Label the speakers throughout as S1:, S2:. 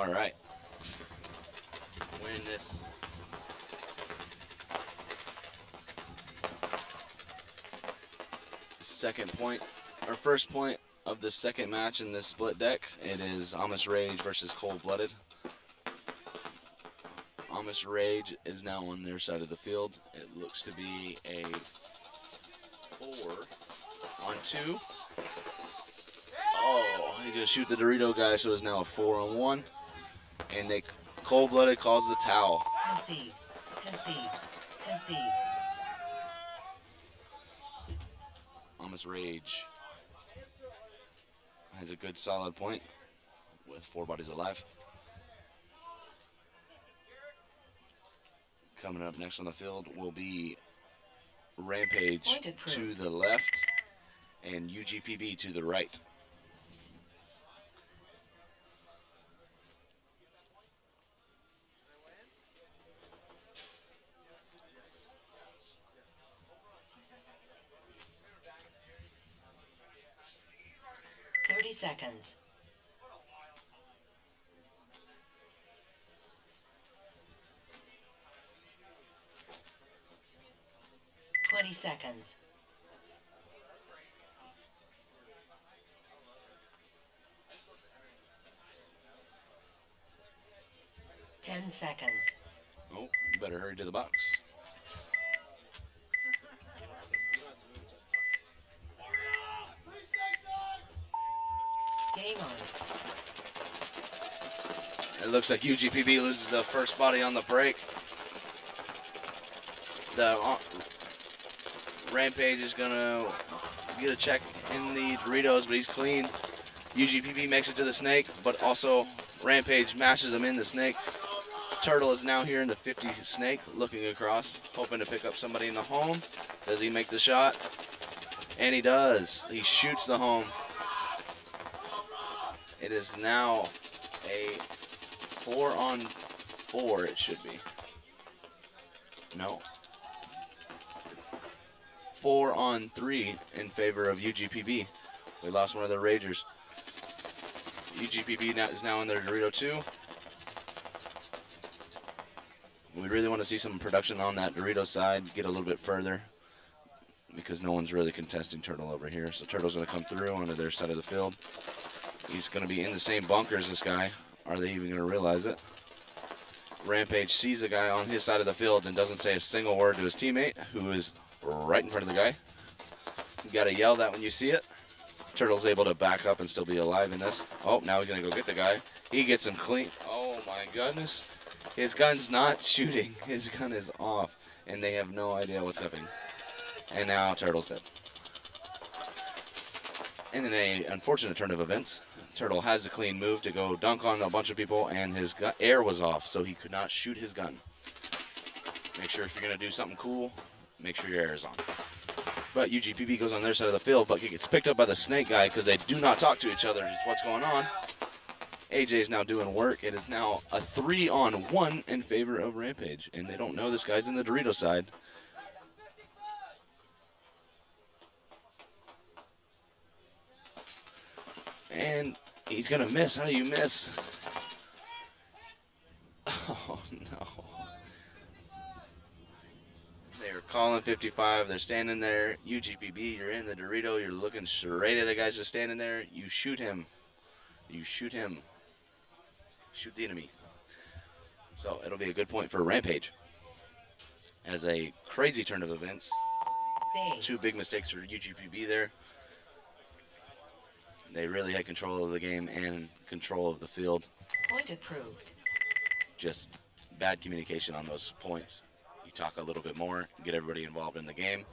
S1: All right. Win this. Second point, or first point of the second match in this split deck. It is Amish Rage versus Cold Blooded. Amish Rage is now on their side of the field. It looks to be a 4-on-2. Oh, he just shoot the Dorito guy, so it's now a 4-on-1. And they Cold Blooded calls the towel.
S2: Concede. Concede. Concede.
S1: Amish Rage has a good solid point with 4 bodies alive. Coming up next on the field will be Rampage to the left and UGPB to the right.
S2: Seconds. Seconds. 10 seconds.
S1: Oh, you better hurry to the box.
S2: Game on.
S1: It looks like UGPB loses the first body on the break. The Rampage is gonna get a check in the Doritos, but he's clean. UGPB makes it to the snake, but also Rampage mashes him in the snake. Turtle is now here in the 50 snake, looking across, hoping to pick up somebody in the home. Does he make the shot? And he does. He shoots the home. It is now a 4-on-4, it should be. No. 4-on-3 in favor of UGPB. We lost one of their Ragers. UGPB is now in their Dorito 2. We really want to see some production on that Dorito side, get a little bit further, because no one's really contesting Turtle over here. So Turtle's going to come through onto their side of the field. He's going to be in the same bunker as this guy. Are they even going to realize it? Rampage sees the guy on his side of the field and doesn't say a single word to his teammate, who is right in front of the guy. You got to yell that when you see it. Turtle's able to back up and still be alive in this. Oh, now he's going to go get the guy. He gets him clean. Oh, my goodness. His gun's not shooting. His gun is off, and they have no idea what's happening. And now Turtle's dead. And in an unfortunate turn of events, Turtle has the clean move to go dunk on a bunch of people, and his air was off, so he could not shoot his gun. Make sure if you're going to do something cool, make sure your air is on. But UGPB goes on their side of the field, but he gets picked up by the snake guy because they do not talk to each other. It's what's going on. AJ is now doing work. It is now a 3-on-1 in favor of Rampage, and they don't know this guy's in the Dorito side. And he's going to miss. How do you miss? Oh, no. They're calling 55. They're standing there. UGPB, you're in the Dorito. You're looking straight at the guy just standing there. You shoot him. You shoot him. Shoot the enemy. So it'll be a good point for Rampage. As a crazy turn of events. Two big mistakes for UGPB there. They really had control of the game and control of the field.
S2: Point approved.
S1: Just bad communication on those points. You talk a little bit more, get everybody involved in the game.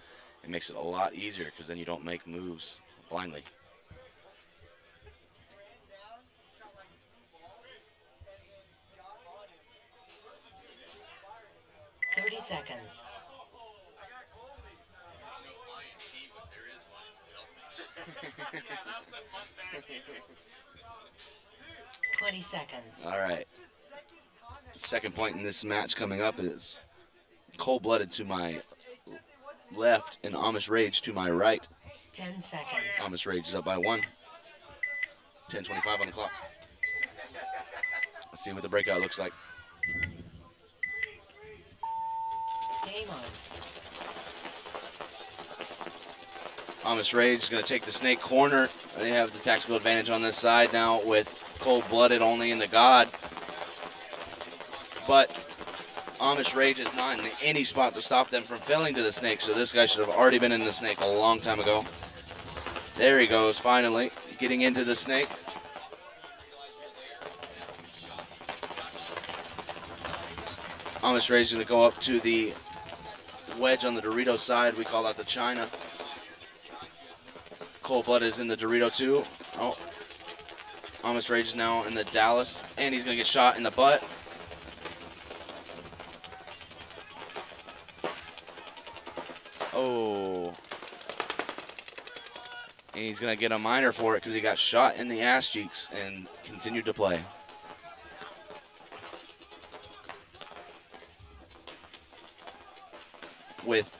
S1: It makes it a lot easier because then you don't make moves blindly.
S2: Seconds. 20 seconds.
S1: All right. Second point in this match coming up is Cold Blooded to my left and Amish Rage to my right.
S2: 10 seconds.
S1: Amish Rage is up by 1. 10:25 on the clock. Let's see what the breakout looks like.
S2: Game on.
S1: Amish Rage is going to take the snake corner. They have the tactical advantage on this side now with Cold-Blooded only in the God. But Amish Rage is not in any spot to stop them from filling to the snake, so this guy should have already been in the snake a long time ago. There he goes, finally, getting into the snake. Amish Rage is going to go up to the wedge on the Dorito side. We call that the China. Cold-Blooded is in the Dorito too. Oh, Amish Rage is now in the Dallas, and he's going to get shot in the butt. Oh. And he's going to get a minor for it because he got shot in the ass cheeks and continued to play. With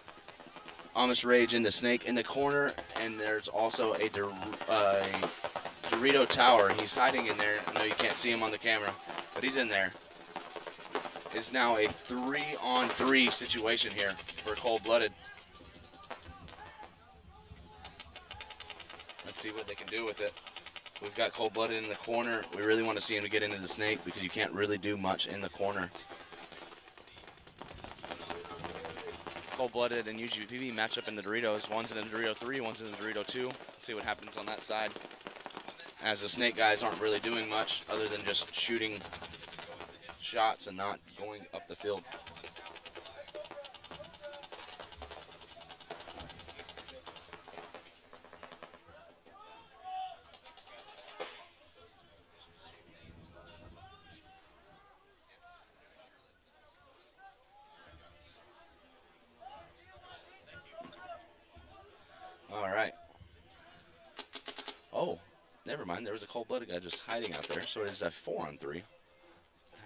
S1: Amish Rage in the snake in the corner, and there's also a Dorito tower. He's hiding in there. I know you can't see him on the camera, but he's in there. It's now a 3-on-3 situation here for Cold-Blooded. Let's see what they can do with it. We've got Cold-Blooded in the corner. We really want to see him to get into the snake because you can't really do much in the corner. Cold-Blooded and UGPB match up in the Doritos. One's in the Dorito 3, one's in the Dorito 2. Let's see what happens on that side. As the snake guys aren't really doing much other than just shooting shots and not going up the field. All right. Oh, never mind. There was a Cold-Blooded guy just hiding out there. So it is a 4-on-3.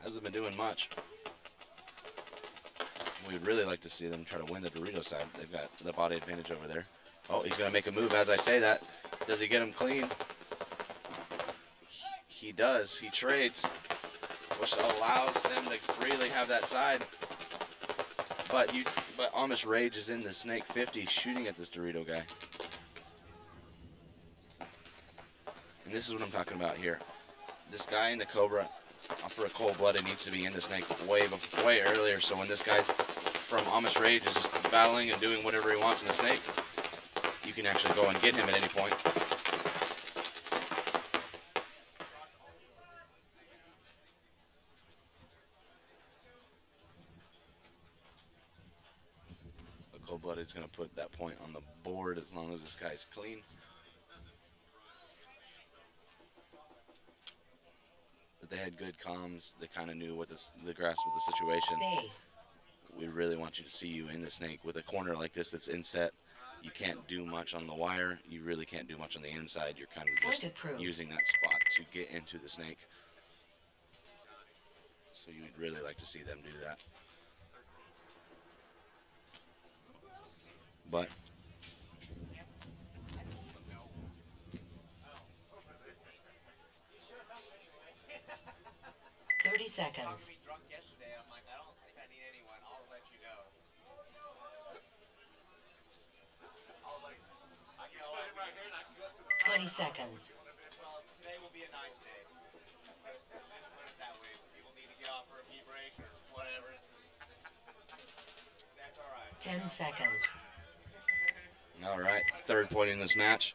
S1: Hasn't been doing much. We'd really like to see them try to win the Dorito side. They've got the body advantage over there. Oh, he's going to make a move as I say that. Does he get him clean? He does. He trades, which allows them to freely have that side. But Amish Rage is in the Snake 50 shooting at this Dorito guy. And this is what I'm talking about here. This guy in the Cobra for a Cold-Blooded needs to be in the snake way earlier, so when this guy from Amish Rage is just battling and doing whatever he wants in the snake, you can actually go and get him at any point. The Cold-Blooded is going to put that point on the board as long as this guy's clean. They had good comms. They kind of knew what the grasp of the situation.
S2: Base.
S1: We really want you to see you in the snake. With a corner like this that's inset, you can't do much on the wire. You really can't do much on the inside. You're kind of just using that spot to get into the snake. So you'd really like to see them do that. But
S2: 30 seconds. 20 seconds.
S3: Today will be a nice day. Just put it that way. People need to get off for a pee break or whatever. That's all right.
S2: 10 seconds.
S1: all right, third point in this match.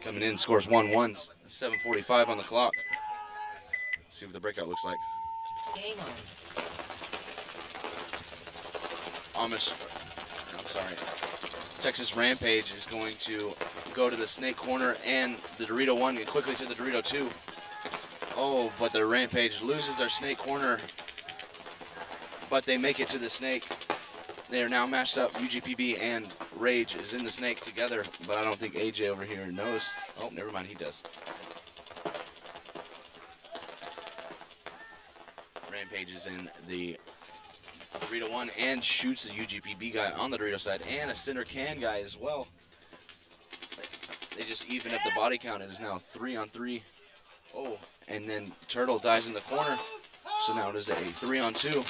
S1: Coming in, scores 1-1, 7:45 on the clock. Let's see what the breakout looks like.
S2: Game on.
S1: Texas Rampage is going to go to the snake corner and the Dorito 1 and quickly to the Dorito 2. Oh, but the Rampage loses their snake corner, but they make it to the snake. They are now matched up. UGPB and Rage is in the snake together, but I don't think AJ over here knows. Oh, never mind, he does. Rampage is in the Dorito 1 and shoots the UGPB guy on the Dorito side and a center can guy as well. They just even up the body count. It is now 3-on-3. Oh, and then Turtle dies in the corner. So now it is a 3-on-2.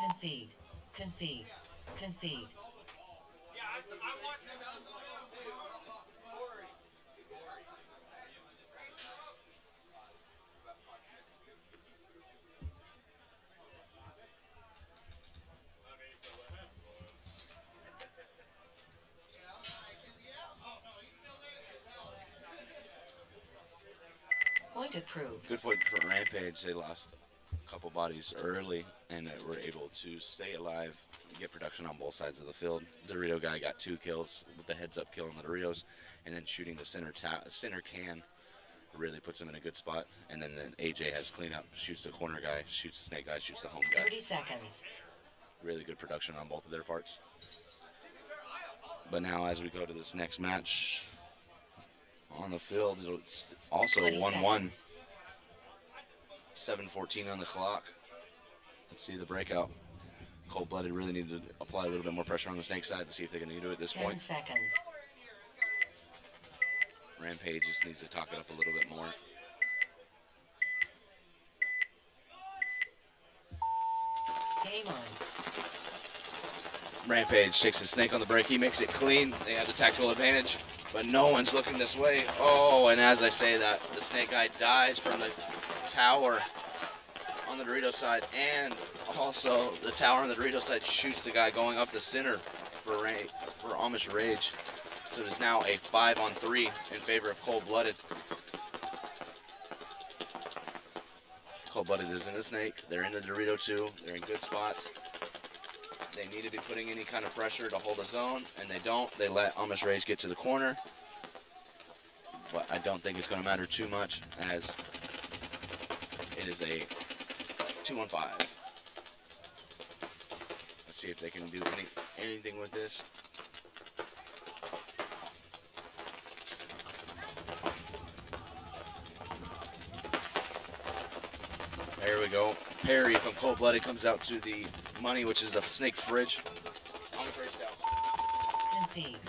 S2: Concede. Concede. Concede. Point approved.
S1: Good fight for Rampage. They lost a couple bodies early and were able to stay alive, get production on both sides of the field. The Dorito guy got 2 kills with the heads-up kill on the Doritos, and then shooting the center can really puts him in a good spot. And then AJ has cleanup, shoots the corner guy, shoots the snake guy, shoots the home guy.
S2: 30 seconds.
S1: Really good production on both of their parts. But now as we go to this next match on the field, it's also 1-1. 7:14 on the clock. Let's see the breakout. Cold-blooded really need to apply a little bit more pressure on the snake side to see if they can do it at this
S2: 10
S1: point.
S2: seconds.
S1: Rampage just needs to talk it up a little bit more.
S2: Game on.
S1: Rampage takes the snake on the break. He makes it clean. They have the tactical advantage, but no one's looking this way. Oh, and as I say that, the snake guy dies from the tower on the Dorito side, and also the tower on the Dorito side shoots the guy going up the center for Amish Rage. So it is now a 5-on-3 in favor of Cold-Blooded. Cold-Blooded is in the snake. They're in the Dorito too. They're in good spots. They need to be putting any kind of pressure to hold a zone, and they don't. They let Amish Rage get to the corner. But I don't think it's going to matter too much, as it is a 2-on-5. Let's see if they can do anything with this. There we go. Perry from Cold-Blooded comes out to the money, which is the snake fridge. Amish Rage down.
S2: Concede.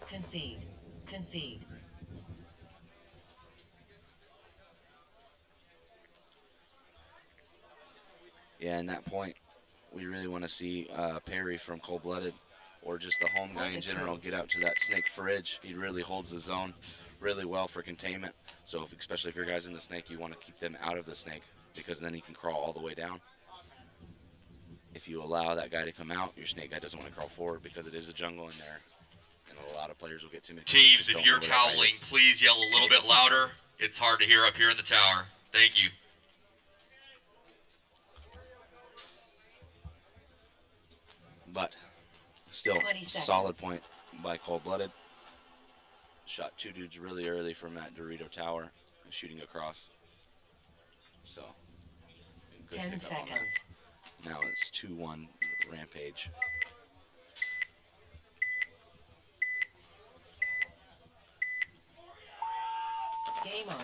S2: Concede. Concede.
S1: Yeah, in that point, we really want to see Perry from Cold-Blooded, or just the home guy in general, get out to that snake fridge. He really holds the zone really well for containment. So especially if your guy's in the snake, you want to keep them out of the snake, because then he can crawl all the way down. If you allow that guy to come out, your snake guy doesn't want to crawl forward, because it is a jungle in there, and a lot of players will get timid.
S4: Teams, if you're toweling, please yell a little bit louder. It's hard to hear up here in the tower. Thank you.
S1: But still,
S2: 20 seconds.
S1: solid point by Cold-Blooded. Shot 2 dudes really early from that Dorito tower, shooting across. So, good
S2: 10
S1: pickup on that.
S2: seconds.
S1: Now it's 2-1 Rampage.
S2: Game on.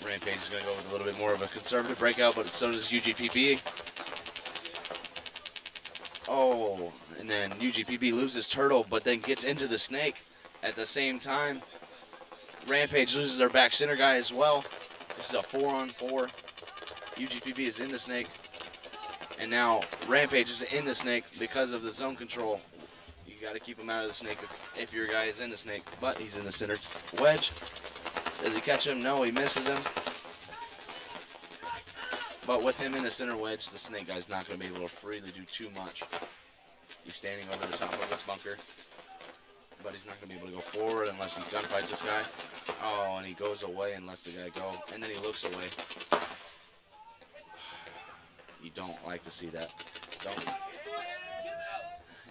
S1: Rampage is going to go with a little bit more of a conservative breakout, but so does UGPB. Oh, and then UGPB loses Turtle, but then gets into the snake at the same time. Rampage loses their back center guy as well. This is a 4-on-4. UGPB is in the snake. And now Rampage is in the snake because of the zone control. You got to keep him out of the snake if your guy is in the snake. But he's in the center wedge. Does he catch him? No, he misses him. But with him in the center wedge, the snake guy's not going to be able to freely do too much. He's standing over the top of this bunker. But he's not going to be able to go forward unless he gunfights this guy. Oh, and he goes away and lets the guy go. And then he looks away. You don't like to see that. Don't.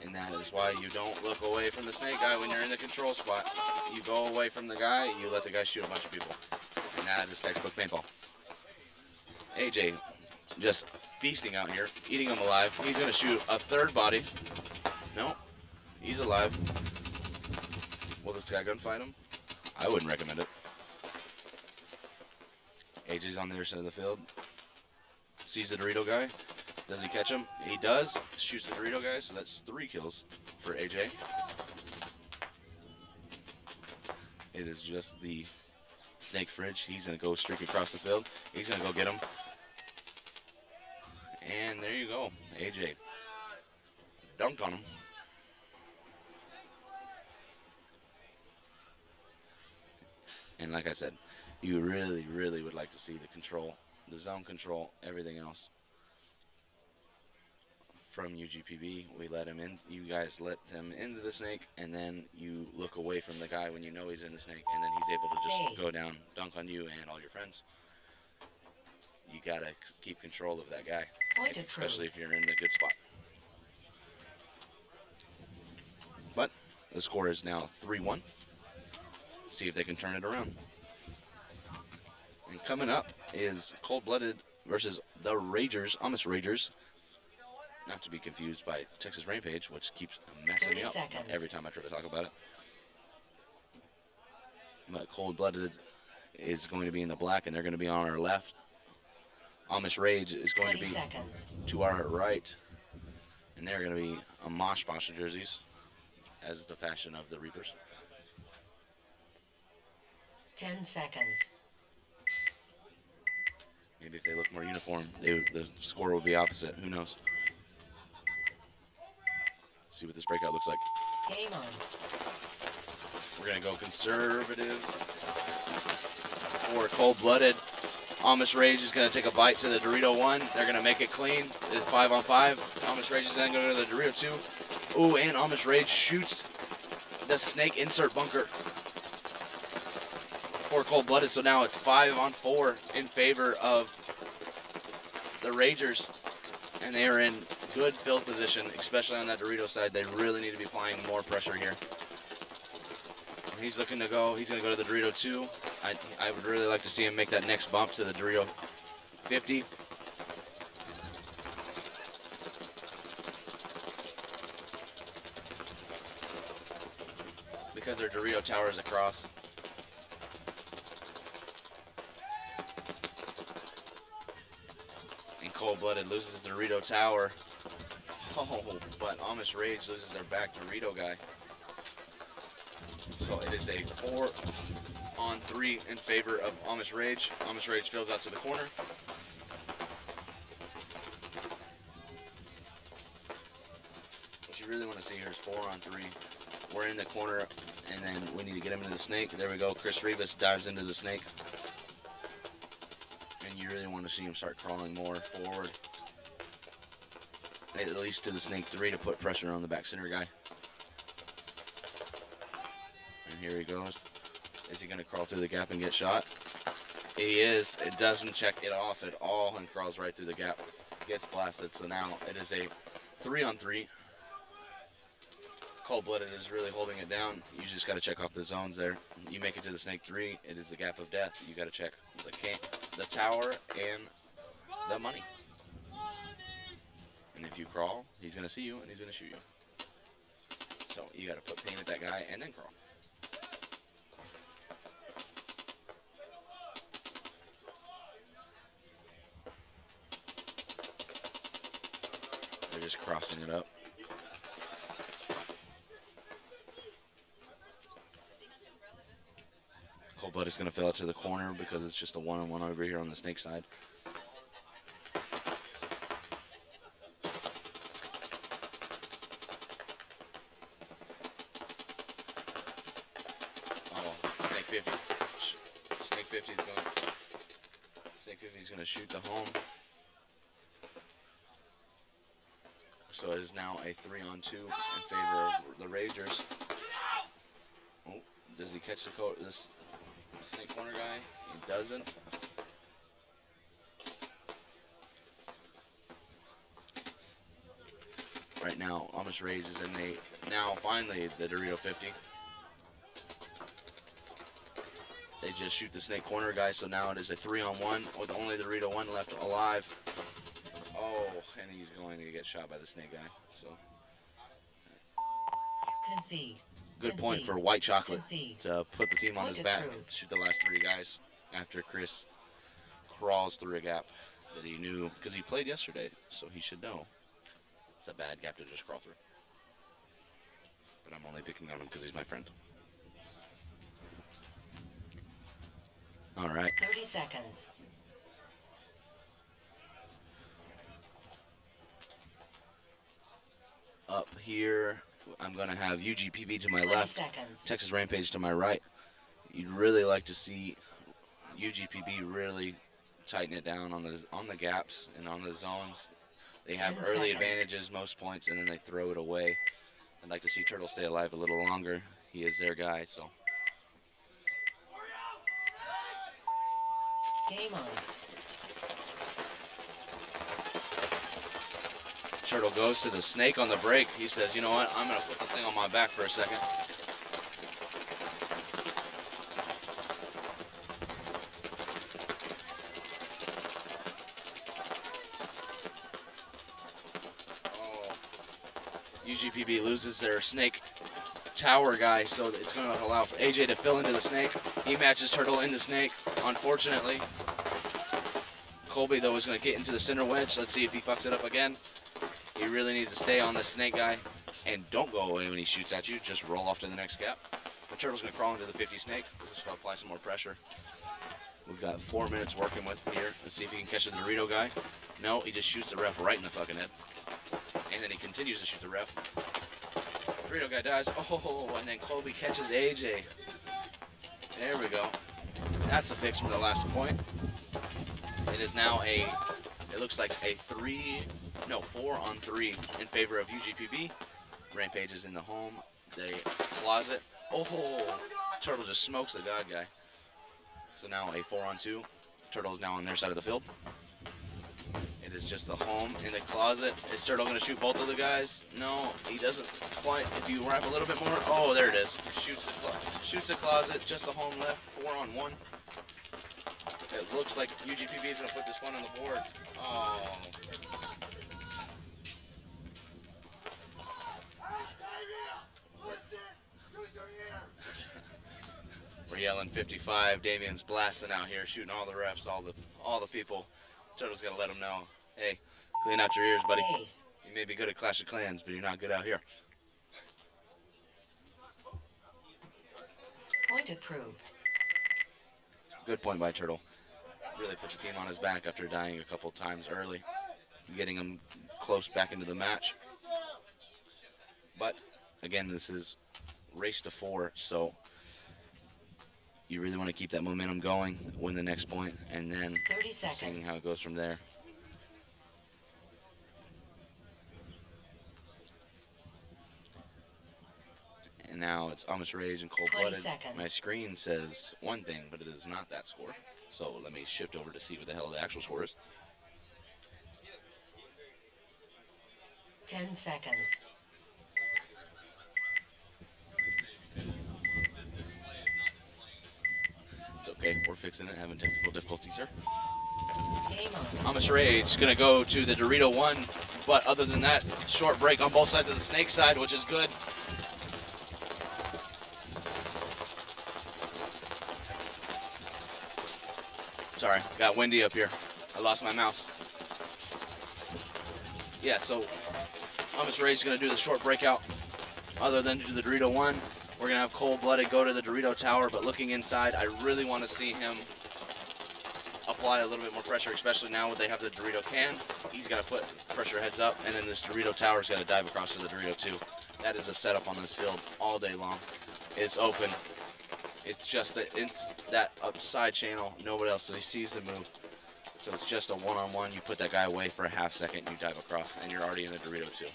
S1: And that is why you don't look away from the snake guy when you're in the control spot. You go away from the guy, you let the guy shoot a bunch of people. And that is textbook paintball. AJ just feasting out here, eating him alive. He's going to shoot a third body. No, he's alive. Will this guy gunfight him? I wouldn't recommend it. AJ's on the other side of the field. sees the Dorito guy. Does he catch him? He does. Shoots the Dorito guy, so that's 3 kills for AJ. It is just the snake fridge. He's going to go streak across the field. He's going to go get him. And there you go. AJ dunked on him. And like I said, you really, really would like to see the control, the zone control, everything else from UGPB. We let him in. You guys let him into the snake, and then you look away from the guy when you know he's in the snake, and then he's able to just go down, dunk on you and all your friends. You gotta keep control of that guy, especially if you're in a good spot. But the score is now 3-1. See if they can turn it around. And coming up is Cold Blooded versus the Ragers, Amish Ragers. Not to be confused by Texas Rampage, which keeps messing me up every time I try to talk about it. But Cold Blooded is going to be in the black, and they're going to be on our left. Amish Rage is going to be to our right, and they're going to be a Mosh Posh jerseys, as the fashion of the Reapers.
S2: 10 seconds.
S1: Maybe if they look more uniform, the score will be opposite. Who knows? See what this breakout looks like.
S2: Game on.
S1: We're going to go conservative for Cold-Blooded. Amish Rage is going to take a bite to the Dorito 1. They're going to make it clean. It is 5-on-5. Amish Rage is then going to go to the Dorito 2. Ooh, and Amish Rage shoots the snake insert bunker for Cold-Blooded. So now it's 5-on-4 in favor of the Ragers. And they are in good field position, especially on that Dorito side. They really need to be applying more pressure here. And he's looking to go. He's going to go to the Dorito 2. I would really like to see him make that next bump to the Dorito 50. Because their Dorito tower is across. And Cold-Blooded loses the Dorito tower. Oh, but Amish Rage loses their back Dorito guy. So it is a 4-on-3 in favor of Amish Rage. Amish Rage fills out to the corner. What you really want to see here is 4-on-3. We're in the corner, and then we need to get him into the snake. There we go. Chris Rivas dives into the snake. And you really want to see him start crawling more forward. At least to the snake 3 to put pressure on the back center guy. And here he goes. Is he going to crawl through the gap and get shot? He is. It doesn't check it off at all and crawls right through the gap. Gets blasted. So now it is a 3-on-3. Cold-Blooded is really holding it down. You just got to check off the zones there. You make it to the snake 3. It is the gap of death. You got to check the tower and the money. And if you crawl, he's going to see you and he's going to shoot you. So you got to put paint at that guy and then crawl. They're just crossing it up. Cold-Blooded is going to fill it to the corner because it's just a one-on-one over here on the snake side. Snake 50. Snake 50 is going. Snake 50 is going to shoot the home. So it is now a 3-on-2 in favor of the Ragers. Oh, does he catch this snake corner guy? He doesn't. Right now, Amish Rage is in now finally the Dorito 50. They just shoot the snake corner guy, so now it is a 3-on-1 with only the Dorito 1 left alive. Oh, and he's going to get shot by the snake guy. So
S2: Concede.
S1: good point for White Chocolate to put the team on
S2: Point
S1: his back,
S2: approved.
S1: shoot the last 3 guys after Chris crawls through a gap. that he knew because he played yesterday, so he should know. It's a bad gap to just crawl through. But I'm only picking on him because he's my friend. All right.
S2: 30 seconds.
S1: Up here, I'm going to have UGPB to my
S2: 20
S1: left,
S2: seconds.
S1: Texas Rampage to my right. You'd really like to see UGPB really tighten it down on the gaps and on the zones. They have
S2: 10
S1: early
S2: seconds.
S1: advantages most points, and then they throw it away. I'd like to see Turtle stay alive a little longer. He is their guy, so.
S2: Game on.
S1: Turtle goes to the snake on the break. He says, you know what, I'm going to put this thing on my back for a second. UGPB loses their snake tower guy, so it's going to allow for AJ to fill into the snake. He matches Turtle in the snake, unfortunately. Colby, though, is going to get into the center wedge. Let's see if he fucks it up again. He really needs to stay on the snake guy, and don't go away when he shoots at you. Just roll off to the next gap. The Turtle's going to crawl into the 50 snake. We're just going to apply some more pressure. We've got 4 minutes working with here. Let's see if he can catch the Dorito guy. No, he just shoots the ref right in the fucking head. And then he continues to shoot the ref. Dorito guy dies. Oh, and then Colby catches AJ. There we go. That's the fix from the last point. It is now it looks like a 4-on-3 in favor of UGPB. Rampage is in the home. They closet. Oh, Turtle just smokes the God guy. So now a 4-on-2. Turtle is now on their side of the field. It is just the home in the closet. Is Turtle going to shoot both of the guys? No, he doesn't quite. If you wrap a little bit more. Oh, there it is. Shoots the closet. Just the home left. 4-on-1. It looks like UGPB is going to put this one on the board. Oh. We're yelling 55. Damien's blasting out here, shooting all the refs, all the people. Turtle's got to let them know, hey, clean out your ears, buddy.
S2: Ace.
S1: You may be good at Clash of Clans, but you're not good out here.
S2: Point approved.
S1: Good point by Turtle. Really put the team on his back after dying a couple times early, getting him close back into the match. But, again, this is race to 4, so you really want to keep that momentum going, win the next point, and then
S2: 30 seconds.
S1: seeing how it goes from there. And now it's Amish Rage and Cold
S2: 20
S1: Blooded.
S2: seconds.
S1: My screen says one thing, but it is not that score. So let me shift over to see what the hell the actual score is.
S2: 10 seconds.
S1: It's okay, we're fixing it, having technical difficulties here.
S2: Game on.
S1: Amish Rage gonna go to the Dorito 1, but other than that, short break on both sides of the snake side, which is good. Sorry, got windy up here. I lost my mouse. Yeah, so Amish Rage is gonna do the short breakout. Other than do the Dorito 1, we're gonna have Cold Blooded go to the Dorito Tower, but looking inside, I really want to see him apply a little bit more pressure, especially now when they have the Dorito can. He's got to put pressure heads up, and then this Dorito Tower's got to dive across to the Dorito 2. That is a setup on this field all day long. It's open. It's just that upside channel. Nobody else, so he sees the move. So it's just a one-on-one. You put that guy away for a half second, you dive across, and you're already in the Dorito 2.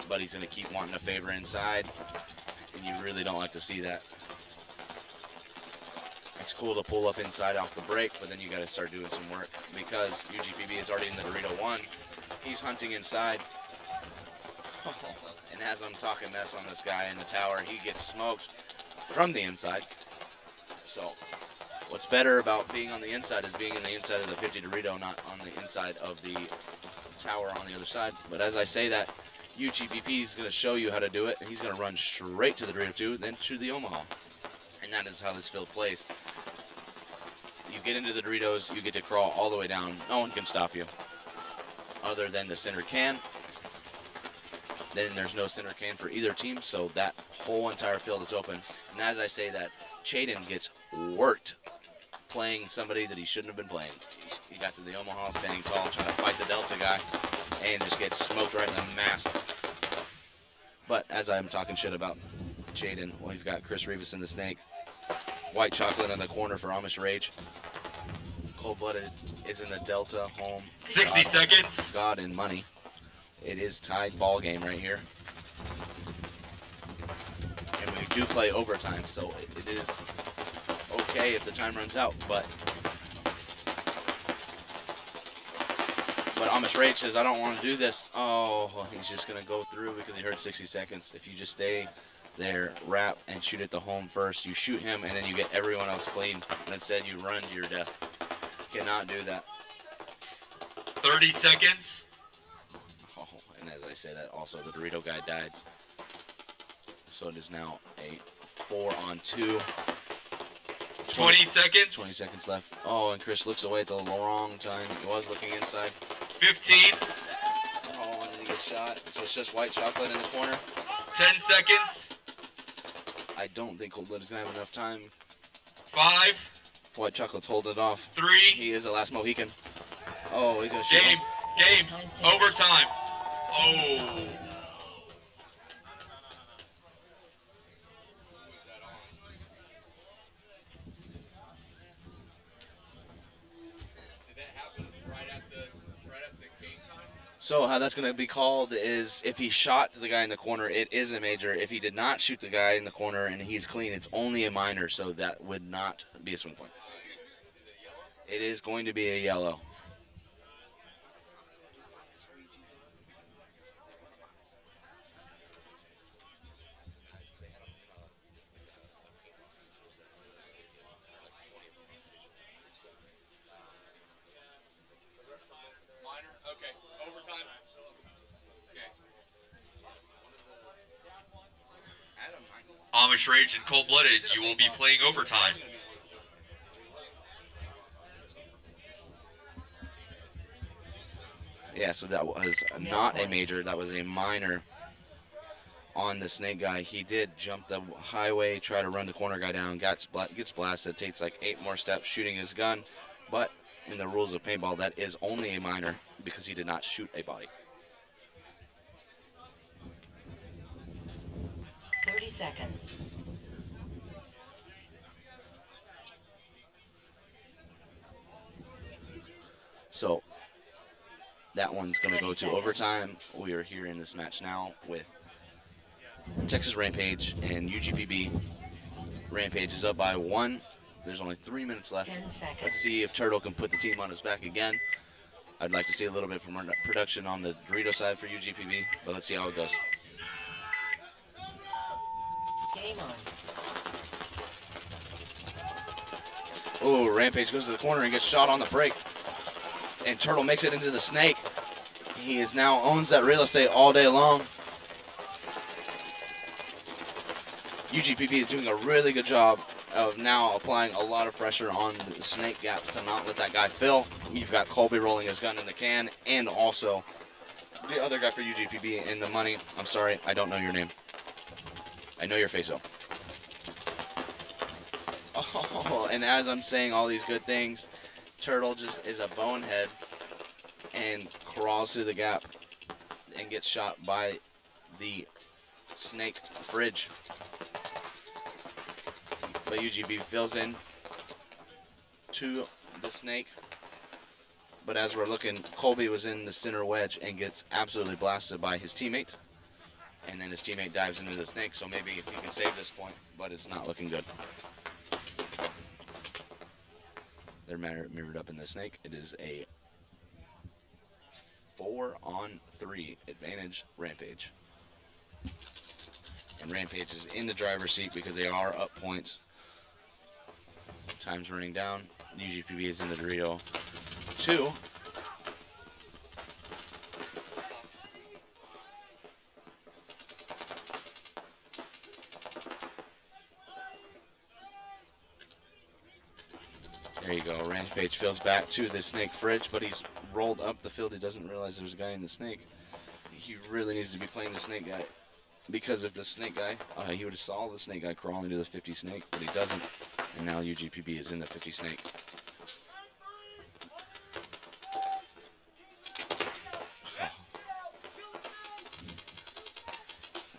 S1: But he's going to keep wanting to favor inside, and you really don't like to see that. It's cool to pull up inside off the break, but then you got to start doing some work because UGPB is already in the Dorito 1. He's hunting inside. And as I'm talking mess on this guy in the tower, he gets smoked from the inside. So what's better about being on the inside is being in the inside of the 50 Dorito, not on the inside of the tower on the other side. But as I say that, UGPB is going to show you how to do it, and he's going to run straight to the Dorito 2, then to the Omaha. And that is how this field plays. You get into the Doritos, you get to crawl all the way down. No one can stop you other than the center can. Then there's no center can for either team, so that whole entire field is open. And as I say that, Chaden gets worked playing somebody that he shouldn't have been playing. He got to the Omaha standing tall, trying to fight the Delta guy, and just gets smoked right in the mask. But as I'm talking shit about Chaden, well, we've got Chris Rivas in the snake. White chocolate in the corner for Amish Rage. Cold-blooded is in the Delta home.
S4: 60 seconds.
S1: God and money. It is tied ball game right here. And we do play overtime, so it is okay if the time runs out, but Amish Rage says, I don't want to do this. Oh, well, he's just going to go through because he heard 60 seconds. If you just stay there, wrap, and shoot at the home first, you shoot him, and then you get everyone else clean. And instead, you run to your death. Cannot do that.
S4: 30 seconds.
S1: Oh, and as I say that, also the Dorito guy died. So it is now a 4-on-2.
S4: 20 seconds.
S1: 20 seconds left. Oh, and Chris looks away at the wrong time. He was looking inside.
S4: 15.
S1: Oh, and then he gets shot. So it's just white chocolate in the corner.
S4: 10 seconds.
S1: I don't think Cold-Blooded is going to have enough time.
S4: 5.
S1: White chocolate's holding it off.
S4: 3.
S1: He is the last Mohican. Oh, he's going to shoot
S4: Game.
S1: him.
S4: Game. Overtime. Oh.
S1: So how that's going to be called is if he shot the guy in the corner, it is a major. If he did not shoot the guy in the corner and he's clean, it's only a minor, so that would not be a swing point. It is going to be a yellow.
S4: Amish Rage and Cold-Blooded, you will be playing overtime.
S1: Yeah, so that was not a major. That was a minor on the snake guy. He did jump the highway, try to run the corner guy down, gets blasted, takes like 8 more steps shooting his gun. But in the rules of paintball, that is only a minor because he did not shoot a body.
S2: 30 seconds.
S1: So that one's going to go to overtime. We are here in this match now with Texas Rampage and UGPB. Rampage is up by 1. There's only 3 minutes left.
S2: 10 seconds.
S1: Let's see if Turtle can put the team on his back again. I'd like to see a little bit from production on the Dorito side for UGPB, but let's see how it goes.
S2: Game on.
S1: Oh, Rampage goes to the corner and gets shot on the break. And Turtle makes it into the snake. He is now owns that real estate all day long. UGPB is doing a really good job of now applying a lot of pressure on the snake gaps to not let that guy fill. You've got Colby rolling his gun in the can, and also the other guy for UGPB in the money. I'm sorry, I don't know your name. I know your face though. Oh, and as I'm saying all these good things, Turtle just is a bonehead and crawls through the gap and gets shot by the snake fridge. But UGB fills in to the snake. But as we're looking, Colby was in the center wedge and gets absolutely blasted by his teammate. And then his teammate dives into the snake, so maybe if he can save this point, but it's not looking good. They're mirrored up in the snake. It is a 4-on-3 advantage Rampage. And Rampage is in the driver's seat because they are up points. Time's running down. UGPB is in the Dorito 2. There There you go. Rampage fills back to the snake fridge, but he's rolled up the field. He doesn't realize there's a guy in the snake. He really needs to be playing the snake guy, because if the snake guy, he would have saw the snake guy crawl into the 50 snake, but he doesn't. And now UGPB is in the 50 snake.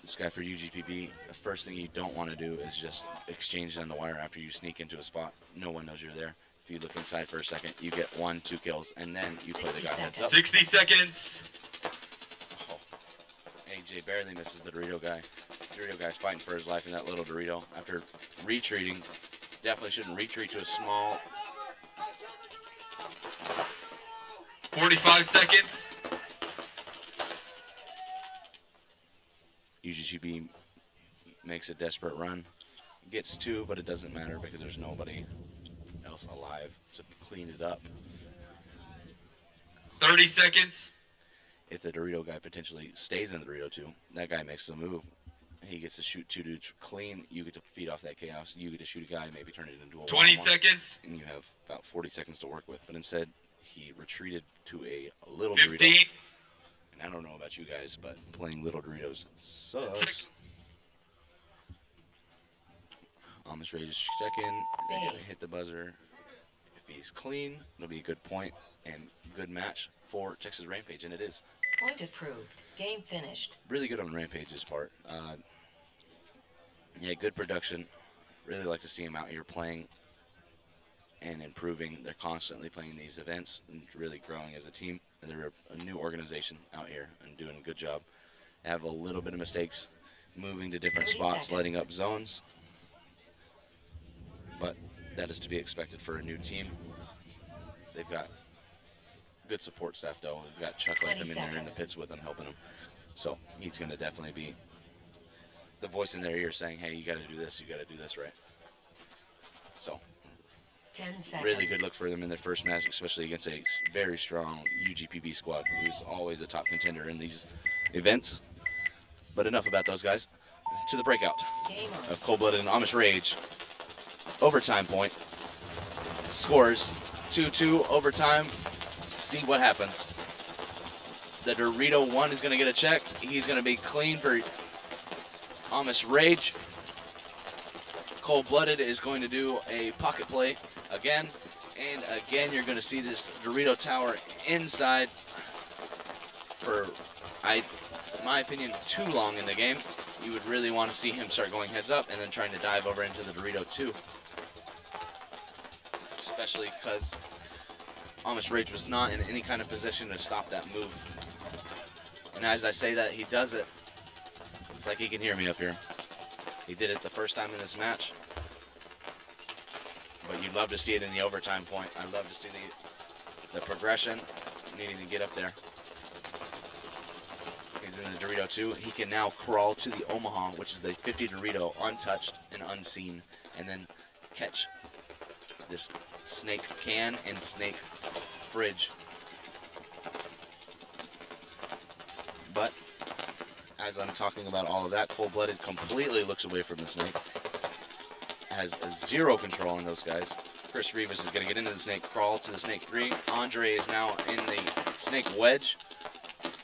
S1: This guy for UGPB, the first thing you don't want to do is just exchange on the wire after you sneak into a spot. No one knows you're there. If you look inside for a second, you get 1, 2 kills, and then you play the guy heads up.
S4: 60 seconds.
S1: Oh. AJ barely misses the Dorito guy. Dorito guy's fighting for his life in that little Dorito. After retreating, definitely shouldn't retreat to a small.
S4: 45 seconds.
S1: UGPB makes a desperate run. Gets 2, but it doesn't matter because there's nobody else alive to clean it up.
S4: 30 seconds.
S1: If the Dorito guy potentially stays in the Dorito 2, that guy makes the move. He gets to shoot 2 dudes clean. You get to feed off that chaos. You get to shoot a guy, maybe turn it into a
S4: 20
S1: 1-on-1,
S4: seconds.
S1: and you have about 40 seconds to work with. But instead, he retreated to a little
S4: 15.
S1: Dorito. And I don't know about you guys, but playing little Doritos sucks. Amish Rage is checking. They're going to hit the buzzer. If he's clean, it'll be a good point and good match for Texas Rampage, and it is.
S2: Point approved. Game finished.
S1: Really good on Rampage's part. Yeah, good production. Really like to see him out here playing and improving. They're constantly playing these events and really growing as a team. They're a new organization out here and doing a good job. They have a little bit of mistakes moving to different
S2: 30
S1: spots,
S2: seconds.
S1: lighting up zones. But that is to be expected for a new team. They've got good support staff, though. They've got Chuck Latham in there in the pits with them, helping them. So he's going to definitely be the voice in their ear saying, hey, you got to do this, right? So
S2: 10 seconds.
S1: really good look for them in their first match, especially against a very strong UGPB squad, who's always a top contender in these events. But enough about those guys. To the breakout
S2: Game on.
S1: of Cold-Blooded and Amish Rage. Overtime point. Scores 2-2 overtime. See what happens. The Dorito 1 is going to get a check. He's going to be clean for Amish Rage. Cold-Blooded is going to do a pocket play again. And again, you're going to see this Dorito tower inside for, in my opinion, too long in the game. You would really want to see him start going heads up and then trying to dive over into the Dorito 2. Especially because Amish Rage was not in any kind of position to stop that move. And as I say that, he does it. It's like he can hear me up here. He did it the first time in this match. But you'd love to see it in the overtime point. I'd love to see the progression, needing to get up there. He's in the Dorito 2. He can now crawl to the Omaha, which is the 50 Dorito, untouched and unseen, and then catch this snake can and snake fridge. But as I'm talking about all of that, Cold-Blooded completely looks away from the snake. Has zero control on those guys. Chris Rivas is going to get into the snake, crawl to the snake 3. Andre is now in the snake wedge,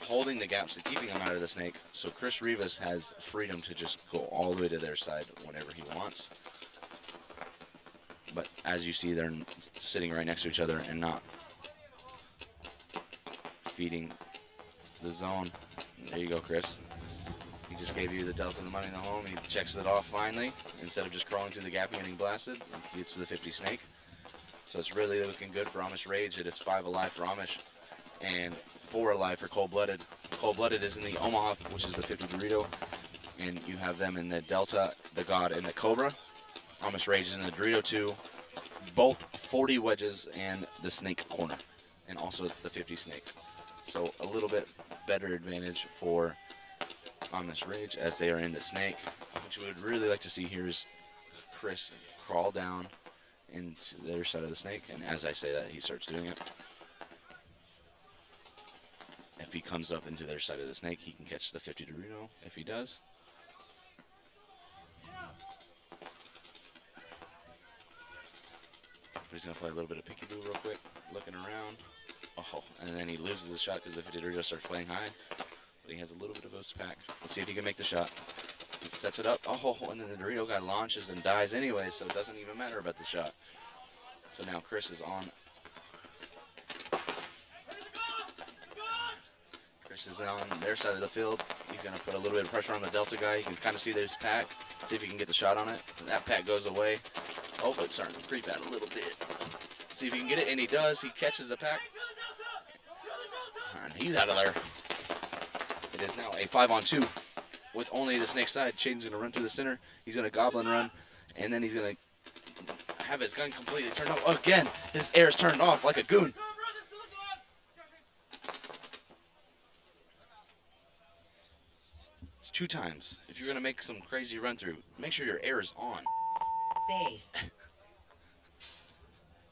S1: holding the gaps and keeping him out of the snake. So Chris Rivas has freedom to just go all the way to their side whenever he wants. But as you see, they're sitting right next to each other and not feeding the zone. There you go, Chris. He just gave you the Delta and the money in the home. He checks it off finally. Instead of just crawling through the gap and getting blasted, he gets to the 50 snake. So it's really looking good for Amish Rage. It is 5 alive for Amish and 4 alive for Cold-Blooded. Cold-Blooded is in the Omaha, which is the 50 Dorito. And you have them in the Delta, the God, and the Cobra. Amish Rage is in the Dorito 2, both 40 wedges and the snake corner, and also the 50 snake. So a little bit better advantage for Amish Rage as they are in the snake. What we would really like to see here is Chris crawl down into their side of the snake, and as I say that, he starts doing it. If he comes up into their side of the snake, he can catch the 50 Dorito. If he does, But he's going to play a little bit of peekaboo real quick, looking around. Oh, and then he loses the shot because if Dorito starts playing high. But he has a little bit of boost pack. Let's see if he can make the shot. He sets it up. Oh, and then the Dorito guy launches and dies anyway, so it doesn't even matter about the shot. So now Chris is on. Chris is on their side of the field. He's going to put a little bit of pressure on the Delta guy. You can kind of see there's pack. See if he can get the shot on it. And that pack goes away. Oh, but it's starting to creep out a little bit. See if he can get it, and he does. He catches the pack. And he's out of there. It is now a 5-on-2 with only the snake side. Chaden's going to run through the center. He's going to goblin run, and then he's going to have his gun completely turned off. Again, his air's turned off like a goon. It's 2 times. If you're going to make some crazy run through, make sure your air is on.
S2: Base.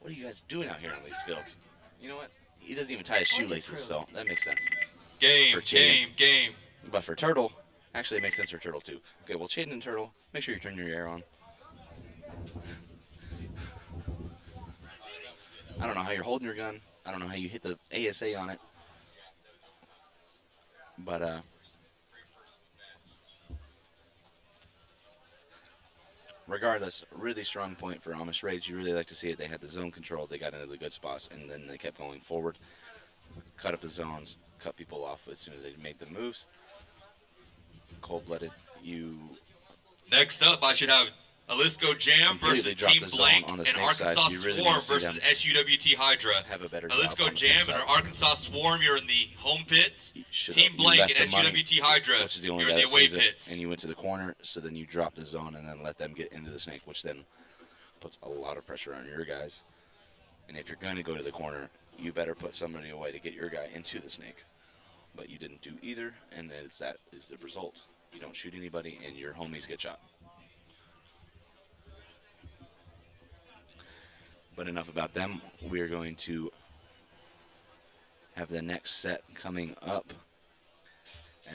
S1: What are you guys doing out here on these fields? You know what? He doesn't even tie his shoelaces, so that makes sense.
S4: Game, game.
S1: But for Turtle, actually it makes sense for Turtle too. Okay, well, Chaden and Turtle, make sure you turn your air on. I don't know how you're holding your gun. I don't know how you hit the ASA on it. But, regardless, really strong point for Amish Rage. You really like to see it. They had the zone control. They got into the good spots, and then they kept going forward. Cut up the zones, cut people off as soon as they made the moves. Cold-blooded.
S4: Next up, I should have Alisco Jam
S1: Completely
S4: versus
S1: dropped
S4: Team
S1: the zone
S4: Blank
S1: on the
S4: and
S1: snake side.
S4: Arkansas
S1: You really
S4: Swarm
S1: wanna see
S4: versus
S1: them
S4: SUWT Hydra.
S1: have a better job on
S4: Alisco
S1: the
S4: Jam
S1: snake
S4: and
S1: side.
S4: Arkansas Swarm, you're in the home pits.
S1: You
S4: Team Blank
S1: left
S4: and
S1: the money,
S4: SUWT Hydra,
S1: which is the only
S4: you're
S1: guy
S4: in the
S1: that
S4: away
S1: sees it,
S4: pits.
S1: and you went to the corner, so then you dropped the zone and then let them get into the snake, which then puts a lot of pressure on your guys. And if you're going to go to the corner, you better put somebody away to get your guy into the snake. But you didn't do either, and that is the result. You don't shoot anybody, and your homies get shot. But enough about them. We are going to have the next set coming up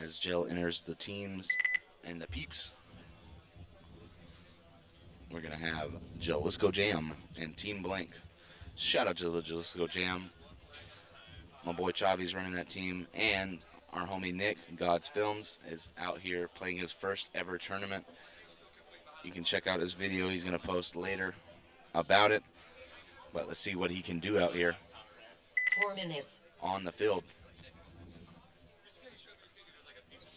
S1: as Jill enters the teams and the peeps. We're going to have Jalisco Jam and Team Blank. Shout out to the Jalisco Jam. My boy Chavi's running that team, and our homie Nick, God's Films, is out here playing his first ever tournament. You can check out his video he's going to post later about it. But let's see what he can do out here
S2: 4 minutes.
S1: on the field.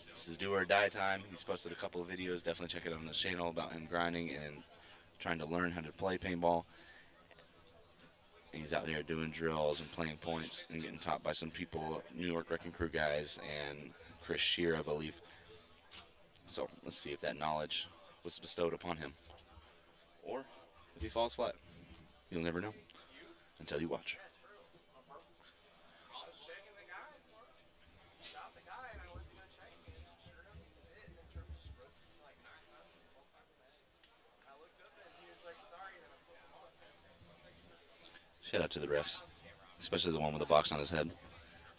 S1: This is do or die time. He's posted a couple of videos. Definitely check it out on his channel about him grinding and trying to learn how to play paintball. And he's out there doing drills and playing points and getting taught by some people, New York Wrecking Crew guys and Chris Shear, I believe. So let's see if that knowledge was bestowed upon him, or if he falls flat. You'll never know until you watch. Shout out to the refs, especially the one with the box on his head.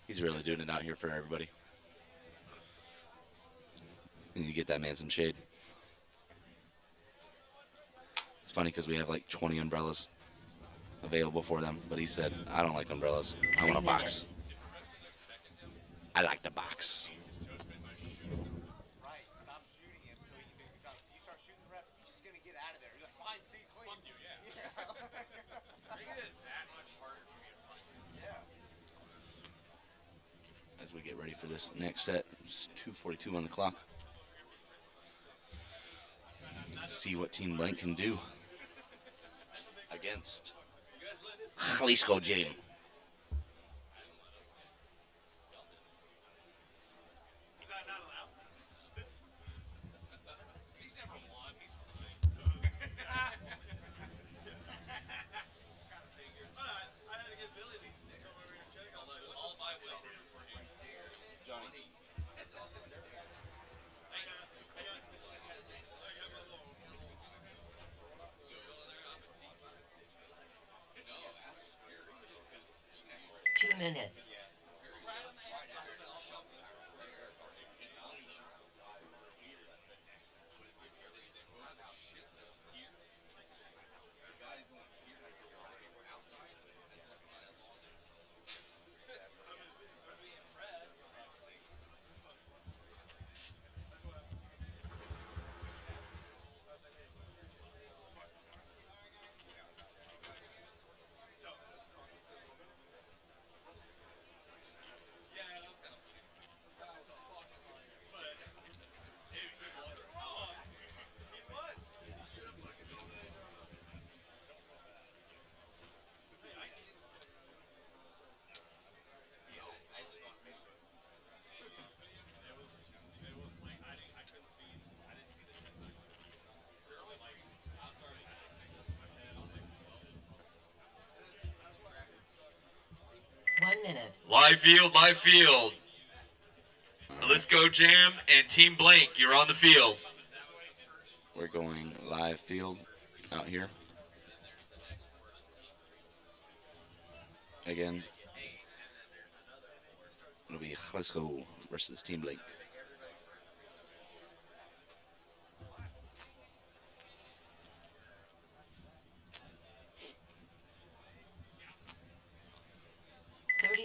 S1: He's really doing it out here for everybody. And you get that man some shade. It's funny because we have like 20 umbrellas available for them, but he said, I don't like umbrellas. I want a box. I like the box.
S3: Right, stop shooting him so you start shooting the ref, he's just gonna get out of there. He's like, fine, see, clean.
S1: As we get ready for this next set, it's 2:42 on the clock. See what Team Blank can do against Jalisco Jam.
S2: Two minutes.
S4: Live field, live field. Let's go Jam and Team Blank, you're on the field.
S1: We're going live field out here. Again, it'll be Xball versus Team Blank.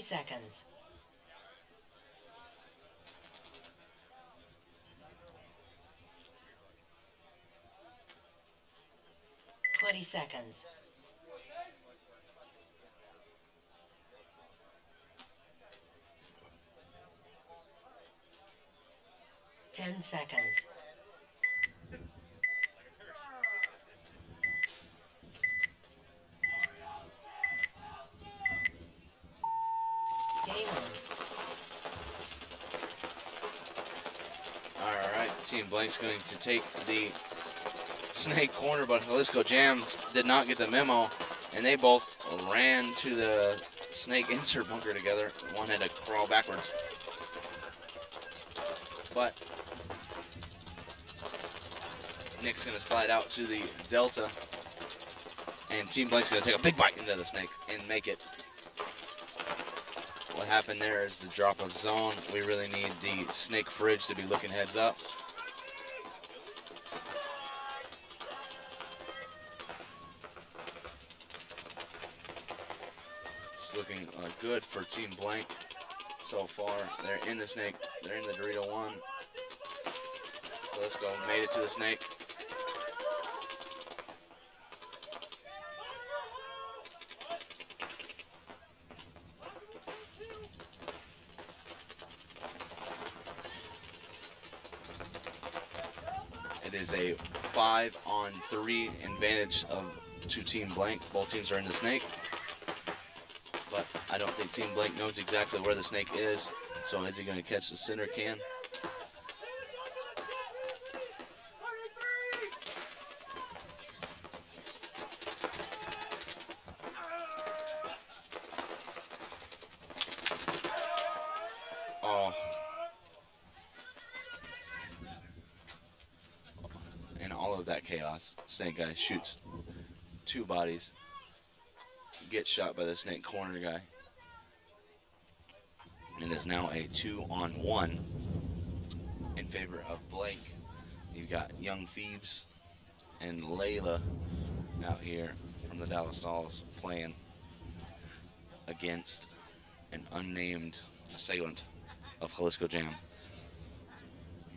S2: Seconds. 20 seconds. 10 seconds. Game on.
S1: All right, Team Blank's going to take the snake corner, but Jalisco Jams did not get the memo, and they both ran to the snake insert bunker together. One had to crawl backwards. But Nick's going to slide out to the delta, and Team Blank's going to take a big bite into the snake and make it. What happened there is the drop of zone. We really need the snake fridge to be looking heads up. It's looking good for Team Blank so far. They're in the snake. They're in the Dorito 1. So let's go. Made it to the snake. It is a 5-on-3 advantage to Team Blank. Both teams are in the snake. But I don't think Team Blank knows exactly where the snake is. So is he going to catch the center can? Oh. In all of that chaos, snake guy shoots 2 bodies. Gets shot by the snake corner guy. And is now a 2-on-1 in favor of Blank. You've got young Phoebes and Layla out here from the Dallas Dolls playing against an unnamed assailant of Jalisco Jam.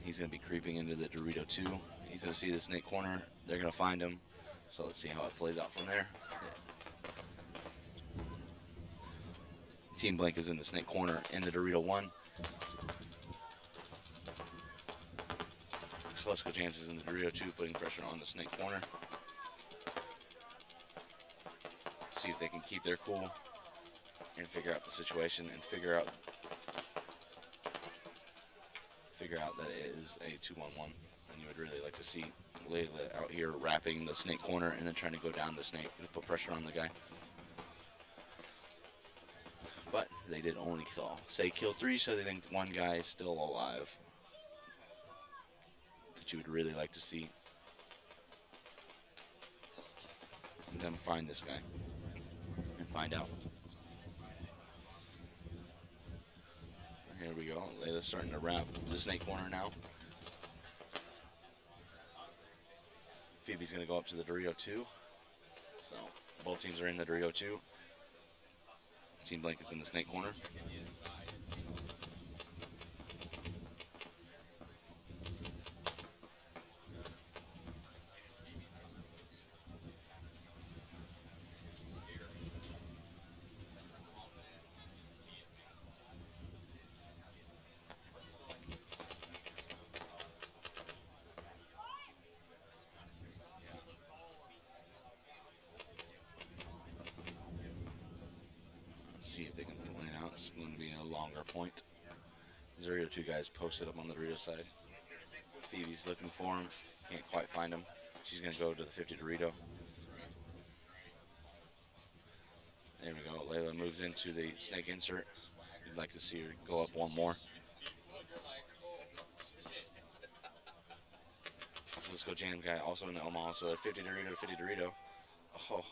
S1: He's going to be creeping into the Dorito 2. He's going to see the snake corner. They're going to find him. So let's see how it plays out from there. Team Blank is in the snake corner in the Dorito 1. Jalisco Jams is in the Dorito 2, putting pressure on the snake corner. See if they can keep their cool and figure out the situation and figure out that it is a 2-on-1. And you would really like to see Layla out here wrapping the snake corner and then trying to go down the snake and put pressure on the guy. But they did only say kill 3, so they think 1 guy is still alive. But you would really like to see them find this guy and find out. Here we go. Layla's starting to wrap the snake corner now. Phoebe's going to go up to the Dorito 2. So both teams are in the Dorito 2. Team Blank is in the snake corner. See if they can point it out. It's going to be a longer point. Dorito 2 guys posted up on the Dorito side. Phoebe's looking for him. Can't quite find him. She's going to go to the 50 Dorito. There we go. Layla moves into the snake insert. I'd like to see her go up one more. Let's go Jam guy also in the Omaha, so a 50 Dorito, 50 Dorito. Oh,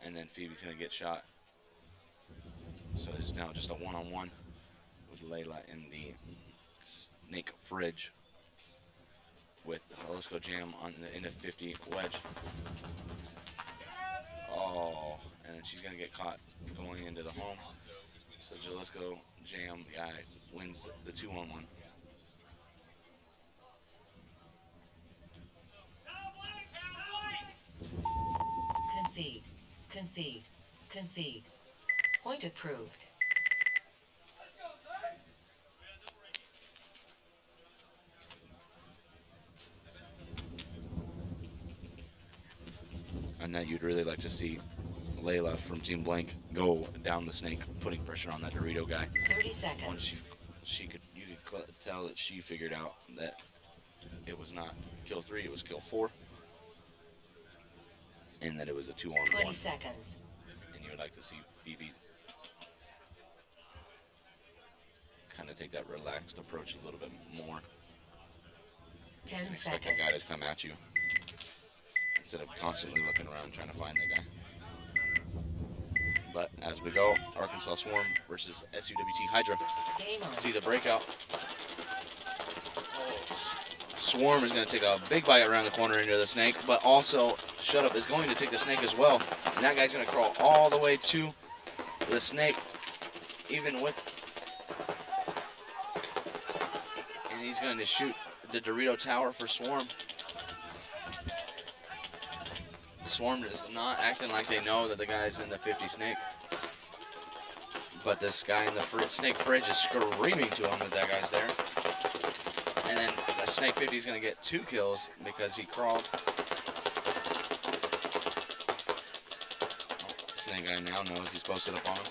S1: and then Phoebe's gonna get shot. So it's now just a one-on-one with Layla in the snake fridge with Let's Go Jam on the in the 50 wedge. Oh, and then she's gonna get caught going into the home. So Let's Go Jam guy wins the 2-on-1.
S2: Concede. Concede. Concede. Point approved.
S1: And that you'd really like to see Layla from Team Blank go down the snake, putting pressure on that Dorito guy.
S2: 30 seconds.
S1: Once you could tell that she figured out that it was not kill 3, it was kill 4, and that it was a 2-on-1.
S2: 20 seconds.
S1: And you would like to see Phoebe kind of take that relaxed approach a little bit more
S2: 10
S1: and expect
S2: seconds.
S1: the guy to come at you instead of constantly looking around trying to find the guy. But as we go, Arkansas Swarm versus SUWT Hydra.
S2: Game on.
S1: See the breakout. Swarm is going to take a big bite around the corner into the snake, but also Shut Up is going to take the snake as well. And that guy's going to crawl all the way to the snake, even with... And he's going to shoot the Dorito Tower for Swarm. Swarm is not acting like they know that the guy's in the 50 snake. But this guy in the snake fridge is screaming to him that that guy's there. And then the snake 50 is going to get 2 kills because he crawled. Snake guy now knows he's posted up on him.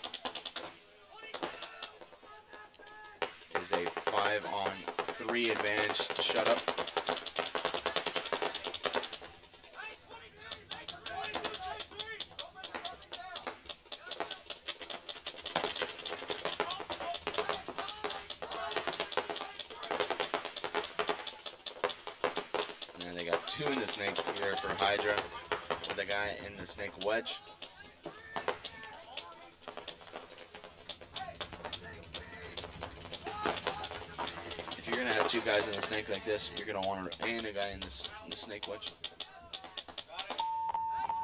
S1: Is a 5-on-3 advantage. Shut Up. And they got 2 in the snake here for Hydra with the guy in the snake wedge. If you're gonna have 2 guys in the snake like this, you're gonna want to and a guy in the snake wedge.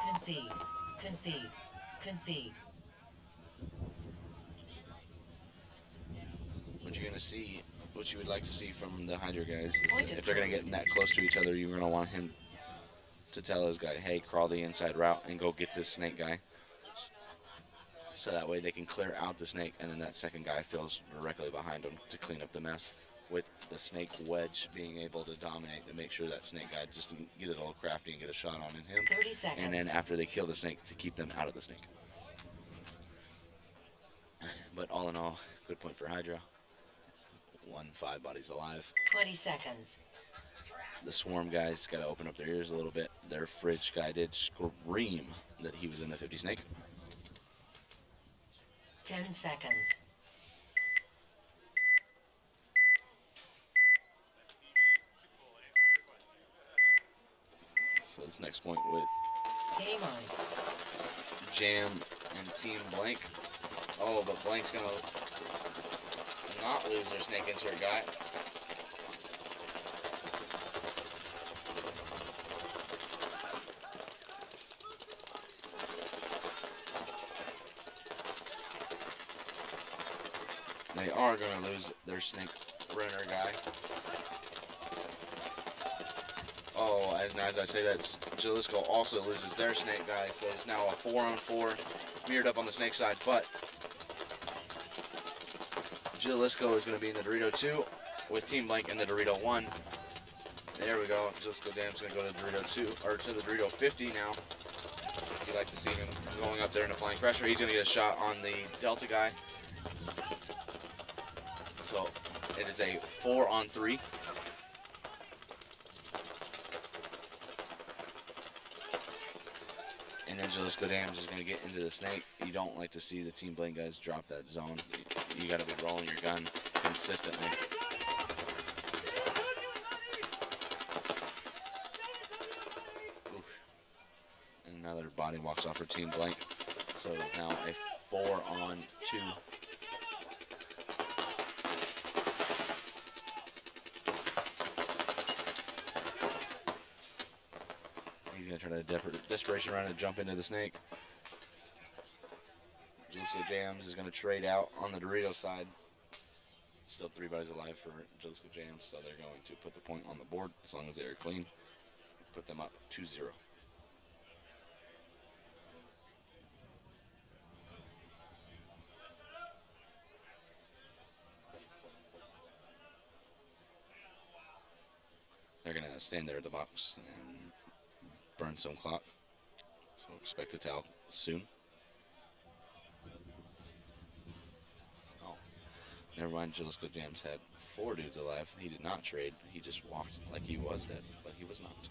S2: Concede. Concede. Concede.
S1: What you're gonna see, what you would like to see from the Hydra guys is if they're gonna get that close to each other, you're gonna want him to tell his guy, hey, crawl the inside route and go get this snake guy. So that way they can clear out the snake, and then that second guy fills directly behind him to clean up the mess. With the snake wedge being able to dominate to make sure that snake guy just get it all crafty and get a shot on him.
S2: 30 seconds.
S1: And then after they kill the snake, to keep them out of the snake. But all in all, good point for Hydra. 5 bodies alive.
S2: 20 seconds.
S1: The Swarm guys got to open up their ears a little bit. Their fridge guy did scream that he was in the 50 snake.
S2: 10 seconds.
S1: So this next point with
S2: Game on.
S1: Jam and Team Blank. Oh, but Blank's gonna not lose their snake insert guy. They are gonna lose their snake runner guy. Oh, as I say that, Jalisco also loses their snake guy, so it's now a 4-on-4 mirrored up on the snake side, but Jalisco is going to be in the Dorito 2 with Team Blank in the Dorito 1. There we go. Jalisco Dam's going to go to the Dorito 2, or to the Dorito 50 now. You like to see him going up there and applying pressure. He's going to get a shot on the Delta guy. So it is a 4-on-3. And then Jalisco Dams is going to get into the snake. You don't like to see the Team Blank guys drop that zone. You got to be rolling your gun consistently. Oof. And another body walks off for Team Blank. So it's now a 4-on-2. He's going to try to desperation run and jump into the snake. Jalisco Jams is going to trade out on the Dorito side. Still 3 bodies alive for Jalisco Jams, so they're going to put the point on the board as long as they are clean. Put them up 2-0. They're going to stand there at the box and burn some clock. So expect a towel soon. Oh, never mind. Jalisco Jams had 4 dudes alive. He did not trade. He just walked like he was dead, but he was not.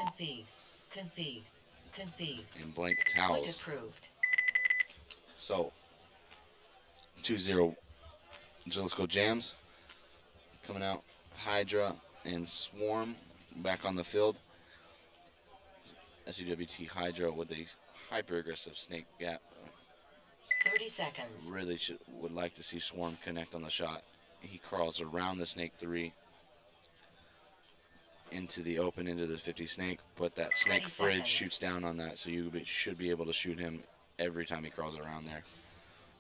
S2: Concede. Concede. Concede.
S1: And Blank
S2: Point
S1: towels.
S2: approved.
S1: So 2-0 Jalisco Jams. Coming out, Hydra and Swarm back on the field. SUWT Hydra with a hyper-aggressive snake gap.
S2: 30 seconds.
S1: Really would like to see Swarm connect on the shot. He crawls around the snake 3 into the open, into the 50 snake, but that snake
S2: 20
S1: fridge
S2: seconds.
S1: shoots down on that, so you should be able to shoot him every time he crawls around there.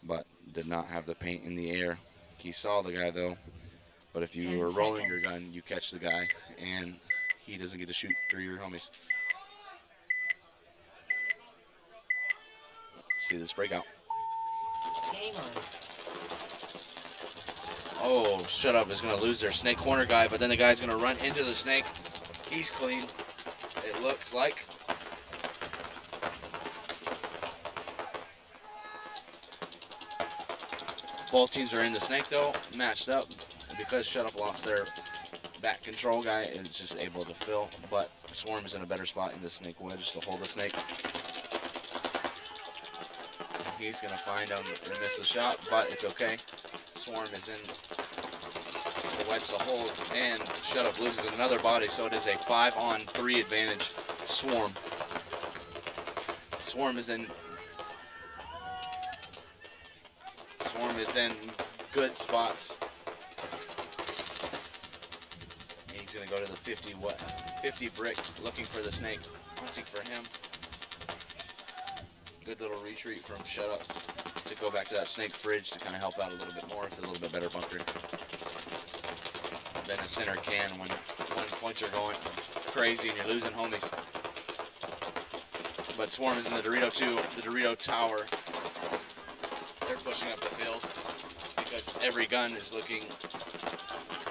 S1: But did not have the paint in the air. He saw the guy though. But if you
S2: 10
S1: were rolling your
S2: seconds.
S1: gun, you catch the guy, and he doesn't get to shoot 3 of your homies. Let's see this breakout.
S2: Game on.
S1: Oh, Shut Up is going to lose their snake corner guy, but then the guy's going to run into the snake. He's clean, it looks like. Both teams are in the snake, though, matched up. Because Shut Up lost their back control guy, it's just able to fill. But Swarm is in a better spot in the snake wedge to hold the snake. He's going to find him and miss the shot, but it's okay. Swarm is in the wedge to hold, and Shut Up loses another body, so it is a 5-on-3 advantage. Swarm. Swarm is in good spots. He's going to go to the 50 brick, looking for the snake, hunting for him. Good little retreat from Shut Up to go back to that snake fridge to kind of help out a little bit more. It's a little bit better bunker than a center can when points are going crazy and you're losing homies. But Swarm is in the Dorito 2, the Dorito tower. They're pushing up the field because every gun is looking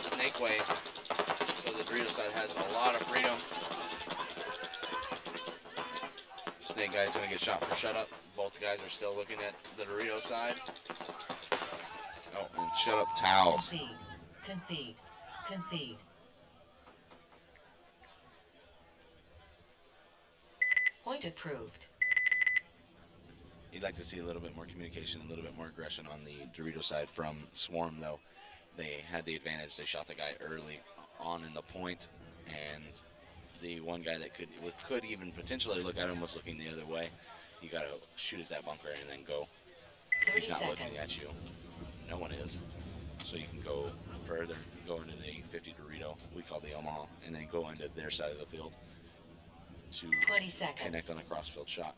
S1: snake way. So the Dorito side has a lot of freedom. Snake guy's gonna get shot for Shut Up. Both guys are still looking at the Dorito side. Oh, and Shut Up towels.
S2: Concede. Concede. Concede. Point approved.
S1: You'd like to see a little bit more communication, a little bit more aggression on the Dorito side from Swarm, though. They had the advantage. They shot the guy early on in the point, and the one guy that could even potentially look at him was looking the other way. You got to shoot at that bunker and then go. If
S2: 30
S1: he's not
S2: seconds.
S1: looking at you, no one is. So you can go further, go into the 50 Dorito, we call the Omaha, and then go into their side of the field to
S2: 20 seconds.
S1: connect on a cross-field shot.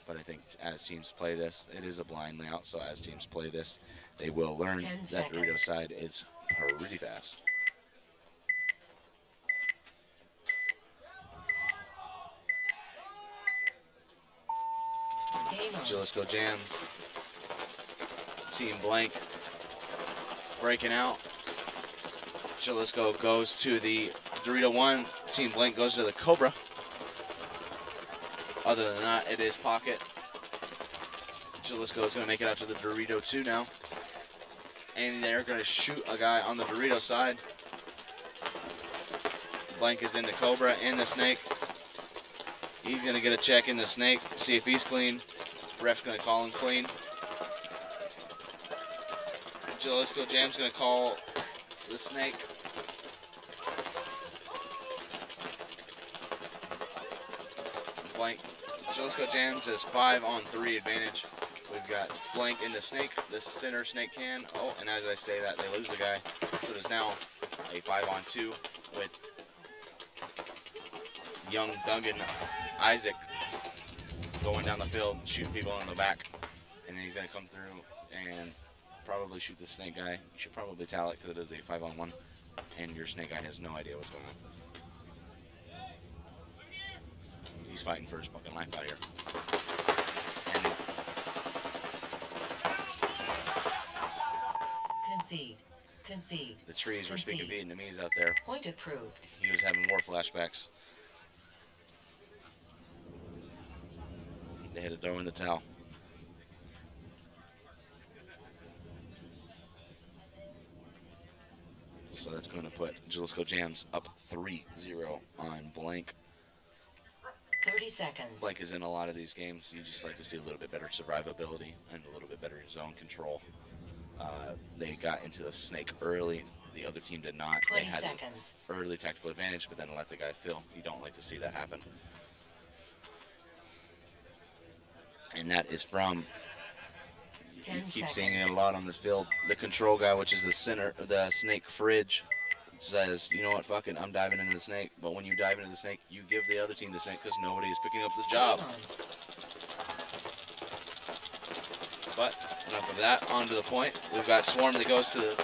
S1: But I think as teams play this, it is a blind layout, so as teams play this, they will learn
S2: 10
S1: that Dorito
S2: seconds.
S1: side is pretty fast.
S2: Game on.
S1: Jalisco Jams, Team Blank breaking out. Jalisco goes to the Dorito 1, Team Blank goes to the Cobra. Other than that, it is pocket. Jalisco is going to make it out to the Dorito 2 now. And they're going to shoot a guy on the Dorito side. Blank is in the Cobra and the Snake. He's going to get a check in the Snake, see if he's clean. Ref's going to call him clean. Jalisco Jam's going to call the Snake. Blank. Jalisco Jams is 5-on-3 advantage. We've got Blank in the Snake, the center Snake can. Oh, and as I say that, they lose a guy. So there's now a 5-on-2 with young Duncan Isaac going down the field, shooting people in the back. And then he's going to come through and probably shoot the Snake guy. You should probably tally it because it is a 5-on-1. And your Snake guy has no idea what's going on. He's fighting for his fucking life out here. And
S2: Concede. Concede.
S1: the trees were speaking
S2: Concede.
S1: Vietnamese out there.
S2: Point approved.
S1: He was having war flashbacks. They had to throw in the towel. So that's going to put Jalisco Jams up 3-0 on Blank.
S2: 30 seconds.
S1: Blank is in a lot of these games. You just like to see a little bit better survivability and a little bit better zone control. They got into the Snake early. The other team did not. They
S2: 20
S1: had
S2: seconds.
S1: early tactical advantage, but then let the guy fill. You don't like to see that happen. And that is from, you
S2: 10
S1: keep
S2: seconds.
S1: seeing it a lot on this field, the control guy, which is the center, the Snake fridge, says, you know what, fuck it, I'm diving into the Snake. But when you dive into the Snake, you give the other team the Snake because nobody is picking up the job.
S2: Game on.
S1: But enough of that, on to the point. We've got Swarm that goes to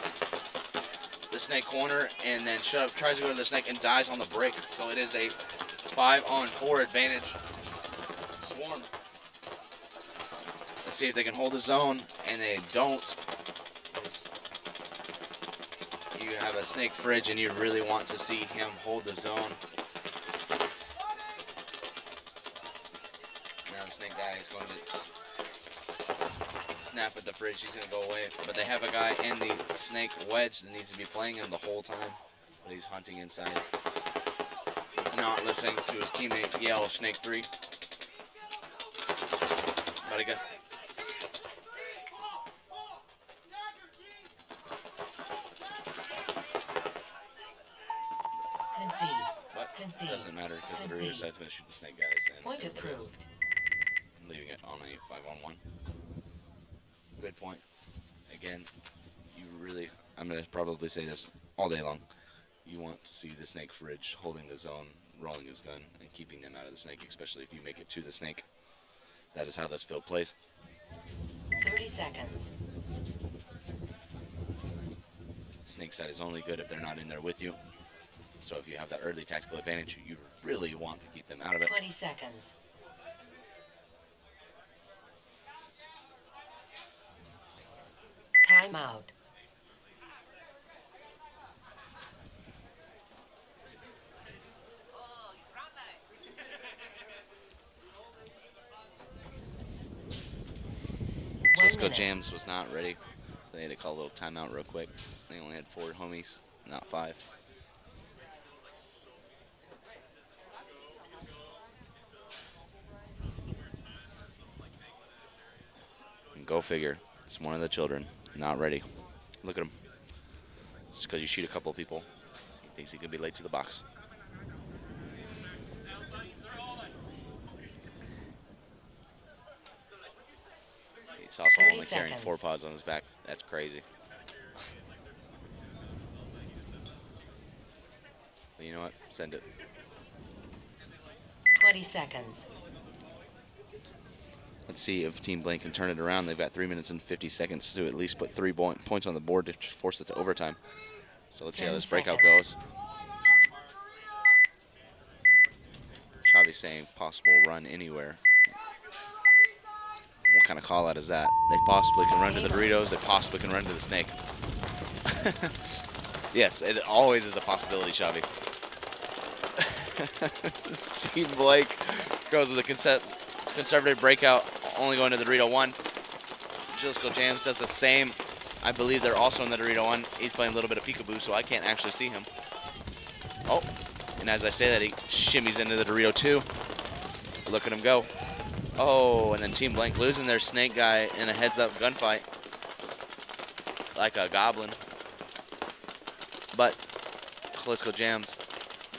S1: the Snake corner and then tries to go to the Snake and dies on the break. So it is a 5-on-4 advantage. Swarm. Let's see if they can hold the zone, and they don't. You have a Snake fridge and you really want to see him hold the zone. Now the Snake guy is going to snap at the fridge. He's going to go away. But they have a guy in the Snake wedge that needs to be playing him the whole time. But he's hunting inside. Not listening to his teammate yell Snake 3. But I guess...
S2: Concede.
S1: But
S2: Concede.
S1: it doesn't matter because the
S2: Concede.
S1: Dorito side's going to shoot the Snake guys. And
S2: Point
S1: everybody else
S2: approved.
S1: leaving it on a 5-on-1. Good point. Again, you really, I'm going to probably say this all day long. You want to see the Snake fridge holding the zone, rolling his gun, and keeping them out of the Snake, especially if you make it to the Snake. That is how this field plays.
S2: 30 seconds.
S1: Snake side is only good if they're not in there with you. So if you have that early tactical advantage, you really want to keep them out of it.
S2: 20 seconds. Timeout.
S1: Cisco
S2: minute.
S1: Jams was not ready. So they had to call a little timeout real quick. They only had 4 homies, not 5. And go figure. It's one of the children. Not ready. Look at him. Just because you shoot a couple of people, he thinks he could be late to the box. He's also
S2: 30
S1: only carrying
S2: seconds.
S1: 4 pods on his back. That's crazy. But you know what? Send it.
S2: 20 seconds.
S1: Let's see if Team Blank can turn it around. They've got 3 minutes and 50 seconds to at least put 3 points on the board to force it to overtime. So let's see how
S2: 10
S1: this breakout
S2: seconds.
S1: goes. Chavi's saying possible run anywhere. What kind of call out is that? They possibly can run to the Doritos. They possibly can run to the Snake. Yes, it always is a possibility, Chavi. Team Blake goes with a conservative breakout, only going to the Dorito 1. Jalisco Jams does the same. I believe they're also in the Dorito 1. He's playing a little bit of peekaboo, so I can't actually see him. Oh, And as I say that, he shimmies into the Dorito 2. Look at him go. Oh, and then Team Blank losing their snake guy in a heads-up gunfight. Like a goblin. But Jalisco Jams,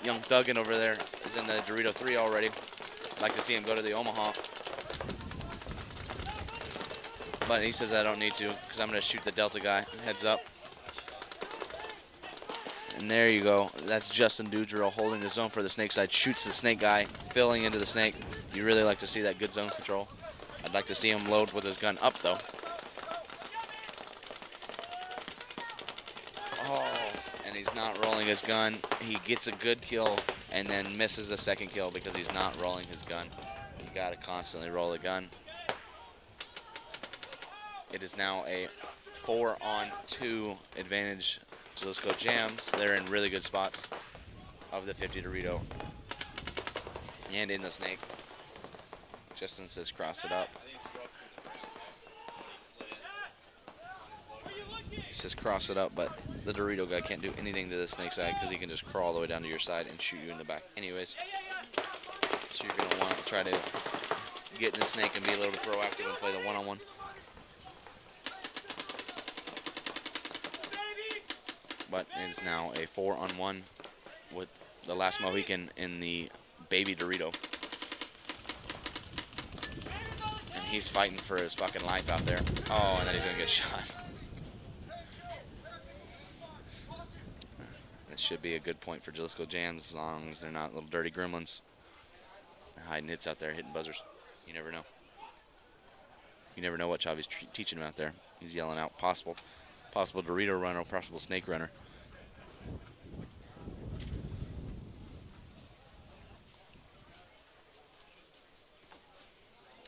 S1: young Duggan over there is in the Dorito 3 already. I'd like to see him go to the Omaha. But he says I don't need to because I'm going to shoot the Delta guy. Heads up. And there you go. That's Justin Dudrill holding the zone for the snake side. Shoots the snake guy, filling into the snake. You really like to see that good zone control. I'd like to see him load with his gun up, though. Oh, and he's not rolling his gun. He gets a good kill and then misses a second kill because he's not rolling his gun. You got to constantly roll the gun. It is now a 4-on-2 advantage. Jalisco Jams, they're in really good spots of the 50 Dorito and in the snake. Justin says cross it up. He says cross it up, but the Dorito guy can't do anything to the snake side because he can just crawl all the way down to your side and shoot you in the back anyways. So you're going to want to try to get in the snake and be a little bit proactive and play the one-on-one. But it is now a 4-on-1 with the last Mohican in the baby Dorito. And he's fighting for his fucking life out there. Oh, and then he's gonna get shot. This should be a good point for Jalisco Jams as long as they're not little dirty gremlins. They're hiding hits out there, hitting buzzers. You never know. You never know what Chavi's teaching him out there. He's yelling out possible Dorito runner, possible snake runner.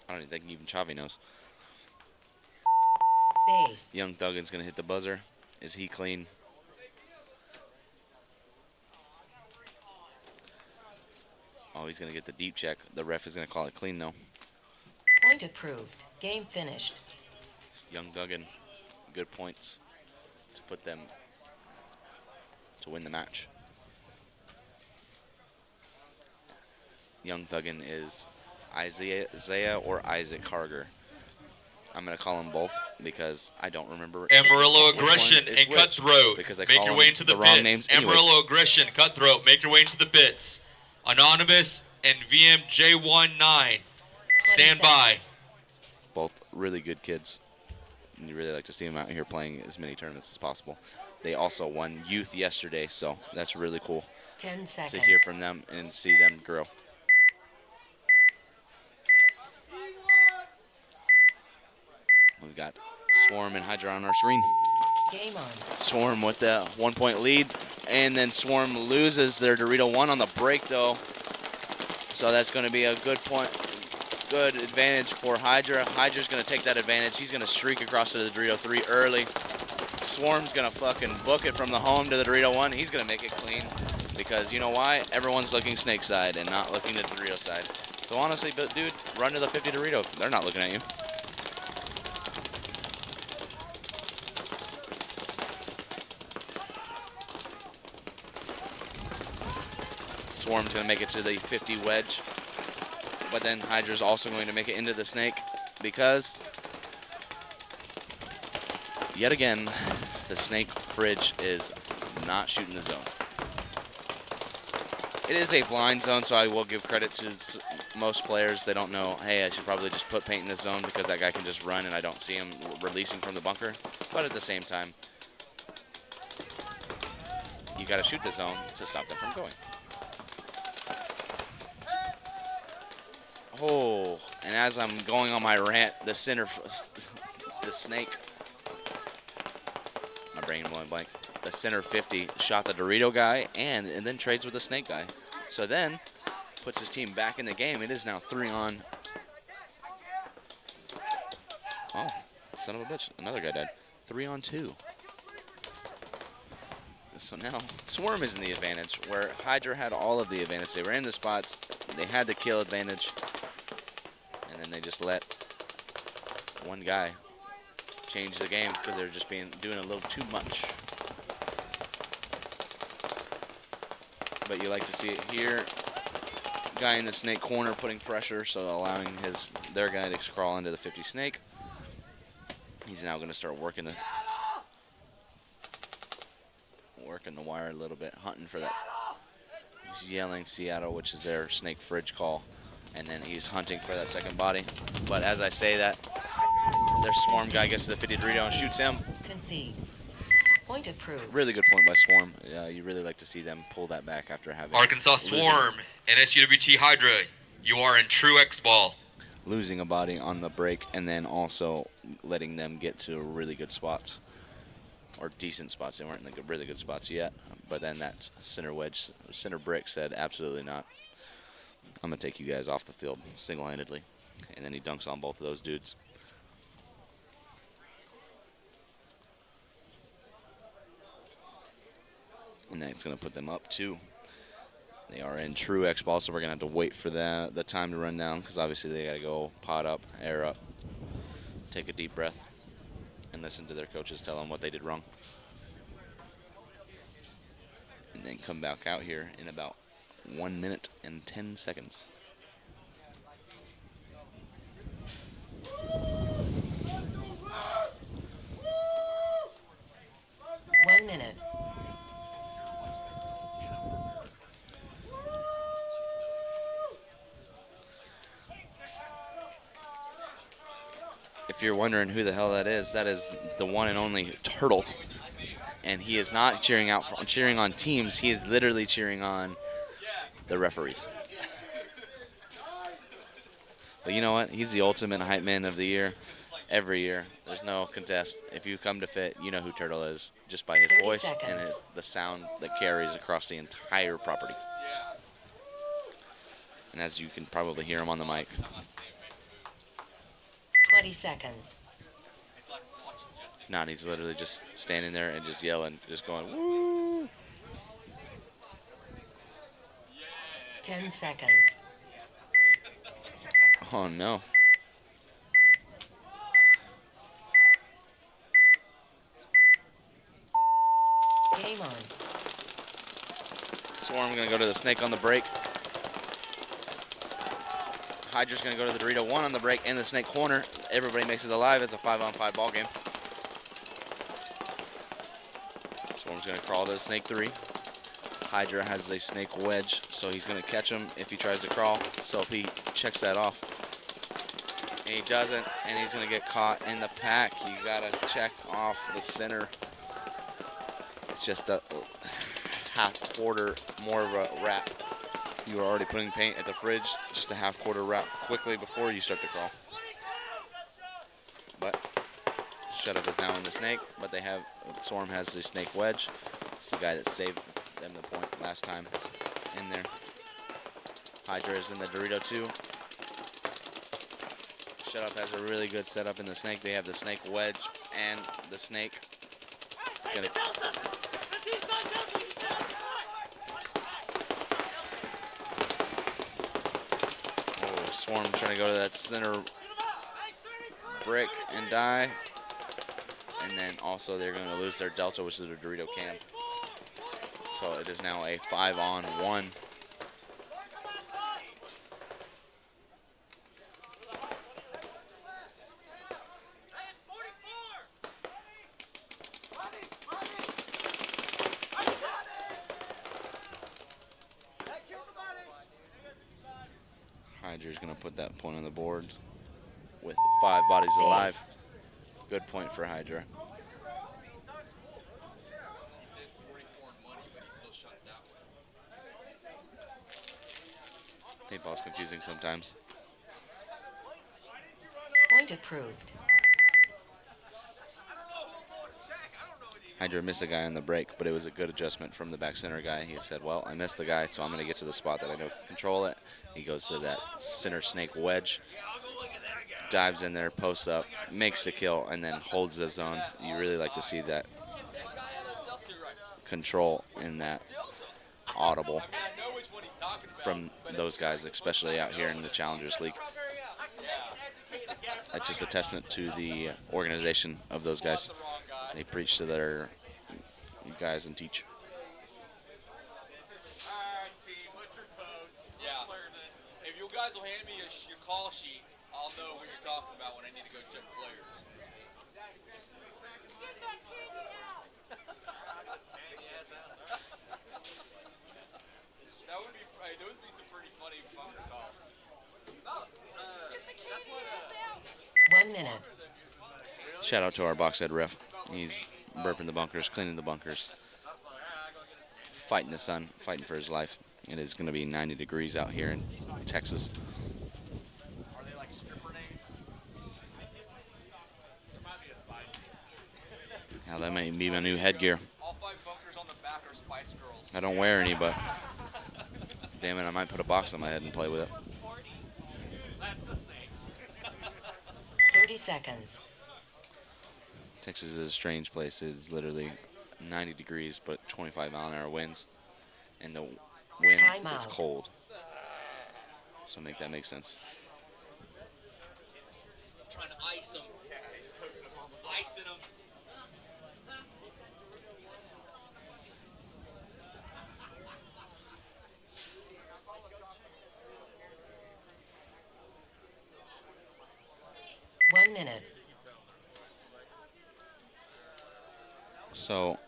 S1: I don't even think even Chavi knows.
S2: Base.
S1: Young Duggan's gonna hit the buzzer. Is he clean? Oh, he's gonna get the deep check. The ref is gonna call it clean though.
S2: Point approved. Game finished.
S1: Young Duggan, good points to put them to win the match. Young Duggan is Isaiah or Isaac Carger. I'm going to call them both because I don't remember.
S4: Amarillo Aggression
S1: is
S4: and
S1: which,
S4: Cutthroat.
S1: because I
S4: Make
S1: call
S4: your way
S1: them
S4: into the
S1: wrong
S4: pits.
S1: names anyways.
S4: Amarillo Aggression, Cutthroat. Make your way into the pits. Anonymous and VMJ19. Stand by.
S1: Both really good kids. And you really like to see them out here playing as many tournaments as possible. They also won youth yesterday, so that's really cool
S2: 10 seconds.
S1: to hear from them and see them grow. We've got Swarm and Hydra on our screen.
S2: Game on.
S1: Swarm with the 1-point lead, and then Swarm loses their Dorito 1 on the break though. So that's going to be a good point, good advantage for Hydra. Hydra's going to take that advantage. He's going to streak across to the Dorito 3 early. Swarm's going to fucking book it from the home to the Dorito 1. He's going to make it clean because you know why? Everyone's looking snake side and not looking at the Dorito side. So honestly, dude, run to the 50 Dorito. They're not looking at you. Swarm's going to make it to the 50 wedge. But then Hydra's also going to make it into the snake because, yet again, the snake fridge is not shooting the zone. It is a blind zone, so I will give credit to most players. They don't know, hey, I should probably just put paint in this zone because that guy can just run and I don't see him releasing from the bunker. But at the same time, you got to shoot the zone to stop them from going. Oh, and as I'm going on my rant, the snake, my brain went blank. The center 50 shot the Dorito guy and then trades with the snake guy. So then puts his team back in the game. It is now 3 on. Oh, son of a bitch, another guy died. 3 on 2. So now Swarm is in the advantage where Hydra had all of the advantage. They were in the spots, they had the kill advantage. And then they just let one guy change the game because they're just doing a little too much. but you like to see it here. Guy in the snake corner putting pressure, so allowing their guy to crawl into the 50 snake. He's now going to start working the wire a little bit, hunting for that. He's yelling Seattle, which is their snake fridge call, and then he's hunting for that second body. But as I say that, their swarm guy gets to the 50 Dorito and shoots him.
S2: Concede. Point approved.
S1: Really good point by Swarm. You really like to see them pull that back after having
S4: Arkansas Swarm and SUWT Hydra, you are in true Xball.
S1: losing a body on the break, and then also letting them get to really good spots, or decent spots. They weren't in the really good spots yet, but then that center brick said, absolutely not. I'm going to take you guys off the field single-handedly. And then he dunks on both of those dudes. And then it's going to put them up 2. They are in true Xball, so we're going to have to wait for the time to run down, because obviously they got to go pot up, air up, take a deep breath, and listen to their coaches tell them what they did wrong. And then come back out here in about 1 minute and 10 seconds.
S2: One minute.
S1: If you're wondering who the hell that is the one and only Turtle. And he is not cheering on teams. He is literally cheering on the referees. But you know what? He's the ultimate hype man of the year. Every year. There's no contest. If you come to Fit, you know who Turtle is, just by his
S2: 30
S1: voice
S2: seconds.
S1: and the sound that carries across the entire property. And as you can probably hear him on the mic.
S2: 20 seconds.
S1: Not, he's literally just standing there and just yelling, just going, woo!
S2: 10 seconds.
S1: Oh no.
S2: Game on.
S1: Swarm gonna go to the snake on the break. Hydra's gonna go to the Dorito 1 on the break and the snake corner. Everybody makes it alive. It's a 5-on-5 ball game. Swarm's gonna crawl to the snake 3. Hydra has a snake wedge, so he's gonna catch him if he tries to crawl. So if he checks that off, and he doesn't, and he's gonna get caught in the pack. You gotta check off the center. It's just a half-quarter more of a wrap. You are already putting paint at the fridge, just a half-quarter wrap quickly before you start to crawl. But Shut Up is now in the snake, but Swarm has the snake wedge. It's the guy that saved them the point last time in there. Hydra is in the Dorito 2. Shut Up has a really good setup in the snake. They have the snake wedge and the snake. Swarm trying to go to that center brick and die. And then also they're going to lose their Delta, which is their Dorito can. So it is now a 5-on-1. Hydra's going to put that point on the board with 5 bodies alive. Good point for Hydra. Paintball's confusing sometimes.
S2: Point approved.
S1: Hydra missed a guy on the break, but it was a good adjustment from the back center guy. He said, well, I missed the guy, so I'm going to get to the spot that I know control it. He goes to that center snake wedge, dives in there, posts up, makes the kill, and then holds the zone. You really like to see that control in that audible from those guys, especially out here in the Challengers League. That's just a testament to the organization of those guys. They preach to their guys and teach.
S5: guys will hand me your call sheet, I'll know what you're talking about when I need to go check players. Those would be some pretty funny bunker calls. That's what,
S2: 1 minute.
S1: Shout out to our box head ref. He's burping the bunkers, cleaning the bunkers, fighting the sun, fighting for his life. It is going to be 90 degrees out here in Texas.
S5: Are they like stripper names?
S1: Now that may be my new headgear.
S5: All 5 bunkers on the back are Spice Girls.
S1: I don't wear any, but damn it, I might put a box on my head and play with it.
S2: 30 seconds.
S1: Texas is a strange place. It's literally 90 degrees, but 25-mile-an-hour winds, and the wind
S2: Time
S1: is
S2: out.
S1: cold. So make that make sense.
S5: Trying to ice them. Icing them.
S2: One minute.
S1: So,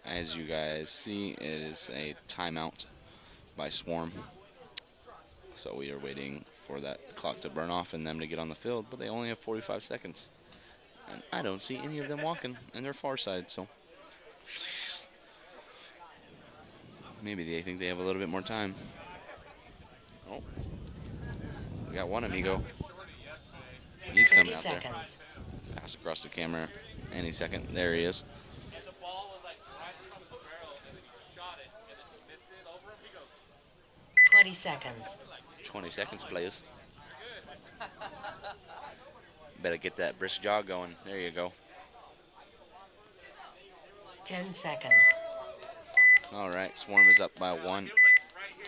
S1: as you guys see, it is a timeout by Swarm. So we are waiting for that clock to burn off and them to get on the field, but they only have 45 seconds. And I don't see any of them walking in their far side, so maybe they think they have a little bit more time. Oh, we got one amigo. He's
S2: 30
S1: coming out there.
S2: seconds.
S1: Pass across the camera any second. There he is.
S2: 20 seconds.
S1: 20 seconds, players. Better get that brisk jog going. There you go.
S2: 10 seconds.
S1: All right, Swarm is up by 1.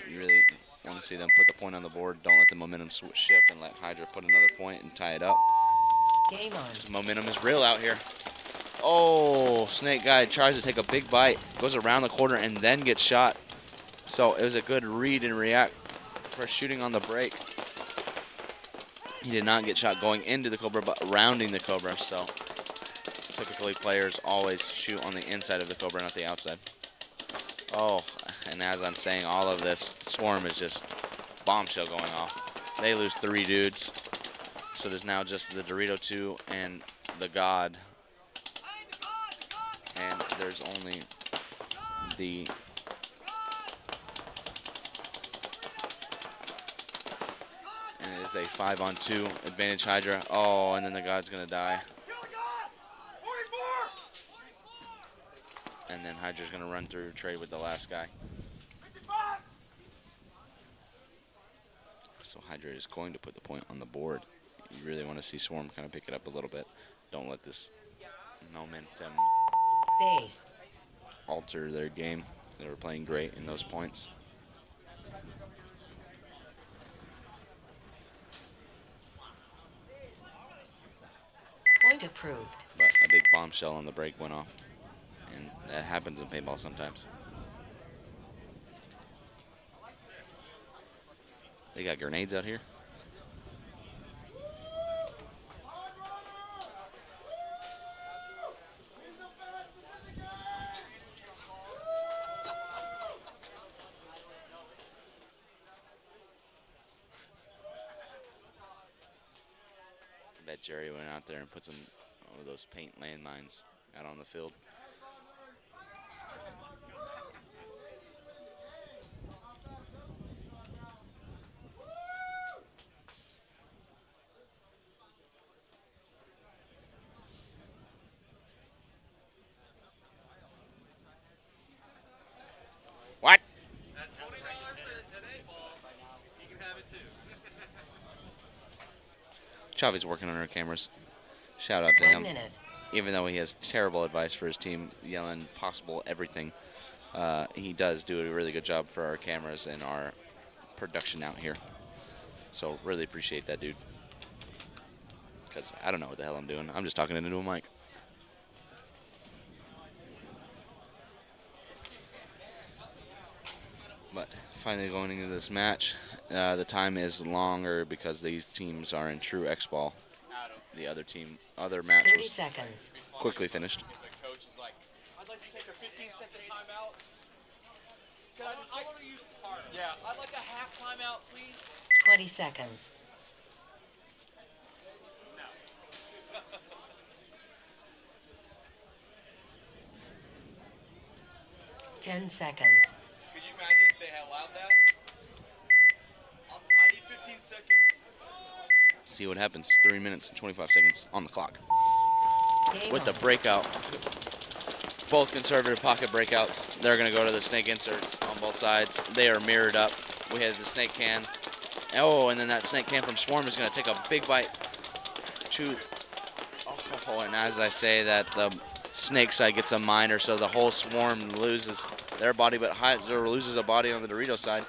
S1: You really want to see them put the point on the board. Don't let the momentum shift and let Hydra put another point and tie it up.
S2: Game on.
S1: This momentum is real out here. Oh, Snake Guy tries to take a big bite, goes around the corner, and then gets shot. So it was a good read and react for shooting on the break. He did not get shot going into the Cobra, but rounding the Cobra. So typically players always shoot on the inside of the Cobra, not the outside. Oh, and as I'm saying all of this, Swarm is just bombshell going off. They lose 3 dudes. So there's now just the Dorito 2 and the God. And there's only the and it is a 5-on-2 advantage Hydra. Oh, and then the God's gonna die. And then Hydra's gonna run through trade with the last guy. So Hydra is going to put the point on the board. You really want to see Swarm kind of pick it up a little bit. Don't let this momentum
S2: Base.
S1: alter their game. They were playing great in those points.
S2: Point approved.
S1: But a big bombshell on the break went off. And that happens in paintball sometimes. They got grenades out here. I bet Jerry went out there and put some of those paint landmines out on the field. What? Chavi's working on our cameras. Shout out to
S2: 1
S1: him.
S2: minute.
S1: Even though he has terrible advice for his team, yelling possible everything, he does do a really good job for our cameras and our production out here. So really appreciate that, dude. Because I don't know what the hell I'm doing. I'm just talking into a mic. But finally going into this match, The time is longer because these teams are in true Xball. The other match
S2: 30
S1: was
S2: seconds.
S1: quickly finished.
S5: The coach is like, I'd like to take a 15-second timeout. I want to use part. Yeah, I'd like a half timeout, please.
S2: 20 seconds.
S5: No.
S2: 10 seconds.
S5: Could you imagine if they had allowed that? I need 15 seconds.
S1: See what happens. 3 minutes and 25 seconds on the clock.
S2: Game
S1: With the
S2: on.
S1: breakout, both conservative pocket breakouts. They're going to go to the snake inserts on both sides. They are mirrored up. We have the snake can. Oh, and then that snake can from Swarm is going to take a big bite. And as I say that, the snake side gets a minor, so the whole Swarm loses their body, but Hydra loses a body on the Dorito side.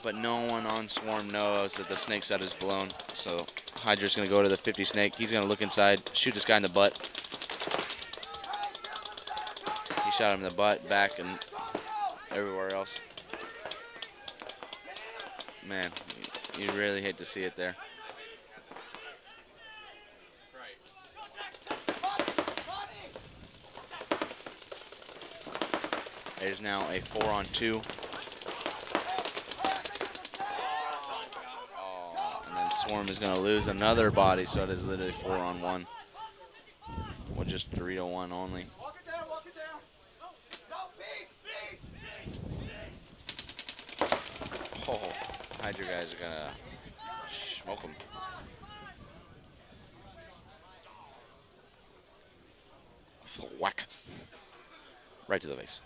S1: But no one on Swarm knows that the snake side is blown. So Hydra's going to go to the 50 snake. He's going to look inside, shoot this guy in the butt. He shot him in the butt, back, and everywhere else. Man, you really hate to see it there. There's now a 4-on-2. And then Swarm is going to lose another body, so it is literally 4-on-1. With just Dorito 1 only.
S3: Walk it down, walk it down. No, peace.
S1: Oh, Hydra guys are going to smoke him. Whack. Right to the face.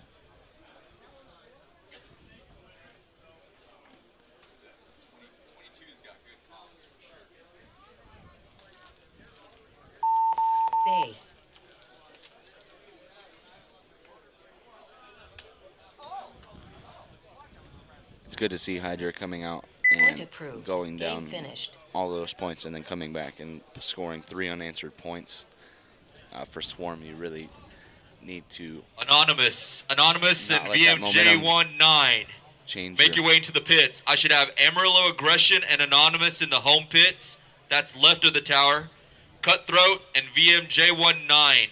S2: Base.
S1: It's good to see Hydra coming out
S2: Point
S1: and
S2: approved.
S1: going
S2: Game
S1: down
S2: finished.
S1: all those points and then coming back and scoring 3 unanswered points. For Swarm, you really need to
S4: Anonymous and
S1: Not let that momentum
S4: VMJ19.
S1: change
S4: Make your way into the pits. I should have Amarillo Aggression and Anonymous in the home pits. That's left of the tower. Cutthroat and VMJ19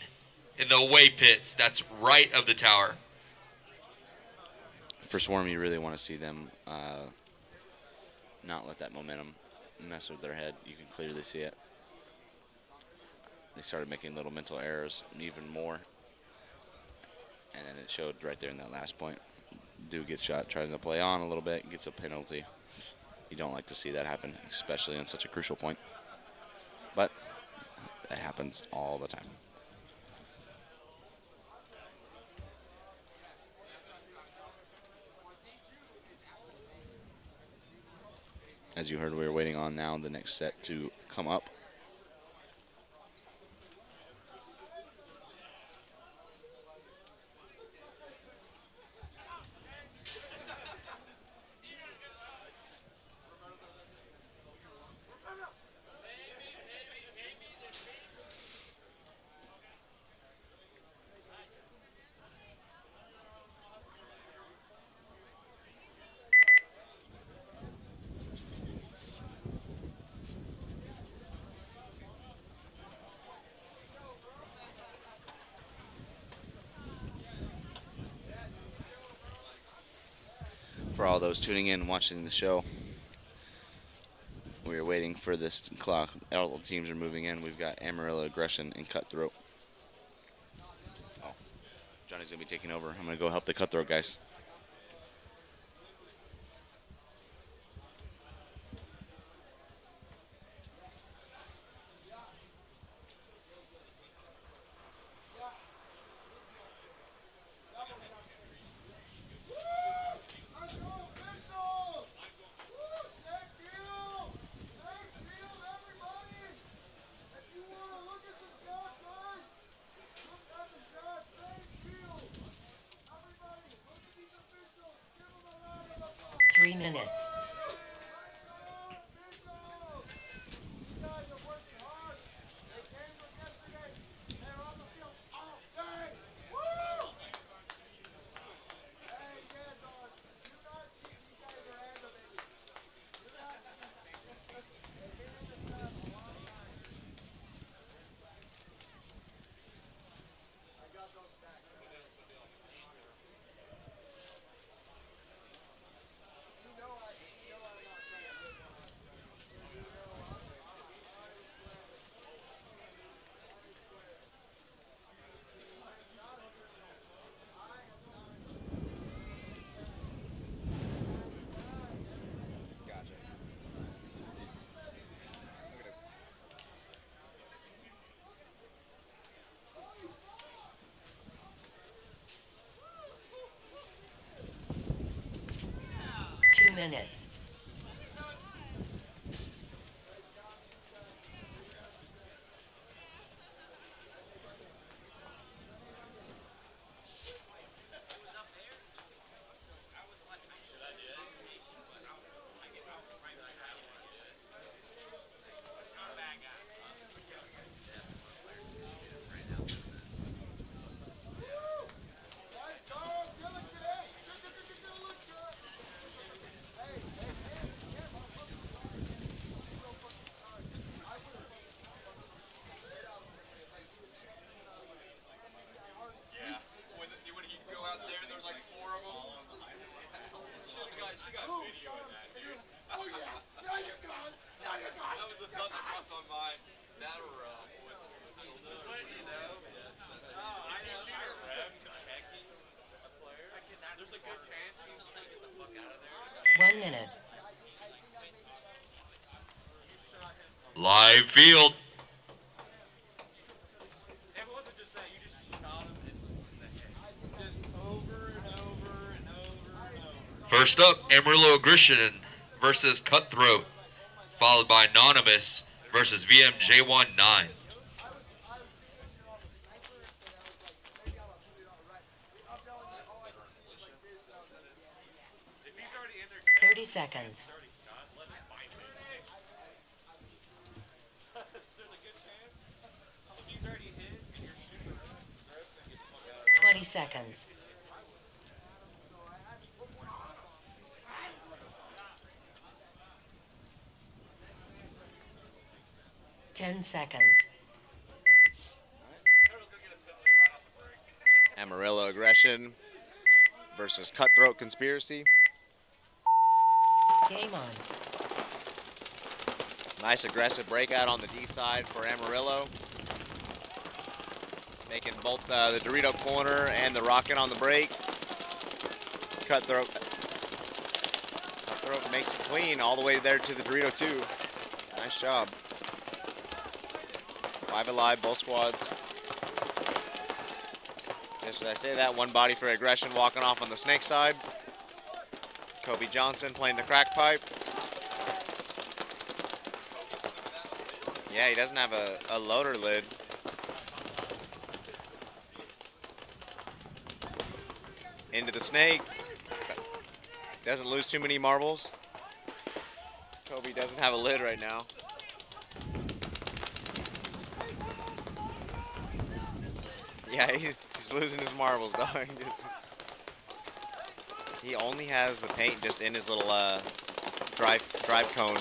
S4: in the away pits. That's right of the tower.
S1: For Swarm, you really want to see them not let that momentum mess with their head. You can clearly see it. They started making little mental errors even more. And then it showed right there in that last point. Dude gets shot, tries to play on a little bit, gets a penalty. You don't like to see that happen, especially on such a crucial point. But it happens all the time. As you heard, we were waiting on now the next set to come up. For all those tuning in and watching the show, we are waiting for this clock. All the teams are moving in. We've got Amarillo Aggression and Cutthroat. Oh, Johnny's going to be taking over. I'm going to go help the Cutthroat guys.
S2: Minutes. minutes.
S5: Yeah. When he go out there and there's like 4 of them. She got video of that, dude. Oh yeah. Now you're gone. Now you're gone. That was the thought that crossed my mind. That or with you know. I know. There's a good chance he's gonna get the fuck out of there.
S2: 1 minute.
S4: Live field.
S5: It wasn't just that, you just shot him in the head. Just over and over and over and over.
S4: First up, Amarillo Aggression versus Cutthroat, followed by Anonymous versus VMJ19.
S2: 30 seconds.
S5: There's a good chance. If he's already hit and you're shooting around, grab and get the fuck out of there.
S2: 20 seconds. Ten seconds.
S6: Amarillo Aggression versus Cutthroat Conspiracy.
S2: Game on.
S6: Nice aggressive breakout on the D side for Amarillo. Making both the Dorito corner and the rocket on the break. Cutthroat makes it clean all the way there to the Dorito 2. Nice job. 5 alive, both squads. Just as I say that, one body for Aggression walking off on the snake side. Kobe Johnson playing the crack pipe. Yeah, he doesn't have a loader lid. Into the snake. Doesn't lose too many marbles. Kobe doesn't have a lid right now. Yeah, he's losing his marbles, dog. He only has the paint just in his little drive cone.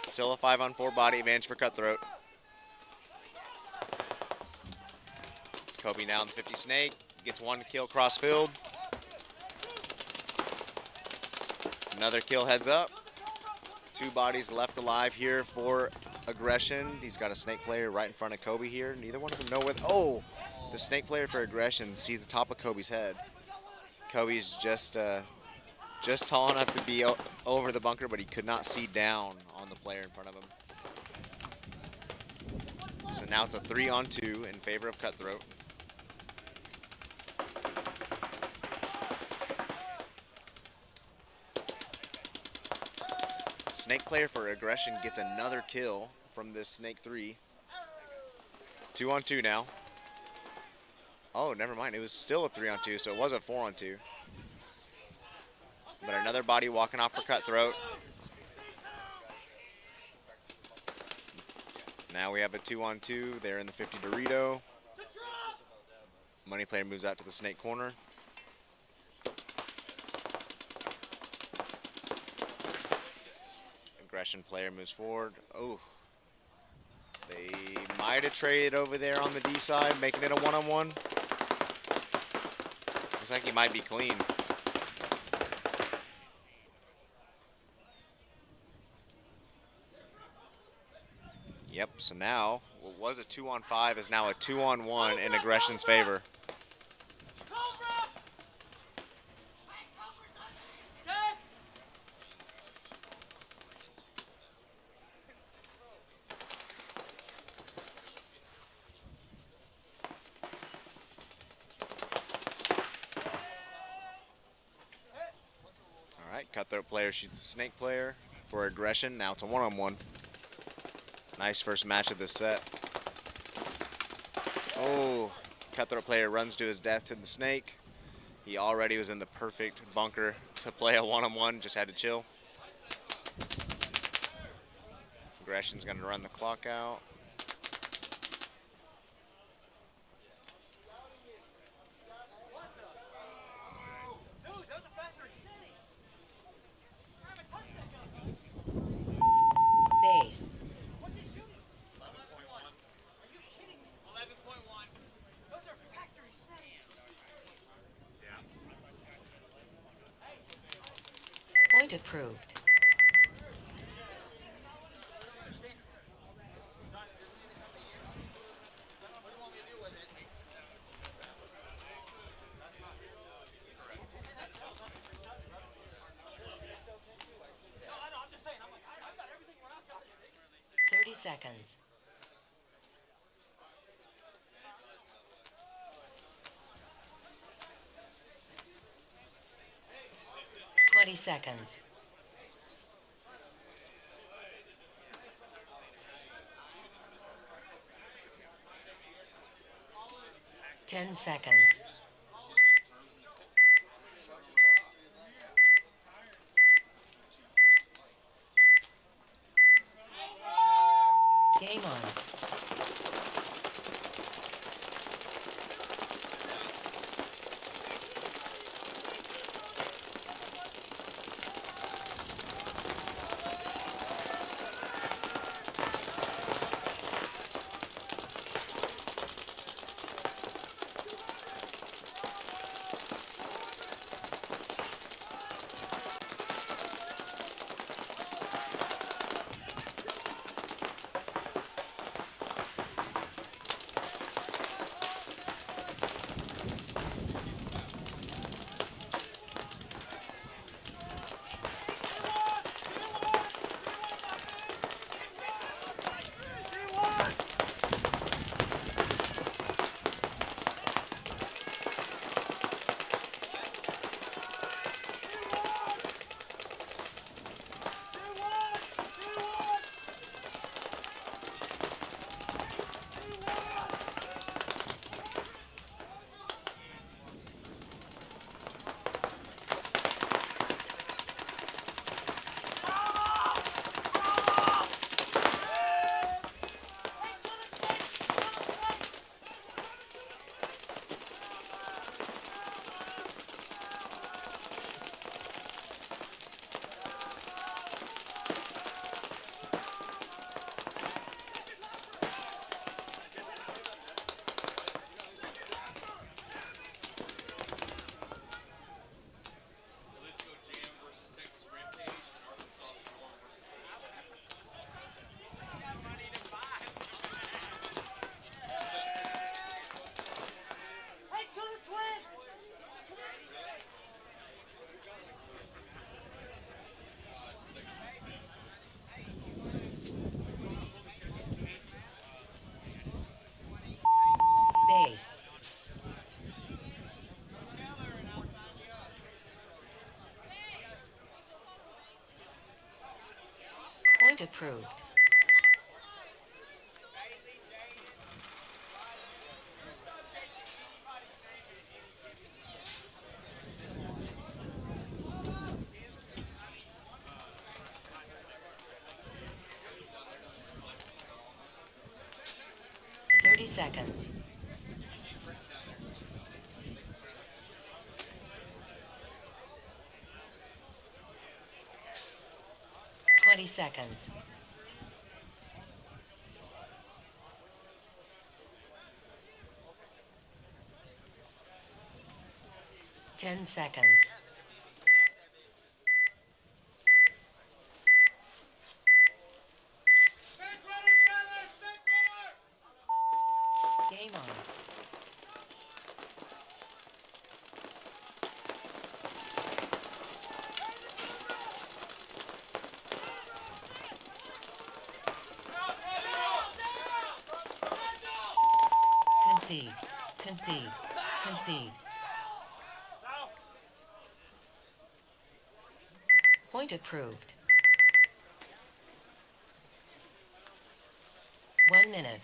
S6: Still a 5-on-4 body advantage for Cutthroat. Kobe now in the 50 snake. Gets one kill cross field. Another kill heads up. 2 bodies left alive here for Aggression. He's got a snake player right in front of Kobe here. Neither one of them know where. Oh! The snake player for Aggression sees the top of Kobe's head. Kobe's just tall enough to be over the bunker, but he could not see down on the player in front of him. So now it's a 3-on-2 in favor of Cutthroat. Snake player for Aggression gets another kill from this snake 3. 2-on-2 now. Oh, never mind. It was still a 3-on-2, so it was a 4-on-2. But another body walking off for Cutthroat. Now we have a 2-on-2. They're in the 50 Dorito. Money player moves out to the snake corner. Aggression player moves forward. Oh. They might have traded over there on the D side, making it a 1-on-1. Looks like he might be clean. Yep, so now what was a 2-on-5 is now a 2-on-1 in Aggression's favor. Cutthroat player shoots the snake player for aggression. Now it's a one-on-one. Nice first match of this set. Oh, Cutthroat player runs to his death to the snake. He already was in the perfect bunker to play a one-on-one, just had to chill. Aggression's gonna run the clock out.
S2: Base.
S3: 11.1. Those are factory settings.
S2: Point approved.
S3: What do you want me to do with it? No, I know. I'm just saying. I've got everything when I've got it.
S2: 30 seconds. Seconds. 10 seconds. Game on.
S5: Jalisco Jam versus Texas Rampage and Arkansas Storm versus
S2: Base. Point approved. Seconds. 20 seconds. 10 seconds. Game on. Concede. Concede. Concede. Point approved. 1 minute.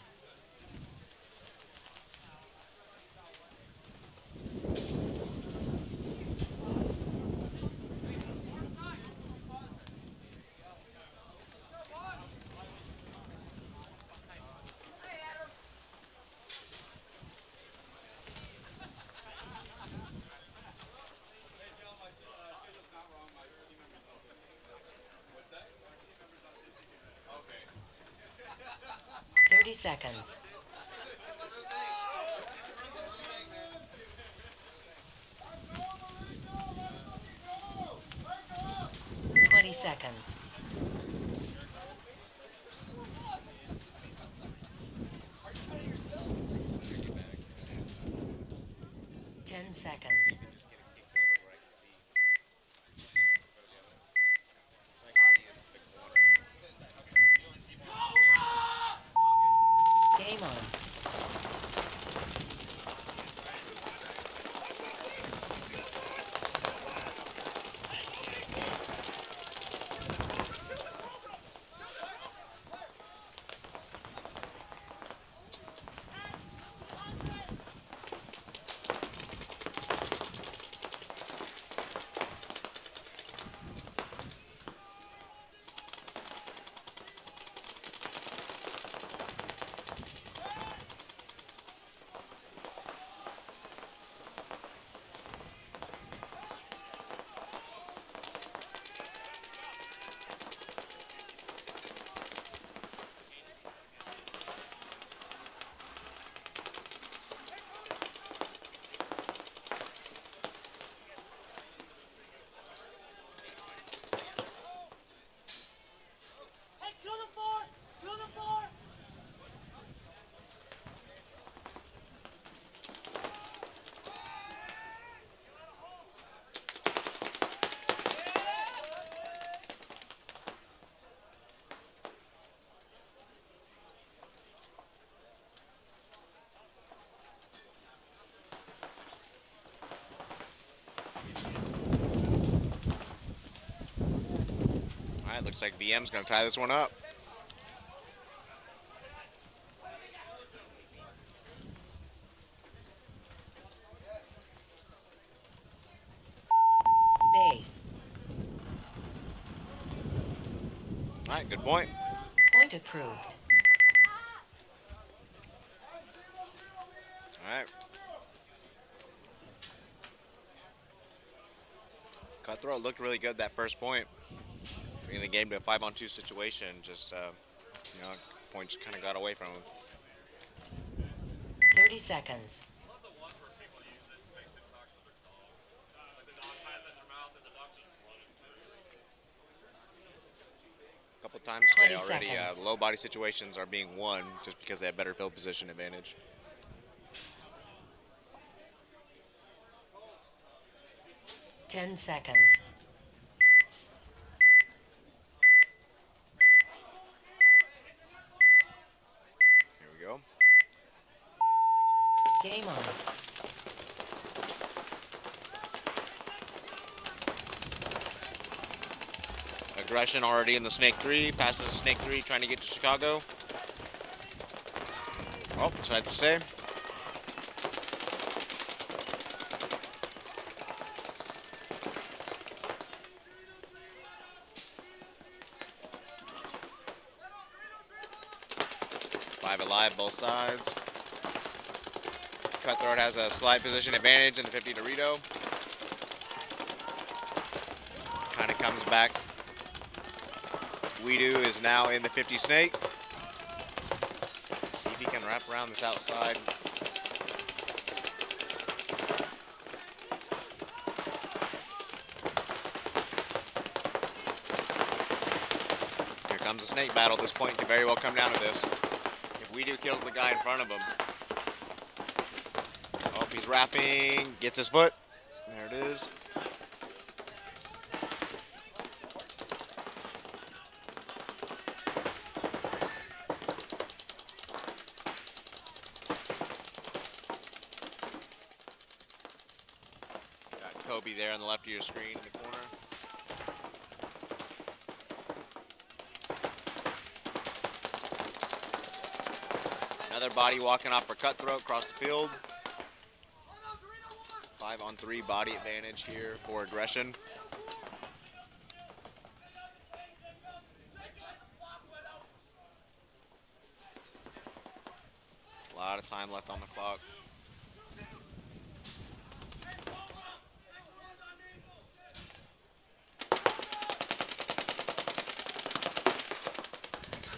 S5: Hey, tell my schedule's not wrong. My team members all this. What's that? My team members on this team. Okay.
S2: 30 seconds. 20 seconds. 10 seconds. Game on.
S6: All right, looks like VM's gonna tie this one up.
S2: Base.
S6: All right, good point.
S2: Point approved.
S6: All right. Cutthroat looked really good that first point. Bringing the game to a 5-on-2 situation, just, you know, points kind of got away from him.
S2: 30 seconds.
S6: A couple times today
S2: 20
S6: already,
S2: seconds.
S6: low body situations are being won just because they have better field position advantage.
S2: Ten seconds.
S6: Here we go.
S2: Game on.
S6: Aggression already in the Snake 3, passes Snake 3 trying to get to Chicago. Oh, tried to stay. Five alive, both sides. Cutthroat has a slight position advantage in the 50 Dorito. Kind of comes back. Weedu is now in the 50 Snake. See if he can wrap around this outside. Here comes the Snake battle. This point could very well come down to this. If Weedu kills the guy in front of him. Oh, he's wrapping, gets his foot. There it is. Got Kobe there on the left of your screen in the corner. body walking off for Cutthroat across the field. 5-on-3 body advantage here for Aggression. A lot of time left on the clock.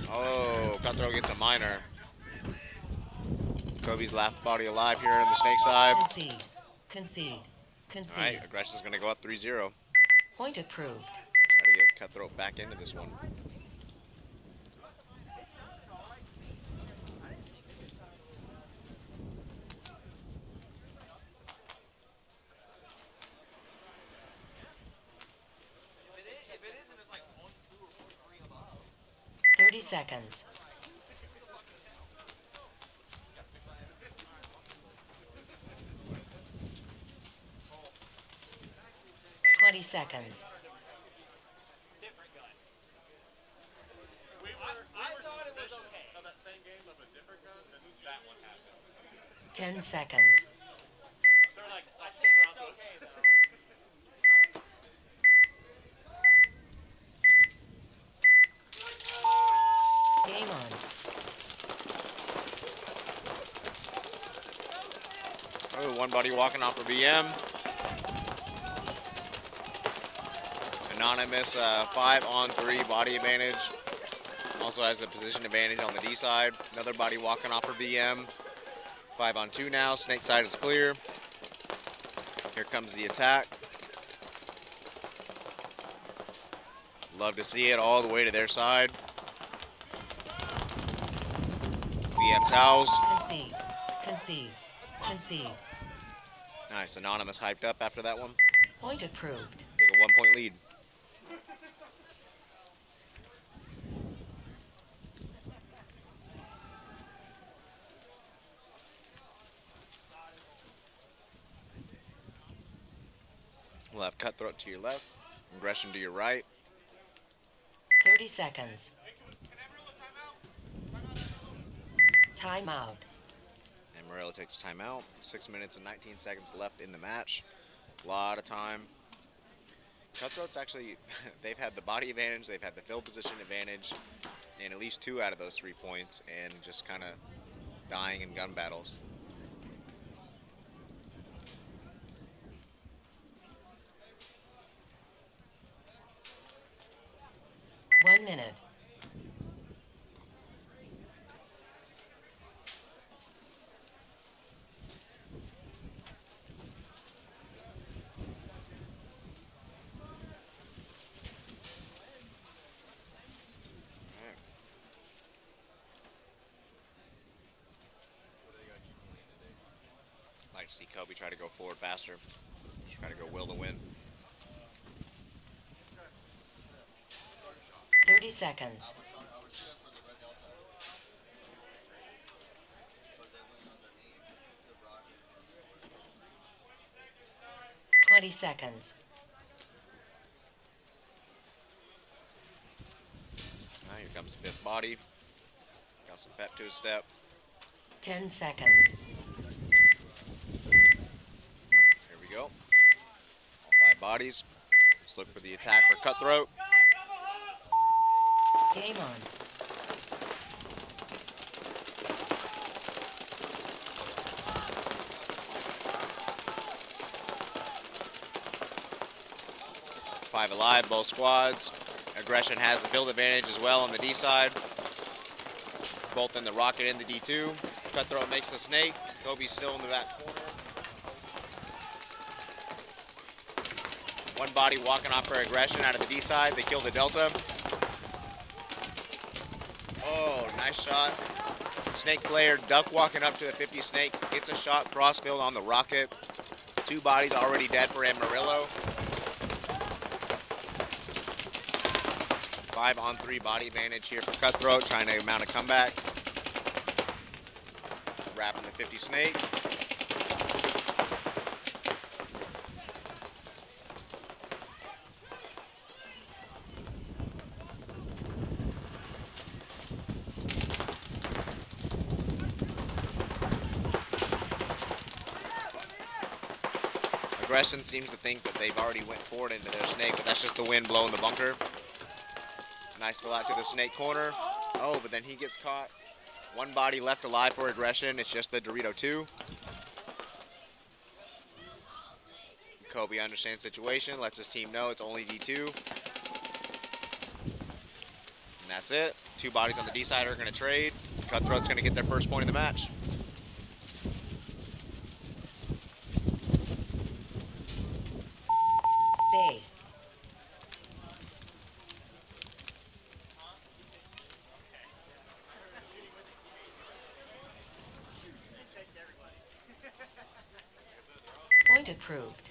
S6: Oh, Cutthroat gets a minor. Kobe's last body alive here on the snake side.
S2: Concede. Concede. Concede.
S6: All right, Aggression's going to go up 3-0.
S2: Point approved.
S6: Try to get Cutthroat back into this one.
S5: If it isn't, it's like 1, 2, or 3 above.
S2: 30 seconds. Seconds.
S5: Different gun. I thought it was okay. Of that same game of a different gun, and that one happened.
S2: 10 seconds.
S5: They're like, I think Broncos.
S2: Game on.
S6: Oh, one body walking off for VM. Anonymous 5-on-3 body advantage. Also has a position advantage on the D side. Another body walking off for VM. 5-on-2 now. Snake side is clear. Here comes the attack. Love to see it all the way to their side. VM towels.
S2: Concede. Concede. Concede.
S6: Nice. Anonymous hyped up after that one.
S2: Point approved.
S6: Take a 1-point lead. We'll have Cutthroat to your left, Aggression to your right.
S2: 30 seconds. Timeout.
S6: And Morello takes timeout. 6 minutes and 19 seconds left in the match. A lot of time. Cutthroats actually, they've had the body advantage, they've had the field position advantage, and at least 2 out of those 3 points, and just kind of dying in gun battles.
S2: One minute. Like to see Kobe try to go forward faster. Just try to go will to win. 30 seconds. Twenty seconds.
S6: Now here comes the 5th body. Got some pep to his step.
S2: 10 seconds.
S6: Here we go. All 5 bodies. Let's look for the attack for Cutthroat.
S2: Game on.
S6: Five alive, both squads. Aggression has the field advantage as well on the D side. Both in the rocket and the D2. Cutthroat makes the snake. Kobe's still in the back corner. One body walking off for Aggression out of the D side. They kill the Delta. Oh, nice shot. Snake player duck walking up to the 50 snake. Gets a shot crossfield on the rocket. 2 bodies already dead for Amarillo. 5-on-3 body advantage here for Cutthroat, trying to mount a comeback. Wrapping the 50 snake. Aggression seems to think that they've already went forward into their snake, but that's just the wind blowing the bunker. Nice fill out to the snake corner. Oh, but then he gets caught. One body left alive for Aggression. It's just the Dorito 2. Kobe understands the situation, lets his team know it's only D2. And that's it. 2 bodies on the D side are going to trade. Cutthroat's going to get their first point of the match.
S7: Base. Point approved.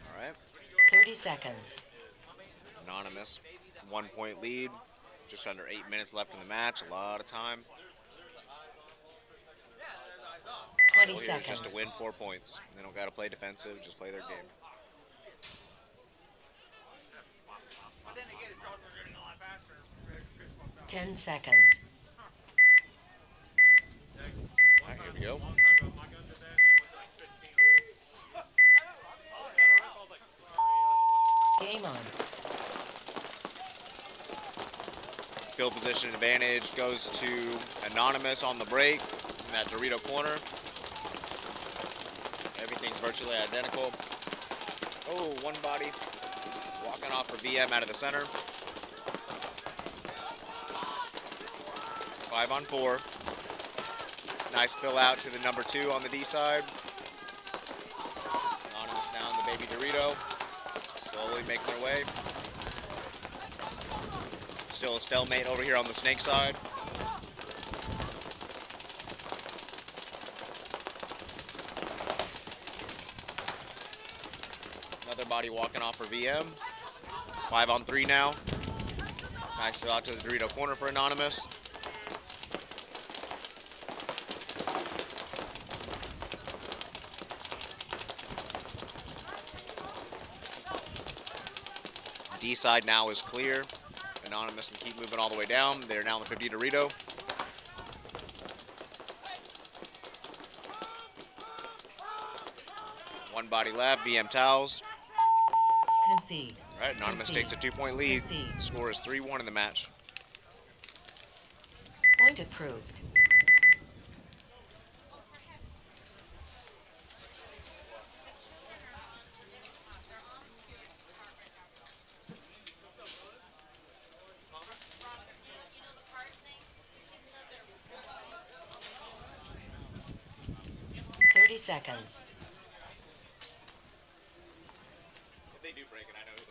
S6: All right.
S7: 30 seconds.
S6: Anonymous, 1 point lead. Just under 8 minutes left in the match. A lot of time.
S7: 20
S6: Goal here is
S7: seconds.
S6: just to win 4 points. They don't got to play defensive, just play their game.
S3: But then again, it's also getting a lot faster.
S7: 10 seconds.
S6: All right, here we go.
S7: Game on.
S6: Field position advantage goes to Anonymous on the break in that Dorito corner. Everything's virtually identical. Oh, one body walking off for VM out of the center. 5 on 4. Nice fill out to the number 2 on the D side. Anonymous down the baby Dorito. Slowly making their way. Still a stalemate over here on the snake side. Another body walking off for VM. 5 on 3 now. Nice fill out to the Dorito corner for Anonymous. D side now is clear. Anonymous can keep moving all the way down. They're now in the 50 Dorito. One body left, VM towels.
S7: Concede.
S6: All right, Anonymous
S7: Concede.
S6: takes a 2-point lead.
S7: Concede.
S6: Score is 3-1 in the match.
S7: Point approved. Seconds.
S6: If they do break it, I know who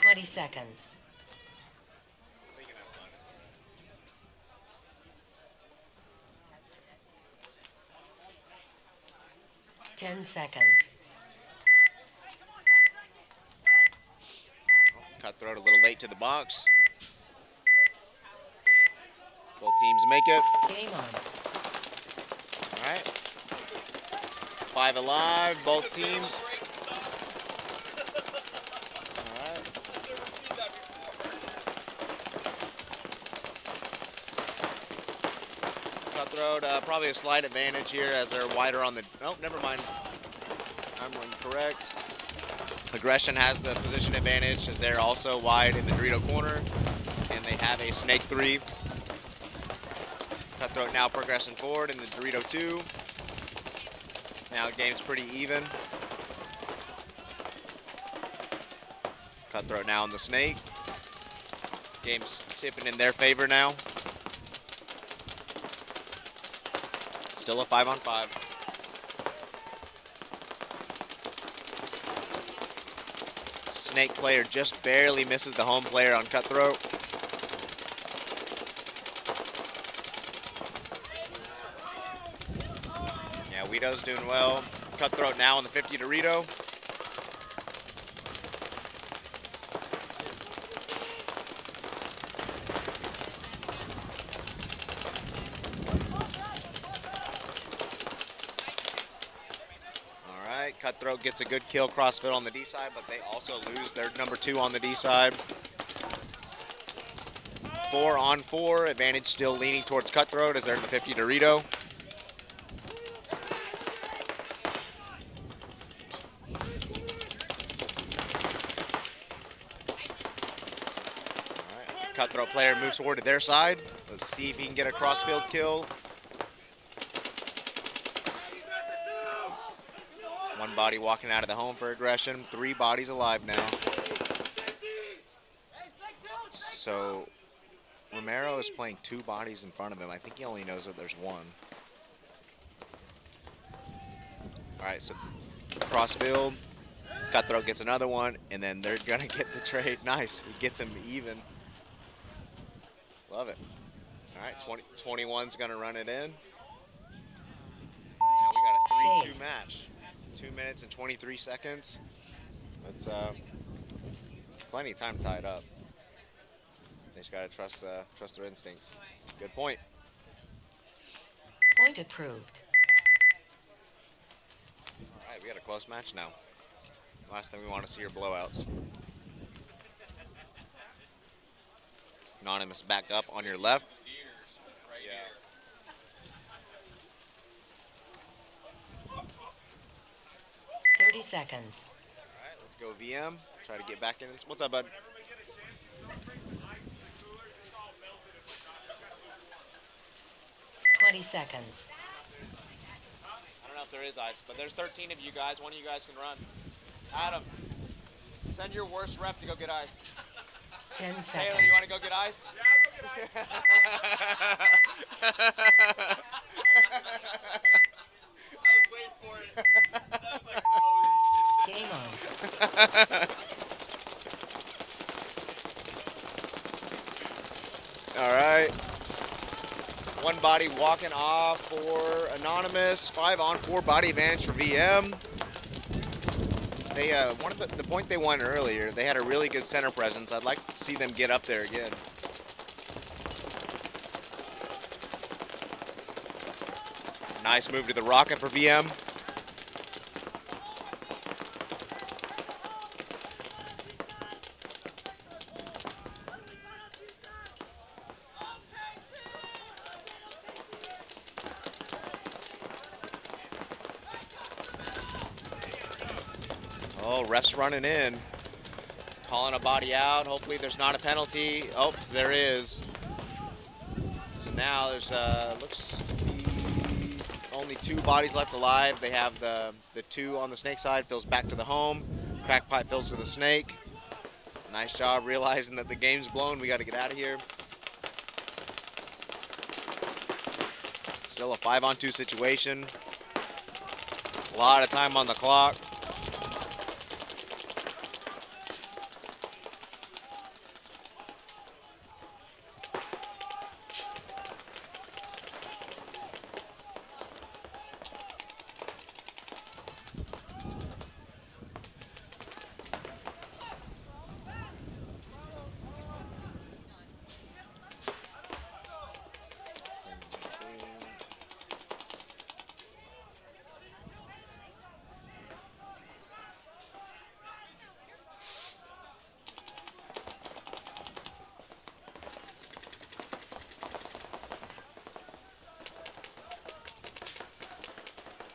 S6: they're
S7: 20 seconds. Ten seconds.
S6: Cutthroat a little late to the box. Both teams make it.
S7: Game on.
S6: All right. 5 alive, both teams. All right. Cutthroat, probably a slight advantage here as they're wider on the. Oh, never mind. I'm incorrect. Aggression has the position advantage as they're also wide in the Dorito corner, and they have a snake 3. Cutthroat now progressing forward in the Dorito 2. Now the game's pretty even. Cutthroat now in the snake. Game's tipping in their favor now. Still a 5 on 5. Snake player just barely misses the home player on Cutthroat. Yeah, Weedo's doing well. Cutthroat now on the 50 Dorito. Cutthroat gets a good kill crossfield on the D side, but they also lose their number 2 on the D side. 4 on 4, advantage still leaning towards Cutthroat as they're in the 50 Dorito. Alright, Cutthroat player moves forward to their side. Let's see if he can get a crossfield kill. One body walking out of the home for aggression. 3 bodies alive now. So Romero is playing 2 bodies in front of him. I think he only knows that there's 1. All right, so crossfield. Cutthroat gets another one, and then they're going to get the trade. Nice. He gets him even. Love it. All right, 21's going to run it in. Now we got a 3-2 match. 2 minutes and 23 seconds. That's plenty of time to tie it up. They just gotta trust their instincts. Good point.
S7: Point approved.
S6: All right, we got a close match now. Last thing we want to see are blowouts. Anonymous back up on your left. Yeah.
S7: 30 seconds.
S6: All right, let's go VM. Try to get back in this. What's up, bud?
S7: 20 seconds.
S6: I don't know if there is ice, but there's 13 of you guys. One of you guys can run. Adam, send your worst rep to go get ice.
S7: 10 seconds.
S6: Taylor, you want to go get ice? Yeah, I'll go get ice.
S5: I was waiting for it. I was like, oh, he's just
S7: Game on.
S6: All right. One body walking off for Anonymous. 5 on 4 body advantage for VM. They one of the point they won earlier, they had a really good center presence. I'd like to see them get up there again. Nice move to the rocket for VM. Oh, ref's running in. Calling a body out. Hopefully there's not a penalty. Oh, there is. So now there's looks to be only 2 bodies left alive. They have the 2 on the snake side. Fills back to the home. Crack pipe fills to the snake. Nice job realizing that the game's blown. We got to get out of here. Still a 5-on-2 situation. A lot of time on the clock.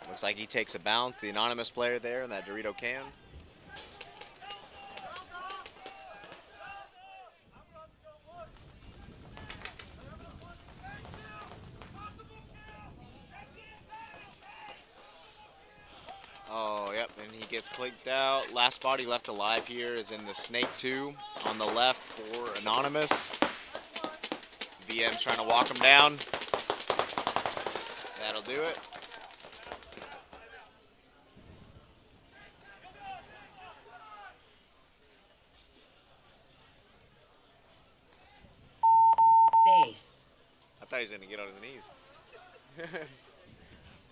S6: Looks like he takes a bounce, the anonymous player there in that Dorito can. Oh, yep, and he gets clicked out. Last body left alive here is in the Snake 2 on the left for Anonymous. VM's trying to walk him down. That'll do it.
S7: Base.
S6: I thought he was going to get on his knees.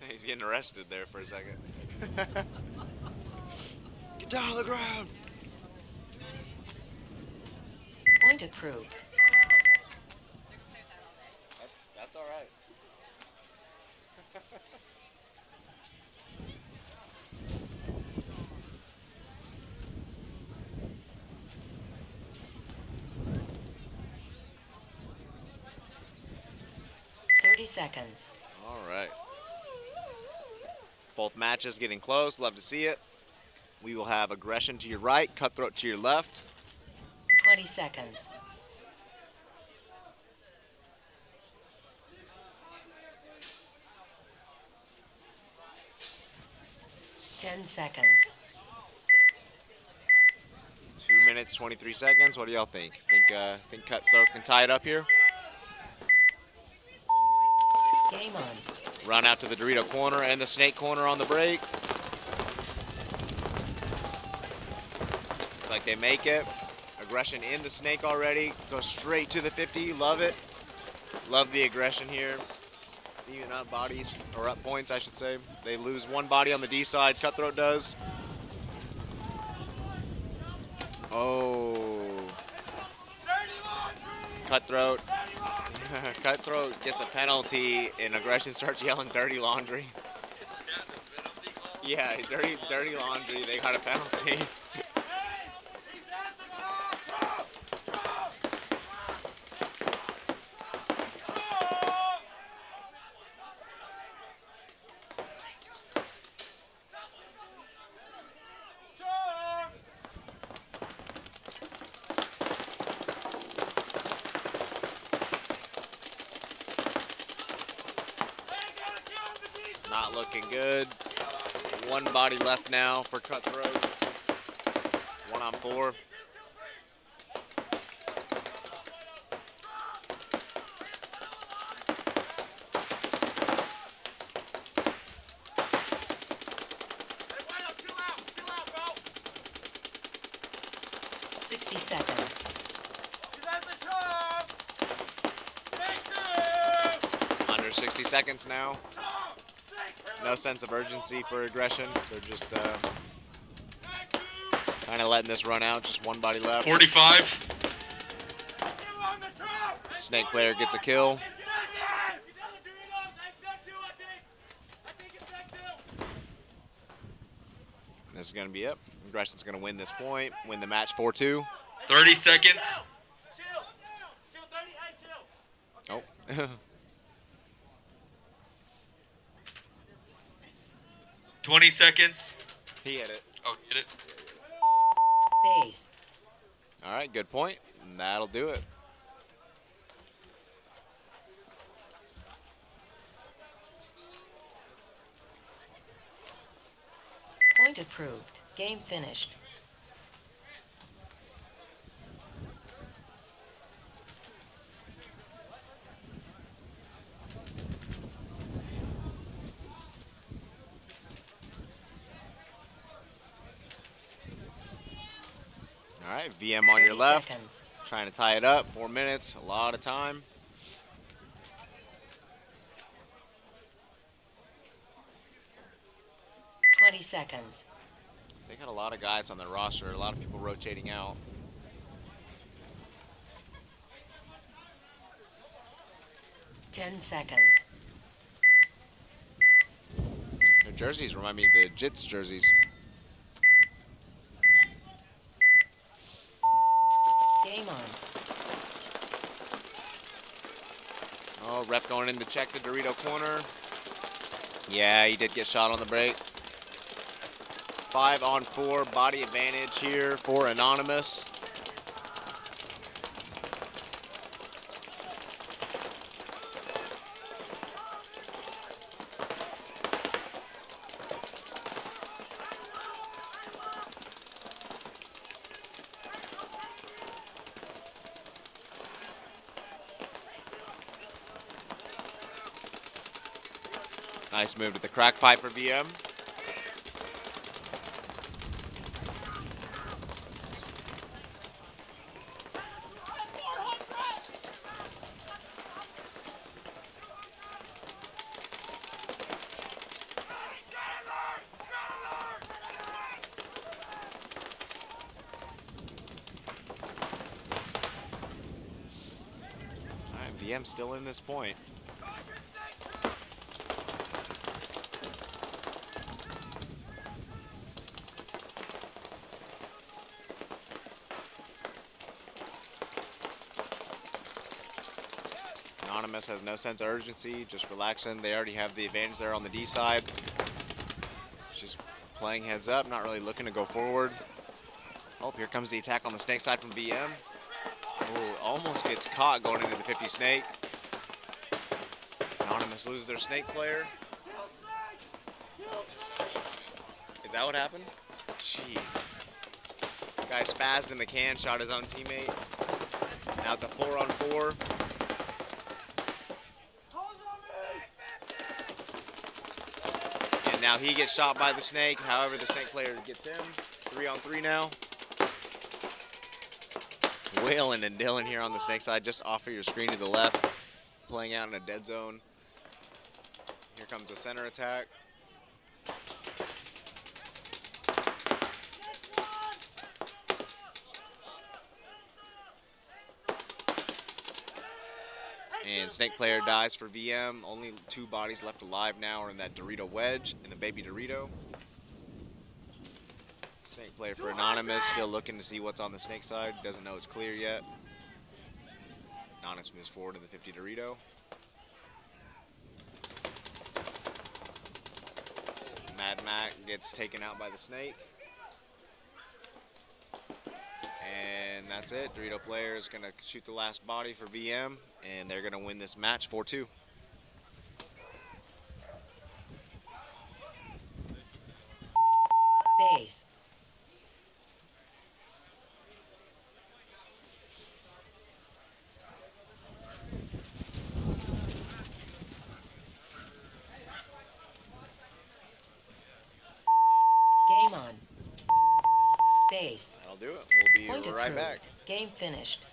S6: He's getting arrested there for a second. Get down on the ground.
S7: Point approved.
S6: That's all right.
S7: 30 seconds.
S6: All right. Both matches getting close. Love to see it. We will have aggression to your right, cutthroat to your left.
S7: 20 seconds. 10 seconds.
S6: 2 minutes, 23 seconds. What do y'all think? Think cutthroat can tie it up here?
S7: Game on.
S6: Run out to the Dorito corner and the snake corner on the break. Looks like they make it. Aggression in the snake already. Go straight to the 50. Love it. Love the aggression here. Even up bodies, or up points, I should say. They lose one body on the D side. Cutthroat does. Oh. Cutthroat. Cutthroat gets a penalty, and aggression starts yelling dirty laundry. Yeah, dirty laundry. They got a penalty. Not looking good. One body left now for Cutthroat. 1 on 4. Under 60 seconds now. No sense of urgency for aggression. They're just kind of letting this run out. Just one body left.
S4: 45.
S6: Snake player gets a kill. And this is going to be it. Aggression's going to win this point, win the match 4-2.
S4: 30 seconds.
S6: Oh.
S4: 20 seconds.
S6: He hit it.
S4: Oh, get it.
S7: Base.
S6: All right, good point. And that'll do it.
S7: Point approved. Game finished.
S6: All right, VM on your
S7: 30
S6: left.
S7: seconds.
S6: Trying to tie it up. 4 minutes, a lot of time.
S7: Twenty seconds.
S6: They got a lot of guys on their roster, a lot of people rotating out.
S7: 10 seconds.
S6: Their jerseys remind me of the Jits jerseys.
S7: Game on.
S6: Oh, ref going in to check the Dorito corner. Yeah, he did get shot on the break. 5 on 4, body advantage here for Anonymous. Nice move to the crack pipe for VM. All right, VM still in this point. Anonymous has no sense of urgency, just relaxing. They already have the advantage there on the D side. Just playing heads up, not really looking to go forward. Oh, here comes the attack on the snake side from VM. Oh, almost gets caught going into the 50 snake. Anonymous loses their snake player. Is that what happened? Jeez. Guy spazzed in the can, shot his own teammate. Now it's a 4-on-4. And now he gets shot by the snake. However, the snake player gets him. 3-on-3 now. Waylon and Dylan here on the snake side, just off of your screen to the left, playing out in a dead zone. Here comes the center attack. And snake player dies for VM. Only 2 bodies left alive now are in that Dorito wedge and the baby Dorito. Snake player for Anonymous, still looking to see what's on the snake side. Doesn't know it's clear yet. Anonymous moves forward to the 50 Dorito. Mad Mac gets taken out by the snake. And that's it. Dorito player is going to shoot the last body for VM, and they're going to win this match 4-2.
S7: Base. Game on. Base.
S6: That'll do it. We'll
S7: Point
S6: be right
S7: approved.
S6: back.
S7: Game finished.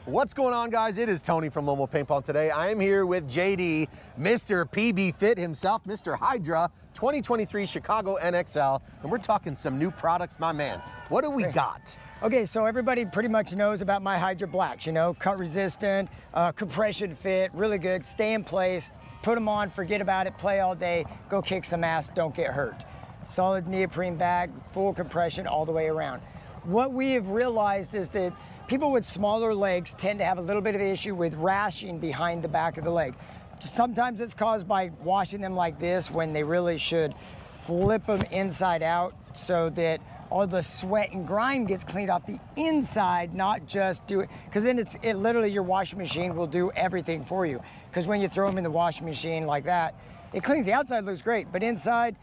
S8: What's going on, guys? It is Tony from Lomo Paintball. Today I am here with JD, Mr. PB Fit himself, Mr. Hydra 2023 Chicago NXL, and we're talking some new products, my man. What do we got?
S9: Okay, so everybody pretty much knows about my Hydra Blacks, you know, cut resistant, compression fit, really good, stay in place, put them on, forget about it, play all day, go kick some ass, don't get hurt. Solid neoprene bag, full compression all the way around. What we have realized is that people with smaller legs tend to have a little bit of an issue with rashing behind the back of the leg. Sometimes it's caused by washing them like this when they really should flip them inside out so that all the sweat and grime gets cleaned off the inside, not just do it, because then it literally your washing machine will do everything for you. Because when you throw them in the washing machine like that, it cleans. The outside looks great, but inside,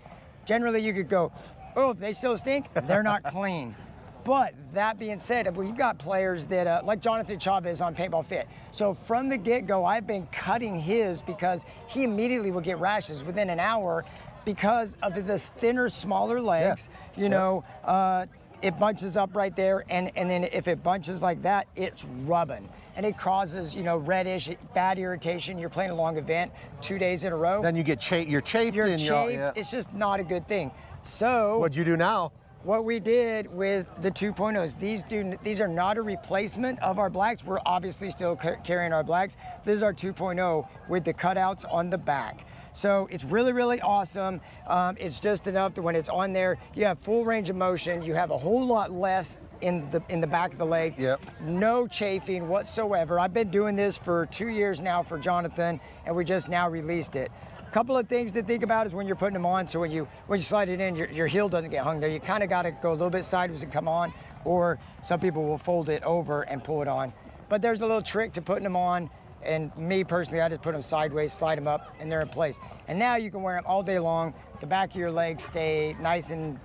S9: generally you could go, oh, they still stink? They're not clean. But that being said, well, you've got players that, like Jonathan Chavez on PaintballFit. So from the get-go, I've been cutting his because he immediately will get rashes within an hour because of the thinner, smaller legs. Yeah. You know, it bunches up right there, and then if it bunches like that, it's rubbing. And it causes, you know, reddish, bad irritation. You're playing a long event 2 days in a row.
S8: Then you get you're chafed.
S9: Yeah. It's just not a good thing. So
S8: what'd you do now?
S9: What we did with the 2.0s, these are not a replacement of our blacks. We're obviously still carrying our blacks. This is our 2.0 with the cutouts on the back. So it's really, really awesome. It's just enough that when it's on there, you have full range of motion. You have a whole lot less in the back of the leg. Yep. No chafing whatsoever. I've been doing this for 2 years now for Jonathan, and we just now released it. Couple of things to think about is when you're putting them on. So when you slide it in, your heel doesn't get hung there. You kind of got to go a little bit sideways and come on, or some people will fold it over and pull it on. But there's a little trick to putting them on. And me personally, I just put them sideways, slide them up, and they're in place. And now you can wear them all day long. The back of your legs stay nice and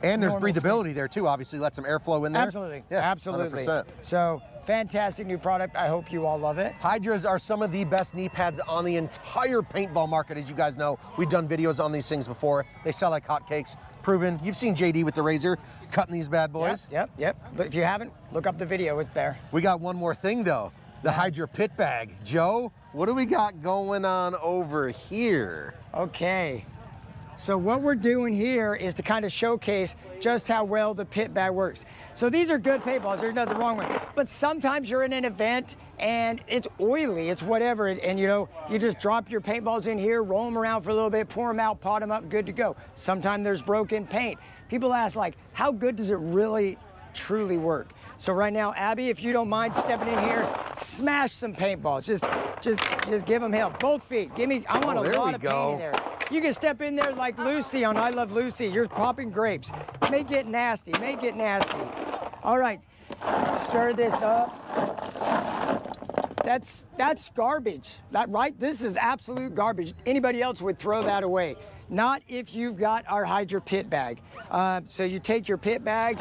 S8: there's breathability there too. Obviously, let some airflow in there.
S9: Absolutely,
S8: yeah,
S9: absolutely.
S8: 100%.
S9: So fantastic new product. I hope you all love it.
S8: Hydras are some of the best knee pads on the entire paintball market. As you guys know, we've done videos on these things before. They sell like hotcakes. Proven. You've seen JD with the razor cutting these bad boys.
S9: Yep. If you haven't, look up the video. It's there.
S8: We got one more thing though. The Hydra pit bag. Joe, what do we got going on over here?
S9: Okay. So what we're doing here is to kind of showcase just how well the pit bag works. So these are good paintballs, there's nothing wrong with it. But sometimes you're in an event and it's oily, it's whatever, and you know, you just drop your paintballs in here, roll them around for a little bit, pour them out, pot them up, good to go. Sometimes there's broken paint. People ask like, how good does it really truly work? So right now, Abby, if you don't mind stepping in here, smash some paintballs. Just give them hell. Both feet. I want a lot of paint in there. You can step in there like Lucy on I Love Lucy. You're popping grapes. Make it nasty. Make it nasty. All right. Stir this up. That's garbage. Right? This is absolute garbage. Anybody else would throw that away. Not if you've got our Hydra pit bag. So you take your pit bag,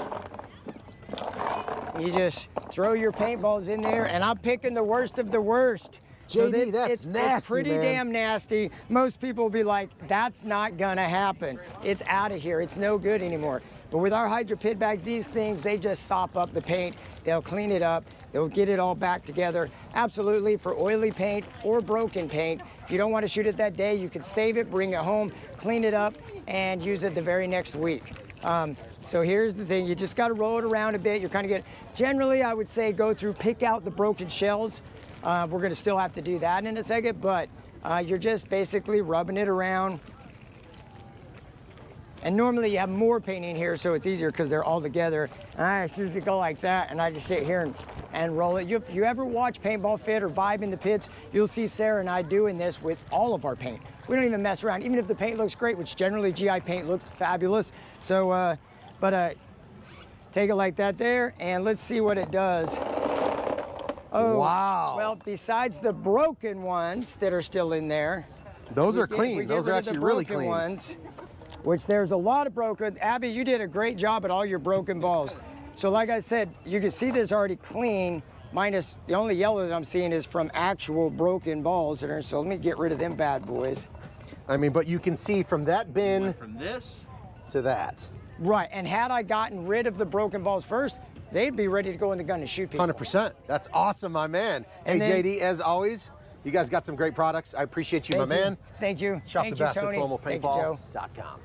S9: you just throw your paintballs in there, and I'm picking the worst of the worst.
S8: JD, that's
S9: it's
S8: nasty,
S9: pretty
S8: man.
S9: damn nasty. Most people will be like, that's not gonna happen. It's out of here. It's no good anymore. But with our Hydra pit bag, these things, they just sop up the paint. They'll clean it up. They'll get it all back together. Absolutely, for oily paint or broken paint. If you don't want to shoot it that day, you can save it, bring it home, clean it up, and use it the very next week. So here's the thing, you just got to roll it around a bit. You're kind of generally, I would say go through, pick out the broken shells. We're going to still have to do that in a second, but you're just basically rubbing it around. And normally you have more paint in here, so it's easier because they're all together. And I just usually go like that, and I just sit here and roll it. If you ever watch PaintballFit or Vibe in the Pits, you'll see Sarah and I doing this with all of our paint. We don't even mess around, even if the paint looks great, which generally GI paint looks fabulous. So, take it like that there, and let's see what it does. Oh,
S8: wow.
S9: Well, besides the broken ones that are still in there.
S8: Those are clean. Those are actually really clean.
S9: Ones, which there's a lot of broken. Abby, you did a great job at all your broken balls. So like I said, you can see this already clean, minus the only yellow that I'm seeing is from actual broken balls that are, so let me get rid of them bad boys.
S8: I mean, but you can see from that bin
S5: From this
S8: to that.
S9: Right, and had I gotten rid of the broken balls first, they'd be ready to go in the gun and shoot people.
S8: 100%. That's awesome, my man.
S9: And
S8: hey,
S9: then,
S8: JD, as always, you guys got some great products. I appreciate you, my man.
S9: Thank you.
S8: Shop
S9: Thank
S8: the best
S9: you,
S8: at
S9: Tony. Thank you, Joe.
S8: lomopaintball.com.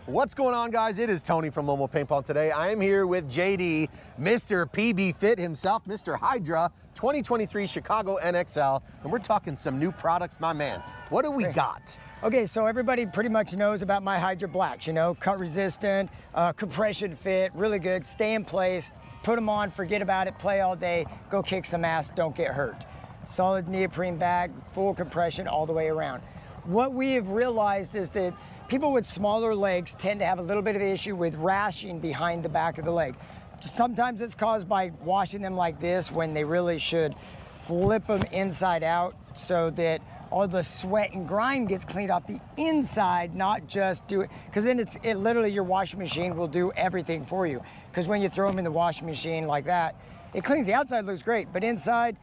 S8: What's going on, guys? It is Tony from Lomo Paintball. Today I am here with JD, Mr. PB Fit himself, Mr. Hydra 2023 Chicago NXL, and we're talking some new products, my man. What do we got?
S9: Okay, so everybody pretty much knows about my Hydra Blacks, you know, cut resistant, compression fit, really good, stay in place, put them on, forget about it, play all day, go kick some ass, don't get hurt. Solid neoprene bag, full compression all the way around. What we have realized is that people with smaller legs tend to have a little bit of an issue with rashing behind the back of the leg. Sometimes it's caused by washing them like this when they really should flip them inside out so that all the sweat and grime gets cleaned off the inside, not just do it, because then it literally your washing machine will do everything for you. Because when you throw them in the washing machine like that, it cleans the outside, looks great, but inside,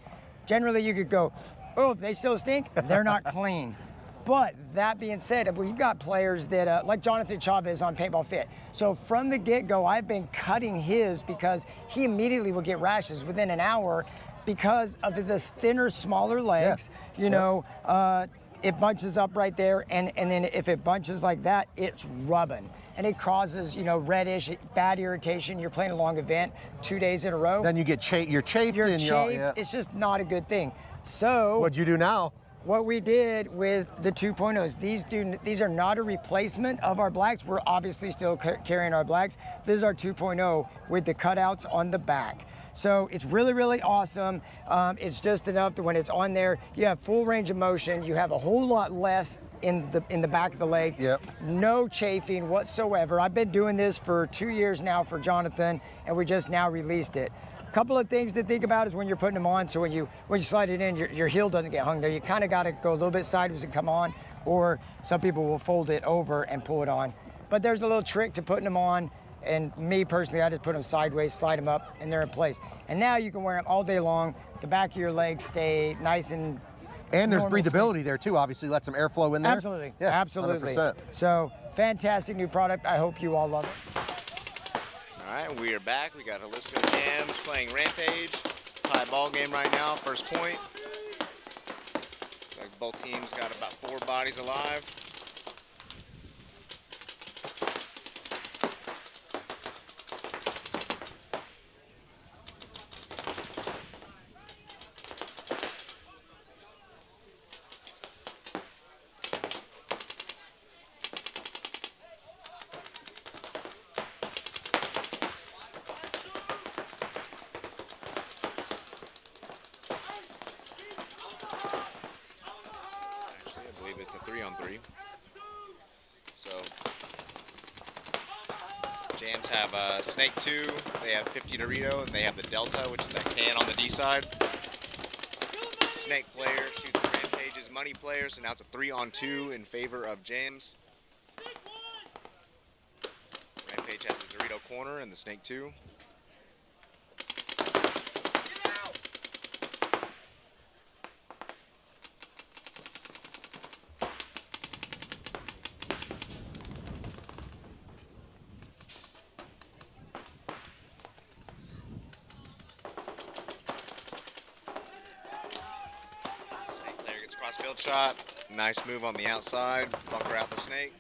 S9: generally you could go, oh, if they still stink, they're not clean. But that being said, we've got players that, like Jonathan Chavez on PaintballFit. So from the get-go, I've been cutting his because he immediately will get rashes within an hour because of the thinner, smaller legs. You know, it bunches up right there, and then if it bunches like that, it's rubbing. And it causes, you know, reddish, bad irritation. You're playing a long event 2 days in a row.
S8: Then you get you're chafed.
S9: You're
S8: and
S9: chafed. It's just not a good thing. So
S8: what'd you do now?
S9: What we did with the 2.0s, these are not a replacement of our blacks. We're obviously still carrying our blacks. This is our 2.0 with the cutouts on the back. So it's really, really awesome. It's just enough that when it's on there, you have full range of motion. You have a whole lot less in the back of the leg.
S8: Yep.
S9: No chafing whatsoever. I've been doing this for 2 years now for Jonathan, and we just now released it. Couple of things to think about is when you're putting them on. So when you slide it in, your heel doesn't get hung there. You kind of got to go a little bit sideways and come on, or some people will fold it over and pull it on. But there's a little trick to putting them on. And me personally, I just put them sideways, slide them up, and they're in place. And now you can wear them all day long. The back of your legs stay nice and
S8: there's breathability there too. Obviously, let some airflow in there.
S9: Absolutely,
S8: yeah,
S9: absolutely.
S8: 100%.
S9: So fantastic new product. I hope you all love it.
S6: All right, we are back. We got Jalisco Jams playing Rampage. Tie ball game right now, first point. Like both teams got about 4 bodies alive. it's a 3-on-3. So Jams have Snake 2, they have 50 Dorito, and they have the Delta, which is that can on the D side. Snake player shoots Rampage's money player, so now it's a 3-on-2 in favor of Jams. Rampage has the Dorito corner and the Snake 2. Crossfield shot, nice move on the outside, bunker out the Snake.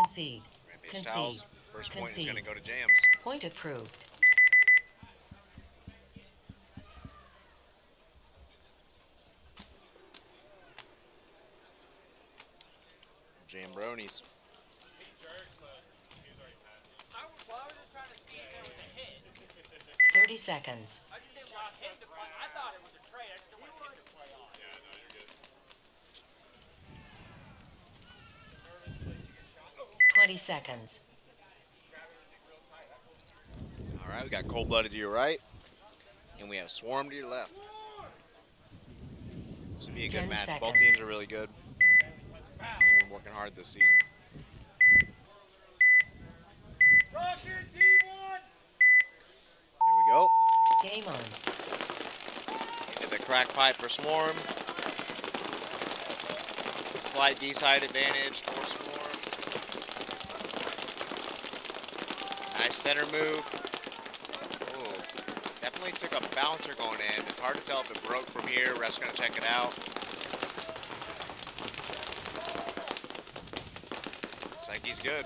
S7: Concede.
S6: Rampage
S7: Concede.
S6: towels. First point is
S7: Concede.
S6: going to go to Jams.
S7: Point approved.
S6: Jambronis.
S7: 30 seconds. 20 seconds.
S6: All right, we got Cold-Blooded to your right, and we have Swarm to your left. This will be a good
S7: 10
S6: match. Both
S7: seconds.
S6: teams are really good. They've been working hard this season. Here we go.
S7: Game on.
S6: Into the crack pipe for Swarm. Slight D-side advantage for Swarm. Nice center move. Ooh, definitely took a bouncer going in. It's hard to tell if it broke from here. Ref's gonna check it out. Looks like he's good.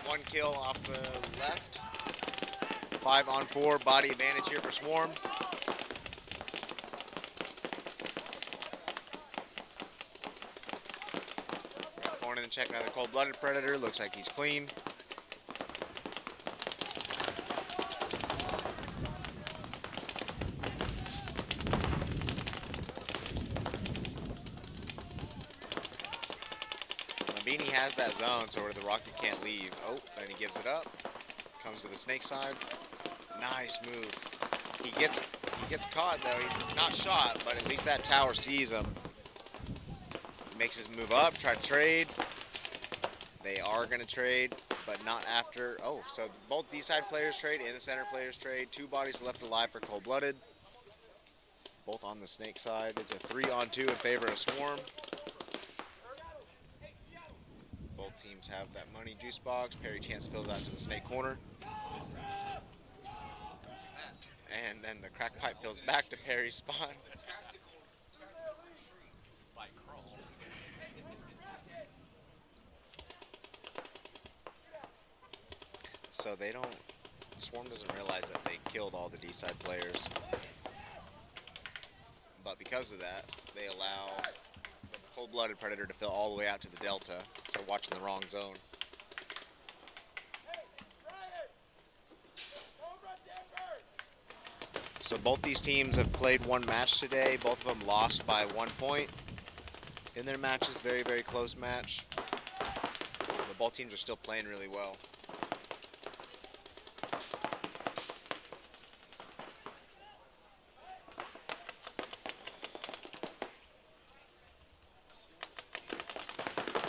S6: One kill off the left. 5-on-4 body advantage here for Swarm. Going in and checking out the Cold-Blooded Predator. Looks like he's clean. Mabini has that zone, so where the Rocket can't leave. Oh, and he gives it up. Comes to the Snake side. Nice move. He gets caught though. He's not shot, but at least that tower sees him. Makes his move up, try to trade. They are gonna trade, but not after. Oh, so both D-side players trade and the center players trade. 2 bodies left alive for Cold-Blooded. Both on the Snake side. It's a 3-on-2 in favor of Swarm. Both teams have that money juice box. Perry Chance fills out to the Snake corner. And then the crack pipe fills back to Perry's spawn. So they don't, Swarm doesn't realize that they killed all the D-side players. But because of that, they allow the Cold-Blooded Predator to fill all the way out to the Delta. So watching the wrong zone. So both these teams have played one match today. Both of them lost by 1 point in their matches. Very, very close match. But both teams are still playing really well.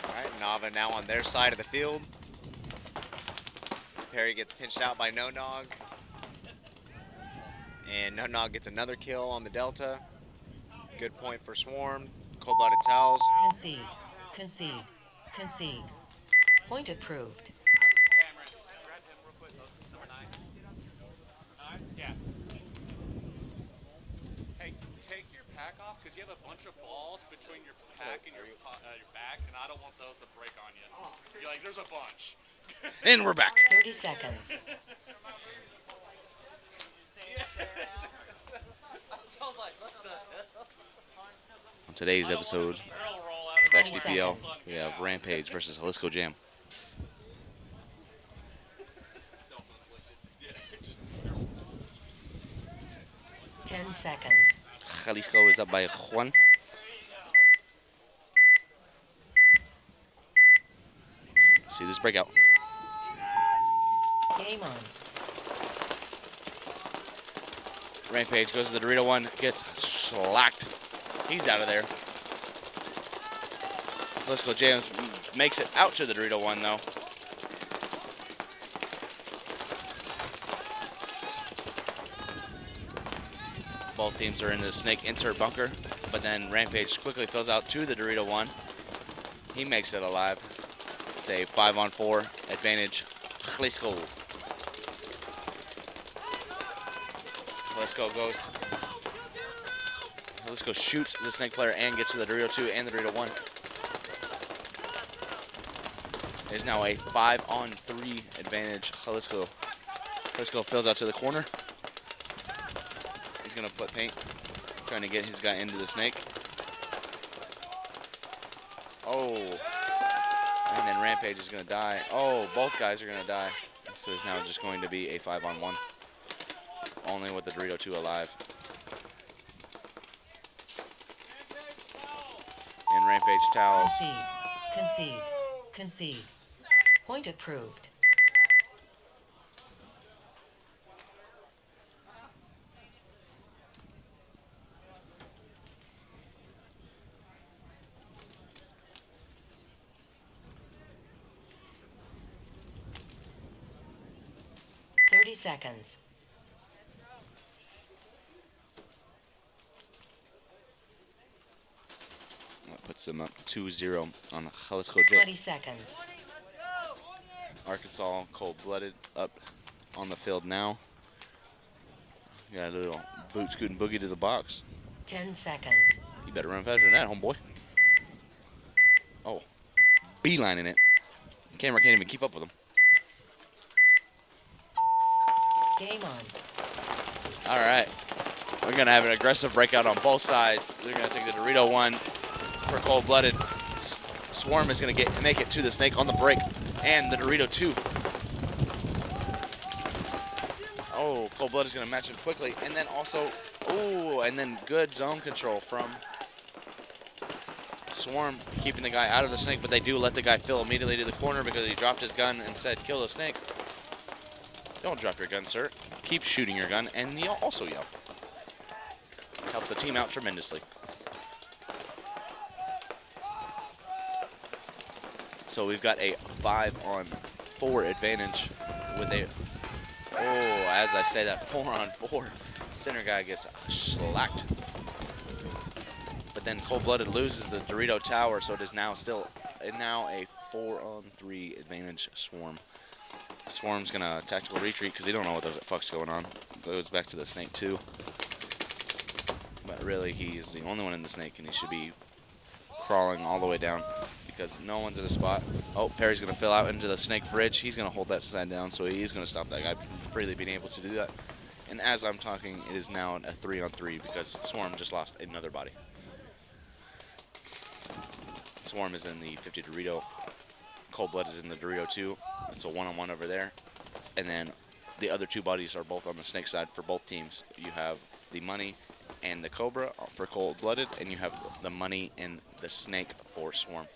S6: All right, Nava now on their side of the field. Perry gets pinched out by No Nog. And No Nog gets another kill on the Delta. Good point for Swarm. Cold-Blooded Towels.
S7: Concede. Concede. Concede. Point approved.
S3: Yeah. Hey, take your pack off because you have a bunch of balls between your pack and your back, and I don't want those to break on you. You're like, there's a bunch.
S1: And we're back.
S7: 30 seconds.
S1: On today's episode of XTPL, we have Rampage versus Jalisco Jam.
S7: 10 seconds.
S1: Jalisco is up by Juan. See this breakout.
S7: Game on.
S1: Rampage goes to the Dorito one, gets slacked. He's out of there. Jalisco James makes it out to the Dorito one though. Both teams are in the snake insert bunker, but then Rampage quickly fills out to the Dorito one. He makes it alive. It's a 5-on-4 advantage. Jalisco. Jalisco shoots the snake player and gets to the Dorito 2 and the Dorito 1. It is now a 5-on-3 advantage. Jalisco fills out to the corner. He's gonna put paint, trying to get his guy into the snake. Oh, and then Rampage is gonna die. Oh, both guys are gonna die. So it's now just going to be a 5-on-1. Only with the Dorito 2 alive. And Rampage towels.
S7: Concede. Concede. Concede. Point approved. Seconds.
S1: That puts them up 2-0 on Jalisco J.
S7: 20 seconds.
S1: Arkansas cold-blooded up on the field now. Got a little boot scoot and boogie to the box.
S7: 10 seconds.
S1: You better run faster than that, homeboy. Oh, beelining it. The camera can't even keep up with him.
S7: Game on.
S1: All right. We're going to have an aggressive breakout on both sides. They're going to take the Dorito one for cold-blooded. Swarm is going to make it to the snake on the break. And the Dorito 2. Oh, cold-blooded is going to match it quickly. And then also, oh, and then good zone control from Swarm, keeping the guy out of the snake. But they do let the guy fill immediately to the corner because he dropped his gun and said, kill the snake. Don't drop your gun, sir. Keep shooting your gun, and you'll also yell. Helps the team out tremendously. So we've got a 5-on-4 advantage with a, oh, as I say that, 4-on-4. Center guy gets slacked. But then cold-blooded loses the Dorito tower, so it is now a 4-on-3 advantage Swarm. Swarm's gonna tactical retreat because they don't know what the fuck's going on. Goes back to the snake too. But really, he's the only one in the snake, and he should be crawling all the way down because no one's in a spot. Oh, Perry's gonna fill out into the snake fridge. He's gonna hold that side down, so he's gonna stop that guy from freely being able to do that. And as I'm talking, it is now a 3-on-3 because Swarm just lost another body. Swarm is in the 50 Dorito. Cold Blood is in the Dorito 2. It's a 1-on-1 over there. And then the other two bodies are both on the snake side for both teams. You have the money and the Cobra for Cold Blooded, and you have the money and the snake for Swarm.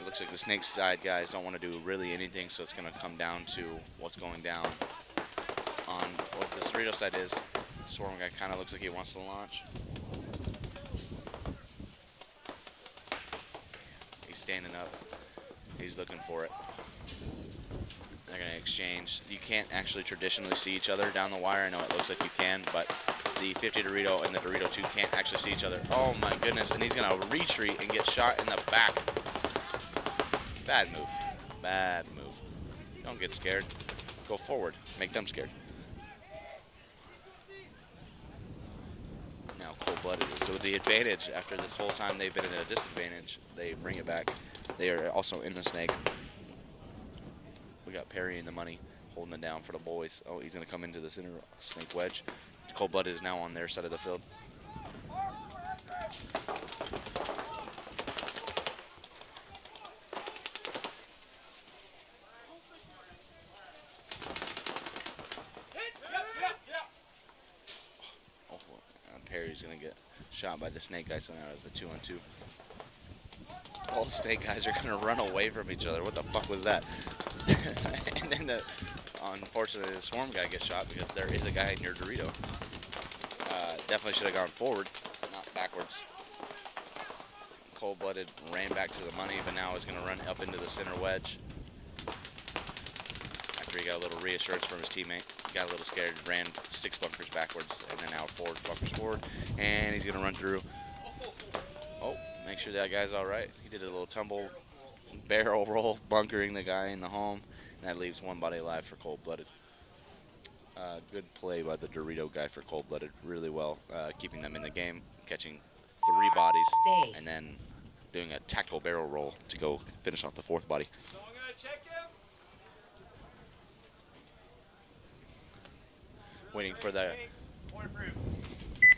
S1: It looks like the snake side guys don't want to do really anything, so it's going to come down to what's going down on what the Dorito side is. The Swarm guy kind of looks like he wants to launch. Standing up, he's looking for it. They're gonna exchange. You can't actually traditionally see each other down the wire. I know it looks like you can, but the 50 Dorito and the Dorito 2 can't actually see each other. Oh my goodness, and he's gonna retreat and get shot in the back. Bad move, bad move. Don't get scared, go forward, make them scared. Now cold-blooded. So the advantage after this whole time they've been at a disadvantage, they bring it back. They are also in the snake. We got Perry in the money holding it down for the boys. Oh, he's going to come into the center snake wedge. Cold-blooded is now on their side of the field. shot by the snake guy, so now it's a 2-on-2. Both snake guys are gonna run away from each other. What the fuck was that? And then unfortunately the swarm guy gets shot because there is a guy in your Dorito. Definitely should have gone forward, not backwards. Cold-blooded ran back to the money, but now is gonna run up into the center wedge. After he got a little reassurance from his teammate, got a little scared, ran 6 bunkers backwards, and then now 4 bunkers forward, and he's gonna run through. Oh, make sure that guy's all right. He did a little tumble barrel roll, bunkering the guy in the home, and that leaves 1 body alive for Cold-Blooded. Good play by the Dorito guy for Cold-Blooded, really well, keeping them in the game, catching 3 bodies,
S7: Base.
S1: and then doing a tactical barrel roll to go finish off the 4th body.
S3: Someone gonna check him?
S1: Waiting for the
S3: Point approved.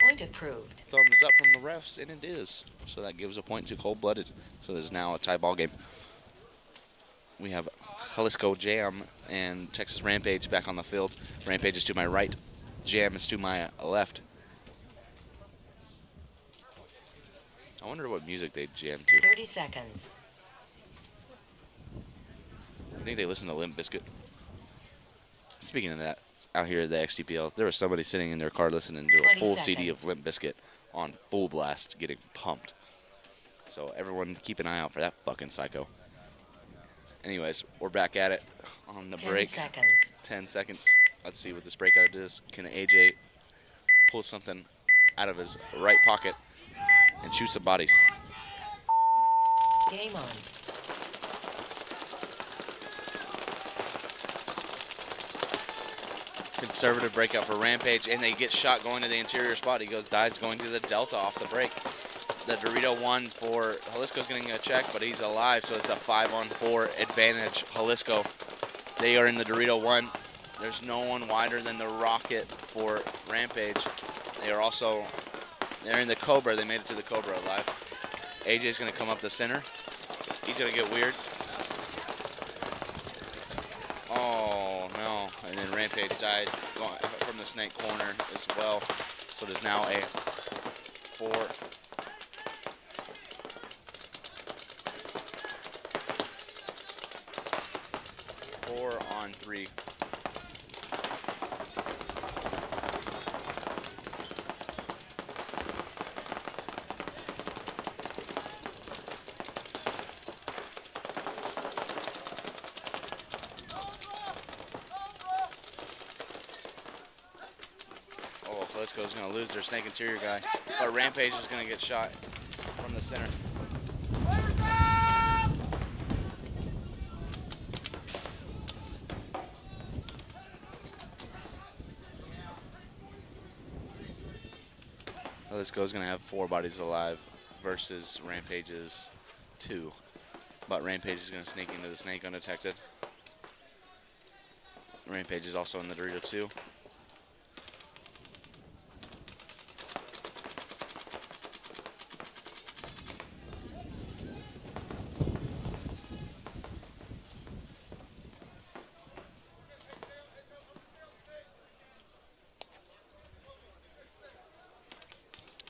S7: Point approved.
S1: thumbs up from the refs, and it is. So that gives a point to Cold-Blooded. So there's now a tie ball game. We have Jalisco Jam and Texas Rampage back on the field. Rampage is to my right. Jam is to my left. I wonder what music they jam to.
S7: 30 seconds.
S1: I think they listen to Limp Bizkit. Speaking of that, out here at the XTPL, there was somebody sitting in their car listening to a
S7: 20
S1: full CD
S7: seconds.
S1: of Limp Bizkit on full blast, getting pumped. So everyone keep an eye out for that fucking psycho. Anyways, we're back at it on the
S7: 10
S1: break.
S7: seconds.
S1: 10 seconds. Let's see what this breakout is. Can AJ pull something out of his right pocket and shoot some bodies?
S7: Game on.
S1: Conservative breakout for Rampage, and they get shot going to the interior spot. He dies going to the Delta off the break. The Dorito 1 for Jalisco's getting a check, but he's alive, so it's a 5-on-4 advantage. Jalisco, they are in the Dorito 1. There's no one wider than the Rocket for Rampage. They're in the Cobra. They made it to the Cobra alive. AJ's gonna come up the center. He's gonna get weird. Oh no, and then Rampage dies going from the snake corner as well. So there's now a 4-on-3. Oh, Jalisco's gonna lose their snake interior guy, but Rampage is gonna get shot from the center. Jalisco's gonna have 4 bodies alive versus Rampage's 2. But Rampage is gonna sneak into the snake undetected. Rampage is also in the Dorito 2.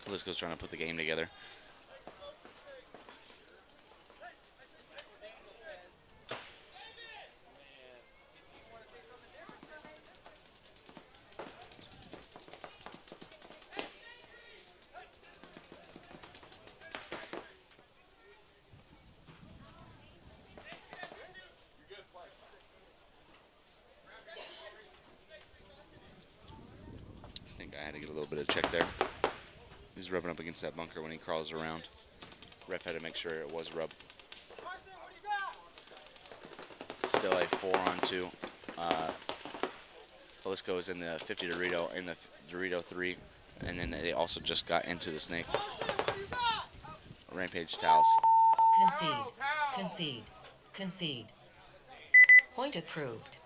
S1: Jalisco's trying to put the game together. I think I had to get a little bit of check there. He's rubbing up against that bunker when he crawls around. Ref had to make sure it was rubbed. Still a 4-on-2. Jalisco is in the 50 Dorito and the Dorito 3, and then they also just got into the snake. Rampage towels.
S7: Concede. Concede. Concede. Point approved.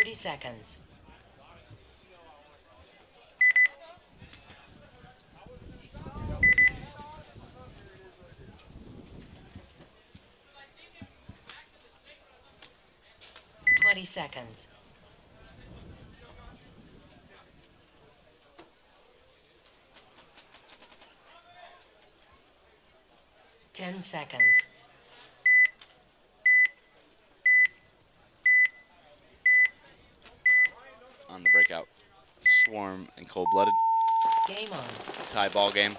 S7: 30 seconds. Seconds. Ten seconds.
S1: On the breakout, Swarm and Cold-Blooded.
S7: Game on.
S1: Tie ball game.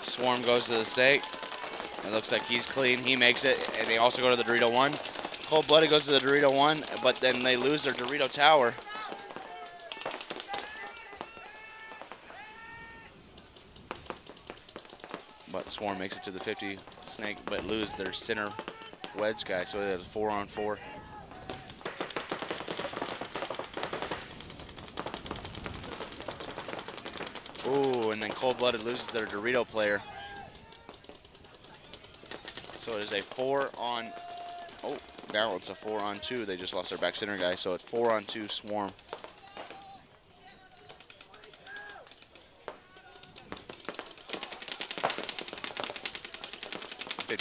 S1: Swarm goes to the stake. It looks like he's clean. He makes it, and they also go to the Dorito 1. Cold-Blooded goes to the Dorito 1, but then they lose their Dorito tower. But Swarm makes it to the 50 snake, but lose their center wedge guy, so it has 4-on-4. Ooh, and then Cold-Blooded loses their Dorito player. So it is a 4-on, oh, now it's a 4-on-2. They just lost their back center guy, so it's 4-on-2 Swarm.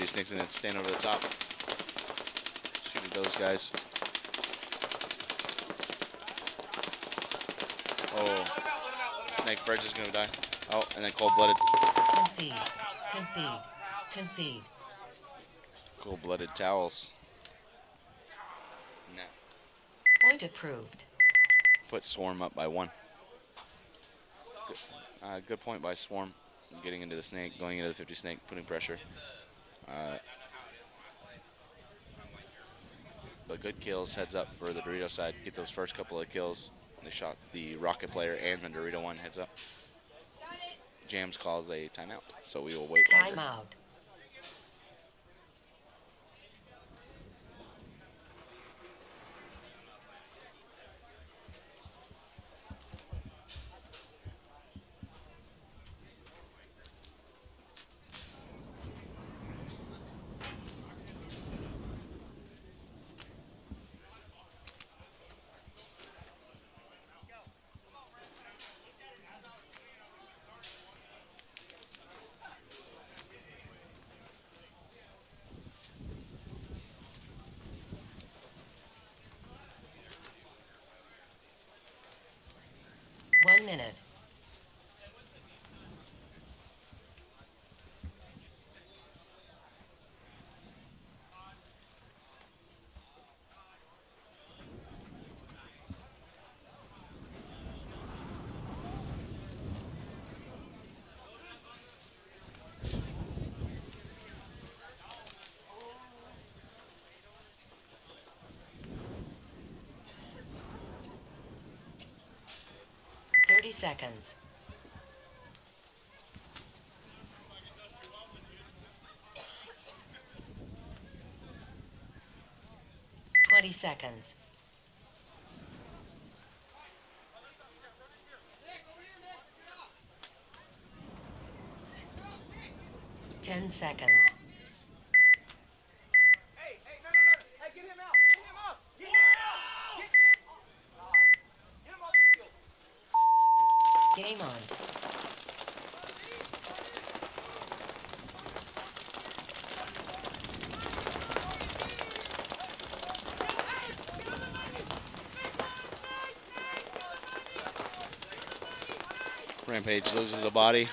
S1: Sneaks in and stand over the top. Shoot at those guys. Oh, Snake Fridge is gonna die. Oh, and then Cold-Blooded.
S7: Concede. Concede. Concede.
S1: Cold-Blooded towels. Nah.
S7: Point approved.
S1: Put Swarm up by 1. Good point by Swarm. Getting into the snake, going into the 50 snake, putting pressure. But good kills, heads up for the Dorito side. Get those first couple of kills. They shot the Rocket player and the Dorito 1, heads up. Jams calls a timeout, so we will wait longer.
S7: Timeout. Minute. Seconds. Seconds. 10 seconds.
S5: Hey, no. Hey, get him out. Get him up. Get him out. Get him off the field.
S7: Game on.
S1: Rampage loses a body,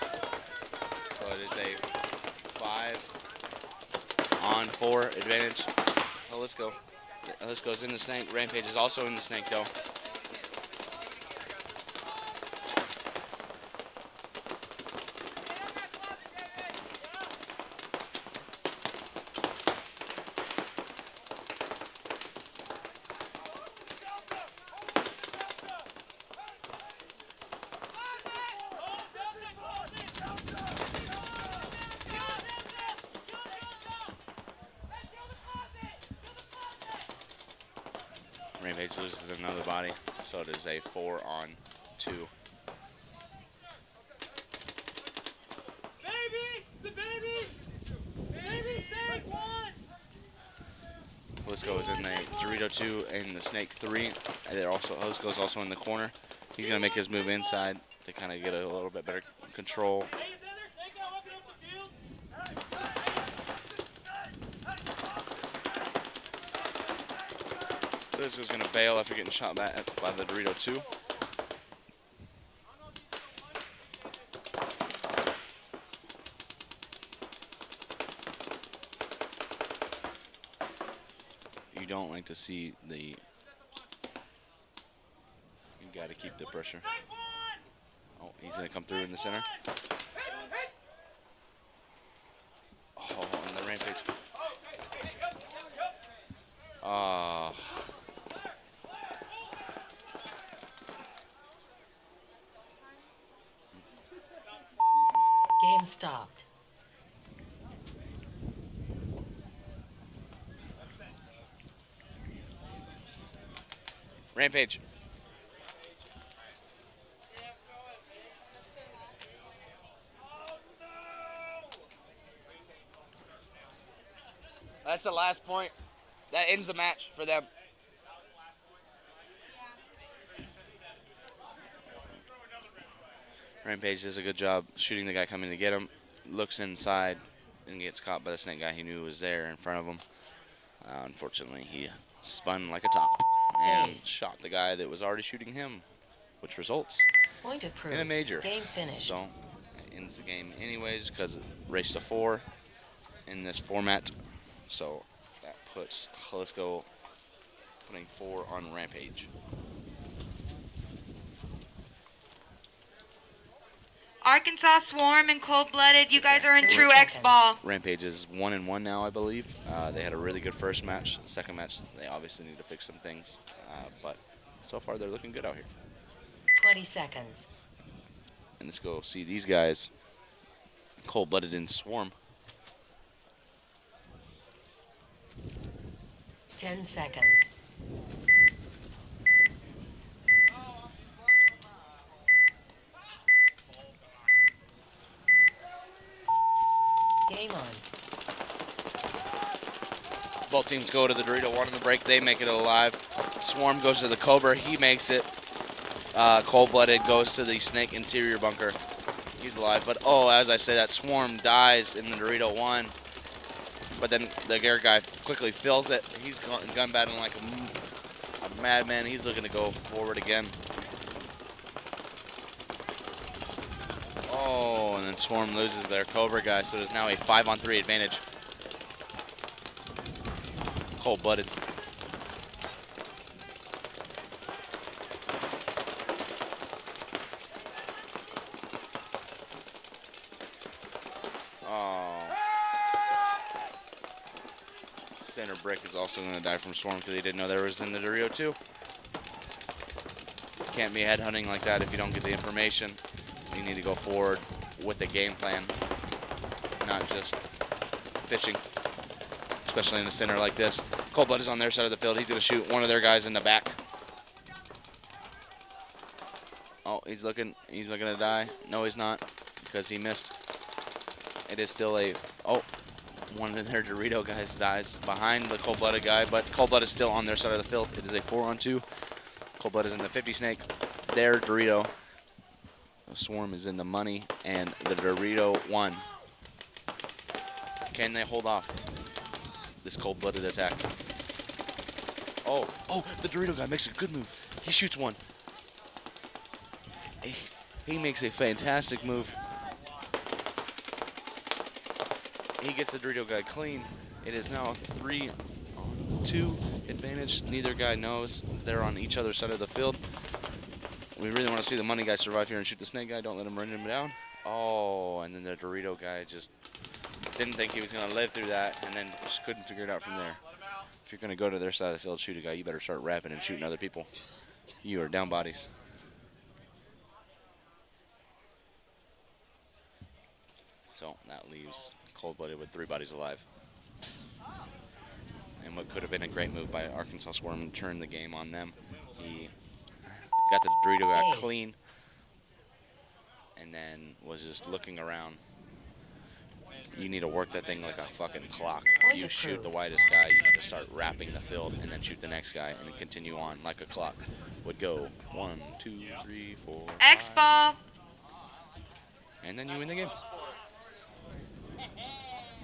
S1: so it is a 5-on-4 advantage. Oh, let's go. Let's go's in the snake. Rampage is also in the snake, though. Rampage loses another body, so it is a 4-on-2. Hlisco is in the Dorito 2 and the Snake 3. And Hlisco's also in the corner. He's going to make his move inside to kind of get a little bit better control. Hlisco's going to bail after getting shot back by the Dorito 2. You don't like to see the... You got to keep the pressure. Oh, he's going to come through in the center. Oh, and the Rampage. Ah.
S7: Game stopped.
S1: Rampage.
S10: That's the last point. That ends the match for them.
S1: Rampage does a good job shooting the guy coming to get him. Looks inside and gets caught by the Snake guy he knew was there in front of him. Unfortunately, he spun like a top and shot the guy that was already shooting him, which results
S7: Point approved.
S1: in a major.
S7: Game finished.
S1: So it ends the game anyways because it raced to 4 in this format. So that puts Hlisco putting 4 on Rampage.
S11: Arkansas Swarm and Cold Blooded, you guys are in true Xball.
S1: Rampage is 1-1 now, I believe. They had a really good first match. Second match, they obviously need to fix some things. But so far, they're looking good out here.
S7: 20 seconds.
S1: And let's go see these guys. Cold Blooded in Swarm.
S7: 10 seconds. Game on.
S1: Both teams go to the Dorito 1 in the break. They make it alive. Swarm goes to the Cobra. He makes it. Cold Blooded goes to the Snake interior bunker. He's alive. But, oh, as I said, that Swarm dies in the Dorito 1. But then the air guy quickly fills it. He's gun battling like a madman. He's looking to go forward again. Oh, and then Swarm loses their Cobra guy, so there's now a 5-on-3 advantage. Cold-blooded. Oh. Center brick is also going to die from Swarm because he didn't know there was in the Dorito too. Can't be headhunting like that if you don't get the information. You need to go forward with the game plan, not just fishing, especially in the center like this. Cold Blood is on their side of the field. He's going to shoot one of their guys in the back. Oh, he's looking to die. No, he's not, because he missed. It is still a, oh, one of their Dorito guys dies behind the Cold-Blooded guy, but Cold-Blood is still on their side of the field. It is a 4-on-2. Cold-Blood is in the 50 Snake. Their Dorito. The Swarm is in the money, and the Dorito 1. Can they hold off this Cold-Blooded attack? Oh, the Dorito guy makes a good move. He shoots one. He makes a fantastic move. He gets the Dorito guy clean. It is now a 3-on-2 advantage. Neither guy knows. They're on each other's side of the field. We really want to see the money guy survive here and shoot the Snake guy. Don't let him run him down. Oh, and then the Dorito guy just didn't think he was going to live through that, and then just couldn't figure it out from there. If you're going to go to their side of the field, shoot a guy, you better start rapping and shooting other people. You are down bodies. So that leaves Cold-Blooded with 3 bodies alive. And what could have been a great move by Arkansas Swarm to turn the game on them. He got the Dorito guy clean and then was just looking around. you need to work that thing like a fucking clock.
S7: Point
S1: You
S7: of
S1: shoot
S7: proof.
S1: the widest guy, you need to start wrapping the field, and then shoot the next guy, and then continue on like a clock would go. 1, 2, 3, 4, 5,
S11: Xball.
S1: and then you win the game.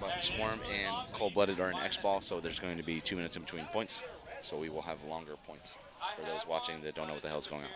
S1: But Swarm and Cold-Blooded are an X-Ball, so there's going to be 2 minutes in between points. So we will have longer points for those watching that don't know what the hell's going on.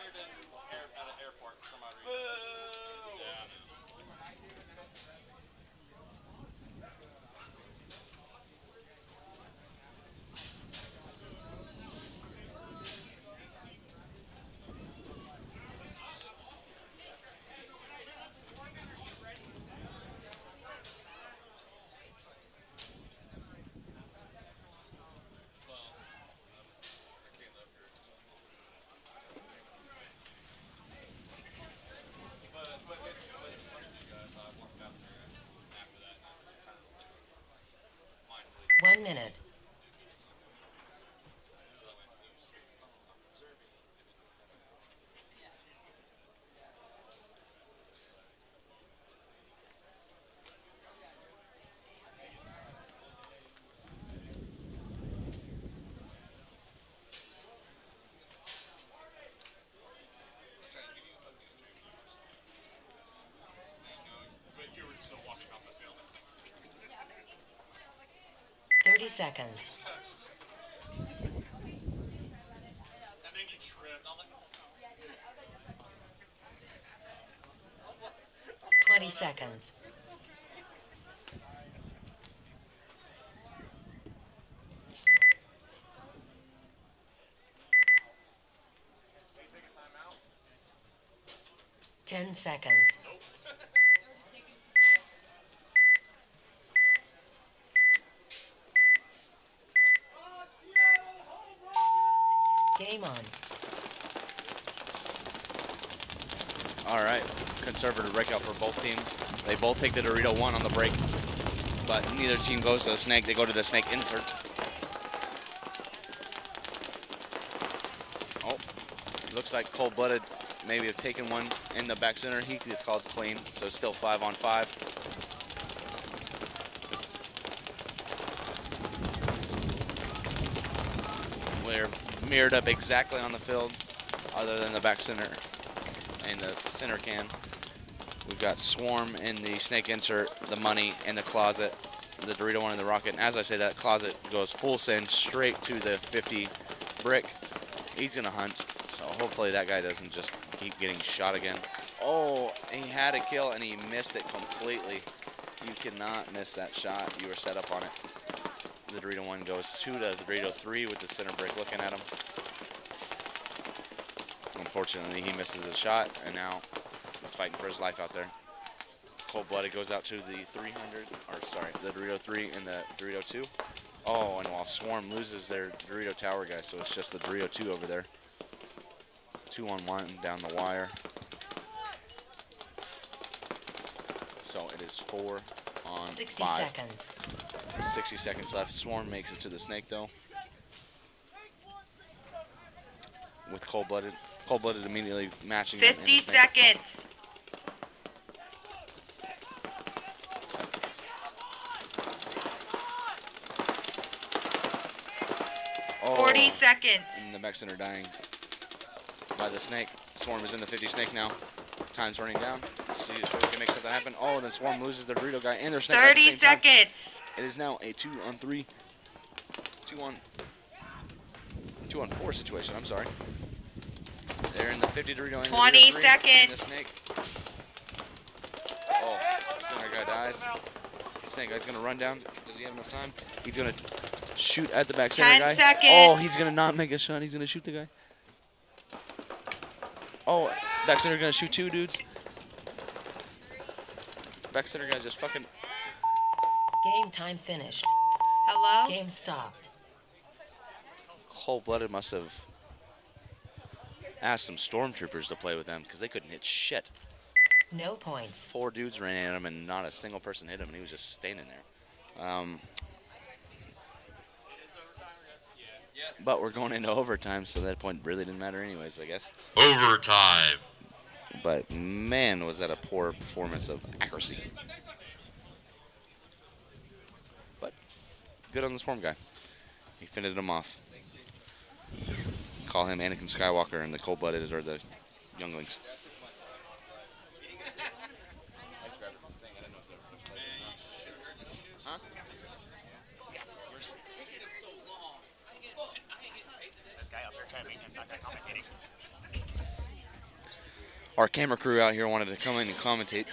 S7: One minute.
S3: But you were still walking off the field.
S7: 30 seconds.
S3: And then you tripped. I was like,
S7: 20 seconds.
S3: take a timeout.
S7: 10 seconds. Game on.
S1: All right, conservative breakout for both teams. They both take the Dorito 1 on the break, but neither team goes to the snake. They go to the snake insert. Oh, looks like Cold-Blooded maybe have taken one in the back center. He gets called clean, so it's still 5 on 5. We're mirrored up exactly on the field, other than the back center and the center can. We've got Swarm in the snake insert, the money in the closet, the Dorito 1 in the rocket. And as I say, that closet goes full send straight to the 50 brick. He's gonna hunt, so hopefully that guy doesn't just keep getting shot again. Oh, he had a kill and he missed it completely. You cannot miss that shot. You were set up on it. The Dorito 1 goes to the Dorito 3 with the center brick looking at him. Unfortunately, he misses the shot, and now he's fighting for his life out there. Cold-Blooded goes out to the 300, or sorry, the Dorito 3 and the Dorito 2. Oh, and while Swarm loses their Dorito Tower guy, so it's just the Dorito 2 over there. 2 on 1 down the wire. So it is 4 on
S7: 60
S1: 5.
S7: seconds.
S1: 60 seconds left. Swarm makes it to the snake, though. With Cold-Blooded. Cold-Blooded immediately matching them in the
S11: 50
S1: snake.
S11: seconds.
S1: Oh,
S11: 40 seconds.
S1: and the back center dying by the snake. Swarm is in the 50 snake now. Time's running down. Let's see if we can make something happen. Oh, and then Swarm loses their Dorito guy and their snake.
S11: 30 seconds.
S1: It is now a 2 on 3. 2 on 4 situation. I'm sorry. They're in the 50 Dorito and
S11: 20
S1: Dorito 3
S11: seconds.
S1: and the snake. Oh, center guy dies. Snake guy's gonna run down. Does he have enough time? He's gonna shoot at the back center
S11: 10
S1: guy.
S11: seconds.
S1: Oh, he's gonna not make a shot. He's gonna shoot the guy. Oh, back center gonna shoot 2 dudes. Back center guy just fucking.
S7: Game time finished.
S11: Hello?
S7: Game stopped.
S1: Cold-Blooded must have asked some stormtroopers to play with them because they couldn't hit shit.
S7: No points.
S1: 4 dudes ran at him and not a single person hit him, and he was just standing there. But we're going into overtime, so that point really didn't matter anyways, I guess.
S4: Overtime.
S1: But man, was that a poor performance of accuracy. good on the Swarm guy. He fended him off. Call him Anakin Skywalker and the cold-blooded or the younglings.
S6: Huh?
S2: This guy up here trying to make him not that commentating.
S1: Our camera crew out here wanted to come in and commentate.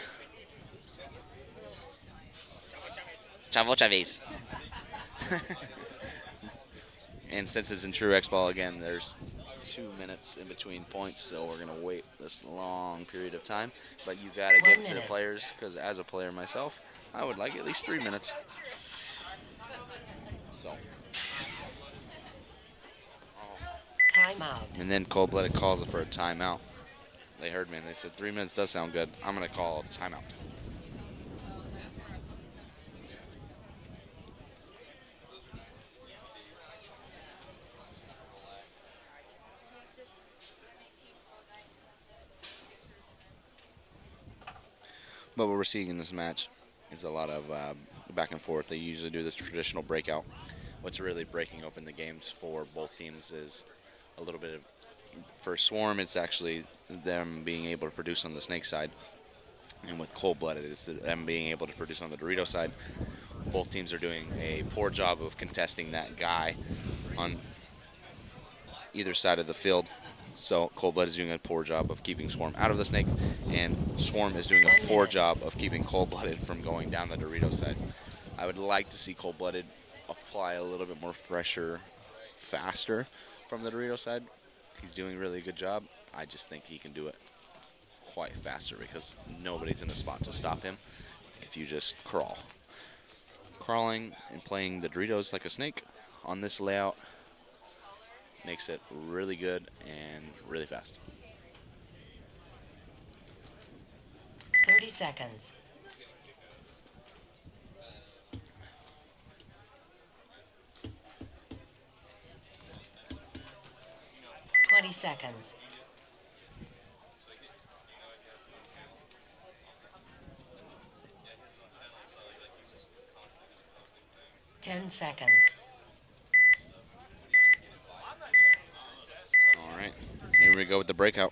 S1: Chavo Chavez. And since it's in true Xball again, there's 2 minutes in between points, so we're gonna wait this long period of time. But you gotta give it to the players, because as a player myself, I would like at least 3 minutes. So.
S7: Timeout.
S1: And then Cold-Blooded calls for a timeout. They heard me and they said 3 minutes does sound good. I'm gonna call a timeout. But what we're seeing in this match is a lot of back and forth. They usually do this traditional breakout. What's really breaking open the games for both teams is a little bit of, for Swarm, it's actually them being able to produce on the Snake side. And with Cold-Blooded, it's them being able to produce on the Dorito side. Both teams are doing a poor job of contesting that guy on either side of the field. So Cold-Blooded is doing a poor job of keeping Swarm out of the Snake, and Swarm is doing a poor job of keeping Cold-Blooded from going down the Dorito side. I would like to see Cold-Blooded apply a little bit more pressure faster from the Dorito side. He's doing a really good job. I just think he can do it quite faster because nobody's in a spot to stop him if you just crawl. Crawling and playing the Doritos like a snake on this layout makes it really good and really fast.
S7: 30 seconds. Seconds. 10 seconds.
S1: All right, here we go with the breakout.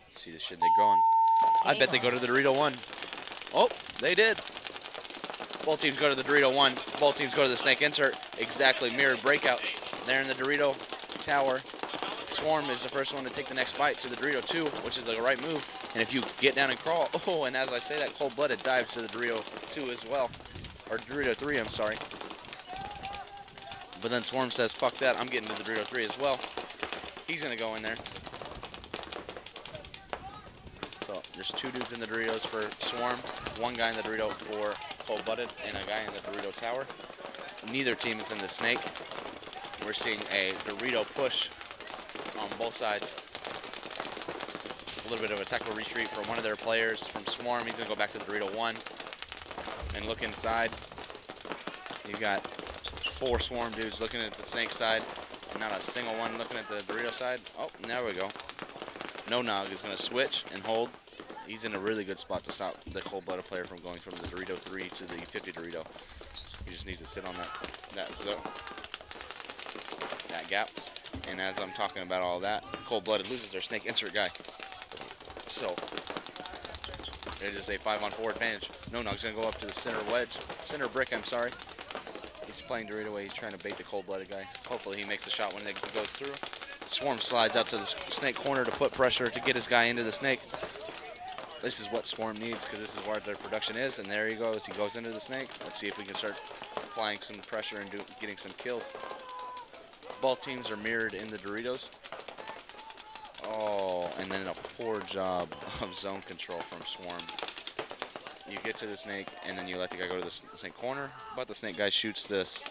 S1: Let's see the shit they going. I bet they go to the Dorito 1. Oh, they did. Both teams go to the Dorito 1. Both teams go to the Snake insert. Exactly mirrored breakouts. They're in the Dorito tower. Swarm is the first one to take the next bite to the Dorito 2, which is the right move. And if you get down and crawl, oh, and as I say that, Cold-Blooded dives to the Dorito 2 as well. Or Dorito 3, I'm sorry. But then Swarm says, fuck that, I'm getting to the Dorito 3 as well. He's gonna go in there. So there's 2 dudes in the Doritos for Swarm, 1 guy in the Dorito for Cold-Blooded, and a guy in the Dorito tower. Neither team is in the Snake. We're seeing a Dorito push on both sides. A little bit of a technical retreat for one of their players from Swarm. He's gonna go back to the Dorito 1 and look inside. You've got 4 Swarm dudes looking at the Snake side. Not a single one looking at the Dorito side. Oh, there we go. No Nog is gonna switch and hold. He's in a really good spot to stop the Cold-Blooded player from going from the Dorito 3 to the 50 Dorito. He just needs to sit on that gap. And as I'm talking about all that, Cold-Blooded loses their Snake insert guy. So it is a 5-on-4 advantage. No Nog's gonna go up to the center brick, I'm sorry. He's playing Dorito away. He's trying to bait the Cold-Blooded guy. Hopefully he makes the shot when it goes through. Swarm slides out to the Snake corner to put pressure to get his guy into the Snake. This is what Swarm needs because this is where their production is, and there he goes. He goes into the Snake. Let's see if we can start applying some pressure and getting some kills. Both teams are mirrored in the Doritos. Oh, and then a poor job of zone control from Swarm. You get to the Snake, and then you let the guy go to the Snake corner, but the Snake guy shoots this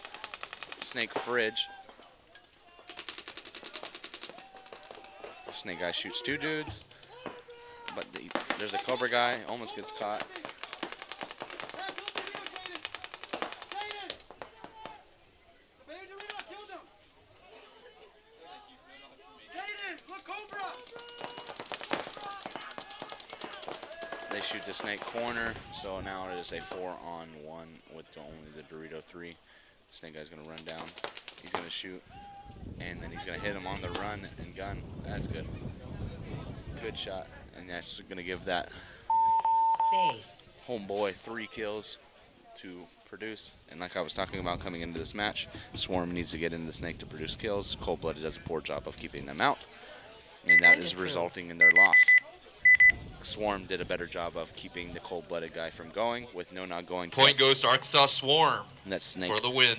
S1: Snake fridge. The Snake guy shoots 2 dudes, but there's a Cobra guy, almost gets caught. shoot the snake corner. So now it is a 4-on-1 with only the Dorito 3. The snake guy's gonna run down. He's gonna shoot, and then he's gonna hit him on the run and gun. That's good. Good shot, and that's gonna give that
S7: Base.
S1: homeboy 3 kills to produce. And like I was talking about coming into this match, Swarm needs to get into the snake to produce kills. Cold-Blooded does a poor job of keeping them out, and that is resulting in their loss. Swarm did a better job of keeping the Cold-Blooded guy from going with no not going.
S4: Point goes to Arkansas Swarm
S1: And that's snake
S4: for the win.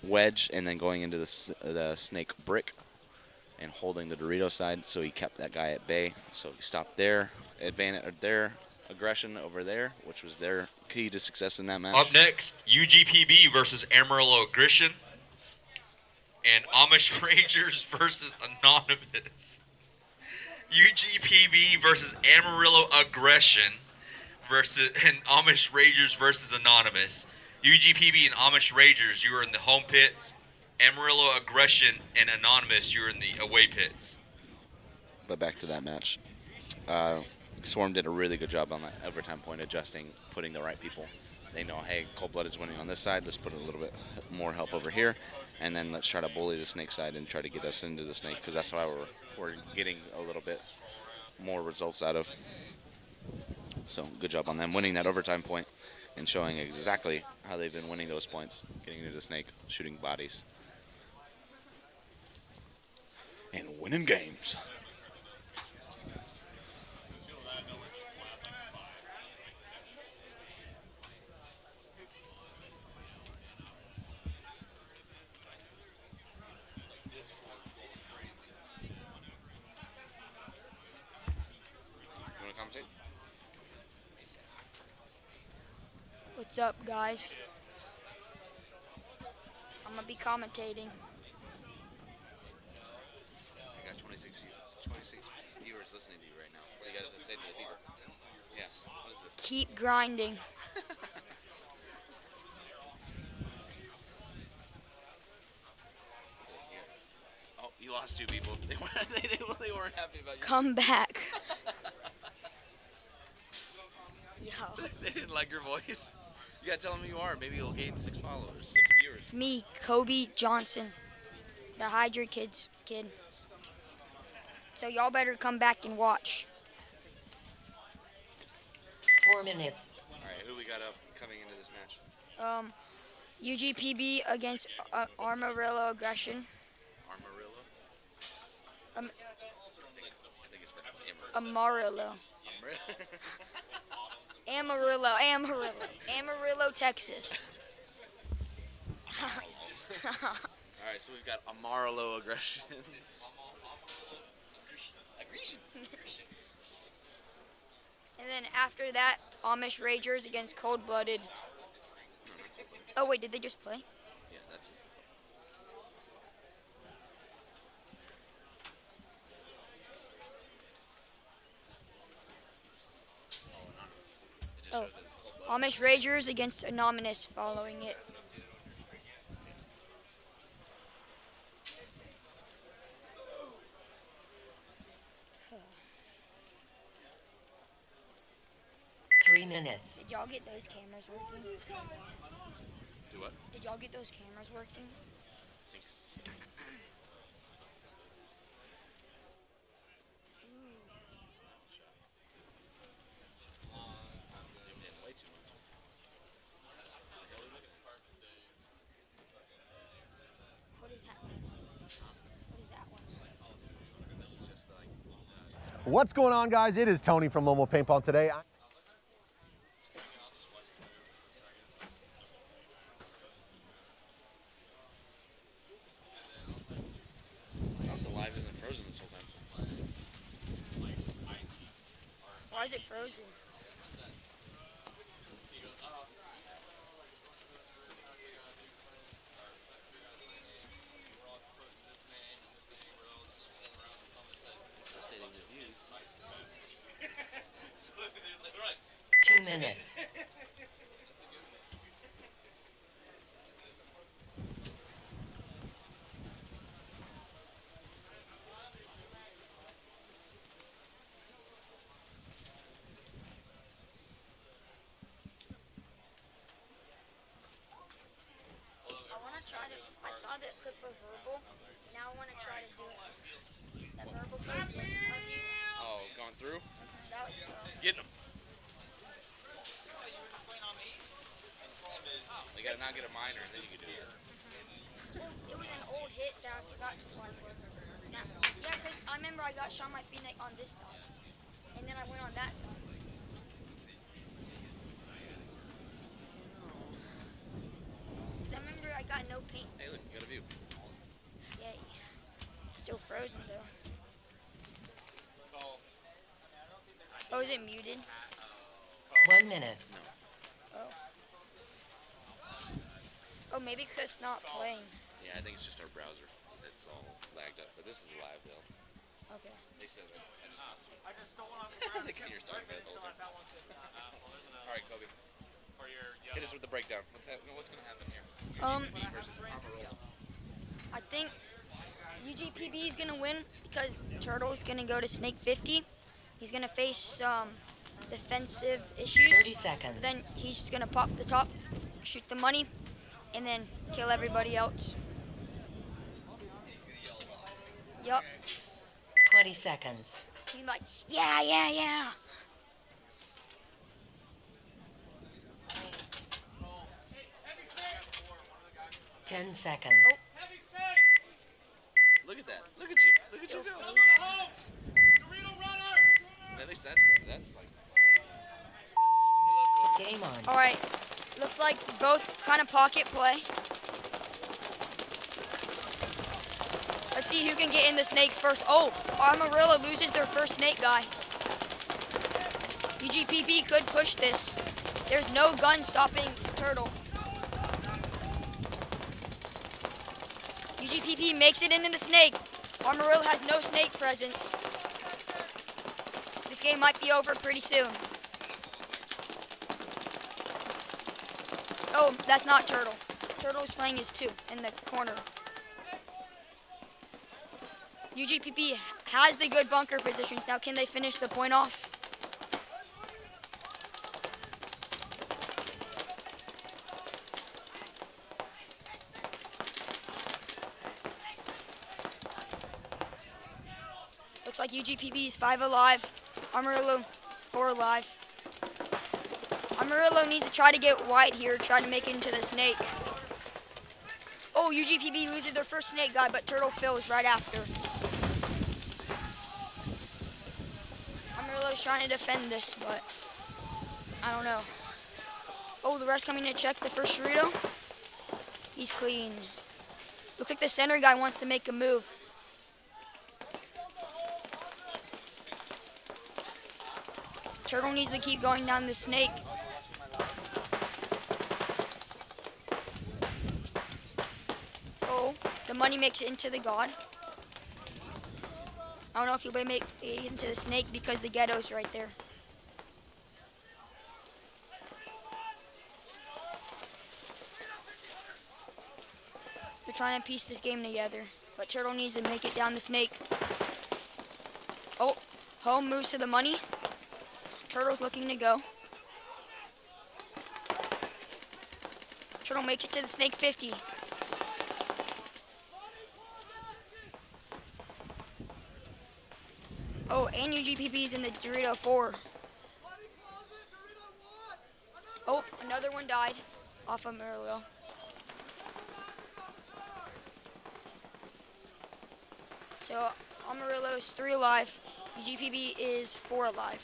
S1: wedge, and then going into the snake brick and holding the Dorito side, so he kept that guy at bay. So he stopped their advantage, their aggression over there, which was their key to success in that match.
S4: Up next, UGPB versus Amarillo Aggression, and Amish Rangers versus Anonymous. UGPB versus Amarillo Aggression and Amish Rangers versus Anonymous. UGPB and Amish Rangers, you are in the home pits. Amarillo Aggression and Anonymous, you're in the away pits.
S1: But back to that match. Swarm did a really good job on that overtime point, adjusting, putting the right people. They know, hey, Cold-Blooded's winning on this side. Let's put a little bit more help over here, and then let's try to bully the snake side and try to get us into the snake, because that's why we're getting a little bit more results out of. So good job on them winning that overtime point and showing exactly how they've been winning those points, getting into the snake, shooting bodies, and winning games.
S12: What's up, guys? I'm gonna be commentating.
S1: I got 26 viewers listening to you right now. What do you got to say to the people? Yeah, what is this?
S12: Keep grinding.
S1: Oh, you lost 2 people. They weren't happy about you.
S12: Come back. Yo.
S1: They didn't like your voice. You gotta tell them who you are. Maybe you'll gain 6 followers, 6 viewers.
S12: It's me, Kobe Johnson, the Hydra kid. So y'all better come back and watch.
S7: 4 minutes.
S1: All right, who we got up coming into this match?
S12: UGPB against Amarillo Aggression.
S1: Amarillo? I think it's pronounced
S12: Amarillo. Amarillo, Texas.
S1: Alright, so we've got Amarillo Aggression.
S12: And then after that, Amish Rangers against Cold-Blooded. Oh wait, did they just play?
S1: Yeah, that's it.
S12: Oh, Amish Rangers against Anonymous following it.
S7: Three minutes.
S12: Did y'all get those cameras working?
S1: Do what?
S12: Did y'all get those cameras working? What is that? What is that one?
S8: What's going on, guys? It is Tony from Lomo Paintball today.
S1: The live isn't frozen this whole time.
S12: Why is it frozen?
S1: Updating the views.
S7: 2 minutes.
S12: saw the clip of verbal. Now I want to try to do it. That verbal posted of you.
S2: Oh, going through?
S12: That was slow.
S2: Getting him. You gotta not get a minor, and then you can do it.
S12: It was an old hit that I forgot to play. Now, yeah, because I remember I got shot my feet on this side. And then I went on that side. Because I remember I got no paint.
S2: Hey, look, you got a view.
S12: Yay. Still frozen though. Oh, is it muted?
S7: 1 minute.
S12: Oh. Oh, maybe because it's not playing.
S2: Yeah, I think it's just our browser that's all lagged up. But this is live, though.
S12: Okay.
S2: They said that. I just stole one on the ground. They can hear us talking about it the whole time. All right, Kobe. Hit us with the breakdown. What's going to happen here? UGPB versus Amarillo.
S12: I think UGPB is going to win because Turtle's going to go to Snake 50. He's going to face some defensive issues.
S7: 30 seconds.
S12: Then he's just going to pop the top, shoot the money, and then kill everybody else. Yup.
S7: 20 seconds.
S12: He's like, yeah, yeah, yeah.
S7: Ten seconds.
S12: Oh.
S2: Look at that. Look at you. Look at you go. At least that's good. That's like.
S7: Game on.
S12: All right. Looks like both kind of pocket play. Let's see who can get in the snake first. Oh, Amarillo loses their first snake guy. UGPP could push this. There's no gun stopping Turtle. UGPP makes it into the snake. Amarillo has no snake presence. This game might be over pretty soon. Oh, that's not Turtle. Turtle's playing his 2 in the corner. UGPP has the good bunker positions. Now can they finish the point off? Looks like UGPP is 5 alive. Amarillo 4 alive. Amarillo needs to try to get wide here, try to make it into the snake. Oh, UGPB loses their first snake guy, but Turtle fills right after. Amarillo's trying to defend this, but I don't know. Oh, the ref's coming to check the first Dorito. He's clean. Looks like the center guy wants to make a move. Turtle needs to keep going down the snake. Oh, the money makes it into the god. I don't know if he'll make it into the snake because the ghetto's right there. They're trying to piece this game together, but Turtle needs to make it down the snake. Oh, home moves to the money. Turtle's looking to go. Turtle makes it to the snake 50. Oh, and UGPP's in the Dorito 4. Oh, another one died off of Amarillo. So Amarillo's 3 alive. UGPB is 4 alive.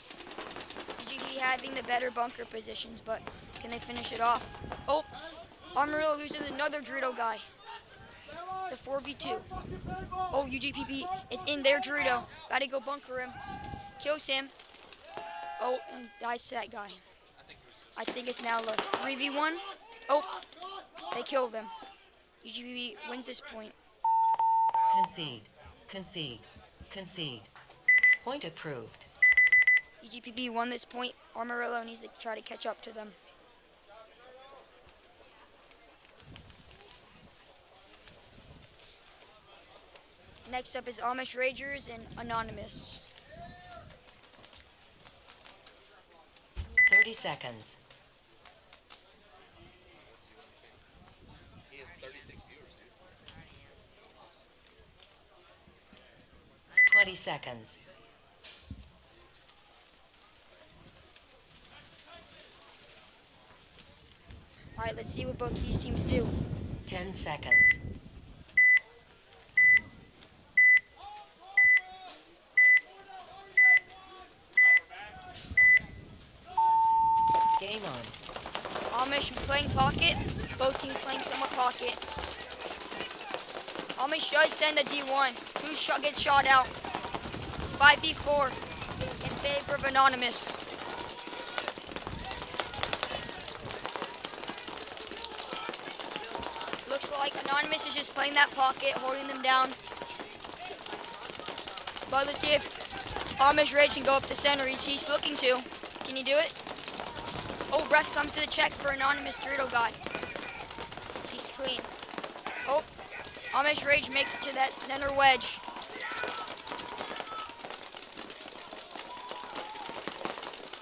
S12: UGPB having the better bunker positions, but can they finish it off? Oh, Amarillo loses another Dorito guy. It's a 4v2. Oh, UGPB is in their Dorito. Gotta go bunker him. Kills him. Oh, and dies to that guy. I think it's now a 3v1. Oh, they kill them. UGPB wins this point.
S7: Concede. Concede. Concede. Point approved.
S12: UGPB won this point. Amarillo needs to try to catch up to them. Next up is Amish Ragers and Anonymous.
S7: 30 seconds.
S2: He has 36 viewers, dude.
S7: 20 seconds.
S12: All right, let's see what both these teams do.
S7: 10 seconds. Game on.
S12: Amish playing pocket. Both teams playing somewhat pocket. Amish does send the D1. Who gets shot out? 5v4 in favor of Anonymous. Looks like Anonymous is just playing that pocket, holding them down. But let's see if Amish Rage can go up the center. He's looking to. Can he do it? Oh, ref comes to the check for Anonymous Dorito guy. He's clean. Oh, Amish Rage makes it to that center wedge.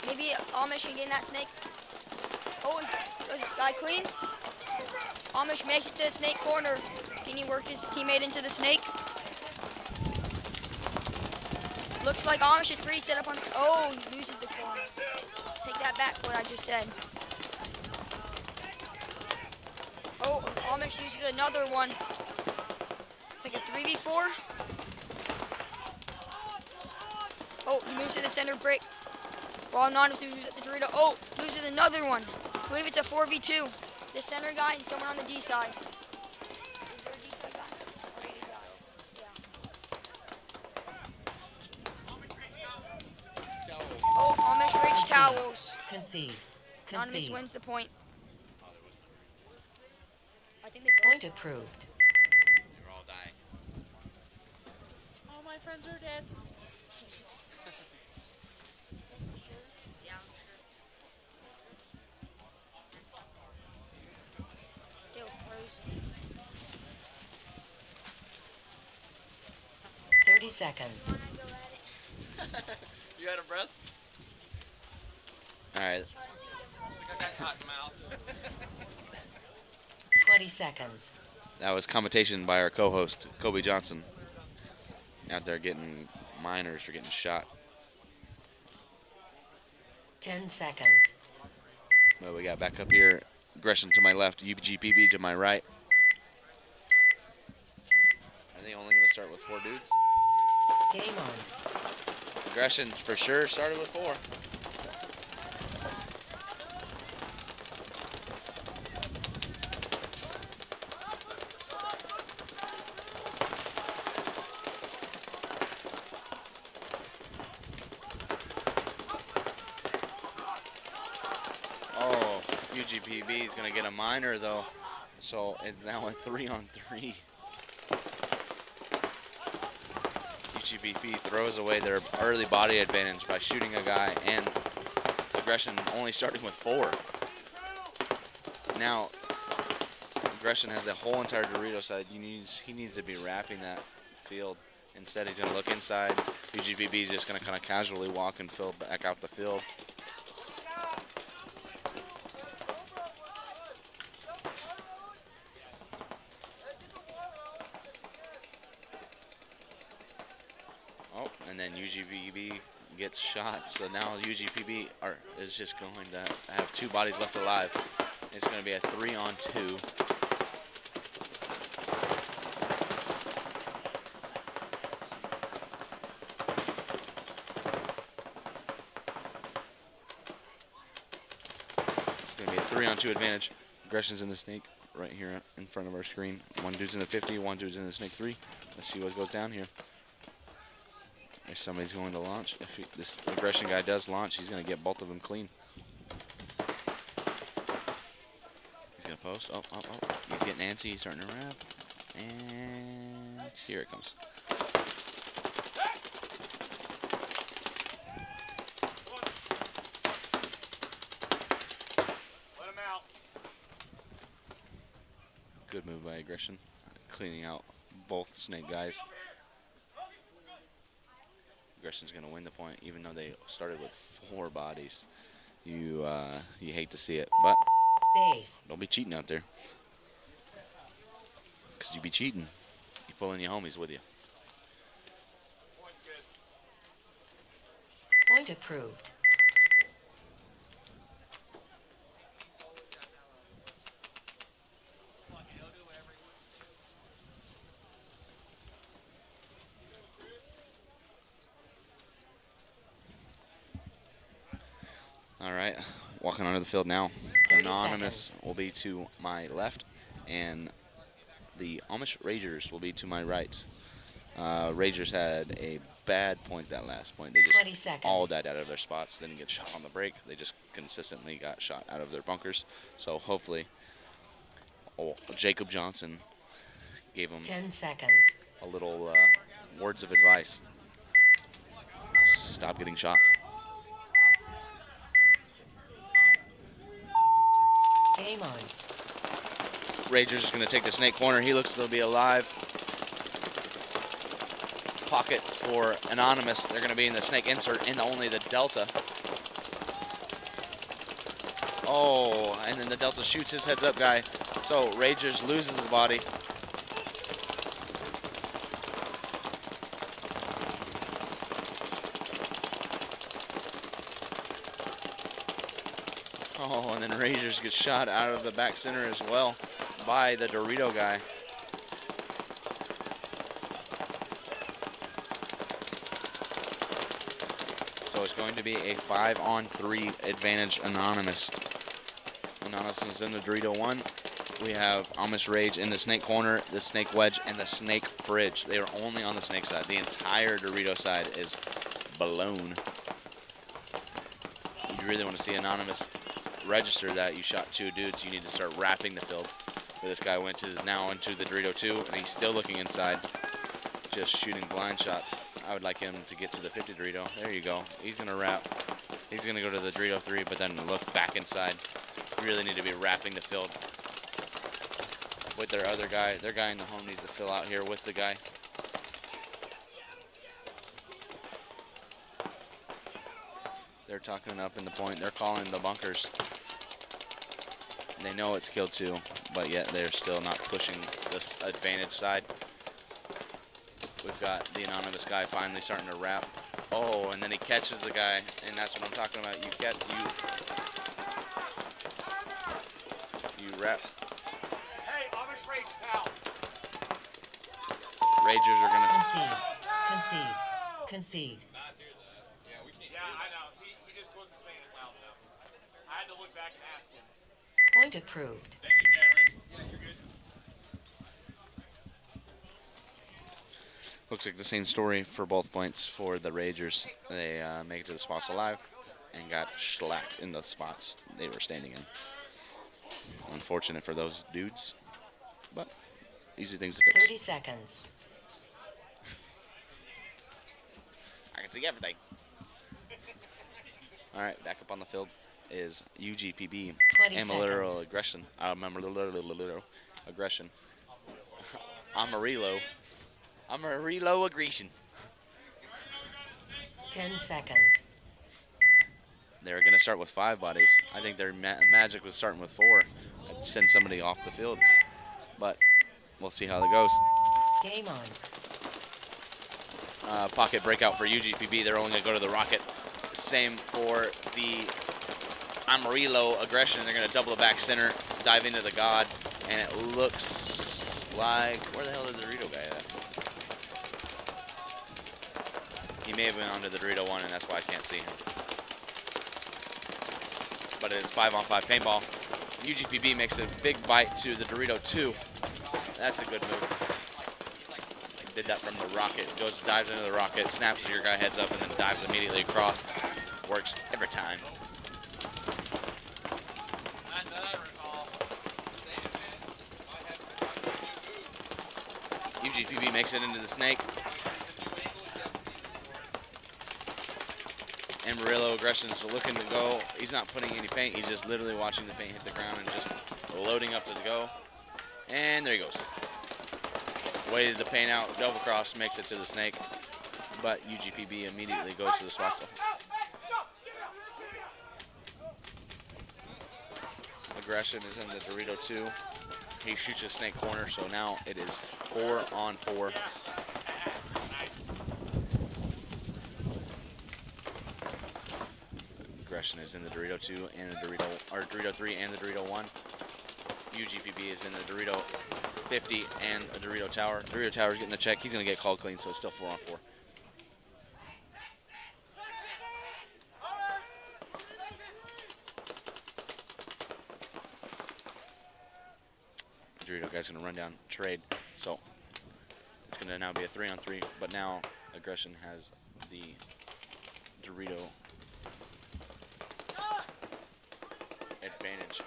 S12: Maybe Amish can get in that snake. Oh, is the guy clean? Amish makes it to the snake corner. Can he work his teammate into the snake? Looks like Amish is pretty set up on. Oh, he loses the corner. Take that back, what I just said. Oh, Amish uses another one. It's like a 3v4. Oh, he moves to the center break. While Anonymous moves at the Dorito. Oh, loses another one. I believe it's a 4v2. The center guy and someone on the D side. Is there a D side guy? Or A guy? Yeah. Oh, Amish Rage towels.
S7: Concede.
S12: Anonymous
S7: Concede.
S12: wins the point. I think they
S7: Point approved.
S2: They're all dying.
S11: All my friends are dead.
S12: Yeah, I'm sure. Still frozen.
S7: 30 seconds.
S2: You out of breath?
S1: All right.
S2: Looks like I got cotton mouth.
S7: 20 seconds.
S1: That was commentation by our co-host, Kobe Johnson. Out there getting minors for getting shot.
S7: 10 seconds.
S1: Well, we got back up here. Aggression to my left, UGPB to my right. Are they only going to start with 4 dudes?
S7: Game on.
S1: Aggression for sure started with 4. Oh, UGPB is going to get a minor though. So it's now a 3-on-3. UGPB throws away their early body advantage by shooting a guy, and Aggression only starting with 4. Now, Aggression has the whole entire Dorito side. He needs to be wrapping that field. Instead, he's going to look inside. UGPB is just going to kind of casually walk and fill back out the field. Oh, and then UGPB gets shot. So now UGPB is just going to have 2 bodies left alive. It's going to be a 3-on-2. It's going to be a 3-on-2 advantage. Aggression's in the snake right here in front of our screen. 1 dude's in the 50, 1 dude's in the snake 3. Let's see what goes down here. If somebody's going to launch, if this Aggression guy does launch, he's going to get both of them clean. He's going to post. Oh. He's getting antsy. He's starting to wrap. And here it comes.
S3: Let him out.
S1: Good move by Aggression. Cleaning out both snake guys. Aggression's going to win the point, even though they started with 4 bodies. You hate to see it, but
S7: Base.
S1: don't be cheating out there. Because you be cheating. You pulling your homies with you.
S7: Point approved.
S1: All right, walking onto the field now.
S7: 30
S1: Anonymous
S7: seconds.
S1: will be to my left, and the Amish Ragers will be to my right. Ragers had a bad point that last point. They
S7: 20
S1: just
S7: seconds.
S1: all died out of their spots. Didn't get shot on the break. They just consistently got shot out of their bunkers. So hopefully, Jacob Johnson gave them
S7: 10 seconds.
S1: a little words of advice. Stop getting shot.
S7: Game on.
S1: Ragers is going to take the snake corner. He looks to be alive. Pocket for Anonymous. They're going to be in the snake insert in only the Delta. Oh, and then the Delta shoots his heads up guy. So Ragers loses his body. Oh, and then Ragers gets shot out of the back center as well by the Dorito guy. So it's going to be a 5-on-3 advantage Anonymous. Anonymous is in the Dorito 1. We have Amish Rage in the snake corner, the snake wedge, and the snake fridge. They are only on the snake side. The entire Dorito side is blown. You really want to see Anonymous register that you shot 2 dudes. You need to start wrapping the field. But this guy went to now into the Dorito 2, and he's still looking inside, just shooting blind shots. I would like him to get to the 50 Dorito. There you go. He's going to wrap. He's going to go to the Dorito 3, but then look back inside. You really need to be wrapping the field with their other guy. Their guy in the home needs to fill out here with the guy. They're tucking up in the point. They're calling the bunkers. They know it's kill 2, but yet they're still not pushing this advantage side. We've got the Anonymous guy finally starting to wrap. Oh, and then he catches the guy, and that's what I'm talking about. You wrap.
S3: Hey, Amish Rage, pal.
S1: Ragers are gonna
S7: Concede. Concede. Concede.
S3: Yeah, I know. He just wasn't saying it loud enough. I had to look back and ask him.
S7: Point approved.
S3: Thank you, Cameron. Yeah, you're good.
S1: Looks like the same story for both points for the Ragers. They make it to the spots alive and got shellacked in the spots they were standing in. Unfortunate for those dudes, but easy things to fix.
S7: 30 seconds.
S1: I can see everything. All right, back up on the field is UGPB.
S7: 20
S1: Amarillo aggression. Aggression. Amarillo. Amarillo aggression.
S7: 10 seconds.
S1: They're going to start with 5 bodies. I think their magic was starting with 4. I'd send somebody off the field, but we'll see how that goes.
S7: Game on.
S1: Pocket breakout for UGPB. They're only going to go to the rocket. Same for the Amarillo aggression. They're going to double the back center, dive into the God, and it looks like, where the hell is the Dorito guy at? He may have been onto the Dorito 1, and that's why I can't see him. But it is 5-on-5 paintball. UGPB makes a big bite to the Dorito 2. That's a good move. Did that from the rocket. Goes, dives into the rocket, snaps your guy heads up, and then dives immediately across. Works every time. UGPB makes it into the snake. Amarillo aggression's looking to go. He's not putting any paint. He's just literally watching the paint hit the ground and just loading up to go. And there he goes. Waited the paint out. Double cross makes it to the snake. But UGPB immediately goes to the spot. Aggression is in the Dorito 2. He shoots a snake corner, so now it is 4-on-4. Aggression is in the Dorito 2 and the Dorito 3 and the Dorito 1. UGPB is in the Dorito 50 and a Dorito Tower. Dorito Tower's getting the check. He's going to get called clean, so it's still 4-on-4. Dorito guy's going to run down trade, so it's going to now be a 3-on-3, but now Aggression has the Dorito advantage.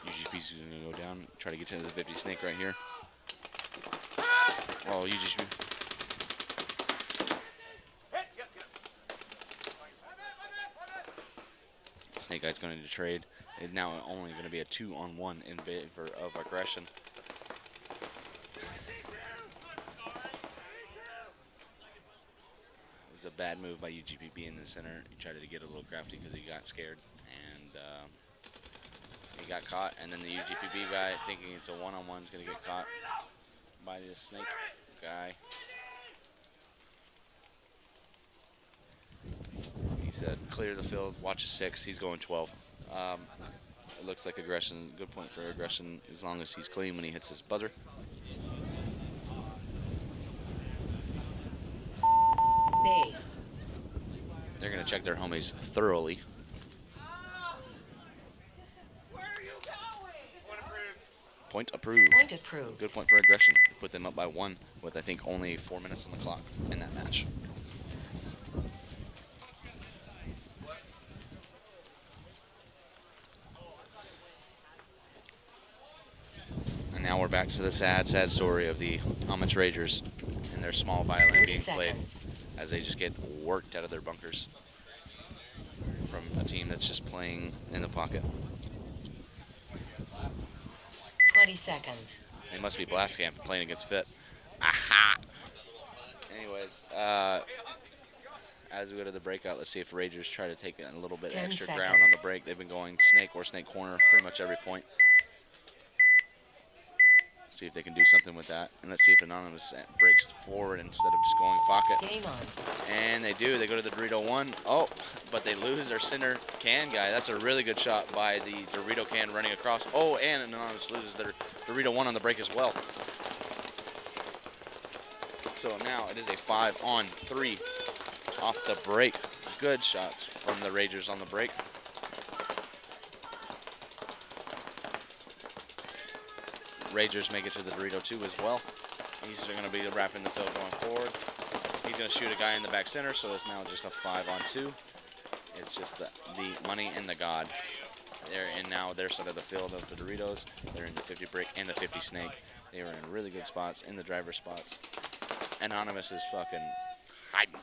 S1: UGP's going to go down, try to get to the 50 snake right here. Oh, UGP. Snake Eye's going to trade. It's now only going to be a 2-on-1 in favor of Aggression. It was a bad move by UGPB in the center. He tried to get a little crafty because he got scared, and he got caught. And then the UGPB guy, thinking it's a 1-on-1, is going to get caught by this Snake guy. He said, clear the field, watch a 6. He's going 12. It looks like Aggression, good point for Aggression, as long as he's clean when he hits his buzzer.
S7: Base.
S1: They're going to check their homies thoroughly. Point approved.
S7: Point approved.
S1: Good point for Aggression. Put them up by 1 with, I think, only 4 minutes on the clock in that match. And now we're back to the sad, sad story of the Amish Ragers and their small violin being played as they just get worked out of their bunkers from a team that's just playing in the pocket.
S7: 20 seconds.
S1: They must be blast camp playing against Fit. Aha! Anyways, as we go to the breakout, let's see if Ragers try to take a little bit
S7: 10
S1: extra
S7: seconds.
S1: ground on the break. They've been going snake or snake corner pretty much every point. Let's see if they can do something with that. And let's see if Anonymous breaks forward instead of just going pocket.
S7: Game on.
S1: And they do. They go to the Dorito 1. Oh, but they lose their center can guy. That's a really good shot by the Dorito can running across. Oh, and Anonymous loses their Dorito 1 on the break as well. So now it is a 5-on-3 off the break. Good shots from the Ragers on the break. Ragers make it to the Dorito 2 as well. He's going to be wrapping the field going forward. He's going to shoot a guy in the back center, so it's now just a 5-on-2. It's just the money and the God. They're in now their side of the field of the Doritos. They're in the 50 break and the 50 snake. They were in really good spots, in the driver's spots. Anonymous is fucking hiding.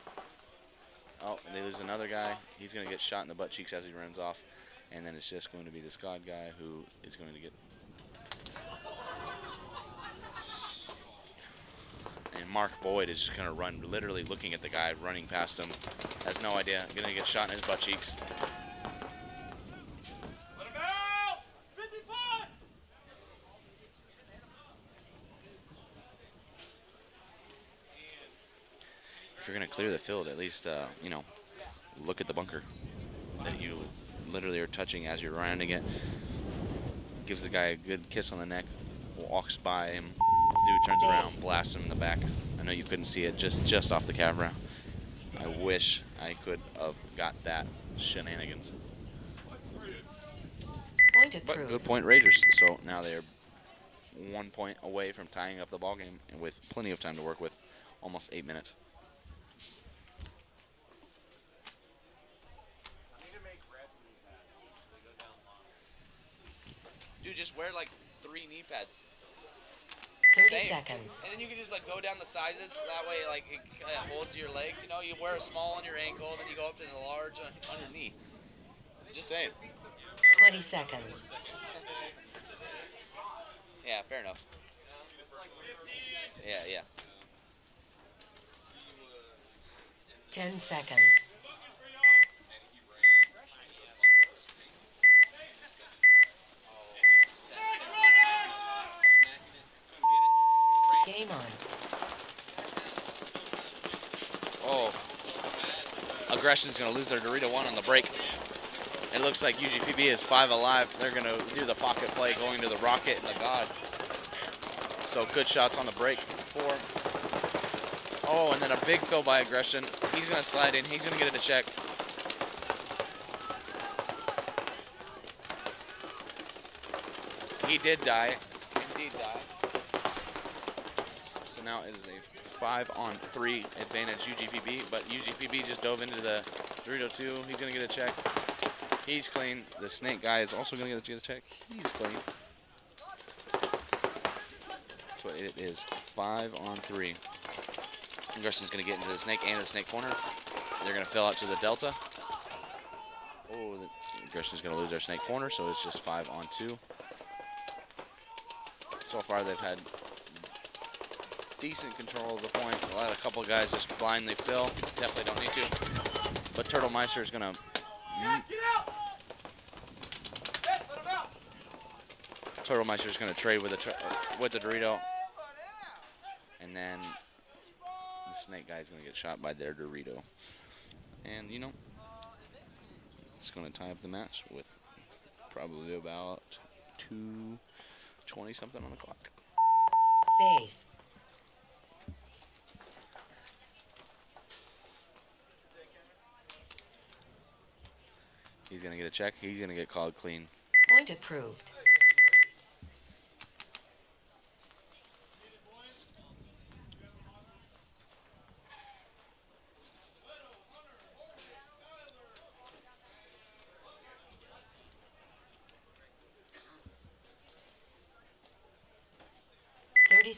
S1: Oh, they lose another guy. He's going to get shot in the butt cheeks as he runs off. And then it's just going to be this God guy who is going to get... And Mark Boyd is just going to run, literally looking at the guy running past him. Has no idea. Going to get shot in his butt cheeks.
S3: Let him out! 55!
S1: If you're going to clear the field, at least, you know, look at the bunker that you literally are touching as you're rounding it. Gives the guy a good kiss on the neck, walks by him. Dude turns around, blasts him in the back. I know you couldn't see it just off the camera. I wish I could have got that shenanigans.
S7: Point
S1: But
S7: approved.
S1: good point, Ragers. So now they're 1 point away from tying up the ball game, and with plenty of time to work with, almost 8 minutes.
S10: Dude, just wear like 3 knee pads.
S7: 30
S10: Same.
S7: seconds.
S10: And then you can just like go down the sizes. That way, like it kind of holds your legs. You know, you wear a small on your ankle, then you go up to the large on your knee. Just saying.
S7: 20 seconds.
S10: Yeah, fair enough. Yeah.
S7: 10 seconds. Game on.
S10: Oh. Aggression's going to lose their Dorito 1 on the break. It looks like UGPB is 5 alive. They're going to do the pocket play going to the Rocket and the God. So good shots on the break for. Oh, and then a big fill by Aggression. He's going to slide in. He's going to get it to check. He did die. Indeed die. So now it is a 5-on-3 advantage UGPB, but UGPB just dove into the Dorito 2. He's going to get a check. He's clean. The Snake guy is also going to get a check. He's clean. That's what it is. 5-on-3. Aggression's going to get into the Snake and the Snake corner. They're going to fill out to the Delta. Oh, the Aggression's going to lose their Snake corner, so it's just 5-on-2. So far, they've had decent control of the point. Let a couple of guys just blindly fill. Definitely don't need to. But Turtle Meister is going to. Turtle Meister is going to trade with the Dorito, and then the Snake guy is going to get shot by their Dorito. And you know, it's going to tie up the match with probably about 2:20 something on the clock.
S7: Base.
S10: He's going to get a check. He's going to get called clean.
S7: Point approved.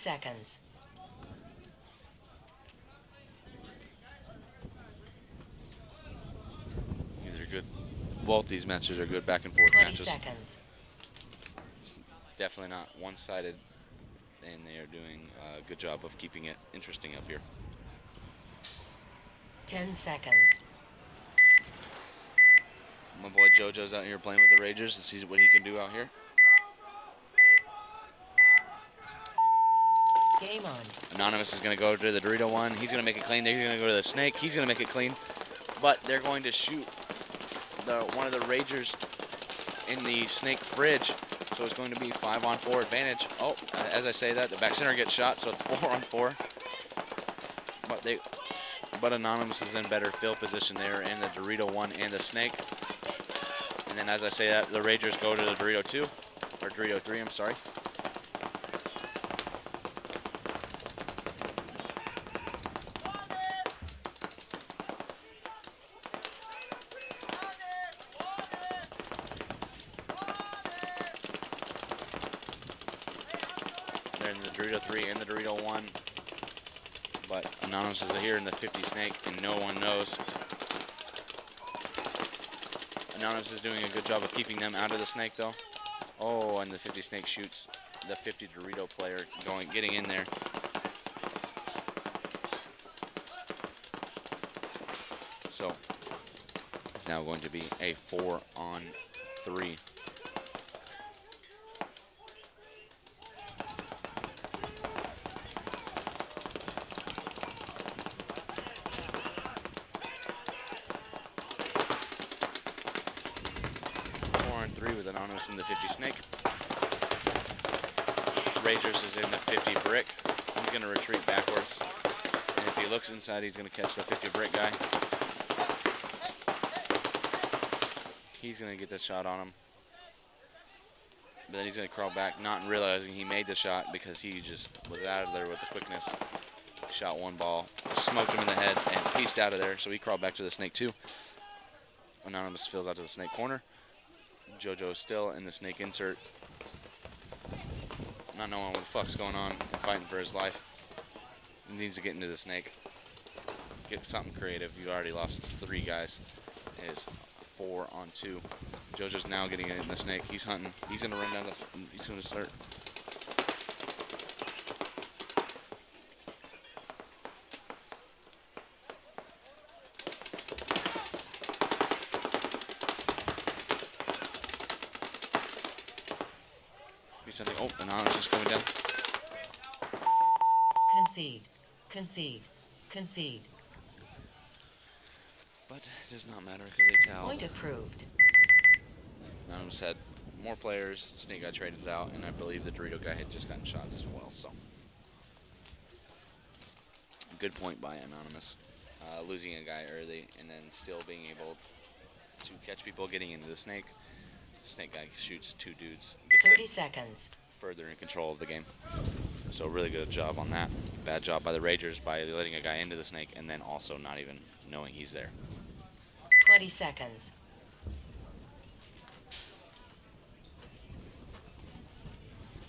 S7: Seconds.
S10: These are good. Both these matches are good back and forth
S7: 20
S10: matches.
S7: seconds.
S10: It's definitely not one-sided, and they are doing a good job of keeping it interesting up here.
S7: 10 seconds.
S10: My boy JoJo's out here playing with the Ragers and sees what he can do out here.
S7: Game on.
S10: Anonymous is going to go to the Dorito 1. He's going to make it clean. They're going to go to the Snake. He's going to make it clean. But they're going to shoot one of the Ragers in the Snake fridge. So it's going to be 5-on-4 advantage. Oh, as I say that, the back center gets shot, so it's 4-on-4. But Anonymous is in better field position there in the Dorito 1 and the Snake. And then as I say that, the Ragers go to the Dorito 2, or Dorito 3, I'm sorry. They're in the Dorito 3 and the Dorito 1. But Anonymous is here in the 50 Snake, and no one knows. Anonymous is doing a good job of keeping them out of the Snake, though. Oh, and the 50 Snake shoots the 50 Dorito player getting in there. So it's now going to be a 4-on-3. With Anonymous in the 50 Snake. Ragers is in the 50 Brick. He's going to retreat backwards. And if he looks inside, he's going to catch the 50 Brick guy. He's going to get the shot on him. But then he's going to crawl back, not realizing he made the shot because he just was out of there with the quickness. Shot one ball, smoked him in the head, and pieced out of there. So he crawled back to the Snake 2. Anonymous fills out to the Snake corner. JoJo is still in the Snake insert, not knowing what the fuck's going on and fighting for his life. He needs to get into the Snake, get something creative. You already lost 3 guys. It is 4-on-2. JoJo's now getting in the Snake. He's hunting. He's gonna run down he's gonna start. something. Oh, Anonymous is coming down.
S7: Concede. Concede. Concede.
S10: But it does not matter because they towed.
S7: Point approved.
S10: Anonymous had more players. Snake got traded out, and I believe the Dorito guy had just gotten shot as well. So, good point by Anonymous. Losing a guy early and then still being able to catch people getting into the Snake. Snake guy shoots 2 dudes. Gets
S7: 30 seconds.
S10: further in control of the game. So really good job on that. Bad job by the Ragers by letting a guy into the Snake and then also not even knowing he's there.
S7: 20 seconds.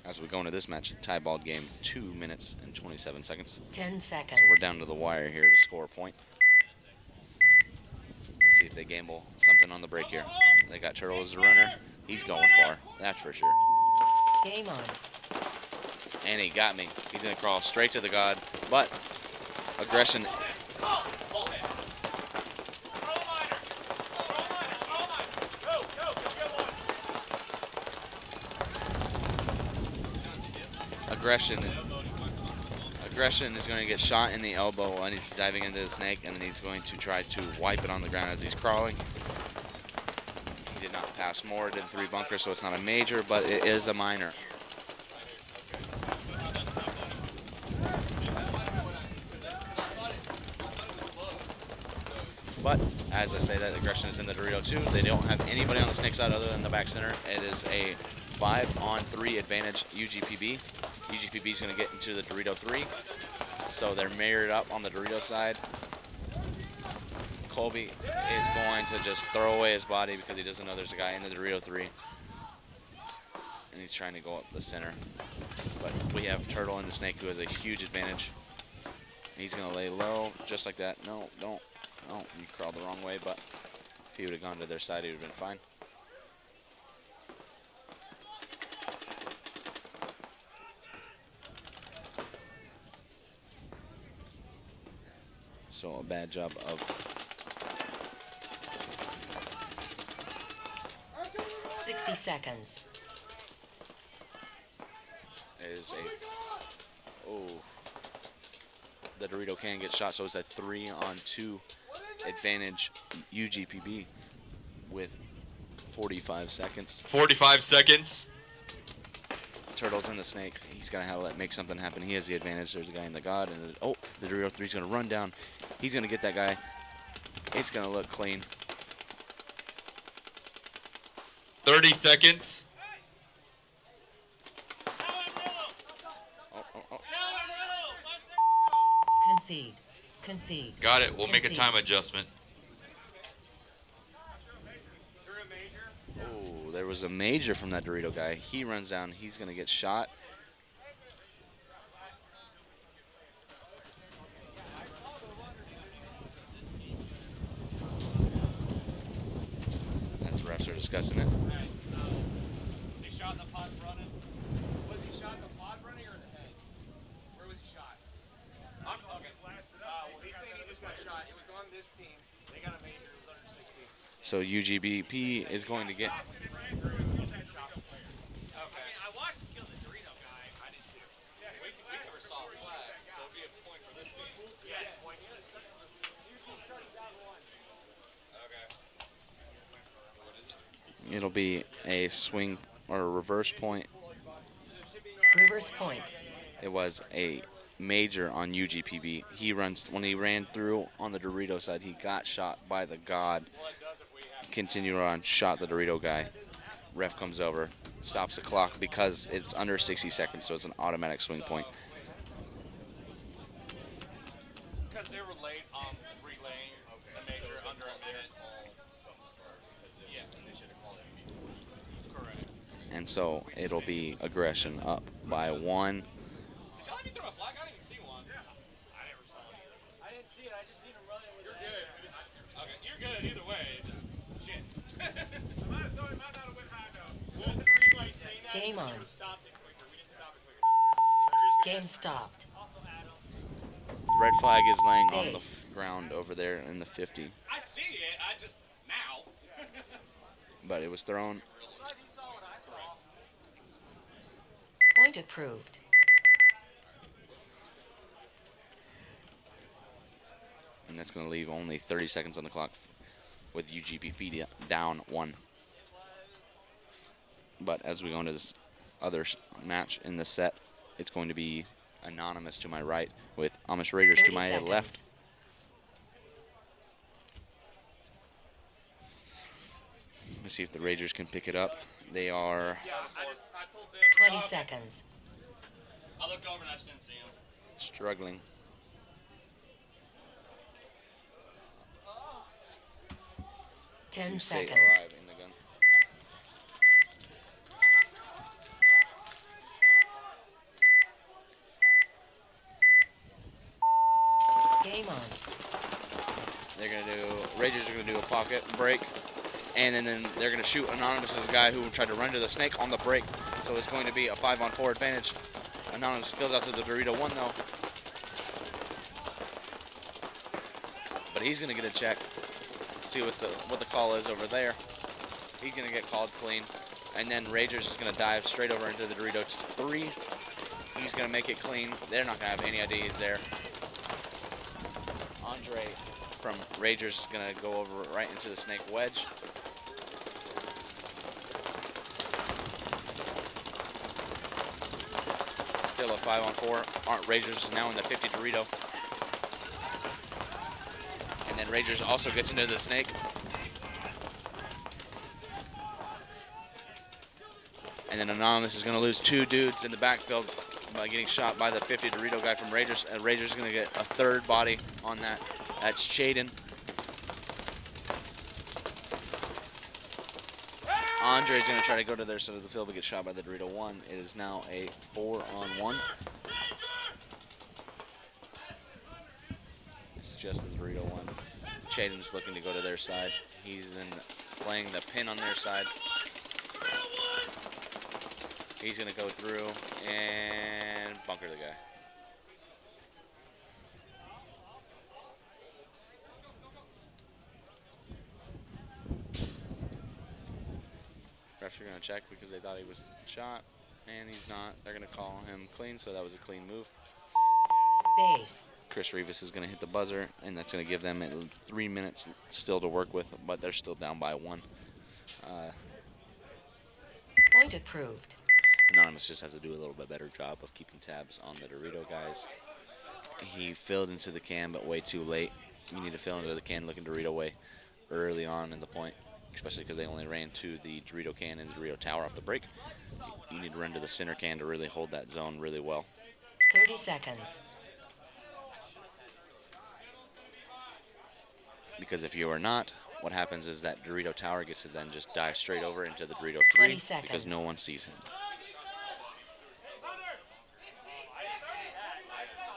S10: As we go into this match, tie ball game, 2 minutes and 27 seconds.
S7: 10 seconds.
S10: So we're down to the wire here to score a point. Let's see if they gamble something on the break here. They got Turtle as a runner. He's going far, that's for sure.
S7: Game on.
S10: And he got me. He's gonna crawl straight to the God, but aggression. Aggression is going to get shot in the elbow when he's diving into the Snake, and then he's going to try to wipe it on the ground as he's crawling. He did not pass more, did 3 bunkers, so it's not a major, but it is a minor. But as I say that, aggression is in the Dorito too. They don't have anybody on the Snake side other than the back center. It is a 5-on-3 advantage UGPB. UGPB is going to get into the Dorito 3. So they're mirrored up on the Dorito side. Colby is going to just throw away his body because he doesn't know there's a guy in the Dorito 3. And he's trying to go up the center. But we have Turtle and the Snake who has a huge advantage. He's going to lay low just like that. No, don't. Oh, you crawled the wrong way, but if he would have gone to their side, he would have been fine. So a bad job of
S7: 60 seconds.
S10: is a, oh, the Dorito can get shot, so it's a 3-on-2 advantage UGPB with 45 seconds.
S4: 45 seconds.
S10: Turtle's in the Snake. He's got to have let make something happen. He has the advantage. There's a guy in the God, and oh, the Dorito 3's going to run down. He's going to get that guy. It's going to look clean.
S4: 30 seconds.
S7: Concede. Concede.
S4: Got it. We'll make a
S7: Concede.
S4: time adjustment.
S10: Oh, there was a major from that Dorito guy. He runs down. He's going to get shot. As the refs are discussing it.
S3: Was he shot in the pod running? Was he shot in the pod running or in the head? Where was he shot? Okay. Well, he's saying he just got shot. It was on this team. They got a major. It was under 60.
S10: So UGBP is going to get.
S3: I watched him kill the Dorito guy. I did too. Yeah, we never saw a flag, so it'll be a point for this team. Yes. Okay.
S10: It'll be a swing or a reverse point.
S7: Reverse point.
S10: It was a major on UGPB. He runs when he ran through on the Dorito side. He got shot by the God. Continued on, shot the Dorito guy. Ref comes over, stops the clock because it's under 60 seconds, so it's an automatic swing point.
S3: Because they were late on relaying the major under a minute. Yeah, they should have called it. Correct.
S10: And so it'll be aggression up by 1.
S3: Did y'all let me throw a flag? I didn't even see one. Yeah. I never saw it. I didn't see it. I just seen him running with You're good. Okay, you're good either way. Just shit. I might have thrown him out of went high though. Well, the reason why he's saying that
S7: Game
S3: is
S7: on.
S3: we would've stopped it quicker. We didn't stop it quicker.
S7: Game stopped.
S3: Also, Adam.
S10: Red flag is laying on the ground over there in the 50,
S3: I see it. I just now.
S10: but it was thrown.
S7: Point approved.
S10: And that's going to leave only 30 seconds on the clock with UGPP down 1. But as we go into this other match in the set, it's going to be Anonymous to my right with Amish Raiders to my left. Let's see if the Ragers can pick it up. They are
S7: 20 seconds.
S3: I looked over and I just didn't see him.
S10: struggling.
S7: Ten
S10: Stay
S7: seconds.
S10: alive in the gun.
S7: Game on.
S10: They're gonna do, Ragers are gonna do a pocket break, and then they're gonna shoot Anonymous's guy who tried to run to the snake on the break. So it's going to be a 5-on-4 advantage. Anonymous fills out to the Dorito 1 though. But he's gonna get a check. See what the call is over there. He's gonna get called clean. And then Ragers is gonna dive straight over into the Dorito 3. He's gonna make it clean. They're not gonna have any idea he's there. Andre from Ragers is gonna go over right into the snake wedge. Still a 5-on-4. Ragers is now in the 50 Dorito. And then Ragers also gets into the snake. And then Anonymous is gonna lose 2 dudes in the backfield by getting shot by the 50 Dorito guy from Ragers. And Ragers is gonna get a 3rd body on that. That's Chaden. Andre is gonna try to go to their side of the field but get shot by the Dorito 1. It is now a 4-on-1. It's just the Dorito 1. Chaden's looking to go to their side. He's then playing the pin on their side. He's gonna go through and bunker the guy. Refs are gonna check because they thought he was shot, and he's not. They're gonna call him clean, so that was a clean move.
S7: Base.
S10: Chris Rivas is gonna hit the buzzer, and that's gonna give them 3 minutes still to work with, but they're still down by 1.
S7: Point approved.
S10: Anonymous just has to do a little bit better job of keeping tabs on the Dorito guys. He filled into the can, but way too late. You need to fill into the can looking Dorito way early on in the point, especially because they only ran to the Dorito can and the Dorito tower off the break. You need to run to the center can to really hold that zone really well.
S7: 30 seconds.
S10: Because if you are not, what happens is that Dorito tower gets to then just dive straight over into the Dorito
S7: 20
S10: 3
S7: seconds.
S10: because no one sees him.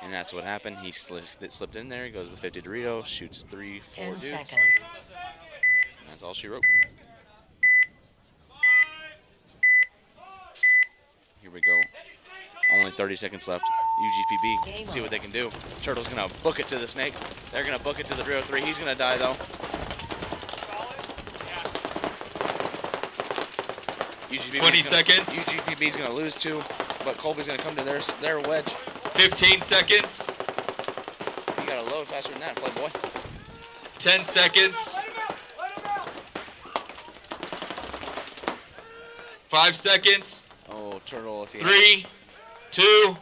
S10: And that's what happened. He slipped in there, he goes to the 50 Dorito, shoots 3, 4
S7: 10
S10: dudes.
S7: seconds.
S10: And that's all she wrote. Here we go. Only 30 seconds left. UGPB,
S7: Game
S10: see
S7: on.
S10: what they can do. Turtle's gonna book it to the snake. They're gonna book it to the Dorito 3. He's gonna die though. UGPB
S4: 20 seconds.
S10: UGPB's gonna lose 2, but Colby's gonna come to their wedge.
S4: 15 seconds.
S10: You gotta load faster than that, playboy.
S4: 10 seconds. 5 seconds.
S10: Oh, Turtle, if he
S4: 3, 2.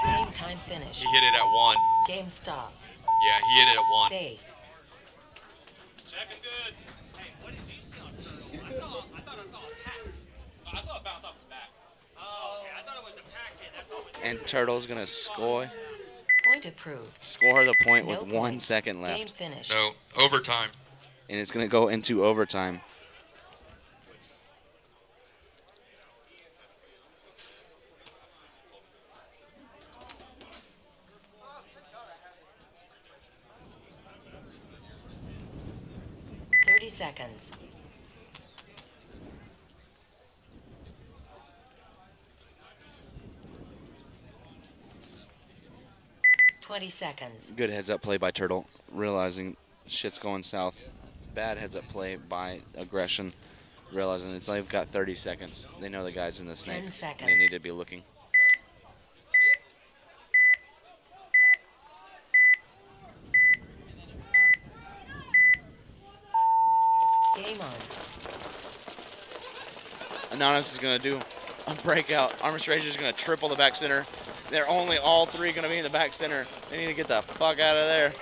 S7: Game time finished.
S4: He hit it at 1.
S7: Game stopped.
S4: Yeah, he hit it at 1.
S7: Base.
S3: Checking good. Hey, what did you see on Turtle? I thought I saw a pack. I saw it bounce off his back. Oh, okay. I thought it was a pack hit. That's what
S10: and Turtle's gonna score
S7: Point approved.
S10: the point
S7: No
S10: with 1
S7: point.
S10: second
S7: Game
S10: left.
S7: finished.
S4: No, overtime.
S10: And it's gonna go into overtime.
S7: Seconds. 20 seconds.
S10: Good heads up play by Turtle, realizing shit's going south. Bad heads up play by Aggression. realizing it's they've got 30 seconds. They know the guy's in the snake.
S7: 10 seconds.
S10: They need to be looking.
S7: Game on.
S10: Anonymous is going to do a breakout. Armor Ranger is going to triple the back center. They're only all three going to be in the back center. They need to get the fuck out of there.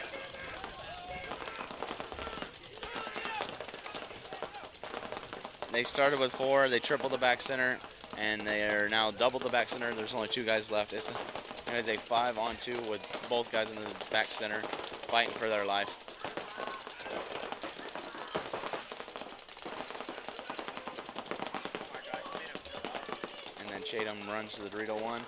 S10: They started with 4. They tripled the back center, and they are now doubled the back center. There's only 2 guys left. It is a 5-on-2 with both guys in the back center fighting for their life. And then Chatham runs to the Dorito 1.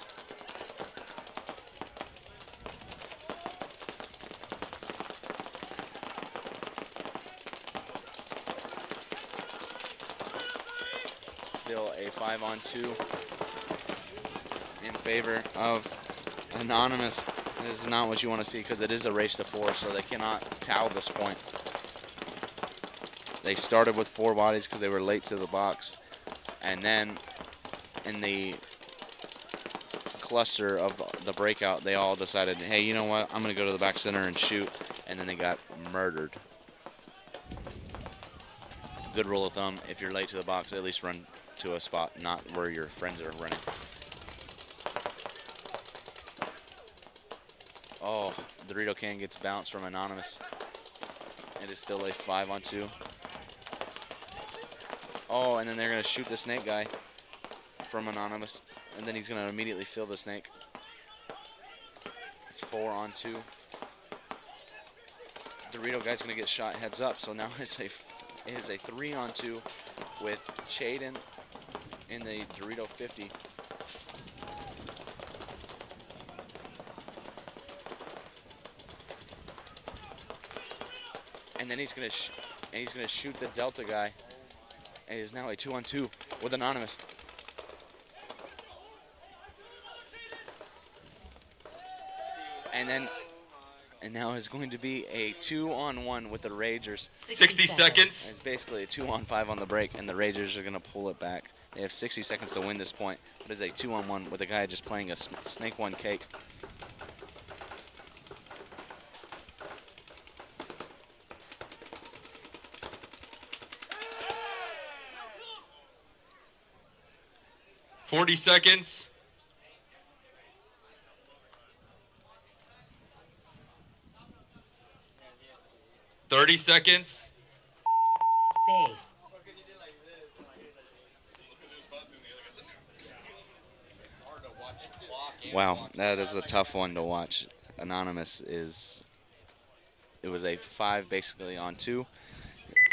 S10: Still a 5-on-2 in favor of Anonymous. This is not what you want to see because it is a race to 4, so they cannot towel this point. They started with 4 bodies because they were late to the box, and then in the cluster of the breakout, they all decided, hey, you know what, I'm going to go to the back center and shoot, and then they got murdered. Good rule of thumb, if you're late to the box, at least run to a spot, not where your friends are running. Oh, Dorito can gets bounced from Anonymous. It is still a 5-on-2. Oh, and then they're going to shoot the snake guy from Anonymous, and then he's going to immediately fill the snake. It's 4-on-2. Dorito guy's going to get shot heads up, so now it is a 3-on-2 with Chaden in the Dorito 50. And then he's gonna shoot the Delta guy. And it is now a 2-on-2 with Anonymous. And now it's going to be a 2-on-1 with the Ragers.
S4: 60 seconds.
S10: It's basically a 2-on-5 on the break, and the Ragers are going to pull it back. They have 60 seconds to win this point. It is a 2-on-1 with a guy just playing a Snake 1 cake.
S4: $40 seconds. $30 seconds.
S7: Base.
S10: Wow, that is a tough one to watch. Anonymous it was a 5 basically on 2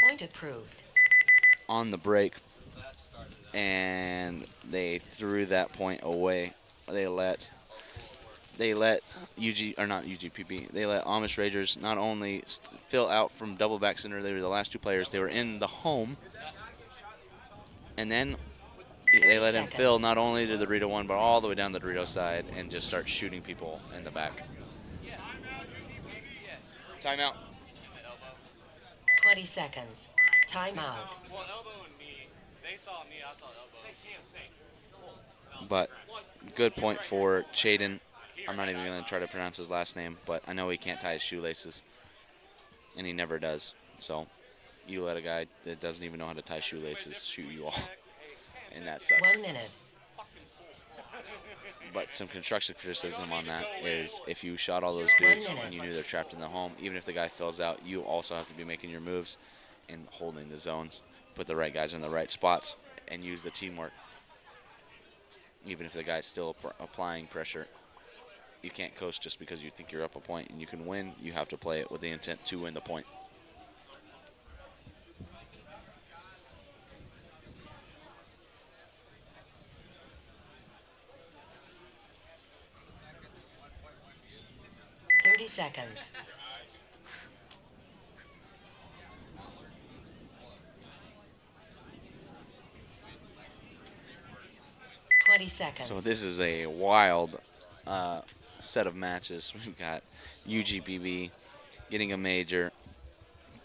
S7: Point approved.
S10: on the break, and they threw that point away. They let UGPB. They let Amish Ragers not only fill out from double back center. They were the last 2 players. They were in the home, and then they let him fill not only to the Dorito 1, but all the way down the Dorito side and just start shooting people in the back. Timeout.
S7: 20 seconds. Timeout.
S3: Well, elbow and knee. They saw knee, I saw elbow.
S10: But good point for Chaden. I'm not even going to try to pronounce his last name, but I know he can't tie his shoelaces, and he never does. So you let a guy that doesn't even know how to tie shoelaces shoot you all, and that sucks.
S7: 1 minute.
S10: But some constructive criticism on that is if you shot all those dudes and you knew they're trapped in the home, even if the guy fills out, you also have to be making your moves and holding the zones, put the right guys in the right spots, and use the teamwork. Even if the guy's still applying pressure, you can't coast just because you think you're up a point and you can win. You have to play it with the intent to win the point.
S7: Seconds. 20 seconds.
S10: So this is a wild set of matches. We've got UGPB getting a major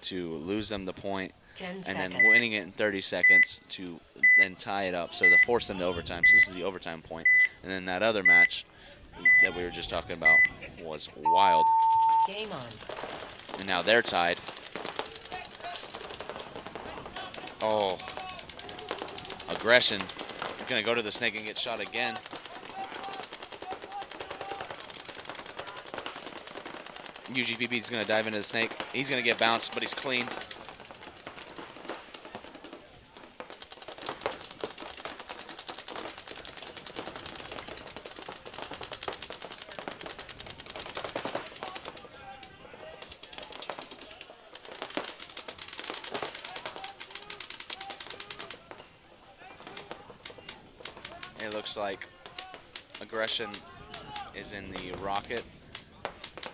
S10: to lose them the point,
S7: 10
S10: and then
S7: seconds.
S10: winning it in 30 seconds to then tie it up. So to force them to overtime. So this is the overtime point. And then that other match that we were just talking about was wild.
S7: Game on.
S10: And now they're tied. Oh. Aggression. Gonna go to the snake and get shot again. UGPB is gonna dive into the snake. He's gonna get bounced, but he's clean. It looks like aggression is in the rocket,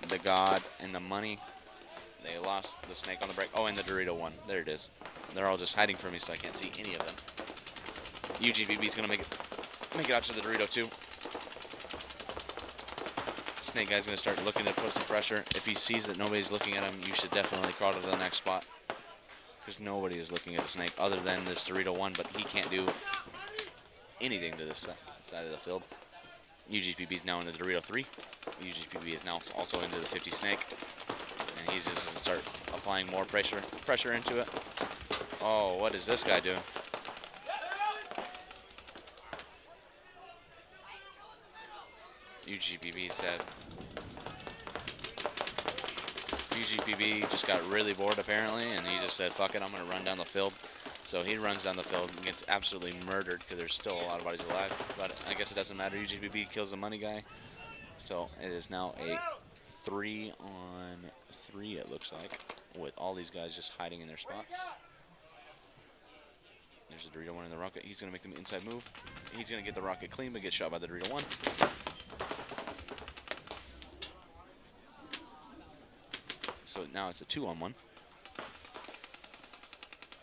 S10: the god, and the money. They lost the snake on the break. Oh, and the Dorito one. There it is. They're all just hiding from me, so I can't see any of them. UGBB is gonna make it out to the Dorito too. Snake guy's gonna start looking to put some pressure. If he sees that nobody's looking at him, you should definitely crawl to the next spot, because nobody is looking at the snake other than this Dorito one, but he can't do anything to this side of the field. UGPB is now into the Dorito 3. UGPB is now also into the 50 snake. And he's just going to start applying more pressure into it. Oh, what is this guy doing? UGPB said. UGPB just got really bored apparently, and he just said, fuck it, I'm going to run down the field. So he runs down the field and gets absolutely murdered because there's still a lot of bodies alive. But I guess it doesn't matter. UGPB kills the money guy. So it is now a 3-on-3, it looks like, with all these guys just hiding in their spots. There's a Dorito one in the rocket. He's going to make the inside move. He's going to get the rocket clean, but get shot by the Dorito one. So now it's a 2-on-1.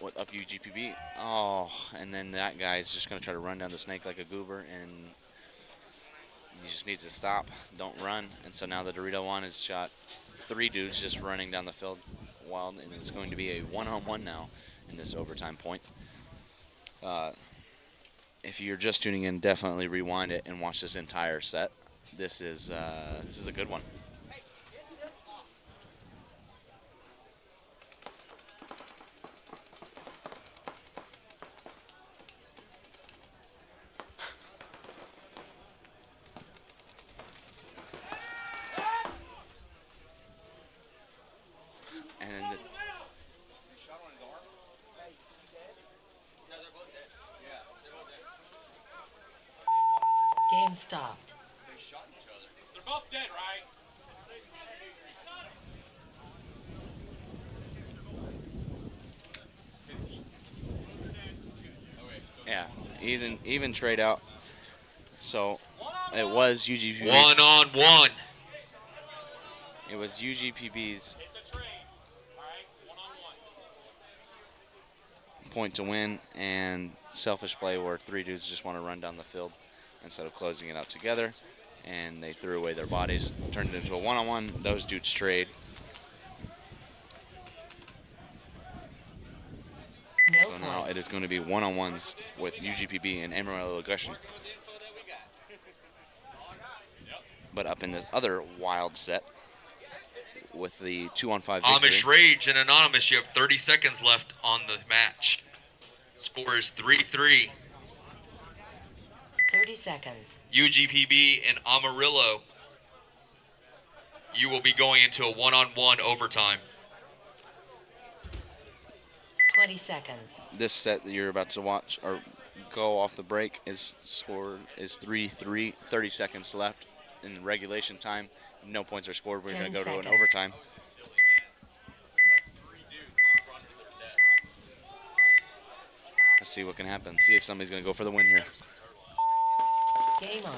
S10: With up UGPB. Oh, and then that guy's just going to try to run down the snake like a goober, and he just needs to stop. Don't run. And so now the Dorito one has shot 3 dudes just running down the field wild, and it's going to be a 1-on-1 now in this overtime point. If you're just tuning in, definitely rewind it and watch this entire set. This is a good one.
S7: Game stopped.
S3: They're both dead, right?
S10: Yeah, even trade out. So it was UGPB's.
S4: 1-on-1.
S10: It was UGPB's point to win, and selfish play where 3 dudes just want to run down the field instead of closing it out together, and they threw away their bodies, turned it into a 1-on-1. Those dudes trade. So now it is going to be 1-on-1s with UGPB and Amarillo Aggression. But up in the other wild set with the 2-on-5 victory.
S4: Amish Rage and Anonymous, you have 30 seconds left on the match. Score is 3-3.
S7: 30 seconds.
S4: UGPB and Amarillo, you will be going into a 1-on-1 overtime.
S7: 20 seconds.
S10: This set that you're about to watch or go off the break is 3-3. 30 seconds left in regulation time. No points are scored. We're going to go to an overtime. Let's see what can happen. See if somebody's going to go for the win here.
S7: Game on.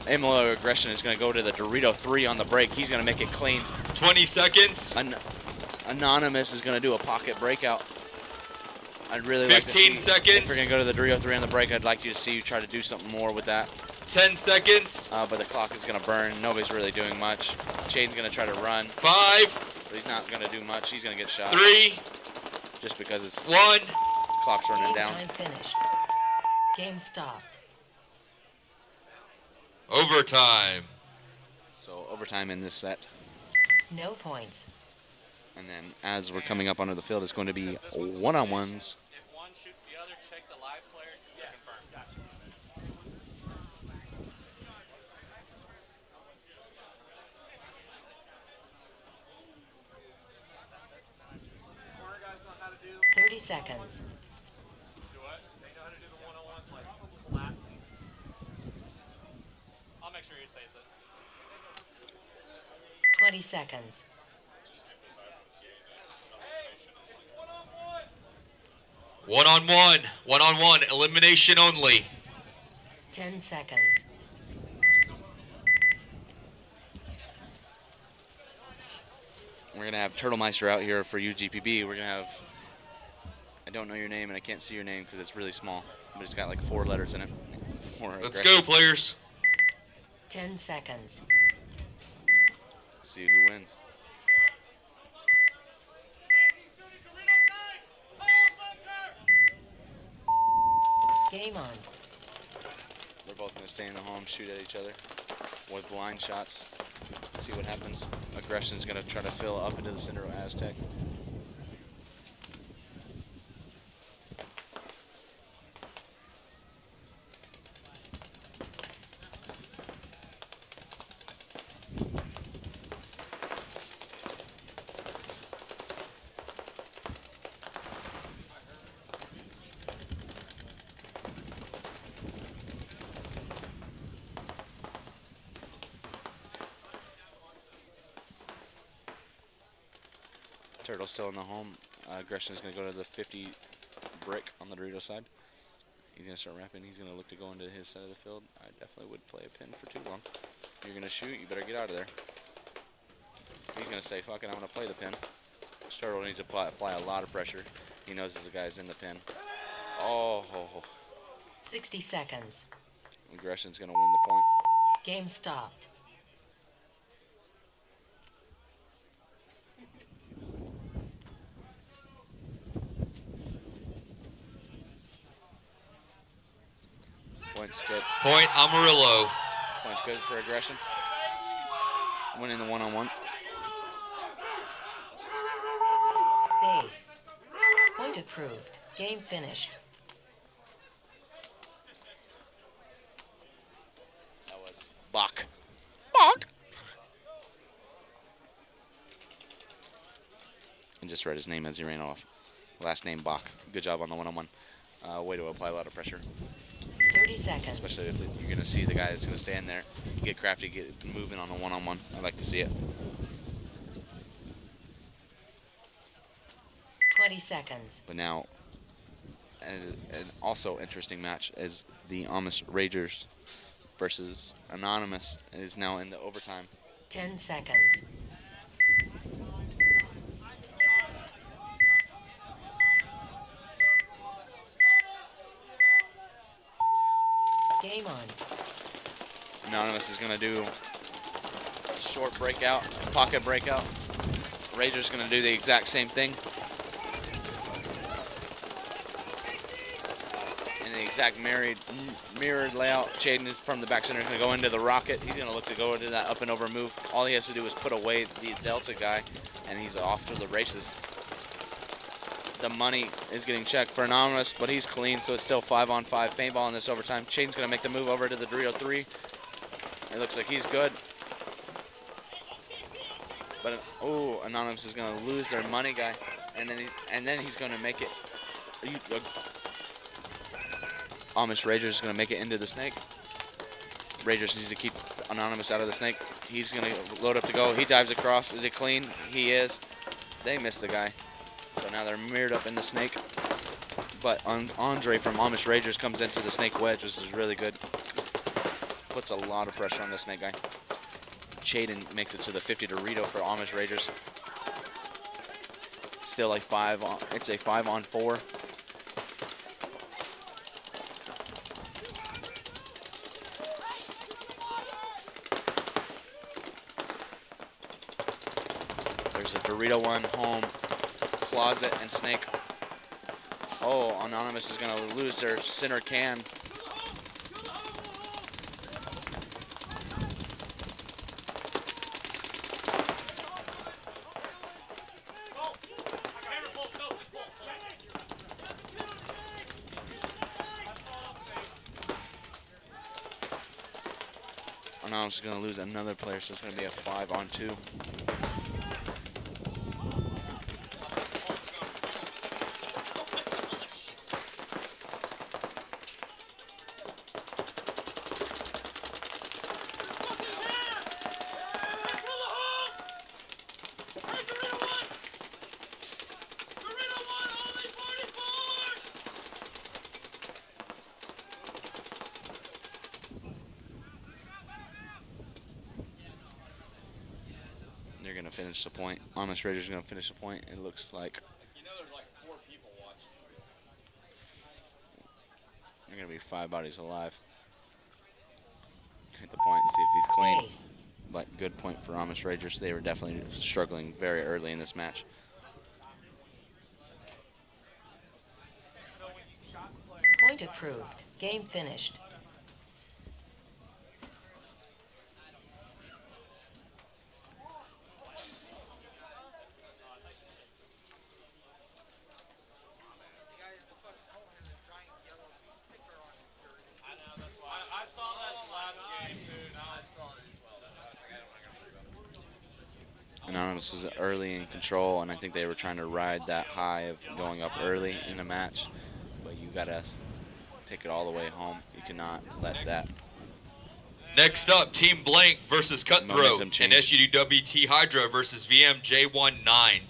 S10: Amarillo Aggression is going to go to the Dorito 3 on the break. He's going to make it clean.
S4: 20 seconds.
S10: Anonymous is going to do a pocket breakout. I'd really
S4: 15
S10: like to see,
S4: seconds.
S10: if we're going to go to the Dorito 3 on the break, I'd like you to see you try to do something more with that.
S4: 10 seconds.
S10: But the clock is going to burn. Nobody's really doing much. Chaden's going to try to run.
S4: 5.
S10: But he's not going to do much. He's going to get shot.
S4: 3.
S10: Just because it's
S4: 1.
S10: Clock's running
S7: Game
S10: down.
S7: time finished. Game stopped.
S4: Overtime.
S10: So overtime in this set.
S7: No points.
S10: And then as we're coming up onto the field, it's going to be one-on-ones.
S3: If one shoots the other, check the live player to confirm. Gotcha. Corner guys know how to do
S7: 30 seconds.
S3: what? They know how to do the one-on-ones like laps. I'll make sure he says it.
S7: 20 seconds.
S4: One-on-one. One-on-one. Elimination only.
S7: 10 seconds.
S10: We're going to have Turtlemeister out here for UGPB. We're going to have, I don't know your name and I can't see your name because it's really small, but it's got like 4 letters in it.
S4: Let's go, players.
S7: 10 seconds.
S10: Let's see who wins.
S7: Game on.
S10: They're both going to stay in the home, shoot at each other with blind shots. See what happens. Aggression's going to try to fill up into the center of Aztec. Turtle's still in the home. Aggression is going to go to the 50 brick on the Dorito side. He's going to start wrapping. He's going to look to go into his side of the field. I definitely would play a pin for too long. You're going to shoot. You better get out of there. He's going to say, fuck it, I'm going to play the pin. Turtle needs to apply a lot of pressure. He knows the guy's in the pin. Oh.
S7: 60 seconds.
S10: Aggression's going to win the point.
S7: Game stopped.
S10: Point's good.
S4: Point Amarillo.
S10: Point's good for Aggression. Winning the one-on-one.
S7: Base. Point approved. Game finished.
S10: That was Bach. Bach! And just read his name as he ran off. Last name Bach. Good job on the one-on-one. Way to apply a lot of pressure.
S7: 30 seconds.
S10: Especially if you're going to see the guy that's going to stand there. Get crafty, get moving on a one-on-one. I like to see it.
S7: 20 seconds.
S10: But now, an also interesting match is the Amish Ragers versus Anonymous. It is now in the overtime.
S7: 10 seconds. Game on.
S10: Anonymous is going to do a short breakout, pocket breakout. Rager's going to do the exact same thing. In the exact mirrored layout. Chaden is from the back center, going to go into the rocket. He's going to look to go into that up and over move. All he has to do is put away the Delta guy, and he's off to the races. The money is getting checked for Anonymous, but he's clean, so it's still 5-on-5 paintball in this overtime. Chaden's going to make the move over to the Dorito 3. It looks like he's good. But, oh, Anonymous is going to lose their money guy, and then he's going to make it. Amish Ragers is going to make it into the snake. Ragers needs to keep Anonymous out of the snake. He's going to load up to go. He dives across. Is it clean? He is. They missed the guy. So now they're mirrored up in the snake. But Andre from Amish Ragers comes into the snake wedge, which is really good. Puts a lot of pressure on the snake guy. Chaden makes it to the 50 Dorito for Amish Ragers. Still a 5-on. It's a 5-on-4. There's a Dorito one, home, closet, and snake. Oh, Anonymous is going to lose their center can. Anonymous is going to lose another player, so it's going to be a 5-on-2. They're going to finish the point. Anonymous Raiders are going to finish the point. It looks like
S5: You know there's like 4 people watching.
S10: they're going to be 5 bodies alive. Hit the point, see if he's clean.
S7: Base.
S10: But good point for Amish Ragers. They were definitely struggling very early in this match.
S7: Point approved. Game finished.
S3: I saw that last game, dude.
S10: Anonymous was early in control, and I think they were trying to ride that high of going up early in a match. But you got to take it all the way home. You cannot let that.
S4: Next up, Team Blank versus Cutthroat
S10: Momentum
S4: and
S10: change.
S4: SUWT Hydra versus VMJ19.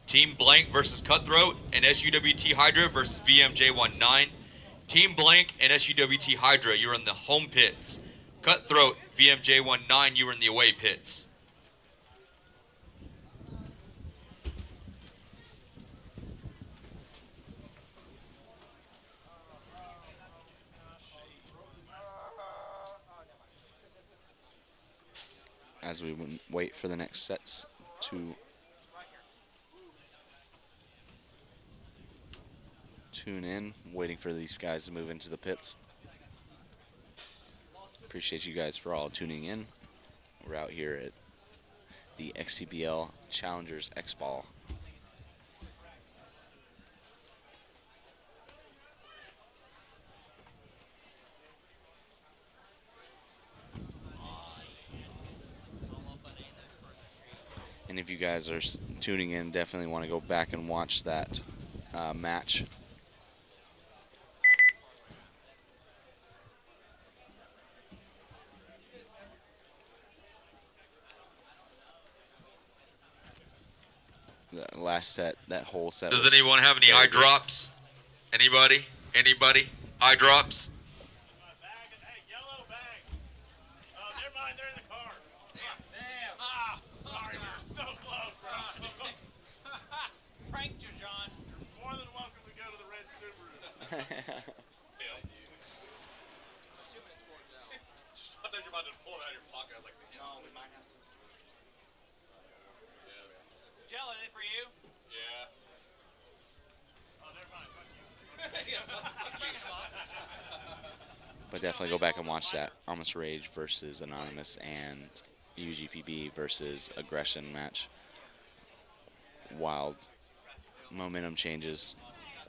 S4: Team Blank versus Cutthroat and SUWT Hydra versus VMJ19. Team Blank and SUWT Hydra, you're in the home pits. Cutthroat, VMJ19, you were in the away pits.
S10: As we wait for the next sets to tune in, waiting for these guys to move into the pits. Appreciate you guys for all tuning in. We're out here at the XTPL Challengers Xball. And if you guys are tuning in, definitely want to go back and watch that match. The last set, that whole set.
S4: Does
S10: was
S4: anyone have any
S10: very
S4: eye
S10: good.
S4: drops? Anybody? Anybody? Eye drops?
S3: Hey, yellow bag. Oh, never mind. They're in the car. Damn. Ah, sorry. We were so close, bro. Pranked you, John. You're more than welcome to go to the red Subaru. I thought you were about to pull it out of your pocket. I was like, no, we might have some. Jello, are they for you? Yeah. Oh, never mind.
S10: But definitely go back and watch that Almost Rage versus Anonymous and UGPB versus Aggression match. Wild momentum changes.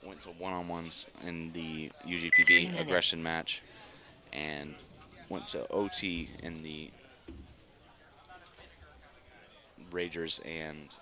S10: Went to one-on-ones in the UGPB Aggression match and went to OT in the Ragers and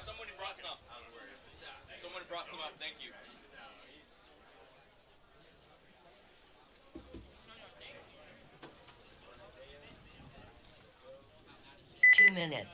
S5: Somebody brought some. Someone brought some up. Thank you.
S7: minutes.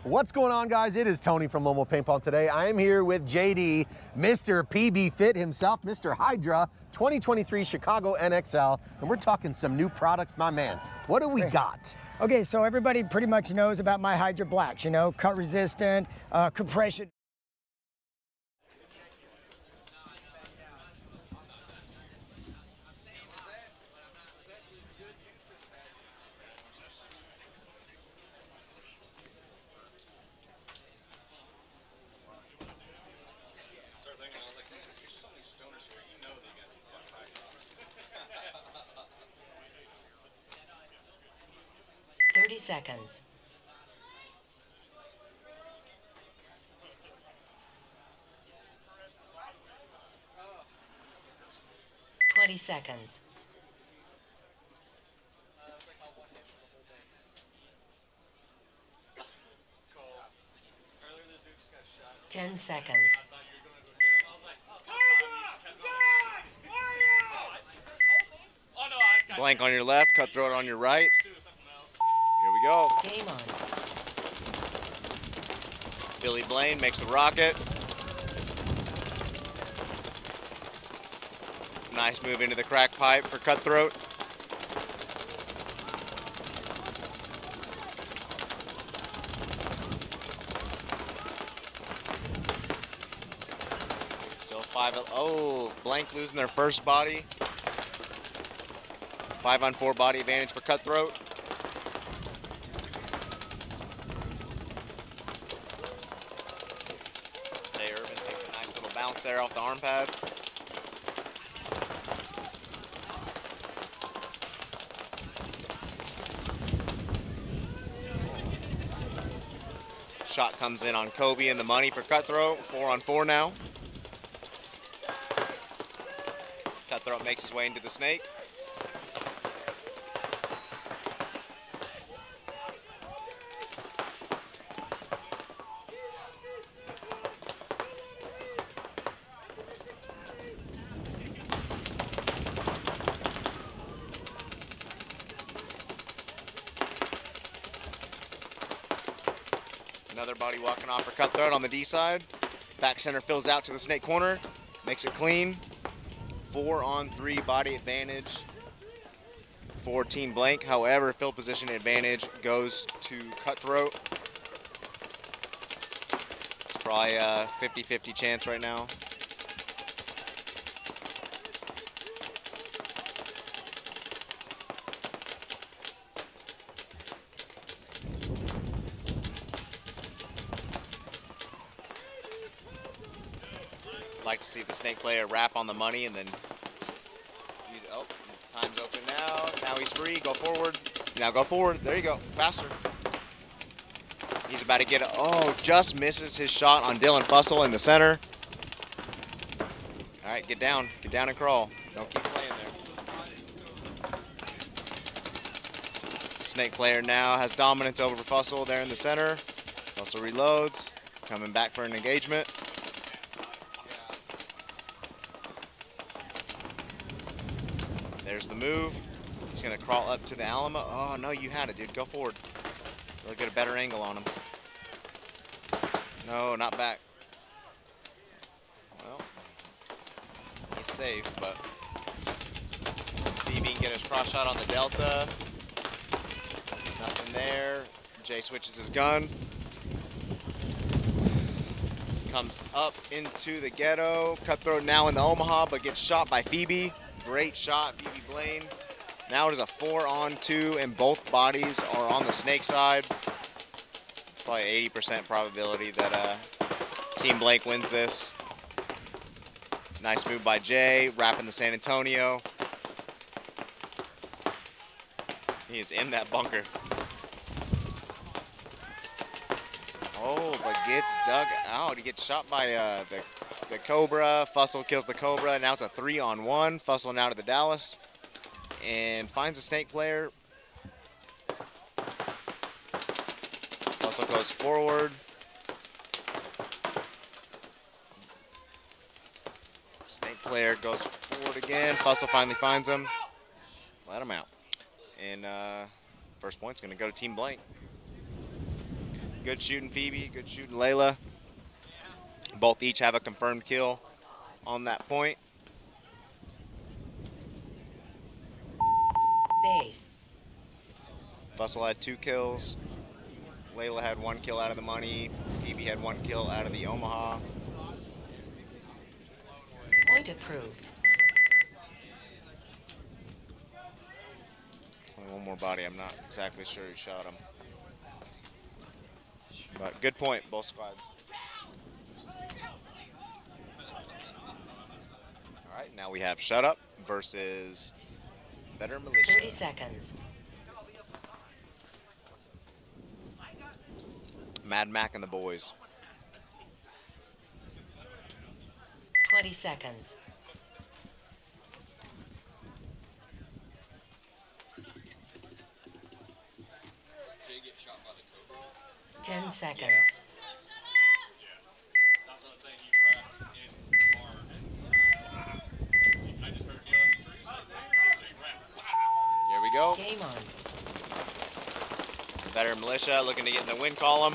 S8: What's going on, guys? It is Tony from Lomo Paintball. Today I am here with JD, Mr. PB Fit himself, Mr. Hydra, 2023 Chicago NXL, and we're talking some new products, my man. What do we got?
S9: Okay, so everybody pretty much knows about my Hydra Blacks, you know, cut resistant, compression.
S5: Started thinking, I was like, man, there's so many stoners here. You know they got some fucking hydros.
S7: 30 seconds. Seconds. 10 seconds.
S6: Blank on your left, cutthroat on your right. Here we go.
S7: Game on.
S6: Billy Blaine makes the rocket. Nice move into the crack pipe for cutthroat. Still 5. Oh, Blank losing their first body. 5-on-4 body advantage for cutthroat. Hey, Irvin takes a nice little bounce there off the arm pad. Shot comes in on Kobe and the money for cutthroat. 4-on-4 now. Cutthroat makes his way into the snake. Another body walking off for cutthroat on the D side. Back center fills out to the snake corner. Makes it clean. 4-on-3 body advantage for Team Blank. However, field position advantage goes to cutthroat. It's probably a 50-50 chance right now. Like to see the snake player wrap on the money and then use, oh, time's open now. Now he's free, go forward. Now go forward, there you go, faster. He's about to get it, oh, just misses his shot on Dylan Fussell in the center. All right, get down and crawl. Don't keep playing there. Snake player now has dominance over Fussell there in the center. Fussell reloads, coming back for an engagement. There's the move. He's gonna crawl up to the Alamo. Oh no, you had it, dude. Go forward. Really get a better angle on him. No, not back. Well, he's safe, but let's see if he can get his cross shot on the Delta. Nothing there. Jay switches his gun. Comes up into the ghetto. Cutthroat now in the Omaha, but gets shot by Phoebe. Great shot, Phoebe Blaine. Now it is a 4-on-2, and both bodies are on the snake side. Probably 80% probability that Team Blank wins this. Nice move by Jay, wrapping the San Antonio. He is in that bunker. Oh, but gets dug out. He gets shot by the Cobra. Fussell kills the Cobra. Now it's a 3-on-1. Fussell now to the Dallas. And finds a snake player. Fussell goes forward. Snake player goes forward again. Fussell finally finds him. Let him out. And first point's going to go to Team Blank. Good shooting, Phoebe. Good shooting, Layla. Both each have a confirmed kill on that point.
S7: Base.
S6: Fussell had 2 kills. Layla had 1 kill out of the money. Phoebe had 1 kill out of the Omaha.
S7: Point approved.
S6: Only one more body. I'm not exactly sure who shot him. But good point, both squads. All right, now we have Shut Up versus Better Militia.
S7: 30 seconds.
S6: Mad Mac and the boys.
S7: 20 seconds.
S5: Jay get shot by the Cobra.
S7: 10 seconds.
S3: That's what I'm saying. He wrapped in hard. See, I just heard yells and trees. So he wrapped.
S6: Here we go.
S7: Game on.
S6: Better Militia looking to get in the win column.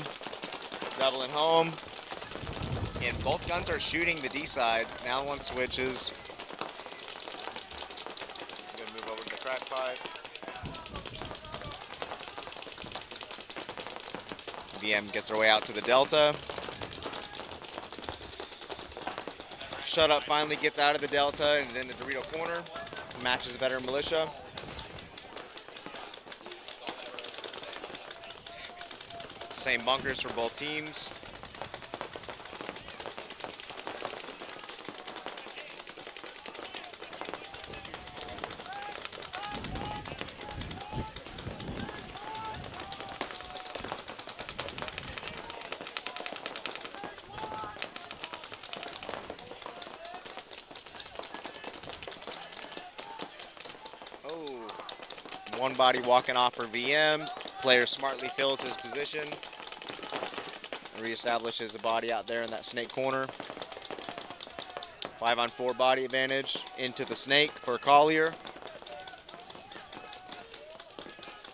S6: Doubling home. And both guns are shooting the D side. Now one switches. Gonna move over to the crack pipe. VM gets their way out to the Delta. Shut Up finally gets out of the Delta and into Dorito corner. Matches Better Militia. Same bunkers for both teams. Oh, one body walking off for VM. Player smartly fills his position. Reestablishes the body out there in that snake corner. 5-on-4 body advantage into the snake for Collier.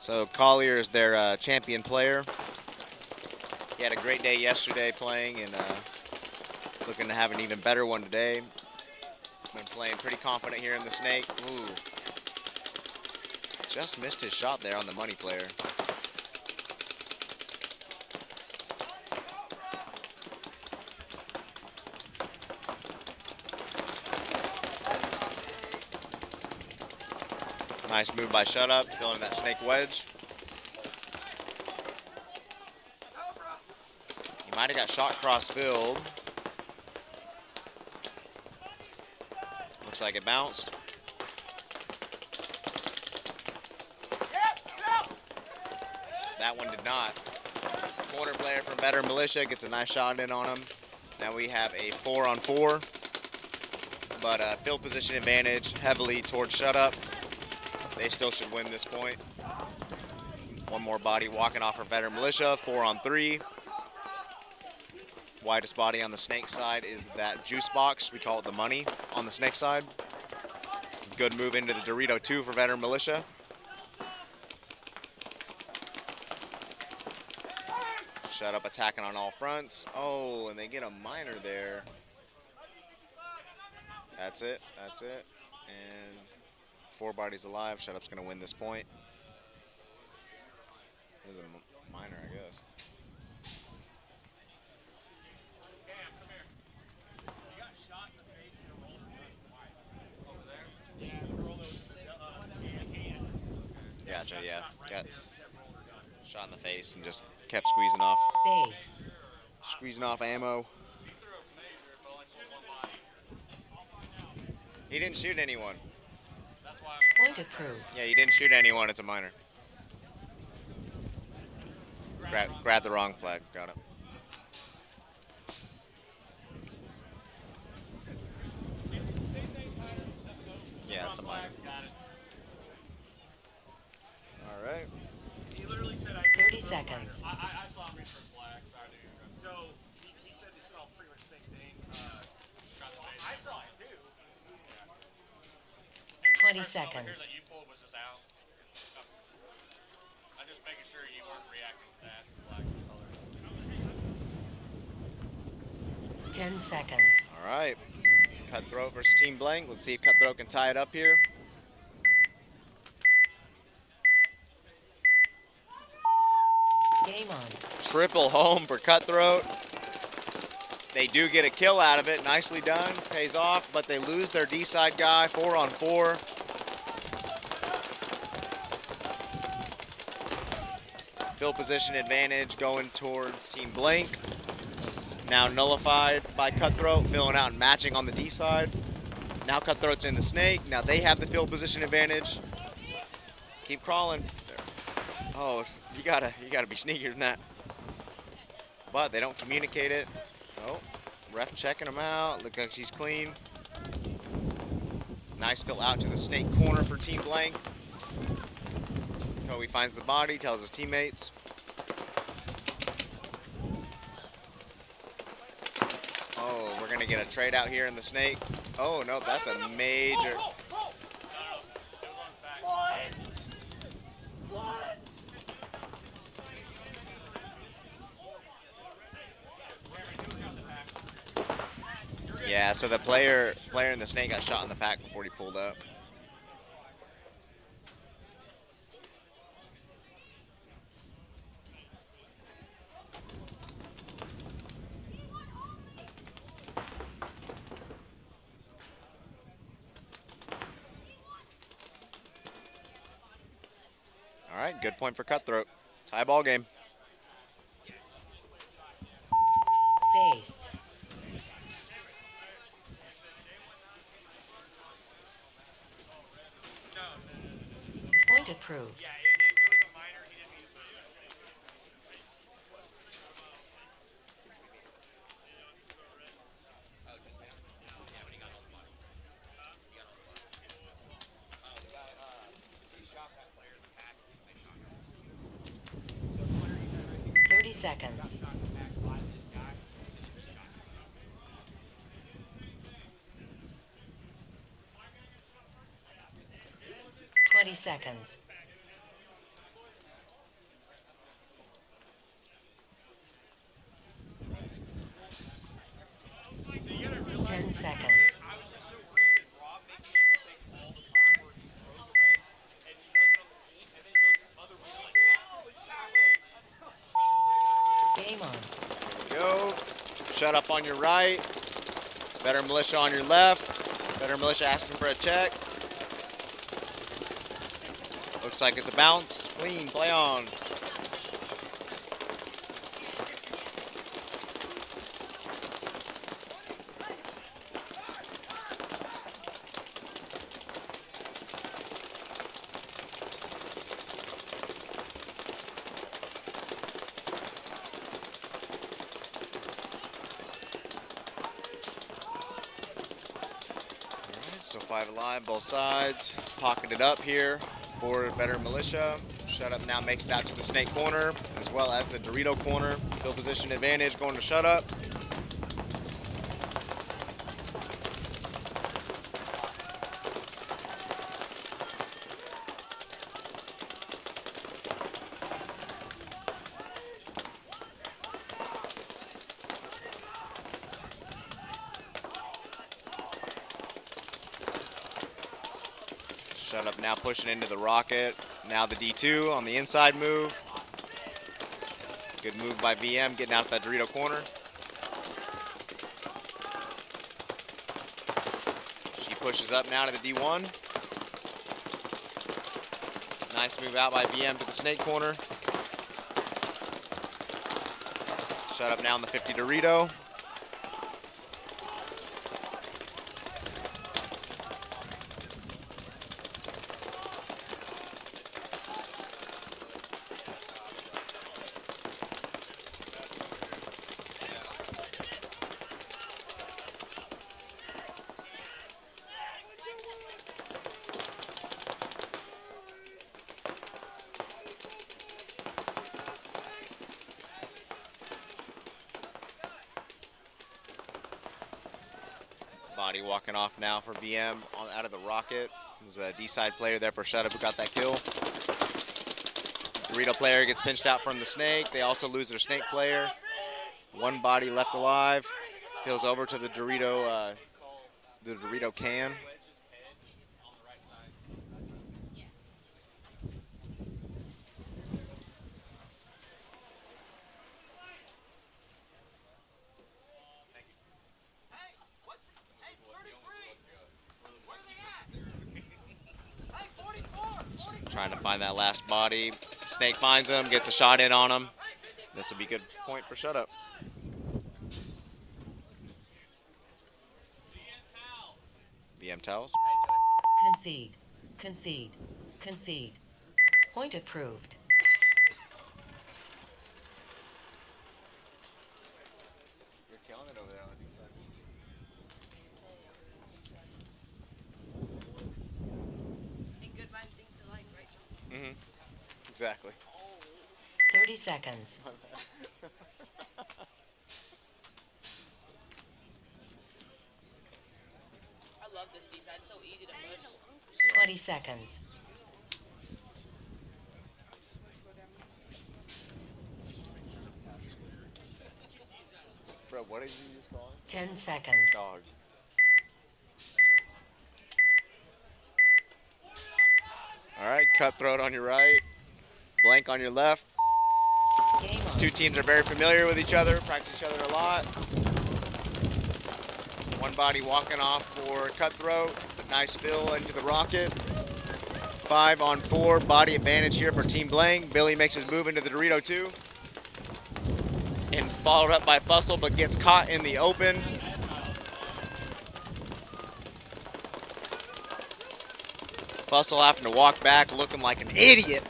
S6: So Collier is their champion player. He had a great day yesterday playing and looking to have an even better one today. Been playing pretty confident here in the snake. Ooh. Just missed his shot there on the money player. Nice move by Shut Up, filling that snake wedge. He might have got shot cross field. Looks like it bounced. That one did not. Corner player from Better Militia gets a nice shot in on him. Now we have a 4-on-4, but field position advantage heavily towards Shut Up. They still should win this point. One more body walking off for Better Militia, 4-on-3. Widest body on the snake side is that juice box. We call it the money on the snake side. Good move into the Dorito 2 for Better Militia. Shut Up attacking on all fronts. Oh, and they get a minor there. That's it, that's it. And 4 bodies alive. Shut Up's gonna win this point. It was a minor, I guess. got shot in the face and just kept squeezing off.
S7: Base.
S6: Squeezing off ammo. He didn't shoot anyone.
S7: Point approved.
S6: Yeah, he didn't shoot anyone. It's a minor. Grab the wrong flag. Got it. Yeah, it's a minor. All right.
S3: He literally said,
S7: 30 seconds.
S3: I saw him reach for a flag, so he said he saw pretty much the same thing. I saw it too.
S7: 20 seconds.
S3: That you pulled was just out. I'm just making sure you weren't reacting to that flag color.
S7: 10 seconds.
S6: All right. Cutthroat versus Team Blank. Let's see if Cutthroat can tie it up here.
S7: Game on.
S6: Triple home for Cutthroat. They do get a kill out of it. Nicely done. Pays off, but they lose their D-side guy. 4-on-4. Field position advantage going towards Team Blank. Now nullified by Cutthroat, filling out and matching on the D side. Now Cutthroat's in the snake. Now they have the field position advantage. Keep crawling. Oh, you gotta be sneakier than that. But they don't communicate it. Oh, ref checking him out. Looks like she's clean. Nice fill out to the snake corner for Team Blank. Kobe finds the body, tells his teammates. Oh, we're gonna get a trade out here in the snake. Oh no, that's a major. Yeah, so the player in the snake got shot in the pack before he pulled up. All right, good point for Cutthroat. Tie ball game.
S7: Base. Point approved. Seconds. 20 seconds. Seconds. Game on.
S6: There we go. Shut up on your right. Better militia on your left. Better militia asking for a check. Looks like it's a bounce. Clean. Play on. Still 5 alive, both sides. Pocketed up here for better militia. Shut up now makes it out to the snake corner as well as the Dorito corner. Field position advantage going to shut up. Shut up now pushing into the rocket. Now the D2 on the inside move. Good move by VM getting out that Dorito corner. She pushes up now to the D1. Nice move out by VM to the snake corner. Shut up now in the 50 Dorito. Body walking off now for VM out of the rocket. There's a D-side player there for Shutup who got that kill. Dorito player gets pinched out from the snake. They also lose their snake player. One body left alive. Fills over to the Dorito can. Trying to find that last body. Snake finds him, gets a shot in on him. This will be a good point for Shutup. VM towels.
S7: Concede. Concede. Concede. Point approved.
S6: You're killing it over there on the side. Mm-hmm. Exactly.
S7: 30 seconds.
S13: I love this defense. It's so easy to push.
S7: 20 seconds.
S6: Bro, what did you just call him?
S7: 10 seconds.
S6: Dog. All right, Cutthroat on your right, Blank on your left. These two teams are very familiar with each other, practice each other a lot. One body walking off for Cutthroat, nice fill into the rocket. 5-on-4, body advantage here for Team Blank. Billy makes his move into the Dorito 2. And followed up by Fussell, but gets caught in the open. Fussell having to walk back looking like an idiot.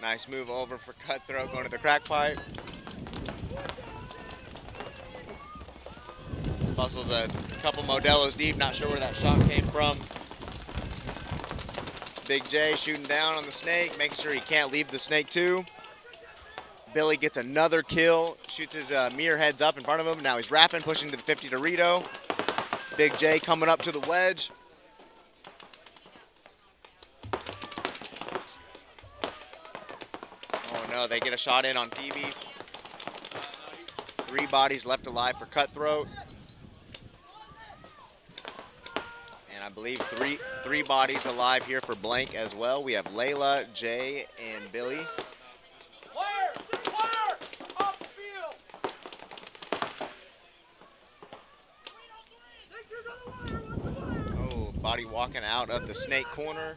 S6: Nice move over for Cutthroat going to the crack pipe. Fussell's a couple Modelos deep, not sure where that shot came from. Big J shooting down on the snake, making sure he can't leave the snake too. Billy gets another kill, shoots his mirror heads up in front of him. Now he's wrapping, pushing to the 50 Dorito. Big J coming up to the wedge. Oh no, they get a shot in on TV. 3 bodies left alive for Cutthroat. And I believe three bodies alive here for Blank as well. We have Layla, Jay, and Billy. Body walking out of the snake corner.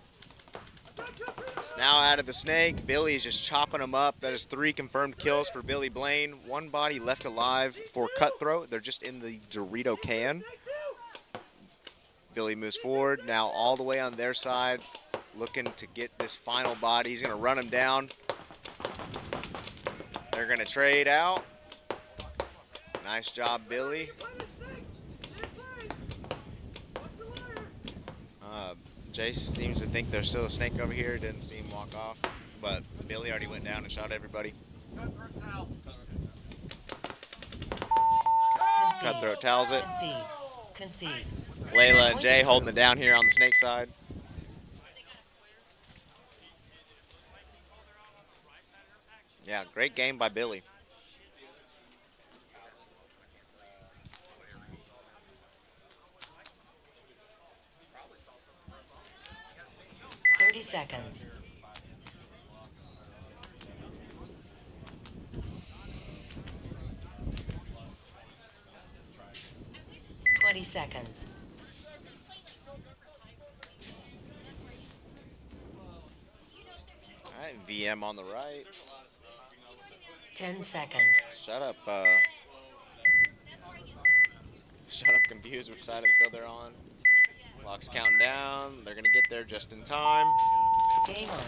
S6: Now out of the snake, Billy is just chopping them up. That is 3 confirmed kills for Billy Blaine. 1 body left alive for Cutthroat. They're just in the Dorito can. Billy moves forward, now all the way on their side, looking to get this final body. He's gonna run him down. They're gonna trade out. Nice job, Billy. Jay seems to think there's still a snake over here. Didn't see him walk off, but Billy already went down and shot everybody. Cutthroat towels it.
S7: Concede.
S6: Layla and Jay holding it down here on the snake side. Yeah, great game by Billy.
S7: Seconds. 20 seconds.
S6: right, VM on the right.
S7: 10 seconds.
S6: Shut up, confused which side of the field they're on. Clock's counting down. They're gonna get there just in time.
S7: Game on.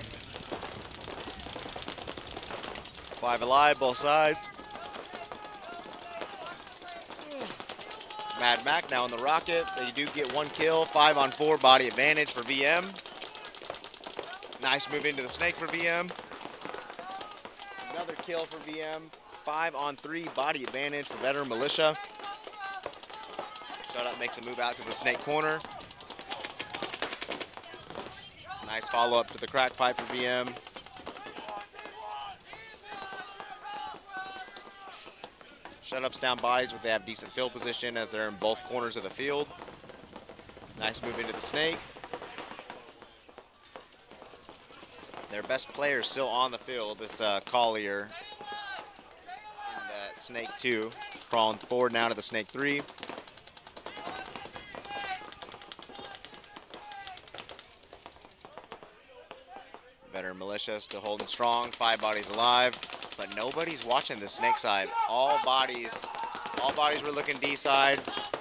S6: 5 alive, both sides. Mad Mac now on the rocket. They do get 1 kill. 5 on 4 body advantage for VM. Nice move into the snake for VM. Another kill for VM. 5 on 3 body advantage for Veteran Militia. Shut Up makes a move out to the snake corner. Nice follow up to the crack pipe for VM. Shut Up's down bodies, but they have decent field position as they're in both corners of the field. Nice move into the snake. Their best player is still on the field. This Collier in that snake 2. Crawling forward now to the snake 3. Veteran Militia still holding strong. 5 bodies alive, but nobody's watching the snake side. All bodies were looking D side.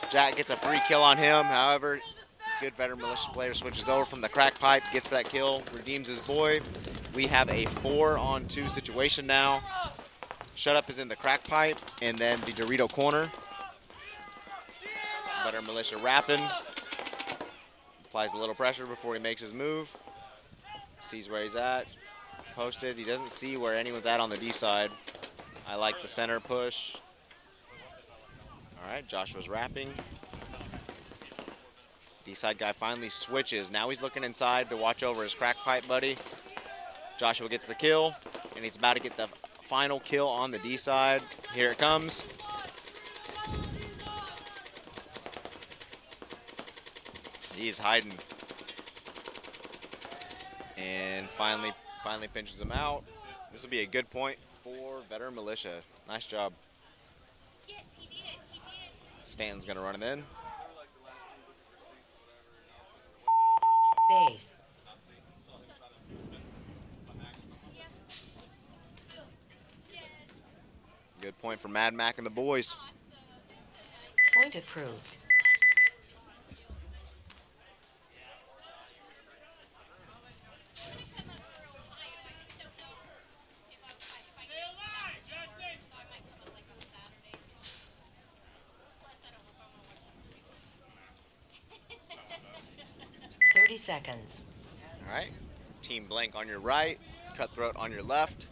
S6: Jack gets a free kill on him. However, good Veteran Militia player switches over from the crack pipe, gets that kill, redeems his boy. We have a 4-on-2 situation now. Shut Up is in the crack pipe and then the Dorito corner. Veteran Militia wrapping. Applies a little pressure before he makes his move. Sees where he's at. Posted. He doesn't see where anyone's at on the D side. I like the center push. All right, Joshua's wrapping. D side guy finally switches. Now he's looking inside to watch over his crack pipe buddy. Joshua gets the kill, and he's about to get the final kill on the D side. Here it comes. He's hiding. And finally pinches him out. This will be a good point for Veteran Militia. Nice job. Stanton's gonna run it in.
S7: Base.
S6: Good point for Mad Mac and the boys.
S7: Point approved. Seconds.
S6: All right, Team Blank on your right, Cutthroat on your left.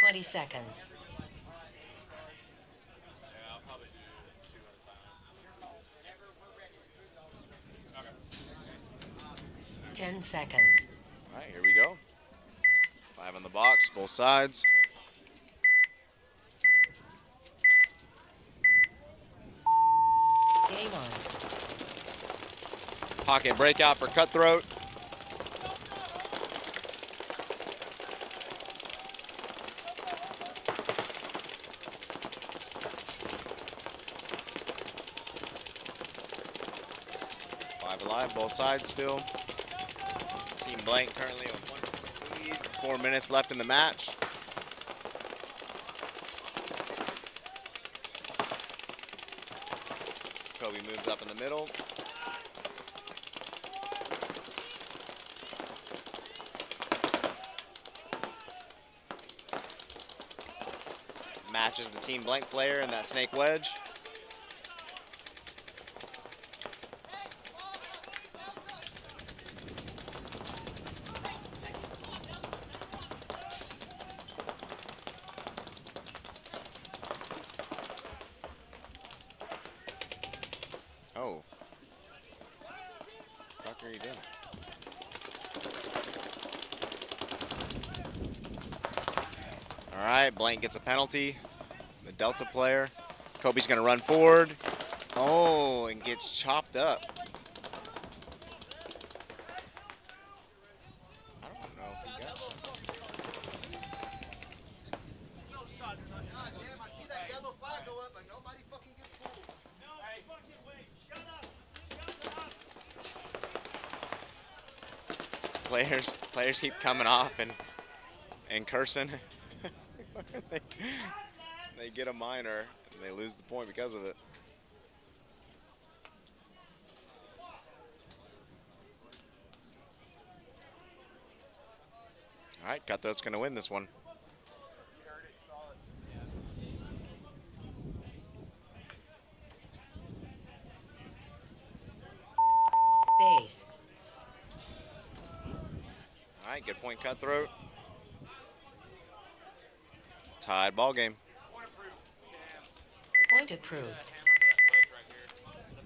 S7: $20 seconds.
S3: Yeah, I'll probably do 2 at a time.
S7: 10 seconds.
S6: All right, here we go. 5 on the box, both sides.
S7: Game on.
S6: Pocket breakout for Cutthroat. Five alive, both sides still. Team Blank currently on 1 lead. 4 minutes left in the match. Kobe moves up in the middle. Matches the Team Blank player in that snake wedge. Oh. What the fuck are you doing? All right, Blank gets a penalty. The Delta player. Kobe's gonna run forward. Oh, and gets chopped up. I don't know if he got players keep coming off and cursing. They get a minor and they lose the point because of it. All right, Cutthroat's going to win this one.
S7: Base.
S6: All right, good point, Cutthroat. Tied ball game.
S7: Point approved.
S3: The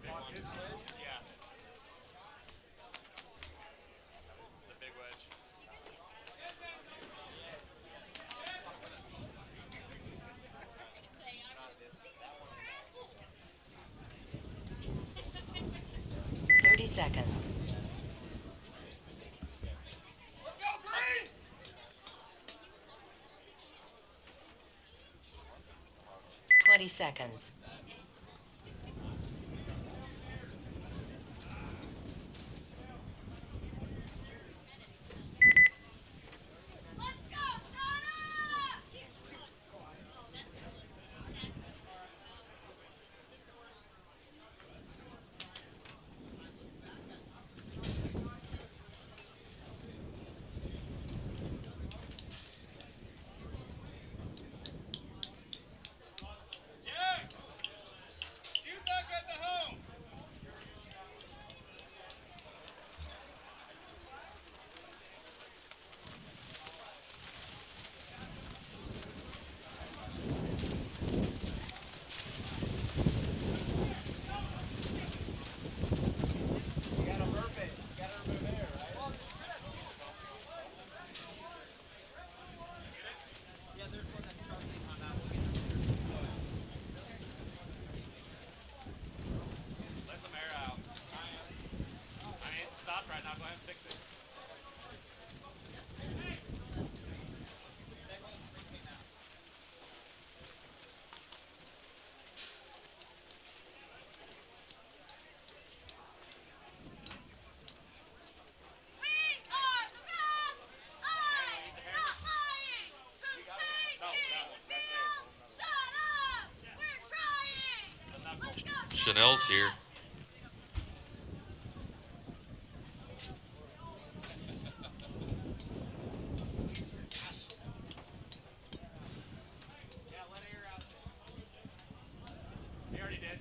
S3: big wedge.
S7: 30 seconds.
S3: Let's go, Green!
S7: 20 seconds.
S4: Chanel's here.
S3: He already did.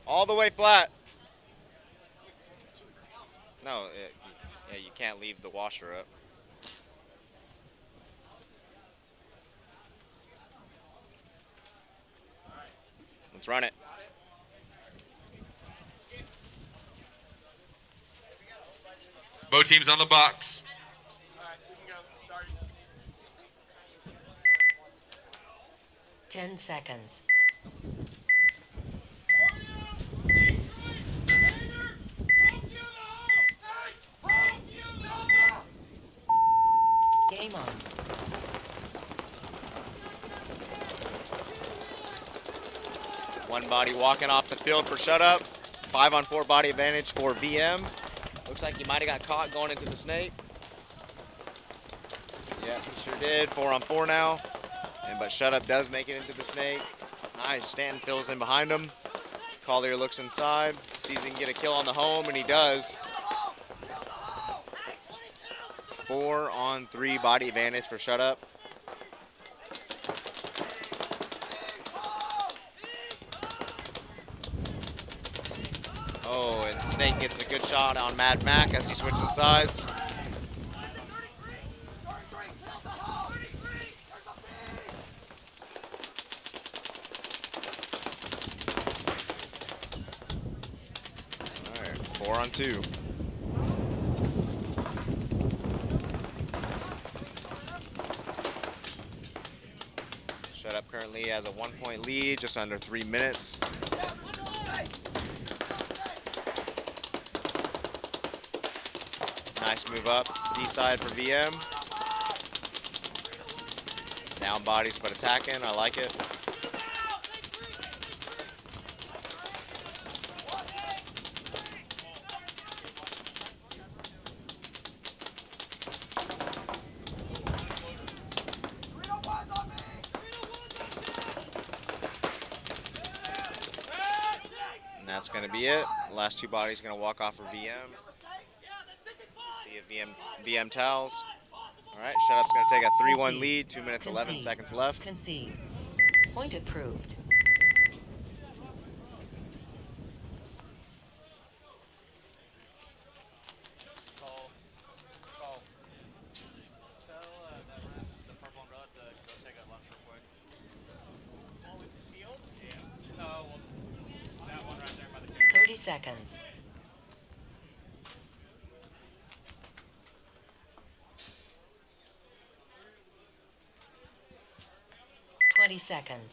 S6: All the way flat. No, yeah, you can't leave the washer up. Let's run it.
S4: Both teams on the box.
S7: 10 seconds. Game on.
S6: One body walking off the field for shut up. 5-on-4 body advantage for VM. Looks like he might have got caught going into the snake. Yeah, he sure did. 4-on-4 now. But shut up does make it into the snake. Nice. Stanton fills in behind him. Collier looks inside, sees he can get a kill on the home, and he does. 4-on-3 body advantage for shut up. Oh, and Snake gets a good shot on Mad Mac as he switches sides. All right, 4-on-2. Shut up currently has a 1-point lead, just under 3 minutes. Nice move up, D side for VM. Down bodies but attacking, I like it. going to be it. The last 2 bodies going to walk off for VM. See if VM towels. All right, Shutup's going to take a 3-1 lead, 2 minutes, 11 seconds left.
S7: Concede. Point approved.
S3: Tell that ref, the purple umbrella, to go take a lunch real quick. Oh, with the shield? Yeah. Oh, well, that one right there by the camera.
S7: 30 seconds. Seconds.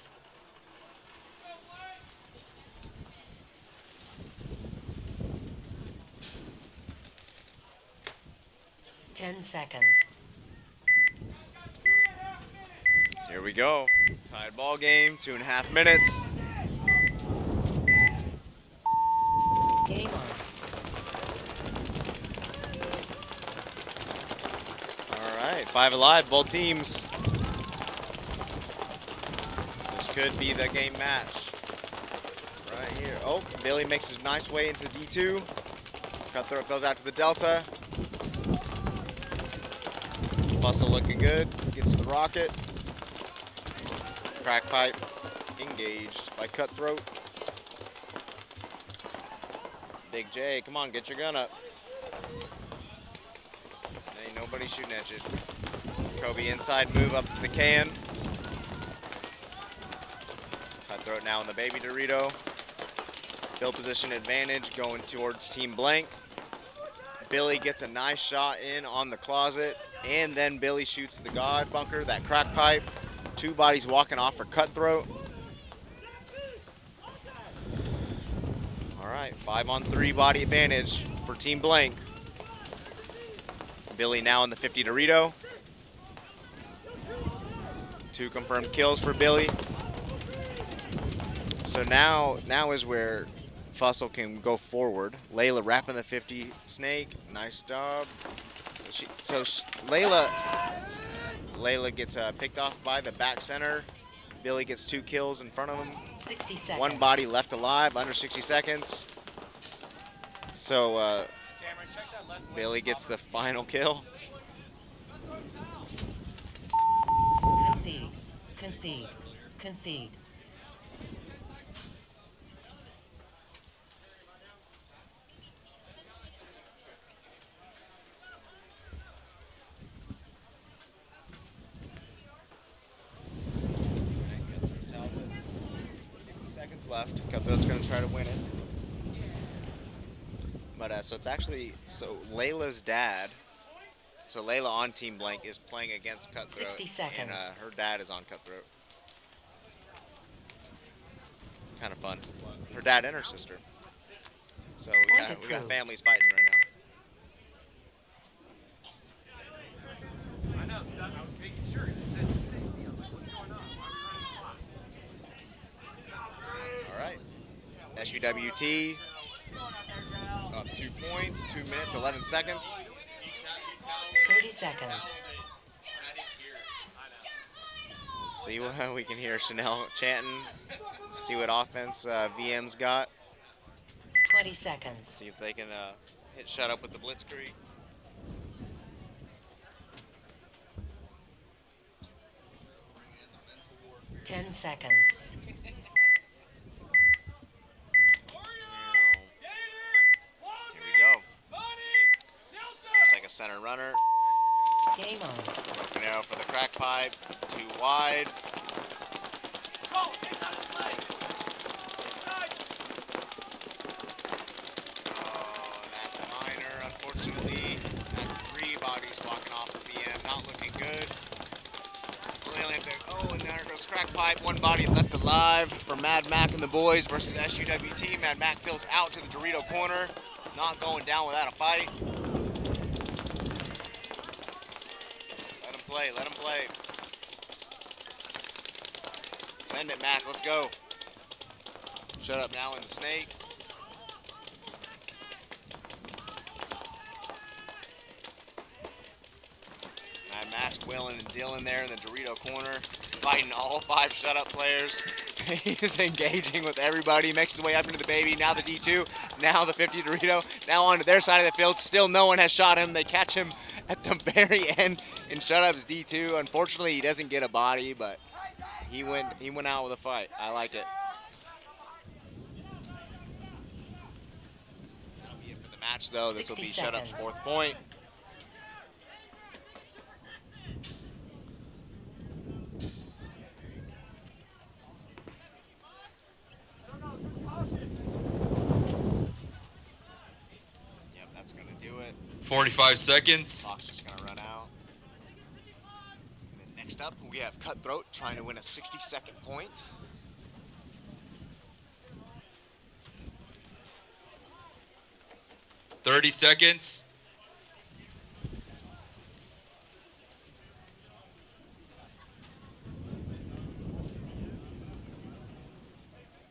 S7: Ten seconds.
S6: Here we go. Tied ball game, 2.5 minutes.
S7: Game on.
S6: All right, 5 alive, both teams. Could be the game match right here. Oh, Billy makes his nice way into D2. Cutthroat goes out to the Delta. Bustle looking good. Gets to the rocket. Crack pipe engaged by Cutthroat. Big J, come on, get your gun up. Ain't nobody shooting at you. Kobe inside move up to the can. Cutthroat now in the baby Dorito. Field position advantage going towards Team Blank. Billy gets a nice shot in on the closet, and then Billy shoots the God bunker, that crack pipe. 2 bodies walking off for Cutthroat. All right, 5-on-3 body advantage for Team Blank. Billy now in the 50 Dorito. 2 confirmed kills for Billy. So now is where Fussell can go forward. Layla wrapping the 50 snake. Nice job. Layla gets picked off by the back center. Billy gets 2 kills in front of him.
S7: 60 seconds.
S6: 1 body left alive, under 60 seconds. So Billy gets the final kill.
S7: Concede. Concede. Concede.
S6: Left. Cutthroat's going to try to win it. But so it's actually, Layla's dad, so Layla on Team Blank is playing against Cutthroat.
S7: 60 seconds.
S6: And her dad is on Cutthroat. Kind of fun. Her dad and her sister. So we got families fighting right now.
S3: I know, I was making sure. It said 60. I was like, what's going on? Why are we running the clock?
S6: All right. SUWT. Up 2 points, 2 minutes, 11 seconds.
S7: 30 seconds.
S6: Let's see what we can hear Chanel chanting. See what offense VM's got.
S7: 20 seconds.
S6: See if they can hit shut up with the blitzkrieg.
S7: Ten seconds.
S6: Here we go. Looks like a center runner.
S7: Game on.
S6: Broken arrow for the crack pipe. 2 wide. Oh, that's a minor, unfortunately. That's 3 bodies walking off the VM. Not looking good. Oh, and there goes crack pipe. 1 body left alive for Mad Mac and the boys versus SUWT. Mad Mac peels out to the Dorito corner. Not going down without a fight. Let him play, let him play. Send it, Mac, let's go. Shut up now in the snake. Mad Max, Willen, and Dylan there in the Dorito corner, fighting all 5 shut-up players. He's engaging with everybody. Makes his way up into the baby. Now the D2. Now the 50 Dorito. Now onto their side of the field. Still no one has shot him. They catch him at the very end in Shut-Up's D2. Unfortunately, he doesn't get a body, but he went out with a fight. I like it. That'll be it for the match, though. This will be Shut-Up's 4th point. Yep, that's going to do it.
S4: 45 seconds.
S6: Clock's just going to run out. And then next up, we have Cutthroat trying to win a 60-second point.
S4: $30 seconds.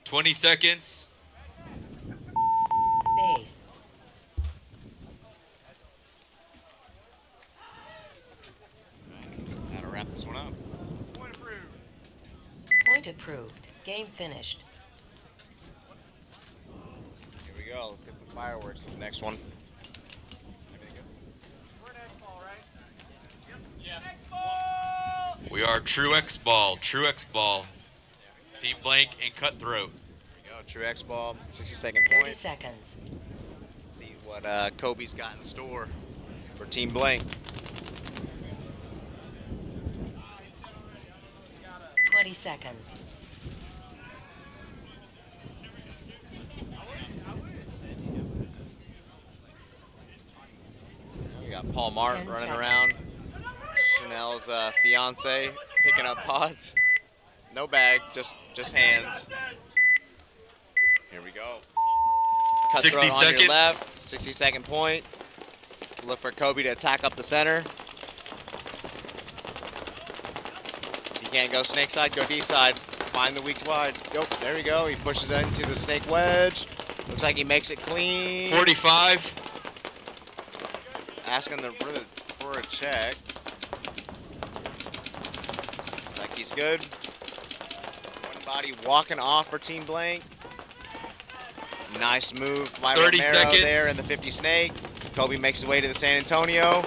S4: $20 seconds.
S7: Base.
S6: That'll wrap this one up.
S7: Point approved. Game finished.
S6: Here we go. Let's get some fireworks. This next one.
S4: We are True Xball. True Xball. Team Blank and Cutthroat.
S6: There we go. True Xball. 60-second
S7: 30
S6: point.
S7: seconds.
S6: See what Kobe's got in store for Team Blank.
S7: 20 seconds.
S6: We got Paul Martin
S7: 10
S6: running
S7: seconds.
S6: around. Chanel's fiance picking up pods. No bag, just hands. Here we go.
S4: 60
S6: Cutthroat on your
S4: seconds.
S6: left. 60-second point. Look for Kobe to attack up the center. If you can't go snake side, go D side. Find the weak wide. Go. There we go. He pushes into the snake wedge. Looks like he makes it clean.
S4: 45.
S6: Asking for a check. Looks like he's good. One body walking off for Team Blank. Nice move by
S4: 30
S6: Romero
S4: seconds.
S6: there in the 50 snake. Kobe makes his way to the San Antonio.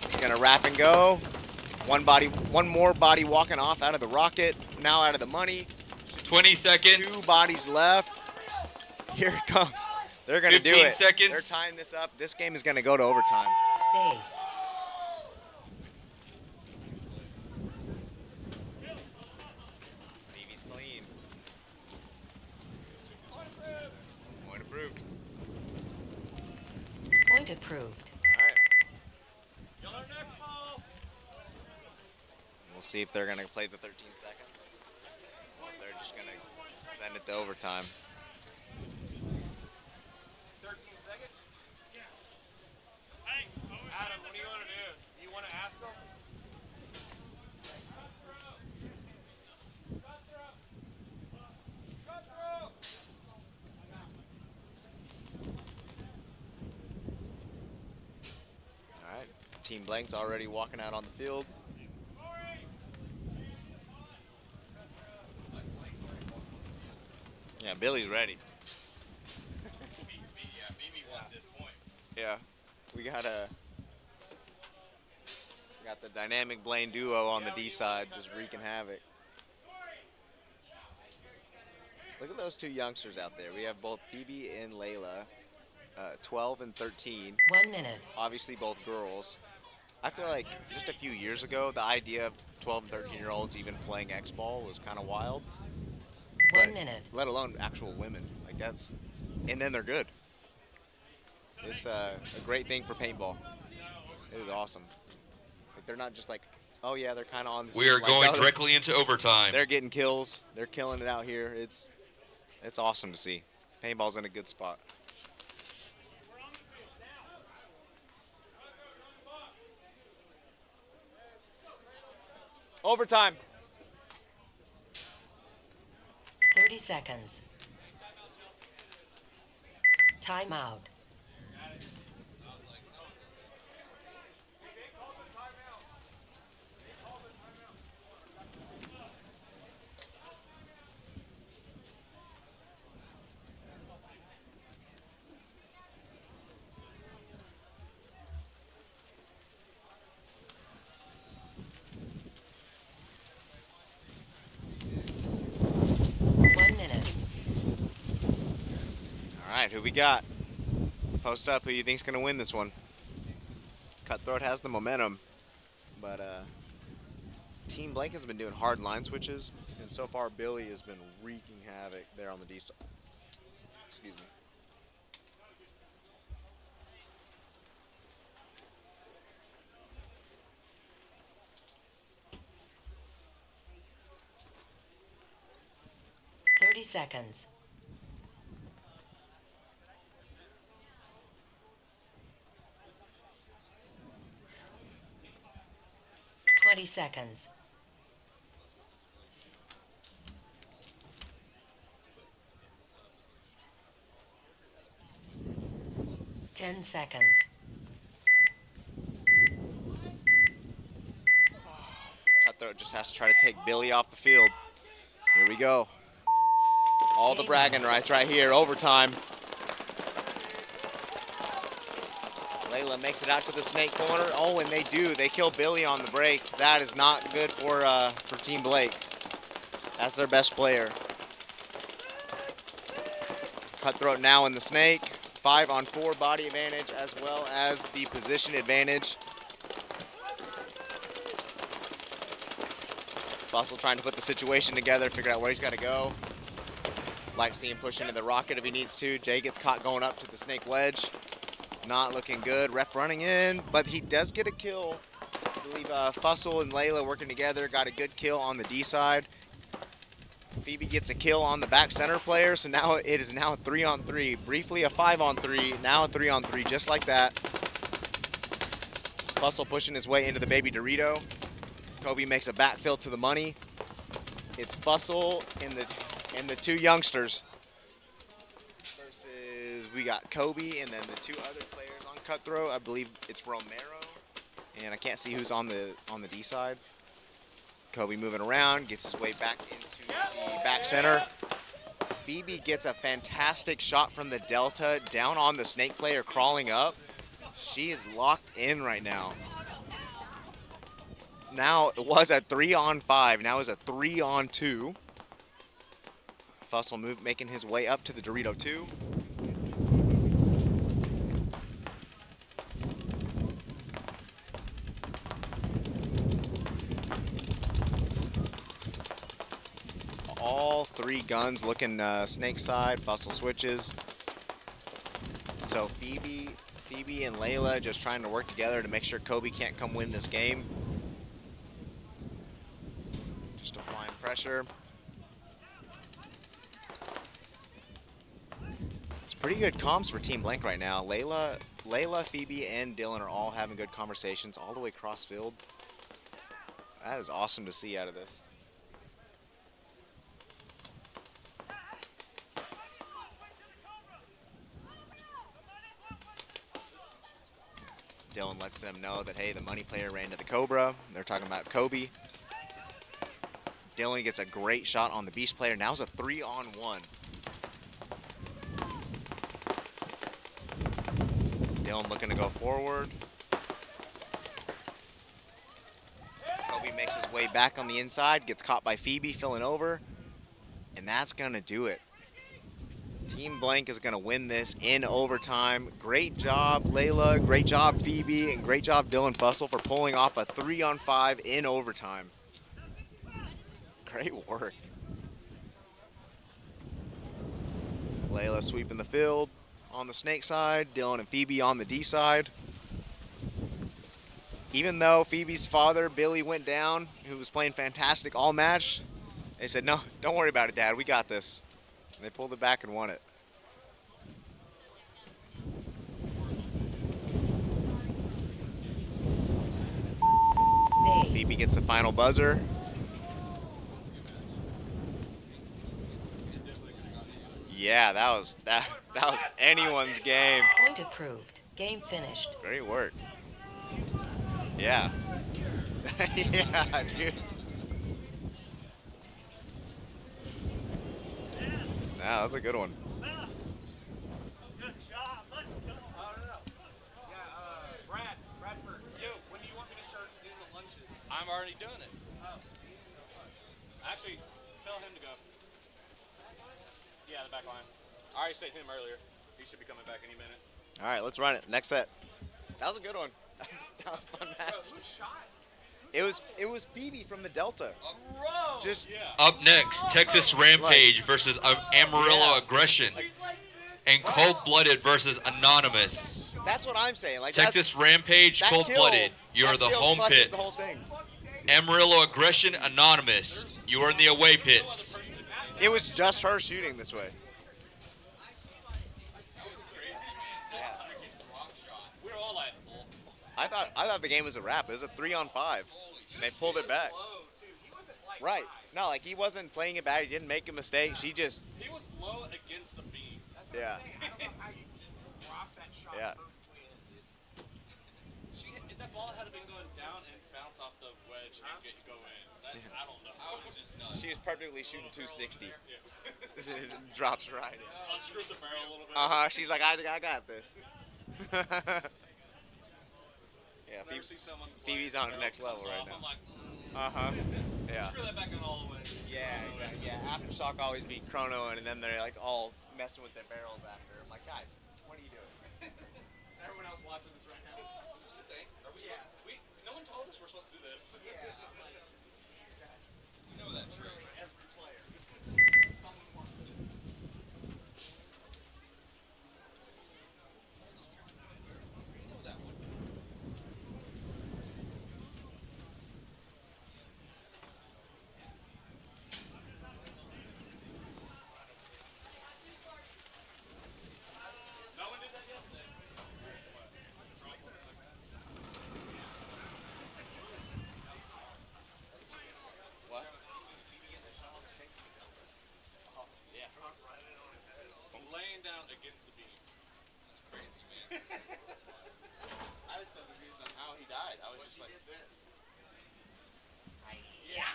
S6: He's gonna wrap and go. One more body walking off out of the rocket. Now out of the money.
S4: 20 seconds.
S6: 2 bodies left. Here it comes. They're gonna do
S4: 15
S6: it.
S4: seconds.
S6: They're tying this up. This game is gonna go to overtime.
S7: Base.
S6: CV's clean. Point approved.
S7: Point approved.
S6: All right. We'll see if they're going to play the 13 seconds or if they're just going to send it to overtime.
S3: 13 seconds? Hey, Adam, what do you want to do? Do you want to ask them?
S6: All right. Team Blank's already walking out on the field. Yeah, Billy's ready. Yeah, we got the dynamic Blaine duo on the D side, just wreaking havoc. Look at those 2 youngsters out there. We have both Phoebe and Layla, 12 and 13.
S7: 1 minute.
S6: Obviously both girls. I feel like just a few years ago, the idea of 12 and 13-year-olds even playing Xball was kind of wild.
S7: 1 minute.
S6: Let alone actual women. Like that's, and then they're good. It's a great thing for paintball. It is awesome. Like they're not just like, oh yeah, they're kind of on.
S4: We are
S6: like,
S4: going
S6: no,
S4: directly into overtime.
S6: They're getting kills. They're killing it out here. It's awesome to see. Paintball's in a good spot. Overtime.
S7: 30 seconds. Timeout.
S6: right, who we got? Post up. Who you think's gonna win this one? Cutthroat has the momentum, but Team Blank has been doing hard line switches, and so far Billy has been wreaking havoc there on the D side. Excuse me.
S7: Seconds. 20 seconds. 10 seconds.
S6: Cutthroat just has to try to take Billy off the field. Here we go. All the bragging rights right here, overtime. Layla makes it out to the snake corner. Oh, and they do. They kill Billy on the break. That is not good for Team Blake. That's their best player. Cutthroat now in the snake. 5-on-4 body advantage as well as the position advantage. Fossil trying to put the situation together, figure out where he's got to go. Like to see him push into the rocket if he needs to. Jay gets caught going up to the snake wedge. Not looking good. Ref running in, but he does get a kill. I believe Fussell and Layla working together got a good kill on the D side. Phoebe gets a kill on the back center player, so now it is now a 3-on-3. Briefly a 5-on-3, now a 3-on-3, just like that. Fussell pushing his way into the baby Dorito. Kobe makes a backfill to the money. It's Fussell and the two youngsters. Versus we got Kobe and then the two other players on Cutthroat. I believe it's Romero, and I can't see who's on the D side. Kobe moving around, gets his way back into the back center. Phoebe gets a fantastic shot from the Delta down on the snake player crawling up. She is locked in right now. Now it was a 3-on-5, now is a 3-on-2. Fussell making his way up to the Dorito 2. All three guns looking snake side. Fussell switches. So Phoebe and Layla just trying to work together to make sure Kobe can't come win this game. Just applying pressure. It's pretty good comms for Team Blank right now. Layla, Phoebe, and Dylan are all having good conversations all the way cross field. That is awesome to see out of this. Dylan lets them know that, hey, the money player ran to the Cobra. They're talking about Kobe. Dylan gets a great shot on the Beast player. Now it's a 3-on-1. Dylan looking to go forward. Kobe makes his way back on the inside, gets caught by Phoebe filling over, and that's going to do it. Team Blank is going to win this in overtime. Great job, Layla. Great job, Phoebe. And great job, Dylan Fussell, for pulling off a 3-on-5 in overtime. Great work. Layla sweeping the field on the snake side. Dylan and Phoebe on the D side. Even though Phoebe's father, Billy, went down, who was playing fantastic all match, they said, no, don't worry about it, Dad. We got this. And they pulled it back and won it. Phoebe gets the final buzzer. Yeah, that was anyone's game.
S7: Point approved. Game finished.
S6: Great work. Yeah. Yeah, dude. Nah, that was a good one.
S3: Good job. Let's go. Yeah, Bradford, you. When do you want me to start doing the lunches? I'm already doing it. Oh. Actually, tell him to go. Yeah, the back line. I already said him earlier. He should be coming back any minute.
S6: All right, let's run it. Next set. That was a good one. That was a fun match.
S3: Who shot?
S6: It was Phoebe from the Delta.
S3: Bro!
S6: Just
S4: Up next, Texas Rampage versus Amarillo Aggression. And Cold Blooded versus Anonymous.
S6: That's what I'm saying. Like
S4: Texas Rampage, Cold Blooded. You are the home pits.
S6: The whole thing.
S4: Amarillo Aggression, Anonymous. You are in the away pits.
S6: It was just her shooting this way.
S3: We're all like,
S6: I thought the game was a wrap. It was a 3-on-5. And they pulled it back. Right. No, like he wasn't playing it bad. He didn't make a mistake. She just.
S3: he was low against the beam.
S6: Yeah. Yeah.
S3: If that ball had been going down and bounce off the wedge and go in. I don't know. I was just nuts.
S6: She was perfectly shooting 260. It drops right.
S3: Unscrewed the barrel a little bit.
S6: She's like, I got this. Yeah. Phoebe's on the next level right now. Yeah.
S3: Screw that back on all the way.
S6: Yeah. Aftershock always beat Chrono, and then they're like all messing with their barrels after. I'm like, guys, what are you doing?
S3: Is everyone else watching this right now? Is this a thing? Are we? Yeah. No one told us we're supposed to do this.
S6: Yeah.
S5: You know that trick.
S3: Every player. Someone wants this.
S5: You know that one.
S3: No one did that yesterday.
S10: What?
S3: I'm laying down against the beam.
S5: That's crazy, man.
S10: I was so confused on how he died. I was just like,
S3: Yeah.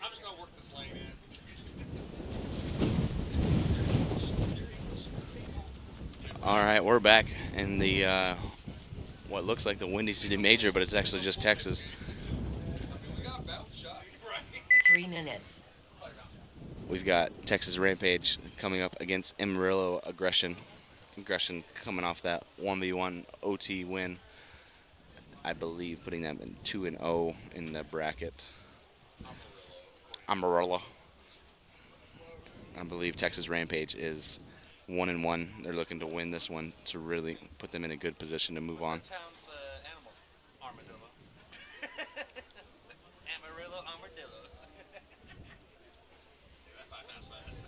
S3: I'm just gonna work this lane in.
S10: all right, we're back in the what looks like the Windy City Major, but it's actually just Texas.
S5: We got bounce shots.
S7: 3 minutes.
S10: We've got Texas Rampage coming up against Amarillo Aggression. Aggression coming off that 1v1 OT win, I believe, putting them in 2-0 in the bracket. Amarillo. I believe Texas Rampage is 1-1. They're looking to win this one to really put them in a good position to move on.
S3: What's that town's animal? Armadillo. Amarillo armadillos. Say that 5 times fast.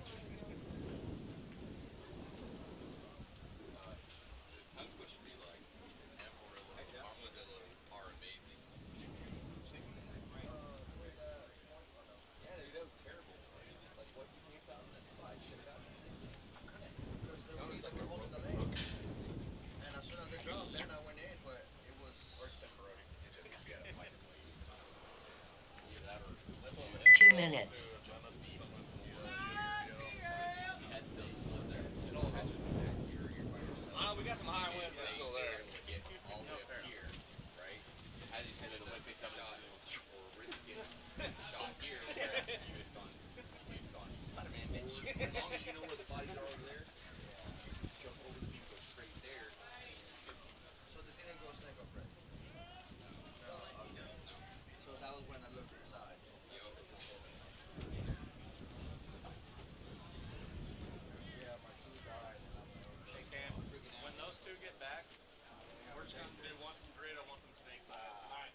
S5: The tongue twister be like, Amarillo armadillos are amazing. Yeah, dude, that was terrible. Like, what you came out in that spot, you should have got that.
S8: And as soon as they dropped, then I went in, but it was.
S5: Or just temporary.
S7: 2 minutes.
S3: We got some high winds that's still there.
S5: All the way up here, right? As you said, the wind picks up shot or risking shot here. You'd gone Spider-Man bitch. As long as you know where the bodies are over there, jump over the beam, go straight there.
S8: So they didn't go snake up, right? No, okay. So that was when I looked inside. Yeah, my 2 died, and I'm like,
S3: They can't. When those two get back, we're just gonna do one from Dorito, one from the snake side. All right.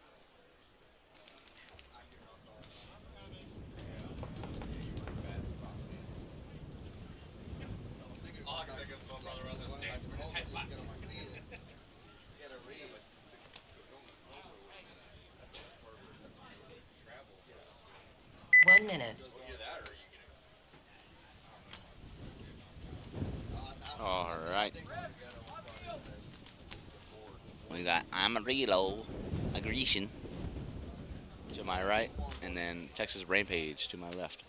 S3: All I can think of is one brother out there. Damn, we're in a tight spot.
S8: get a read.
S7: 1 minute.
S10: All right. We got Amarillo Aggression to my right, and then Texas Rampage to my left.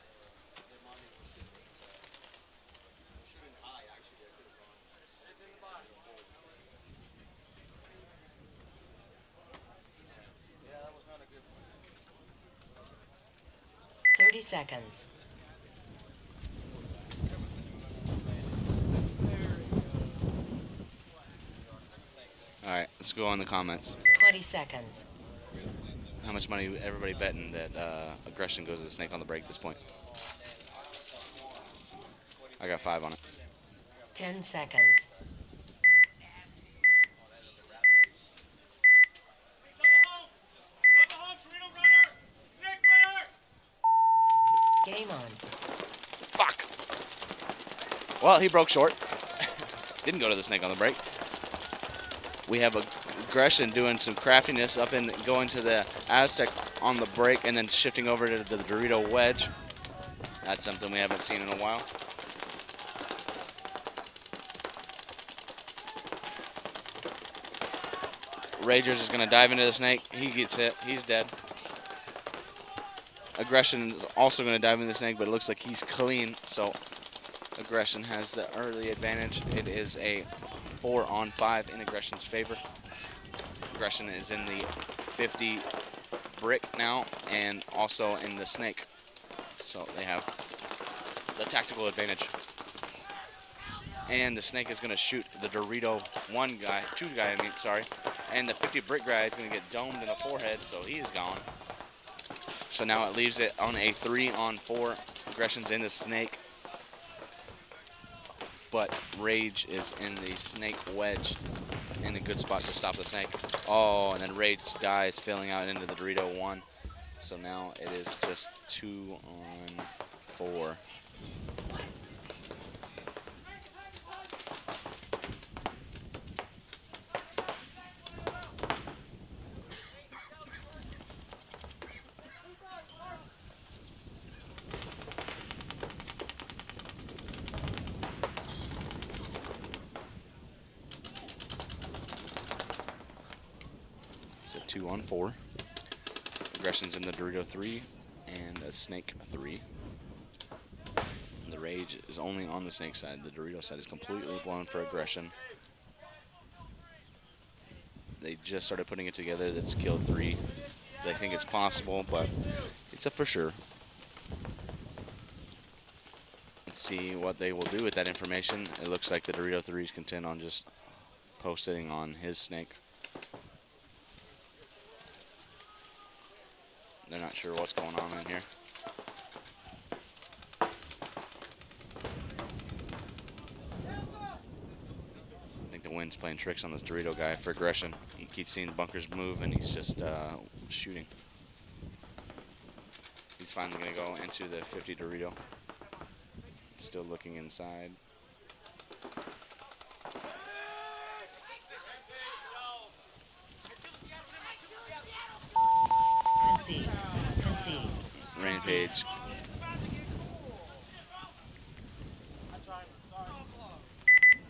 S8: Yeah, that was not a good one.
S7: 30 seconds.
S10: All right, let's go on the comments.
S7: 20 seconds.
S10: How much money everybody betting that aggression goes to the snake on the break at this point? I got 5 on it.
S7: 10 seconds. Game on.
S10: Fuck. Well, he broke short. Didn't go to the snake on the break. We have aggression doing some craftiness up and going to the Aztec on the break and then shifting over to the Dorito wedge. That's something we haven't seen in a while. Ragers is going to dive into the snake. He gets hit. He's dead. Aggression is also going to dive into the snake, but it looks like he's clean, so aggression has the early advantage. It is a 4-on-5 in aggression's favor. Aggression is in the 50 brick now and also in the snake, so they have the tactical advantage. And the snake is going to shoot the Dorito two guy, and the 50 brick guy is going to get domed in the forehead, so he is gone. So now it leaves it on a 3-on-4. Aggression's in the snake, but Rage is in the snake wedge in a good spot to stop the snake. Oh, and then Rage dies, filling out into the Dorito 1. So now it is just 2-on-4. It's a 2-on-4. Aggression's in the Dorito 3 and a snake 3. And the Rage is only on the snake side. The Dorito side is completely blown for aggression. They just started putting it together. That's kill 3. They think it's possible, but it's a for sure. Let's see what they will do with that information. It looks like the Dorito 3 is content on just posting on his snake. They're not sure what's going on in here. I think the wind's playing tricks on this Dorito guy for aggression. He keeps seeing the bunkers move and he's just shooting. He's finally going to go into the 50 Dorito. Still looking inside.
S7: Concede.
S10: Rampage.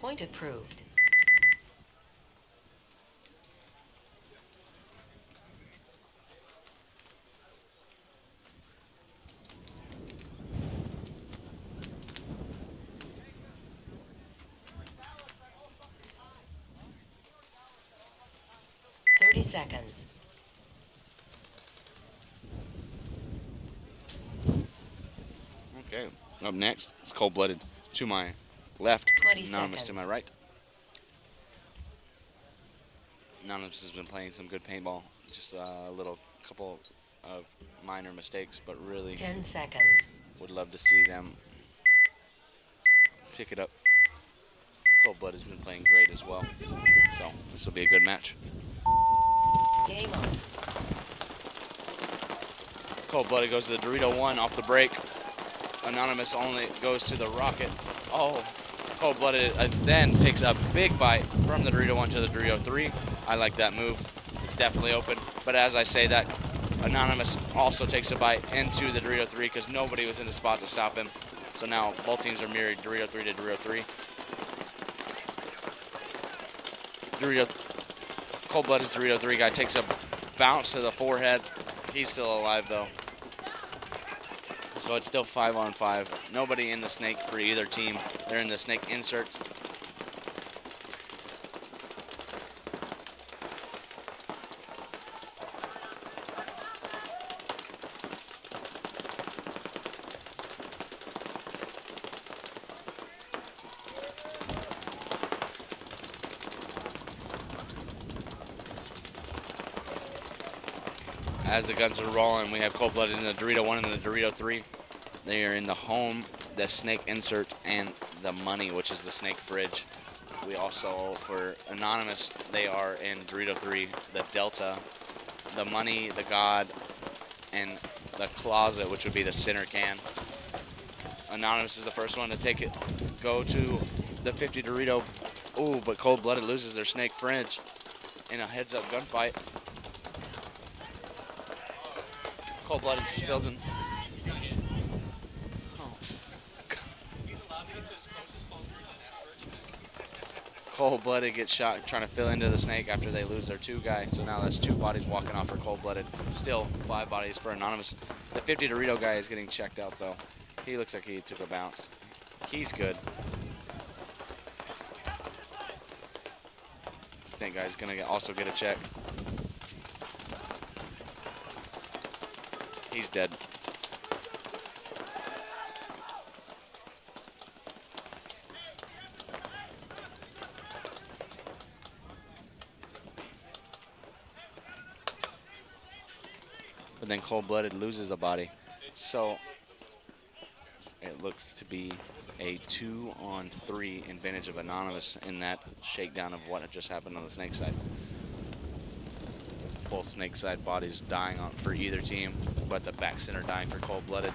S7: Point approved. Seconds.
S10: Okay, up next, it's Cold-Blooded to my left,
S7: 20
S10: Anonymous
S7: seconds.
S10: to my right. Anonymous has been playing some good paintball, just a couple of minor mistakes, but really
S7: 10 seconds.
S10: would love to see them pick it up. Cold-Blooded has been playing great as well, so this will be a good match.
S7: Game on.
S10: Cold-Blooded goes to the Dorito 1 off the break. Anonymous only goes to the rocket. Oh, Cold-Blooded then takes a big bite from the Dorito 1 to the Dorito 3. I like that move. It's definitely open. But as I say that, Anonymous also takes a bite into the Dorito 3 because nobody was in the spot to stop him. So now both teams are mirrored, Dorito 3 to Dorito 3. Cold-Blooded Dorito 3 guy takes a bounce to the forehead. He's still alive though. So it's still 5-on-5. Nobody in the snake for either team. They're in the snake inserts. As the guns are rolling, we have Cold-Blooded in the Dorito 1 and the Dorito 3. They are in the home, the snake insert, and the money, which is the snake fridge. We also, for Anonymous, they are in Dorito 3, the Delta, the money, the God, and the closet, which would be the center can. Anonymous is the first one to take it, go to the 50 Dorito. Ooh, but Cold-Blooded loses their snake fridge in a heads-up gunfight. Cold-Blooded spills him. Cold-Blooded gets shot trying to fill into the snake after they lose their 2 guy. So now that's 2 bodies walking off for Cold-Blooded. Still 5 bodies for Anonymous. The 50 Dorito guy is getting checked out though. He looks like he took a bounce. He's good. Snake guy's gonna also get a check. He's dead. But then Cold-Blooded loses a body. So it looks to be a 2-on-3 advantage of Anonymous in that shakedown of what had just happened on the snake side. Both snake side bodies dying on for either team, but the back center dying for Cold-Blooded.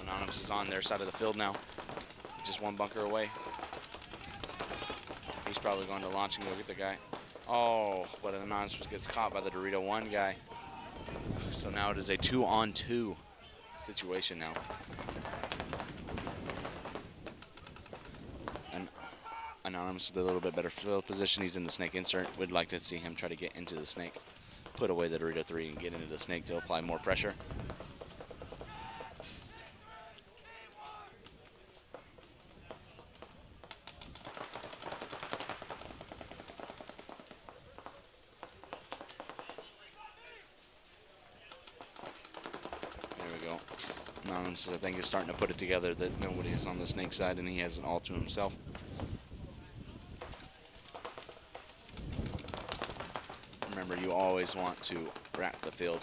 S10: Anonymous is on their side of the field now. Just 1 bunker away. He's probably going to launch and go get the guy. Oh, but Anonymous gets caught by the Dorito 1 guy. So now it is a 2-on-2 situation now. And Anonymous with a little bit better field position. He's in the snake insert. We'd like to see him try to get into the snake, put away the Dorito 3 and get into the snake to apply more pressure. Anonymous, I think, is starting to put it together that nobody is on the snake side and he has it all to himself. Remember, you always want to wrap the field.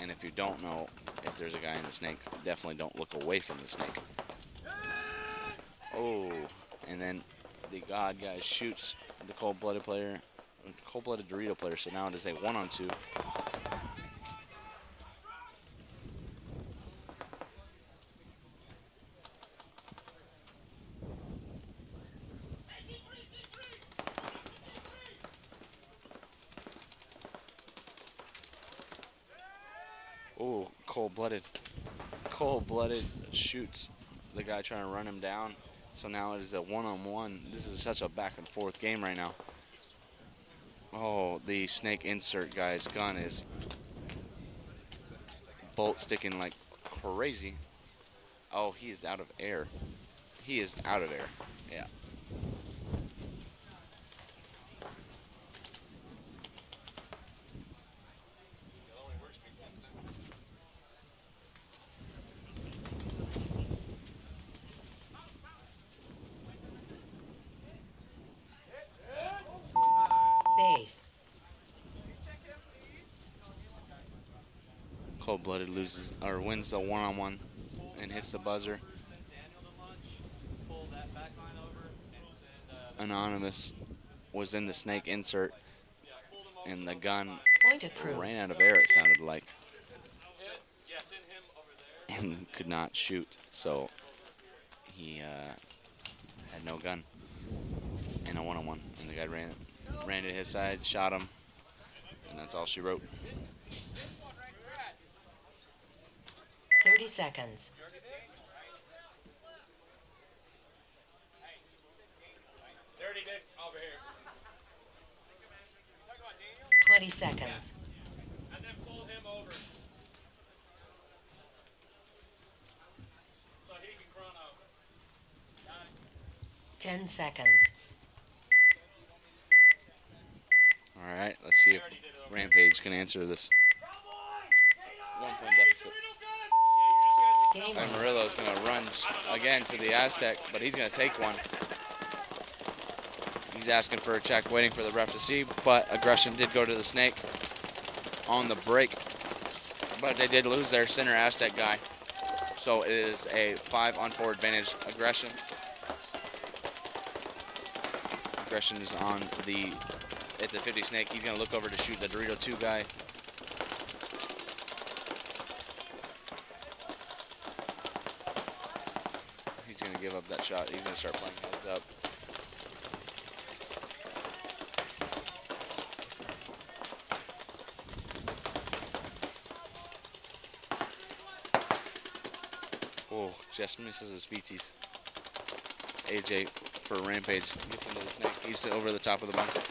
S10: And if you don't know if there's a guy in the snake, definitely don't look away from the snake. Oh, and then the God guy shoots the Cold-Blooded player, Cold-Blooded Dorito player, so now it is a 1-on-2. Oh, Cold-Blooded. Cold-Blooded shoots the guy trying to run him down. So now it is a 1-on-1. This is such a back and forth game right now. Oh, the snake insert guy's gun is bolt sticking like crazy. Oh, he is out of air. He is out of air. Yeah.
S7: Base.
S10: Cold-Blooded loses or wins the 1-on-1 and hits the buzzer. Anonymous was in the snake insert and the gun ran out of air, it sounded like, and could not shoot, so he had no gun in a 1-on-1, and the guy ran to his side, shot him, and that's all she wrote.
S7: 30 seconds.
S3: Dirty Dick, over here.
S7: 20 seconds.
S3: And then pull him over. So he can chrono.
S7: 10 seconds.
S10: All right, let's see if Rampage can answer this 1-point deficit. Amarillo's going to run again to the Aztec, but he's going to take one. He's asking for a check, waiting for the ref to see, but aggression did go to the snake on the break. But they did lose their center Aztec guy. So it is a 5-on-4 advantage aggression. Aggression is on the 50 snake. He's gonna look over to shoot the Dorito 2 guy. He's gonna give up that shot. He's gonna start playing heads up. Oh, just misses his feetsies. AJ for Rampage gets into the snake. He's over the top of the bunker.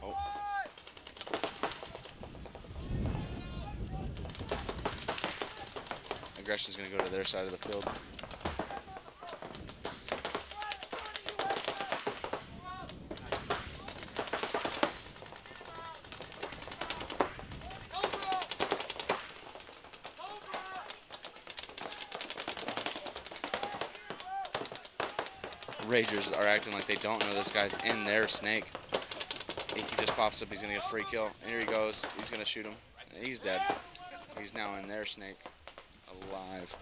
S10: Oh. Aggression's gonna go to their side of the field. Ragers are acting like they don't know this guy's in their snake. He just pops up, he's gonna get a free kill. And here he goes, he's gonna shoot him. He's dead. He's now in their snake, alive.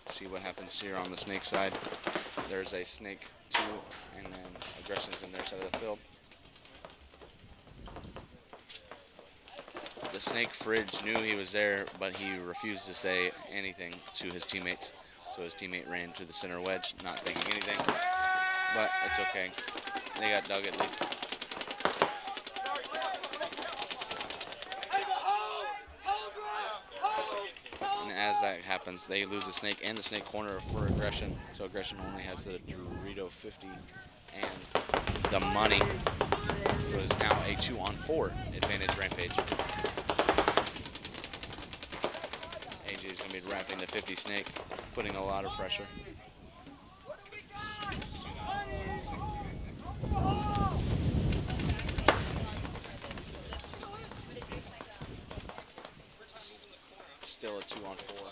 S10: See what happens here on the snake side. There's a snake 2, and then aggression's in their side of the field. The snake Fridge knew he was there, but he refused to say anything to his teammates. So his teammate ran to the center wedge, not thinking anything. But it's okay. They got dug at least. And as that happens, they lose the snake and the snake corner for aggression. So aggression only has the Dorito 50 and the money. So it's now a 2-on-4 advantage Rampage. AJ is going to be wrapping the 50 snake, putting a lot of pressure. Still a 2-on-4.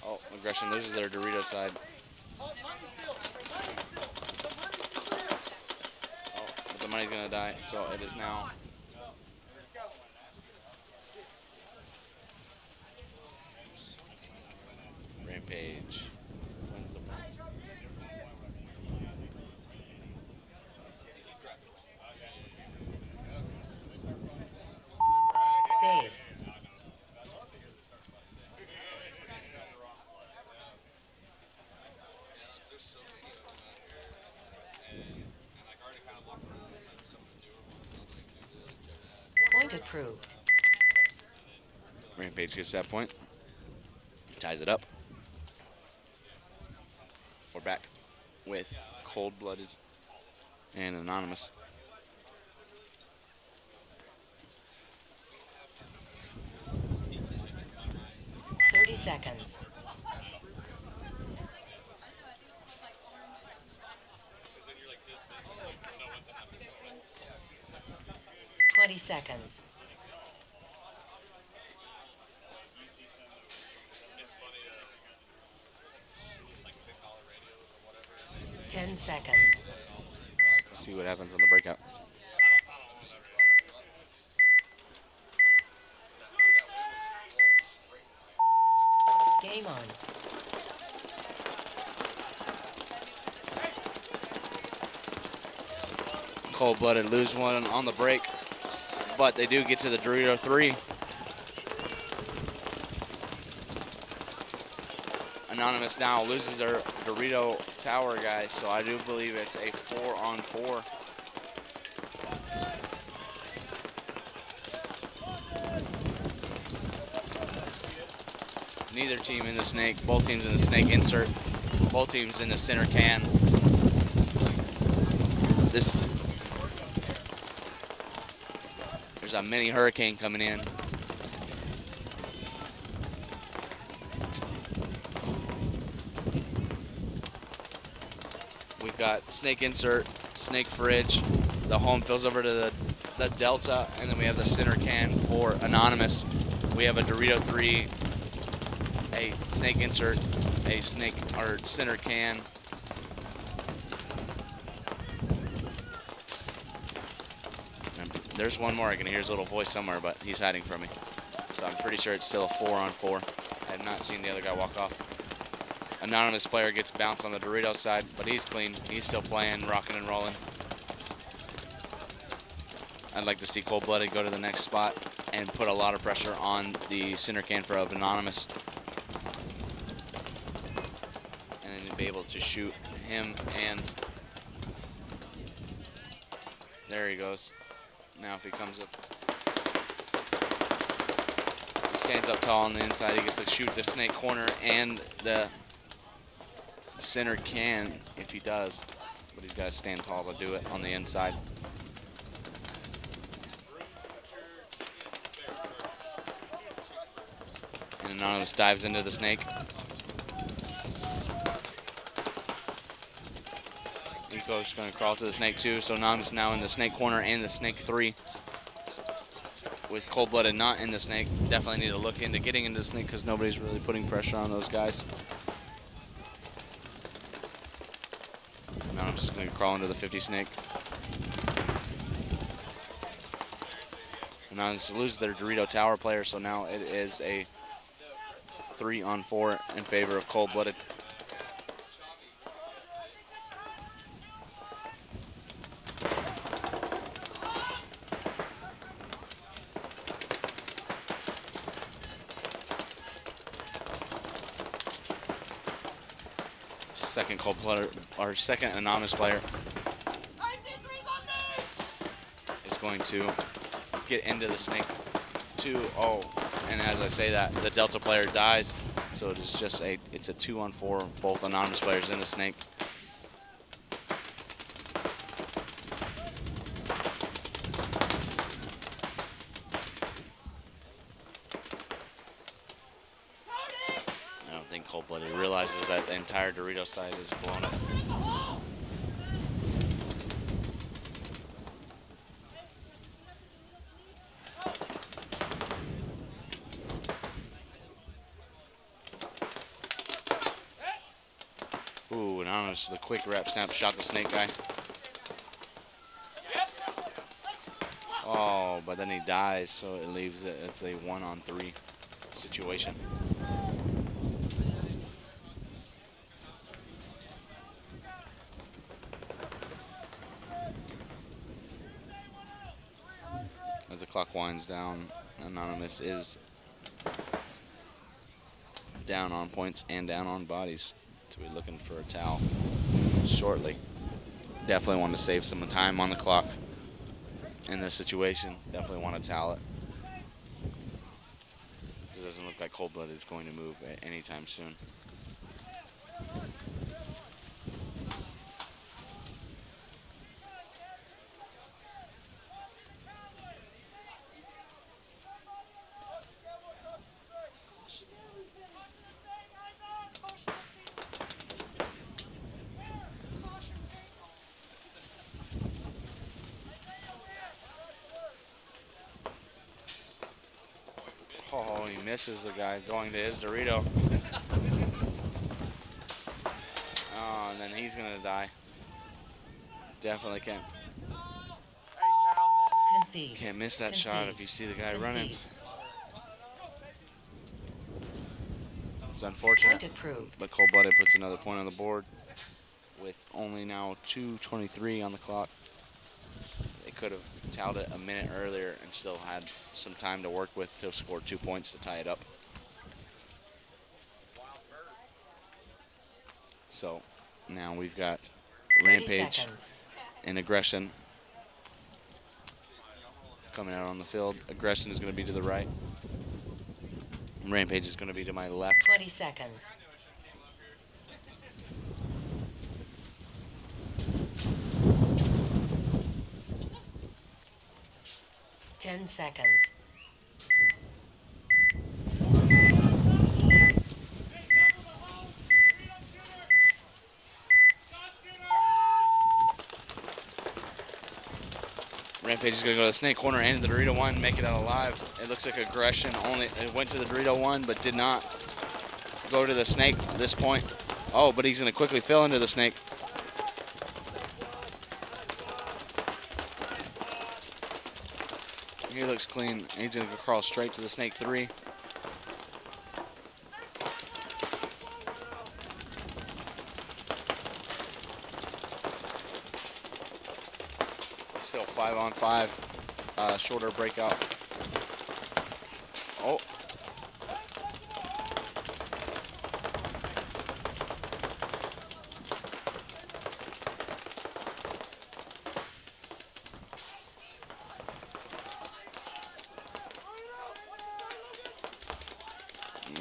S10: Oh, aggression loses their Dorito side. Oh, but the money's gonna die, so it is now. Rampage wins the point.
S7: Base. Point approved.
S10: Rampage gets that point. Ties it up. We're back with Cold-Blooded and Anonymous.
S7: Seconds. 20 seconds. 10 seconds.
S10: Let's see what happens on the breakout.
S7: Game on.
S10: Cold-Blooded lose one on the break, but they do get to the Dorito 3. Anonymous now loses their Dorito tower guy, so I do believe it's a 4-on-4. Neither team in the snake, both teams in the snake insert, both teams in the center can. There's a mini hurricane coming in. We've got snake insert, snake fridge. The home fills over to the the Delta, and then we have the center can for Anonymous. We have a Dorito 3, a snake insert, a snake or center can. And there's one more. I can hear his little voice somewhere, but he's hiding from me. So I'm pretty sure it's still a 4-on-4. I have not seen the other guy walk off. Anonymous player gets bounced on the Dorito side, but he's clean. He's still playing, rocking and rolling. I'd like to see Cold Blooded go to the next spot and put a lot of pressure on the center can for Anonymous. And then be able to shoot him, and there he goes. Now if he comes up, he stands up tall on the inside, he gets to shoot the snake corner and the center can if he does, but he's got to stand tall to do it on the inside. And Anonymous dives into the snake. Nico's going to crawl to the snake too, so Anonymous now in the snake corner and the snake 3. With Cold Blooded not in the snake, definitely need to look into getting into the snake because nobody's really putting pressure on those guys. Anonymous is going to crawl into the 50 snake. Anonymous loses their Dorito Tower player, so now it is a 3-on-4 in favor of Cold Blooded. Second Cold Blooded, our second Anonymous player is going to get into the snake 2-0. And as I say that, the Delta player dies, so it is just it's a 2-on-4, both Anonymous players in the snake. I don't think Cold Blooded realizes that the entire Dorito side is blown up. Ooh, Anonymous with a quick wrap snap shot the snake guy. Oh, but then he dies, so it leaves it. It's a 1-on-3 situation. As the clock winds down, Anonymous is down on points and down on bodies. So we're looking for a towel shortly. Definitely want to save some time on the clock in this situation. Definitely want to towel it. It doesn't look like Cold Blood is going to move anytime soon. Oh, he misses the guy going to his Dorito. Oh, and then he's gonna die. Definitely can't miss that shot if you see the guy running. It's unfortunate, but Cold Blooded puts another point on the board with only now 2:23 on the clock. They could have towed it a minute earlier and still had some time to work with to score 2 points to tie it up. So now we've got Rampage and Aggression coming out on the field. Aggression is going to be to the right. Rampage is going to be to my left.
S7: 20 seconds. Ten seconds.
S10: Rampage is going to go to the snake corner and the Dorito 1, make it out alive. It looks like Aggression only went to the Dorito 1, but did not go to the snake at this point. Oh, but he's going to quickly fill into the snake. He looks clean. He's going to crawl straight to the snake 3. Still 5-on-5. Shorter breakout. Oh.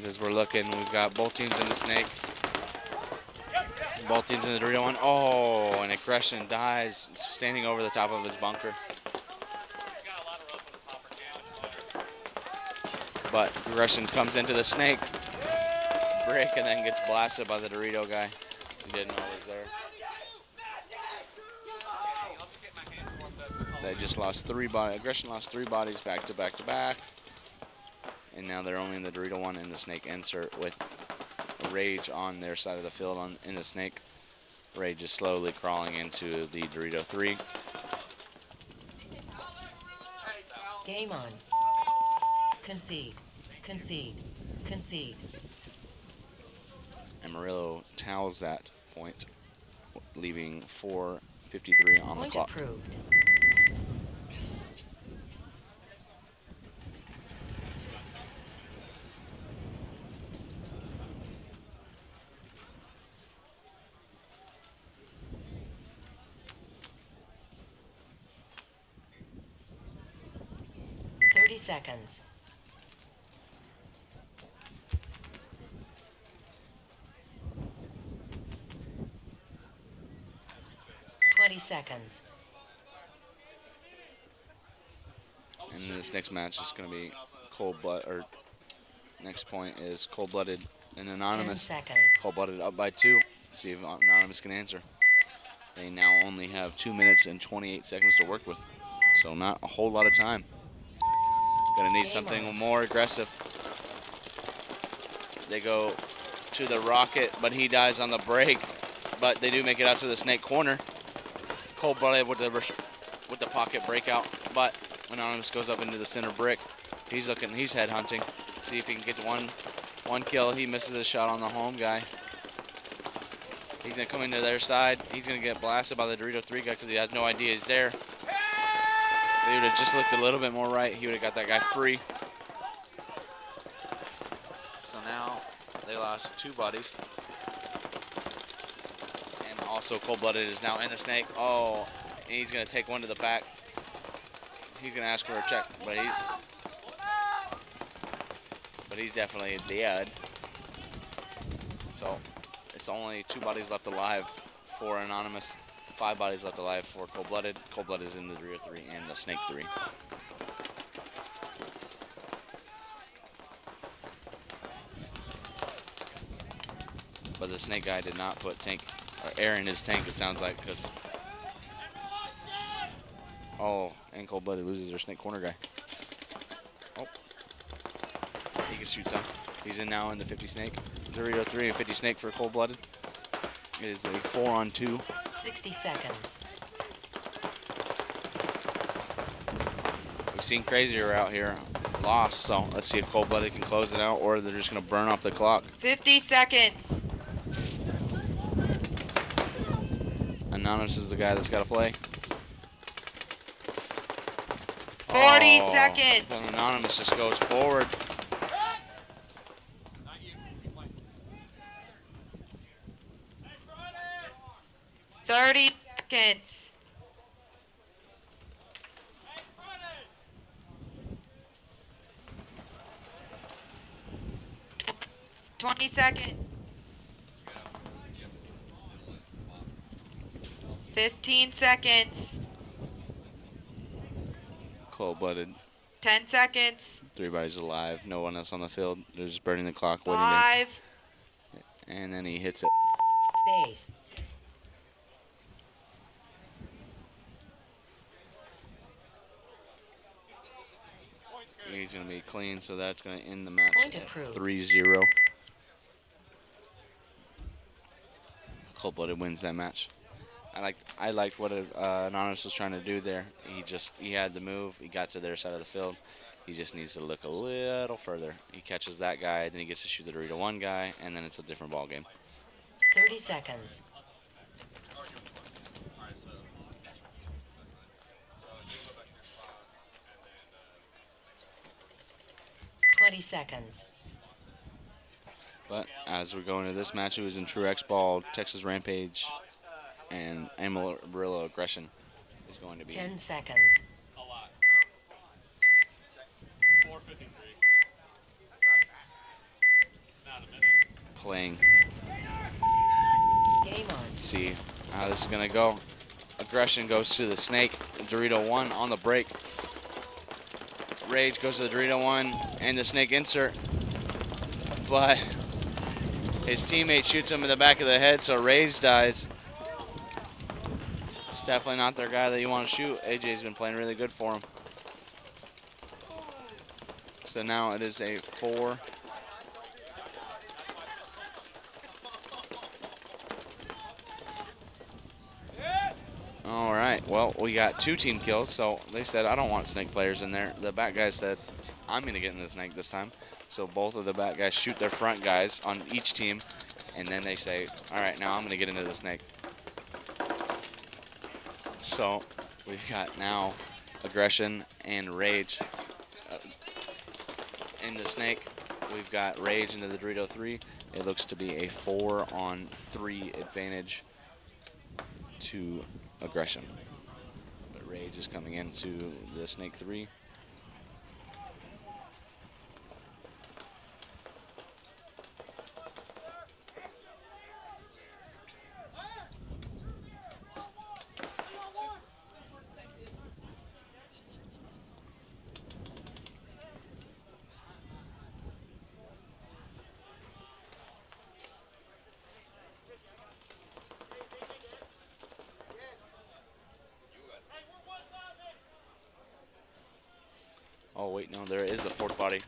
S10: As we're looking, we've got both teams in the snake. Both teams in the Dorito 1. Oh, and Aggression dies standing over the top of his bunker. But Aggression comes into the snake brick and then gets blasted by the Dorito guy. He didn't know it was there. They just lost 3 bodies. Aggression lost 3 bodies back to back to back. And now they're only in the Dorito 1 and the snake insert with Rage on their side of the field in the snake. Rage is slowly crawling into the Dorito 3.
S7: Game on. Concede. Concede. Concede.
S10: Amarillo towels that point, leaving 4:53 on the clock.
S7: Point approved. Seconds. 20 seconds.
S10: And this next match is going to be next point is Cold-Blooded and Anonymous.
S7: 10 seconds.
S10: Cold-Blooded up by 2. See if Anonymous can answer. They now only have 2 minutes and 28 seconds to work with. So not a whole lot of time. Gonna need something more aggressive. They go to the rocket, but he dies on the break. But they do make it out to the snake corner. Cold-Blooded with the pocket breakout, but Anonymous goes up into the center brick. He's head hunting. See if he can get one kill. He misses a shot on the home guy. He's gonna come into their side. He's gonna get blasted by the Dorito 3 guy because he has no idea he's there. If he would have just looked a little bit more right, he would have got that guy free. So now they lost 2 bodies. And also Cold-Blooded is now in the snake. Oh, and he's going to take one to the back. He's going to ask for a check, but he's definitely dead. So it's only 2 bodies left alive for Anonymous. 5 bodies left alive for Cold-Blooded. Cold-Blooded is in the Dorito 3 and the Snake 3. But the Snake guy did not put air in his tank, it sounds like, because... Oh, and Cold-Blooded loses their Snake corner guy. Oh. He can shoot some. He's now in the 50 Snake. Dorito 3 and 50 Snake for Cold-Blooded. It is a 4-on-2.
S7: 60 seconds.
S10: We've seen crazier out here. Lost, so let's see if Cold-Blooded can close it out or they're just going to burn off the clock.
S11: 50 seconds.
S10: Anonymous is the guy that's got to play.
S11: 40 seconds.
S10: Anonymous just goes forward.
S11: Seconds. 20 seconds. 15 seconds.
S10: Cold-Blooded.
S11: 10 seconds.
S10: 3 bodies alive. No one else on the field. They're just burning the clock.
S11: 5.
S10: And then he hits it.
S7: Base.
S10: He's going to be clean, so that's going to end the match
S7: Point
S10: at
S7: approved.
S10: 3-0. Cold-blooded wins that match. I liked what Anonymous was trying to do there. He had the move. He got to their side of the field. He just needs to look a little further. He catches that guy, then he gets to shoot the Dorito 1 guy, and then it's a different ball game.
S7: 30 seconds. 20 seconds.
S10: But as we go into this match, it was in true Xball, Texas Rampage, and Amarillo Aggression is going to be
S7: 10 seconds.
S3: A lot. 4:53. It's not a minute.
S10: playing.
S7: Game on.
S10: Let's see how this is going to go. Aggression goes to the Snake. Dorito 1 on the break. Rage goes to the Dorito 1 and the Snake insert. But his teammate shoots him in the back of the head, so Rage dies. It's definitely not their guy that you want to shoot. AJ's been playing really good for him. So now it is a 4. All right, well, we got 2 team kills, so they said, I don't want Snake players in there. The back guys said, I'm going to get in the Snake this time. So both of the back guys shoot their front guys on each team, and then they say, all right, now I'm going to get into the Snake. So we've got now Aggression and Rage in the Snake. We've got Rage into the Dorito 3. It looks to be a 4-on-3 advantage to Aggression. But Rage is coming into the Snake 3. Oh wait, no, there is a 4th body.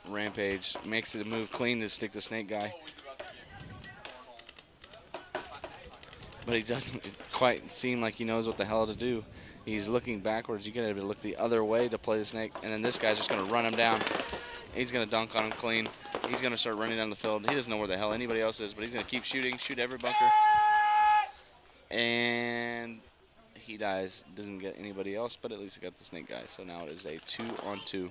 S10: Rampage makes it a move clean to stick the Snake guy. But he doesn't quite seem like he knows what the hell to do. He's looking backwards. You gotta look the other way to play the Snake, and then this guy's just gonna run him down. He's gonna dunk on him clean. He's gonna start running down the field. He doesn't know where the hell anybody else is, but he's gonna keep shooting, shoot every bunker. And he dies. Doesn't get anybody else, but at least he got the Snake guy. So now it is a 2-on-2.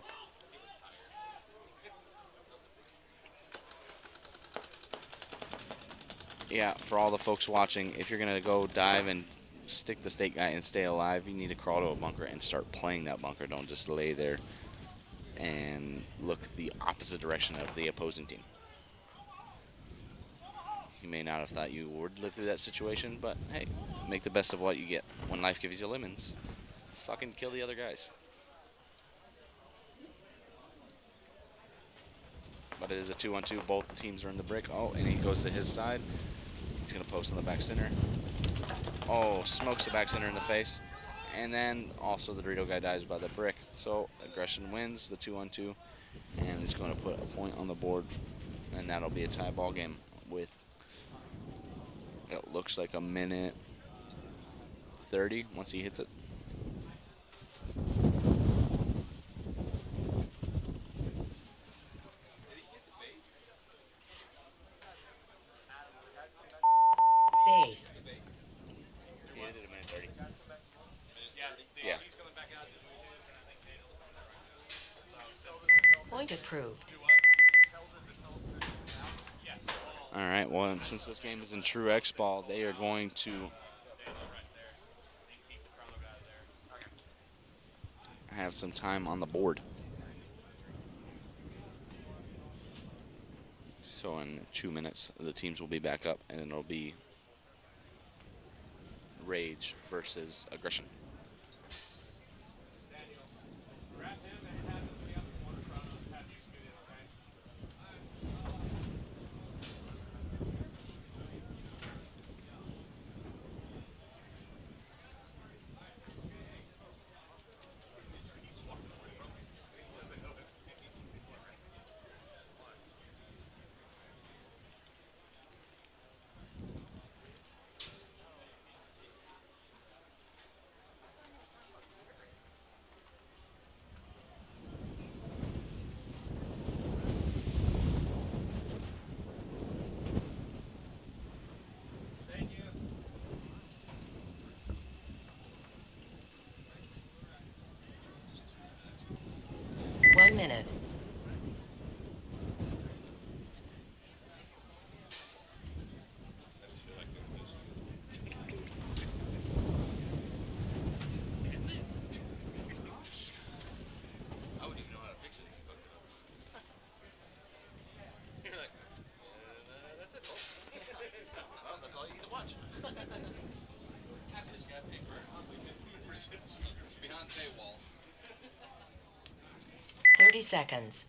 S10: Yeah, for all the folks watching, if you're going to go dive and stick the Snake guy and stay alive, you need to crawl to a bunker and start playing that bunker. Don't just lay there and look the opposite direction of the opposing team. You may not have thought you would live through that situation, but hey, make the best of what you get. When life gives you lemons, fucking kill the other guys. But it is a 2-on-2. Both teams are in the brick. Oh, and he goes to his side. He's going to post on the back center. Oh, smokes the back center in the face. And then also the Dorito guy dies by the brick. So Aggression wins the 2-on-2. And he's going to put a point on the board. And that'll be a tie ball game with, it looks like, a minute 30 once he hits it.
S7: Base.
S10: He hit it a minute 30.
S3: Yeah.
S7: Point approved.
S10: All right, well, since this game is in true Xball, they are going to have some time on the board. So in 2 minutes, the teams will be back up, and it'll be Rage versus Aggression.
S7: minute.
S2: I wouldn't even know how to fix it if you fucked it up. You're like, that's it, folks. Well, that's all you get to watch. I just got to pay for a monthly 15% subscription behind the paywall.
S7: 30 seconds.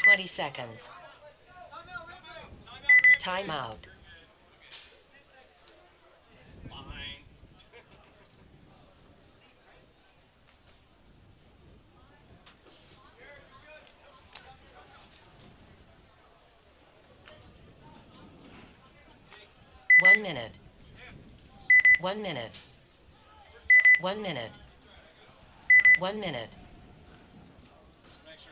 S7: 20 seconds. Timeout.
S2: Fine.
S7: 1 minute. 1 minute. 1 minute. 1 minute.
S2: Just make sure.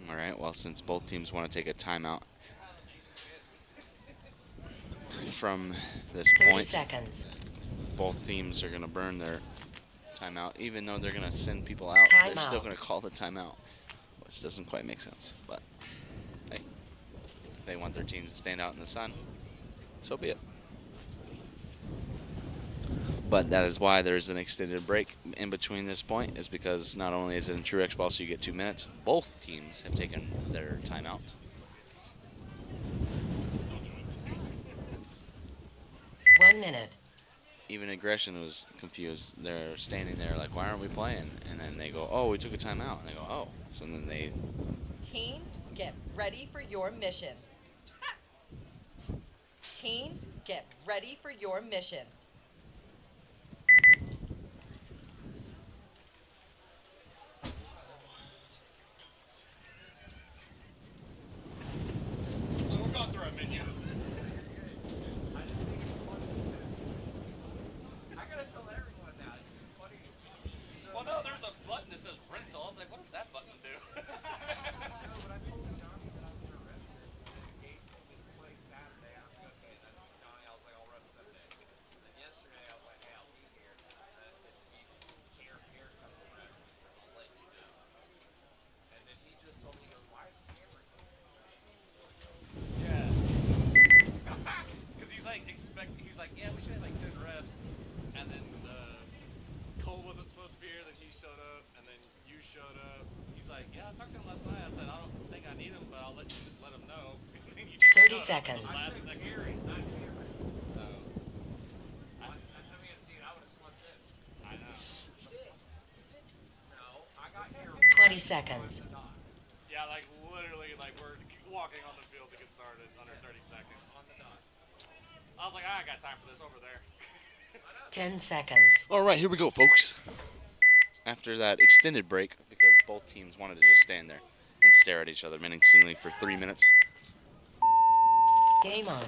S1: All right, well, since both teams want to take a timeout from this
S7: 30
S1: point,
S7: seconds.
S1: both teams are going to burn their timeout. Even though they're going to send people out, they're still
S7: Timeout.
S1: going to call the timeout, which doesn't quite make sense. But hey, they want their teams to stand out in the sun, so be it. But that is why there's an extended break in between this point, is because not only is it in true Xball, so you get 2 minutes, both teams have taken their timeout.
S7: One minute.
S1: Even Aggression was confused. They're standing there like, why aren't we playing? And then they go, oh, we took a timeout. And they go, oh. So then they...
S14: Teams, get ready for your mission. Teams, get ready for your mission.
S2: We're going through a menu. I gotta tell everyone now. It's just funny. Well, no, there's a button that says rental. I was like, what does that button do? No, but I told Johnny that I was gonna rest this, and then Gabe told me to play Saturday. I was like, okay, and then Johnny, I was like, I'll rest Sunday. And then yesterday, I was like, hey, I'll be here. And I said, you care cut the rest. He said, I'll let you know. And then he just told me, he goes, why is Cameron here? Yeah. Because he's like, he's like, yeah, we should have like 10 refs. And then Cole wasn't supposed to be here, then he showed up, and then you showed up. He's like, yeah, I talked to him last night. I said, I don't think I need him, but I'll let him know.
S7: 30 seconds.
S2: Last second. Not Cameron. So, I mean, dude, I would have slept in. I know. No, I got here.
S7: 20 seconds.
S2: Yeah, like literally, like we're walking on the field to get started under 30 seconds. On the dot. I was like, I got time for this over there.
S7: 10 seconds.
S1: All right, here we go, folks. After that extended break, because both teams wanted to just stand there and stare at each other menacingly for 3 minutes.
S7: Game on.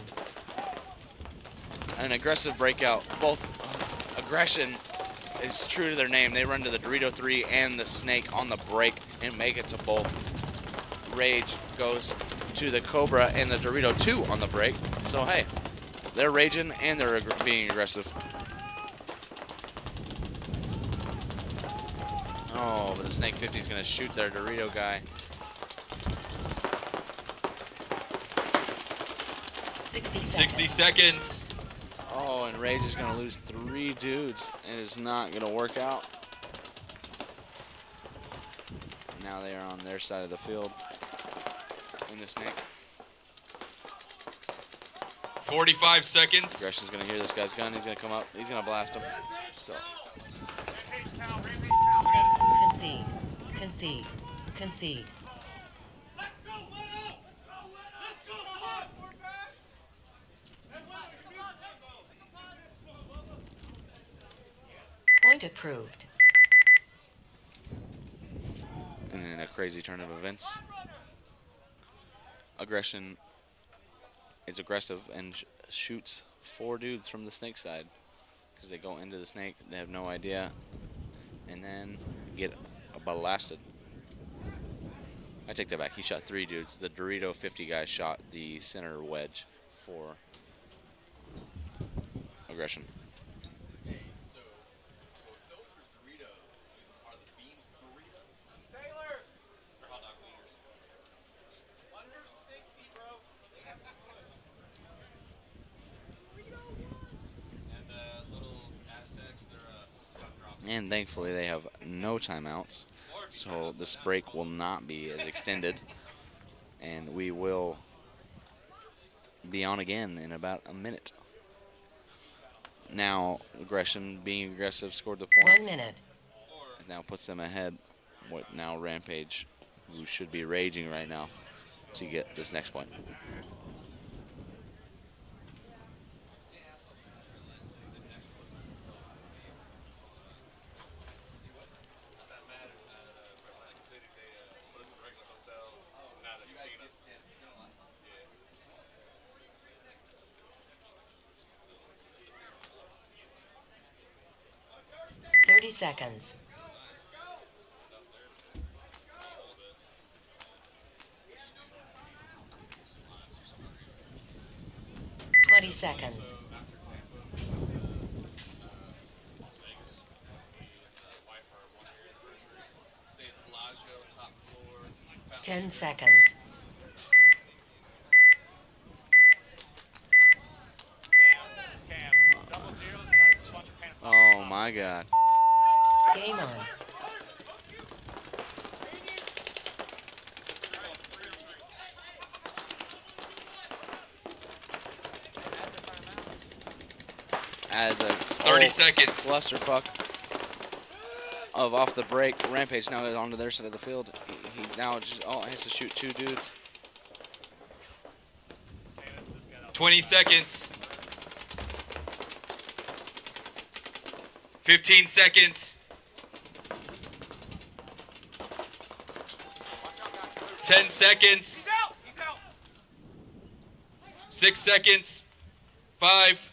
S1: An aggressive breakout. Both Aggression is true to their name. They run to the Dorito 3 and the Snake on the break and make it to both. Rage goes to the Cobra and the Dorito 2 on the break. So, hey, they're raging and they're being aggressive. Oh, but the Snake 50 is going to shoot their Dorito guy.
S4: 60 seconds.
S1: Oh, and Rage is going to lose 3 dudes. It is not going to work out. Now they are on their side of the field in the Snake.
S4: 45 seconds.
S1: Aggression's going to hear this guy's gun. He's going to come up. He's going to blast him. So.
S7: Concede. Concede. Concede. Point approved.
S1: And then a crazy turn of events.
S10: Aggression is aggressive and shoots 4 dudes from the snake side because they go into the snake, they have no idea, and then get blasted. I take that back. He shot 3 dudes. The Dorito 50 guy shot the center wedge for aggression. And thankfully they have no timeouts, so this break will not be as extended, and we will be on again in about a minute. Now aggression, being aggressive, scored the point.
S7: 1 minute.
S10: It now puts them ahead. What now Rampage, who should be raging right now to get this next point.
S7: Seconds. 20 seconds. 10 seconds.
S10: Oh my God.
S7: Game on.
S10: As a
S4: 30 seconds
S10: clusterfuck of off the break, Rampage now is onto their side of the field. He now just has to shoot 2 dudes.
S4: 20 seconds. 15 seconds. 10 seconds. 6 seconds. 5.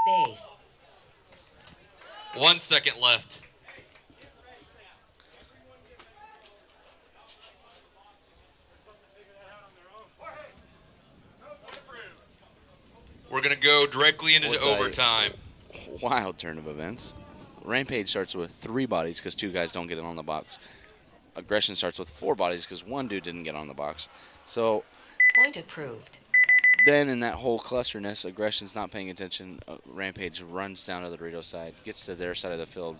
S7: Base.
S4: 1 second left. We're going to go directly into
S10: What
S4: overtime.
S10: Wild turn of events. Rampage starts with 3 bodies because 2 guys don't get it on the box. Aggression starts with 4 bodies because 1 dude didn't get on the box. So
S7: Point approved.
S10: then in that whole clusterness, Aggression's not paying attention. Rampage runs down to the Dorito side, gets to their side of the field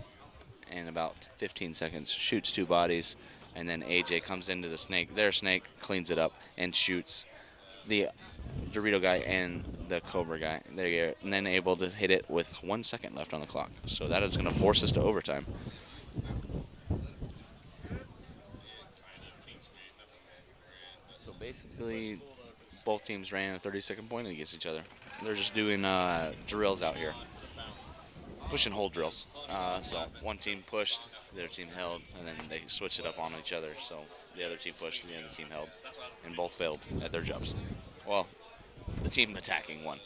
S10: in about 15 seconds, shoots 2 bodies, and then AJ comes into the snake. Their snake cleans it up and shoots the Dorito guy and the Cobra guy. There you go. And then able to hit it with 1 second left on the clock. So that is going to force us to overtime. So basically, both teams ran a 30-second point against each other. They're just doing drills out here. Push and hold drills. So one team pushed, the other team held, and then they switched it up on each other. So the other team pushed, the other team held, and both failed at their jobs. Well, the team attacking won.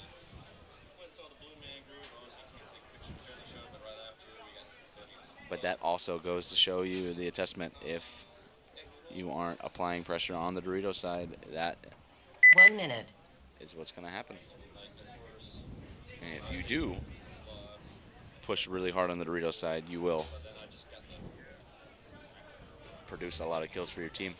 S10: But that also goes to show you the testament. If you aren't applying pressure on the Dorito side, that
S7: 1 minute.
S10: is what's going to happen. And if you do push really hard on the Dorito side, you will produce a lot of kills for your team.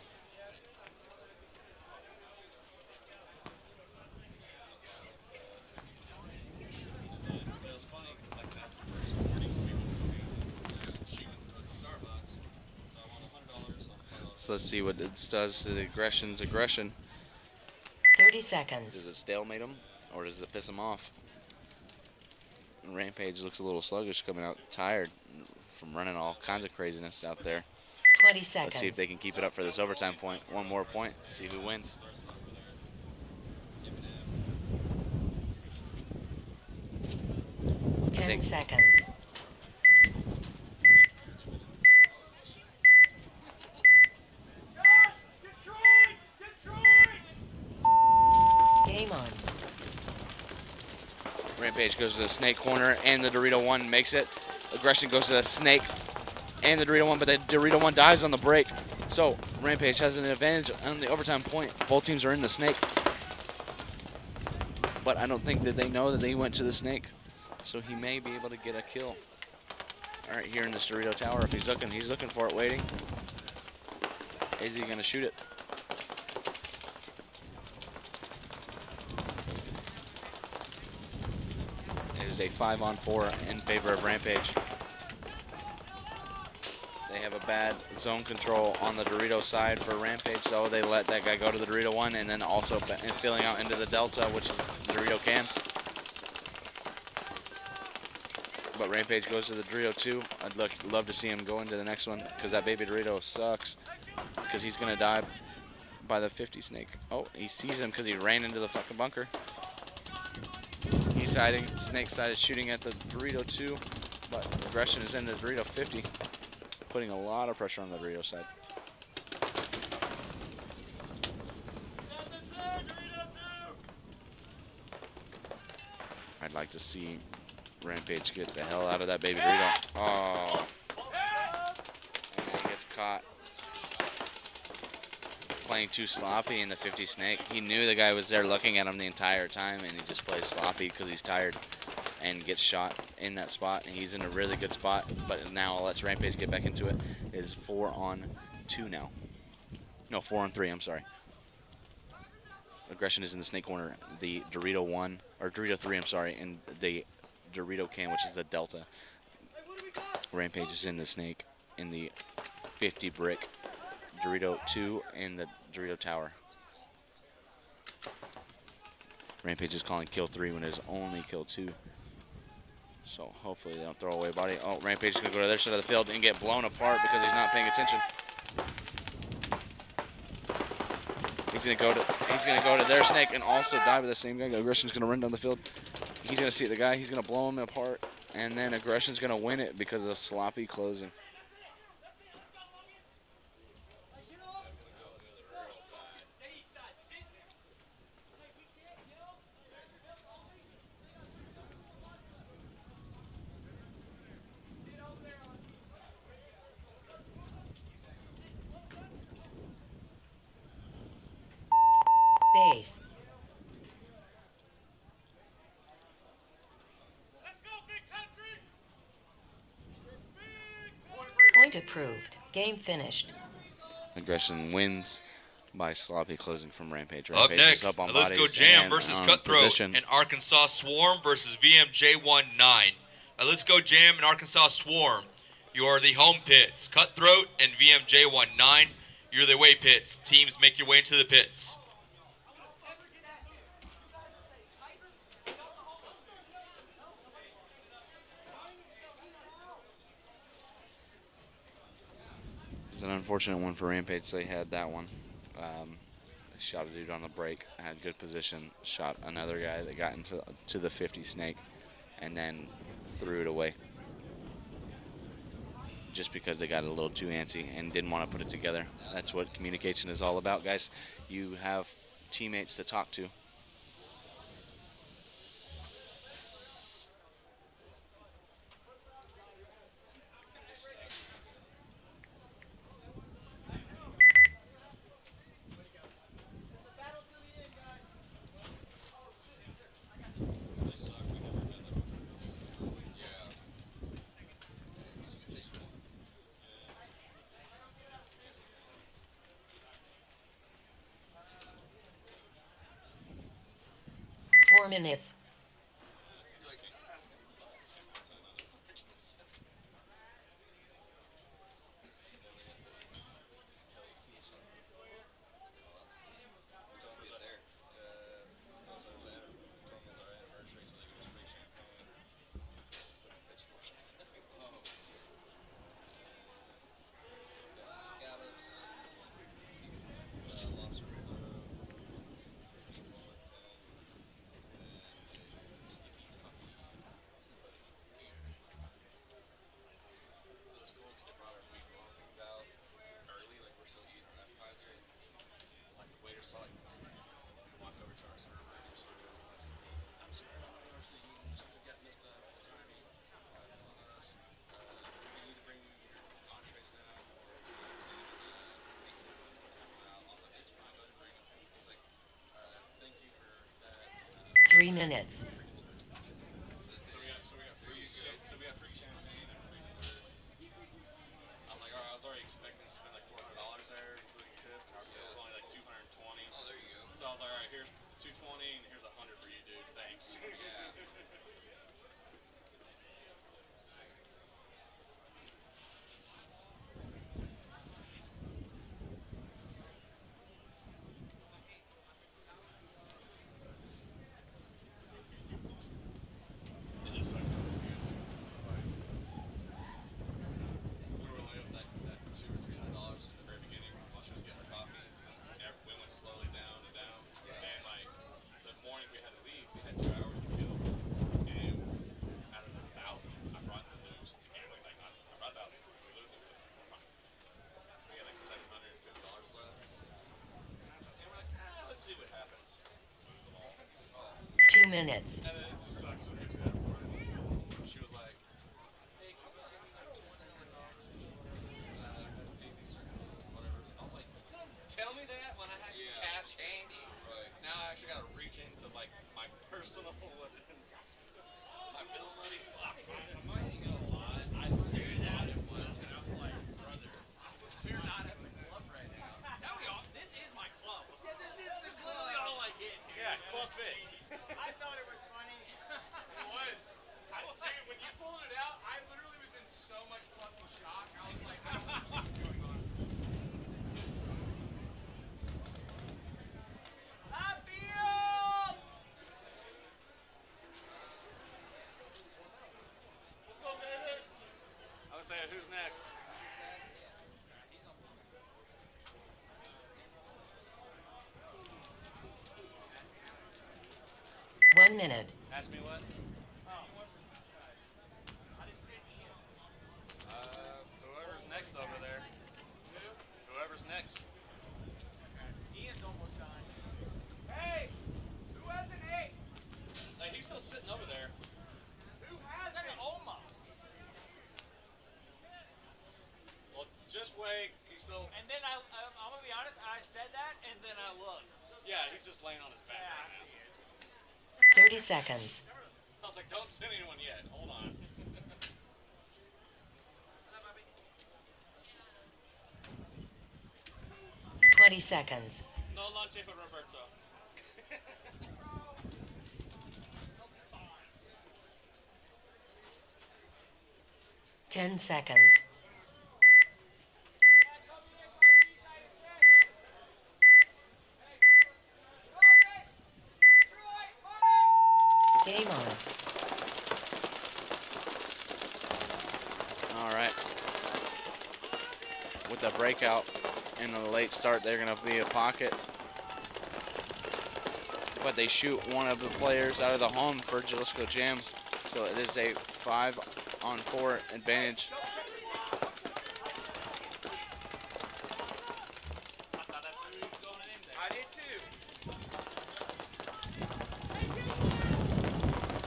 S10: So let's see what this does to the aggression's aggression.
S7: 30 seconds.
S10: Does it stalemate them, or does it piss them off? Rampage looks a little sluggish, coming out tired from running all kinds of craziness out there.
S7: 20 seconds.
S10: Let's see if they can keep it up for this overtime point. 1 more point, see who wins.
S7: Ten
S10: think-
S7: seconds.
S10: Rampage goes to the snake corner, and the Dorito 1 makes it. Aggression goes to the snake and the Dorito 1, but the Dorito 1 dies on the break. So Rampage has an advantage on the overtime point. Both teams are in the snake. But I don't think that they know that they went to the snake. So he may be able to get a kill. All right, here in this Dorito tower, if he's looking for it, waiting. Is he gonna shoot it? It is a 5-on-4 in favor of Rampage. They have a bad zone control on the Dorito side for Rampage, so they let that guy go to the Dorito 1 and then also filling out into the Delta, which is Dorito Cam. But Rampage goes to the Dorito 2. I'd love to see him go into the next one because that baby Dorito sucks because he's going to die by the 50 snake. Oh, he sees him because he ran into the fucking bunker. He's hiding. Snake side is shooting at the Dorito 2, but Aggression is in the Dorito 50, putting a lot of pressure on the Dorito side. I'd like to see Rampage get the hell out of that baby Dorito. Oh. And he gets caught playing too sloppy in the 50 snake. He knew the guy was there looking at him the entire time, and he just plays sloppy because he's tired and gets shot in that spot. And he's in a really good spot, but now lets Rampage get back into it. It is 4-on-2 now. No, 4-on-3, I'm sorry. Aggression is in the snake corner. The Dorito 1, or Dorito 3, I'm sorry, and the Dorito Cam, which is the Delta. Rampage is in the snake in the 50 brick. Dorito 2 in the Dorito tower. Rampage is calling kill 3 when it is only kill 2. So hopefully they don't throw away body. Oh, Rampage is going to go to their side of the field and get blown apart because he's not paying attention. He's going to go to their snake and also die with the same guy. Aggression's going to run down the field. He's going to see the guy. He's going to blow him apart. And then Aggression's going to win it because of sloppy closing.
S7: Base. Point approved. Game finished.
S10: Aggression wins by sloppy closing from Rampage.
S4: Up
S10: Rampage
S4: next,
S10: is up on
S4: Let's Go
S10: bodies
S4: Jam
S10: and
S4: versus
S10: on
S4: Cutthroat
S10: position.
S4: and Arkansas Swarm versus VMJ19. Let's Go Jam and Arkansas Swarm. You are the home pits. Cutthroat and VMJ19. You're the away pits. Teams, make your way into the pits.
S10: It's an unfortunate one for Rampage. They had that one. They shot a dude on the break, had good position, shot another guy that got into the 50 snake, and then threw it away. Just because they got a little too antsy and didn't want to put it together. That's what communication is all about, guys. You have teammates to talk to.
S7: Minutes. 3 minutes.
S3: So we got free champagne and free dessert. I was like, all right, I was already expecting to spend like $400 there, including tip, and our bill was only like $220. Oh, there you go. So I was like, all right, here's $220 and here's $100 for you, dude. Thanks. Yeah.
S7: Minutes.
S3: And then it just sucks when you do that for her. She was like, hey, can we send me like $200 pay these whatever. I was like, you couldn't tell me that when I had cash handy. Right. Now I actually gotta reach into like my personal my bill money. Fuck. I'm not even gonna lie. I figured out it was, and I was like, brother, we're not at the club right now. Now we all. This is my club. Yeah, this is just literally all I get. Yeah, club fit. I thought it was funny. It was. Dude, when you pulled it out, I literally was in so much fucking shock. I was like, I don't know what's going on. Let's go, David. I was saying, who's next?
S7: 1 minute.
S3: Ask me what? Whoever's next over there. Whoever's next. Ian's almost done. Hey! Who has an 8? Like, he's still sitting over there. Who has an Oma? Well, just wait. He's still... And then I'm going to be honest, I said that, and then I looked. Yeah, he's just laying on his back right now.
S7: 30 seconds.
S3: I was like, don't send anyone yet. Hold on.
S7: 20 seconds.
S3: No lunch for Roberto.
S7: 10 seconds. Game on.
S10: All right. With the breakout and the late start, they're going to be a pocket. But they shoot one of the players out of the home for Jalisco Jams. So it is a 5-on-4 advantage.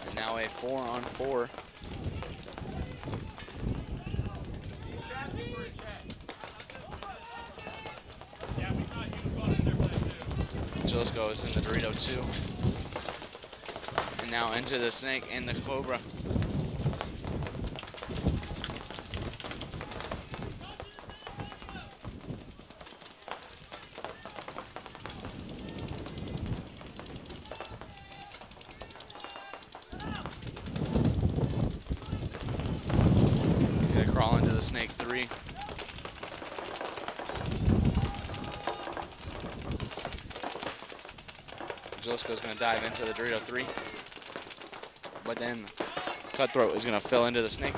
S10: And now a 4-on-4. Jalisco is in the Dorito 2. And now into the Snake and the Cobra. He's gonna crawl into the Snake 3. Jalisco's going to dive into the Dorito 3. But then Cutthroat is going to fill into the Snake.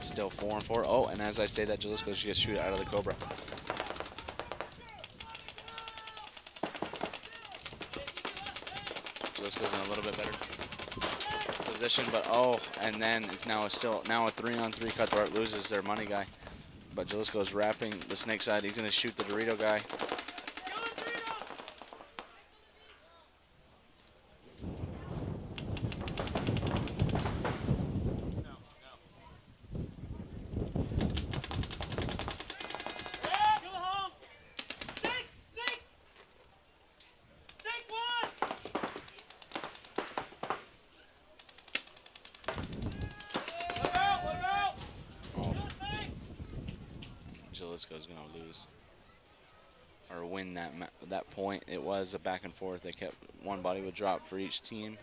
S10: Still 4-on-4. Oh, and as I say that, Jalisco's just shoot out of the Cobra. Jalisco's in a little bit better position, but oh, and then it's now a 3-on-3. Cutthroat loses their money guy, but Jalisco's wrapping the Snake side. He's gonna shoot the Dorito guy.
S1: Francisco is going to lose or win that point. It was a back and forth. They kept one body would drop for each team.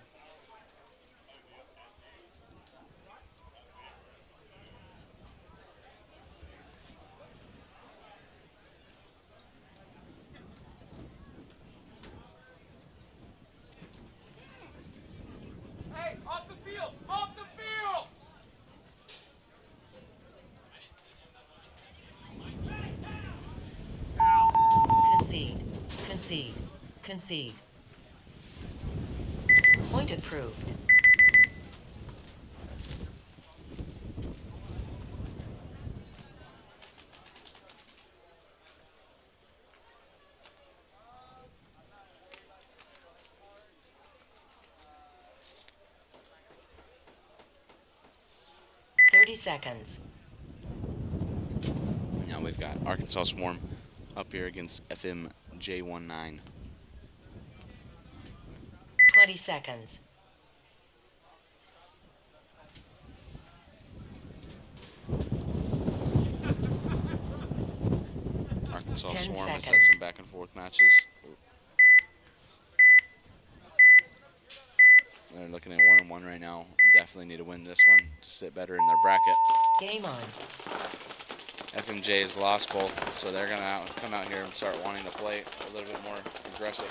S3: Hey, off the field! Off the field!
S7: Concede. Concede. Concede. Point approved. Seconds.
S1: Now we've got Arkansas Swarm up here against FMJ19.
S7: 20 seconds.
S1: Arkansas
S7: 10
S1: Swarm has had
S7: seconds.
S1: some back and forth matches. They're looking at 1-1 right now. Definitely need to win this one to sit better in their bracket.
S7: Game on.
S1: FMJ has lost both, so they're gonna come out here and start wanting to play a little bit more aggressive.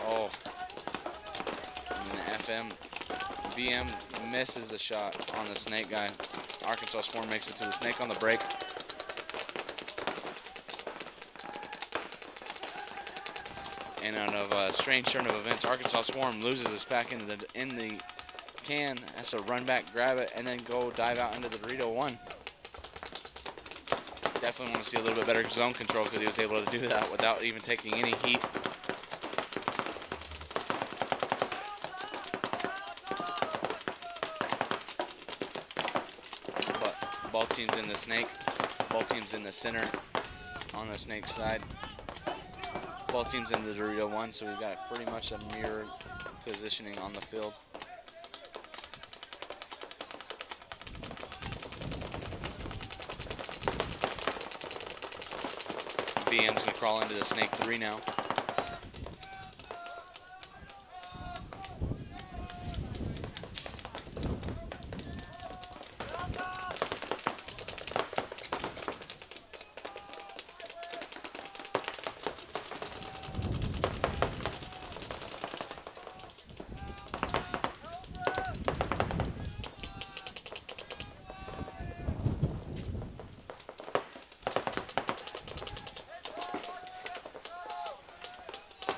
S1: Oh, and then VM misses the shot on the snake guy. Arkansas Swarm makes it to the snake on the break. And out of a strange turn of events, Arkansas Swarm loses this pack in the can, has to run back, grab it, and then go dive out into the Dorito 1. Definitely want to see a little bit better zone control because he was able to do that without even taking any heat. But both teams in the snake, both teams in the center on the snake side. Both teams in the Dorito 1, so we've got pretty much a mirror positioning on the field. VM's gonna crawl into the snake 3 now.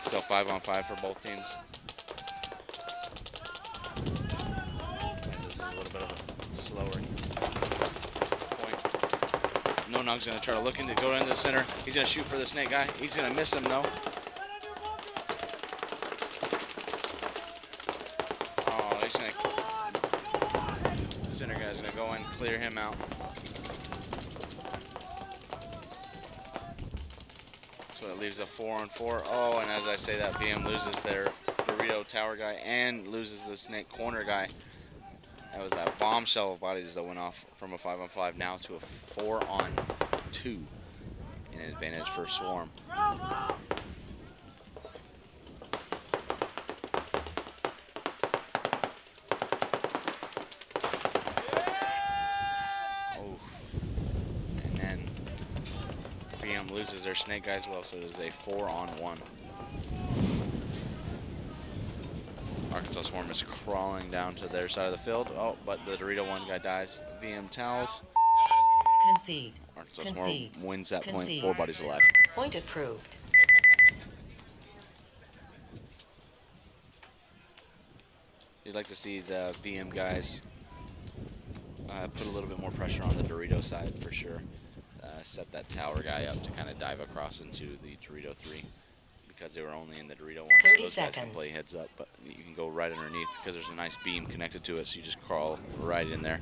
S1: Still 5-on-5 for both teams. This is a little bit of a slower point. No Nug's gonna try to look into go into the center. He's gonna shoot for the snake guy. He's gonna miss him though. Oh, he's gonna. Center guy's gonna go in, clear him out. So it leaves a 4-on-4. Oh, and as I say that, VM loses their Dorito tower guy and loses the snake corner guy. That was that bombshell of bodies that went off from a 5-on-5 now to a 4-on-2. An advantage for Swarm. Loses their snake guy as well, so it is a 4-on-1. Arkansas Swarm is crawling down to their side of the field. Oh, but the Dorito 1 guy dies. VM towels.
S7: Concede.
S1: Arkansas
S7: Concede.
S1: Swarm wins that point.
S7: Concede.
S1: 4 bodies alive.
S7: Point approved.
S1: You'd like to see the VM guys put a little bit more pressure on the Dorito side for sure. Set that tower guy up to kind of dive across into the Dorito 3 because they were only in the Dorito 1.
S7: 30
S1: so those guys can
S7: seconds.
S1: play heads up, but you can go right underneath because there's a nice beam connected to it, so you just crawl right in there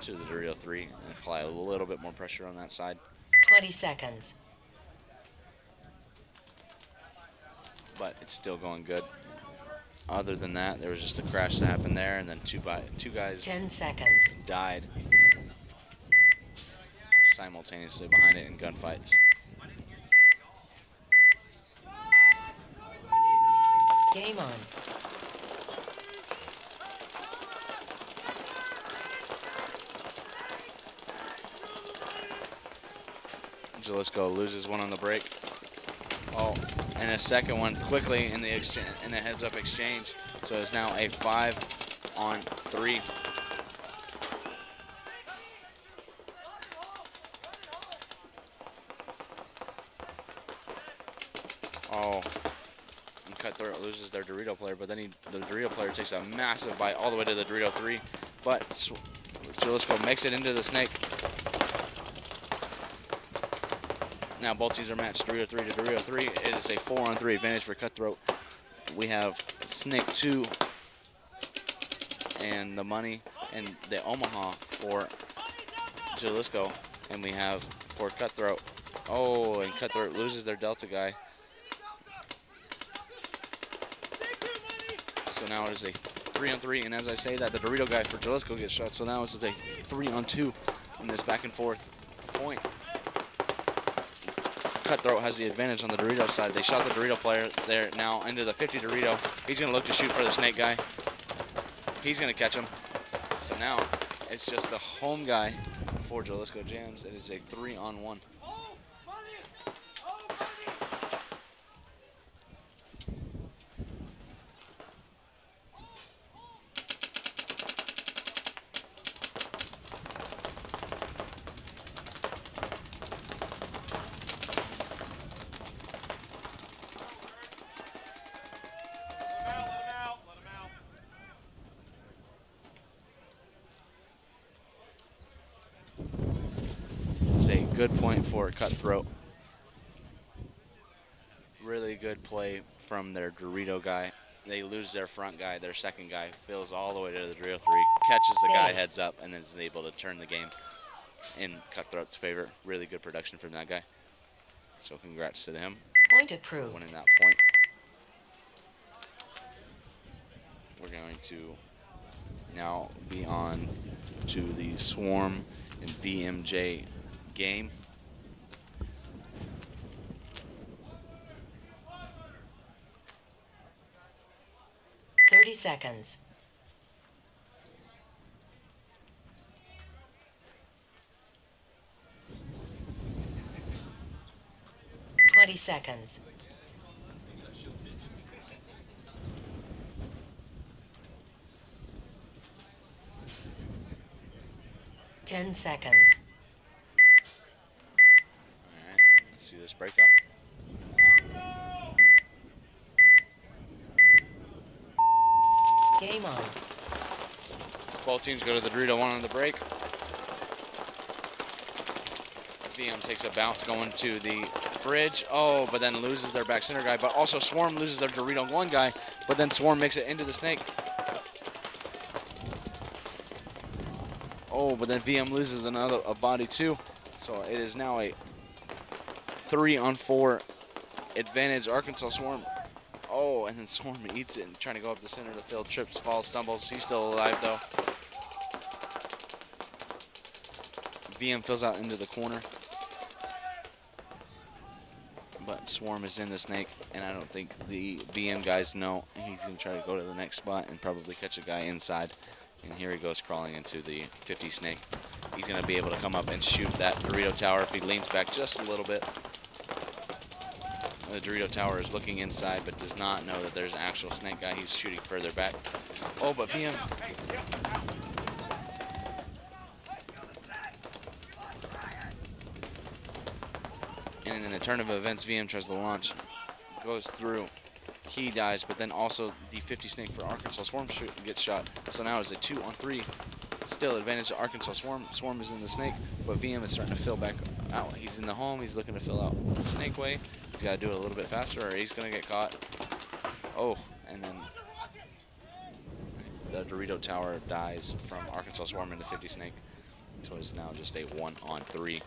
S1: to the Dorito 3 and apply a little bit more pressure on that side.
S7: 20 seconds.
S1: But it's still going good. Other than that, there was just a crash that happened there, and then two guys
S7: 10 seconds.
S1: died.
S10: simultaneously behind it in gunfights.
S7: Game on.
S10: Jalisco loses one on the break. Oh, and a second one quickly in the exchange, in a heads-up exchange. So it's now a 5-on-3. Oh, and Cutthroat loses their Dorito player, but then the Dorito player takes a massive bite all the way to the Dorito 3. But Jalisco makes it into the snake. Now both teams are matched, Dorito 3 to Dorito 3. It is a 4-on-3 advantage for Cutthroat. We have Snake 2 and the money and the Omaha for Jalisco. And we have for Cutthroat. Oh, and Cutthroat loses their Delta guy. So now it is a 3-on-3, and as I say that, the Dorito guy for Jalisco gets shot. So now it's a 3-on-2 in this back and forth point. Cutthroat has the advantage on the Dorito side. They shot the Dorito player there now into the 50 Dorito. He's going to look to shoot for the snake guy. He's going to catch him. So now it's just the home guy for Jalisco Jams. It is a 3-on-1. Good point for Cutthroat. Really good play from their Dorito guy. They lose their front guy. Their second guy fills all the way to the Dorito 3, catches the guy heads up, and then is able to turn the game in Cutthroat's favor. Really good production from that guy. So congrats to him.
S7: Point approved.
S10: Winning that point. We're going to now be on to the Swarm and VMJ game.
S7: Seconds. 20 seconds. 10 seconds.
S10: All right, let's see this breakout.
S7: Game on.
S10: Both teams go to the Dorito 1 on the break. VM takes a bounce going to the fridge. Oh, but then loses their back center guy. But also Swarm loses their Dorito 1 guy. But then Swarm makes it into the snake. Oh, but then VM loses a body too. So it is now a 3-on-4 advantage. Arkansas Swarm. Oh, and then Swarm eats it and trying to go up the center of the field. Trips, falls, stumbles. He's still alive though. VM fills out into the corner. But Swarm is in the snake, and I don't think the VM guys know. He's going to try to go to the next spot and probably catch a guy inside. And here he goes crawling into the 50 snake. He's going to be able to come up and shoot that Dorito tower if he leans back just a little bit. The Dorito tower is looking inside but does not know that there's an actual snake guy. He's shooting further back. Oh, but VM... And in the turn of events, VM tries to launch, goes through. He dies, but then also the 50 snake for Arkansas Swarm gets shot. So now it's a 2-on-3. Still advantage to Arkansas Swarm. Swarm is in the snake, but VM is starting to fill back out. He's in the home. He's looking to fill out the snake way. He's got to do it a little bit faster or he's going to get caught. Oh, and then the Dorito tower dies from Arkansas Swarm into 50 snake. So it's now just a 1-on-3.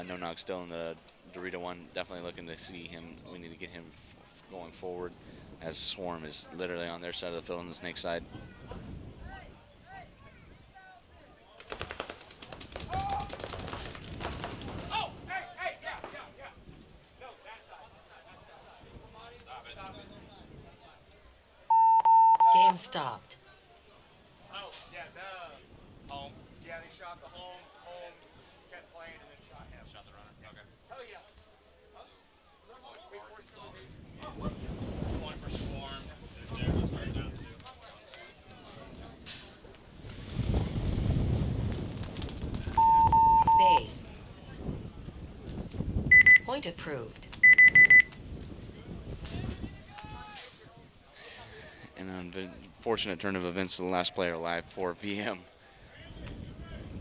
S10: No Nog still in the Dorito 1. Definitely looking to see him. We need to get him going forward as Swarm is literally on their side of the field on the snake side. .
S7: Game stopped.
S3: Oh, yeah, home. Yeah, they shot the home, kept playing, and then shot him. Shot the runner. Okay. Hell yeah. One for Swarm. There, we'll start down 2.
S7: Base. Point approved.
S1: An unfortunate turn of events to the last player alive for VM.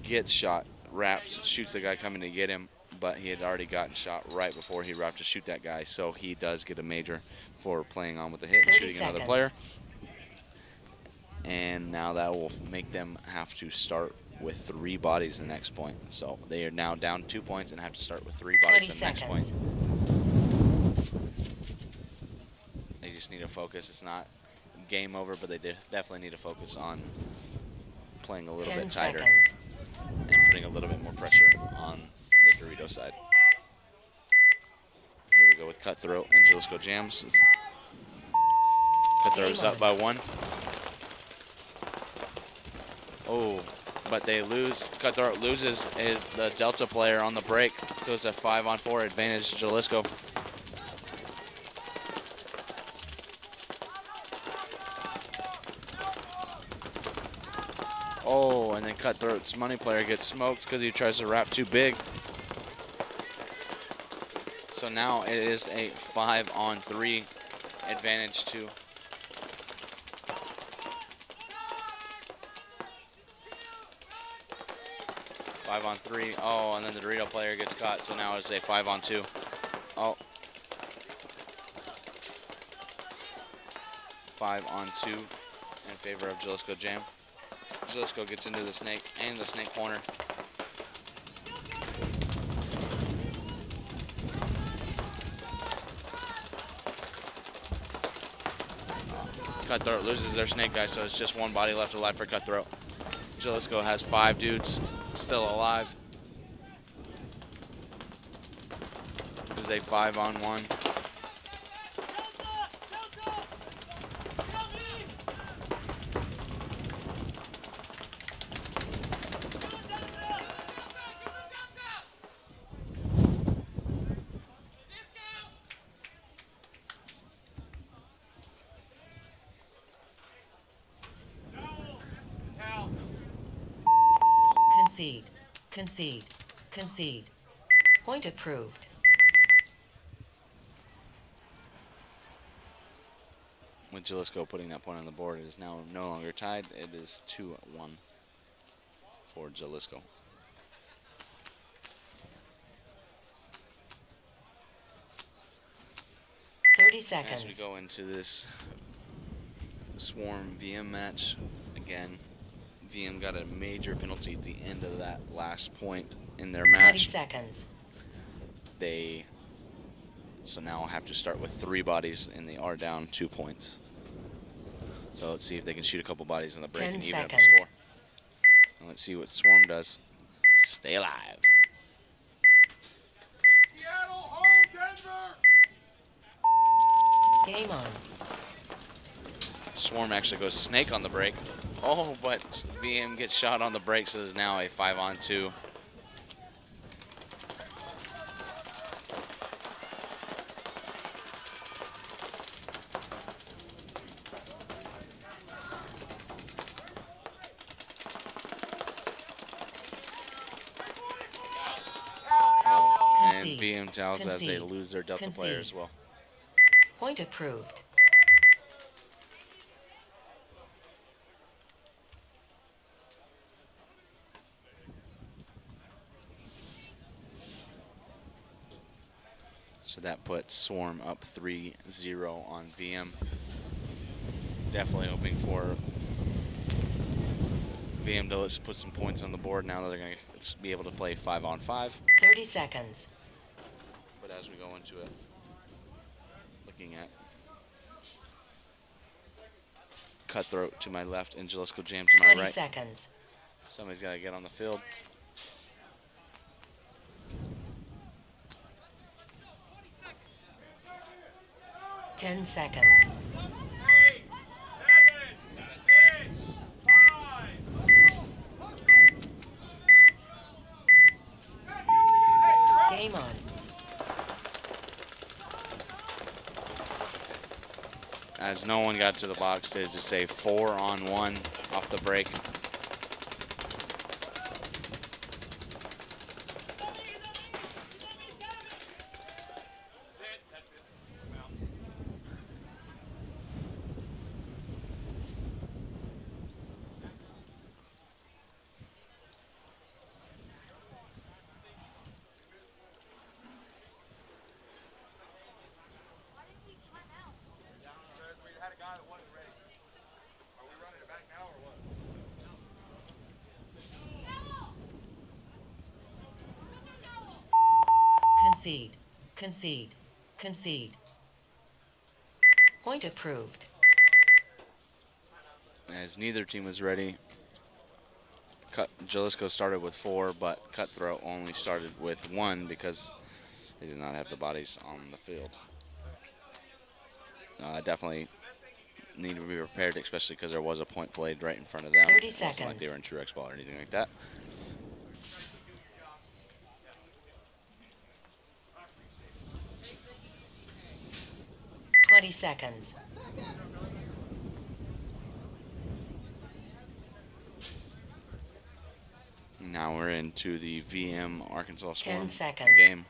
S1: Gets shot, wraps, shoots the guy coming to get him, but he had already gotten shot right before he wrapped to shoot that guy, so he does get a major for playing on with the hit and shooting another player. And now that will make them have to start with 3 bodies the next point. So they are now down 2 points and have to start with 3 bodies the next point. They just need to focus. It's not game over, but they definitely need to focus on playing a little bit tighter and putting a little bit more pressure on the Dorito side. Here we go with Cutthroat and Jalisco Jams. Cutthroat's up by 1. Oh, but they lose. Cutthroat loses the Delta player on the break, so it's a 5-on-4 advantage to Jalisco. Oh, and then Cutthroat's money player gets smoked because he tries to wrap too big. So now it is a 5-on-3 advantage to 5-on-3. Oh, and then the Dorito player gets caught, so now it's a 5-on-2. Oh. 5-on-2 in favor of Jalisco Jam. Jalisco gets into the snake and the snake corner. Cutthroat loses their snake guy, so it's just 1 body left alive for Cutthroat. Jalisco has 5 dudes still alive. This is a 5-on-1.
S7: Concede. Concede. Concede. Point approved.
S1: With Jalisco putting that point on the board, it is now no longer tied. It is 2-1 for Jalisco.
S7: Seconds.
S1: As we go into this Swarm VM match, again, VM got a major penalty at the end of that last point in their match.
S7: 20 seconds.
S1: They so now have to start with 3 bodies, and they are down 2 points. So let's see if they can shoot a couple bodies in the break and even up the score. And let's see what Swarm does. Stay alive.
S3: Seattle, home, Denver.
S7: Game on.
S1: Swarm actually goes snake on the break. Oh, but VM gets shot on the break, so there's now a 5-on-2. And VM tells as they lose their Delta player as well.
S7: Point approved.
S1: So that puts Swarm up 3-0 on VM. Definitely hoping for VM to put some points on the board now that they're going to be able to play 5-on-5.
S7: 30 seconds.
S1: But as we go into it, looking at Cutthroat to my left and Jalisco Jam to my
S7: 20
S1: right.
S7: seconds.
S1: Somebody's got to get on the field.
S7: Ten seconds.
S3: 8, 7,
S7: Game on.
S10: As no one got to the box, they just say 4-on-1 off the break.
S7: Concede. Concede. Concede. Point approved.
S10: As neither team was ready, Jalisco started with 4, but Cutthroat only started with 1 because they did not have the bodies on the field. Definitely need to be prepared, especially because there was a point played right in front of them.
S7: 30
S10: It wasn't
S7: seconds.
S10: like they were in true Xball or anything like that.
S7: Seconds.
S10: Now we're into the VM Arkansas Swarm
S7: 10 seconds.
S10: game.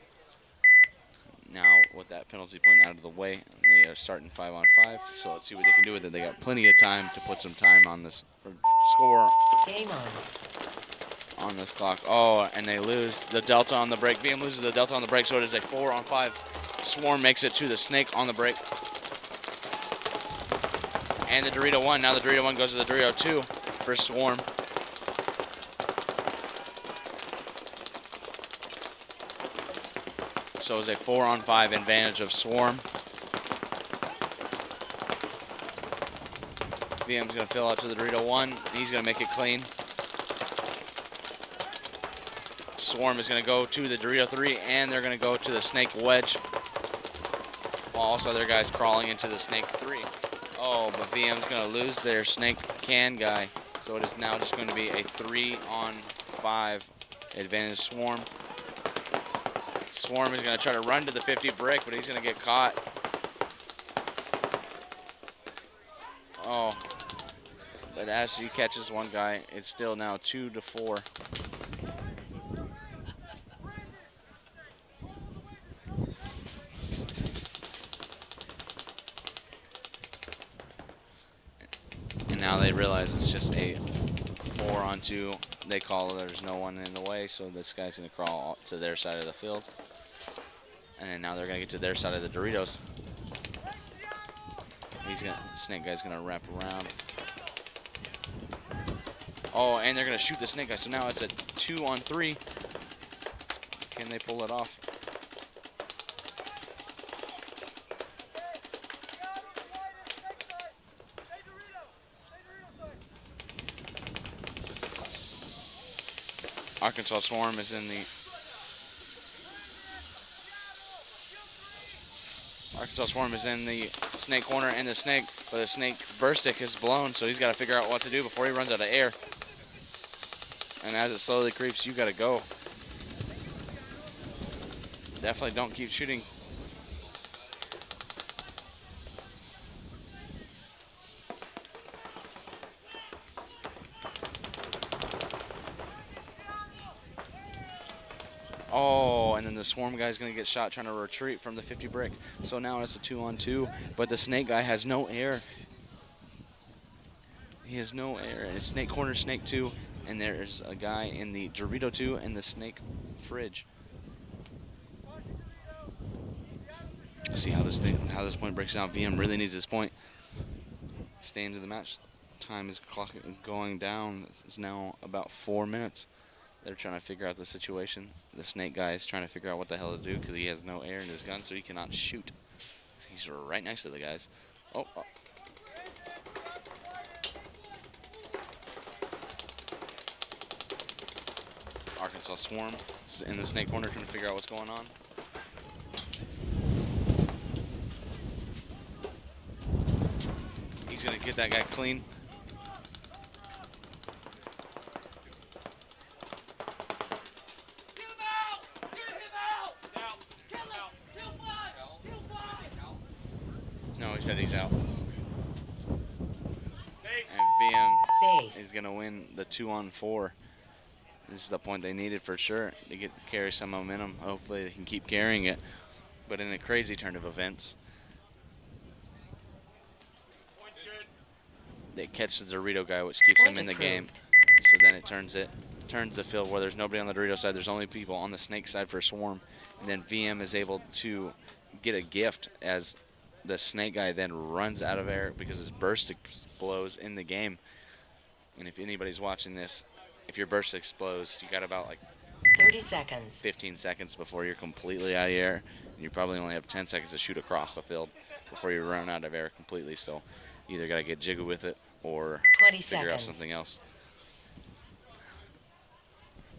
S10: Now with that penalty point out of the way, they are starting 5-on-5. So let's see what they can do with it. They got plenty of time to put some time on this score.
S7: Game
S10: on this clock. Oh, and they lose the delta on the break. VM loses the delta on the break, so it is a 4-on-5. Swarm makes it to the snake on the break. And the Dorito 1. Now the Dorito 1 goes to the Dorito 2 for Swarm. So it's a 4-on-5 advantage of Swarm. VM's going to fill out to the Dorito 1. He's going to make it clean. Swarm is going to go to the Dorito 3, and they're going to go to the Snake Wedge. While also their guys crawling into the Snake 3. Oh, but VM's going to lose their Snake Can guy. So it is now just going to be a 3-on-5 advantage Swarm. Swarm is going to try to run to the 50 brick, but he's going to get caught. Oh, but as he catches one guy, it's still now 2-4. And now they realize it's just a 4-on-2. They call it, there's no one in the way, so this guy's going to crawl to their side of the field. And now they're going to get to their side of the Doritos. Snake guy's going to wrap around. Oh, and they're going to shoot the snake guy. So now it's a 2-on-3. Can they pull it off? Arkansas Swarm is in the snake corner, and the snake, but the snake burst stick is blown, so he's got to figure out what to do before he runs out of air. And as it slowly creeps, you got to go. Definitely don't keep shooting. Oh, and then the Swarm guy's going to get shot trying to retreat from the 50 brick. So now it's a 2-on-2, but the snake guy has no air. He has no air. And it's snake corner, snake 2, and there's a guy in the Dorito 2 and the snake fridge. See how this point breaks down. VM really needs this point. Stay into the match. Time is going down. It's now about 4 minutes. They're trying to figure out the situation. The snake guy is trying to figure out what the hell to do because he has no air in his gun, so he cannot shoot. He's right next to the guys. Oh. Arkansas Swarm is in the snake corner trying to figure out what's going on. He's going to get that guy clean.
S7: base.
S10: is going to win the 2-on-4. This is the point they needed for sure to carry some momentum. Hopefully they can keep carrying it. But in a crazy turn of events, they catch the Dorito guy, which keeps
S7: Point
S10: them in the
S7: approved.
S10: game. So then it turns the field where there's nobody on the Dorito side. There's only people on the Snake side for Swarm. And then VM is able to get a gift as the Snake guy then runs out of air because his burst explodes in the game. And if anybody's watching this, if your burst explodes, you got about like
S7: 30 seconds.
S10: 15 seconds before you're completely out of air. And you probably only have 10 seconds to shoot across the field before you run out of air completely. So you either got to get jiggy with it or
S7: 20
S10: figure out
S7: seconds.
S10: something else.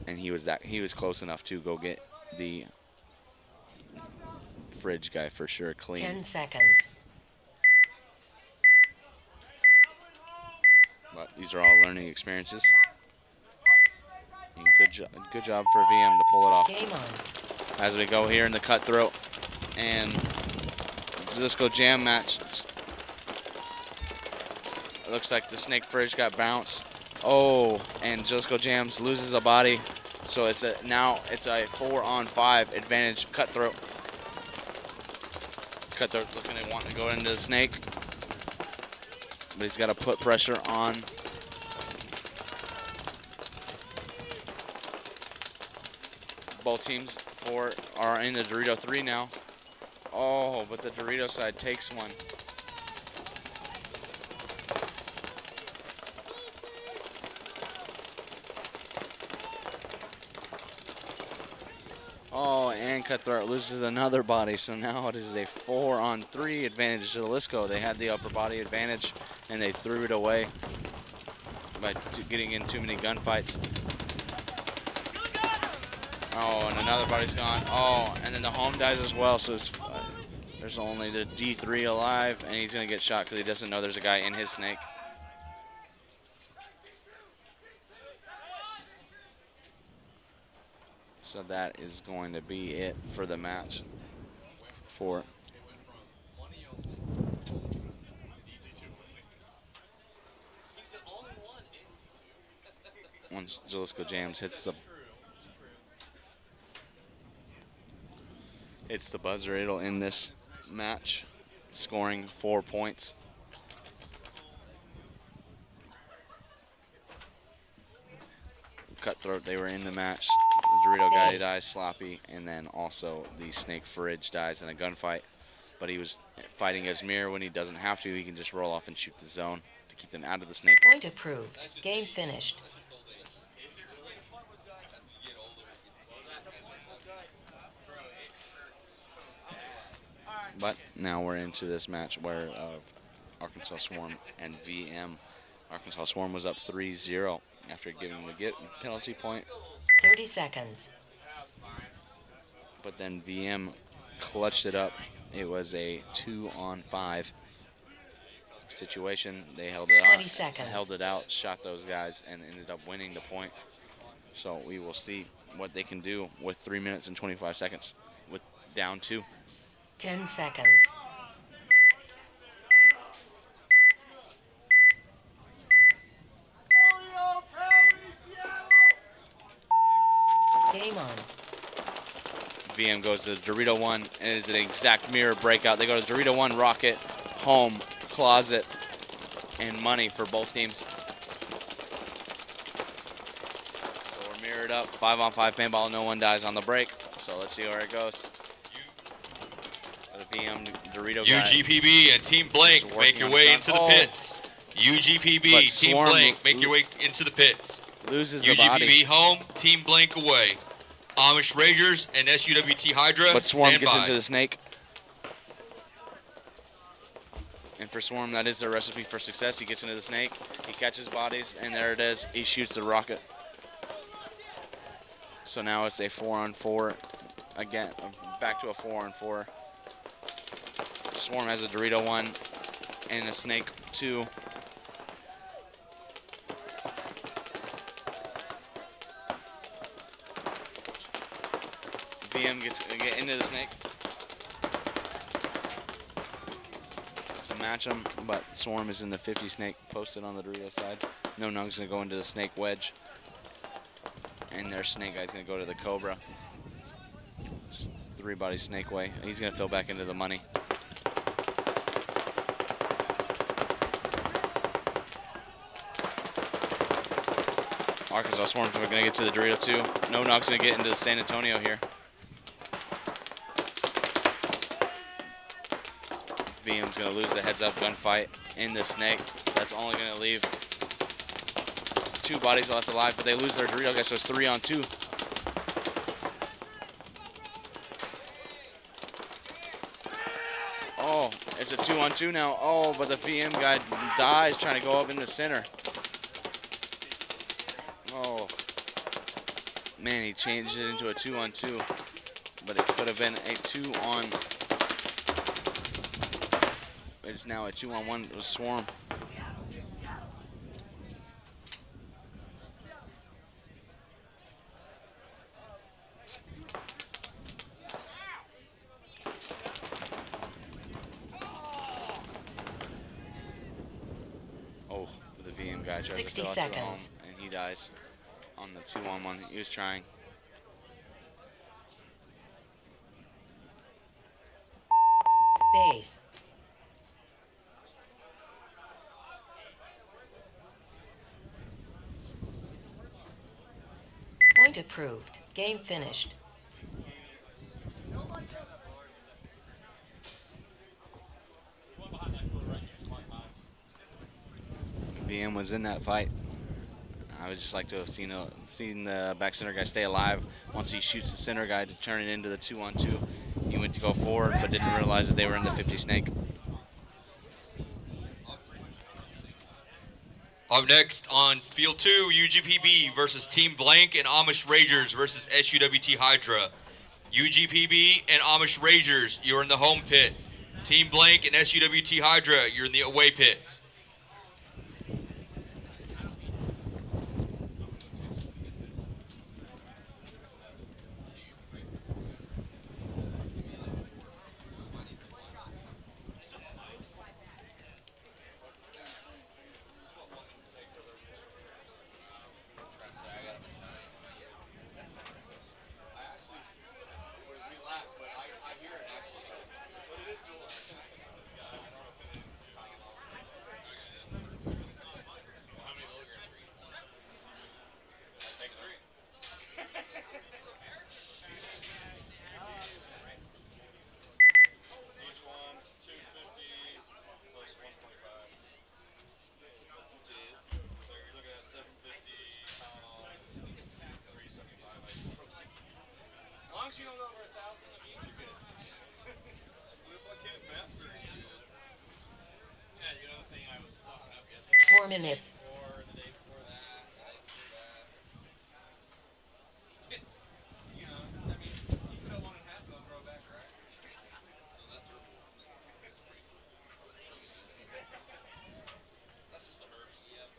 S10: And he was close enough to go get the fridge guy for sure clean.
S7: 10 seconds.
S10: But these are all learning experiences. And good job for VM to pull it off.
S7: Game on.
S10: As we go here in the cutthroat and Disco Jam match. It looks like the Snake Fridge got bounced. Oh, and Disco Jams loses a body. So now it's a 4-on-5 advantage Cutthroat. Cutthroat's looking at wanting to go into the Snake. But he's got to put pressure on. Both teams are in the Dorito 3 now. Oh, but the Dorito side takes one. Oh, and Cutthroat loses another body, so now it is a 4-on-3 advantage to Lisco. They had the upper body advantage, and they threw it away by getting in too many gunfights. Oh, and another body's gone. Oh, and then the home dies as well, so there's only the D3 alive, and he's going to get shot because he doesn't know there's a guy in his Snake. So that is going to be it for the match. Once Jalisco Jams hits the buzzer, it'll end this match, scoring 4 points. Cutthroat, they were in the match. The Dorito guy dies sloppy, and then also the Snake Fridge dies in a gunfight. But he was fighting his mirror when he doesn't have to. He can just roll off and shoot the zone to keep them out of the Snake.
S7: Point approved. Game finished.
S10: But now we're into this match where Arkansas Swarm and VM. Arkansas Swarm was up 3-0 after giving the penalty point.
S7: 30 seconds.
S10: But then VM clutched it up. It was a 2-on-5 situation. They held it
S7: 20
S10: out,
S7: seconds.
S10: held it out, shot those guys, and ended up winning the point. So we will see what they can do with 3 minutes and 25 seconds with down 2.
S7: 10 seconds. Game on.
S10: VM goes to the Dorito 1, and it's an exact mirror breakout. They go to Dorito 1, Rocket, Home, Closet, and Money for both teams. So we're mirrored up, 5-on-5 paintball, no one dies on the break. So let's see where it goes. The VM Dorito guy.
S4: UGPB and Team Blank,
S10: Just
S4: make your
S10: working
S4: way
S10: on
S4: into the
S10: gun.
S4: pits. UGPB,
S10: But
S4: Team
S10: Swarm
S4: Blank, make your way into the pits.
S10: Loses the
S4: UGPB
S10: body.
S4: home, Team Blank away. Amish Rangers and SUWT Hydra,
S10: But Swarm
S4: stand
S10: gets
S4: by.
S10: into the Snake. And for Swarm, that is the recipe for success. He gets into the Snake, he catches bodies, and there it is. He shoots the Rocket. So now it's a 4-on-4 again, back to a 4-on-4. Swarm has a Dorito 1 and a Snake 2. VM gets into the Snake. So match them, but Swarm is in the 50 snake posted on the Dorito side. No Nung's gonna go into the snake wedge. And their snake guy's gonna go to the Cobra. 3-body snake way. He's gonna fill back into the money. Arkansas Swarm's gonna get to the Dorito too. No Nung's gonna get into the San Antonio here. VM's gonna lose the heads-up gunfight in the snake. That's only gonna leave 2 bodies left alive, but they lose their Dorito guy, so it's 3-on-2. Oh, it's a 2-on-2 now. Oh, but the VM guy dies trying to go up in the center. Oh, man, he changed it into a 2-on-2, but it could have been a 2-on. It's now a 2-on-1 with Swarm. Oh, the VM guy tries to
S7: 60
S10: fill out to the home,
S7: seconds.
S10: and he dies on the 2-on-1. He was trying.
S7: Base. Point approved. Game finished.
S10: VM was in that fight. I would just like to have seen the back center guy stay alive. Once he shoots the center guy to turn it into the 2-on-2, he went to go forward, but didn't realize that they were in the 50 snake.
S4: Up next on Field 2, UGPB versus Team Blank and Amish Ragers versus SUWT Hydra. UGPB and Amish Ragers, you're in the home pit. Team Blank and SUWT Hydra, you're in the away pits.
S3: You don't go over 1,000 of each, you're good. Yeah, you know the thing I was fucking up yesterday.
S7: 4 minutes.
S3: Or the day before that, the day before that. You know, I mean, you put a 1.5 go throw back, right? That's just the herbs. Yep.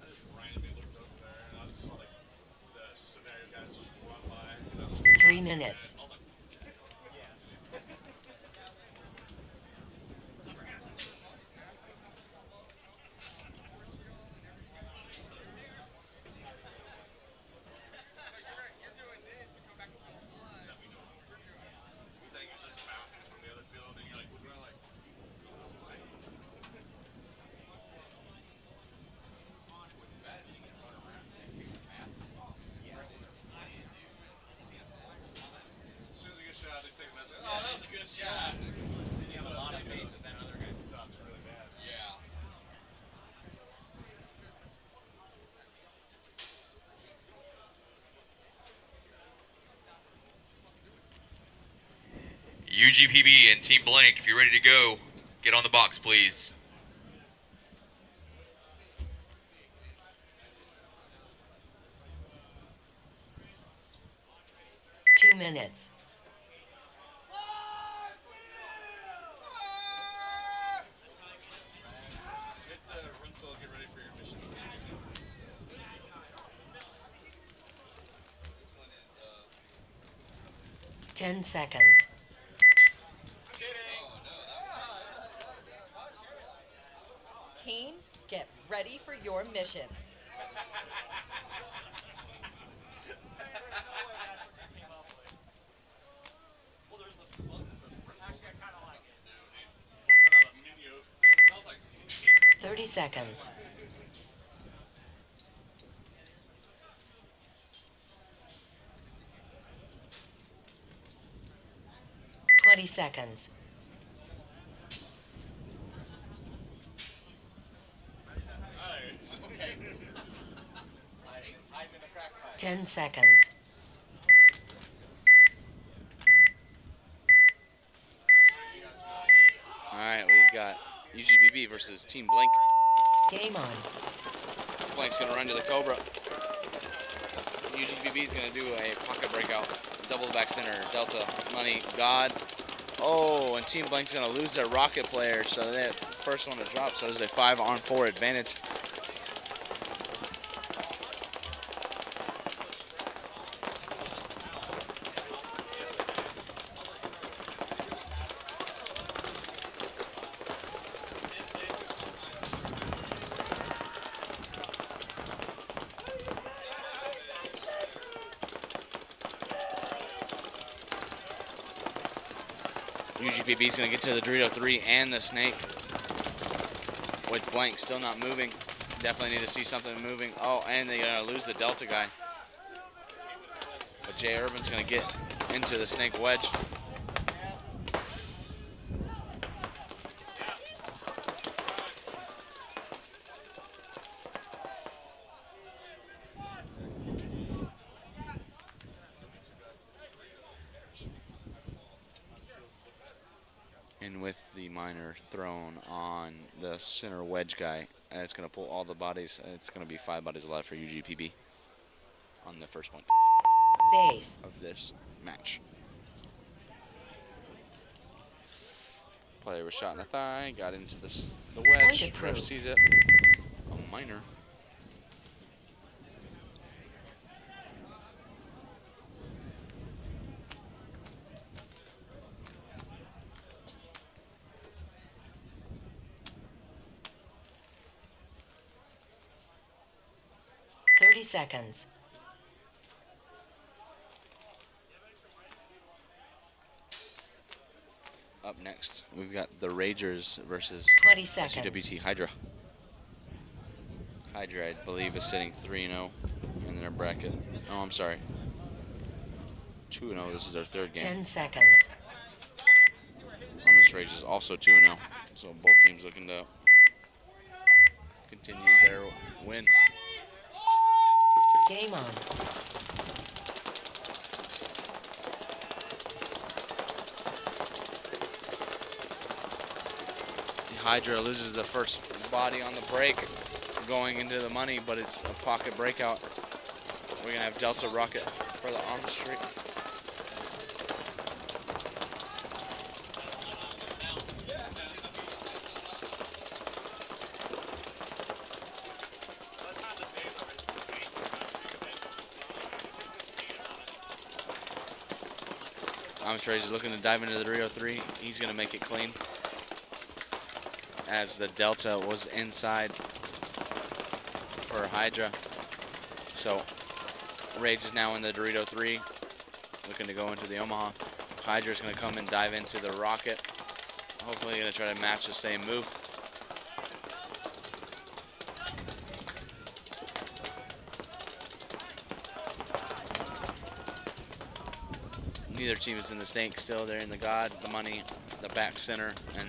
S3: I just randomly looked over there and I just saw like the scenario guys just run by.
S7: 3 minutes.
S4: UGPB and Team Blank, if you're ready to go, get on the box, please.
S7: Two minutes.
S5: Hit the rental, get ready for your mission. This one is
S7: 10 seconds.
S14: Teams, get ready for your mission.
S2: Well, there's the button that says rental. Actually, I kind of like it. What's that other menu thing? It sounds like
S7: 30 seconds. Seconds.
S5: It's okay.
S7: 10 seconds.
S10: All right, we've got UGPB versus Team Blank.
S7: Game on.
S10: Blank's gonna run to the Cobra. UGPB is gonna do a pocket breakout, double back center, Delta, money, God. Oh, and Team Blank's gonna lose their rocket player, so they're the first one to drop. So there's a 5-on-4 advantage. UGPB is going to get to the Dorito 3 and the Snake. With Blank still not moving. Definitely need to see something moving. Oh, and they're going to lose the Delta guy. But Jay Urban's going to get into the Snake wedge. And with the minor thrown on the center wedge guy, and it's going to pull all the bodies. And it's going to be 5 bodies alive for UGPB on the first point
S7: Base.
S10: of this match. Player was shot in the thigh, got into the wedge.
S7: Point
S10: Ref
S7: approved.
S10: sees it. A minor.
S7: Seconds.
S10: Up next, we've got the Ragers versus
S7: 20 seconds.
S10: CWT Hydra. Hydra, I believe, is sitting 3-0 in their bracket. Oh, I'm sorry. 2-0. This is their third game.
S7: 10 seconds.
S10: This Rage is also 2-0. So both teams looking to continue their win.
S7: Game on.
S10: Hydra loses the first body on the break, going into the money, but it's a pocket breakout. We're gonna have Delta Rocket further on the street. Trace is looking to dive into the Dorito 3. He's going to make it clean, as the Delta was inside for Hydra. So Rage is now in the Dorito 3, looking to go into the Omaha. Hydra is going to come and dive into the Rocket. Hopefully going to try to match the same move. Neither team is in the Snake still. They're in the God, the money, the back center, and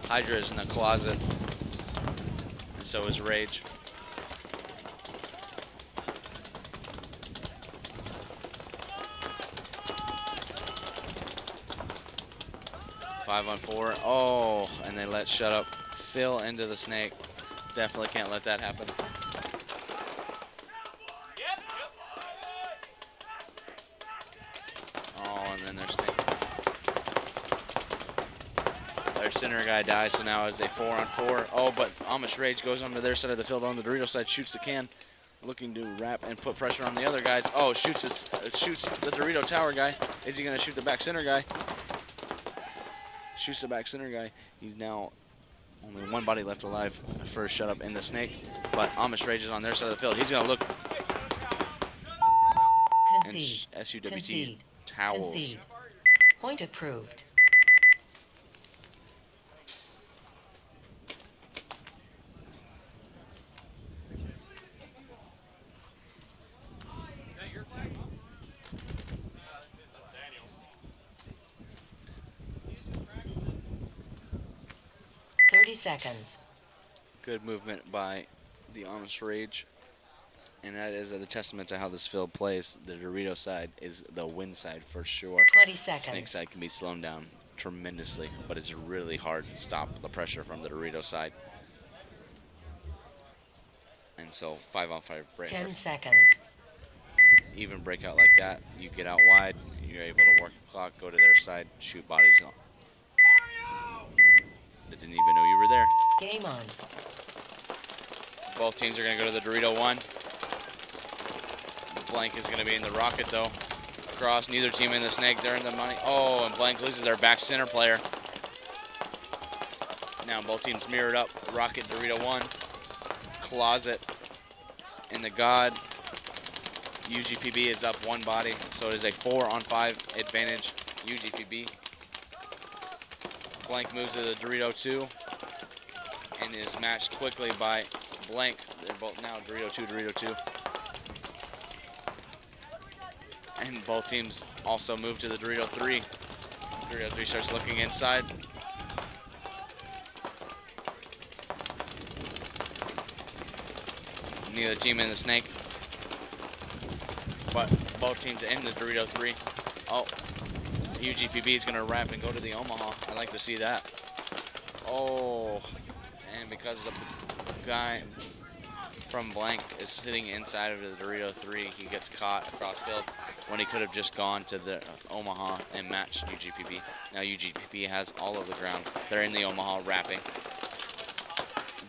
S10: Hydra is in the closet, and so is Rage. 5-on-4. Oh, and they let Shut Up Phil into the snake. Definitely can't let that happen. Oh, and then their center guy dies, so now it's a 4-on-4. Oh, but Amish Rage goes onto their side of the field on the Dorito side, shoots the can, looking to wrap and put pressure on the other guys. Oh, shoots the Dorito tower guy. Is he going to shoot the back center guy? Shoots the back center guy. He's now only one body left alive for Shut Up in the snake, but Amish Rage is on their side of the field. He's going to look.
S7: Concede.
S10: And SUWT
S7: Concede.
S10: towels.
S7: Concede. Point approved. Seconds.
S10: Good movement by the Amish Rage, and that is a testament to how this field plays. The Dorito side is the win side for sure.
S7: 20 seconds.
S10: Snake side can be slowed down tremendously, but it's really hard to stop the pressure from the Dorito side. And so 5-on-5 break.
S7: 10 seconds.
S10: Even breakout like that, you get out wide, you're able to work the clock, go to their side, shoot bodies on. They didn't even know you were there.
S7: Game on.
S10: Both teams are going to go to the Dorito 1. Blank is going to be in the Rocket, though. Across, neither team in the snake. They're in the money. Oh, and Blank loses their back center player. Now both teams mirrored up. Rocket, Dorito 1. Closet in the God. UGPB is up one body, so it is a 4-on-5 advantage, UGPB. Blank moves to the Dorito 2 and is matched quickly by Blank. They're both now Dorito 2, Dorito 2. And both teams also move to the Dorito 3. Dorito 3 starts looking inside. Neither team in the snake, but both teams in the Dorito 3. Oh. UGPB is going to wrap and go to the Omaha. I'd like to see that. Oh, and because the guy from Blank is sitting inside of the Dorito 3, he gets caught across field when he could have just gone to the Omaha and matched UGPB. Now UGPB has all of the ground. They're in the Omaha wrapping.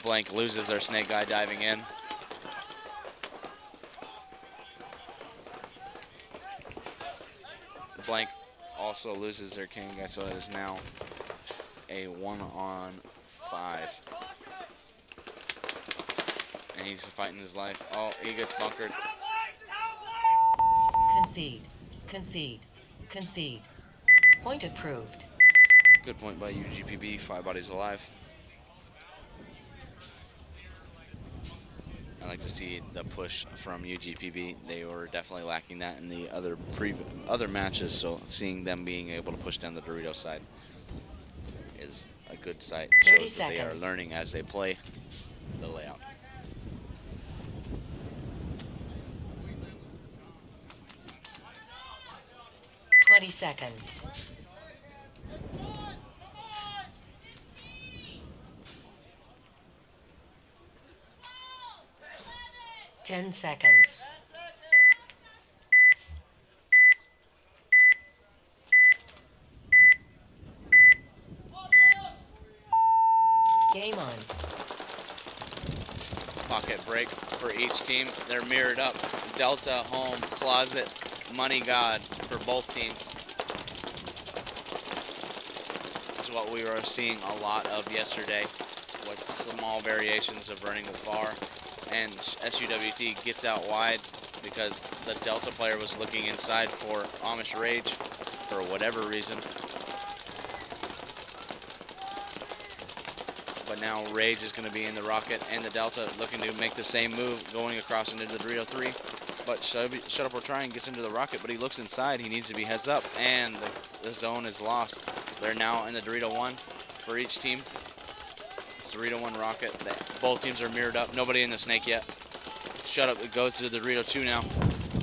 S10: Blank loses their snake guy diving in. Blank also loses their king guy, so it is now a 1-on-5. And he's fighting his life. Oh, he gets bunkered.
S7: Concede. Concede. Concede. Point approved.
S10: Good point by UGPB. 5 bodies alive. I like to see the push from UGPB. They were definitely lacking that in the other matches, so seeing them being able to push down the Dorito side is a good sight. Shows that they are learning as they play the layout.
S7: Seconds. 10 seconds. Game on.
S10: Pocket break for each team. They're mirrored up. Delta, home, closet, money god for both teams. This is what we were seeing a lot of yesterday with small variations of running with bar. And SUWT gets out wide because the Delta player was looking inside for Amish Rage for whatever reason. But now Rage is going to be in the Rocket and the Delta looking to make the same move, going across into the Dorito 3. But Shut Up or Trying gets into the Rocket, but he looks inside. He needs to be heads up, and the zone is lost. They're now in the Dorito 1 for each team. It's Dorito 1 Rocket. Both teams are mirrored up. Nobody in the snake yet. Shut Up, it goes to the Dorito 2 now.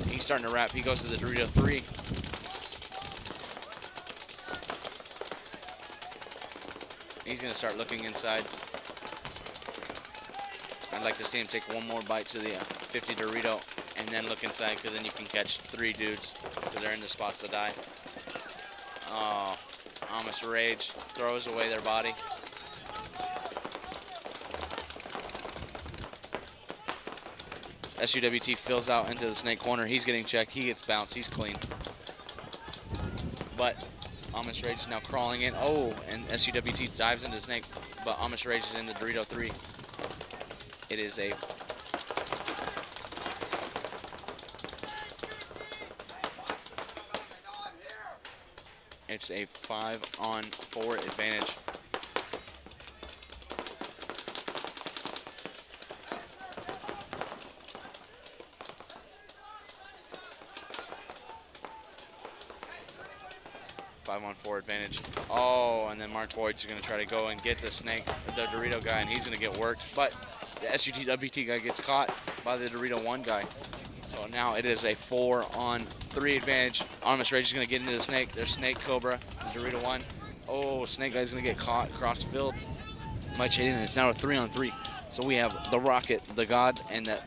S10: He's starting to wrap. He goes to the Dorito 3. He's going to start looking inside. I'd like to see him take one more bite to the 50 Dorito and then look inside, because then you can catch 3 dudes because they're in the spots to die. Oh, Amish Rage throws away their body. SUWT fills out into the snake corner. He's getting checked. He gets bounced. He's clean. But Amish Rage is now crawling in. Oh, and SUWT dives into the snake, but Amish Rage is in the Dorito 3. It is a It's a 5-on-4 advantage. Five-on-4 advantage. Oh, and then Mark Boyd's going to try to go and get the snake, the Dorito guy, and he's going to get worked. But the SUTWT guy gets caught by the Dorito 1 guy. So now it is a 4-on-3 advantage. Amish Rage is going to get into the snake. There's Snake, Cobra, Dorito 1. Oh, Snake guy's going to get caught across field. Might shade in. It's now a 3-on-3. So we have the Rocket, the God, and the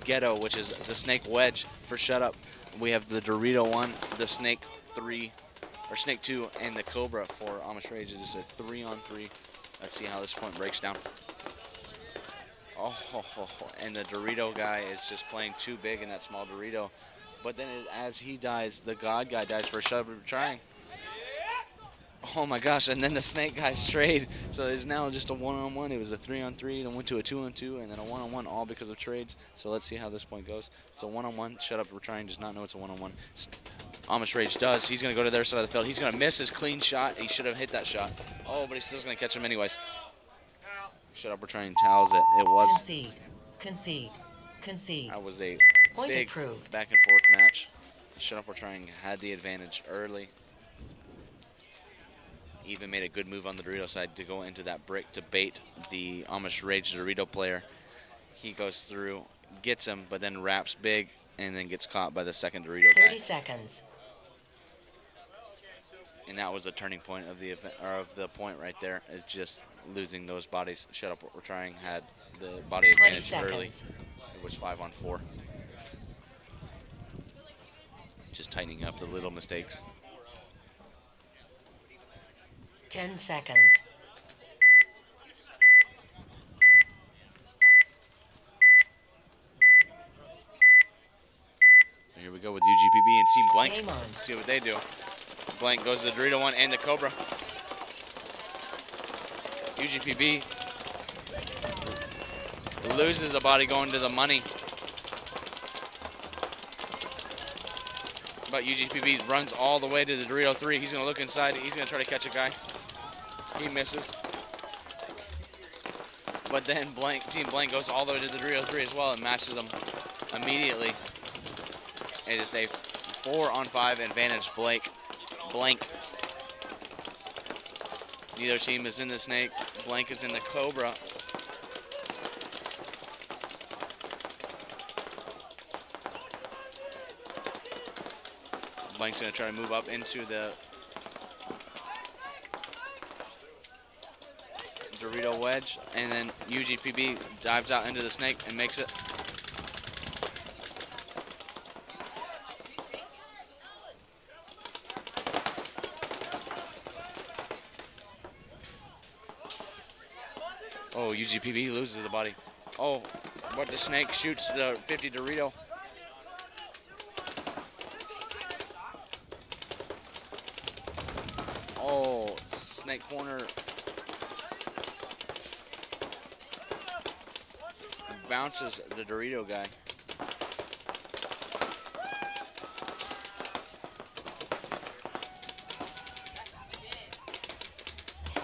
S10: Ghetto, which is the Snake Wedge for Shut Up. We have the Dorito 1, the Snake 3, or Snake 2, and the Cobra for Amish Rage. It is a 3-on-3. Let's see how this point breaks down. Oh, and the Dorito guy is just playing too big in that small Dorito. But then as he dies, the God guy dies for a shove of trying. Oh my gosh, and then the Snake guy strayed. So it's now just a 1-on-1. It was a 3-on-3, then went to a 2-on-2, and then a 1-on-1, all because of trades. So let's see how this point goes. So 1-on-1, Shut Up, we're trying, does not know it's a 1-on-1. Amish Rage does. He's going to go to their side of the field. He's going to miss his clean shot. He should have hit that shot. Oh, but he's still going to catch him anyways. Shut Up, we're trying, towels it. It was.
S7: Concede.
S10: That was a
S7: Point
S10: big
S7: approved.
S10: back and forth match. Shut Up, we're trying, had the advantage early. Even made a good move on the Dorito side to go into that brick to bait the Amish Rage Dorito player. He goes through, gets him, but then wraps big and then gets caught by the second Dorito guy.
S7: 30 seconds.
S10: And that was the turning point of the event, or of the point right there. It's just losing those bodies. Shut Up, what we're trying, had the body advantage
S7: 20
S10: early.
S7: seconds.
S10: It was 5-on-4. Just tightening up the little mistakes.
S7: 10 seconds.
S10: Here we go with UGPB and Team Blank.
S7: Game on.
S10: See what they do. Blank goes to the Dorito 1 and the Cobra. UGPB loses a body going to the money. But UGPB runs all the way to the Dorito 3. He's going to look inside. He's going to try to catch a guy. He misses. But then Team Blank goes all the way to the Dorito 3 as well and matches them immediately. It is a 4-on-5 advantage, Blank. Neither team is in the Snake. Blank is in the Cobra. Blank's gonna try to move up into the Dorito wedge, and then UGPB dives out into the Snake and makes it. Oh, UGPB loses the body. Oh, but the Snake shoots the 50 Dorito. Oh, Snake corner. Bounces the Dorito guy.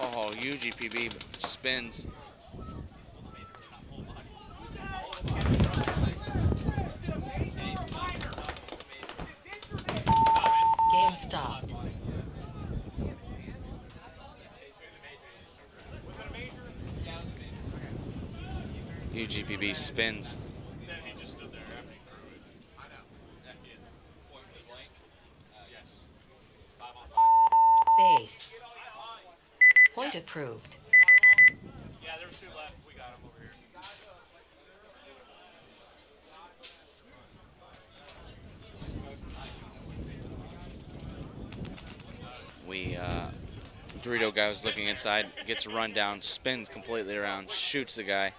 S10: Oh, UGPB spins.
S7: Game stopped.
S10: UGPB spins.
S7: Base. Point Point approved.
S3: Yeah, there was 2 left. We got them over here.
S10: Dorito guy was looking inside, gets a run down, spins completely around, shoots the guy.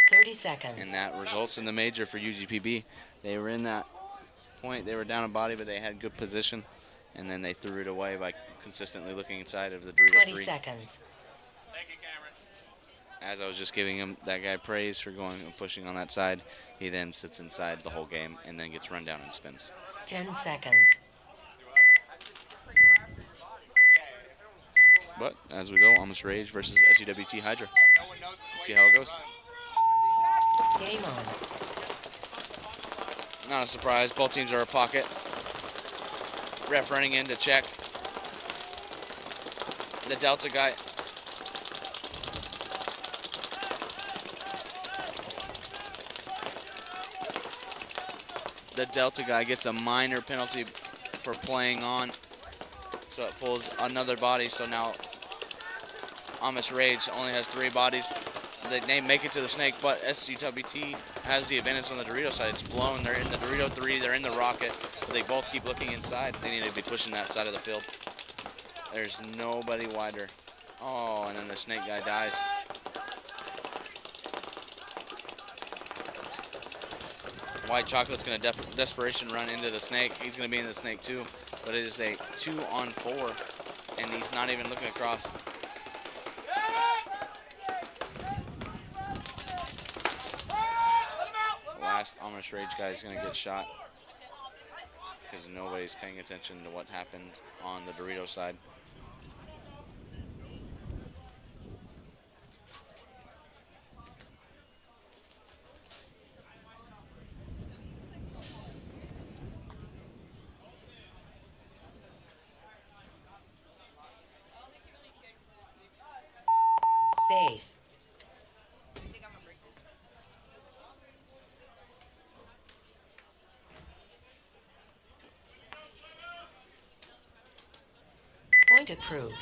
S7: 30 seconds.
S10: And that results in the major for UGPB. They were in that point, they were down a body, but they had good position. And then they threw it away by consistently looking inside of the Dorito
S7: 20
S10: 3.
S7: seconds.
S3: Thank you, Cameron.
S10: As I was just giving him that guy praise for going and pushing on that side, he then sits inside the whole game and then gets run down and spins.
S7: 10 seconds.
S10: But as we go, Almost Rage versus SUWT Hydra. Let's see how it goes.
S7: Game on.
S10: Not a surprise, both teams are a pocket. Ref running in to check. The Delta guy. The Delta guy gets a minor penalty for playing on. So it pulls another body, so now Amish Rage only has 3 bodies. They make it to the snake, but SUWT has the advantage on the Dorito side. It's blown, they're in the Dorito 3, they're in the rocket, but they both keep looking inside. They need to be pushing that side of the field. There's nobody wider. Oh, and then the snake guy dies. White Chocolate's gonna desperation run into the snake. He's gonna be in the snake too, but it is a 2-on-4, and he's not even looking across. Last Amish Rage guy is gonna get shot because nobody's paying attention to what happened on the Dorito side.
S7: Base. 'Point approved.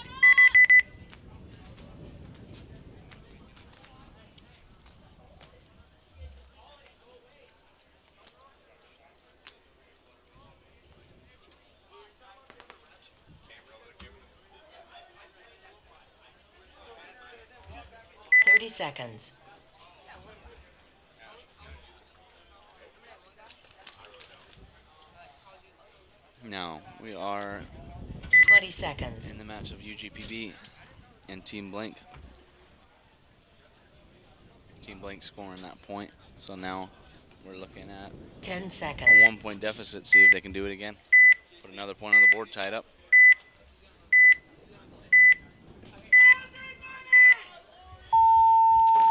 S7: Seconds.
S10: Now we are
S7: 20 seconds
S10: in the match of UGPB and Team Blank. Team Blank scoring that point, so now we're looking at
S7: 10 seconds.
S10: A 1-point deficit. See if they can do it again. Put another point on the board, tied up.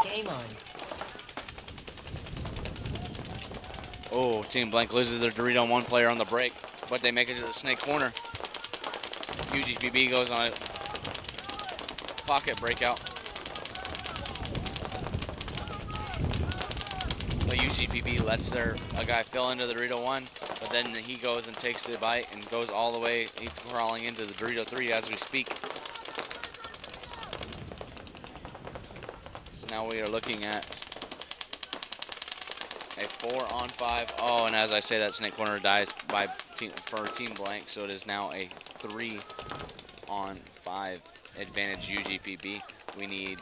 S7: Game on.
S10: Oh, Team Blank loses their Dorito 1 player on the break, but they make it to the snake corner. UGPB goes on a pocket breakout. But UGPB lets a guy fill into the Dorito 1, but then he goes and takes the bite and goes all the way. He's crawling into the Dorito 3 as we speak. Now we are looking at a 4-on-5. Oh, and as I say that, snake corner dies for Team Blank, so it is now a 3-on-5 advantage UGPB. We need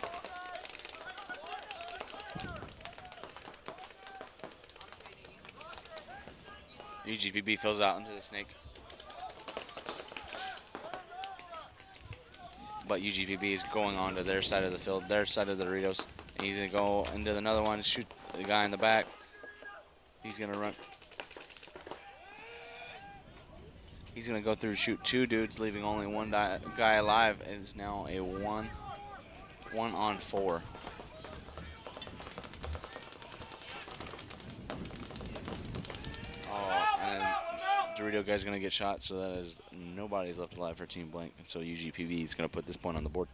S10: UGPB fills out into the snake. But UGPB is going on to their side of the field, their side of the Doritos. And he's going to go into another one, shoot the guy in the back. He's going to run. He's going to go through, shoot 2 dudes, leaving only 1 guy alive. It is now a 1-on-4. Oh, and Dorito guy's going to get shot, so that is nobody's left alive for Team Blank. And so UGPB is going to put this point on the board.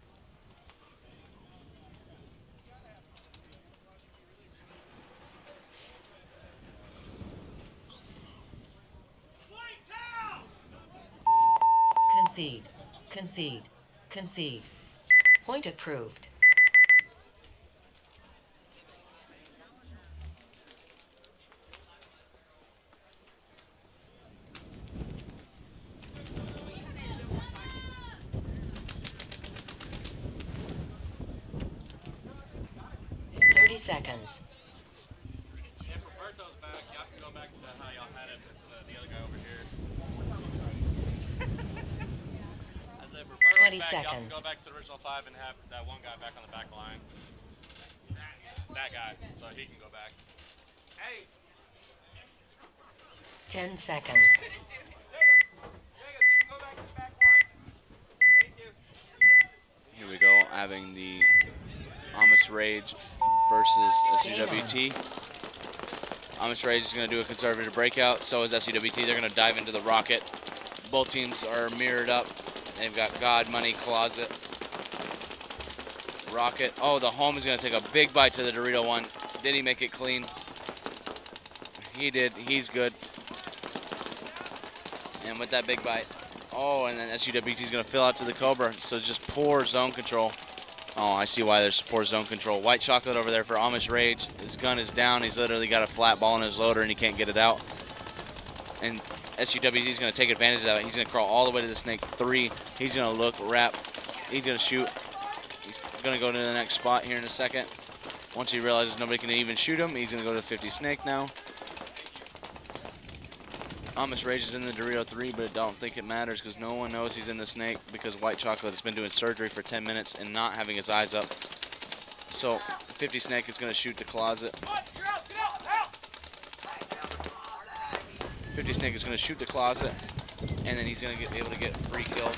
S7: Concede. Concede. Concede. Point approved. Seconds.
S3: If Roberto's back, y'all can go back to how y'all had it with the other guy over here. I said if Roberto's
S7: 20
S3: back, y'all can
S7: seconds.
S3: go back to the original 5 and have that one guy back on the back line. That guy, so he can go back. Hey!
S7: 10 seconds.
S3: Jacob, you can go back to the back line. Thank you.
S10: Here we go, having the Amish Rage versus SUWT. Amish Rage is going to do a conservative breakout. So is SUWT. They're going to dive into the rocket. Both teams are mirrored up. They've got God, Money, Closet, Rocket. Oh, the home is going to take a big bite to the Dorito one. Did he make it clean? He did. He's good. And with that big bite. Oh, and then SUWT is going to fill out to the Cobra. So just poor zone control. Oh, I see why there's poor zone control. White chocolate over there for Amish Rage. His gun is down. He's literally got a flat ball in his loader and he can't get it out. And SUWT is going to take advantage of that. He's going to crawl all the way to the snake 3. He's going to look, wrap. He's going to shoot. He's going to go to the next spot here in a second. Once he realizes nobody can even shoot him, he's going to go to 50 snake now. Amish Rage is in the Dorito 3, but I don't think it matters because no one knows he's in the snake because White Chocolate has been doing surgery for 10 minutes and not having his eyes up. So 50 snake is going to shoot the closet. 50 snake is going to shoot the closet, and then he's going to be able to get free kills.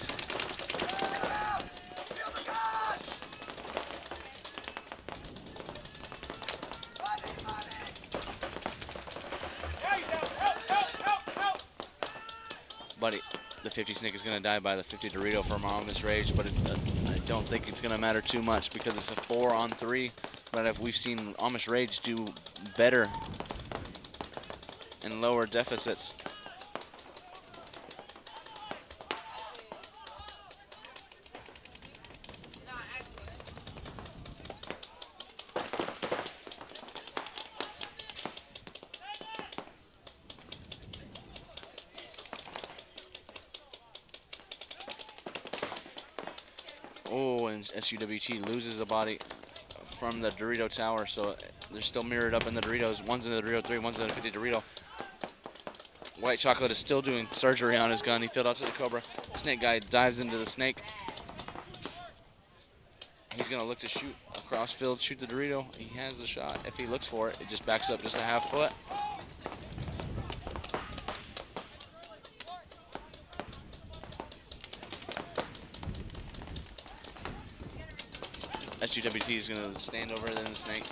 S10: Buddy, the 50 snake is going to die by the 50 Dorito from Amish Rage, but I don't think it's going to matter too much because it's a 4-on-3. But if we've seen Amish Rage do better and lower deficits. Oh, and SUWT loses a body from the Dorito tower, so they're still mirrored up in the Doritos. One's in the Dorito 3, one's in the 50 Dorito. White Chocolate is still doing surgery on his gun. He filled out to the Cobra. Snake guy dives into the snake. He's going to look to shoot across field, shoot the Dorito. He has the shot. If he looks for it, it just backs up just a half foot. SUWT is going to stand over in the snake.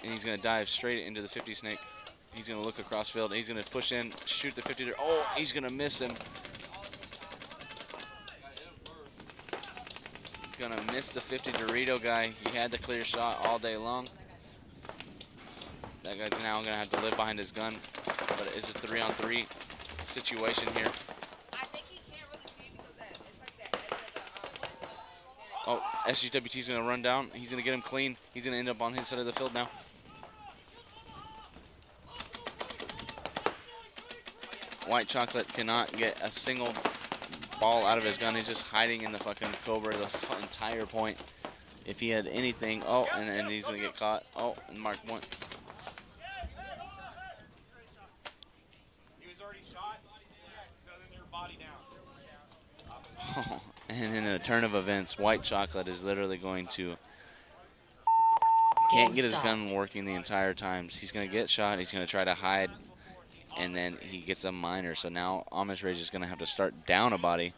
S10: And he's going to dive straight into the 50 snake. He's going to look across field. He's going to push in, shoot the 50. Oh, he's going to miss him. Going to miss the 50 Dorito guy. He had the clear shot all day long. That guy's now going to have to live behind his gun. But it's a 3-on-3 situation here. Oh, SUWT is going to run down. He's going to get him clean. He's going to end up on his side of the field now. White Chocolate cannot get a single ball out of his gun. He's just hiding in the fucking Cobra the entire point. If he had anything, oh, and he's going to get caught. Oh, and mark one.
S3: He was already shot, so then your body down.
S10: Oh, and in a turn of events, White Chocolate is literally going to can't get his gun working the entire time. He's going to get shot. He's going to try to hide, and then he gets a minor. So now Amish Rage is going to have to start down a body.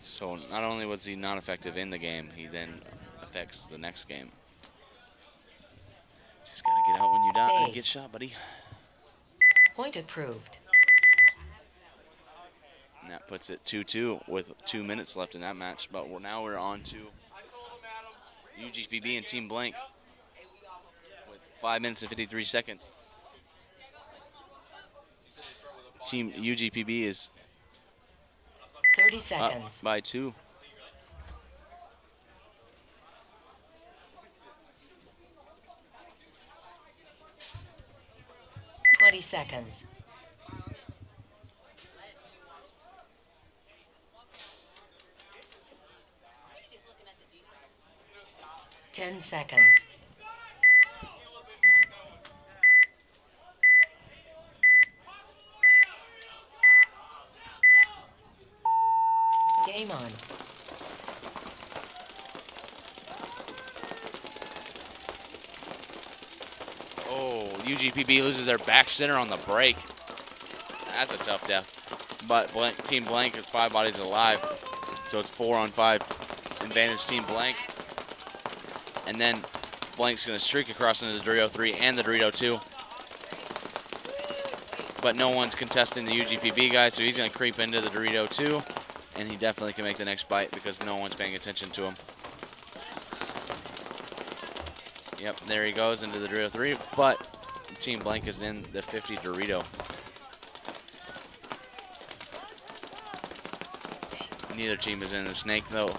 S10: So not only was he not effective in the game, he then affects the next game. Just got to get out when you die and get shot, buddy.
S7: Point approved.
S10: And that puts it 2-2 with 2 minutes left in that match. But now we're on to UGPB and Team Blank with 5 minutes and 53 seconds. Team UGPB is
S7: 30
S10: up
S7: seconds.
S10: by 2.
S7: Seconds. 10 seconds. Game on.
S10: Oh, UGPB loses their back center on the break. That's a tough death. But Team Blank is 5 bodies alive. So it's 4-on-5 advantage Team Blank. And then Blank's going to streak across into the Dorito 3 and the Dorito 2. But no one's contesting the UGPB guy, so he's going to creep into the Dorito 2. And he definitely can make the next bite because no one's paying attention to him. Yep, there he goes into the Dorito 3, but Team Blank is in the 50 Dorito. Neither team is in the snake though.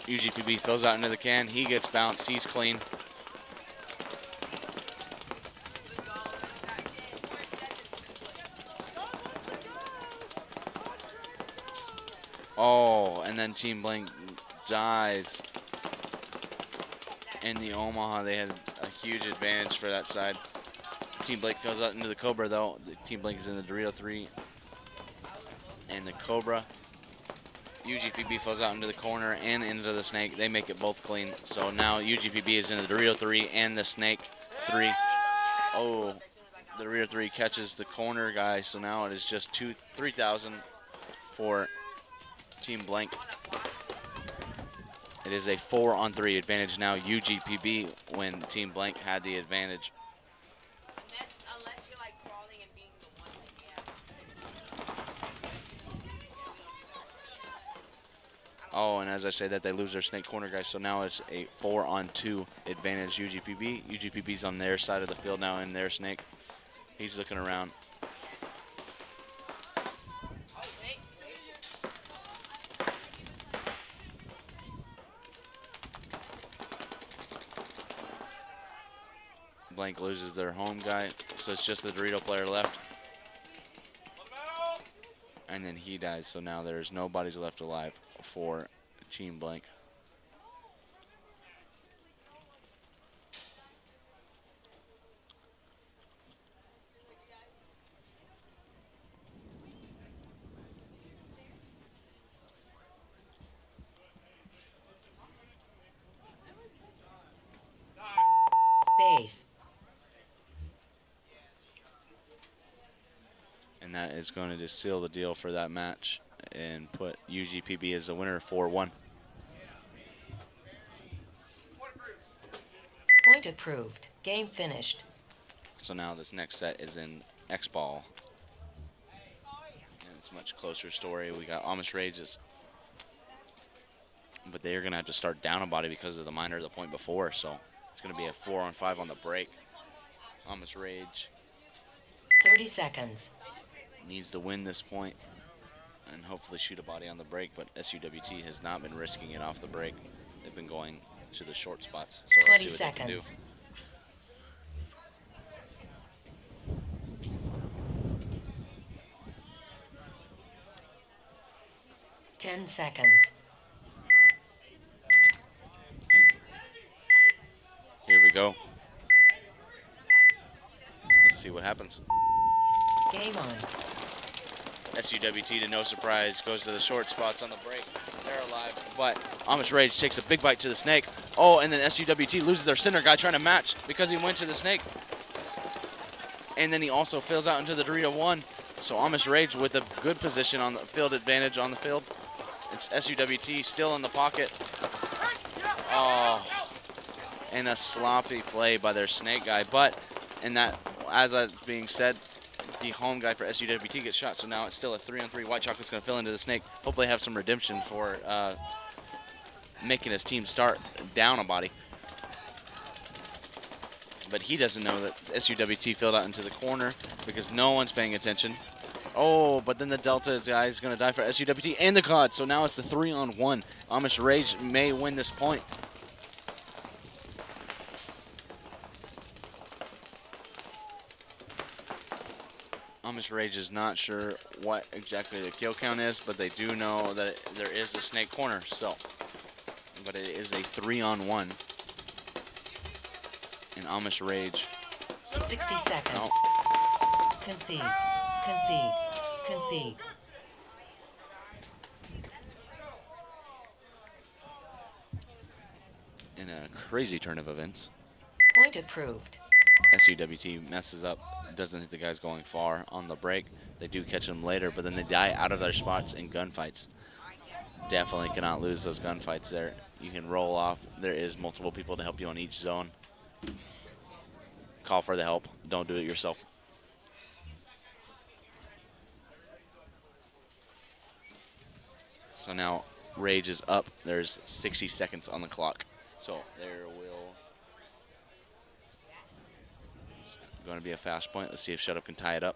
S10: UGPB fills out into the can. He gets bounced. He's clean. Oh, and then Team Blank dies. In the Omaha, they had a huge advantage for that side. Team Blank fills out into the Cobra, though. The Team Blank is in the Dorito 3 and the Cobra. UGPB fills out into the corner and into the snake. They make it both clean. So now UGPB is in the Dorito 3 and the snake 3. Oh, the Dorito 3 catches the corner guy. So now it is just 3,000 for Team Blank. It is a 4-on-3 advantage now. UGPB when Team Blank had the advantage. Oh, and as I say that, they lose their snake corner guys, so now it's a 4-on-2 advantage UGPB. UGPB's on their side of the field now in their snake. He's looking around. Blank loses their home guy, so it's just the Dorito player left. And then he dies, so now there's no bodies left alive for Team Blank.
S7: Base.
S10: And that is going to just seal the deal for that match and put UGPB as the winner 4-1.
S7: Point approved. Game finished.
S10: So now this next set is in Xball. And it's a much closer story. We got Amish Rages. But they're going to have to start down a body because of the minor the point before. So it's going to be a 4-on-5 on the break. Amish Rage
S7: 30 seconds.
S10: needs to win this point and hopefully shoot a body on the break, but SUWT has not been risking it off the break. They've been going to the short spots, so let's see what they can do.
S7: 10 seconds.
S10: Here we go. Let's see what happens.
S7: Game on.
S10: SUWT, to no surprise, goes to the short spots on the break. They're alive, but Amish Rage takes a big bite to the snake. Oh, and then SUWT loses their center guy trying to match because he went to the snake. And then he also fills out into the Dorito 1. So Amish Rage with a good position on the field advantage on the field. It's SUWT still in the pocket. Oh, and a sloppy play by their snake guy. But in that as that's being said, the home guy for SUWT gets shot, so now it's still a 3-on-3. White Chocolate's going to fill into the snake. Hopefully have some redemption for making his team start down a body. But he doesn't know that SUWT filled out into the corner because no one's paying attention. Oh, but then the Delta guy is going to die for SUWT and the COD, so now it's the 3-on-1. Amish Rage may win this point. Amish Rage is not sure what exactly the kill count is, but they do know that there is a snake corner, so. But it is a 3-on-1. And Amish Rage.
S7: 60 seconds.
S10: No.
S7: Concede. Concede. Concede.
S10: In a crazy turn of events,
S7: Point approved.
S10: SUWT messes up, doesn't hit the guys going far on the break. They do catch them later, but then they die out of their spots in gunfights. Definitely cannot lose those gunfights there. You can roll off. There is multiple people to help you on each zone. Call for the help. Don't do it yourself. So now Rage is up. There's 60 seconds on the clock. So there will going to be a fast point. Let's see if Shut Up can tie it up.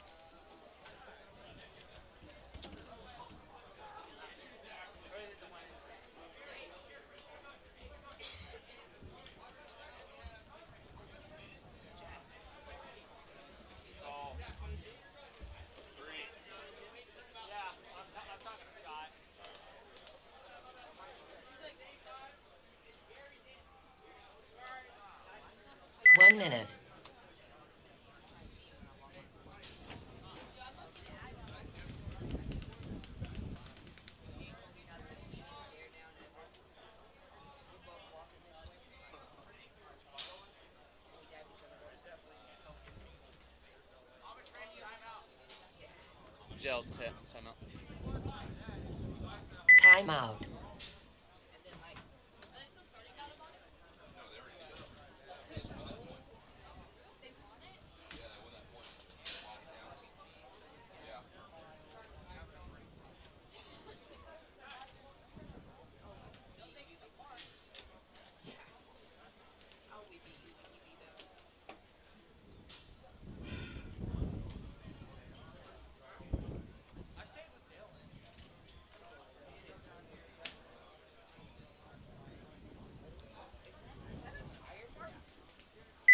S7: One minute.
S10: Gels, timeout.
S7: Timeout.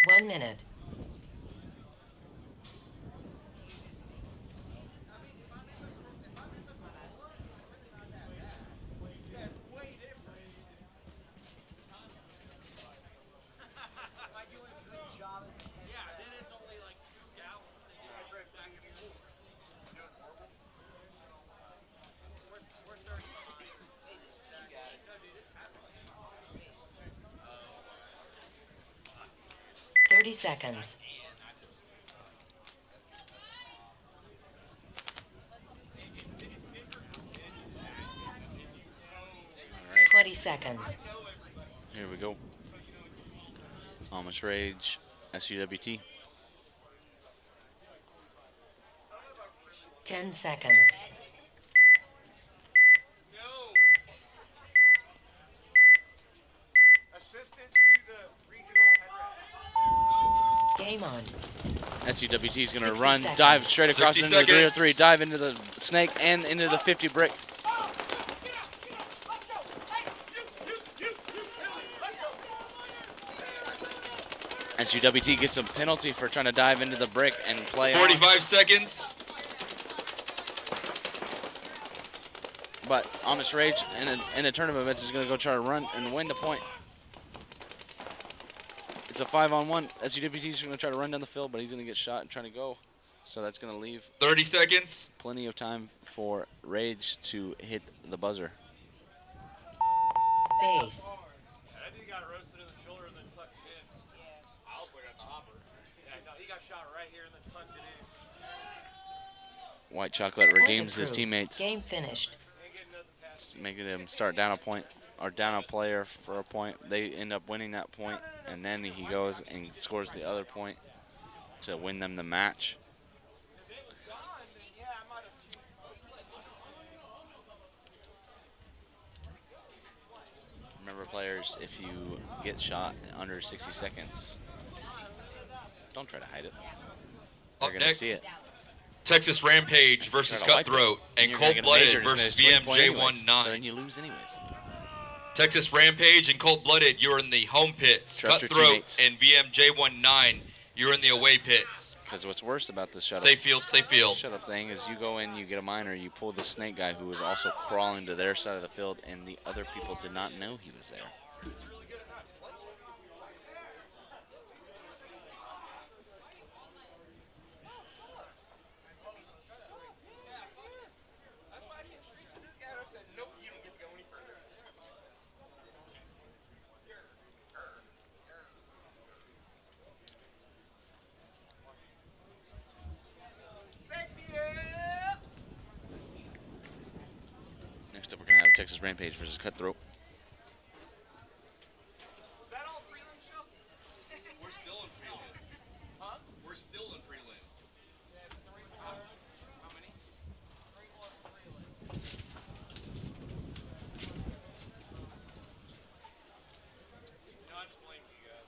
S7: One minute. Seconds.
S10: All right.
S7: 20 seconds.
S10: Here we go. Amish Rage, SUWT.
S7: 10 seconds. Game on.
S10: SUWT is going to
S7: 60
S10: run,
S7: seconds.
S10: dive straight across
S4: 60
S10: into the 303,
S4: seconds.
S10: dive into the snake and into the 50 brick. SUWT gets a penalty for trying to dive into the brick and play
S4: 45 seconds.
S10: But Amish Rage in a tournament event is going to go try to run and win the point. It's a 5-on-1. SUWT is going to try to run down the field, but he's going to get shot and trying to go. So that's going to leave
S4: 30 seconds.
S10: plenty of time for Rage to hit the buzzer.
S7: Base.
S3: I think he got roasted in the shoulder and then tucked it in. Yeah. I was looking at the hopper. Yeah, no, he got shot right here and then tucked it in.
S10: White Chocolate
S7: Point
S10: redeems his
S7: approved.
S10: teammates,
S7: Game finished.
S10: making him start down a point or down a player for a point. They end up winning that point, and then he goes and scores the other point. to win them the match. Remember, players, if you get shot in under 60 seconds, don't try to hide it. They're
S4: Up
S10: going to
S4: next,
S10: see it.
S4: Texas Rampage versus
S10: Try to wipe it.
S4: Cutthroat and
S10: You're gonna get a major,
S4: Cold-Blooded
S10: and it's
S4: versus
S10: gonna swing point anyways,
S4: VMJ19.
S10: So then you lose anyways.
S4: Texas Rampage and Cold-Blooded, you're in the home pits.
S10: Trust your
S4: Cutthroat
S10: teammates.
S4: and VMJ19, you're in the away pits.
S10: Because what's worse about the shut-up,
S4: Safe field, safe field.
S10: shut-up thing is you go in, you get a minor, you pull the snake guy who was also crawling to their side of the field, and the other people did not know he was there. Next up, we're going to have Texas Rampage versus Cutthroat.
S5: Is that all prelims show? We're still in prelims. Huh? We're still in prelims. How many? 3 more prelims. No, I just blamed you guys.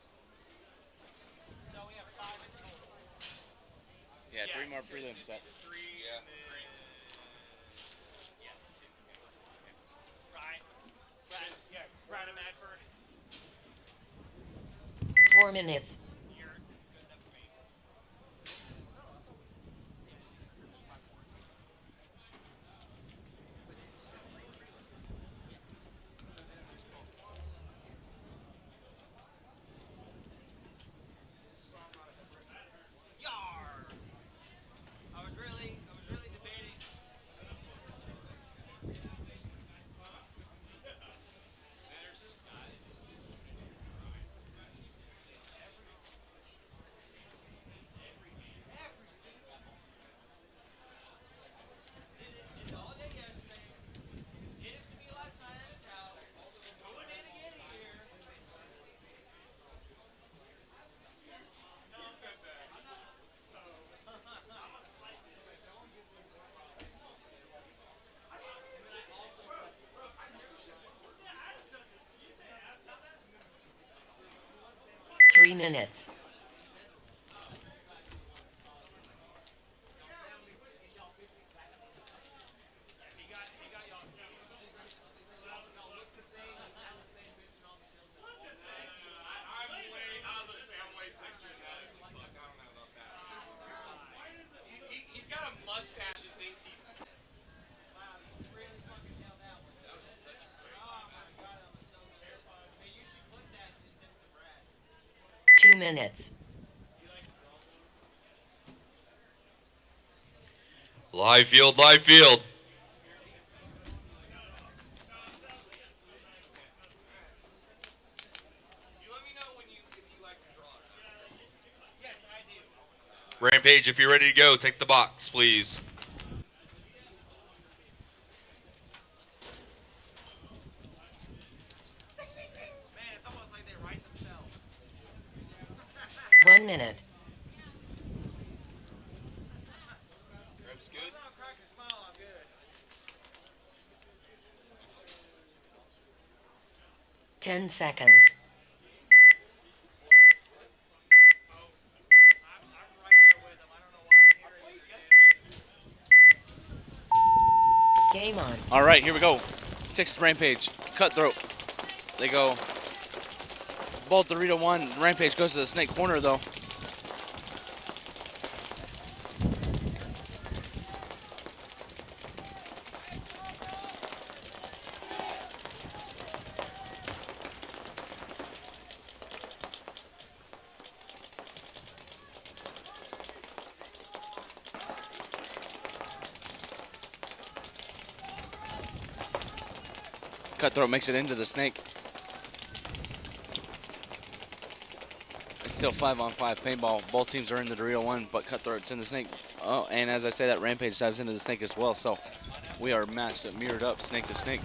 S5: So we have 5 in total.
S10: Yeah, 3 more prelim sets.
S5: 3, yeah. Brian and Madford.
S7: 4 minutes.
S5: I was really debating. There's this guy.
S7: 3 minutes.
S5: He's got a mustache and thinks he's. Wow, you really fucking nailed that one. That was such a great one. Oh my god, that was so terrifying. Hey, you should put that and send it to Brad.
S7: 2 minutes.
S4: Live field, live field. Rampage, if you're ready to go, take the box, please.
S5: Man, it's almost like they write themselves.
S7: 1 minute.
S5: That's good. No, crack your smile, I'm good.
S7: 10 seconds. Game on.
S10: All right, here we go. Texas Rampage, Cutthroat. They go Bolt Dorito 1. Rampage goes to the snake corner, though. Cutthroat makes it into the snake. It's still 5-on-5 paintball. Both teams are in the Dorito 1, but Cutthroat's in the snake. Oh, and as I say that, Rampage dives into the snake as well. So we are matched up, mirrored up, snake to snake.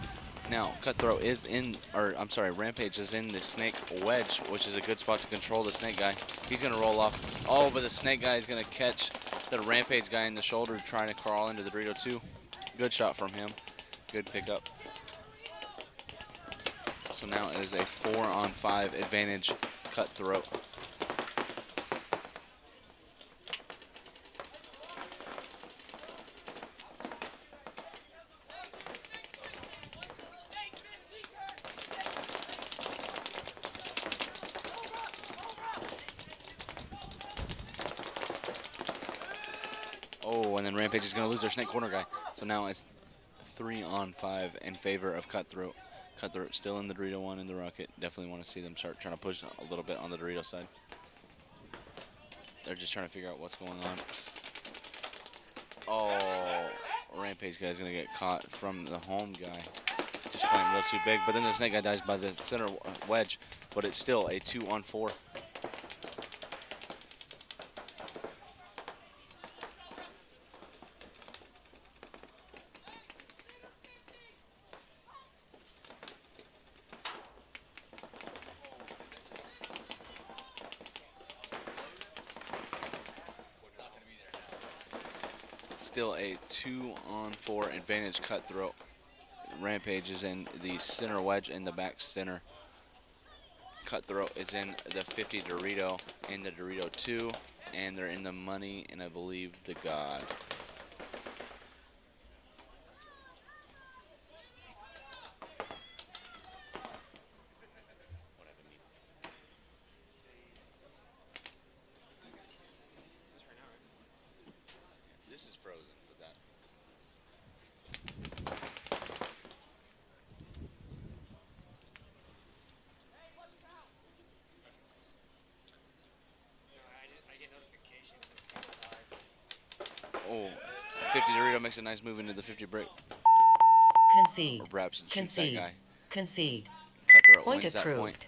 S10: Now, Cutthroat is in, or I'm sorry, Rampage is in the Snake wedge, which is a good spot to control the Snake guy. He's going to roll off. Oh, but the Snake guy is going to catch the Rampage guy in the shoulder trying to crawl into the Dorito 2. Good shot from him. Good pickup. So now it is a 4-on-5 advantage Cutthroat. Oh, and then Rampage is going to lose their Snake corner guy. So now it's 3-on-5 in favor of Cutthroat. Cutthroat still in the Dorito 1 in the Rocket. Definitely want to see them start trying to push a little bit on the Dorito side. They're just trying to figure out what's going on. Oh, Rampage guy's going to get caught from the home guy. Just playing a little too big. But then the Snake guy dies by the center wedge. But it's still a 2-on-4. Still a 2-on-4 advantage Cutthroat. Rampage is in the center wedge in the back center. Cutthroat is in the 50 Dorito in the Dorito 2, and they're in the money and I believe the God. This is frozen with that. Oh, 50 Dorito makes a nice move into the 50 brick.
S7: Concede.
S10: Or Brabson shoots that
S7: Concede.
S10: guy.
S7: Concede.
S10: Cutthroat
S7: Point
S10: wins that
S7: approved.
S10: point.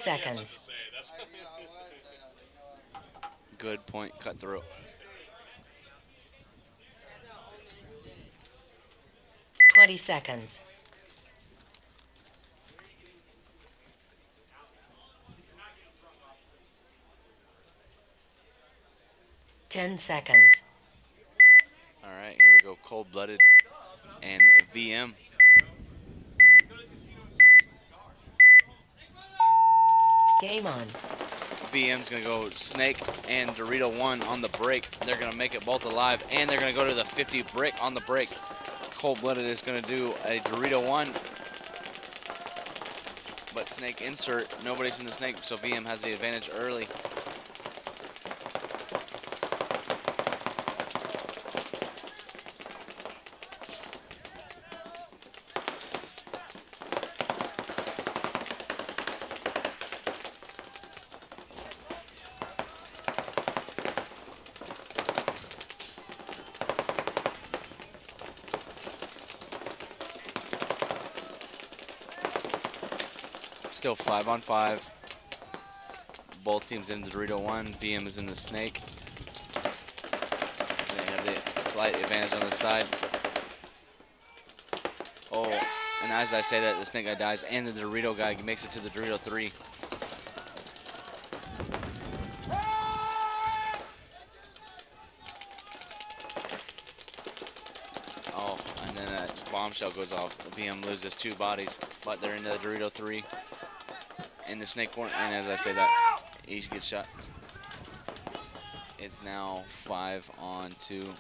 S7: Seconds.
S10: Good point, Cutthroat.
S7: Seconds. Ten seconds.
S10: All right, here we go. Cold-blooded and VM.
S7: Game on.
S10: VM's going to go Snake and Dorito 1 on the break. They're going to make it both alive, and they're going to go to the 50 brick on the break. Cold-blooded is going to do a Dorito 1. But Snake insert. Nobody's in the Snake, so VM has the advantage early. Still 5-on-5. Both teams in the Dorito 1. VM is in the Snake. They have the slight advantage on the side. Oh, and as I say that, the Snake guy dies, and the Dorito guy makes it to the Dorito 3. Oh, and then that bombshell goes off. The VM loses 2 bodies, but they're in the Dorito 3. In the Snake corner, and as I say that, he gets shot. It's now 5-on-2.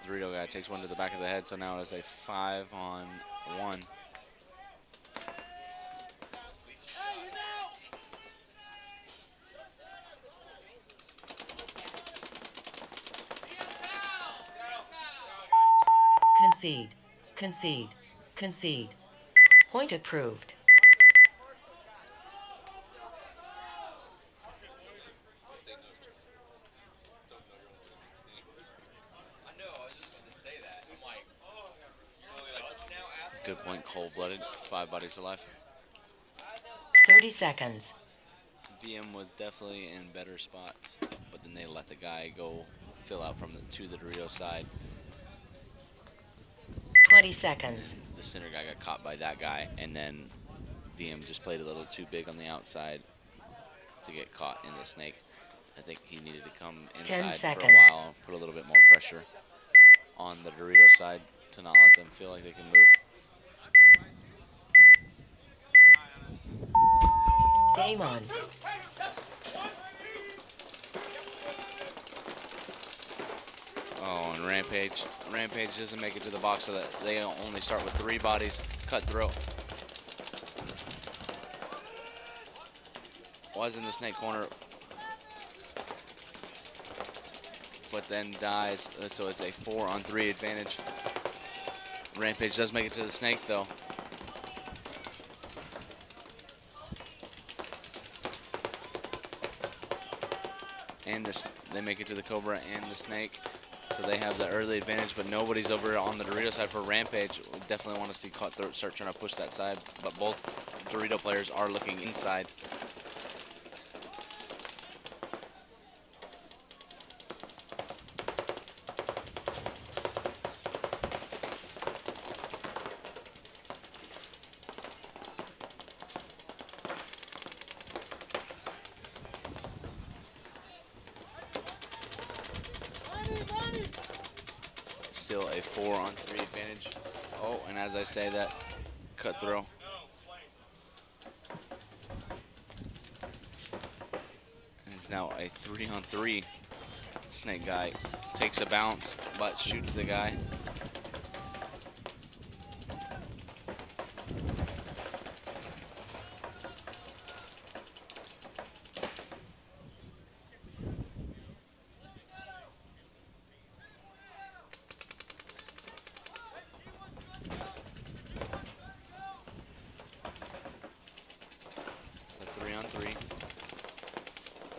S10: Dorito guy takes one to the back of the head, so now it's a 5-on-1.
S7: Concede. Concede. Concede. Point approved.
S10: Good point, cold-blooded. 5 bodies alive.
S7: 30 seconds.
S10: VM was definitely in better spots, but then they let the guy go fill out from to the Dorito side.
S7: 20 seconds.
S10: The center guy got caught by that guy, and then VM just played a little too big on the outside to get caught in the snake. I think he needed to come
S7: 10
S10: inside for a
S7: seconds.
S10: while and put a little bit more pressure on the Dorito side to not let them feel like they can move.
S7: Game on.
S10: Oh, and Rampage. Rampage doesn't make it to the box, so that they only start with 3 bodies. Cutthroat was in the snake corner, but then dies, so it's a 4-on-3 advantage. Rampage does make it to the snake, though. And they make it to the Cobra and the snake, so they have the early advantage, but nobody's over on the Dorito side for Rampage. We definitely want to see Cutthroat start trying to push that side, but both Dorito players are looking inside. Still a 4-on-3 advantage. Oh, and as I say that, Cutthroat. And it's now a 3-on-3. Snake guy takes a bounce, but shoots the guy.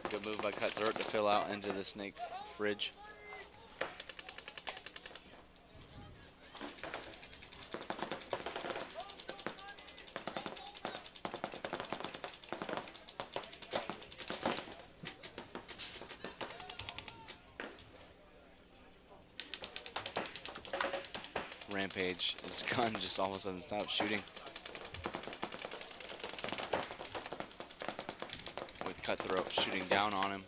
S10: Good move by Cutthroat to fill out into the snake fridge. Rampage, his gun just all of a sudden stopped shooting. With Cutthroat shooting down on him.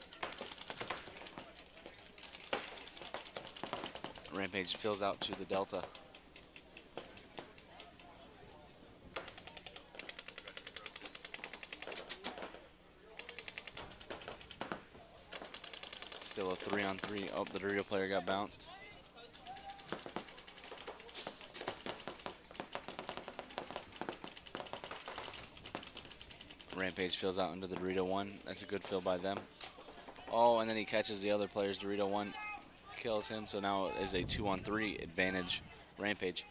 S10: Rampage fills out to the Delta. Still a 3-on-3. Oh, the Dorito player got bounced. Rampage fills out into the Dorito 1. That's a good fill by them. Oh, and then he catches the other player's Dorito 1, kills him, so now it is a 2-on-3 advantage, Rampage.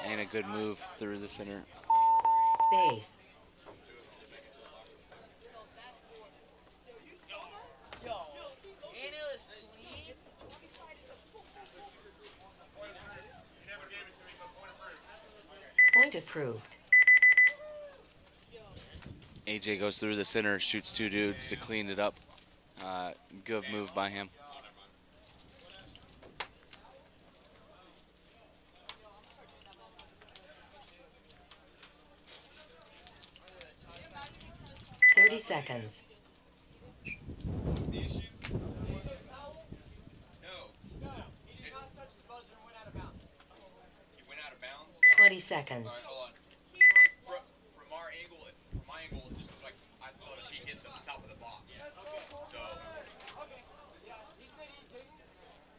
S10: And a good move through the center.
S7: Base. Point approved.
S10: AJ goes through the center, shoots 2 dudes to clean it up. Good move by him.
S7: Seconds.
S5: The issue? No. He did not touch the buzzer and went out of bounds. He went out of bounds?
S7: 20 seconds.
S5: All right, hold on. From my angle, it just looked like I thought if he hit the top of the box. So. Okay. Yeah, he said he didn't.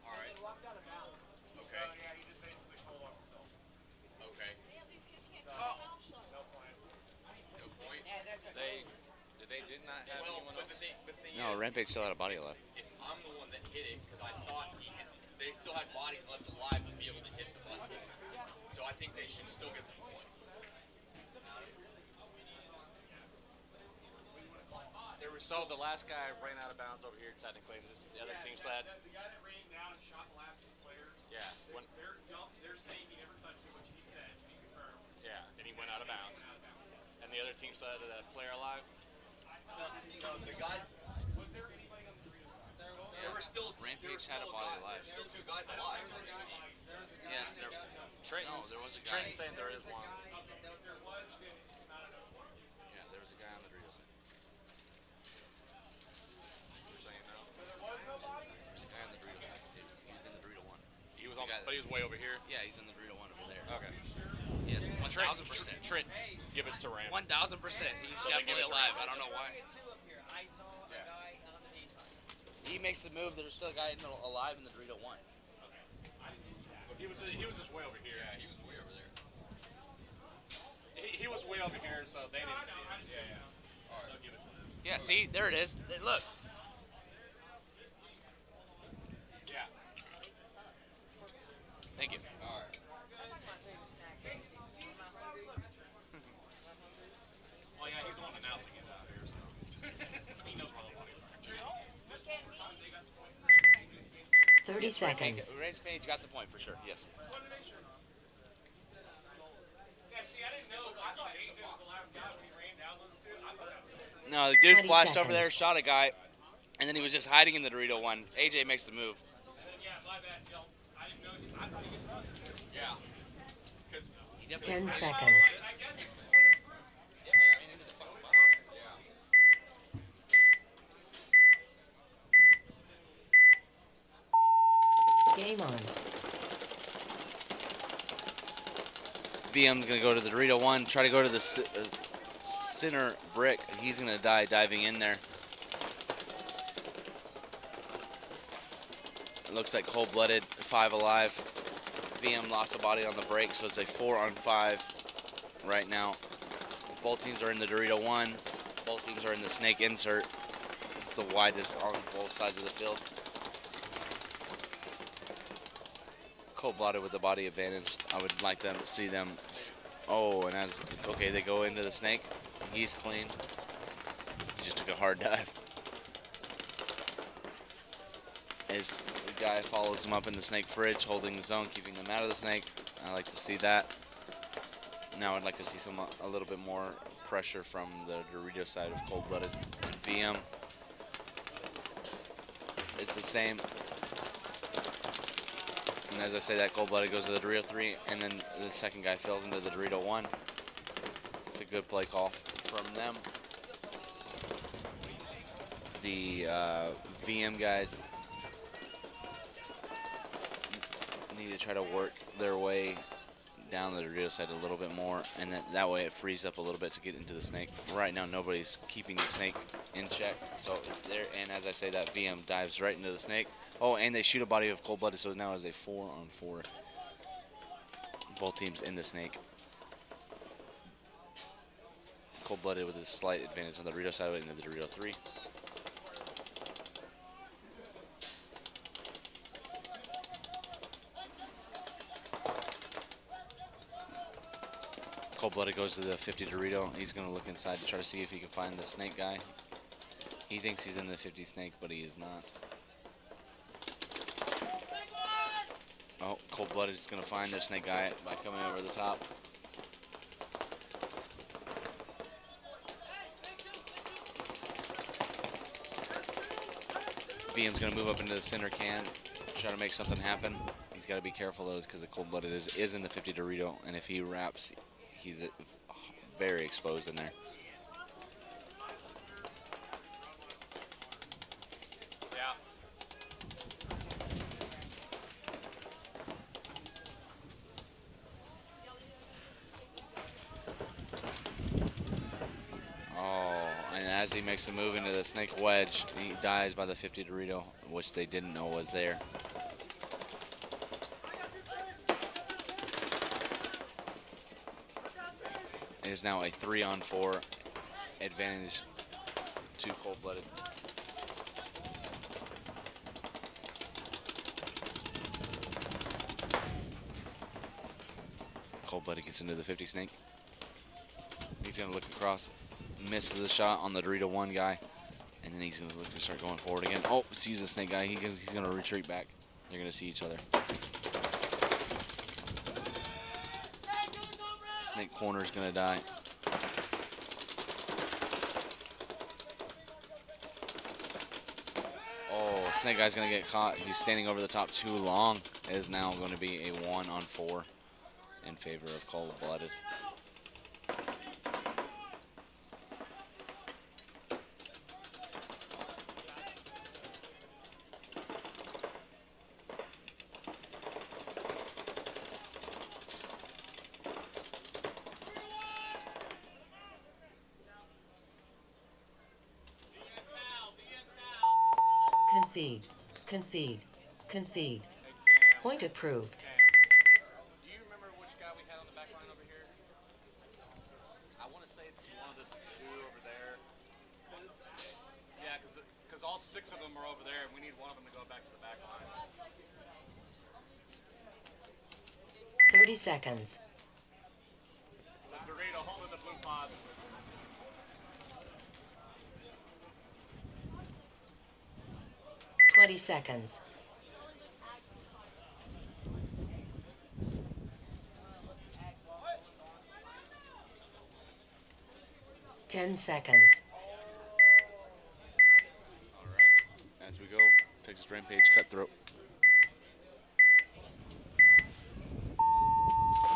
S5: All right. He walked out of bounds. Okay. Yeah, he just basically told on himself. Okay. they did not have anyone else. The thing
S10: No,
S5: is,
S10: Rampage still had a body alive.
S5: if I'm the one that hit it, because I thought they still had bodies left alive to be able to hit the button. So I think they should still get the point.
S2: So the last guy ran out of bounds over here, technically, in the other team sled.
S3: The guy that ran down and shot the last two players.
S2: Yeah.
S3: They're saying he never touched it, which he said, to be confirmed.
S2: Yeah, and he went out of bounds. And the other team sled had a player alive.
S5: The guys.
S3: Was there anybody on the Dorito side?
S5: There were still
S10: Rampage had a body alive.
S5: There's still 2 guys alive.
S10: Yes, there.
S2: Trenton,
S10: No, there was a guy.
S2: Trenton's saying there is one.
S3: There was, then it's not enough for you.
S10: Yeah, there was a guy on the Dorito side.
S2: You're saying no?
S3: There was nobody?
S10: There's a guy on the Dorito side. He was in the Dorito 1.
S2: He was on, but he was way over here.
S10: Yeah, he's in the Dorito 1 over there.
S2: Okay.
S10: Yes,
S2: Trent,
S10: 1,000%.
S2: Trent, give it to Ram.
S10: 1,000%. He's
S2: So they give
S10: definitely
S2: it to
S10: alive.
S2: Ram.
S10: I don't know why. He makes the move. There's still a guy alive in the Dorito 1.
S2: He was just way over here.
S5: Yeah, he was way over there.
S2: He was way over here, so they didn't see it. Yeah. So give it to them.
S10: Yeah, see, there it is. Look.
S2: Yeah.
S10: Thank you.
S5: All right.
S2: Well, yeah, he's the one announcing it out here, so he knows where all the bodies are.
S7: 30 seconds.
S10: Rampage got the point for sure. Yes.
S3: Yeah, see, I didn't know. I thought AJ was the last guy when he ran down those two. I thought that was
S10: No, the dude
S7: 20
S10: flashed over there,
S7: seconds.
S10: shot a guy, and then he was just hiding in the Dorito 1. AJ makes the move.
S3: And then, yeah, my bad, Jill. I didn't know. I thought he could run.
S5: Yeah.
S7: 10 seconds.
S3: I guess it's the point of proof.
S5: Yeah, I mean, into the fucking box. Yeah.
S7: Game on.
S10: VM's going to go to the Dorito 1, try to go to the center brick, and he's going to die diving in there. It looks like cold-blooded, 5 alive. VM lost a body on the break, so it's a 4-on-5 right now. Both teams are in the Dorito 1. Both teams are in the snake insert. It's the widest on both sides of the field. Cold-blooded with the body advantage. I would like them to see them. Oh, and okay, they go into the snake. He's clean. He just took a hard dive. As the guy follows him up in the snake fridge, holding the zone, keeping them out of the snake. I like to see that. Now I'd like to see a little bit more pressure from the Dorito side of cold-blooded and VM. It's the same. And as I say that, cold-blooded goes to the Dorito 3, and then the second guy fills into the Dorito 1. It's a good play call from them. The VM guys need to try to work their way down the Dorito side a little bit more, and that way it frees up a little bit to get into the snake. Right now, nobody's keeping the snake in check. So there, and as I say that, VM dives right into the snake. Oh, and they shoot a body of cold-blooded, so now is a 4-on-4. Both teams in the snake. Cold-blooded with a slight advantage on the Dorito side into the Dorito 3. Cold-blooded goes to the 50 Dorito. He's going to look inside to try to see if he can find the snake guy. He thinks he's in the 50 snake, but he is not. Oh, cold-blooded is going to find the snake guy by coming over the top. VM's going to move up into the center can, try to make something happen. He's got to be careful though, because the cold-blooded is in the 50 Dorito, and if he wraps, he's very exposed in there.
S2: Yeah.
S10: Oh, and as he makes the move into the snake wedge, he dies by the 50 Dorito, which they didn't know was there. It is now a 3-on-4 advantage
S1: 2 cold-blooded. Cold-blooded gets into the 50 snake. He's gonna look across, misses the shot on the Dorito 1 guy, and then he's gonna look to start going forward again. Oh, sees the snake guy. He's gonna retreat back. They're gonna see each other. Snake corner is gonna die. Oh, snake guy's gonna get caught. He's standing over the top too long. It is now going to be a 1-on-4 in favor of cold-blooded.
S7: Concede. Concede. Concede. Point approved.
S2: Do you remember which guy we had on the back line over here? I want to say it's one of the 2 over there. Yeah, because all 6 of them are over there, and we need one of them to go back to the back line.
S7: 30 seconds.
S2: The Dorito holding the blue pods.
S7: Twenty seconds. Ten seconds.
S1: All right, as we go, Texas Rampage cutthroat.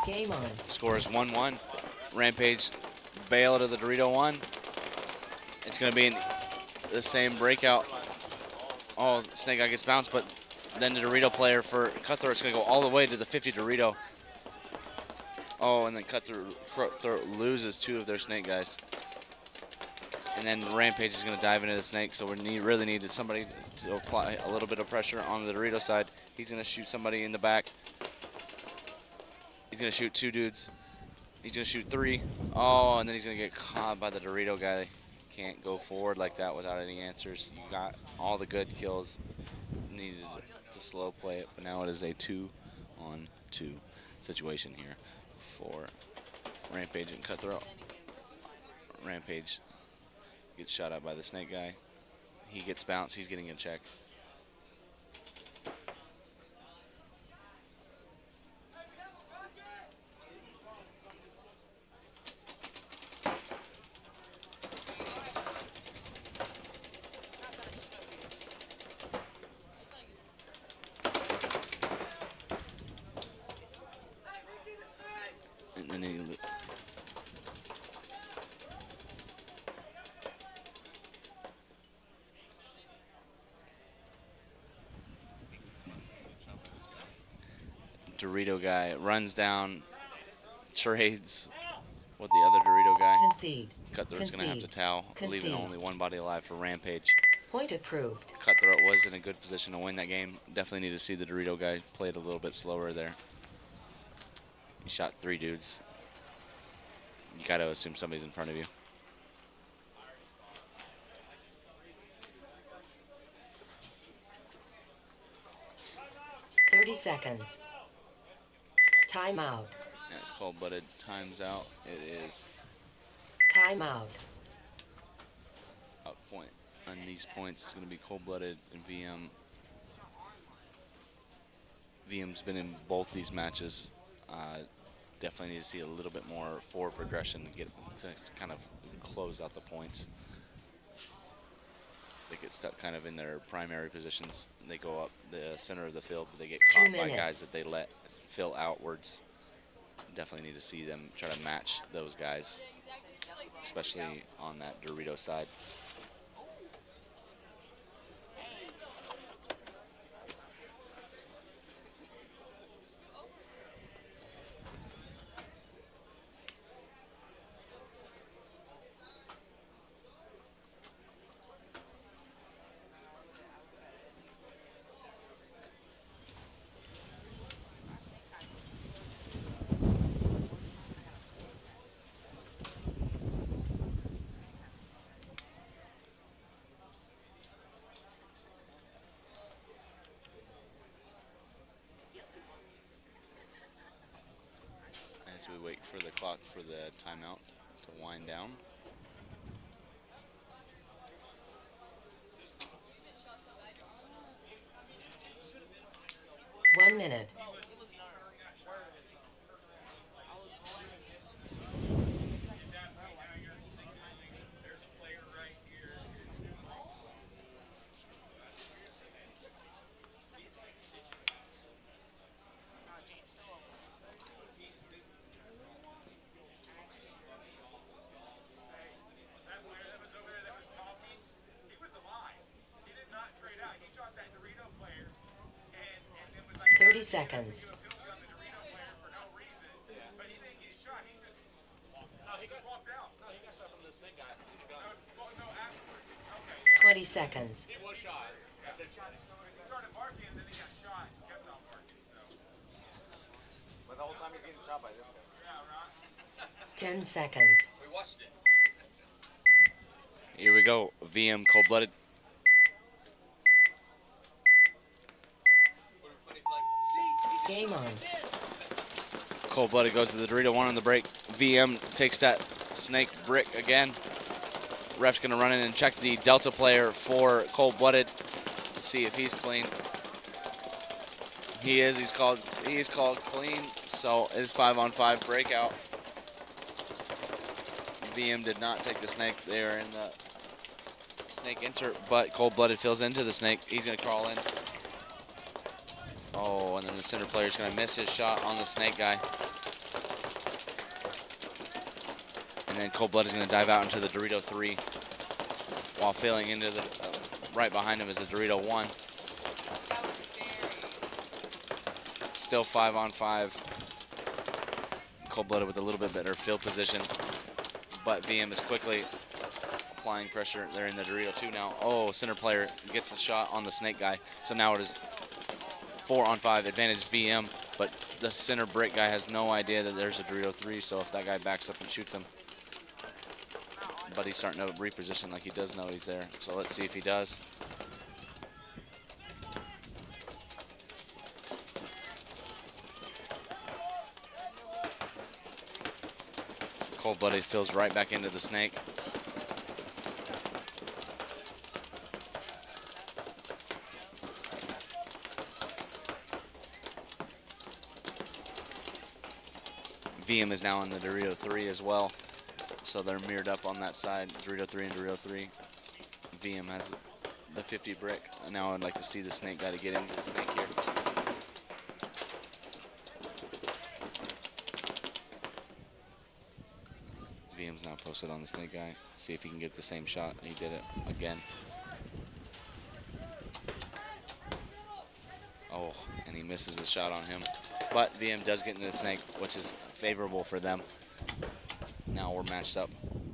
S7: Game on.
S1: Score is 1-1. Rampage bail to the Dorito 1. It's going to be in the same breakout. Oh, snake guy gets bounced, but then the Dorito player for Cutthroat's going to go all the way to the 50 Dorito. Oh, and then Cutthroat loses 2 of their snake guys. And then Rampage is going to dive into the snake, so we really need somebody to apply a little bit of pressure on the Dorito side. He's going to shoot somebody in the back. He's going to shoot 2 dudes. He's going to shoot 3. Oh, and then he's going to get caught by the Dorito guy. Can't go forward like that without any answers. You got all the good kills. Needed to slow play it, but now it is a 2-on-2 situation here for Rampage and Cutthroat. Rampage gets shot at by the snake guy. He gets bounced. He's getting a check. And then he Dorito guy runs down, trades with the other Dorito guy.
S7: Concede.
S1: Cutthroat's going to have to towel, leaving only 1 body alive for Rampage.
S7: Point approved.
S1: Cutthroat was in a good position to win that game. Definitely need to see the Dorito guy play it a little bit slower there. He shot 3 dudes. You got to assume somebody's in front of you.
S7: Seconds. Timeout.
S1: Yeah, it's cold-blooded. Time's out. It is
S7: Timeout.
S1: up point. On these points, it's going to be cold-blooded and VM. VM's been in both these matches. Definitely need to see a little bit more forward progression to kind of close out the points. They get stuck kind of in their primary positions. They go up the center of the field, but they get caught by guys that they let fill outwards. Definitely need to see them try to match those guys, especially on that Dorito side.
S10: for the clock for the timeout to wind down.
S7: One minute.
S3: That player that was over there that was talking, he was alive. He did not trade out. He shot that Dorito player and then was like
S7: 30 seconds.
S3: do a penalty on the Dorito player for no reason. But he didn't get shot. He just walked out. No, he got shot from the snake guy. No, afterwards. Okay.
S7: 20 seconds.
S3: He was shot. Yeah. He started barking and then he got shot and kept on barking. So.
S6: But the whole time he's getting shot by this guy.
S3: Yeah, right.
S7: 10 seconds.
S3: We watched it.
S10: Here we go. VM cold-blooded.
S7: Game on.
S10: Cold-blooded goes to the Dorito 1 on the break. VM takes that snake brick again. Ref's gonna run in and check the Delta player for cold-blooded to see if he's clean. He is. He's called clean. So it's 5-on-5 breakout. VM did not take the snake there in the snake insert, but cold-blooded fills into the snake. He's gonna crawl in. Oh, and then the center player is gonna miss his shot on the snake guy. And then cold-blooded is gonna dive out into the Dorito 3 while filling into the, right behind him is the Dorito 1. Still 5-on-5. Cold-blooded with a little bit better field position. But VM is quickly applying pressure. They're in the Dorito 2 now. Oh, center player gets a shot on the snake guy. So now it is 4-on-5 advantage VM. But the center brick guy has no idea that there's a Dorito 3. So if that guy backs up and shoots him. But he's starting to reposition like he does know he's there. So let's see if he does. Cold-blooded fills right back into the snake. VM is now in the Dorito 3 as well. So they're mirrored up on that side. Dorito 3 and Dorito 3. VM has the 50 brick. And now I'd like to see the snake guy to get into the snake here. VM's now posted on the snake guy. See if he can get the same shot. He did it again. Oh, and he misses the shot on him. But VM does get into the snake, which is favorable for them. Now we're matched up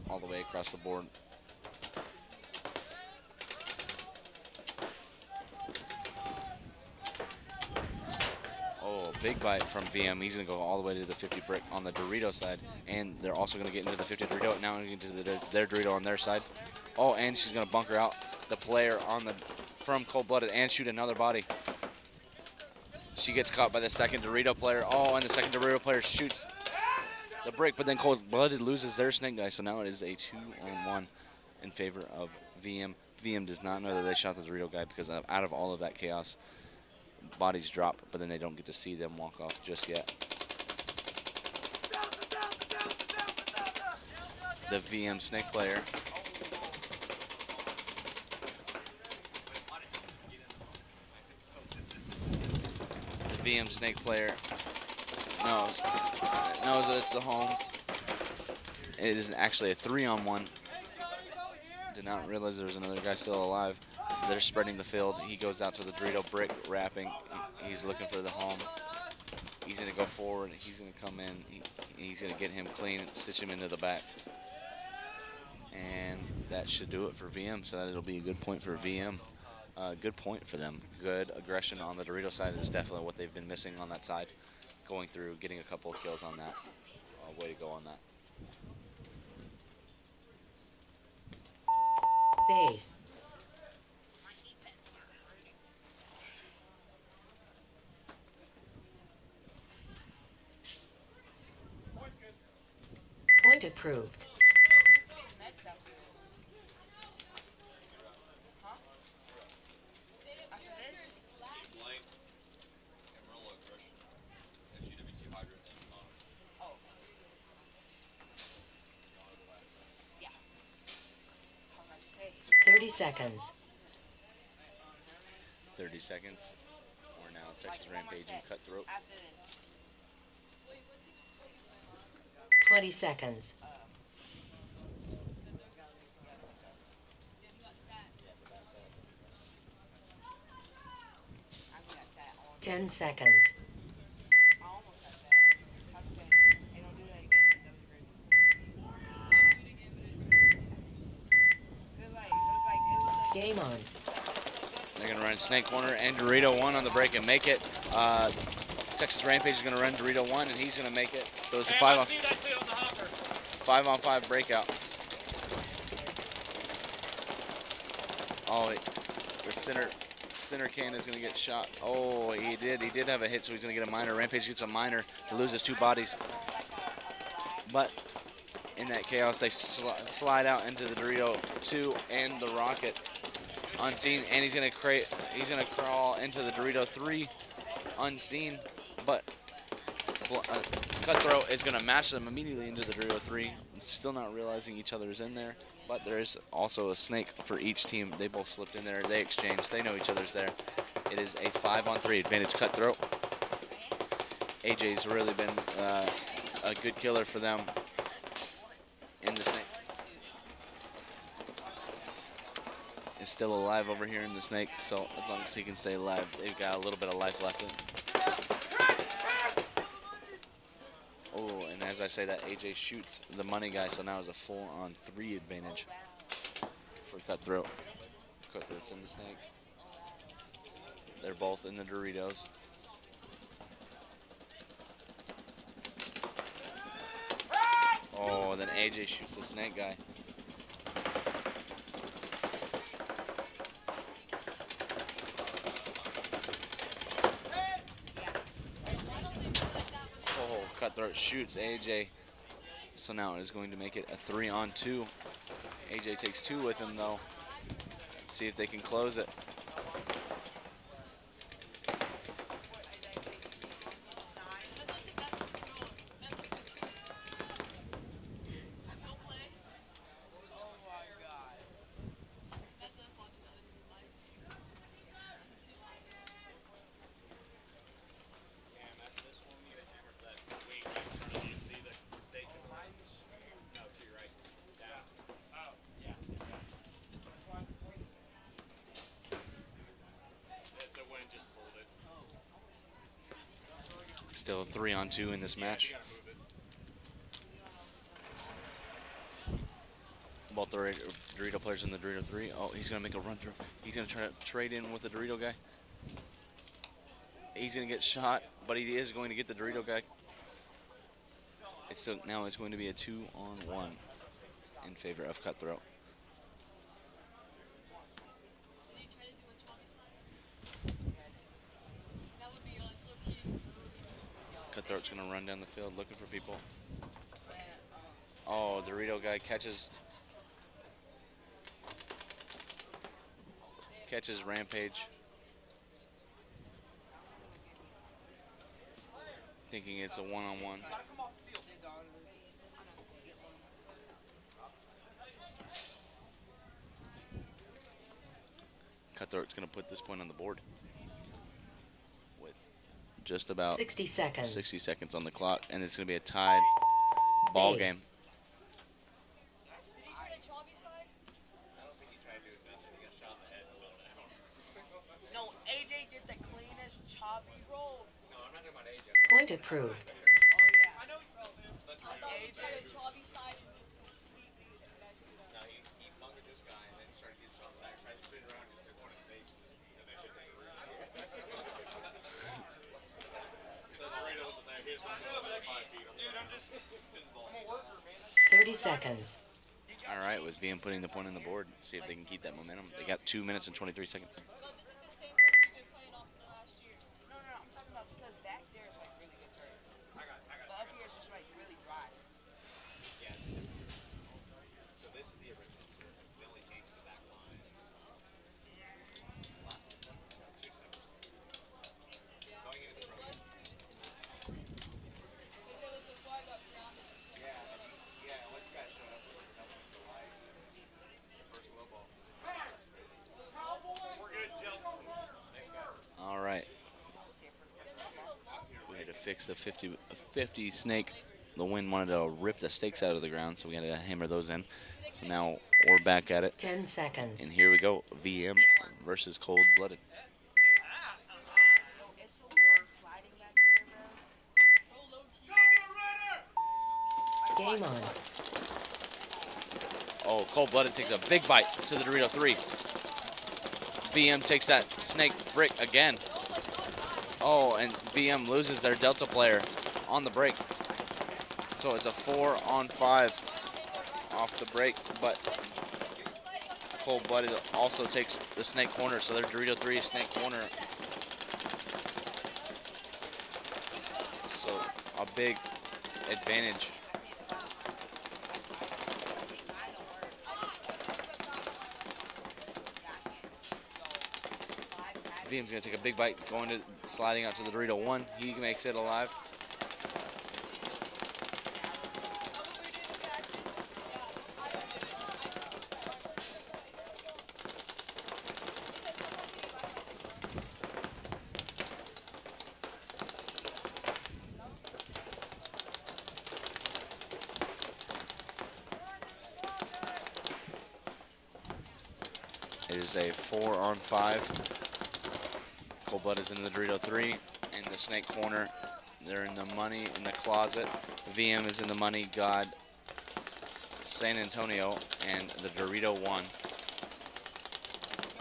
S10: all the way across the board. Oh, big bite from VM. He's going to go all the way to the 50 brick on the Dorito side. And they're also going to get into the 50 Dorito. Now into their Dorito on their side. Oh, and she's going to bunker out the player on the from Cold-Blooded and shoot another body. She gets caught by the second Dorito player. Oh, and the second Dorito player shoots the break, but then Cold-Blooded loses their snake guy. So now it is a 2-on-1 in favor of VM. VM does not know that they shot the Dorito guy because out of all of that chaos, bodies drop, but then they don't get to see them walk off just yet. The VM snake player. The VM snake player knows that it's the home. It is actually a 3-on-1. Did not realize there was another guy still alive. They're spreading the field. He goes out to the Dorito brick, wrapping. He's looking for the home. He's going to go forward. He's going to come in. He's going to get him clean and stitch him into the back. And that should do it for VM. So that'll be a good point for VM. Good point for them. Good aggression on the Dorito side is definitely what they've been missing on that side. Going through, getting a couple of kills on that. Way to go on that.
S7: Base. Point approved.
S5: Blank, Amarillo Aggression, XGWT Hydra, and Anonymous.
S13: Oh. Yeah. I was about to say.
S7: 30 seconds.
S6: 30 seconds. We're now Texas Rampage and Cutthroat.
S13: After this.
S7: 20 seconds. 10 seconds.
S13: I almost got that. I was saying, hey, don't do that again. That was great.
S7: Game on.
S6: They're going to run Snake Corner and Dorito 1 on the break and make it. Texas Rampage is going to run Dorito 1 and he's going to make it. So it's a 5-on-5 breakout. Oh, the center can is going to get shot. Oh, he did have a hit, so he's going to get a minor. Rampage gets a minor to lose his 2 bodies. But in that chaos, they slide out into the Dorito 2 and the Rocket unseen, and he's going to crawl into the Dorito 3 unseen. But Cutthroat is going to match them immediately into the Dorito 3. Still not realizing each other is in there. But there is also a snake for each team. They both slipped in there. They exchanged. They know each other's there. It is a 5-on-3 advantage Cutthroat. AJ's really been a good killer for them in the snake. Is still alive over here in the snake, so as long as he can stay alive, they've got a little bit of life left in. Oh, and as I say that, AJ shoots the money guy, so now it's a 4-on-3 advantage for Cutthroat. Cutthroat's in the snake. They're both in the Doritos. Oh, then AJ shoots the snake guy. Cutthroat shoots AJ, so now it is going to make it a 3-on-2. AJ takes 2 with him though. Let's see if they can close it. Still a 3-on-2 in this match. Both the Dorito players in the Dorito 3. Oh, he's going to make a run through. He's going to try to trade in with the Dorito guy. He's going to get shot, but he is going to get the Dorito guy. Now it's going to be a 2-on-1 in favor of Cutthroat. Cutthroat's going to run down the field looking for people. Oh, Dorito guy catches Rampage. Thinking it's a 1-on-1. Cutthroat's going to put this point on the board with just about
S7: 60 seconds.
S6: 60 seconds on the clock, and it's going to be a tied ball game.
S13: No, AJ did the cleanest choppy roll.
S5: No, I'm not talking about AJ.
S7: Point approved.
S13: Oh yeah. I know he's AJ choppy side is completely.
S5: No, he bungered this guy and then started getting shot back, tried to spin around and just took one in the face and then hit the Dorito wasn't there. He was about 5 feet. Dude, I'm just pinball. I'm a worker, man.
S7: 30 seconds.
S6: All right, with VM putting the point on the board, see if they can keep that momentum. They got 2 minutes and 23 seconds.
S13: No, I'm talking about because back there is like really good turf. But up here is just like really dry.
S5: Yeah.
S10: fix the 50 snake. The wind wanted to rip the stakes out of the ground, so we had to hammer those in. So now we're back at it.
S7: 10 seconds.
S10: And here we go, VM versus Cold-Blooded.
S7: Game on.
S10: Oh, Cold-Blooded takes a big bite to the Dorito 3. VM takes that snake brick again. Oh, and VM loses their Delta player on the break. So it's a 4-on-5 off the break, but Cold-Blooded also takes the snake corner, so their Dorito 3 is snake corner. So a big advantage. VM's gonna take a big bite, sliding out to the Dorito 1. He makes it alive. It is a 4-on-5. Cold-Blood is in the Dorito 3 in the snake corner. They're in the money in the closet. VM is in the money, God, San Antonio, and the Dorito 1.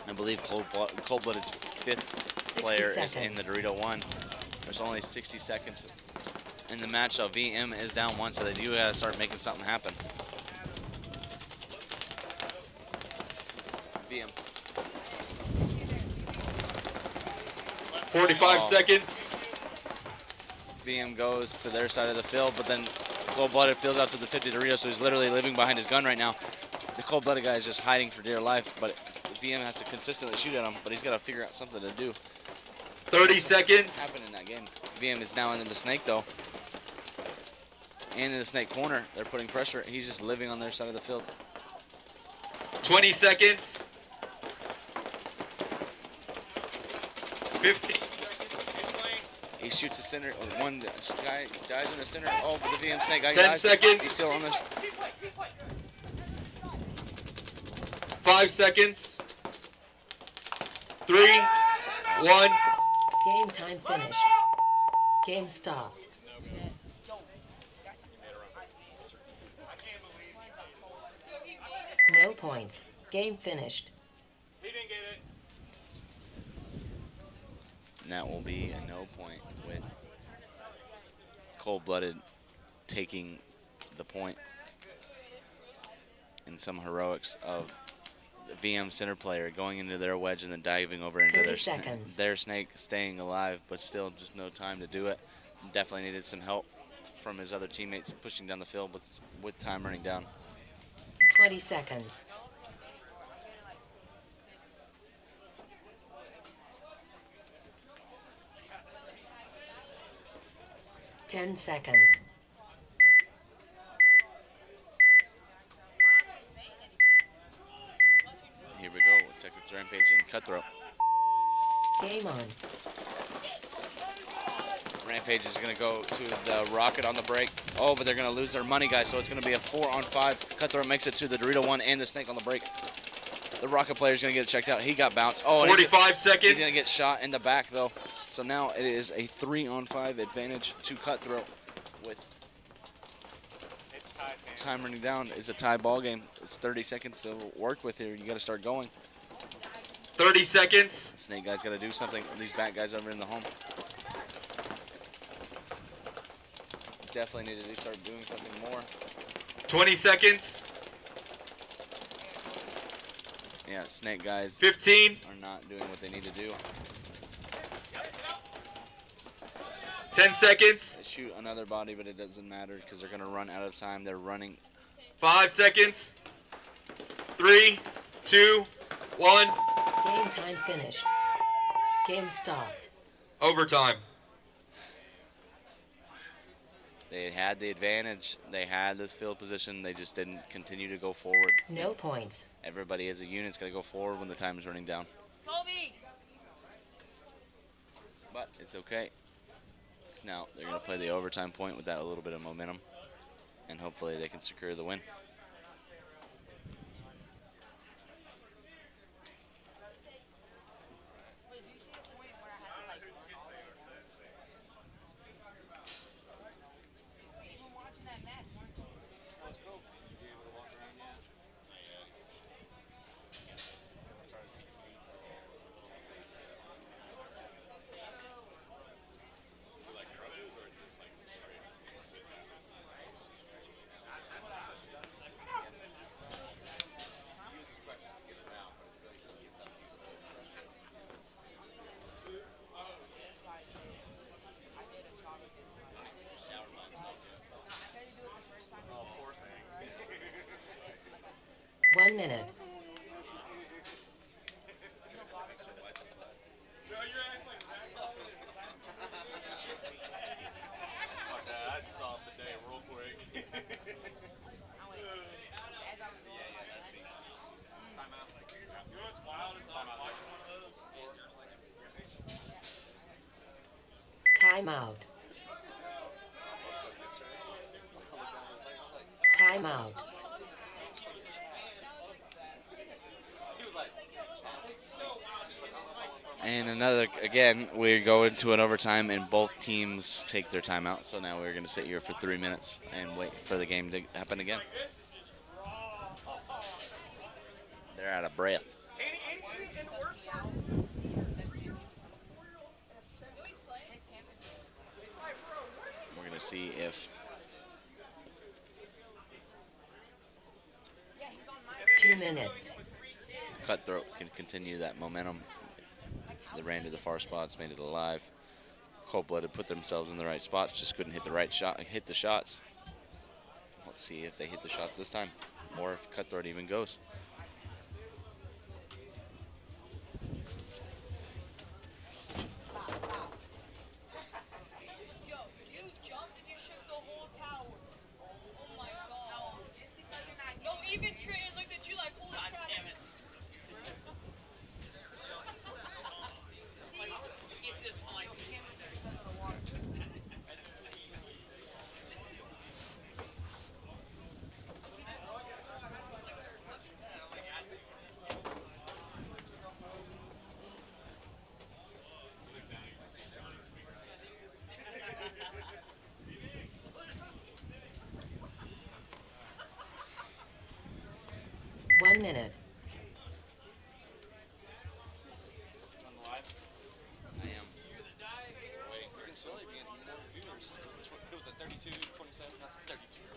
S10: I believe Cold-Blooded's 5th player is in the Dorito 1. There's only 60 seconds in the match, so VM is down 1, so they do gotta start making something happen. VM.
S4: 45 seconds.
S10: VM goes to their side of the field, but then Cold-Blooded fields out to the 50 Dorito, so he's literally living behind his gun right now. The Cold-Blooded guy is just hiding for dear life, but VM has to consistently shoot at him, but he's got to figure out something to do.
S4: 30 seconds.
S10: Happened in that game. VM is now into the snake, though. And in the snake corner, they're putting pressure. He's just living on their side of the field.
S4: 20 seconds. 15.
S10: He shoots the center. One guy dies in the center. Oh, but the VM snake guy
S4: 10
S10: dies.
S4: seconds.
S10: He's still on this.
S4: 5 seconds. 3, 1.
S7: Game time finished. Game stopped. No points. Game finished.
S3: He didn't get it.
S10: And that will be a no point with Cold-Blooded taking the point. And some heroics of the VM center player going into their wedge and then diving over into
S7: 30 seconds.
S10: their snake, staying alive, but still just no time to do it. Definitely needed some help from his other teammates pushing down the field with time running down.
S7: 20 seconds. Ten seconds.
S10: Here we go with Texas Rampage and Cutthroat.
S7: Game on.
S10: Rampage is going to go to the Rocket on the break. Oh, but they're going to lose their money, guys, so it's going to be a 4-on-5. Cutthroat makes it to the Dorito 1 and the snake on the break. The Rocket player is going to get it checked out. He got bounced. Oh,
S4: 45 seconds.
S10: He's going to get shot in the back, though. So now it is a 3-on-5 advantage to Cutthroat with time running down. It's a tie ball game. It's 30 seconds to work with here. You got to start going.
S4: 30 seconds.
S10: Snake guy's got to do something. These back guys over in the home. Definitely need to start doing something more.
S4: 20 seconds.
S10: Yeah, snake guys
S4: 15.
S10: are not doing what they need to do.
S4: 10 seconds.
S10: They shoot another body, but it doesn't matter because they're going to run out of time. They're running.
S4: 5 seconds. 3, 2, 1.
S7: Game time finished. Game stopped.
S4: Overtime.
S10: They had the advantage. They had the field position. They just didn't continue to go forward.
S7: No points.
S10: Everybody as a unit's got to go forward when the time is running down.
S13: Kobe!
S10: But it's okay.
S1: Now they're going to play the overtime point with that a little bit of momentum, and hopefully they can secure the win.
S7: One minute.
S5: I just saw him today real quick. You know what's wild is I'm watching one of those.
S7: Timeout. Timeout.
S1: And another, again, we go into an overtime and both teams take their timeout. So now we're going to sit here for 3 minutes and wait for the game to happen again. They're out of breath. We're going to see if
S7: 2 minutes.
S1: Cutthroat can continue that momentum. They ran to the far spots, made it alive. Cold-blooded put themselves in the right spots, just couldn't hit the right shot, hit the shots. Let's see if they hit the shots this time, or if Cutthroat even goes.
S7: One minute.
S1: I am.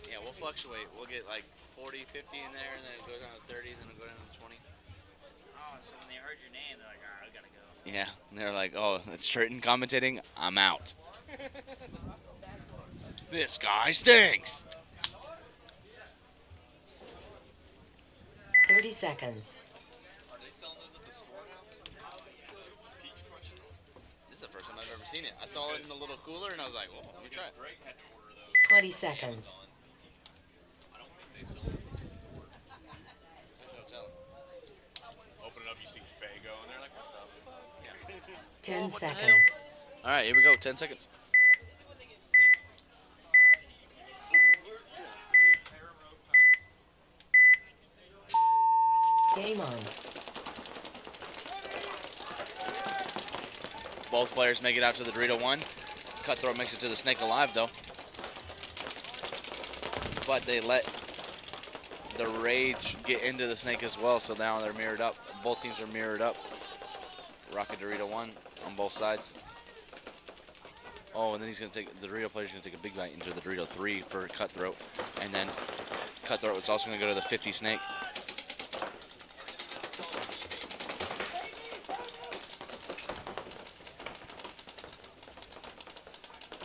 S1: Yeah, we'll fluctuate. We'll get like 40, 50 in there, and then it'll go down to 30, and then it'll go down to 20.
S15: Oh, so when they heard your name, they're like, all right, I gotta go.
S1: Yeah, and they're like, oh, it's Turton commentating. I'm out. This guy stinks.
S7: 30 seconds.
S5: Are they selling those at the store now? Peach crushes?
S1: This is the first time I've ever seen it. I saw it in the little cooler, and I was like, well, let me try it.
S5: Greg had to order those.
S7: 20 seconds.
S5: I don't think they sell them at the store. Open it up, you see Fago, and they're like, what the fuck? Yeah.
S7: 10
S1: what the
S7: seconds.
S1: All right, here we go. 10 seconds.
S7: Game on.
S1: Both players make it out to the Dorito 1. Cutthroat makes it to the Snake Alive, though. But they let the Rage get into the Snake as well, so now they're mirrored up. Both teams are mirrored up. Rocket Dorito 1 on both sides. Oh, and then he's going to take, the Dorito player's going to take a big bite into the Dorito 3 for Cutthroat. And then Cutthroat is also going to go to the 50 Snake.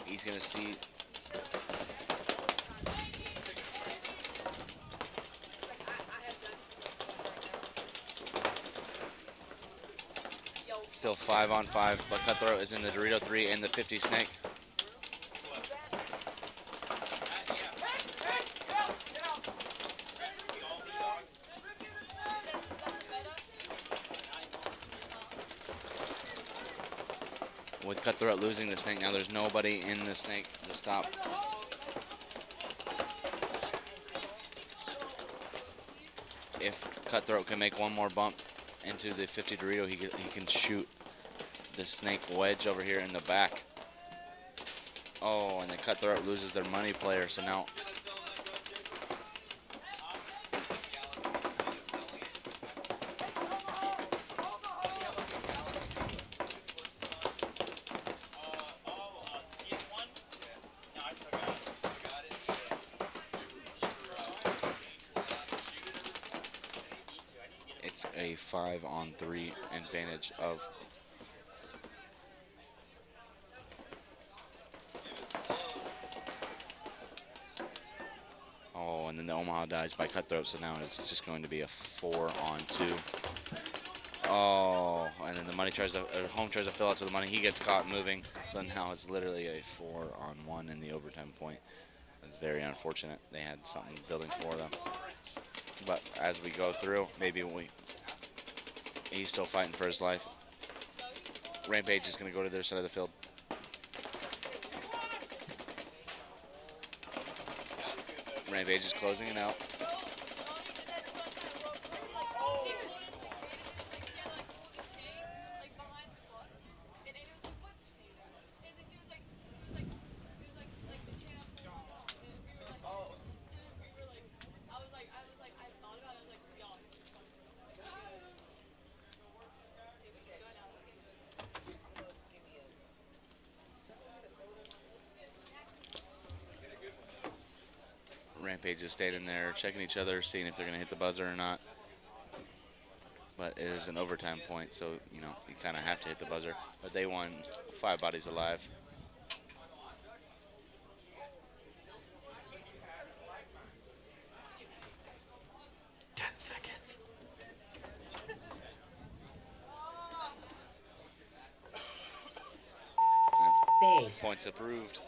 S1: He's going to see still 5-on-5, but Cutthroat is in the Dorito 3 and the 50 Snake.
S10: with Cutthroat losing the snake, now there's nobody in the snake to stop. If Cutthroat can make one more bump into the 50 Dorito, he can shoot the snake wedge over here in the back. Oh, and the Cutthroat loses their money player, so now it's a 5-on-3 advantage of and then the Omaha dies by Cutthroat, so now it's just going to be a 4-on-2. Oh, and then the money tries to, home tries to fill out to the money. He gets caught moving, so now it's literally a 4-on-1 in the overtime point. It's very unfortunate. They had something building for them. But as we go through, maybe he's still fighting for his life. Rampage is going to go to their side of the field. Rampage is closing it out. Rampage is staying in there, checking each other, seeing if they're going to hit the buzzer or not. But it is an overtime point, so, you know, you kind of have to hit the buzzer. But they won 5 bodies alive.
S7: Base.
S10: Points approved.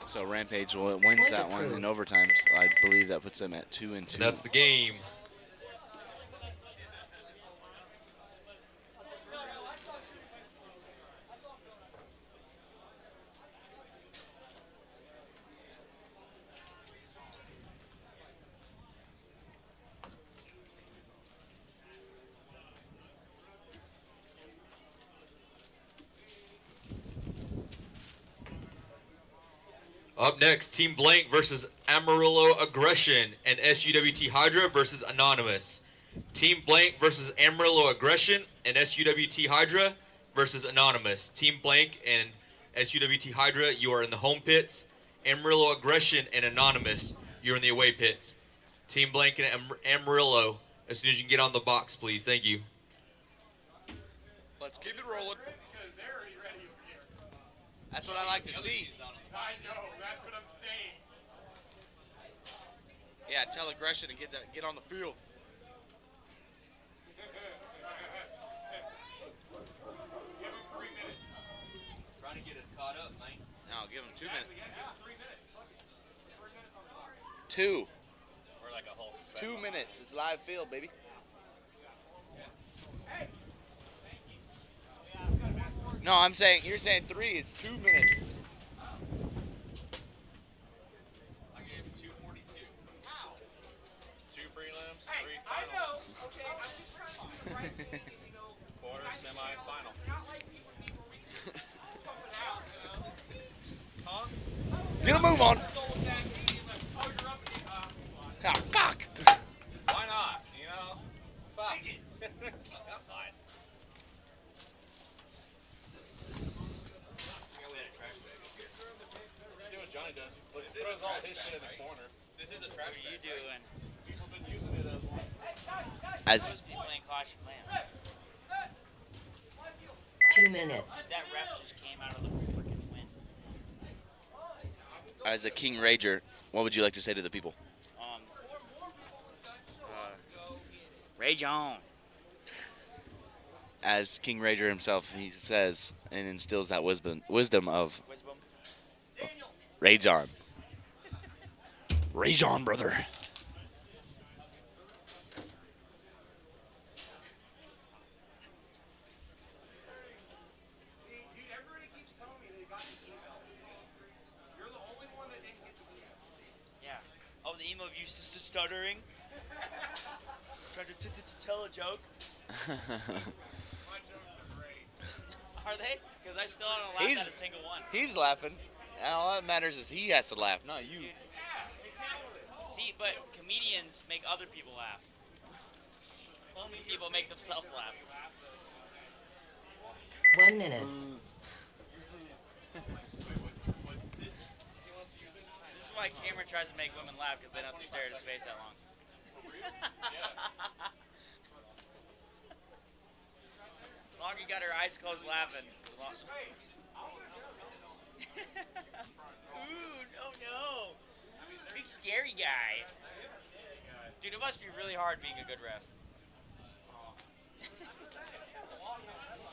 S10: So Rampage wins that one in overtime. So I believe that puts them at 2-2.
S4: And that's the game. Up next, Team Blank versus Amarillo Aggression and SUWT Hydra versus Anonymous. Team Blank versus Amarillo Aggression and SUWT Hydra versus Anonymous. Team Blank and SUWT Hydra, you are in the home pits. Amarillo Aggression and Anonymous, you're in the away pits. Team Blank and Amarillo, as soon as you can get on the box, please. Thank you.
S5: Let's keep it rolling.
S10: That's what I like to see.
S3: I know, that's what I'm saying.
S10: Yeah, tell Aggression to get on the field.
S3: Give him 3 minutes.
S5: Trying to get us caught up, man.
S10: No, give him 2 minutes.
S3: Yeah, give him 3 minutes. 3 minutes on the clock.
S10: 2.
S3: We're like a whole
S10: 2 minutes. It's live field, baby. No, I'm saying, you're saying 3. It's 2 minutes.
S5: I gave 2:42.
S3: How?
S5: 2 prelims, 3
S3: Hey, I
S5: finals.
S3: know. Okay, I'm just trying to right thing, you know.
S5: Quarter, semi-final.
S3: It's not like people need to read something out, you know. Huh?
S10: Get a move on.
S3: Oh, you're up in the
S10: Ah, fuck.
S3: Why not? You know? Fuck it. I'm fine.
S5: Let's do what Johnny does. He throws all his shit in the corner. This is a trash bag. What are you doing?
S3: People have been using it
S10: As
S15: Supposed to be playing Clash of Clans.
S7: 2 minutes.
S15: That ref just came out of the freaking wind.
S10: as the King Rager, what would you like to say to the people?
S15: Rage on.
S10: As King Rager himself, he says and instills that wisdom of rage on. Rage on, brother.
S15: used to stuttering. Trying to tell a joke. Are they? Because I still haven't laughed at a single one.
S10: He's laughing. And all that matters is he has to laugh, not you.
S15: See, but comedians make other people laugh. Only people make themselves laugh.
S7: 1 minute.
S15: This is why Cameron tries to make women laugh, because they don't have to stare at his face that long. As long as you got her eyes closed laughing. Ooh, no. Big scary guy. Dude, it must be really hard being a good ref.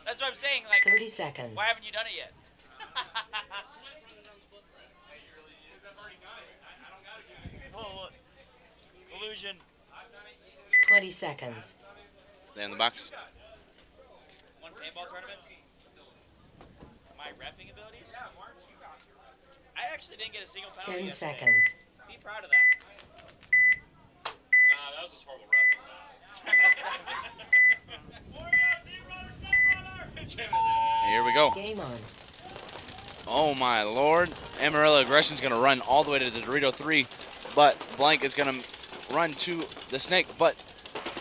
S15: That's what I'm saying. Like,
S7: 30 seconds.
S15: Why haven't you done it yet? Oh, collusion.
S7: 20 seconds.
S10: They in the box.
S15: Won paintball tournaments. My repping abilities. I actually didn't get a single penalty
S7: 10
S15: yesterday.
S7: seconds.
S15: Be proud of that.
S3: Nah, that was just horrible rapping.
S10: Here we go.
S7: Game on.
S10: Oh my lord. Amarillo Aggression's gonna run all the way to the Dorito 3, but Blank is gonna run to the Snake, but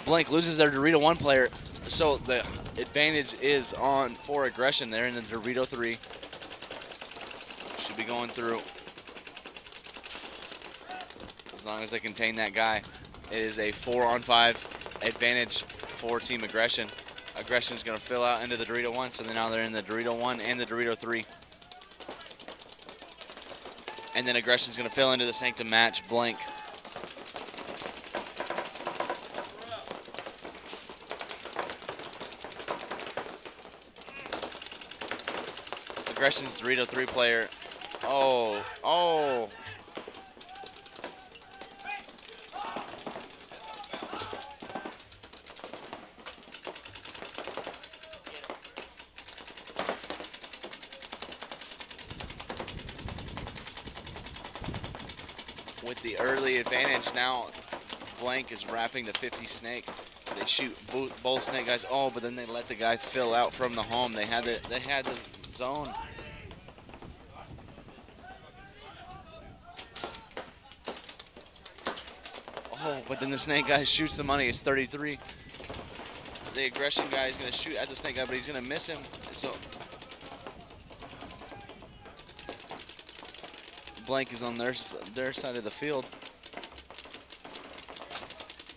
S10: Blank loses their Dorito 1 player, so the advantage is on for Aggression. They're in the Dorito 3. Should be going through. As long as they contain that guy. It is a 4-on-5 advantage for Team Aggression. Aggression is going to fill out into the Dorito 1, so now they're in the Dorito 1 and the Dorito 3. And then Aggression is going to fill into the Snake to match Blank. Aggression's Dorito 3 player. Oh. With the early advantage now, Blank is wrapping the 50 Snake. They shoot both Snake guys. Oh, but then they let the guy fill out from the home. They had the zone. Oh, but then the Snake guy shoots the money. It's 33. The Aggression guy is going to shoot at the Snake guy, but he's going to miss him. So Blank is on their side of the field.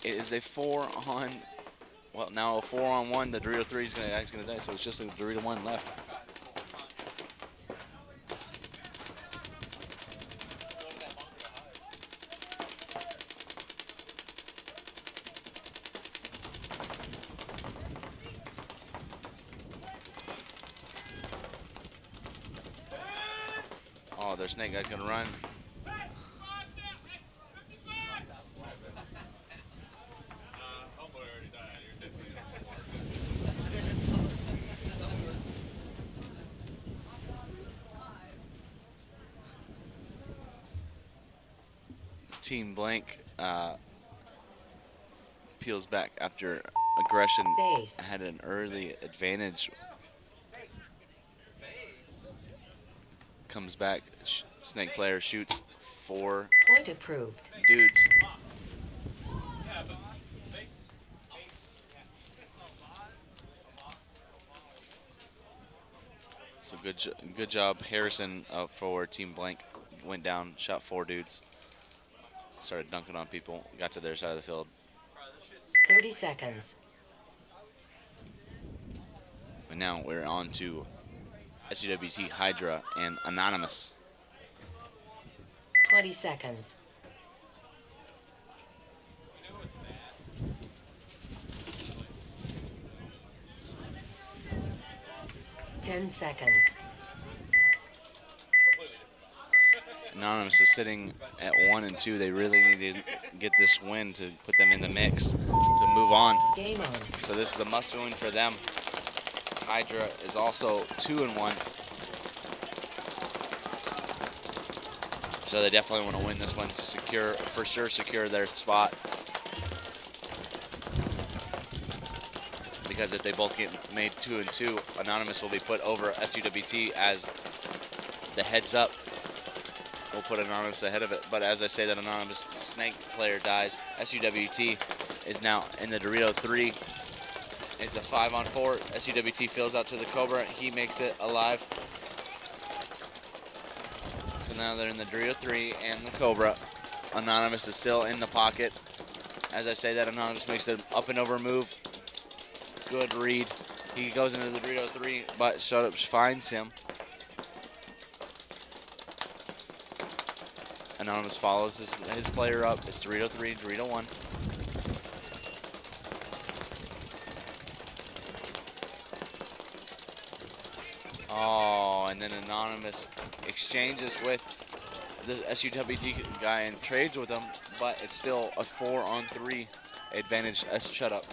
S10: It is a 4-on-1. The Dorito 3 guy's gonna die, so it's just a Dorito 1 left. Oh, their Snake guy's gonna run. Team Blank peels back after Aggression had an early advantage. Comes back, Snake player shoots 4
S7: Point approved.
S10: dudes. So good job, Harrison for Team Blank. Went down, shot 4 dudes. Started dunking on people, got to their side of the field.
S7: 30 seconds.
S10: And now we're on to SCWT, Hydra, and Anonymous.
S7: 20 seconds. Ten seconds.
S10: Anonymous is sitting at 1 and 2. They really need to get this win to put them in the mix to move on.
S7: Game on.
S10: So this is a must-win for them. Hydra is also 2 and 1. So they definitely want to win this one to secure, for sure, secure their spot. Because if they both get made 2 and 2, Anonymous will be put over SUWT as the heads up. We'll put Anonymous ahead of it. But as I say, that Anonymous snake player dies. SUWT is now in the Dorito 3. It's a 5-on-4. SUWT fills out to the Cobra. He makes it alive. So now they're in the Dorito 3 and the Cobra. Anonymous is still in the pocket. As I say that, Anonymous makes the up and over move. Good read. He goes into the Dorito 3, but Shut finds him. Anonymous follows his player up. It's Dorito 3, Dorito 1. Oh, and then Anonymous exchanges with the SUWT guy and trades with him, but it's still a 4-on-3 advantage as Shut Up.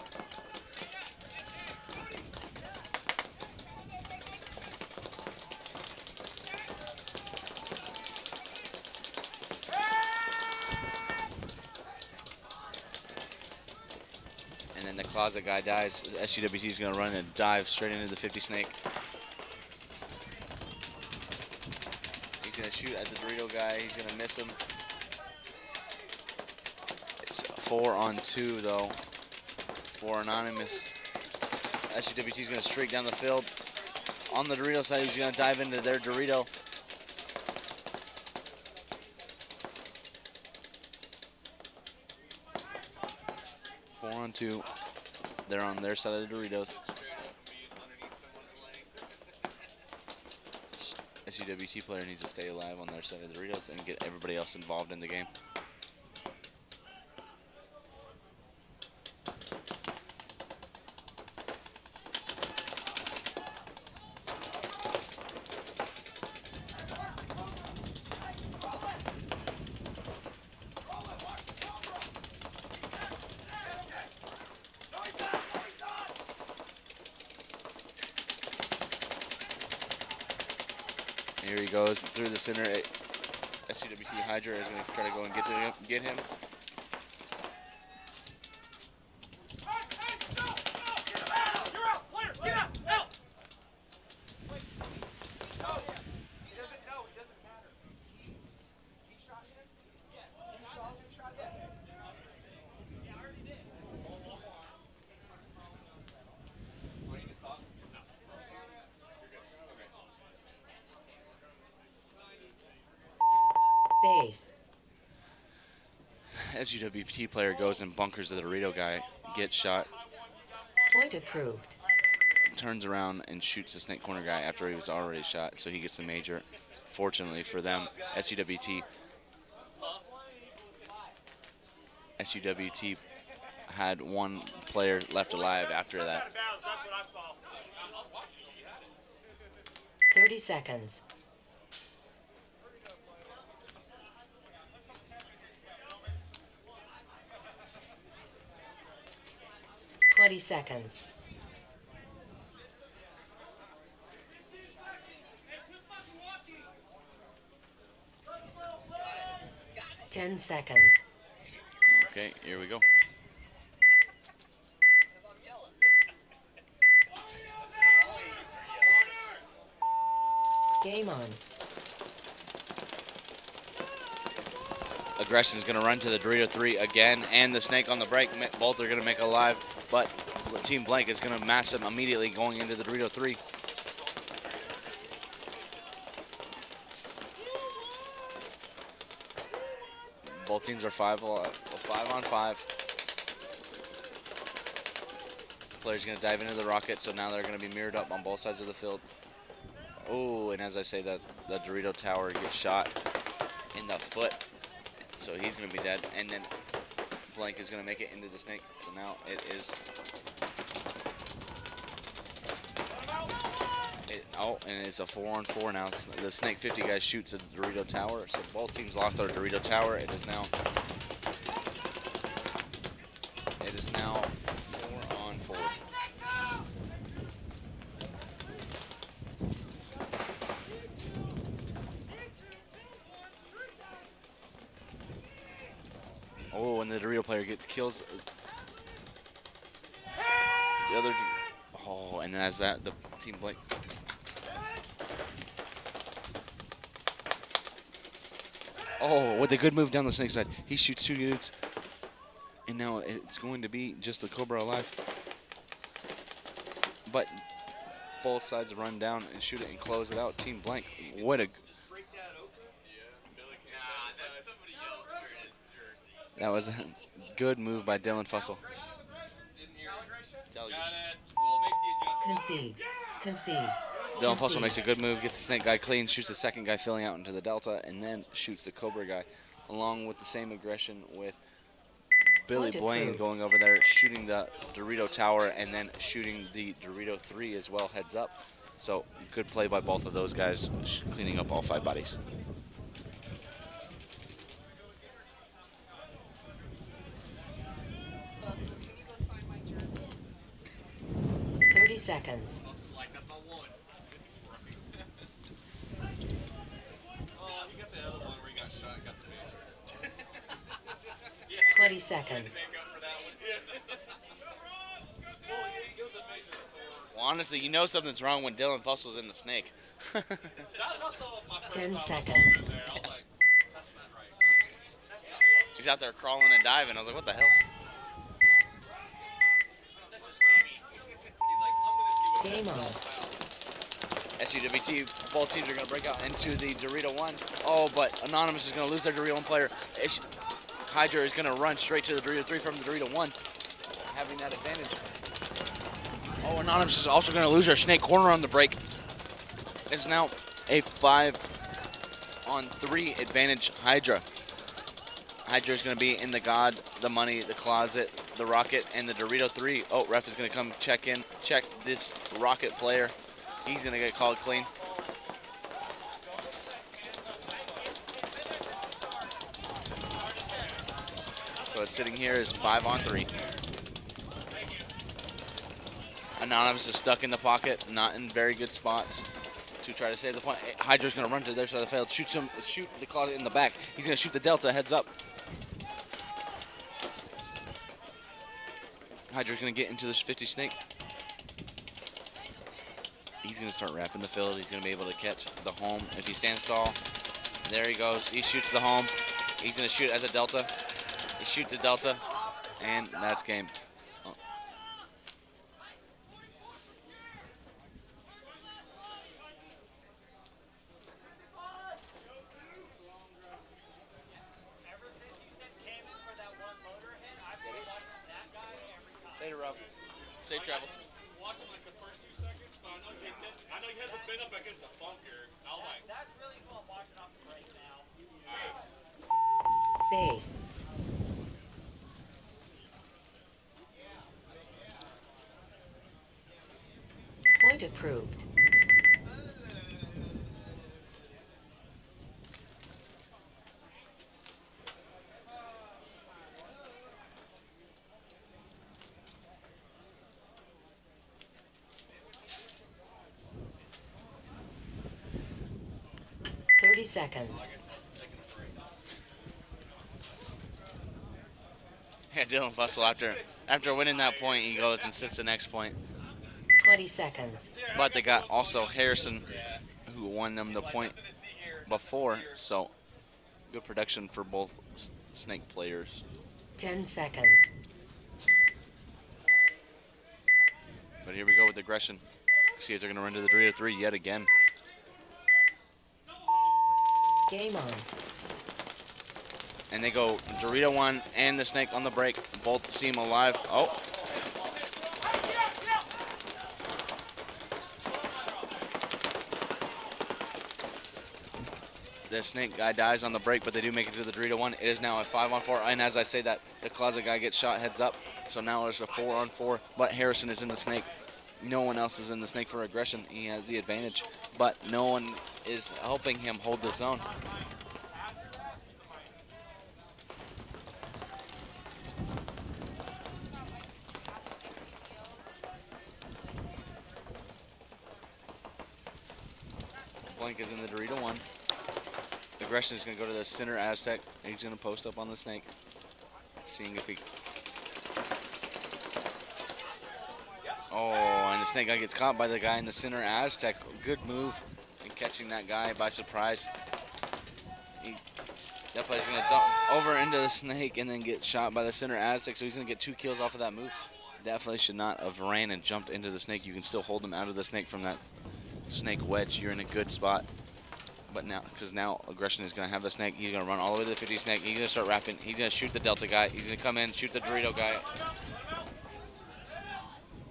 S10: And then the closet guy dies. SUWT is going to run and dive straight into the 50 snake. He's going to shoot at the Dorito guy. He's going to miss him. It's 4-on-2 though for Anonymous. SUWT is going to streak down the field. On the Dorito side, he's going to dive into their Dorito. On 2. They're on their side of the Doritos. SUWT player needs to stay alive on their side of the Doritos and get everybody else involved in the game. Here he goes through the center. SUWT Hydra is going to try to go and get him.
S7: Base.
S10: SUWT player goes and bunkers the Dorito guy, gets shot,
S7: Point approved.
S10: turns around and shoots the snake corner guy after he was already shot, so he gets the major. Fortunately for them, SUWT had one player left alive after that.
S7: 30 seconds. Seconds. 10 seconds.
S10: Okay, here we go.
S7: Game on.
S10: Aggression is going to run to the Dorito 3 again, and the snake on the break. Both are going to make a live, but Team Blank is going to mash them immediately going into the Dorito 3. Both teams are 5-on-5. Player's going to dive into the rocket, so now they're going to be mirrored up on both sides of the field. Oh, and as I say that, the Dorito tower gets shot in the foot. So he's going to be dead, and then Blank is going to make it into the snake. So now it is. And it's a 4-on-4 now. The Snake 50 guy shoots a Dorito tower. So both teams lost their Dorito tower. It is now 4-on-4. the Dorito player kills the other. Oh, and then as that, the Team Blank. Oh, with a good move down the snake side. He shoots 2 dudes. And now it's going to be just the Cobra alive. But both sides run down and shoot it and close it out. Team Blank, what a... That was a good move by Dylan Fussell.
S7: Concede. Concede.
S10: Dylan Fussell makes a good move, gets the snake guy clean, shoots the second guy filling out into the Delta, and then shoots the Cobra guy, along with the same aggression with Billy Blaine going over there, shooting the Dorito Tower, and then shooting the Dorito 3 as well, heads up. So good play by both of those guys, cleaning up all 5 bodies.
S7: Seconds.
S3: Oh, he got the other one where he got shot and got the major.
S7: 20 seconds.
S10: Well, honestly, you know something's wrong when Dylan Fussell's in the snake.
S7: 10 seconds.
S10: He's out there crawling and diving. I was like, what the hell?
S7: Game on.
S10: SUWT, both teams are going to break out into the Dorito 1. Oh, but Anonymous is going to lose their Dorito 1 player. Hydra is going to run straight to the Dorito 3 from the Dorito 1, having that advantage. Oh, Anonymous is also going to lose their snake corner on the break. It's now a 5-on-3 advantage Hydra. Hydra is going to be in the God, the Money, the Closet, the Rocket, and the Dorito 3. Oh, ref is going to come check this Rocket player. He's going to get called clean. So it's sitting here as 5-on-3. Anonymous is stuck in the pocket, not in very good spots to try to save the point. Hydra's going to run to their side of the field, shoot the Closet in the back. He's going to shoot the Delta, heads up. Hydra's going to get into this 50 snake. He's going to start wrapping the field. He's going to be able to catch the home if he stands tall. There he goes. He shoots the home. He's going to shoot as a Delta. He shoots the Delta, and that's game. Oh. Later, Rob. Safe travels.
S3: Watching like the first 2 seconds, but I know he hasn't been up against the bunker. I was like, that's really cool. I'm watching off the break now.
S7: Base. Point approved. Seconds.
S10: Yeah, Dylan Fussell, after winning that point, he goes and sits the next point.
S7: 20 seconds.
S10: But they got also Harrison, who won them the point before, so good production for both snake players.
S7: 10 seconds.
S10: But here we go with aggression. See if they're going to run to the Dorito 3 yet again.
S7: Game on.
S10: And they go Dorito 1 and the snake on the break. Both seem alive. Oh. The snake guy dies on the break, but they do make it to the Dorito 1. It is now a 5-on-4. And as I say that, the Closet guy gets shot heads up. So now it's a 4-on-4. But Harrison is in the snake. No one else is in the snake for aggression. He has the advantage. But no one is helping him hold the zone. Blank is in the Dorito 1. Aggression is going to go to the center Aztec. He's going to post up on the snake. seeing if he. Oh, and the snake guy gets caught by the guy in the center. Aztec, good move in catching that guy by surprise. He definitely going to dump over into the snake and then get shot by the center Aztec, so he's going to get 2 kills off of that move. Definitely should not have ran and jumped into the snake. You can still hold him out of the snake from that snake wedge. You're in a good spot. But now, because now Aggression is going to have the snake, he's going to run all the way to the 50 snake. He's going to start wrapping. He's going to shoot the Delta guy. He's going to come in, shoot the Dorito guy.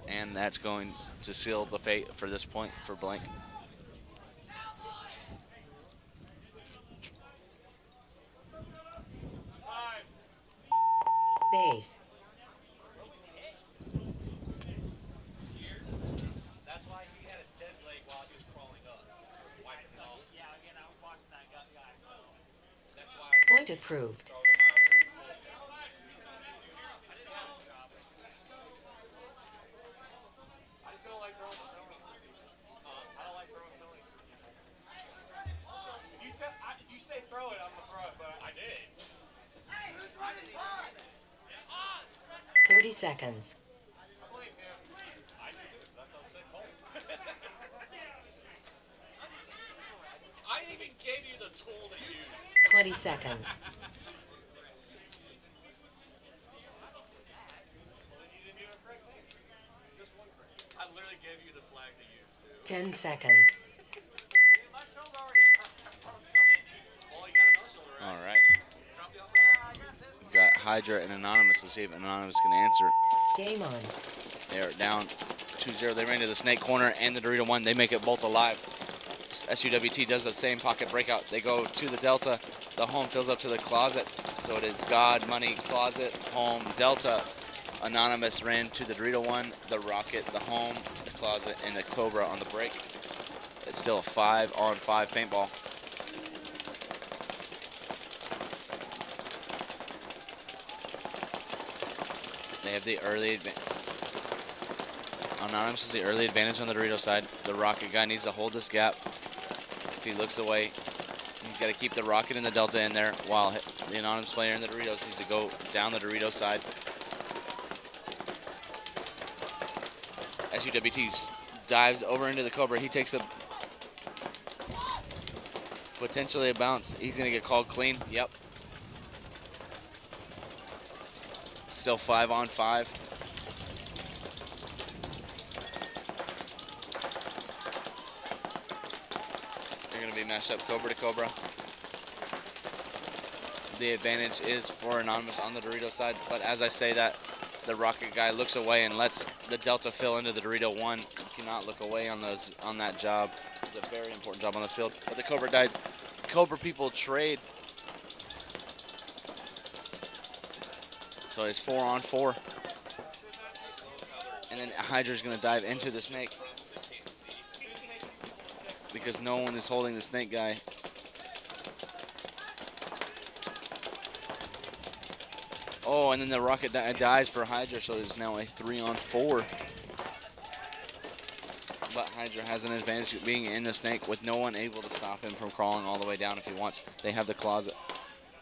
S10: And that's going to seal the fate for this point for Blank.
S7: Base.
S2: That's why he had a dead leg while he was crawling up. Wiping it off. Yeah, again, I was watching that guy, so that's why.
S7: Point approved.
S2: I just don't like throwing Tony. I don't like throwing Tony. If you say throw it, I'm gonna throw it, but I did. Hey, who's running hard?
S7: 30 seconds.
S2: I believe him. I do too. That's how I said Cole. I even gave you the tool to use.
S7: 20 seconds.
S2: I literally gave you the flag to use, dude.
S7: 10 seconds.
S2: My shoulder already hurt from so many. Well, you got another shoulder, right?
S10: All right.
S2: Drop the umbrella.
S10: We've got Hydra and Anonymous. Let's see if Anonymous can answer.
S7: Game on.
S10: They're down 2-0. They ran to the snake corner and the Dorito 1. They make it both alive. SUWT does the same pocket breakout. They go to the Delta. The home fills up to the closet. So it is God, Money, Closet, Home, Delta. Anonymous ran to the Dorito 1, the Rocket, the Home, the Closet, and the Cobra on the break. It's still a 5-on-5 paintball. They have the early advantage. Anonymous is the early advantage on the Dorito side. The Rocket guy needs to hold this gap. If he looks away, he's got to keep the Rocket and the Delta in there, while the Anonymous player in the Doritos needs to go down the Dorito side. SUWT dives over into the Cobra. He takes a potentially a bounce. He's going to get called clean. Yep. Still 5-on-5. They're going to be matched up Cobra to Cobra. The advantage is for Anonymous on the Dorito side, but as I say that, the Rocket guy looks away and lets the Delta fill into the Dorito 1. You cannot look away on that job. It's a very important job on the field. But the Cobra died. Cobra people trade. So it's 4-on-4. And then Hydra's going to dive into the snake, because no one is holding the snake guy. Oh, and then the Rocket dies for Hydra, so it's now a 3-on-4. But Hydra has an advantage of being in the snake with no one able to stop him from crawling all the way down if he wants. They have the closet.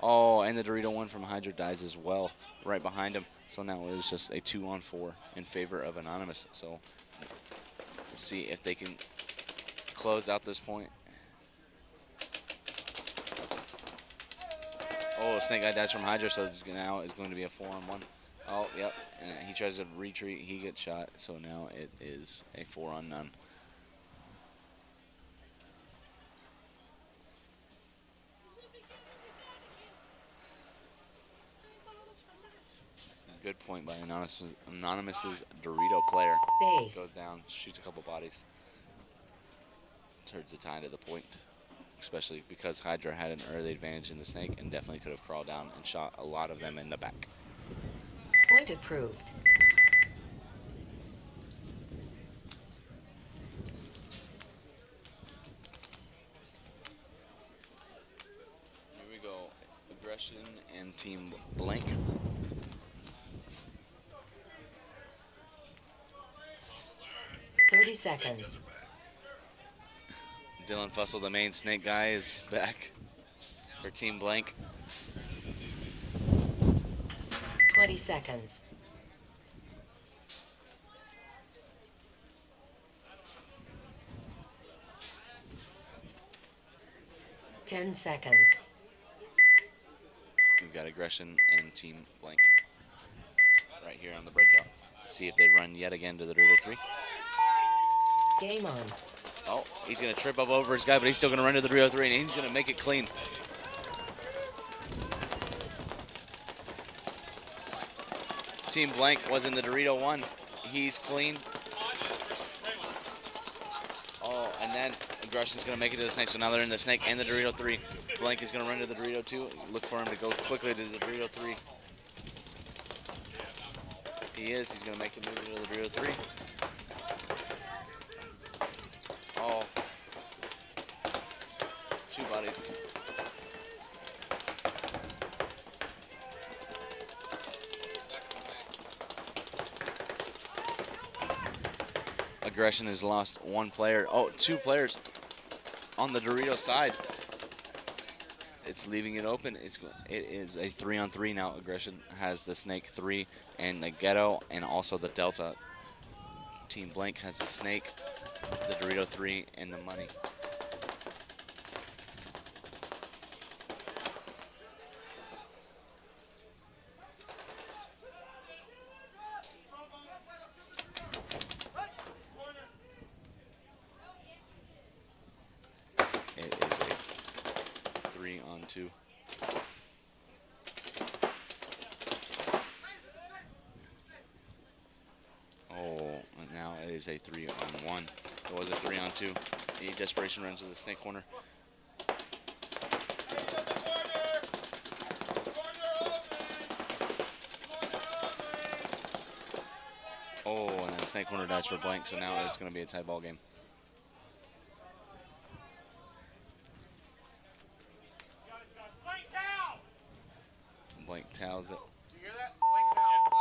S10: Oh, and the Dorito 1 from Hydra dies as well, right behind him. So now it is just a 2-on-4 in favor of Anonymous. So let's see if they can close out this point. Oh, Snake Guy dies from Hydra, so now it's going to be a 4-on-1. Oh, yep, and he tries to retreat, he gets shot, so now it is a 4-on-none. Good point by Anonymous's Dorito player.
S7: Base.
S10: Goes down, shoots a couple bodies. Turns the tie to the point. Especially because Hydra had an early advantage in the snake and definitely could have crawled down and shot a lot of them in the back.
S7: Point approved.
S10: Here we go. Aggression and Team Blank.
S7: $30 seconds.
S10: Dylan Fussell, the main snake guy, is back for Team Blank.
S7: 20 seconds. 10 seconds.
S1: We've got Aggression and Team Blank right here on the breakout. See if they run yet again to the Dorito 3.
S7: Game on.
S10: Oh, he's going to trip up over his guy, but he's still going to run to the Dorito 3, and he's going to make it clean. Team Blank was in the Dorito 1. He's clean. Oh, and then Aggression's going to make it to the Snake, so now they're in the Snake and the Dorito 3. Blank is going to run to the Dorito 2. Look for him to go quickly to the Dorito 3. He is. He's going to make the move to the Dorito 3. Oh. 2 bodies. Aggression has lost 1 player. Oh, 2 players on the Dorito side. It's leaving it open. It is a 3-on-3 now. Aggression has the Snake 3 and the Ghetto and also the Delta. Team Blank has the Snake, the Dorito 3, and the Money. It is a 3-on-2. Oh, and now it is a 3-on-1. It was a 3-on-2. The Desperation runs to the Snake corner. Oh, and then Snake corner dies for Blank, so now it's going to be a tie ball game. Blank towels it.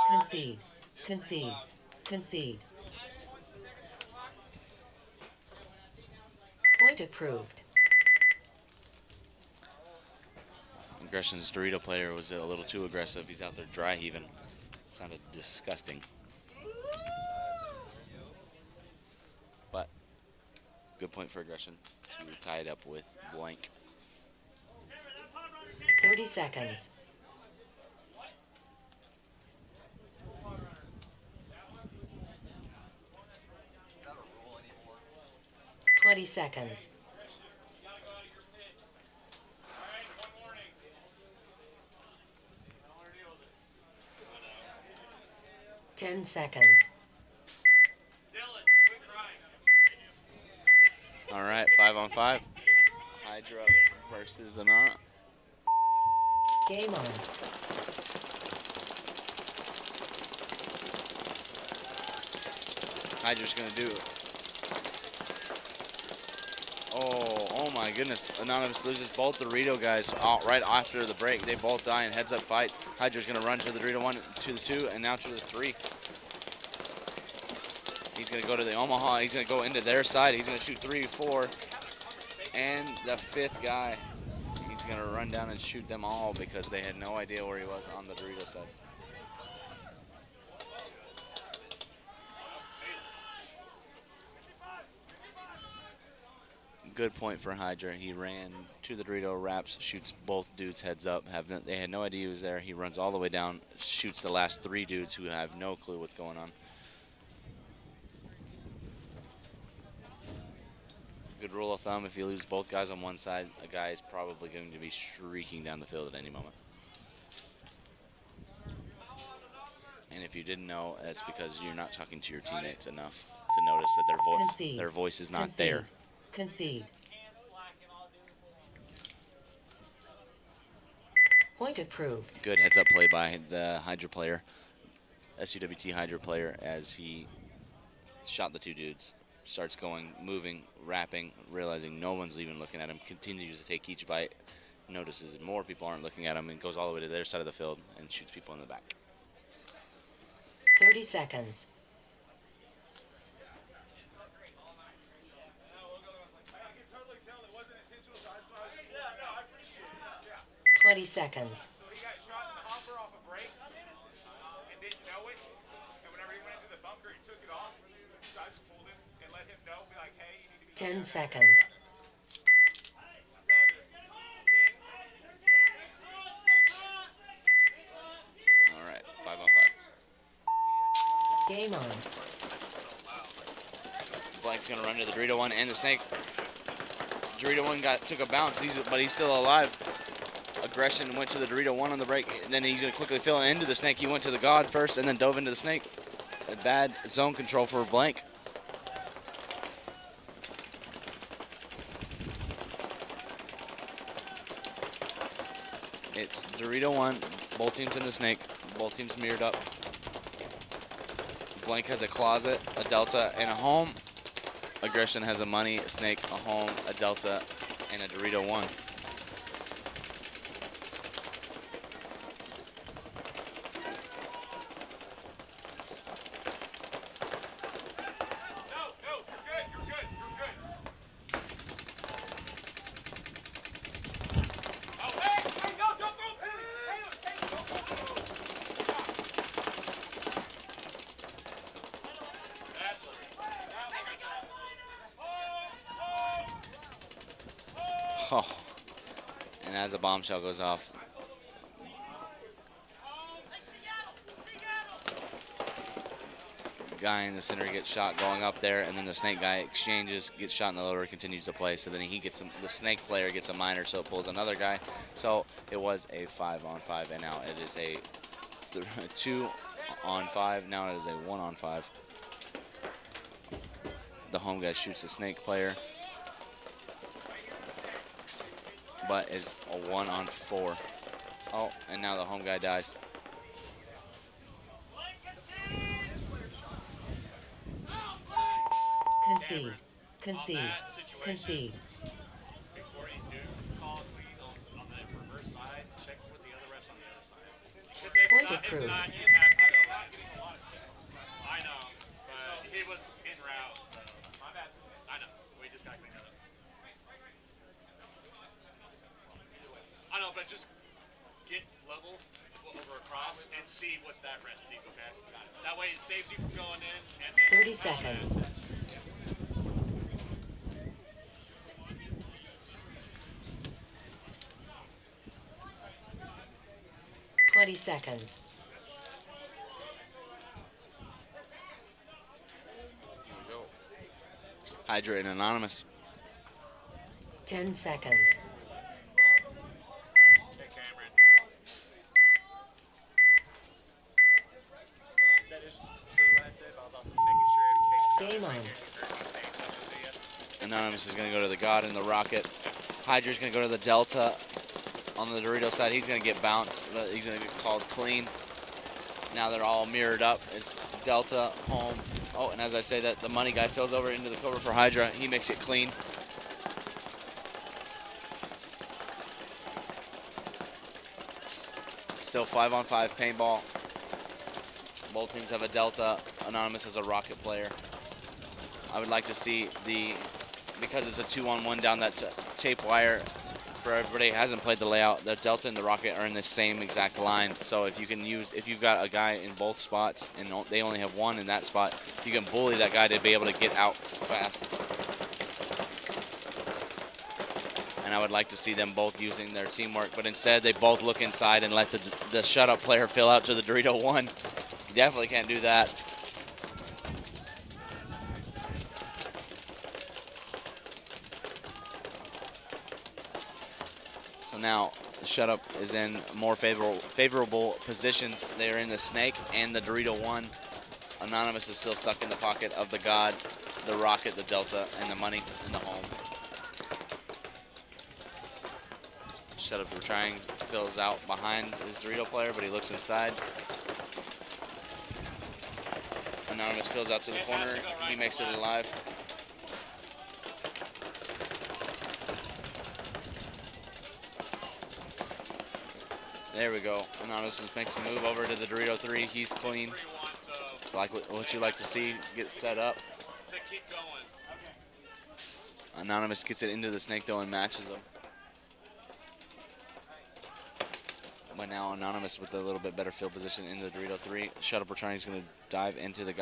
S7: Concede. Concede. Concede. Point approved.
S1: Aggression's Dorito player was a little too aggressive. He's out there dry heaving. Sounded disgusting. But good point for Aggression to tie it up with Blank.
S7: 30 seconds. 20 seconds. 10 seconds.
S10: All right, 5-on-5. Hydra versus Anana.
S7: Game on.
S10: Hydra's gonna do it. Oh my goodness. Anonymous loses both Dorito guys out right after the break. They both die in heads up fights. Hydra's gonna run to the Dorito 1, to the 2, and now to the 3. He's gonna go to the Omaha. He's gonna go into their side. He's gonna shoot 3, 4, and the 5th guy. He's gonna run down and shoot them all because they had no idea where he was on the Dorito side. Good point for Hydra. He ran to the Dorito wraps, shoots both dudes heads up. They had no idea he was there. He runs all the way down, shoots the last 3 dudes who have no clue what's going on. Good rule of thumb, if you lose both guys on one side, a guy is probably going to be streaking down the field at any moment. And if you didn't know, that's because you're not talking to your teammates enough to notice that their voice is not there.
S7: Concede. Point approved.
S1: Good heads up play by the Hydra player, SUWT Hydra player, as he shot the 2 dudes. Starts going, moving, wrapping, realizing no one's even looking at him, continues to take each bite, notices that more people aren't looking at him, and goes all the way to their side of the field and shoots people in the back.
S7: 30 seconds. 20 seconds. 10 seconds.
S10: All right, 5 on 5.
S7: Game on.
S10: Blank's gonna run to the Dorito one and the snake. Dorito one took a bounce, but he's still alive. Aggression went to the Dorito one on the break, and then he's gonna quickly fill into the snake. He went to the God first and then dove into the snake. A bad zone control for Blank. It's Dorito one, both teams in the snake, both teams mirrored up. Blank has a closet, a delta, and a home. Aggression has a money, a snake, a home, a delta, and a Dorito one. Oh. And as a bombshell goes off, guy in the center gets shot going up there, and then the snake guy exchanges, gets shot in the lower, continues to play. So then he gets the snake player gets a minor, so it pulls another guy. So it was a 5 on 5, and now it is a 2 on 5. Now it is a 1 on 5. The home guy shoots the snake player, but it's a 1 on 4. Oh, and now the home guy dies.
S7: Concede. Concede. Concede.
S3: Before you do call clean on that reverse side, check with the other refs on the other side. Because
S7: Point
S3: if
S7: approved.
S3: not, you have to go out. I know, but he was in route, so my bad. I know. We just got to clean that up. I know, but just get level over across and see what that ref sees, okay? That way it saves you from going in. And
S7: 30 seconds. 20 seconds.
S10: Hydra and Anonymous.
S7: 10 seconds.
S3: That is true what I said, but I was also making sure
S7: Game on.
S10: Anonymous is going to go to the God in the rocket. Hydra's going to go to the Delta on the Dorito side. He's going to get bounced, but he's going to get called clean. Now they're all mirrored up. It's Delta, home. Oh, and as I say that, the money guy fills over into the cover for Hydra. He makes it clean. Still 5 on 5 paintball. Both teams have a Delta. Anonymous is a rocket player. I would like to see because it's a 2-on-1 down that tape wire. For everybody who hasn't played the layout, the Delta and the rocket are in the same exact line. So if you've got a guy in both spots and they only have one in that spot, you can bully that guy to be able to get out fast. And I would like to see them both using their teamwork, but instead they both look inside and let the shut-up player fill out to the Dorito 1. You definitely can't do that. So now the shut-up is in more favorable positions. They are in the snake and the Dorito 1. Anonymous is still stuck in the pocket of the God, the rocket, the Delta, and the money in the home. Shut-up trying fills out behind his Dorito player, but he looks inside. Anonymous fills out to the corner. He makes it alive. There we go. Anonymous makes the move over to the Dorito 3. He's clean. It's like what you like to see get set up. Anonymous gets it into the snake though and matches him. But now Anonymous with a little bit better field position in the Dorito 3. Shuttle Patronic is going to dive into the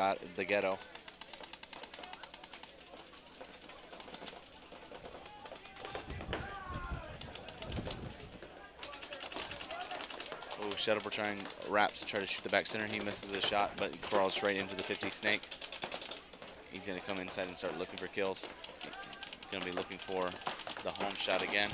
S10: ghetto. Shuttlebur trying wraps to try to shoot the back center. He misses the shot, but he crawls straight into the 50 snake. He's going to come inside and start looking for kills. He's going to be looking for the home shot again.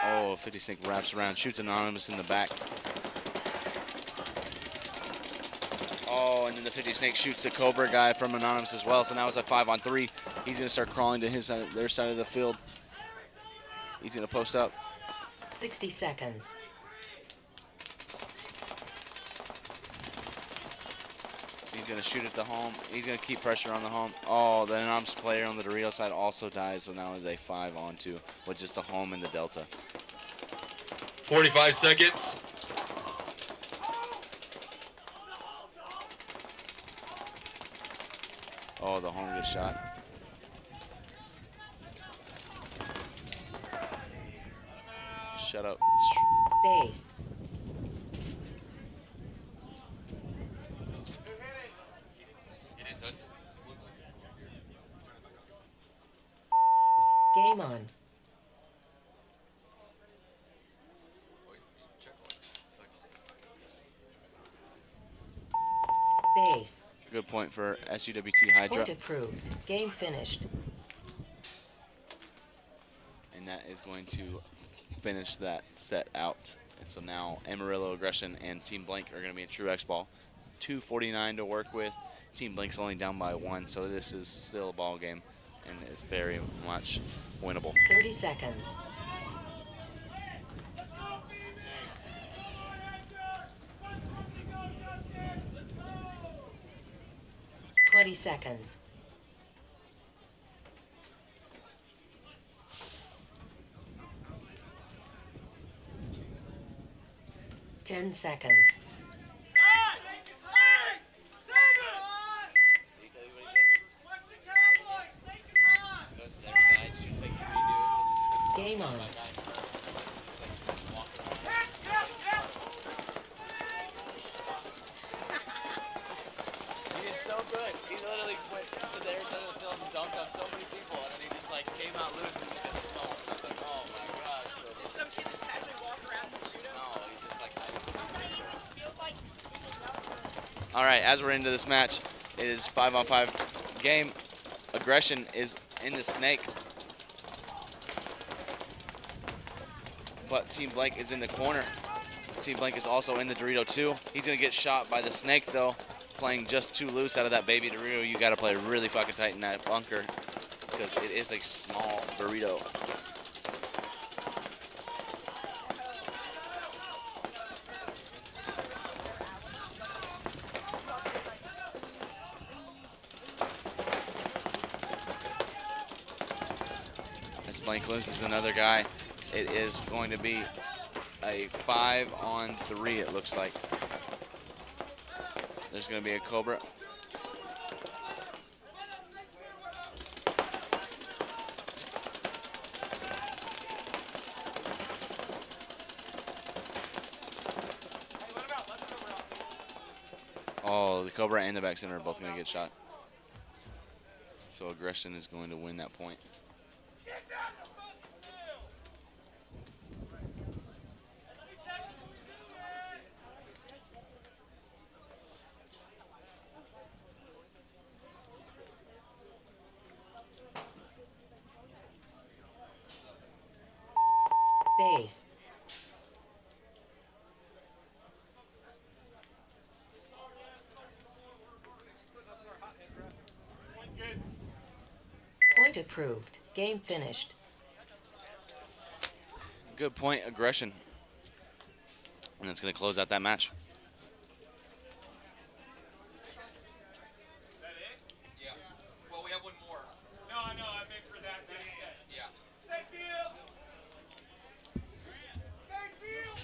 S10: Oh, 50 snake wraps around, shoots Anonymous in the back. Oh, and then the 50 snake shoots the Cobra guy from Anonymous as well. So now it's a 5-on-3. He's going to start crawling to his side, their side of the field. He's going to post up.
S7: 60 seconds.
S10: He's going to shoot at the home. He's going to keep pressure on the home. Oh, the Anonymous player on the Dorito side also dies. So now it's a 5-on-2 with just the home and the Delta.
S4: 45 seconds.
S10: Oh, the home gets shot. Shut up.
S7: Base. Game on. Base.
S10: Good point for SUWT Hydra.
S7: Point approved. Game finished.
S10: And that is going to finish that set out. And so now Amarillo Aggression and Team Blank are going to be in true Xball. 2:49 to work with. Team Blank's only down by 1, so this is still a ball game, and it's very much winnable.
S7: 30 seconds. Seconds. Ten seconds. Game on.
S10: He did so good. He literally went to their side of the field and dunked on so many people, and then he just like came out loose and just got smoked. I was like, oh my gosh.
S13: Did some kid just casually walk around and shoot him?
S10: No, he just like. All right, as we're into this match, it is 5-on-5 game. Aggression is in the snake, but Team Blank is in the corner. Team Blank is also in the Dorito too. He's gonna get shot by the snake though, playing just too loose out of that baby Dorito. You gotta play really fucking tight in that bunker because it is a small burrito. Blank loses another guy. It is going to be a 5-on-3, it looks like. There's going to be a Cobra. Oh, the Cobra and the back center are both going to get shot. So Aggression is going to win that point.
S7: Base. Point approved. Game finished.
S10: Good point, Aggression. And it's going to close out that match.
S5: Yeah. Well, we have one more.
S3: No, I know. I meant for that.
S5: Yeah.
S3: Safe field. Safe field.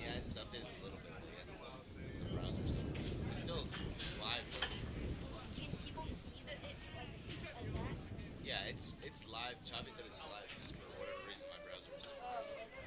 S10: Yeah, I just updated a little bit. The browser's it's still live.
S12: Can people see that it as that?
S10: Yeah, it's live. Chavi said it's live just for whatever reason my browser is.
S12: Oh, okay.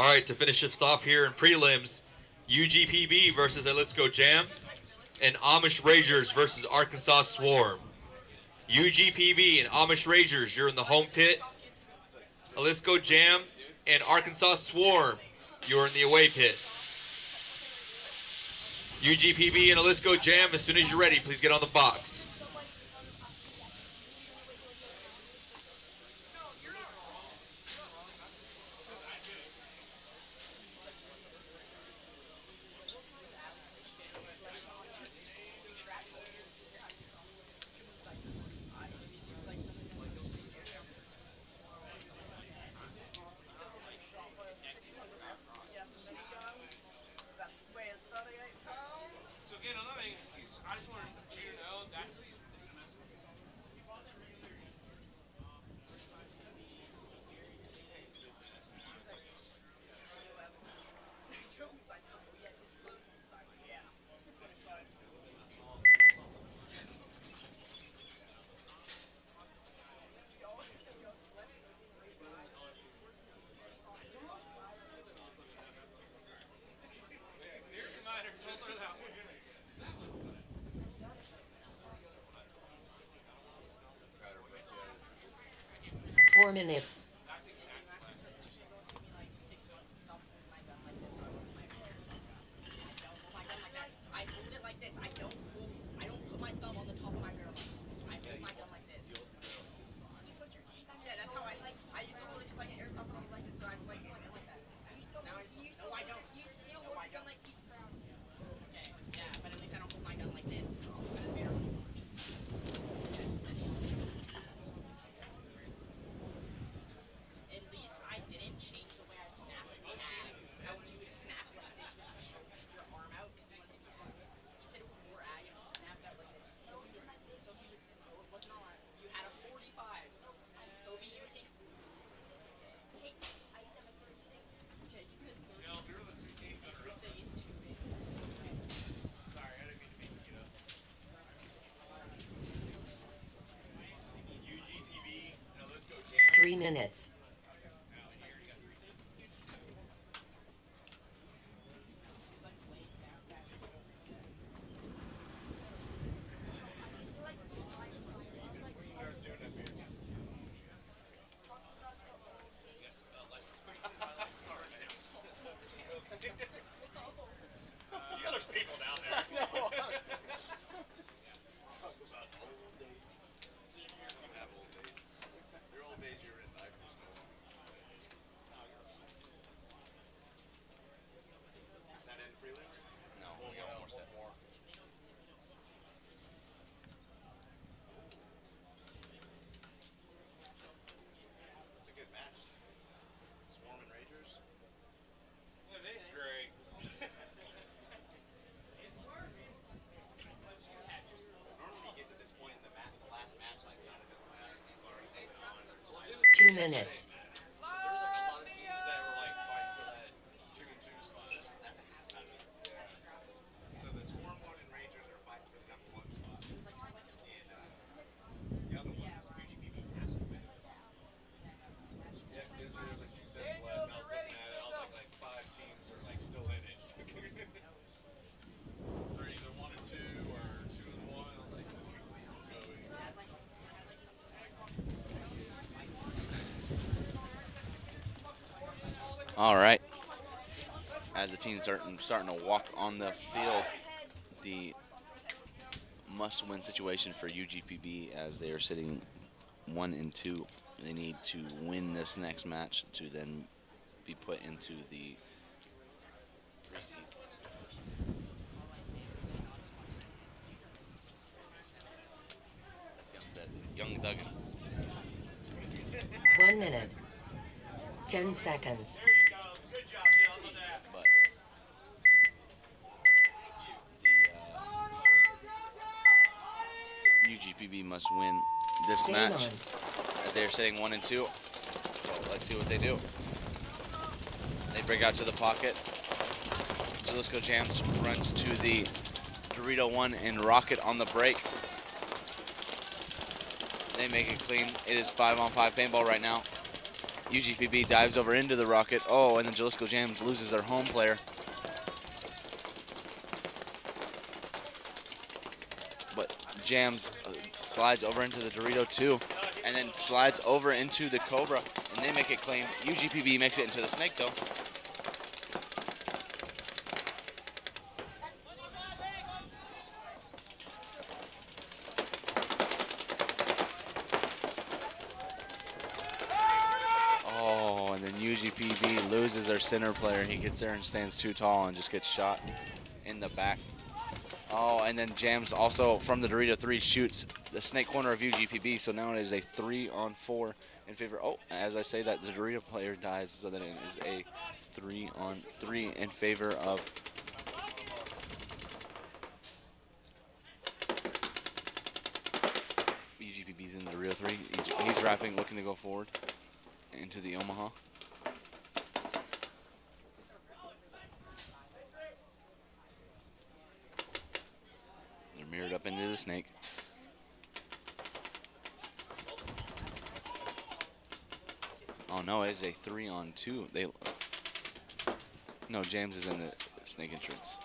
S4: All right, to finish us off here in prelims, UGPB versus Let's Go Jam, and Amish Ragers versus Arkansas Swarm. UGPB and Amish Ragers, you're in the home pit. Let's Go Jam and Arkansas Swarm, you're in the away pits. UGPB and Let's Go Jam, as soon as you're ready, please get on the box.
S3: So again, I'm not making an excuse. I just wanted you to know that's reminder. Don't throw that one.
S7: 4 minutes.
S15: I hold it like this. I don't put my thumb on the top of my barrel. I hold my gun like this. Yeah, that's how I used to hold it just like an airsoft gun like this, so I like it like that. Now I just, no, I don't. You still hold your gun like keep proud. Okay, yeah, but at least I don't hold my gun like this. At a barrel. At least I didn't change the way I snapped it. How when you would snap like this with your arm out because you went too far. You said it was more ag and you snapped out like this. So he would, it wasn't on. You had a 45. Obi, you would take 40. Okay, I used to have a 36. Okay, you could 30. No, if you're the two teams that are up. Say it's too big. Sorry, I didn't mean to make you get up.
S3: UGPB, now let's go jam.
S7: 3 minutes.
S3: Yeah, there's people down there.
S5: Your old days, you're in diapers. Is that in prelims? No, we got one more set. That's a good match. Swarm and Ragers.
S3: Great.
S5: Normally you get to this point in the last match, like kind of doesn't matter. You've already taken on. There's like
S7: 2 minutes.
S3: There was like a lot of teams that were like fighting for that 2-2 spot.
S5: So the Swarm one and Rangers are fighting for the number 1 spot. And the other one is UGPB has to win.
S3: Yeah, this year there's like 2 sets left, and I was looking at it, I was like 5 teams are like still in it. So they're either 1 and 2 or 2 and 1. I was like, this week we're going.
S10: All right. As the team's starting to walk on the field, the must-win situation for UGPB as they are sitting 1 and 2. They need to win this next match to then be put into the 3 seed. That's young Duggan.
S7: 1 minute. 10 seconds.
S3: Good job, Jill. Look at that.
S10: But UGPB must win this
S7: Game
S10: match
S7: on.
S10: as they are sitting 1 and 2. So let's see what they do. They break out to the pocket. Jalisco Jams runs to the Dorito 1 and Rocket on the break. They make it clean. It is 5-on-5 paintball right now. UGPB dives over into the rocket. Oh, and then Jalisco Jams loses their home player. But Jams slides over into the Dorito 2 and then slides over into the Cobra, and they make it clean. UGPB makes it into the Snake though. Oh, and then UGPB loses their center player. He gets there and stands too tall and just gets shot in the back. Oh, and then Jams also from the Dorito 3 shoots the Snake corner of UGPB, so now it is a 3-on-4 in favor. Oh, as I say that, the Dorito player dies, so then it is a 3-on-3 in favor of UGPB's in the Dorito 3. He's wrapping, looking to go forward into the Omaha. They're mirrored up into the Snake. Oh no, it is a 3-on-2. No, James is in the Snake entrance.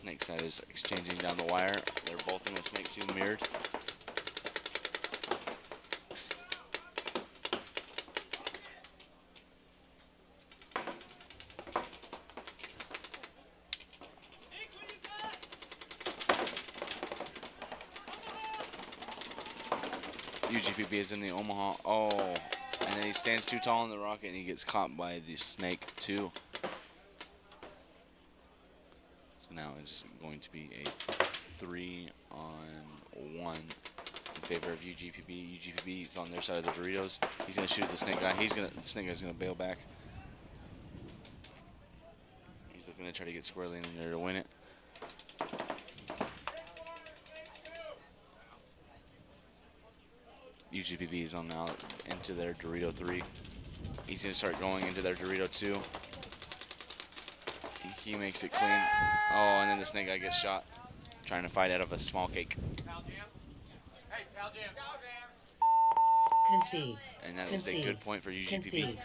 S10: Snake side is exchanging down the wire. They're both in the Snake 2 mirrored. UGPB is in the Omaha. Oh, and then he stands too tall in the rocket and he gets caught by the Snake 2. So now it's going to be a 3-on-1 in favor of UGPB. UGPB is on their side of the Doritos. He's gonna shoot the Snake guy. The Snake guy's gonna bail back. He's looking to try to get squarely in there to win it. UGPB is on now into their Dorito 3. He's going to start going into their Dorito 2. He makes it clean. Oh, and then the Snake guy gets shot. Trying to fight out of a small cake.
S7: Concede.
S10: And that is a good point for UGPB.
S7: Concede.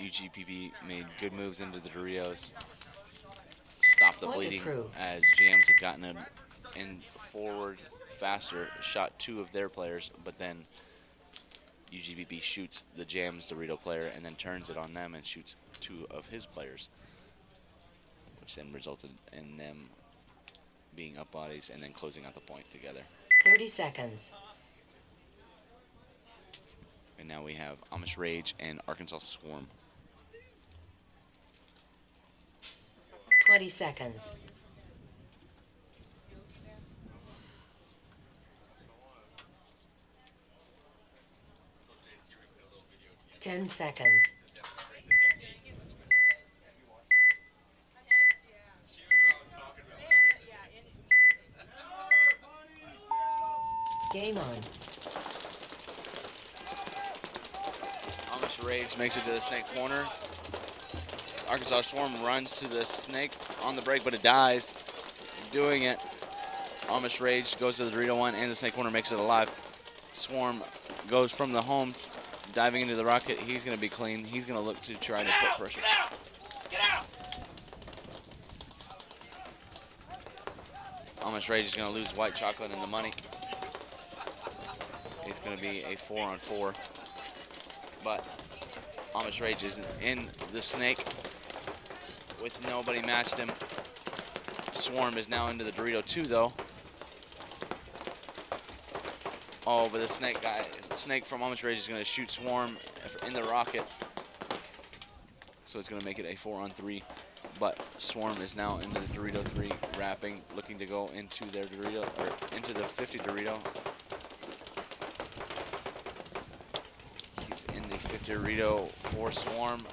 S10: UGPB made good moves into the Doritos. Stopped the
S7: Point
S10: bleeding
S7: approved.
S10: as Jams had gotten him in forward faster, shot 2 of their players, but then UGPB shoots the Jams Dorito player and then turns it on them and shoots 2 of his players, which then resulted in them being up bodies and then closing out the point together.
S7: 30 seconds.
S10: And now we have Amish Rage and Arkansas Swarm.
S7: 20 seconds. Ten seconds. Game on.
S10: Amish Rage makes it to the Snake corner. Arkansas Swarm runs to the Snake on the break, but it dies. Doing it. Amish Rage goes to the Dorito 1 and the Snake corner makes it alive. Swarm goes from the home, diving into the rocket. He's going to be clean. He's going to look to try to put pressure.
S3: Get out!
S10: Amish Rage is going to lose White Chocolate and the money. It's going to be a 4-on-4. But Amish Rage is in the Snake with nobody matched him. Swarm is now into the Dorito 2 though. Oh, but the Snake from Amish Rage is going to shoot Swarm in the rocket. So it's going to make it a 4-on-3. But Swarm is now into the Dorito 3, wrapping, looking to go into their Dorito, or into the 50 Dorito. He's in the 50 Dorito for Swarm.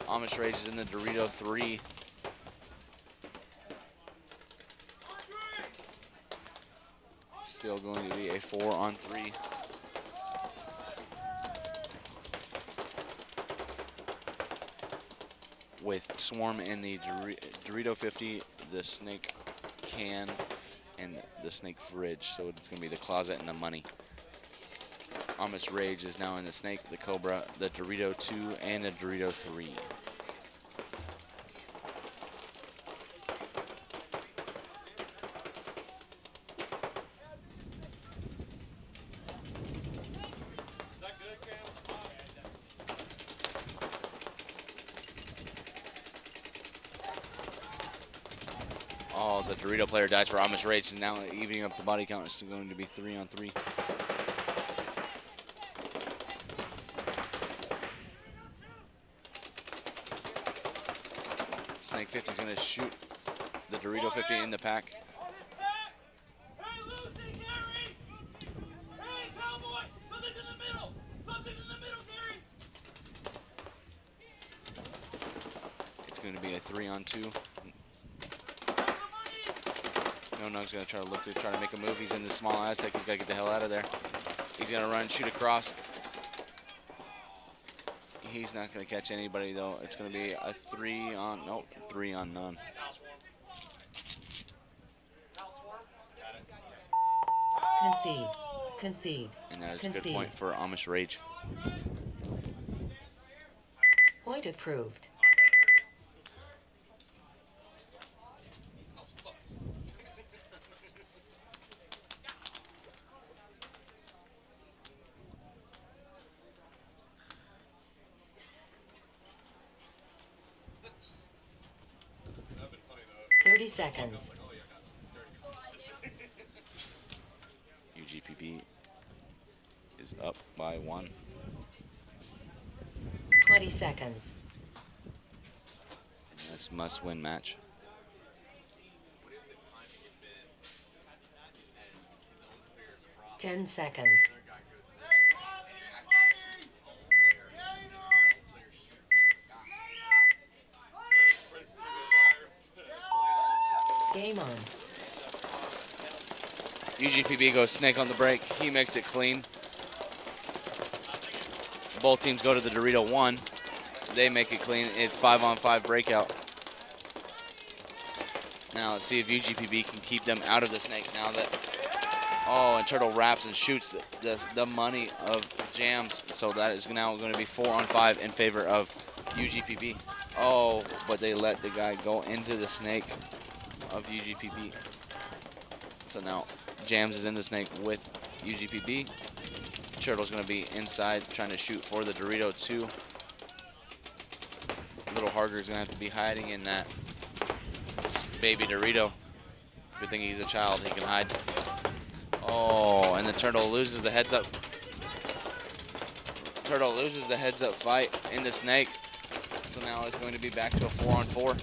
S10: Amish Rage is in the Dorito 3. Still going to be a 4-on-3. with Swarm in the Dorito 50, the Snake can, and the Snake fridge. So it's going to be the closet and the money. Amos Rage is now in the Snake, the Cobra, the Dorito 2, and the Dorito 3. Oh, the Dorito player dies for Amish Rage, and now evening up the body count. It's going to be 3-on-3. Snake 50 is going to shoot the Dorito 50 in the pack. It's going to be a 3-on-2. No Nug's going to try to make a move. He's in the small Aztec. He's got to get the hell out of there. He's going to run, shoot across. He's not going to catch anybody, though. It's going to be a 3-on-none.
S7: Concede. Concede.
S10: And that is a good point for Amish Rage.
S7: Point approved. Seconds.
S10: UGPB is up by 1.
S7: 20 seconds.
S10: This must-win match.
S7: Ten seconds. Game on.
S10: UGPB goes Snake on the break. He makes it clean. Both teams go to the Dorito 1. They make it clean. It's 5-on-5 breakout. Now let's see if UGPB can keep them out of the Snake now that... Oh, and Turtle wraps and shoots the money of Jams. So that is now going to be 4-on-5 in favor of UGPB. Oh, but they let the guy go into the Snake of UGPB. So now Jams is in the Snake with UGPB. Turtle's going to be inside trying to shoot for the Dorito 2. Little Harger's going to have to be hiding in that baby Dorito. Good thing he's a child, he can hide. Oh, and the Turtle loses the heads up. Turtle loses the heads up fight in the Snake. So now it's going to be back to a 4-on-4.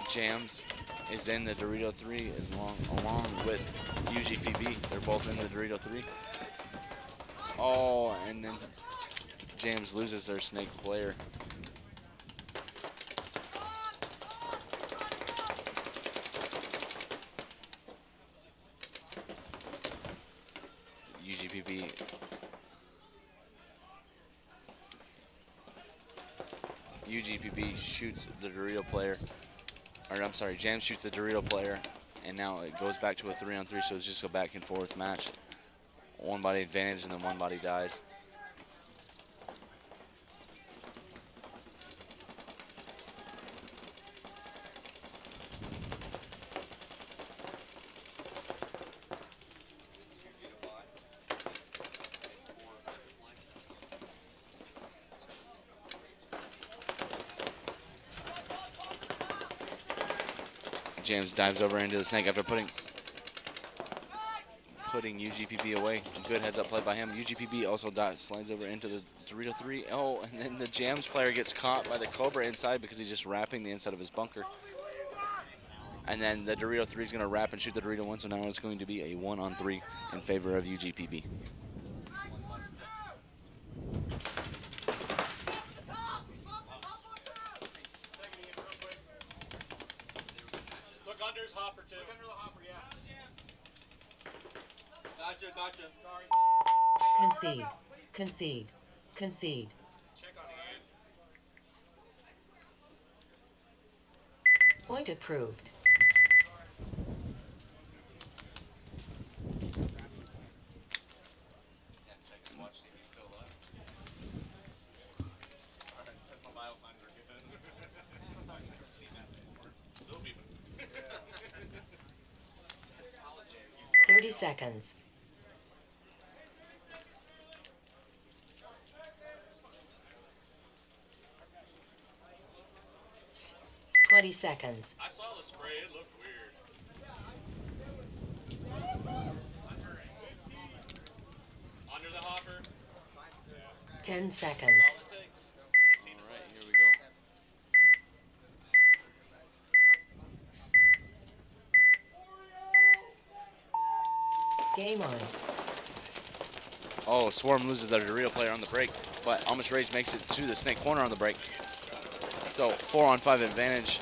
S10: Jams is in the Dorito 3 along with UGPB. They're both in the Dorito 3. Oh, and then Jams loses their Snake player. UGPB shoots the Dorito player. Or I'm sorry, Jams shoots the Dorito player, and now it goes back to a 3-on-3, so it's just a back and forth match. One body advantage, and then one body dies. Jams dives over into the Snake after putting UGPB away. Good heads up play by him. UGPB also slides over into the Dorito 3. Oh, and then the Jams player gets caught by the Cobra inside because he's just wrapping the inside of his bunker. And then the Dorito 3 is going to wrap and shoot the Dorito 1, so now it's going to be a 1-on-3 in favor of UGPB.
S3: Look under's hopper too.
S5: Look under the hopper, yeah. Gotcha, gotcha. Sorry.
S7: Concede. Concede. Concede.
S3: Check on the end.
S7: Point approved.
S5: Check and watch, see if he's still alive. Alright, says my vital signs are good. Seen that before. Still beeping.
S7: 30 seconds. Seconds.
S3: I saw the spray. It looked weird. Under the hopper.
S7: 10 seconds.
S3: That's all it takes.
S10: All right, here we go.
S7: Game on.
S10: Oh, Swarm loses their Dorito player on the break, but Almost Rage makes it to the snake corner on the break. So 4-on-5 advantage.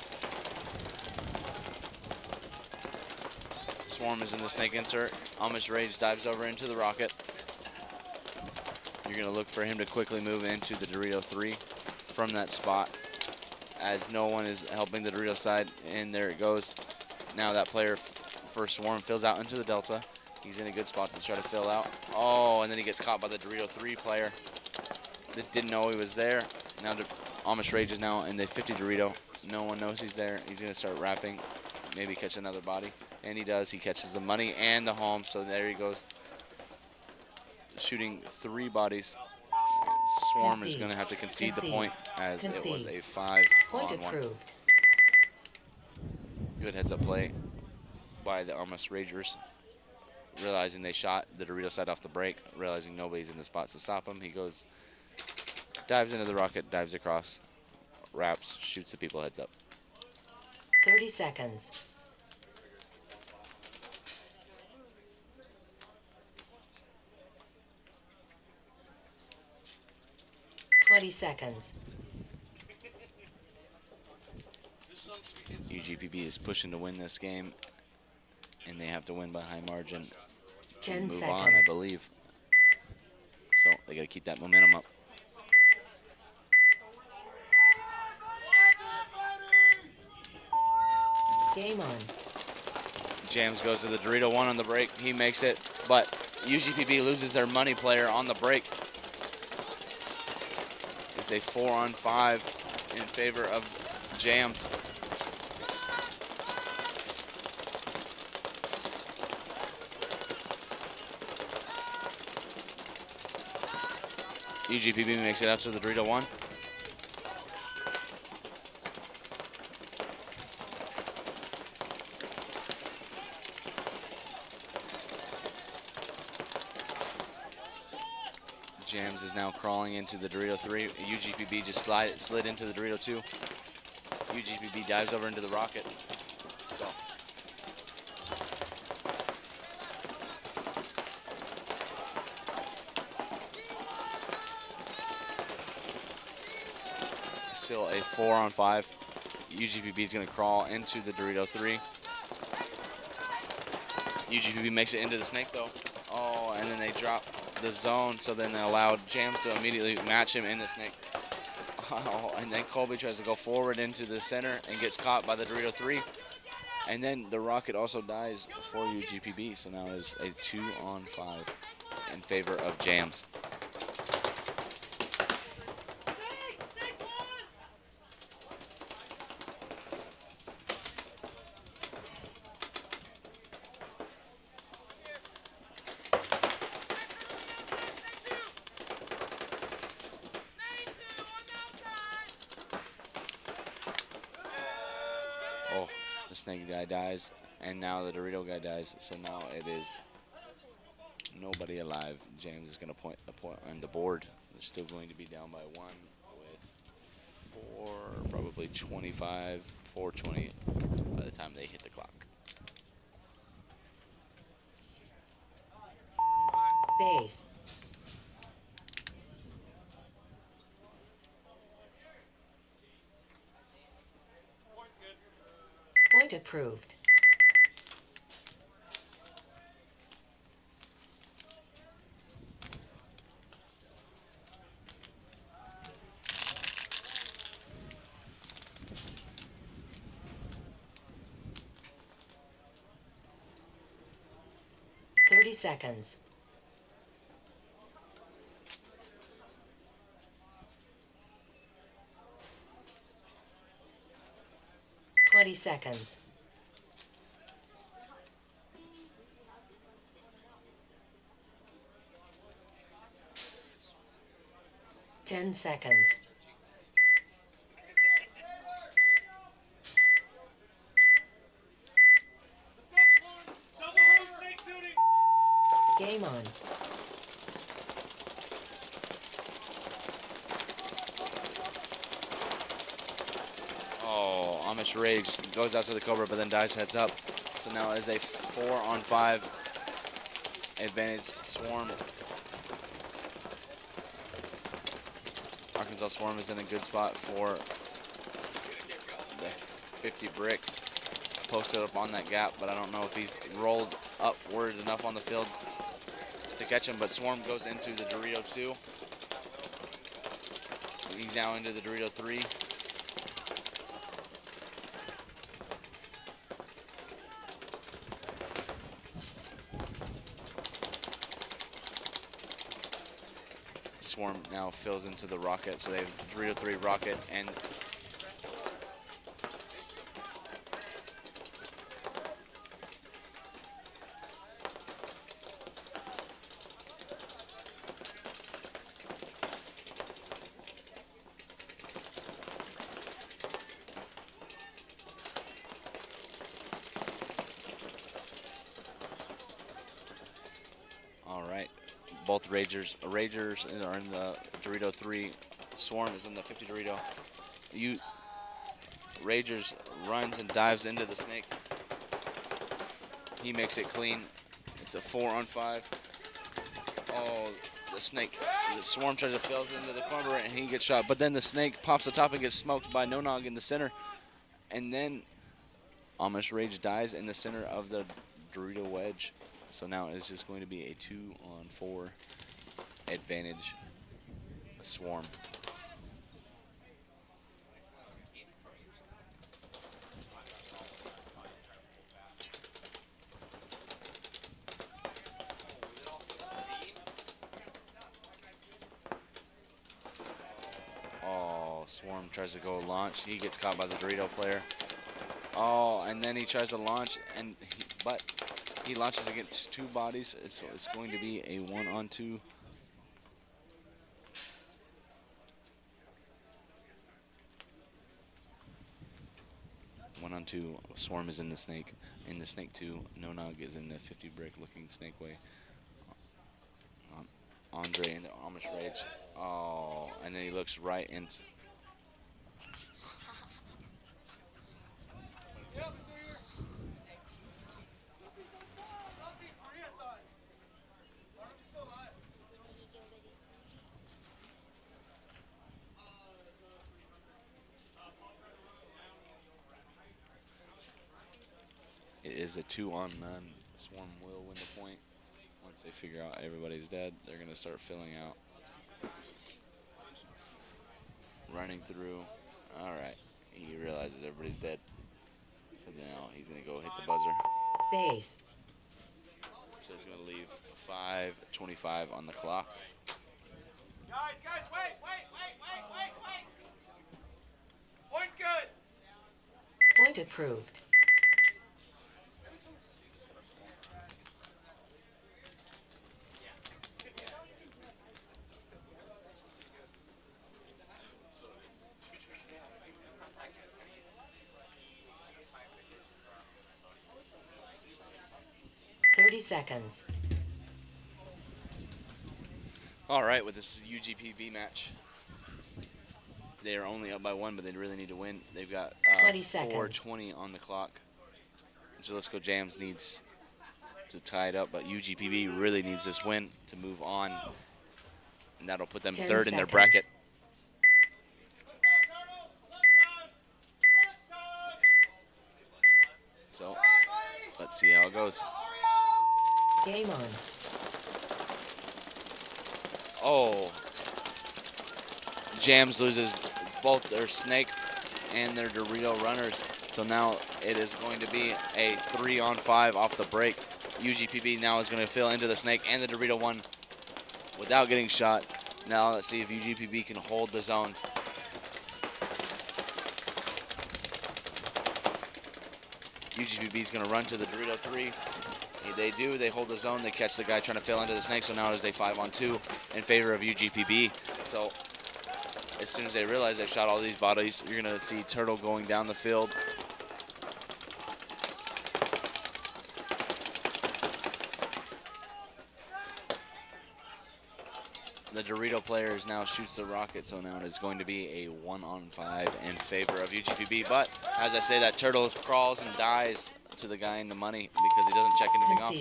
S10: Swarm is in the snake insert. Almost Rage dives over into the rocket. You're gonna look for him to quickly move into the Dorito 3 from that spot, as no one is helping the Dorito side, and there it goes. Now that player for Swarm fills out into the Delta. He's in a good spot to try to fill out. Oh, and then he gets caught by the Dorito 3 player that didn't know he was there. Now Almost Rage is now in the 50 Dorito. No one knows he's there. He's gonna start wrapping, maybe catch another body. And he does. He catches the money and the home, so there he goes. Shooting 3 bodies. Swarm is gonna have to concede the point, as it was a 5-on-1.
S7: Point approved.
S10: Good heads up play by the Almost Ragers. Realizing they shot the Dorito side off the break, realizing nobody's in the spot to stop him, he goes, dives into the rocket, dives across, wraps, shoots the people heads up.
S7: 30 seconds. Seconds.
S10: UGPB is pushing to win this game, and they have to win by high margin to
S7: 10
S10: move
S7: seconds.
S10: on, I believe. So they got to keep that momentum up.
S7: Game on.
S10: Jams goes to the Dorito 1 on the break. He makes it, but UGPB loses their money player on the break. It's a 4-on-5 in favor of Jams. UGPB makes it after the Dorito 1. Jams is now crawling into the Dorito 3. UGPB just slid into the Dorito 2. UGPB dives over into the rocket. So still a 4-on-5. UGPB is going to crawl into the Dorito 3. UGPB makes it into the snake though. Oh, and then they drop the zone, so then they allowed Jams to immediately match him in the snake. Oh, and then Colby tries to go forward into the center and gets caught by the Dorito 3. And then the rocket also dies for UGPB, so now it's a 2-on-5 in favor of Jams. Oh, the snake guy dies, and now the Dorito guy dies, so now it is nobody alive. James is going to point on the board. They're still going to be down by 1 with probably 25, 4:20 by the time they hit the clock.
S7: Base. Point approved. 30 seconds. 20 seconds. 10 seconds. Game on.
S10: Oh, Amish Rage goes out to the Cobra, but then dies heads up. So now it is a 4-on-5 advantage Swarm. Arkansas Swarm is in a good spot for the 50 brick. Posted up on that gap, but I don't know if he's rolled upward enough on the field to catch him, but Swarm goes into the Dorito 2. He's now into the Dorito 3. Swarm now fills into the Rocket, so they have Dorito 3 Rocket and both Ragers are in the Dorito 3. Swarm is in the 50 Dorito. Ragers runs and dives into the snake. He makes it clean. It's a 4-on-5. Oh, the Swarm tries to fills into the corner and he gets shot. But then the snake pops the top and gets smoked by No Nog in the center. And then Amish Rage dies in the center of the Dorito wedge. So now it's just going to be a 2-on-4 advantage Swarm. Oh, Swarm tries to go launch. He gets caught by the Dorito player. Oh, and then he tries to launch, but he launches against two bodies, so it's going to be a 1-on-2. Swarm is in the snake. In the snake 2, No Nog is in the 50 brick looking snake way. Andre into Amish Rage. Oh, and then he looks right into. It is a 2-on-9. Swarm will win the point. Once they figure out everybody's dead, they're going to start filling out. Running through. All right. He realizes everybody's dead. So now he's going to go hit the buzzer.
S7: Base.
S10: So he's going to leave 5:25 on the clock.
S3: Guys, wait. Point's good.
S7: Point approved. Seconds.
S10: All right, with this UGPB match, they are only up by 1, but they really need to win. They've got 4:20 on the clock. So Let's Go Jams needs to tie it up, but UGPB really needs this win to move on, and that'll put them 3rd in their bracket. So let's see how it goes.
S7: Game on.
S10: Oh. Jams loses both their snake and their Dorito runners. So now it is going to be a 3-on-5 off the break. UGPB now is going to fill into the snake and the Dorito one without getting shot. Now let's see if UGPB can hold the zones. UGPB is going to run to the Dorito 3. They do. They hold the zone. They catch the guy trying to fill into the snake. So now it is a 5-on-2 in favor of UGPB. So as soon as they realize they've shot all these bodies, you're going to see Turtle going down the field. The Dorito player now shoots the rocket, so now it's going to be a 1-on-5 in favor of UGPB. But as I say, that Turtle crawls and dies to the guy in the money because he doesn't check anything off.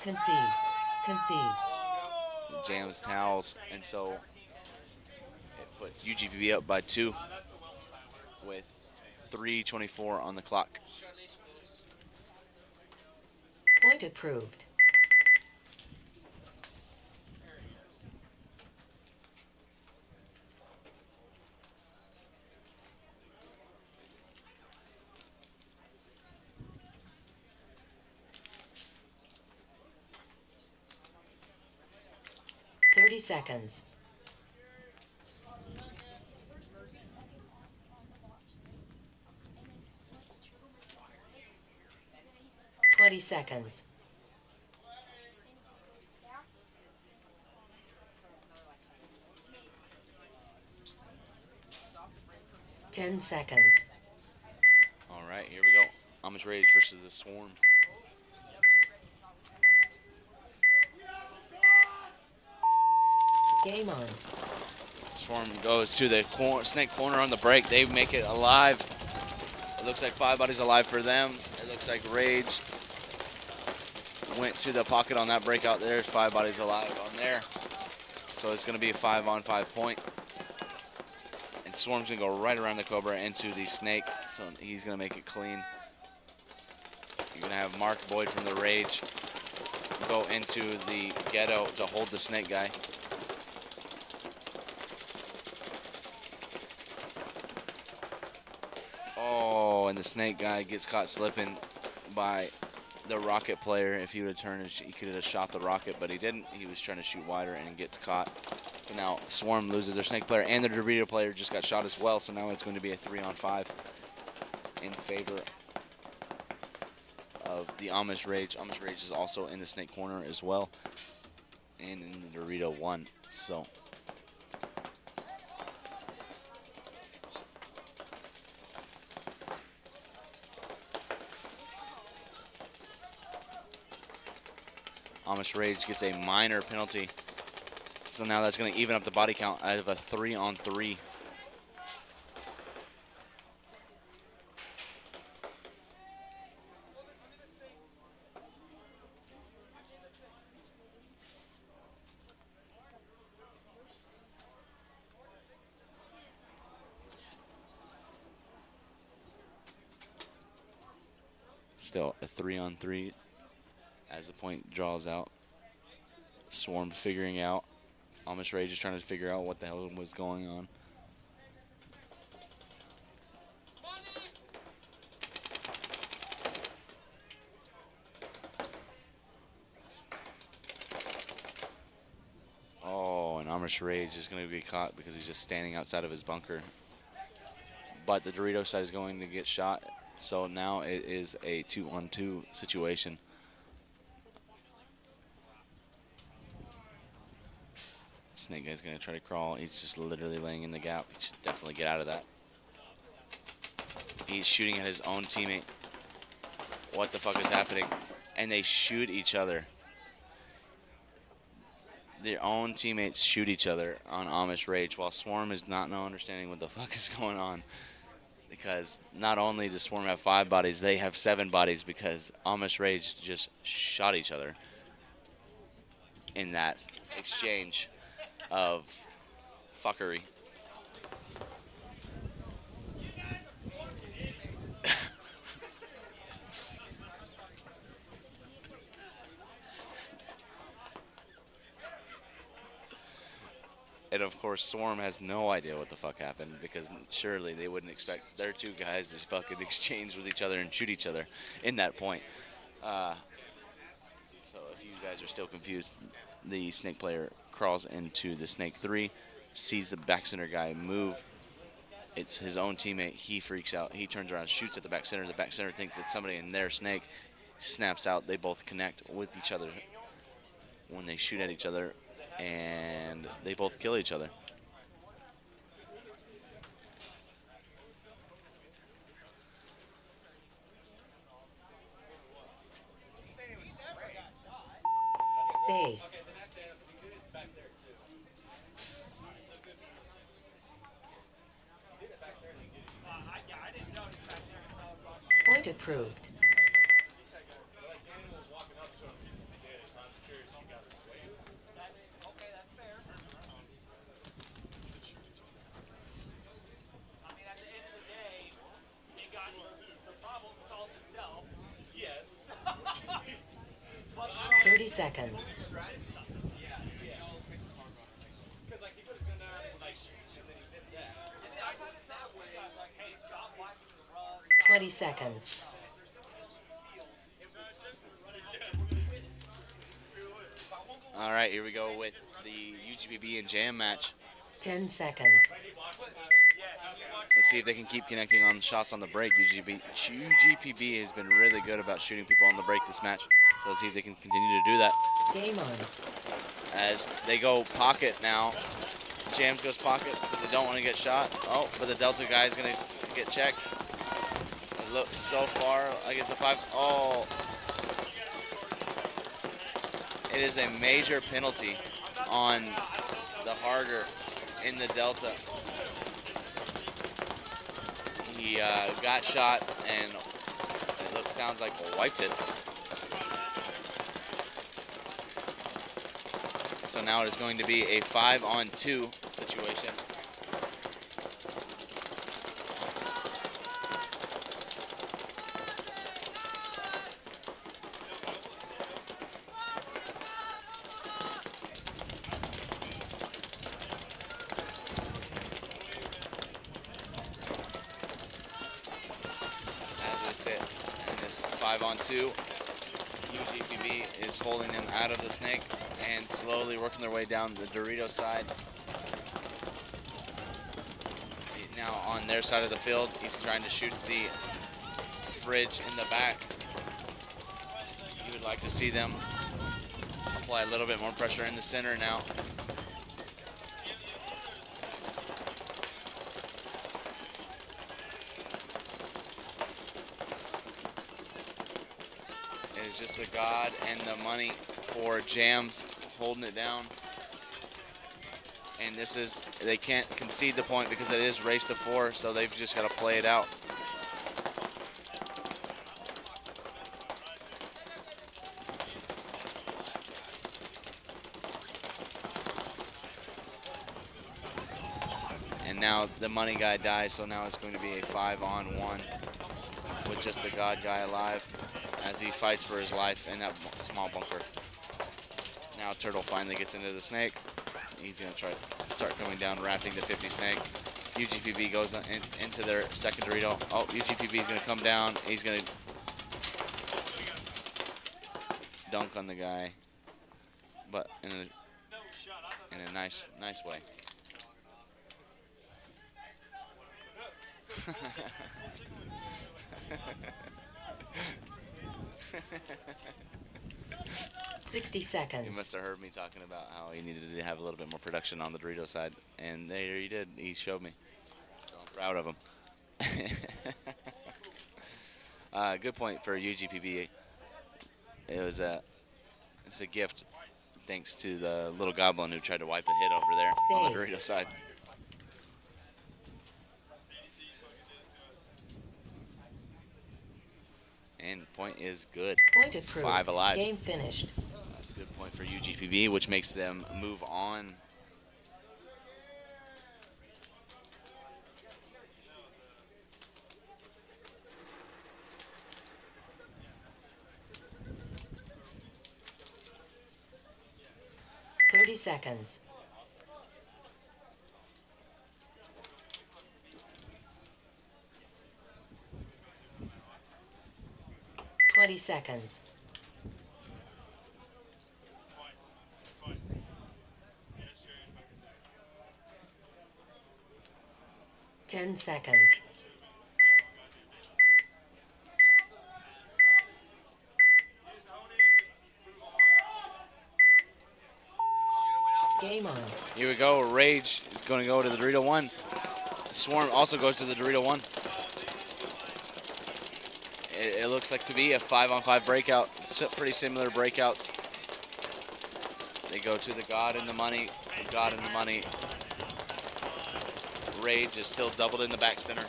S7: Concede.
S10: It jams towels, and so it puts UGPB up by 2 with 3:24 on the clock.
S7: Point approved. Seconds. 20 seconds. 10 seconds.
S10: All right, here we go. Amish Rage versus the Swarm.
S7: Game on.
S10: Swarm goes to the snake corner on the break. They make it alive. It looks like 5 bodies alive for them. It looks like Rage went to the pocket on that breakout. There's 5 bodies alive on there. So it's going to be a 5-on-5 point. And Swarm's going to go right around the Cobra into the snake. So he's going to make it clean. You're going to have Mark Boyd from the Rage go into the ghetto to hold the snake guy. Oh, and the snake guy gets caught slipping by the rocket player. If he would have turned, he could have shot the rocket, but he didn't. He was trying to shoot wider and gets caught. So now Swarm loses their snake player, and the Dorito player just got shot as well. So now it's going to be a 3-on-5 in favor of the Amish Rage. Amish Rage is also in the snake corner as well, and in the Dorito 1. So Amish Rage gets a minor penalty. So now that's going to even up the body count out of a 3-on-3. Still a 3-on-3 as the point draws out. Swarm figuring out. Amish Rage is trying to figure out what the hell was going on. Oh, and Amish Rage is going to be caught because he's just standing outside of his bunker. But the Dorito side is going to get shot. So now it is a 2-on-2 situation. Snake guy's going to try to crawl. He's just literally laying in the gap. He should definitely get out of that. He's shooting at his own teammate. What the fuck is happening? And they shoot each other. Their own teammates shoot each other on Amish Rage, while Swarm is not understanding what the fuck is going on. Because not only does Swarm have 5 bodies, they have 7 bodies because Amish Rage just shot each other in that exchange of fuckery. And of course, Swarm has no idea what the fuck happened because surely they wouldn't expect their two guys to fucking exchange with each other and shoot each other in that point. So if you guys are still confused, the snake player crawls into the snake 3, sees the back center guy move. It's his own teammate. He freaks out. He turns around, shoots at the back center. The back center thinks it's somebody in their snake, snaps out. They both connect with each other when they shoot at each other, and they both kill each other.
S7: Base. Point approved.
S3: I mean, at the end of the day, it got the problem solved itself. Yes.
S7: 30 seconds.
S3: Because like he put his gun down and like and then he did that. It's not that way. Like, hey, stop watching the run.
S7: 20 seconds.
S10: All right, here we go with the UGPB and Jam match.
S7: 10 seconds.
S10: Let's see if they can keep connecting on shots on the break. UGPB has been really good about shooting people on the break this match. So let's see if they can continue to do that.
S7: Game on.
S10: As they go pocket now. Jams goes pocket, but they don't want to get shot. Oh, but the Delta guy is going to get checked. It looks so far like it's a 5. Oh. It is a major penalty on the Harger in the Delta. He got shot and it sounds like wiped it. So now it is going to be a 5-on-2 situation. And this 5-on-2, UGPB is holding them out of the snake and slowly working their way down the Dorito side. Now on their side of the field, he's trying to shoot the fridge in the back. You would like to see them apply a little bit more pressure in the center now. It's just the God and the money for Jams holding it down. And this is, they can't concede the point because it is race to 4, so they've just got to play it out. And now the money guy dies, so now it's going to be a 5-on-1 with just the God guy alive as he fights for his life in that small bunker. Now Turtle finally gets into the snake. He's going to try to start coming down, wrapping the 50 snake. UGPB goes into their second Dorito. Oh, UGPB is going to come down. He's going to dunk on the guy, but in a nice way.
S7: $60 seconds.
S10: You must have heard me talking about how he needed to have a little bit more production on the Dorito side, and there he did. He showed me. So I'm proud of him. Good point for UGPB. It's a gift, thanks to the little goblin who tried to wipe a hit over there on the Dorito side. And point is good.
S7: Point approved.
S10: 5 alive.
S7: Game finished.
S10: Good point for UGPB, which makes them move on.
S7: $30 seconds. 30 seconds. 10 seconds. Game on.
S10: Here we go. Rage is going to go to the Dorito 1. Swarm also goes to the Dorito 1. It looks like to be a 5-on-5 breakout. Pretty similar breakouts. They go to the God and the money. God and the money. Rage is still doubled in the back center.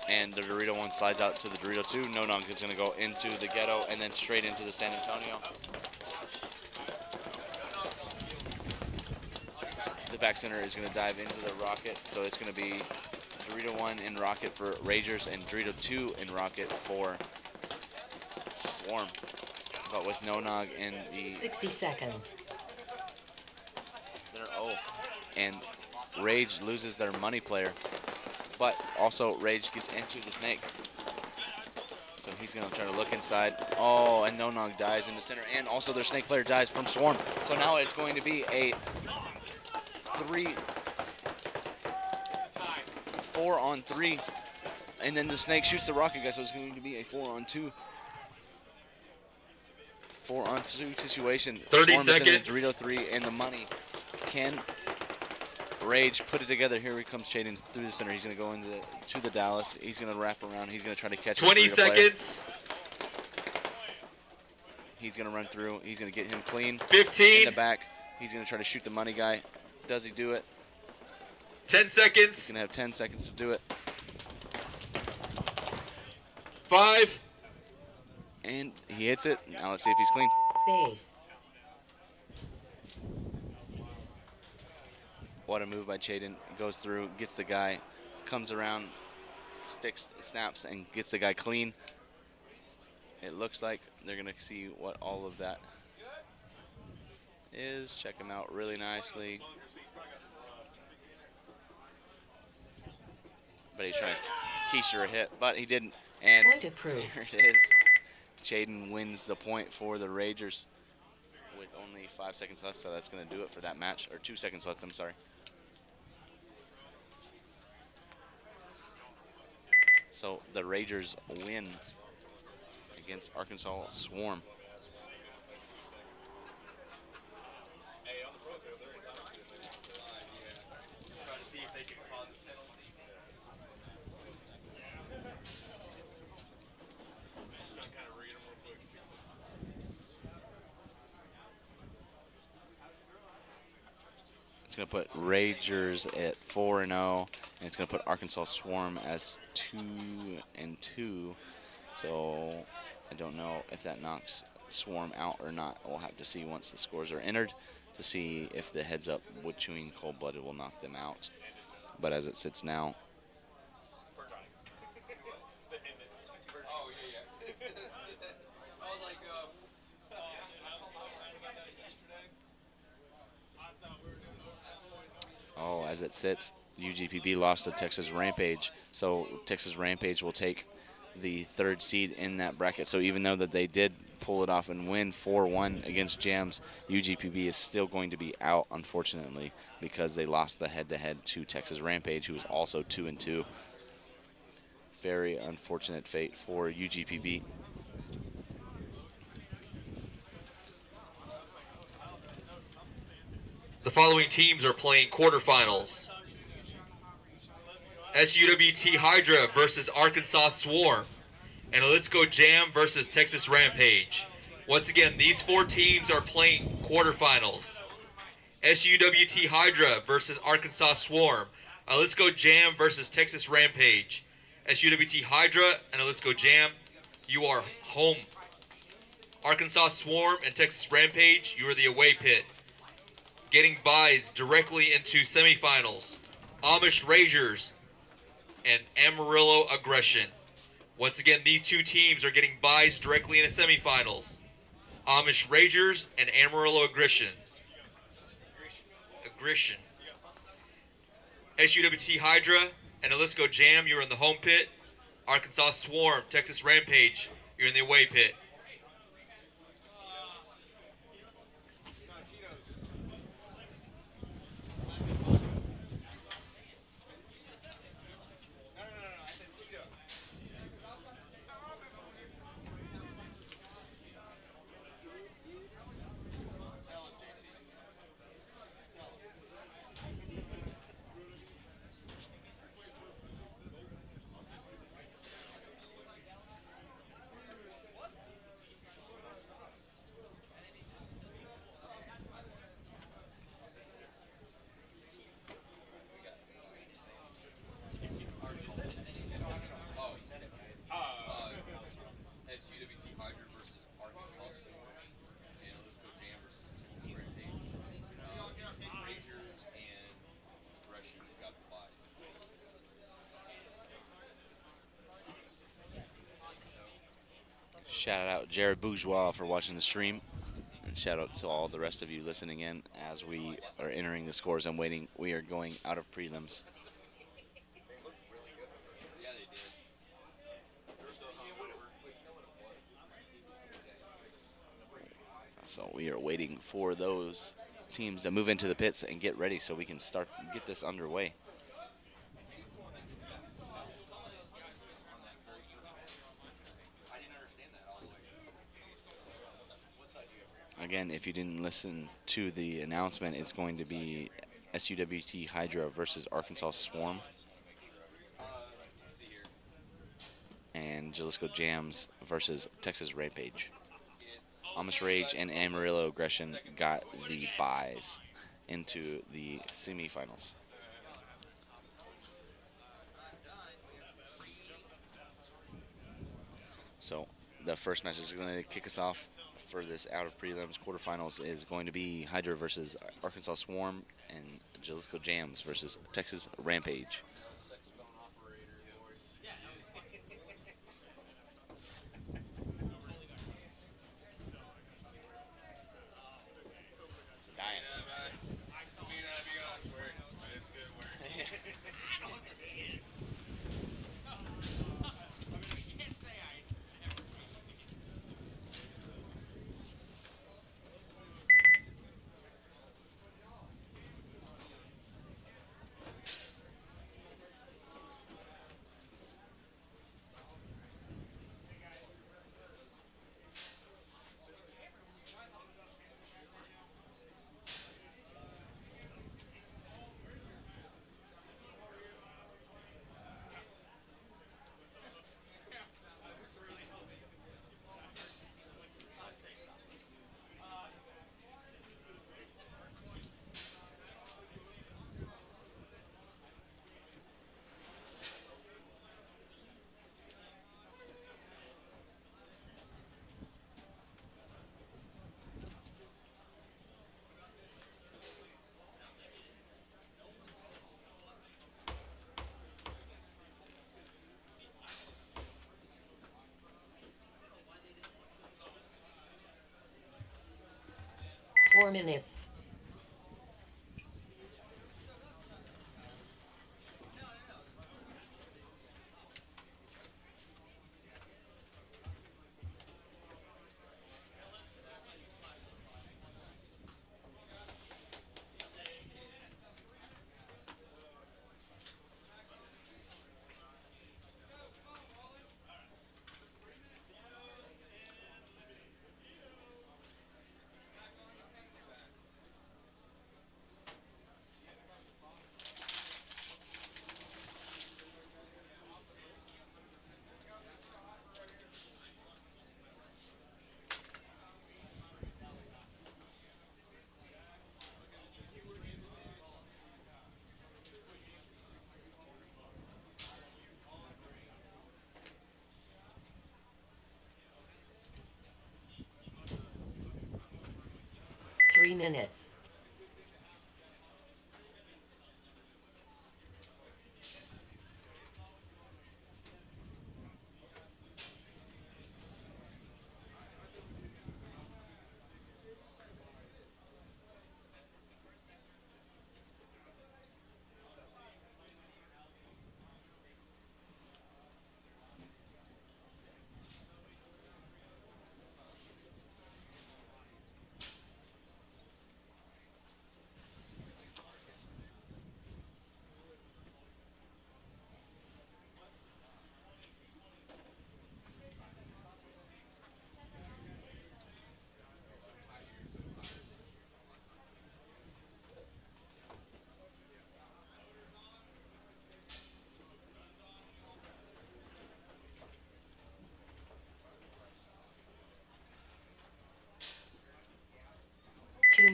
S10: And the Dorito 1 slides out to the Dorito 2. No Nunk is going to go into the ghetto and then straight into the San Antonio. The back center is going to dive into the Rocket, so it's going to be Dorito 1 in Rocket for Ragers and Dorito 2 in Rocket for Swarm. But with No Nog in the
S7: 60 seconds.
S10: center. Oh, and Rage loses their money player, but also Rage gets into the snake. So he's going to try to look inside. Oh, and No Nog dies in the center, and also their snake player dies from Swarm. So now it's going to be a 4-on-3, and then the snake shoots the Rocket guy, so it's going to be a 4-on-2. 4-on-2 situation.
S4: 30
S10: Swarm is in
S4: seconds.
S10: the Dorito 3 and the money. Can Rage put it together? Here he comes Chaden through the center. He's going to go into to the Dallas. He's going to wrap around. He's going to try to catch
S4: 20
S10: the Dorito player.
S4: seconds.
S10: He's going to run through. He's going to get him clean.
S4: 15.
S10: In the back. He's going to try to shoot the money guy. Does he do it?
S4: 10 seconds.
S10: He's going to have 10 seconds to do it.
S4: 5.
S10: And he hits it. Now let's see if he's clean.
S7: Base.
S10: What a move by Chaden. Goes through, gets the guy, comes around, sticks, snaps, and gets the guy clean. It looks like they're going to see what all of that is. Check him out really nicely. But he's trying to keister a hit, but he didn't. And
S7: Point approved.
S10: here it is. Chaden wins the point for the Ragers with only 5 seconds left, so that's going to do it for that match. Or 2 seconds left, I'm sorry. So the Ragers win against Arkansas Swarm. It's going to put Ragers at 4-0, and it's going to put Arkansas Swarm as 2-2. So I don't know if that knocks Swarm out or not. We'll have to see once the scores are entered to see if the heads-up wood chewing cold-blooded will knock them out. But as it sits now, as it sits, UGPB lost to Texas Rampage, so Texas Rampage will take the 3rd seed in that bracket. So even though that they did pull it off and win 4-1 against Jams, UGPB is still going to be out, unfortunately, because they lost the head-to-head to Texas Rampage, who is also 2-2. Very unfortunate fate for UGPB.
S4: The following teams are playing quarterfinals. SUWT Hydra versus Arkansas Swarm. And Let's Go Jam versus Texas Rampage. Once again, these 4 teams are playing quarterfinals. SUWT Hydra versus Arkansas Swarm. Let's Go Jam versus Texas Rampage. SUWT Hydra and Let's Go Jam, you are home. Arkansas Swarm and Texas Rampage, you are the away pit. Getting buys directly into semifinals. Amish Ragers and Amarillo Aggression. Once again, these 2 teams are getting buys directly into semifinals. Amish Ragers and Amarillo Aggression. SUWT Hydra and Let's Go Jam, you're in the home pit. Arkansas Swarm, Texas Rampage. You're in the away pit.
S5: SUWT Hydra versus Arkansas Swarm, and let's go Jam versus Texas Rampage. Rangers and Russian got the buys.
S1: Shout out Jared Bourgeois for watching the stream. And shout out to all the rest of you listening in as we are entering the scores and waiting. We are going out of prelims.
S5: Yeah, they did.
S1: So we are waiting for those teams to move into the pits and get ready so we can start get this underway. Again, if you didn't listen to the announcement, it's going to be SUWT Hydra versus Arkansas Swarm. And Jalisco Jams versus Texas Rampage. Amish Rage and Amarillo Aggression got the buys into the semifinals. So the first match is going to kick us off for this out of prelims quarterfinals is going to be Hydra versus Arkansas Swarm and Jalisco Jams versus Texas Rampage.
S7: Four minutes. Three minutes.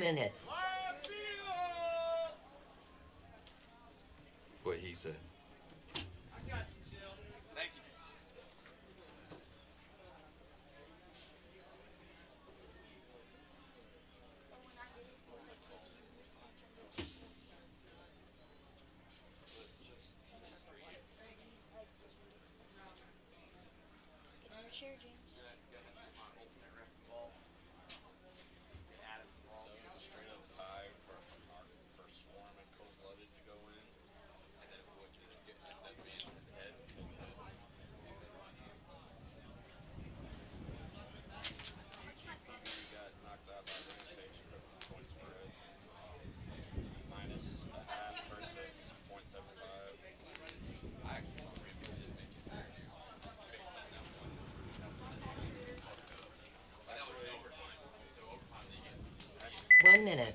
S7: minutes.
S4: What he said.
S5: Thank you.
S12: Get in your chair, James.
S5: Straight up tie for Swarm and Cold-Blooded to go in, and then what did it get end up being head? GPB got knocked out by Rampage for the point spread. -1/2 versus 0.75. I actually thought Rampage didn't make it there based on that one. But that was overtime. So overtime they get
S7: 1 minute.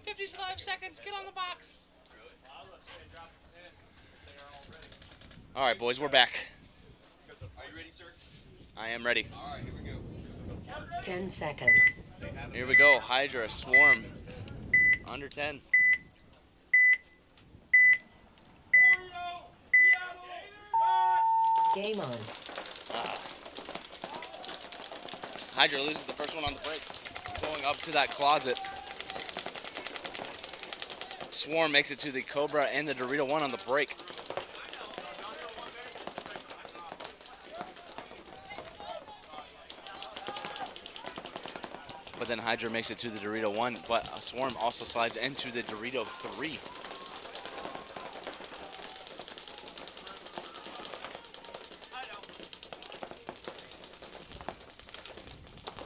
S3: 55 seconds. Get on the box.
S10: All right, boys, we're back.
S5: Are you ready, sir?
S10: I am ready.
S5: All right, here we go.
S7: 10 seconds.
S10: Here we go. Hydra, Swarm, under 10.
S7: Game on.
S10: Hydra loses the first one on the break. Going up to that closet. Swarm makes it to the Cobra and the Dorito 1 on the break. But then Hydra makes it to the Dorito 1, but Swarm also slides into the Dorito 3.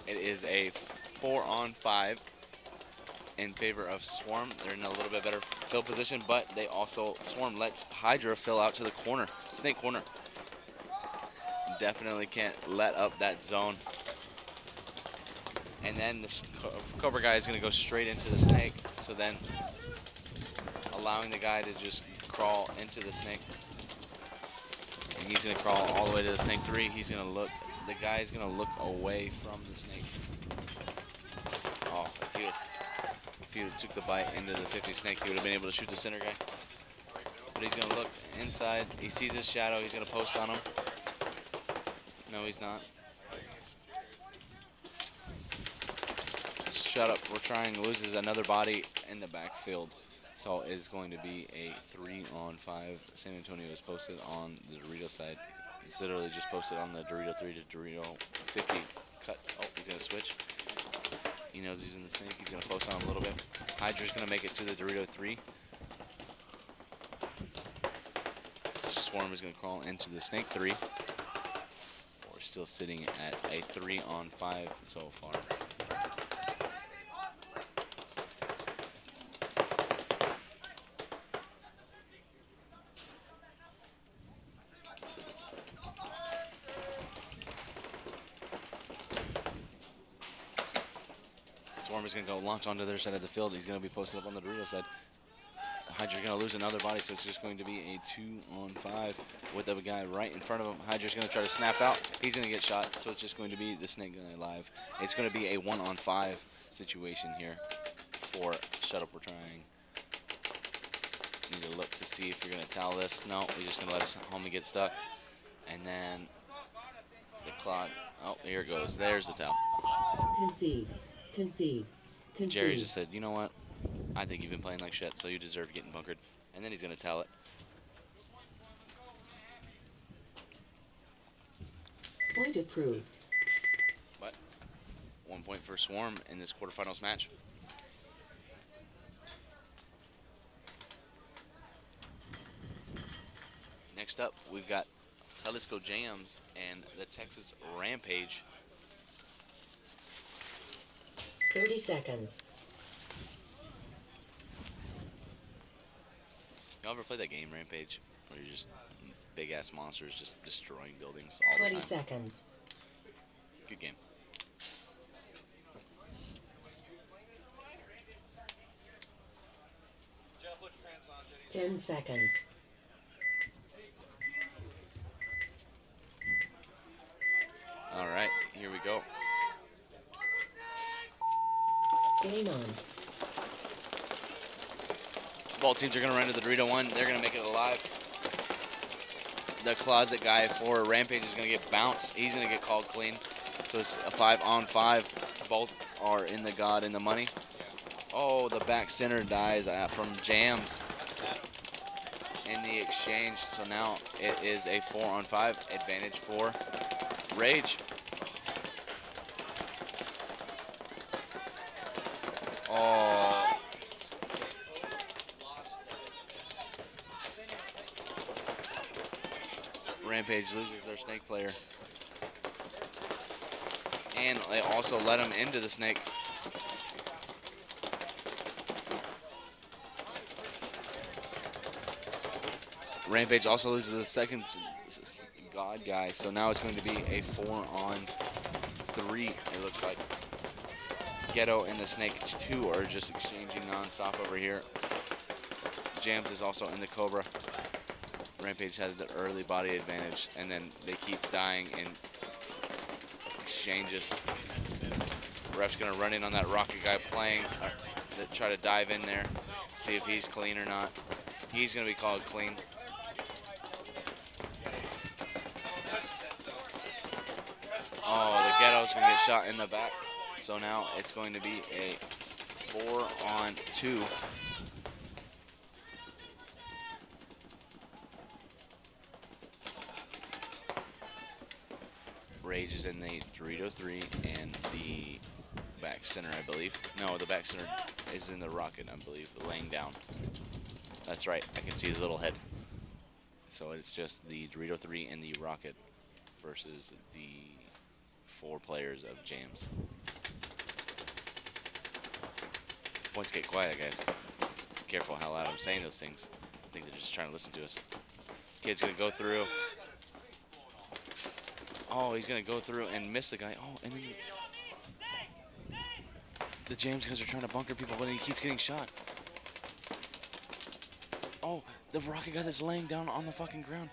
S10: It is a 4-on-5 in favor of Swarm. They're in a little bit better fill position, but they also, Swarm lets Hydra fill out to the corner, snake corner. Definitely can't let up that zone. And then this Cobra guy is going to go straight into the snake, so then allowing the guy to just crawl into the snake. And he's going to crawl all the way to the snake 3. He's going to look, the guy is going to look away from the snake. Oh, if he would have took the bite into the 50 snake, he would have been able to shoot the center guy. But he's going to look inside. He sees his shadow. He's going to post on him. No, he's not. Shut up. We're trying. Loses another body in the backfield. So it is going to be a 3-on-5. San Antonio is posted on the Dorito side. It's literally just posted on the Dorito 3 to Dorito 50 cut. Oh, he's going to switch. He knows he's in the snake. He's going to post on him a little bit. Hydra's going to make it to the Dorito 3. Swarm is going to crawl into the snake 3. We're still sitting at a 3-on-5 so far. Swarm is going to go launch onto their side of the field. He's going to be posted up on the Dorito side. Hydra's going to lose another body, so it's just going to be a 2-on-5 with the guy right in front of him. Hydra's going to try to snap out. He's going to get shot, so it's just going to be the snake guy alive. It's going to be a 1-on-5 situation here for Shut Up, We're Trying. Need to look to see if you're going to towel this. No, we're just going to let his homie get stuck. And then the clock. Oh, here it goes. There's the towel.
S7: Concede. Concede. Concede.
S10: Jerry just said, you know what? I think you've been playing like shit, so you deserve getting bunkered. And then he's going to towel it.
S7: Point approved.
S10: But 1 point for Swarm in this quarterfinals match. Next up, we've got Jalisco Jams and the Texas Rampage.
S7: 30 seconds.
S10: Y'all ever play that game, Rampage? Where you're just big-ass monsters just destroying buildings all the
S7: 20
S10: time?
S7: seconds.
S10: Good game.
S3: Jeff, put your pants on, Jenny.
S7: 10 seconds.
S10: we go.
S7: Game on.
S10: Both teams are going to run to the Dorito 1. They're going to make it alive. The closet guy for Rampage is going to get bounced. He's going to get called clean. So it's a 5-on-5. Both are in the God in the money. Oh, the back center dies from Jams in the exchange. So now it is a 4-on-5 advantage for Rage. Oh. Rampage loses their snake player. And they also let him into the snake. Rampage also loses the second God guy, so now it's going to be a 4-on-3, it looks like. Ghetto and the Snake 2 are just exchanging non-stop over here. Jams is also in the Cobra. Rampage has the early body advantage, and then they keep dying in exchanges. Ref's going to run in on that rocket guy playing, try to dive in there, see if he's clean or not. He's going to be called clean. Oh, the Ghetto's going to get shot in the back. So now it's going to be a 4-on-2. Rage is in the Dorito 3 and the back center, I believe. No, the back center is in the Rocket, I believe, laying down. That's right, I can see his little head. So it's just the Dorito 3 and the Rocket versus the 4 players of James. Points get quiet, guys. Careful how loud I'm saying those things. I think they're just trying to listen to us. Kid's gonna go through. Oh, he's gonna go through and miss the guy. Oh, and then the James guys are trying to bunker people, but he keeps getting shot. Oh, the Rocket guy that's laying down on the fucking ground.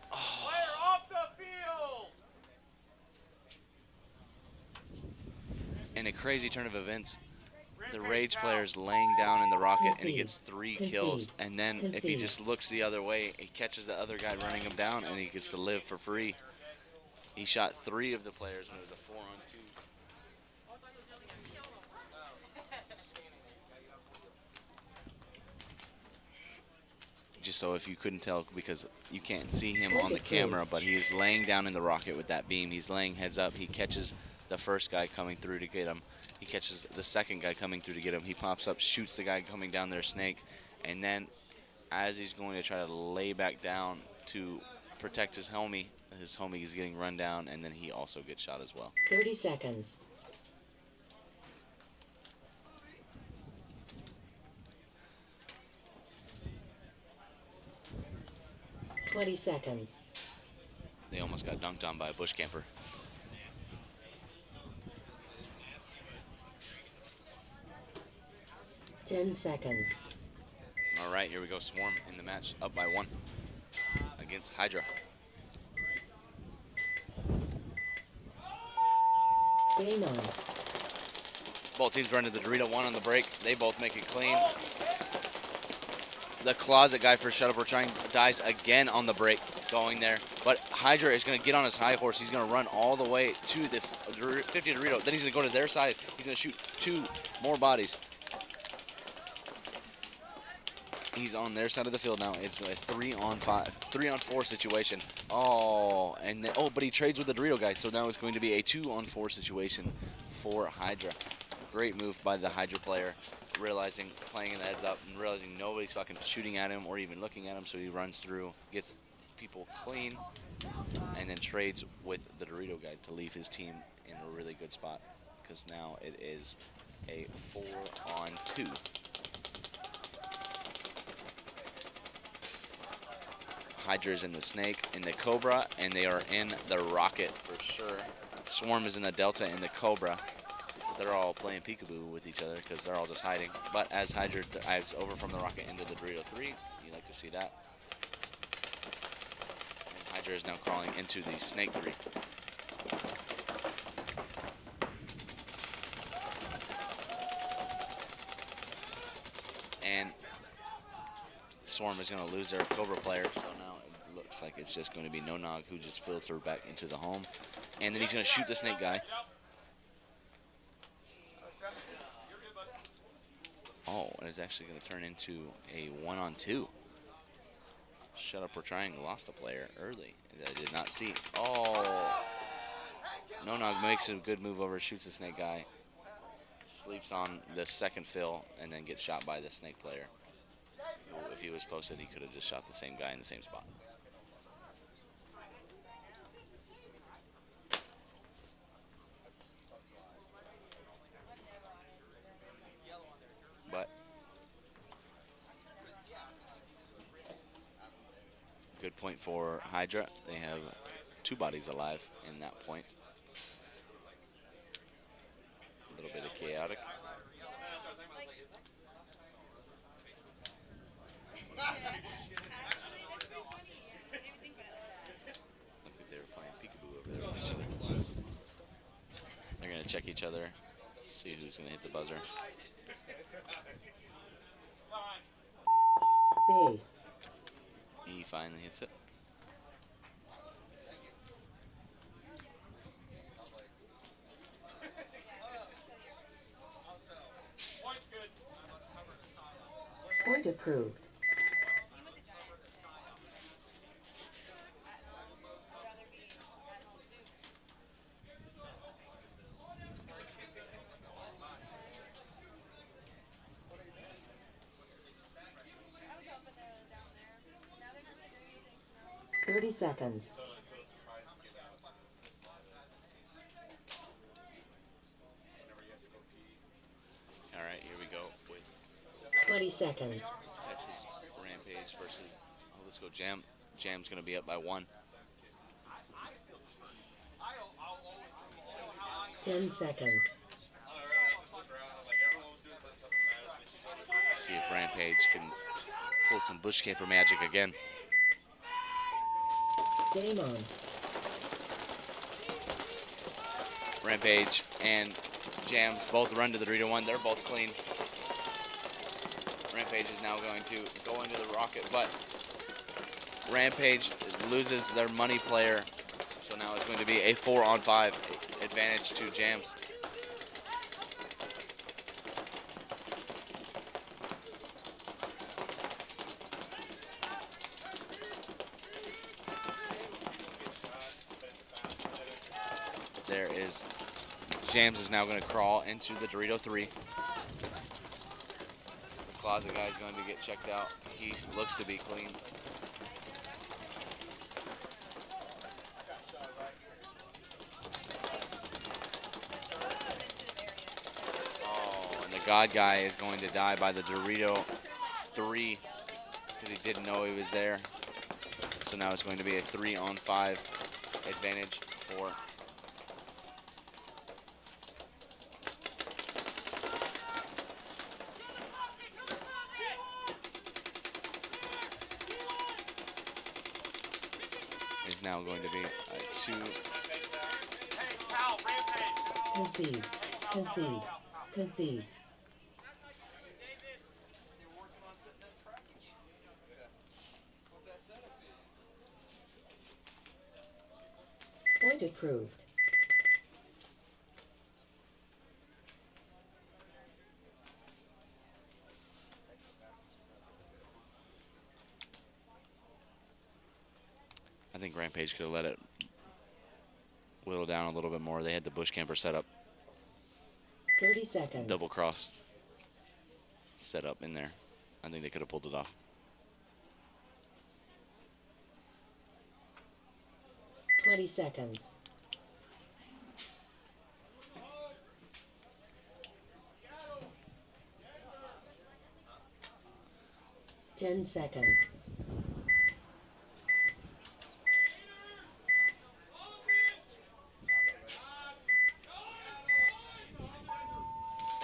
S3: Player off the field!
S10: In a crazy turn of events, the Rage player is laying down in the Rocket and he gets 3 kills. And then if he just looks the other way, he catches the other guy running him down and he gets to live for free. He shot 3 of the players when it was a 4-on-2. Just so if you couldn't tell, because you can't see him on the camera, but he is laying down in the Rocket with that beam. He's laying heads up. He catches the first guy coming through to get him. He catches the second guy coming through to get him. He pops up, shoots the guy coming down their snake, and then as he's going to try to lay back down to protect his homie is getting run down, and then he also gets shot as well.
S7: 30 seconds. $20 seconds.
S10: They almost got dunked on by a bush camper.
S7: $10 seconds.
S10: All right, here we go. Swarm in the match, up by 1 against Hydra.
S7: Game on.
S10: Both teams run to the Dorito 1 on the break. They both make it clean. The closet guy for Shut Up or Trying dies again on the break going there. But Hydra is going to get on his high horse. He's going to run all the way to the 50 Dorito. Then he's going to go to their side. He's going to shoot 2 more bodies. He's on their side of the field now. It's a 3-on-4 situation. Oh, and then, but he trades with the Dorito guy. So now it's going to be a 2-on-4 situation for Hydra. Great move by the Hydra player, playing in the heads up and realizing nobody's fucking shooting at him or even looking at him. So he runs through, gets people clean, and then trades with the Dorito guy to leave his team in a really good spot, because now it is a 4-on-2. Hydra's in the Snake, in the Cobra, and they are in the Rocket for sure. Swarm is in the Delta and the Cobra. They're all playing peekaboo with each other because they're all just hiding. But as Hydra dives over from the Rocket into the Dorito 3, you like to see that. And Hydra is now crawling into the Snake 3. And Swarm is going to lose their Cobra player, so now it looks like it's just going to be No Nog who just filtered back into the home. And then he's going to shoot the snake guy. Oh, and it's actually going to turn into a 1-on-2. Shut up, we're trying. Lost a player early that I did not see. Oh, No Nog makes a good move over, shoots the snake guy. Sleeps on the second fill and then gets shot by the snake player. If he was posted, he could have just shot the same guy in the same spot. But good point for Hydra. They have 2 bodies alive in that point. A little bit of chaotic. Looked like they were playing peekaboo over there with each other. They're going to check each other, see who's going to hit the buzzer.
S7: Base.
S10: He finally hits it.
S7: Point approved.
S13: I
S7: 30 seconds.
S10: All right, here we go with
S7: 20 seconds.
S10: Texas Rampage versus, oh, let's go Jam. Jam's going to be up by 1.
S7: 10 seconds.
S10: See if Rampage can pull some bush camper magic again.
S7: Game on.
S10: Rampage and Jam both run to the Dorito 1. They're both clean. Rampage is now going to go into the rocket, but Rampage loses their money player. So now it's going to be a 4-on-5 advantage to Jams. There is, Jams is now going to crawl into the Dorito 3. The closet guy is going to get checked out. He looks to be clean. Oh, and the God guy is going to die by the Dorito 3 because he didn't know he was there. So now it's going to be a 3-on-5 advantage for is now going to be a 2.
S7: Concede. Concede. Concede. Point approved.
S10: I think Rampage could have let it whittle down a little bit more. They had the bush camper set up.
S7: 30 seconds.
S10: Double cross set up in there. I think they could have pulled it off.
S7: Twenty seconds. Ten seconds.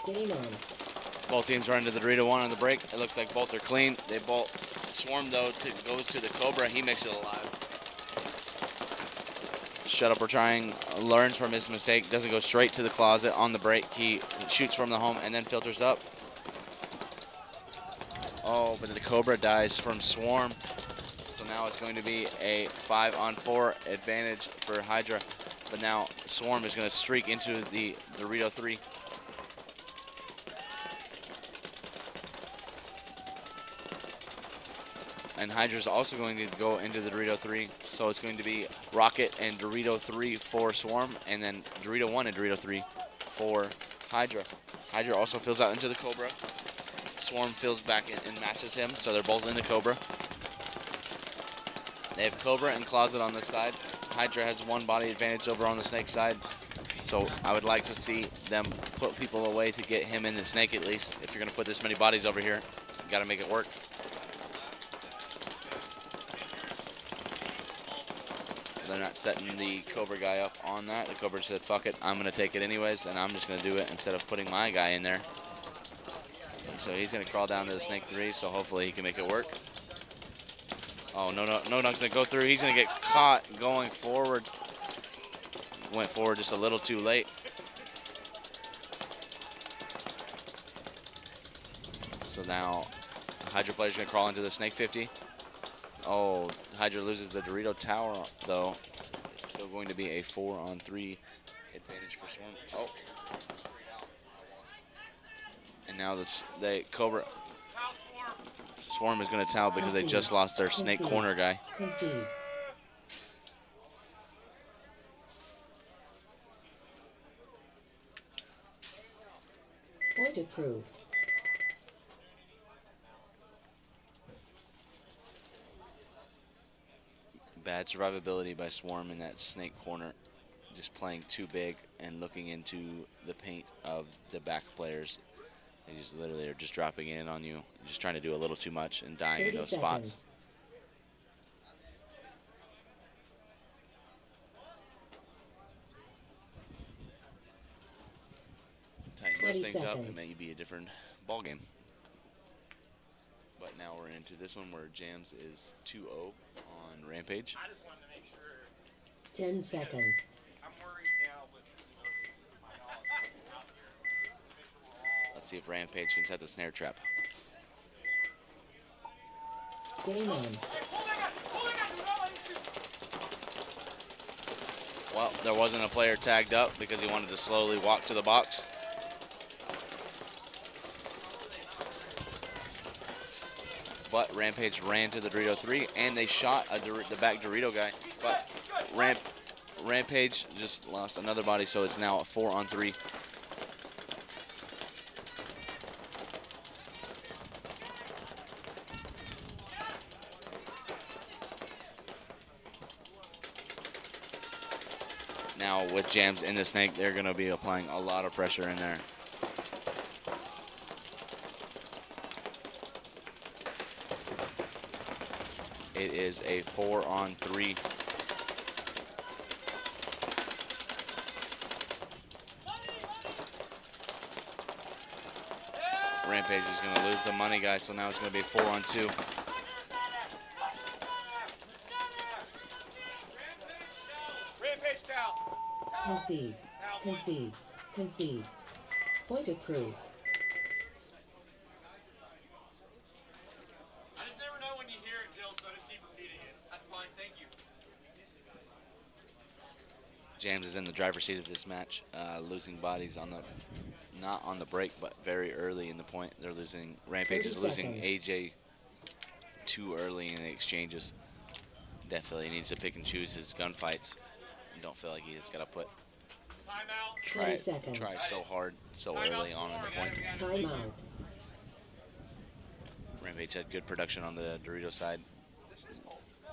S7: Game on.
S10: Both teams run to the Dorito 1 on the break. It looks like both are clean. They both Swarm though goes to the Cobra. He makes it alive. Shut up, we're trying. Learns from his mistake. Doesn't go straight to the closet on the break. He shoots from the home and then filters up. Oh, but the Cobra dies from Swarm. So now it's going to be a 5-on-4 advantage for Hydra. But now Swarm is going to streak into the Dorito 3. And Hydra's also going to go into the Dorito 3. So it's going to be Rocket and Dorito 3 for Swarm, and then Dorito 1 and Dorito 3 for Hydra. Hydra also fills out into the Cobra. Swarm fills back in and matches him, so they're both in the Cobra. They have Cobra and Closet on this side. Hydra has one body advantage over on the Snake side. So I would like to see them put people away to get him in the Snake at least. If you're going to put this many bodies over here, you got to make it work. They're not setting the Cobra guy up on that. The Cobra said, fuck it, I'm going to take it anyways, and I'm just going to do it instead of putting my guy in there. So he's going to crawl down to the Snake 3, so hopefully he can make it work. Oh, no, Nug's going to go through. He's going to get caught going forward. Went forward just a little too late. So now Hydra player's going to crawl into the Snake 50. Oh, Hydra loses the Dorito Tower, though. It's still going to be a 4-on-3 advantage for Swarm. Oh. And now the Cobra Swarm is going to towel because they just lost their Snake corner guy.
S7: Concede. Point approved.
S10: Bad survivability by Swarm in that Snake corner. Just playing too big and looking into the paint of the back players. They just literally are just dropping in on you, just trying to do a little too much and dying in those spots. Tighten those things up, it may be a different ball game. But now we're into this one where Jams is 2-0 on Rampage.
S3: I just wanted to make sure.
S7: 10 seconds.
S3: I'm worried now with
S10: Let's see if Rampage can set the snare trap.
S7: Game on.
S10: Well, there wasn't a player tagged up because he wanted to slowly walk to the box. But Rampage ran to the Dorito 3, and they shot the back Dorito guy. But Rampage just lost another body, so it's now a 4-on-3. Now with Jams in the Snake, they're going to be applying a lot of pressure in there. It is a 4-on-3. Rampage is going to lose the money guy, so now it's going to be 4-on-2.
S3: Rampage down.
S7: Concede. Concede. Concede. Point approved.
S3: I just never know when you hear it, Jill, so I just keep repeating it. That's fine, thank you.
S10: Jams is in the driver's seat of this match, losing bodies on the, not on the break, but very early in the point. They're losing, Rampage is losing AJ too early in the exchanges. Definitely needs to pick and choose his gunfights. I don't feel like he's got to put, try so hard, so early on in the point.
S7: Timeout.
S10: Rampage had good production on the Dorito side.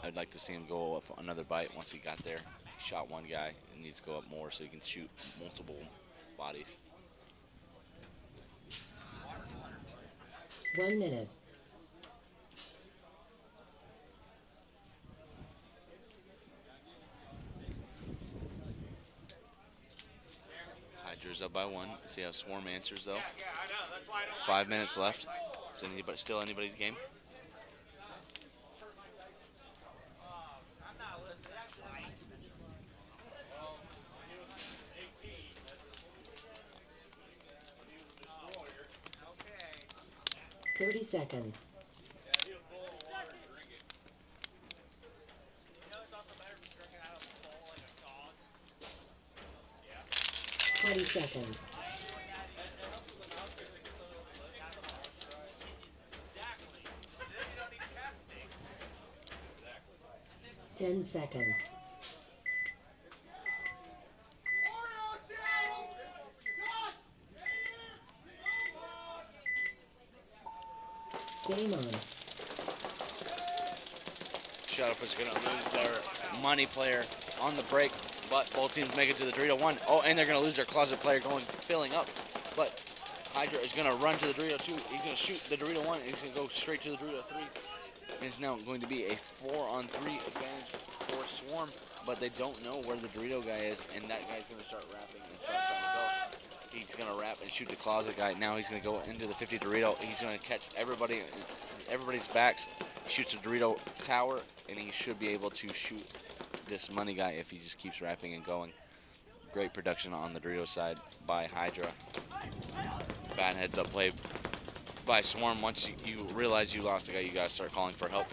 S10: I'd like to see him go up another bite once he got there. He shot one guy and needs to go up more so he can shoot multiple bodies.
S7: 1 minute.
S10: Hydra's up by 1. Let's see how Swarm answers though. 5 minutes left. Is anybody still anybody's game?
S7: Okay. 30 seconds. 20 seconds. 10 seconds. Game on.
S10: Shut Up is going to lose their money player on the break, but both teams make it to the Dorito 1. Oh, and they're going to lose their closet player filling up. But Hydra is going to run to the Dorito 2. He's going to shoot the Dorito 1, and he's going to go straight to the Dorito 3. And it's now going to be a 4-on-3 advantage for Swarm, but they don't know where the Dorito guy is, and that guy's going to start rapping and start trying to go. He's going to rap and shoot the closet guy. Now he's going to go into the 50 Dorito. He's going to catch everybody's backs, shoots the Dorito tower, and he should be able to shoot this money guy if he just keeps rapping and going. Great production on the Dorito side by Hydra. Bad heads up play by Swarm. Once you realize you lost a guy, you got to start calling for help.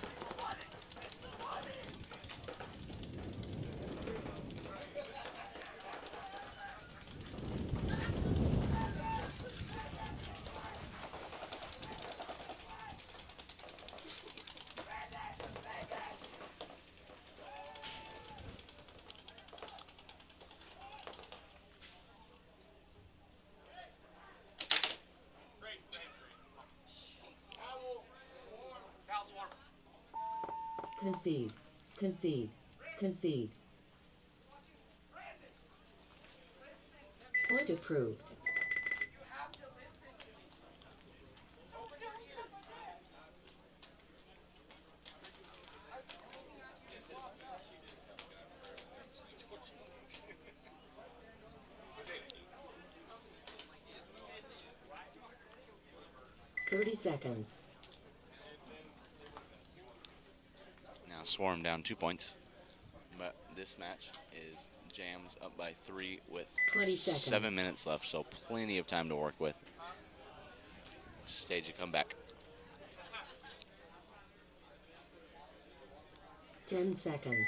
S7: Concede. Concede. Concede. Point approved. Thirty seconds.
S10: Now Swarm down 2 points, but this match is Jams up by 3 with
S7: 20 seconds.
S10: 7 minutes left, so plenty of time to work with. Stage a comeback.
S7: 10 seconds.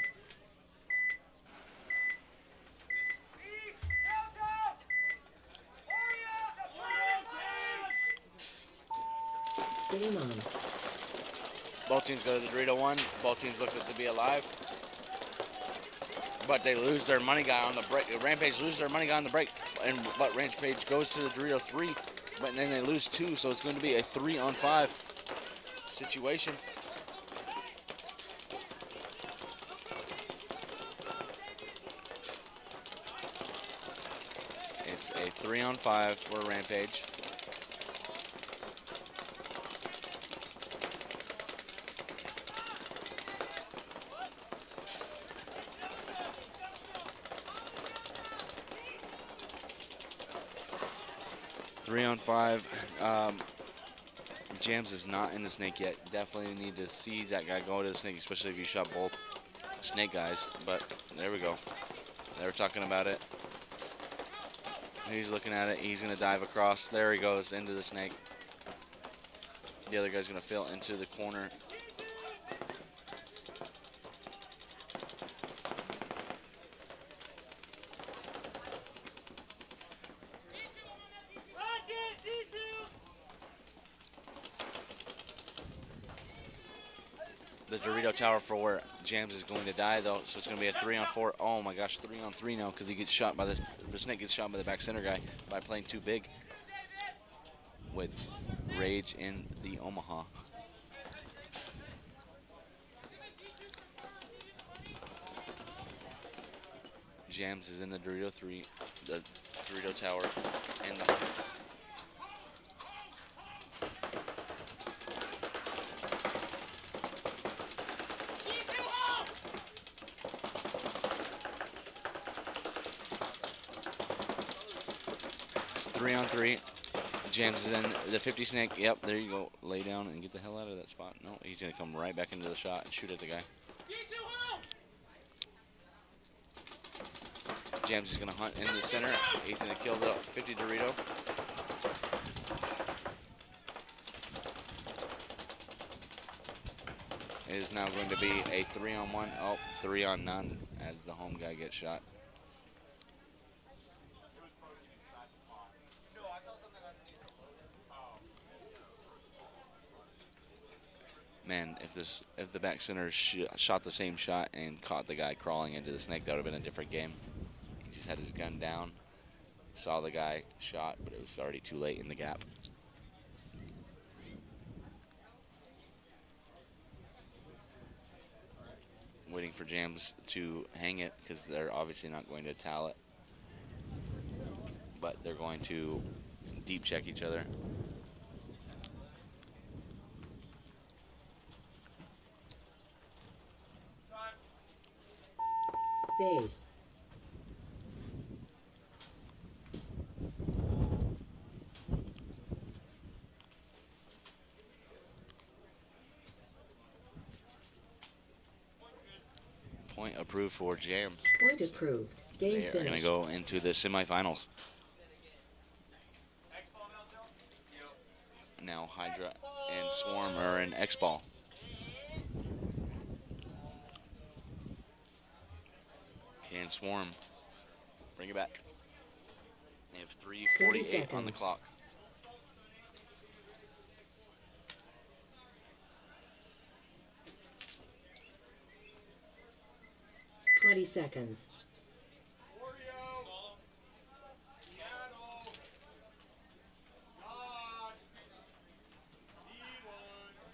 S7: Game on.
S10: Both teams go to the Dorito 1. Both teams look to be alive. But they lose their money guy on the break. Rampage loses their money guy on the break. But Rampage goes to the Dorito 3. But then they lose 2, so it's going to be a 3-on-5 situation. It's a 3-on-5 for Rampage. On 5. Jams is not in the snake yet. Definitely need to see that guy go to the snake, especially if you shot both snake guys. But there we go. They were talking about it. He's looking at it. He's going to dive across. There he goes into the snake. The other guy's going to fill into the corner. The Dorito tower for where Jams is going to die though, so it's going to be a 3-on-4. Oh my gosh, 3-on-3 now because he gets shot by the snake gets shot by the back center guy by playing too big with Rage in the Omaha. Jams is in the Dorito 3, the Dorito tower, and the 3-on-3. James is in the 50 snake. Yep, there you go. Lay down and get the hell out of that spot. No, he's going to come right back into the shot and shoot at the guy. James is going to hunt in the center. He's going to kill the 50 Dorito. It is now going to be a 3-on-1. Oh, 3-on-none as the home guy gets shot.
S1: Man, if the back center shot the same shot and caught the guy crawling into the snake, that would have been a different game. He just had his gun down, saw the guy shot, but it was already too late in the gap. Waiting for Jams to hang it because they're obviously not going to towel it, but they're going to deep check each other.
S7: Base.
S1: Point approved for Jams.
S7: Point approved. Game
S1: They are going to
S7: finished.
S1: go into the semifinals. Now Hydra and Swarm are in Xball. Can Swarm bring it back? They have 3:48 on the
S7: seconds.
S1: clock.
S7: Twenty seconds.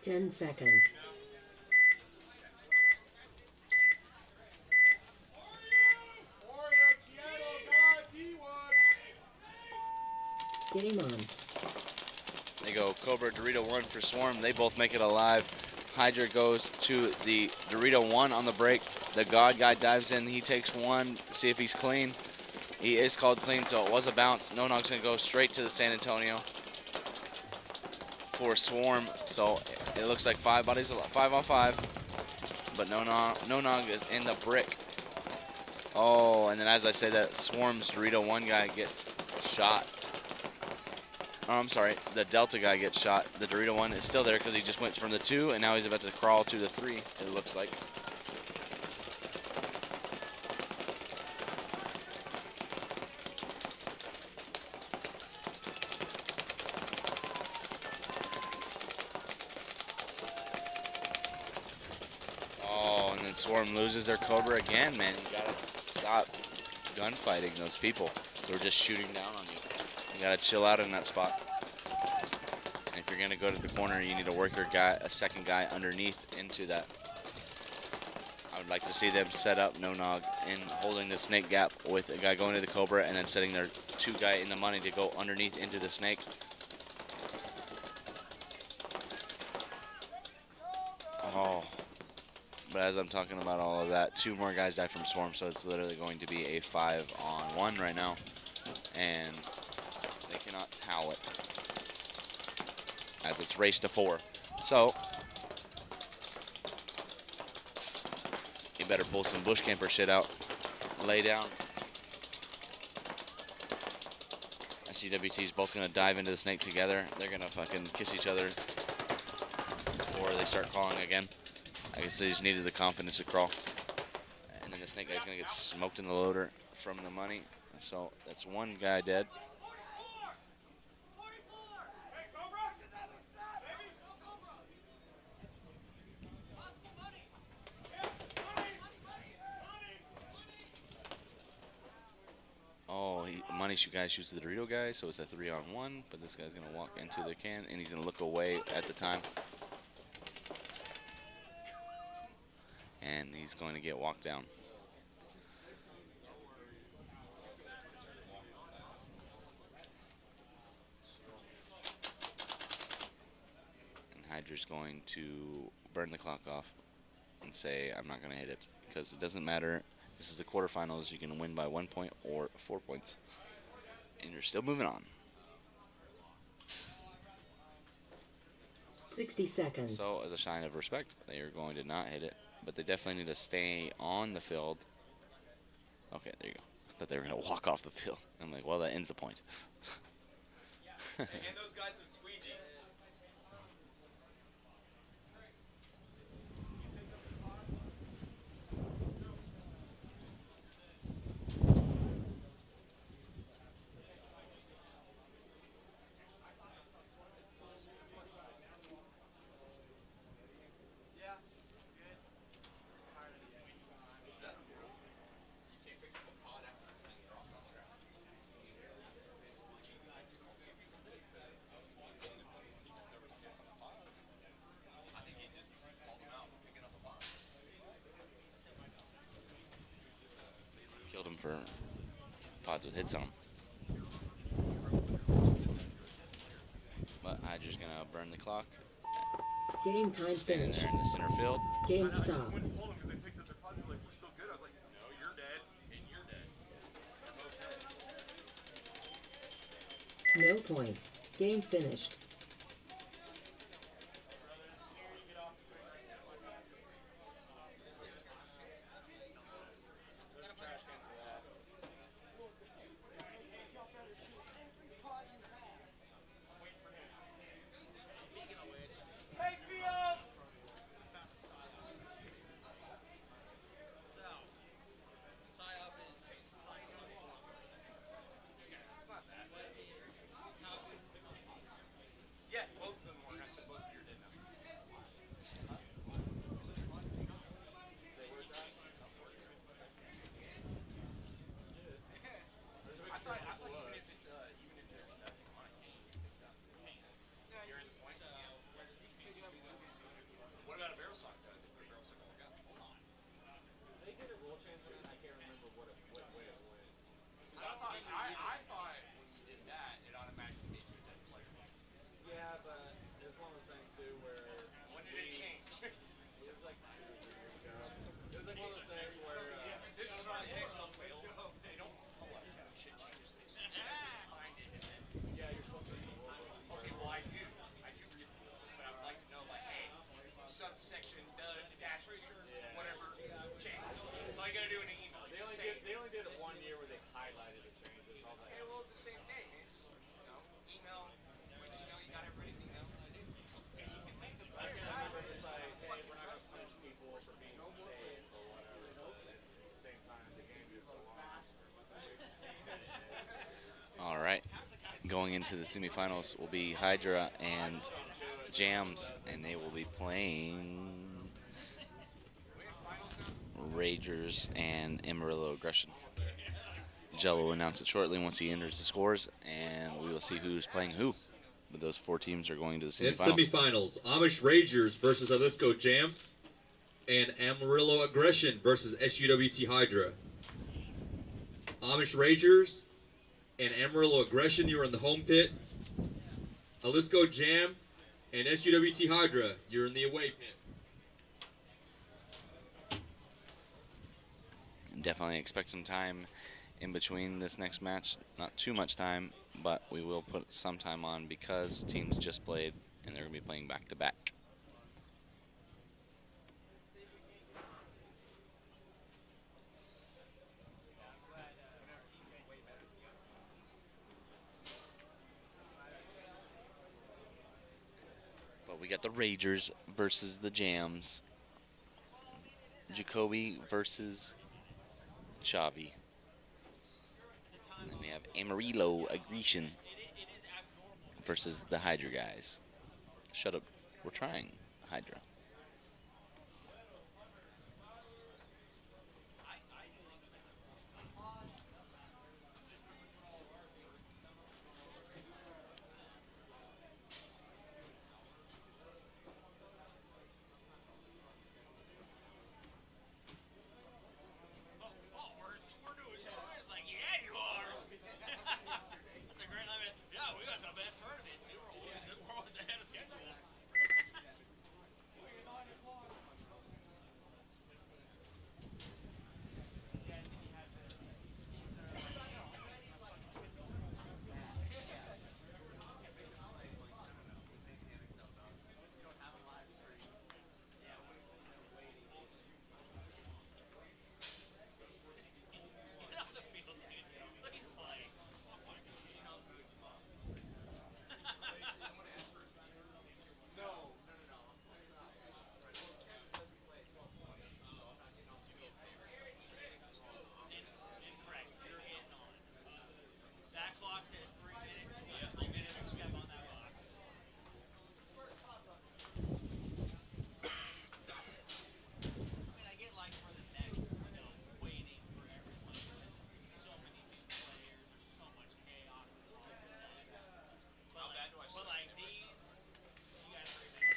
S7: 10 seconds. Game on.
S1: They go Cobra, Dorito 1 for Swarm. They both make it alive. Hydra goes to the Dorito 1 on the break. The God guy dives in. He takes one, see if he's clean. He is called clean, so it was a bounce. No Nog's going to go straight to the San Antonio for Swarm. So it looks like 5 bodies, 5 on 5. But No Nog is in the brick. Oh, and then as I say that, Swarm's Dorito 1 guy gets shot. Oh, I'm sorry, the Delta guy gets shot. The Dorito 1 is still there because he just went from the 2 and now he's about to crawl to the 3, it looks like. Oh, and then Swarm loses their Cobra again, man. You gotta stop gunfighting those people who are just shooting down on you. You gotta chill out in that spot. And if you're gonna go to the corner, you need to work your guy, a second guy underneath into that. I would like to see them set up No Nog in holding the snake gap with a guy going to the Cobra and then setting their 2 guy in the money to go underneath into the snake. Oh. But as I'm talking about all of that, 2 more guys die from Swarm, so it's literally going to be a 5-on-1 right now. And they cannot towel it as it's race to 4. So you better pull some bush camper shit out. Lay down. SCWT's both gonna dive into the snake together. They're gonna fucking kiss each other before they start crawling again. I guess they just needed the confidence to crawl. And then the snake guy's gonna get smoked in the loader from the money. So that's 1 guy dead. Oh, money shoot guy shoots the Dorito guy, so it's a 3-on-1, but this guy's gonna walk into the can and he's gonna look away at the time. And he's going to get walked down. And Hydra's going to burn the clock off and say, I'm not going to hit it, because it doesn't matter. This is the quarterfinals. You can win by 1 point or 4 points. And you're still moving on.
S7: 60 seconds.
S1: So, as a sign of respect, they are going to not hit it. But they definitely need to stay on the field. Okay, there you go. I thought they were going to walk off the field. I'm like, well, that ends the point.
S5: Hand those guys some squeegees.
S10: for pods with hits on them. But Hydra's going to burn the clock.
S7: Game time
S10: Standing
S7: finished.
S10: there in the center field.
S7: Game stopped. No points. Game finished.
S5: Yeah, both of them were. I said both of your did not. I thought even if it's even if there's nothing on it, you still get picked up. You're in the point. What about a barrel sock though? They put a barrel sock on the gun.
S3: They did a rule change on that. I can't remember what way it went.
S5: I thought when you did that, it automatically made you a dead player.
S3: Yeah, but it's one of those things too where
S5: When did it change?
S3: it was like 2 years ago. It was like one of those things where
S5: This is why XL fails. They don't tell us how shit changes. They just find it and then.
S3: yeah, you're supposed to read the rule book.
S5: Okay, well I do read the rule, but I would like to know like, hey, subsection dash whatever change. So all you gotta do in an email.
S3: They only did it 1 year where they highlighted the changes. I was like,
S5: Hey, well, the same day, man. You know, email. When you got everybody's email. If you can make the players
S3: I
S5: out
S3: remember
S5: of it,
S3: it's like, hey, we're not gonna punish people for being safe or whatever. But at the same time, the game just go on.
S10: All right. Going into the semifinals will be Hydra and Jams, and they will be playing Ragers and Amarillo Aggression. Jello will announce it shortly once he enters the scores, and we will see who's playing who. But those 4 teams are going to the
S16: In
S10: semifinals.
S16: semifinals, Amish Ragers versus Jalisco Jam, and Amarillo Aggression versus SUWT Hydra. Amish Ragers and Amarillo Aggression, you are in the home pit. Jalisco Jam and SUWT Hydra, you're in the away pit.
S10: Definitely expect some time in between this next match. Not too much time, but we will put some time on because teams just played and they're going to be playing back to back. But we got the Ragers versus the Jams. Jacoby versus Chavi. And then we have Amarillo Aggression versus the Hydra guys. Shut up. We're trying, Hydra.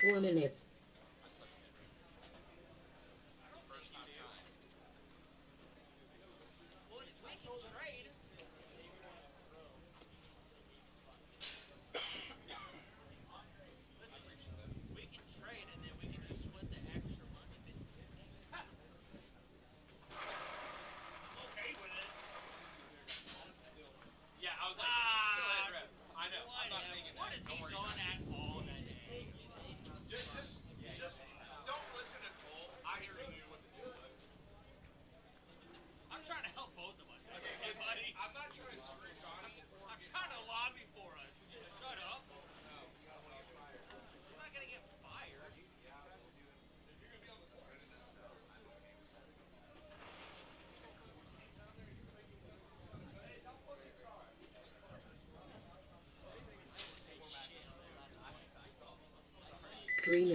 S7: Four minutes.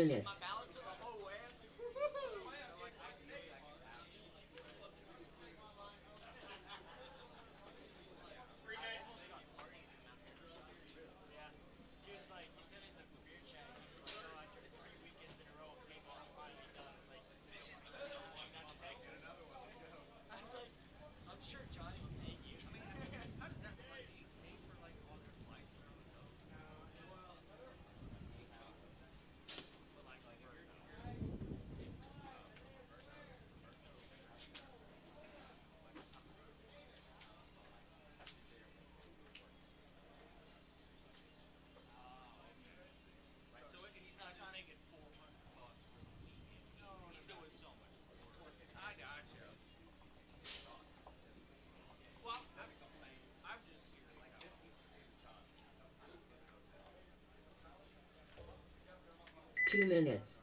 S7: minutes. Two minutes.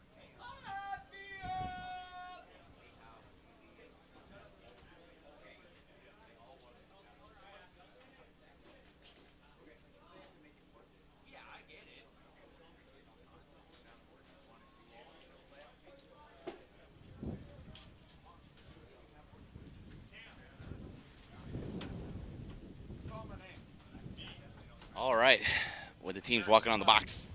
S10: All right, with the teams walking on the box,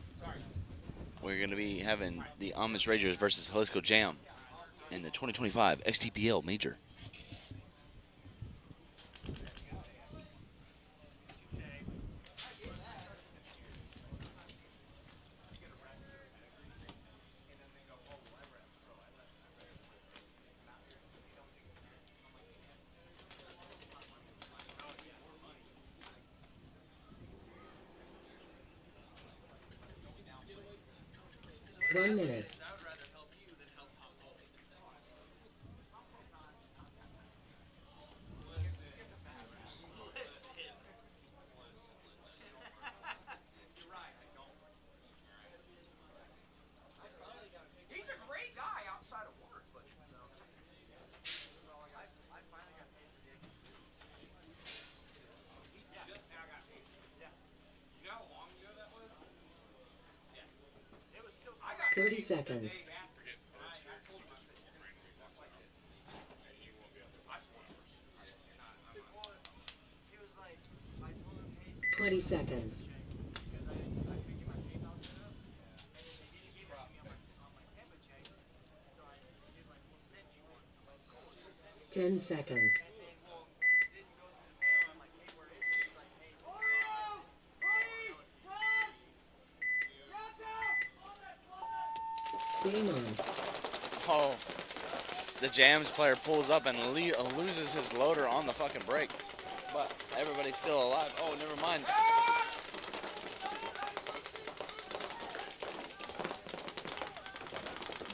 S10: we're going to be having the Amish Rangers versus Jalisco Jam in the 2025 XTPL Major.
S7: One minute.
S2: He's a great guy outside of work, but I finally got paid for this. Yeah, I got paid. Yeah. You know how long ago that was? Yeah. It was still. I got
S7: 30 seconds. 20 seconds. 10 seconds. Game on.
S10: Oh, the Jams player pulls up and loses his loader on the fucking break. But everybody's still alive. Oh, never mind.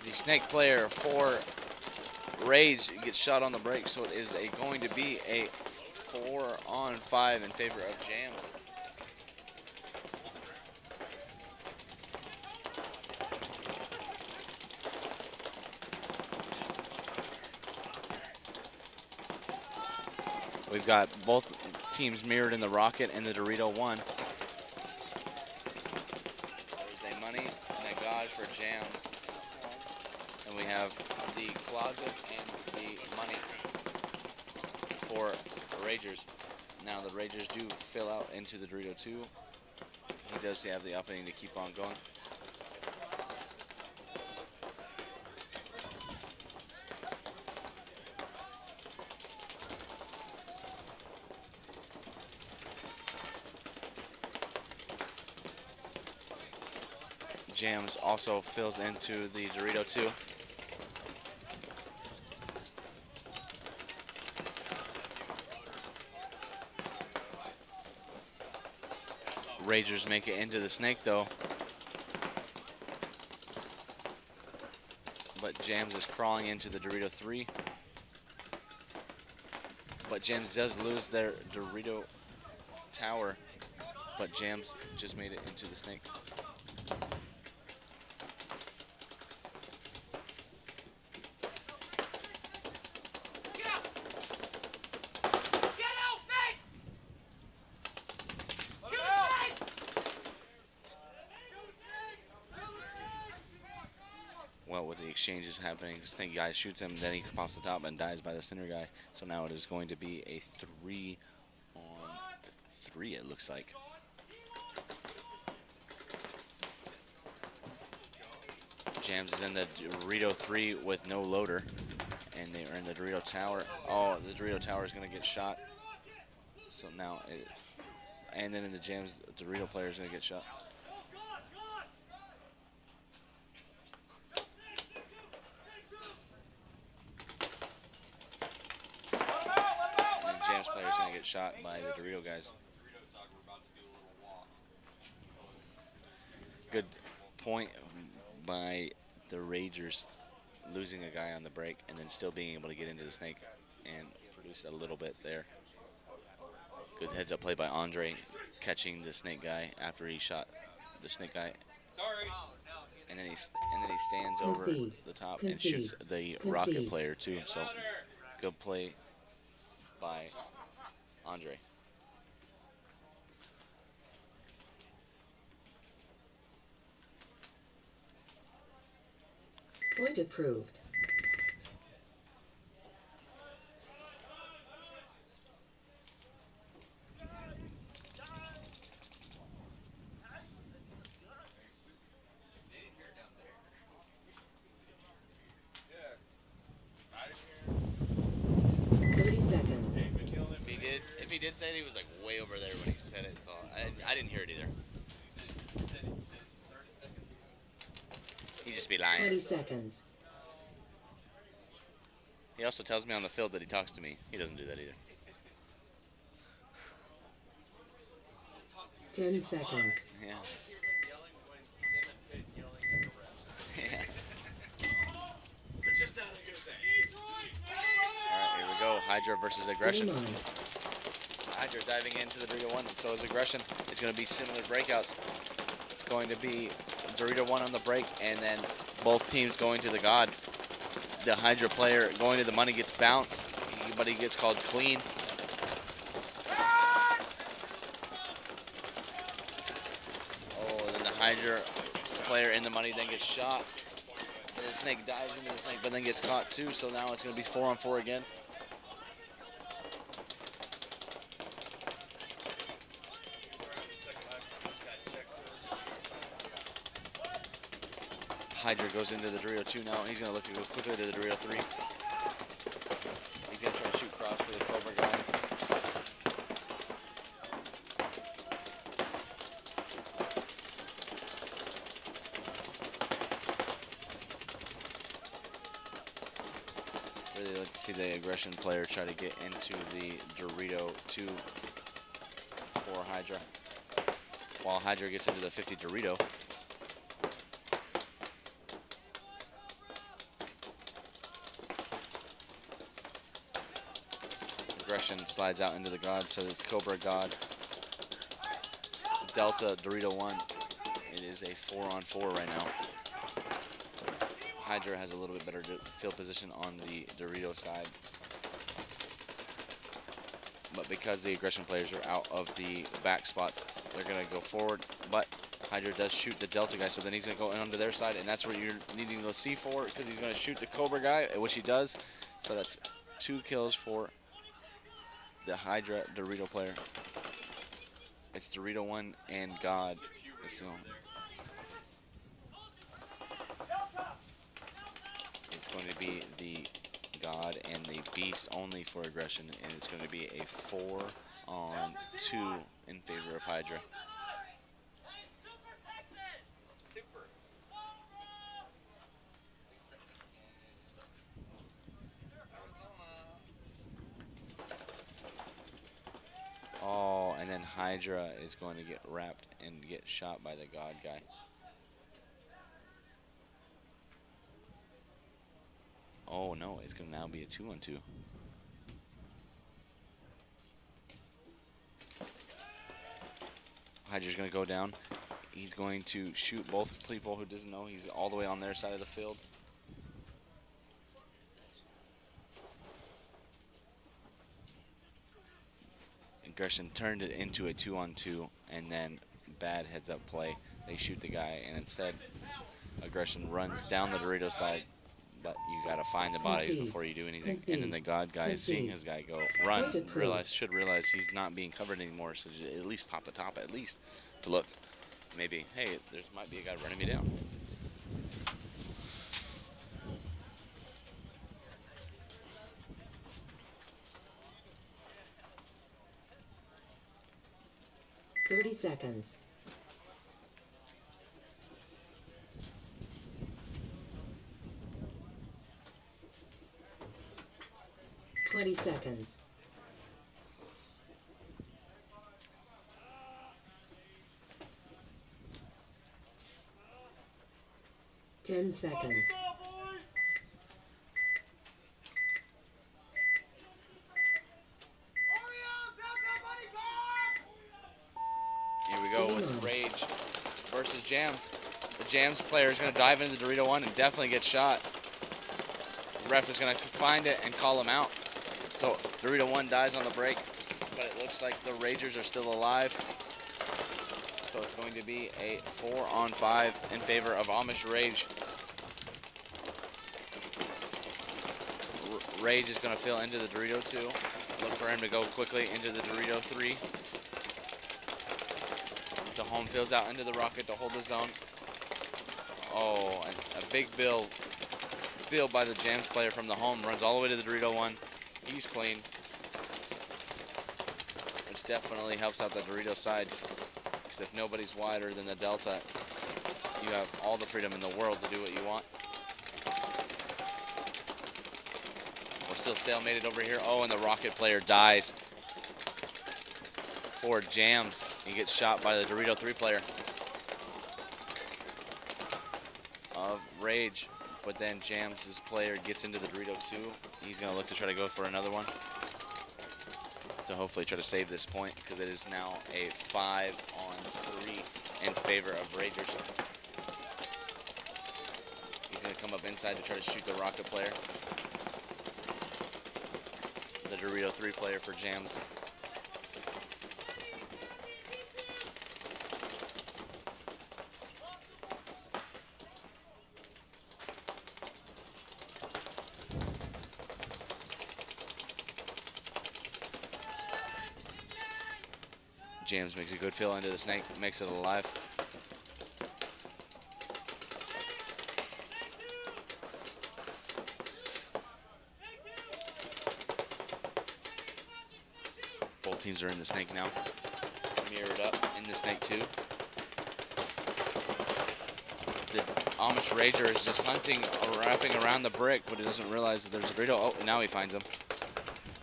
S10: The Snake player for Rage gets shot on the break, so it is going to be a 4-on-5 in favor of Jams. We've got both teams mirrored in the Rocket and the Dorito 1. There's a money and a God for Jams. And we have the Closet and the money for Ragers. Now the Ragers do fill out into the Dorito 2. He does have the opening to keep on going. Jams also fills into the Dorito 2. Ragers make it into the Snake though. But Jams is crawling into the Dorito 3. But Jams does lose their Dorito tower. But Jams just made it into the Snake. well, with the exchanges happening, this snake guy shoots him, then he pops the top and dies by the center guy. So now it is going to be a 3-on-3, it looks like. Jams is in the Dorito 3 with no loader, and they are in the Dorito Tower. Oh, the Dorito Tower is going to get shot. So now, and then in the Jams, the Dorito player is going to get shot. And the Jams player is going to get shot by the Dorito guys. Good point by the Ragers, losing a guy on the break and then still being able to get into the snake and produce a little bit there. Good heads up play by Andre, catching the snake guy after he shot the snake guy.
S5: Sorry.
S10: And then he stands over the top and shoots the rocket player too. So good play by Andre.
S7: Point approved.
S10: If he did say it, he was like way over there when he said it. So I didn't hear it either. He'd just be lying.
S7: 20 seconds.
S10: He also tells me on the field that he talks to me. He doesn't do that either.
S7: 10 seconds.
S10: Yeah.
S3: Just not a good thing.
S10: Alright, here we go. Hydra versus Aggression. Hydra diving into the Dorito 1, and so is Aggression. It's going to be similar breakouts. It's going to be Dorito 1 on the break, and then both teams going to the God. The Hydra player going to the money gets bounced, but he gets called clean. Oh, then the Hydra player in the money then gets shot. And the snake dives into the snake, but then gets caught too, so now it's going to be 4-on-4 again. Hydra goes into the Dorito 2 now. He's going to look to go quickly to the Dorito 3. He's going to try to shoot cross for the Cobra guy. Really like to see the Aggression player try to get into the Dorito 2 for Hydra. While Hydra gets into the 50 Dorito. Aggression slides out into the God, so it's Cobra God. Delta Dorito 1. It is a 4-on-4 right now. Hydra has a little bit better field position on the Dorito side. But because the Aggression players are out of the back spots, they're going to go forward. But Hydra does shoot the Delta guy, so then he's going to go in onto their side, and that's what you're needing to see for, because he's going to shoot the Cobra guy, which he does. So that's 2 kills for the Hydra Dorito player. It's Dorito 1 and God. So it's going to be the God and the Beast only for Aggression, and it's going to be a 4-on-2 in favor of Hydra. Oh, and then Hydra is going to get wrapped and get shot by the God guy. Oh no, it's going to now be a 2-on-2. Hydra's going to go down. He's going to shoot both people who doesn't know he's all the way on their side of the field. Aggression turned it into a 2-on-2, and then bad heads-up play. They shoot the guy, and instead Aggression runs down the Dorito side, but you got to find the bodies
S7: Concede.
S10: before you do anything.
S7: Concede.
S10: And then the God guy is seeing
S7: Concede.
S10: his guy go run,
S7: Point approved.
S10: should realize he's not being covered anymore, so at least pop the top at least to look. Maybe, hey, there might be a guy running me down.
S7: Thirty seconds. $20 seconds. $10 seconds.
S10: Here we go with Rage versus Jams. The Jams player is going to dive into the Dorito 1 and definitely get shot. The ref is going to find it and call him out. So Dorito 1 dies on the break, but it looks like the Ragers are still alive. So it's going to be a 4-on-5 in favor of Amish Rage. Rage is going to fill into the Dorito 2. Look for him to go quickly into the Dorito 3. The home fills out into the rocket to hold the zone. Oh, a big field by the Jams player from the home. Runs all the way to the Dorito 1. He's clean. Which definitely helps out the Dorito side. Because if nobody's wider than the Delta, you have all the freedom in the world to do what you want. We're still stalemated over here. Oh, and the rocket player dies. For Jams, he gets shot by the Dorito 3 player of Rage, but then Jams' player gets into the Dorito 2. He's going to look to try to go for another one to hopefully try to save this point, because it is now a 5-on-3 in favor of Ragers. He's going to come up inside to try to shoot the rocket player. The Dorito 3 player for Jams. Jams makes a good fill into the snake, makes it alive. Both teams are in the snake now. Mirrored up in the snake too. The Amish Rager is just hunting, wrapping around the brick, but he doesn't realize that there's a Dorito. Oh, now he finds him.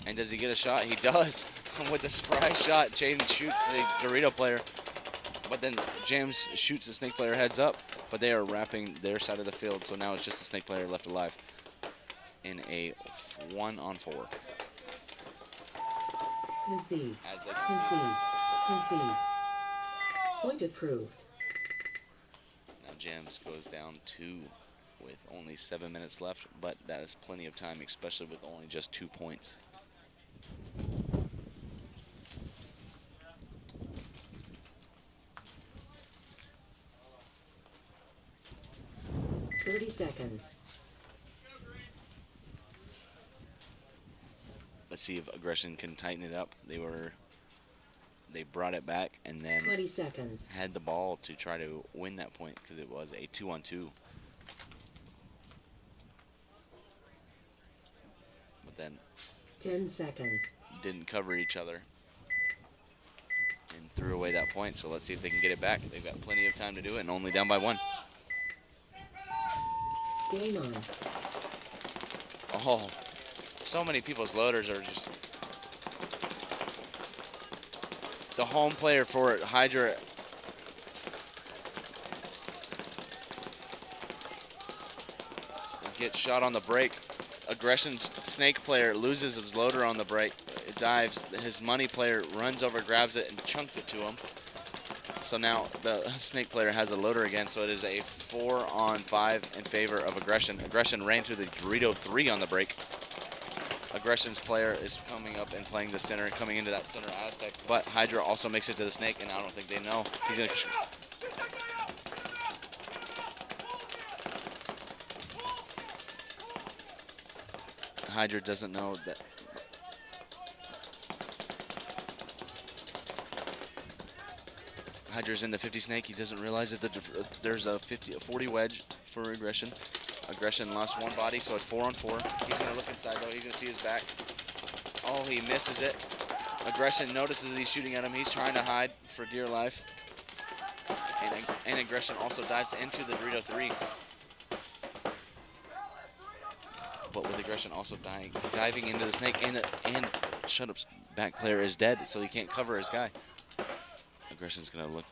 S10: And does he get a shot? He does. With the surprise shot, Jaden shoots the Dorito player, but then Jams shoots the snake player heads up, but they are wrapping their side of the field, so now it's just the snake player left alive in a 1-on-4.
S7: Concede.
S10: As they
S7: Concede. Concede. Point approved.
S10: Now Jams goes down 2 with only 7 minutes left, but that is plenty of time, especially with only just 2 points.
S7: Seconds.
S10: Let's see if Aggression can tighten it up. They brought it back and then
S7: 20 seconds.
S10: Had the ball to try to win that point because it was a 2-on-2. But then
S7: 10 seconds.
S10: Didn't cover each other and threw away that point. So let's see if they can get it back. They've got plenty of time to do it and only down by 1.
S7: Game on.
S10: Oh, so many people's loaders are just... The home player for Hydra gets shot on the break. Aggression's snake player loses his loader on the break. It dives. His money player runs over, grabs it, and chunks it to him. So now the snake player has a loader again, so it is a 4-on-5 in favor of Aggression. Aggression ran through the Dorito 3 on the break. Aggression's player is coming up and playing the center, coming into that center Aztec, but Hydra also makes it to the snake, and I don't think they know. He's gonna... Hydra doesn't know that. Hydra's in the 50 snake. He doesn't realize that there's a 40 wedge for aggression. Aggression lost one body, so it's 4-on-4. He's gonna look inside though. He's gonna see his back. Oh, he misses it. Aggression notices he's shooting at him. He's trying to hide for dear life. And Aggression also dives into the Dorito 3. But with Aggression also diving into the snake, and Shut Up's back player is dead, so he can't cover his guy. Aggression's gonna look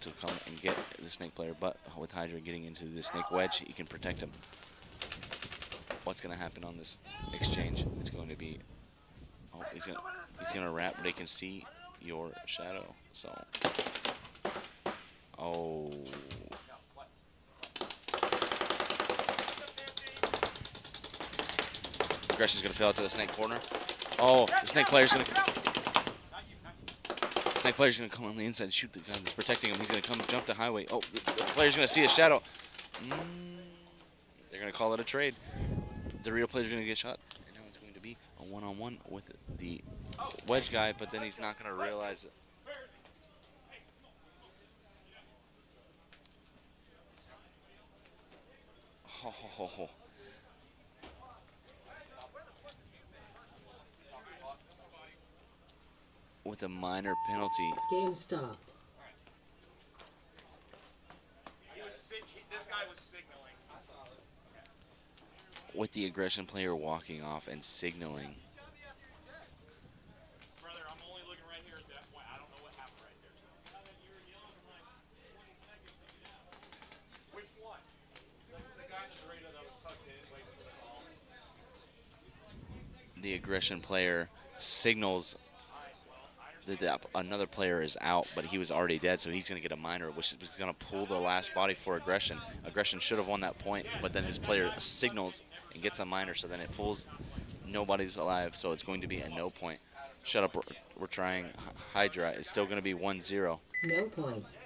S10: to come and get the snake player, but with Hydra getting into the snake wedge, he can protect him. What's gonna happen on this exchange? It's going to be, oh, he's gonna wrap, but he can see your shadow. So, oh. Aggression's gonna fail out to the snake corner. Oh, the snake player's gonna come on the inside and shoot the guy that's protecting him. He's gonna come jump the highway. Oh, the player's gonna see his shadow. They're gonna call it a trade. The real player's gonna get shot, and now it's going to be a one-on-one with the wedge guy, but then he's not gonna realize it. Oh. With a minor penalty.
S7: Game stopped.
S3: This guy was signaling.
S10: With the aggression player walking off and signaling.
S3: Brother, I'm only looking right here at that point. I don't know what happened right there. Which one? The guy in the Dorito that was tucked in waiting for the call.
S10: The aggression player signals that another player is out, but he was already dead, so he's going to get a minor, which is going to pull the last body for Aggression. Aggression should have won that point, but then his player signals and gets a minor, so then it pulls. Nobody's alive, so it's going to be a no point. Shut Up, we're trying Hydra. It's still going to be 1-0.
S7: No points.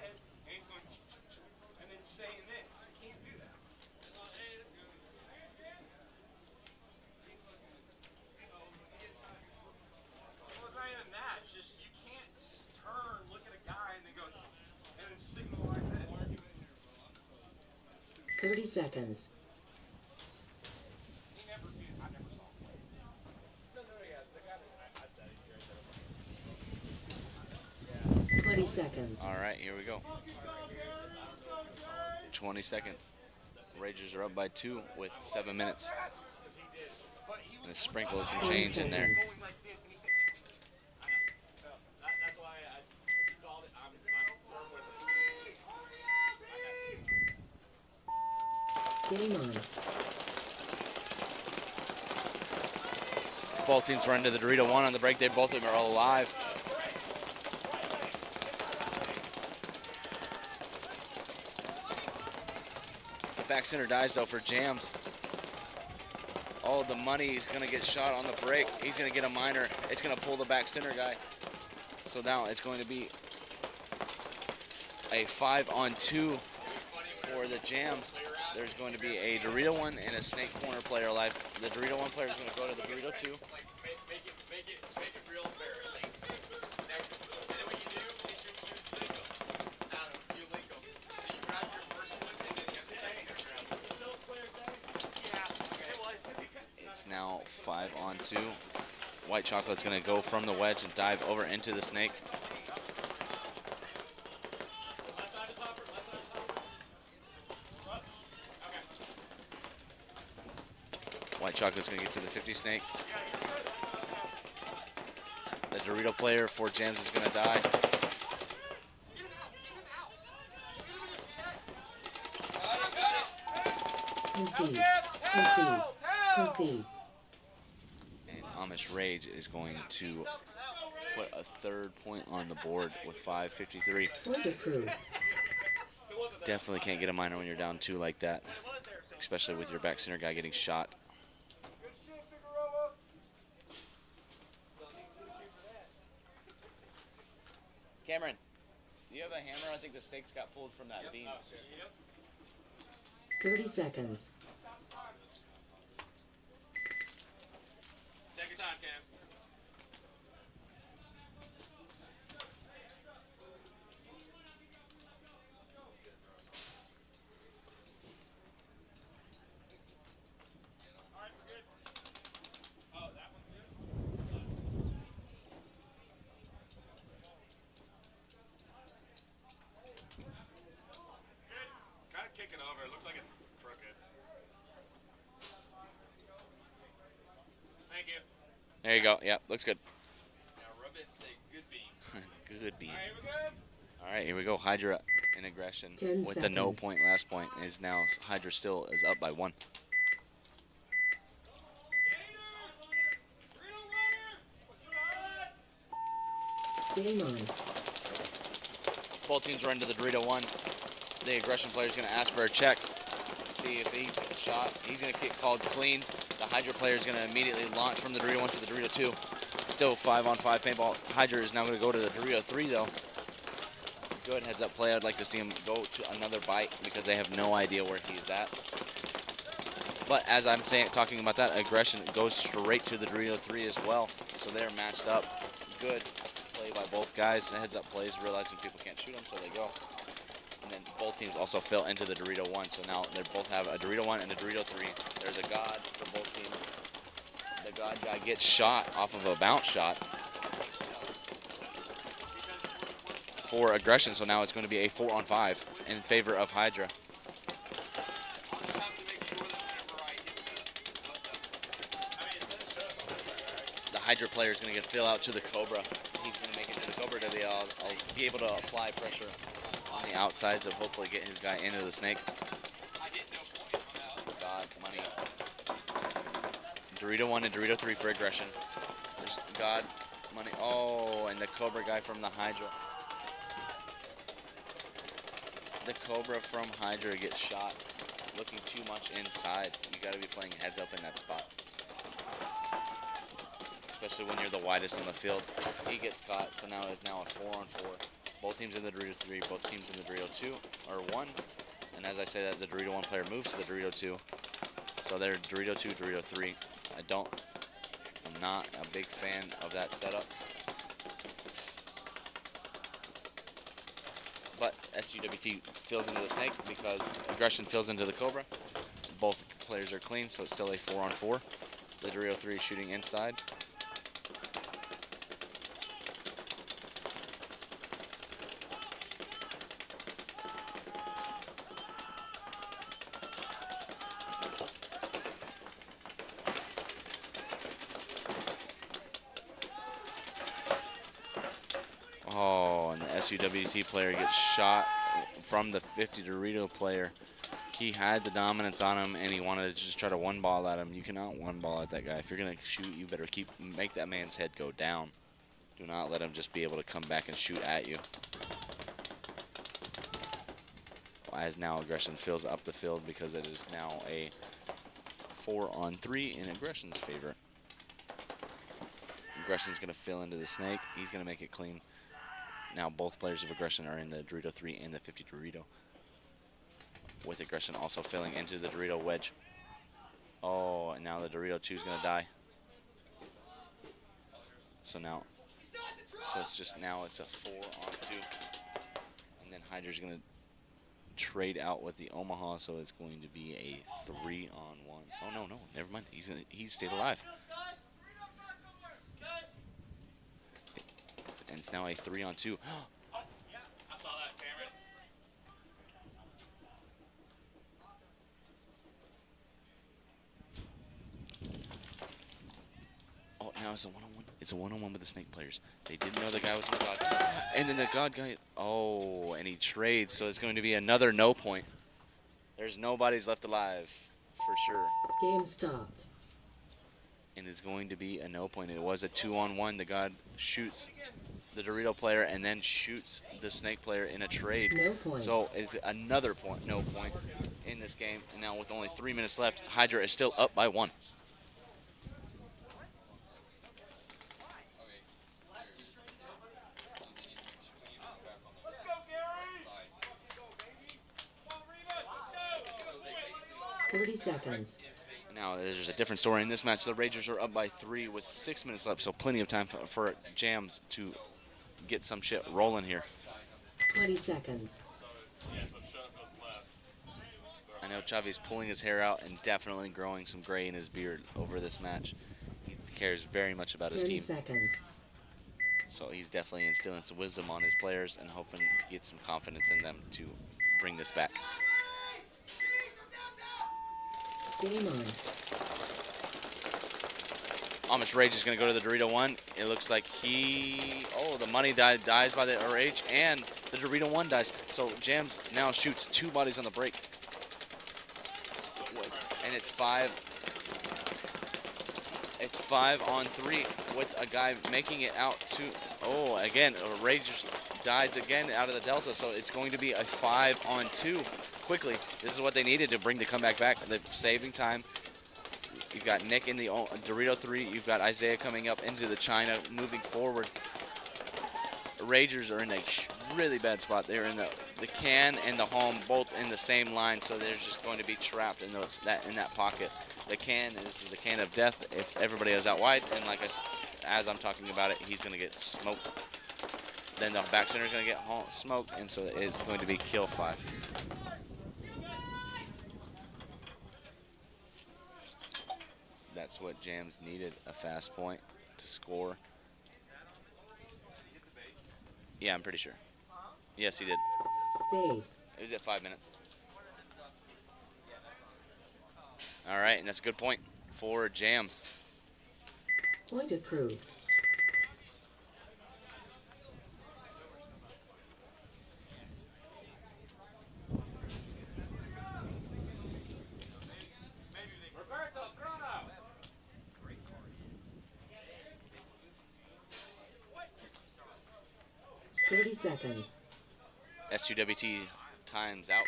S3: Well, it's not even that. It's just you can't turn, look at a guy, and then go and then signal like that.
S7: 30 seconds.
S3: I never saw him play. No, yeah, the guy I said it here.
S7: 20 seconds.
S10: All right, here we go. 20 seconds. Ragers are up by 2 with 7 minutes. And a sprinkle some change in there.
S3: That's why I called it. I'm firm with it.
S7: Game on.
S10: Both teams run to the Dorito 1 on the break. Both of them are all alive. The back center dies though for Jams. Oh, the money is gonna get shot on the break. He's gonna get a minor. It's gonna pull the back center guy. So now it's going to be a 5-on-2 for the Jams. There's going to be a Dorito 1 and a Snake Corner player alive. The Dorito 1 player is going to go to the Dorito 2.
S5: Make it real embarrassing. And then what you do is you link them. Adam, you link them. So you grab your first one and then you have the second grab.
S10: It's now 5-on-2. White Chocolate's going to go from the wedge and dive over into the snake. White Chocolate's going to get to the 50 snake. The Dorito player for Jams is going to die.
S7: Concede.
S10: And Amish Rage is going to put a 3rd point on the board with 5:53.
S7: Point approved.
S10: Definitely can't get a minor when you're down 2 like that, especially with your back center guy getting shot. Cameron, do you have a hammer? I think the stakes got pulled from that beam.
S7: 30 seconds.
S10: There you go. Yep, looks good.
S5: Now rub it and say good beam.
S10: Good beam. All right, here we go. Hydra in aggression
S7: 10
S10: with the no
S7: seconds.
S10: point last point. Is now Hydra still is up by 1.
S7: Game on.
S10: Both teams run to the Dorito 1. The aggression player is going to ask for a check. See if he gets a shot. He's going to get called clean. The Hydra player is going to immediately launch from the Dorito 1 to the Dorito 2. Still 5-on-5 paintball. Hydra is now going to go to the Dorito 3 though. Good heads up play. I'd like to see him go to another bite because they have no idea where he's at. But as I'm talking about that, aggression goes straight to the Dorito 3 as well. So they're matched up. Good play by both guys. The heads up plays, realizing people can't shoot them, so they go. And then both teams also fell into the Dorito 1. So now they both have a Dorito 1 and a Dorito 3. There's a God for both teams. The God guy gets shot off of a bounce shot for aggression. So now it's going to be a 4-on-5 in favor of Hydra. The Hydra player is going to get fill out to the Cobra. He's going to make it to the Cobra to be able to apply pressure on the outsides of hopefully get his guy into the snake. God, money. Dorito 1 and Dorito 3 for aggression. There's God, money. Oh, and the Cobra guy from the Hydra. The Cobra from Hydra gets shot looking too much inside. You got to be playing heads up in that spot. Especially when you're the widest on the field. He gets caught, so now it's now a 4-on-4. Both teams in the Dorito 3, both teams in the Dorito 2, or 1. And as I say that, the Dorito 1 player moves to the Dorito 2. So they're Dorito 2, Dorito 3. I'm not a big fan of that setup. But SUWT fills into the snake because aggression fills into the Cobra. Both players are clean, so it's still a 4-on-4. The Dorito 3 is shooting inside. Oh, and the SUWT player gets shot from the 50 Dorito player. He had the dominance on him, and he wanted to just try to one-ball at him. You cannot one-ball at that guy. If you're going to shoot, you better make that man's head go down. Do not let him just be able to come back and shoot at you. As now aggression fills up the field because it is now a 4-on-3 in aggression's favor. Aggression's going to fill into the snake. He's going to make it clean. Now both players of aggression are in the Dorito 3 and the 50 Dorito. With aggression also filling into the Dorito wedge. Oh, and now the Dorito 2 is going to die. So it's just now it's a 4-on-2. And then Hydra's going to trade out with the Omaha, so it's going to be a 3-on-1. Oh, no, never mind. He stayed alive. And it's now a 3-on-2. Oh, now it's a 1-on-1. It's a 1-on-1 with the snake players. They didn't know the guy was in the God. And then the God guy, oh, and he trades, so it's going to be another no point. There's nobody's left alive, for sure.
S7: Game stopped.
S10: And it's going to be a no point. It was a 2-on-1. The God shoots the Dorito player and then shoots the snake player in a trade.
S7: No points.
S10: So it's another no point in this game. And now with only 3 minutes left, Hydra is still up by 1.
S7: Seconds.
S10: Now there's a different story in this match. The Ragers are up by 3 with 6 minutes left, so plenty of time for Jams to get some shit rolling here.
S7: 20 seconds.
S10: I know Chavi's pulling his hair out and definitely growing some gray in his beard over this match. He cares very much about his
S7: 10
S10: team.
S7: seconds.
S10: So he's definitely instilling some wisdom on his players and hoping to get some confidence in them to bring this back.
S7: Game on.
S10: Amish Rage is going to go to the Dorito 1. It looks like the money dies by the Rage, and the Dorito 1 dies. So Jams now shoots 2 bodies on the break. And it's 5 on 3 with a guy making it out to, again, Rage dies again out of the Delta, so it's going to be a 5 on 2 quickly. This is what they needed to bring the comeback back. They're saving time. You've got Nick in the Dorito 3. You've got Isaiah coming up into the China, moving forward. Ragers are in a really bad spot. They're in the can and the home, both in the same line, so they're just going to be trapped in that pocket. The can is the can of death if everybody is out wide, and as I'm talking about it, he's going to get smoked. Then the back center is going to get smoked, and so it's going to be kill 5. That's what Jams needed, a fast point to score. Yeah, I'm pretty sure. Yes, he did.
S7: Base.
S10: It was at 5 minutes. All right, and that's a good point for Jams.
S7: Point approved.
S3: Roberto, Chrono.
S7: 30 seconds.
S10: SUWT times out.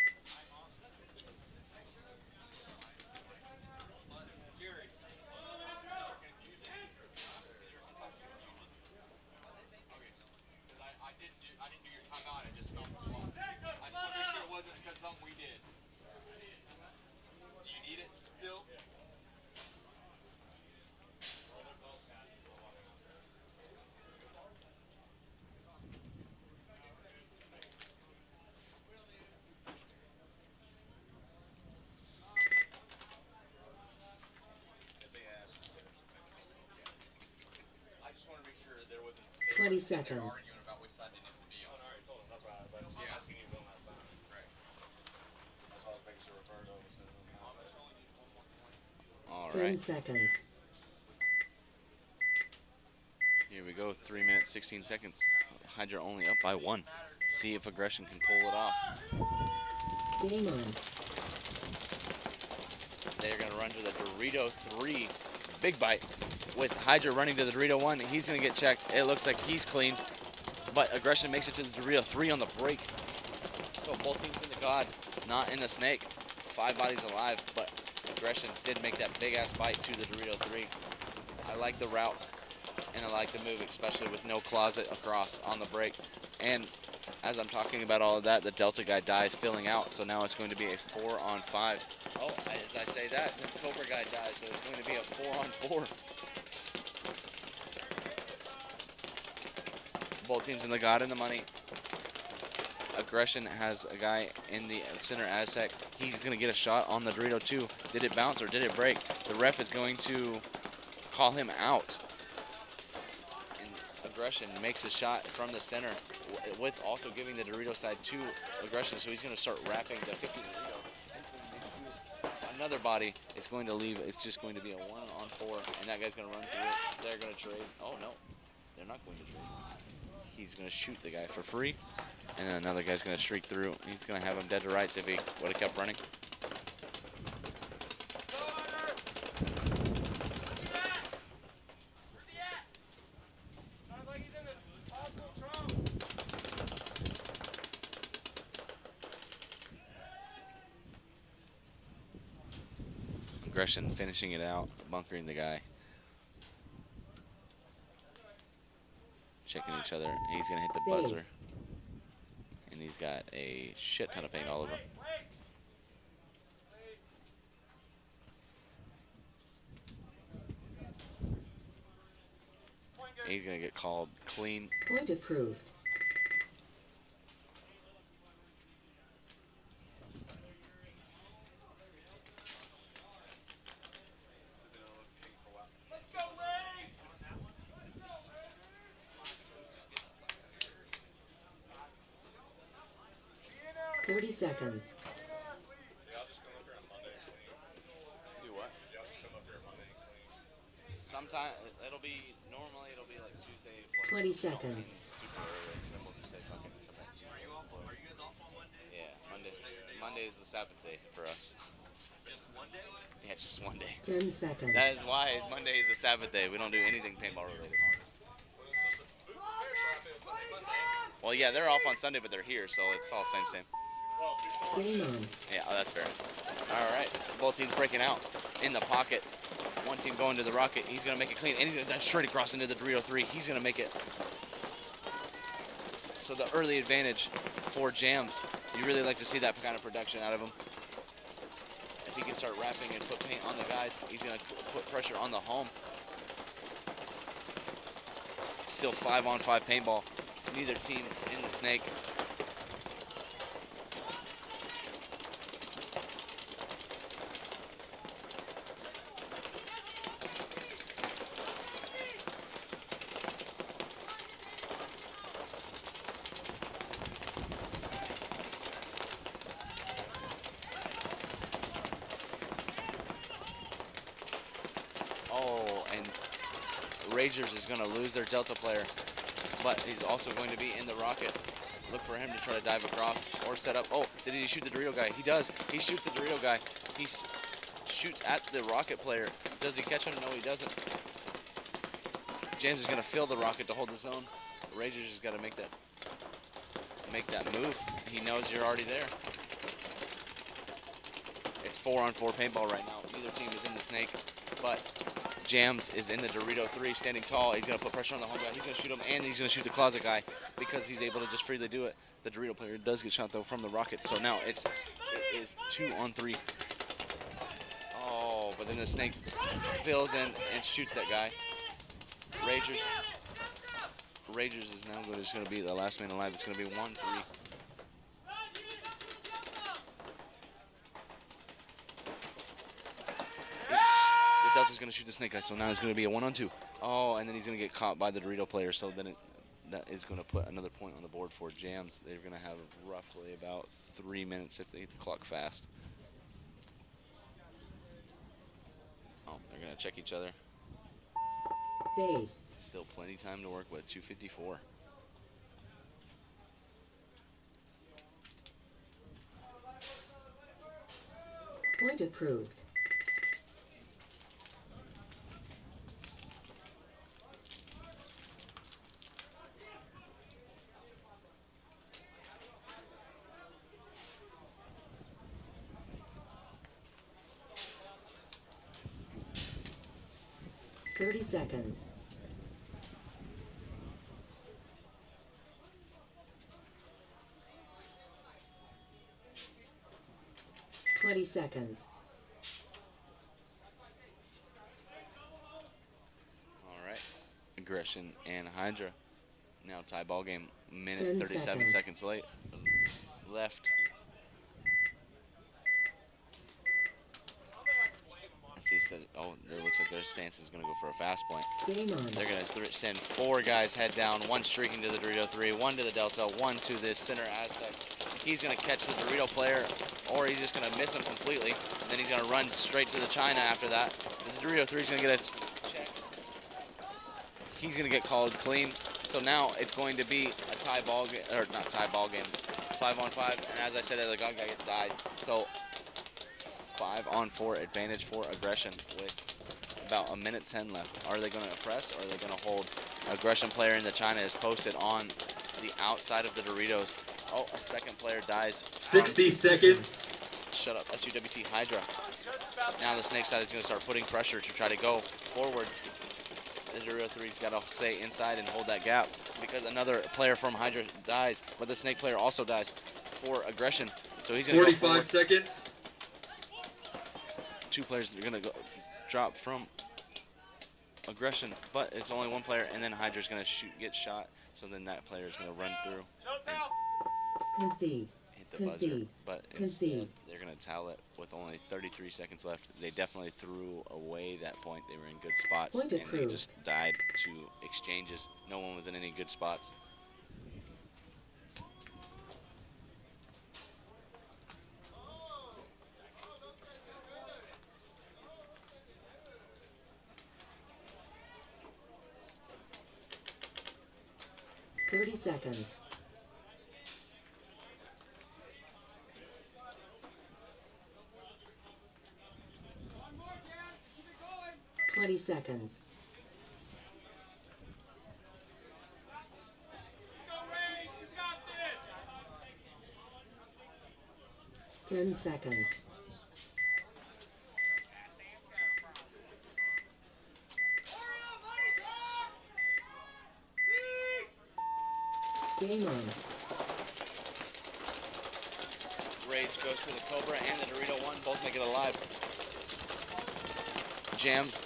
S5: I didn't do your timeout. I just stopped the clock. I just want to make sure it wasn't because something we did. Do you need it still? I just want to make ssure there wasn't
S7: 20 seconds.
S5: arguing about which side they needed to be on. I already told him. That's why I was asking you one last time. Right. That's why I was making sure Roberto was sending them out.
S10: All
S7: 10
S10: right.
S7: seconds.
S10: Here we go, 3 minutes, 16 seconds. Hydra only up by 1. See if Aggression can pull it off.
S7: Game on.
S10: They're going to run to the Dorito 3. Big bite. With Hydra running to the Dorito 1, he's going to get checked. It looks like he's clean. But Aggression makes it to the Dorito 3 on the break. So both teams in the God, not in the snake. 5 bodies alive, but Aggression did make that big-ass bite to the Dorito 3. I like the route, and I like the move, especially with no closet across on the break. And as I'm talking about all of that, the Delta guy dies filling out, so now it's going to be a 4 on 5. Oh, as I say that, the Cobra guy dies, so it's going to be a 4 on 4. Both teams in the God in the money. Aggression has a guy in the center Aztec. He's going to get a shot on the Dorito 2. Did it bounce or did it break? The ref is going to call him out. And Aggression makes a shot from the center with also giving the Dorito side to Aggression. So he's going to start wrapping the 50 Dorito. Another body is going to leave. It's just going to be a 1 on 4. And that guy's going to run through it. They're going to trade. Oh, no. They're not going to trade. He's going to shoot the guy for free. And then another guy's going to streak through. He's going to have him dead to rights if he would have kept running. Aggression finishing it out, bunkering the guy. Checking each other. He's going to hit the buzzer. And he's got a shit ton of paint all over. He's going to get called clean.
S7: Point approved. Thirty seconds.
S5: Do what?
S10: Sometime normally it'll be like Tuesday.
S7: 20 seconds.
S10: Super early. Then we'll just say fucking come back.
S5: Are you guys off on Monday?
S10: Yeah, Monday. Monday is the Sabbath day for us.
S5: Just one day?
S10: Yeah, it's just one day.
S7: 10 seconds.
S10: That is why Monday is the Sabbath day. We don't do anything paintball related. Well, yeah, they're off on Sunday, but they're here, so it's all same.
S7: Game on.
S10: Yeah, oh, that's fair. All right, both teams breaking out in the pocket. One team going to the rocket. He's going to make it clean, and he's going to dive straight across into the Dorito 3. He's going to make it. So the early advantage for Jams. You really like to see that kind of production out of him. If he can start wrapping and put paint on the guys, he's going to put pressure on the home. Still 5-on-5 paintball. Neither team in the snake. Oh, and Ragers is going to lose their Delta player, but he's also going to be in the rocket. Look for him to try to dive across or set up. Oh, did he shoot the Dorito guy? He does. He shoots the Dorito guy. He shoots at the rocket player. Does he catch him? No, he doesn't. James is going to fill the rocket to hold the zone. Ragers has got to make that move. He knows you're already there. It's 4-on-4 paintball right now. Neither team is in the snake, but Jams is in the Dorito 3, standing tall. He's going to put pressure on the home guy. He's going to shoot him, and he's going to shoot the closet guy because he's able to just freely do it. The Dorito player does get shot, though, from the rocket. So now it is 2-on-3. Oh, but then the snake fills in and shoots that guy. Ragers is now just going to be the last man alive. It's going to be 1-3. Delta's going to shoot the snake guy, so now it's going to be a 1-on-2. Oh, and then he's going to get caught by the Dorito player, so then that is going to put another point on the board for Jams. They're going to have roughly about 3 minutes if they hit the clock fast. Oh, they're going to check each other.
S7: Base.
S10: Still plenty time to work with, 2:54.
S7: Point approved. Thirty seconds. $20 seconds.
S10: All right. Aggression and Hydra. Now tie ball game. Minute
S7: 10
S10: 37 seconds left. Oh, it looks like their stance is going to go for a fast point.
S7: Game on.
S10: They're going to send 4 guys head down, 1 streaking to the Dorito 3, 1 to the Delta, 1 to the center Aztec. He's going to catch the Dorito player, or he's just going to miss him completely. And then he's going to run straight to the China after that. The Dorito 3 is going to get a check. He's going to get called clean. So now it's going to be a tie ball game, or not tie ball game, 5-on-5. And as I said, the guy dies. So 5-on-4 advantage for aggression with about 1:10 left. Are they going to press, or are they going to hold? Aggression player in the China is posted on the outside of the Doritos. Oh, a second player dies.
S16: 60 seconds.
S10: Shut up, SUWT Hydra. Now the snake side is going to start putting pressure to try to go forward. The Dorito 3's got to stay inside and hold that gap because another player from Hydra dies, but the snake player also dies for aggression. So he's going to
S16: 45 seconds.
S10: 2 players are going to drop from aggression, but it's only 1 player, and then Hydra's going to get shot, so then that player is going to run through and
S7: Concede.
S10: hit the
S7: Concede.
S10: buzzer. But
S7: Concede.
S10: instead, they're going to towel it with only 33 seconds left. They definitely threw away that point. They were in good spots,
S7: Point
S10: and
S7: approved.
S10: they just died to exchanges. No one was in any good spots.
S7: 30 seconds. 20 seconds. 10 seconds. Game on.
S10: Rage goes to the Cobra and the Dorito 1, both make it alive. Jams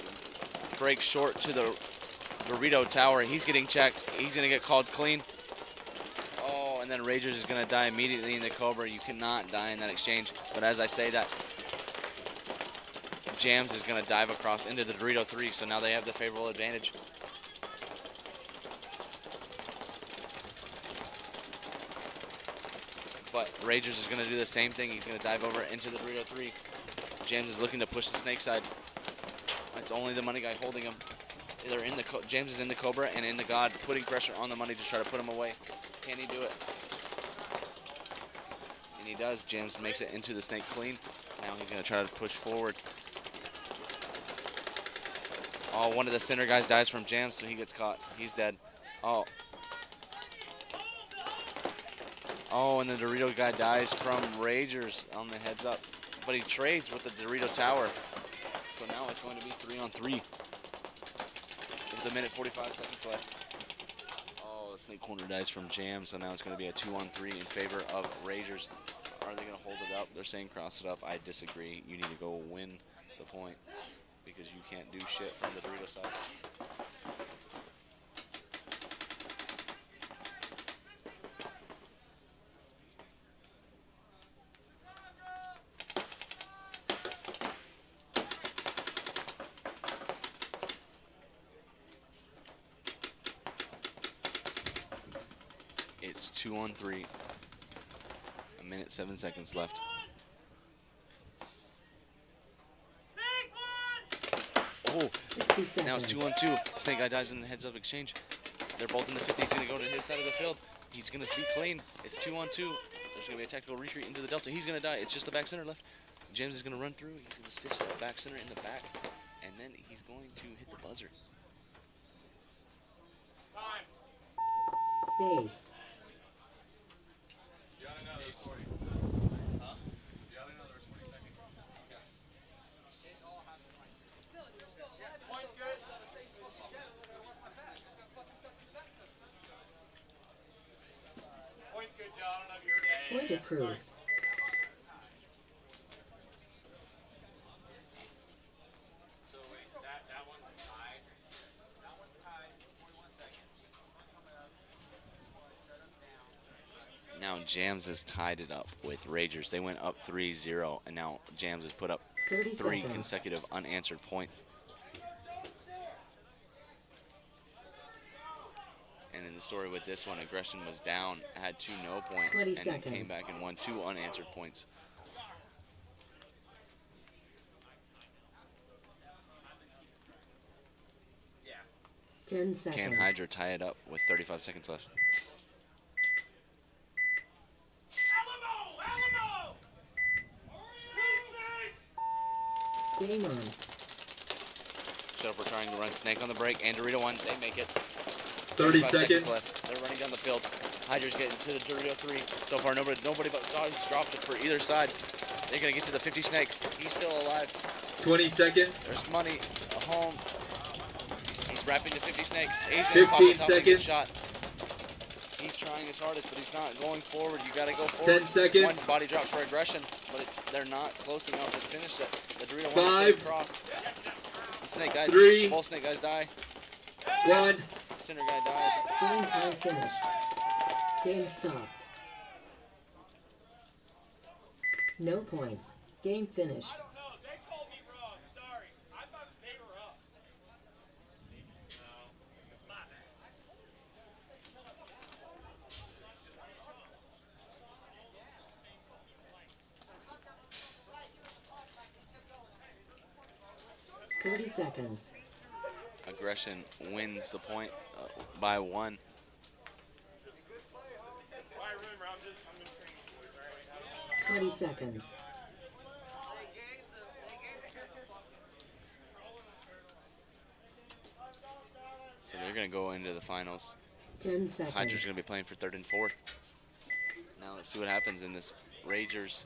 S10: breaks short to the Dorito tower. He's getting checked. He's going to get called clean. Oh, and then Ragers is going to die immediately in the Cobra. You cannot die in that exchange. But as I say that, Jams is going to dive across into the Dorito 3, so now they have the favorable advantage. But Ragers is going to do the same thing. He's going to dive over into the Dorito 3. James is looking to push the snake side. It's only the money guy holding him. They're in the James is in the Cobra and in the God, putting pressure on the money to try to put him away. Can he do it? And he does. James makes it into the snake clean. Now he's going to try to push forward. Oh, one of the center guys dies from James, so he gets caught. He's dead. Oh. Oh, and the Dorito guy dies from Ragers on the heads up. But he trades with the Dorito tower. So now it's going to be 3-on-3. With a minute 45 seconds left. Oh, the snake corner dies from Jam, so now it's going to be a 2-on-3 in favor of Ragers. Are they going to hold it up? They're saying cross it up. I disagree. You need to go win the point because you can't do shit from the Dorito side. It's 2-on-3. A minute, 7 seconds left. Oh,
S7: 60 seconds.
S10: now it's 2-on-2. Snake guy dies in the heads up exchange. They're both in the 50. He's going to go to his side of the field. He's going to be clean. It's 2-on-2. There's going to be a tactical retreat into the Delta. He's going to die. It's just the back center left. James is going to run through. He's going to stitch that back center in the back. And then he's going to hit the buzzer.
S7: Base. Point approved.
S10: Now Jams has tied it up with Ragers. They went up 3-0, and now Jams has put up
S7: 30
S10: 3
S7: seconds.
S10: consecutive unanswered points. And in the story with this one, Aggression was down, had 2 no points,
S7: 20
S10: and then came
S7: seconds.
S10: back and won 2 unanswered points.
S7: Yeah. 10 seconds.
S10: Can Hydra tie it up with 35 seconds left?
S7: Game on.
S10: So if we're trying to run Snake on the break and Dorito 1, they make it.
S16: 30
S10: 35
S16: seconds.
S10: left. They're running down the field. Hydra's getting to the Dorito 3. So far, nobody but Zog's dropped it for either side. They're going to get to the 50 Snake. He's still alive.
S16: 20 seconds.
S10: There's money. A home. He's wrapping the 50 Snake. He's
S16: 15 seconds.
S10: Shot. He's trying his hardest, but he's not going forward. You got to go forward.
S16: 10 seconds.
S10: One body drop for Aggression, but they're not close enough to finish it. The Dorito
S16: 5.
S10: Cross. The Snake guy.
S16: 3.
S10: Both Snake guys die.
S16: 1.
S10: Center guy dies.
S7: Game time finished. Game stopped. No points. Game finished.
S3: No, they told me wrong. Sorry. I thought they were up. No. My bad.
S7: Thirty seconds.
S10: Aggression wins the point by 1.
S7: 20 seconds.
S10: So they're going to go into the finals.
S7: 10 seconds.
S10: Hydra's going to be playing for third and fourth. Now let's see what happens in this Ragers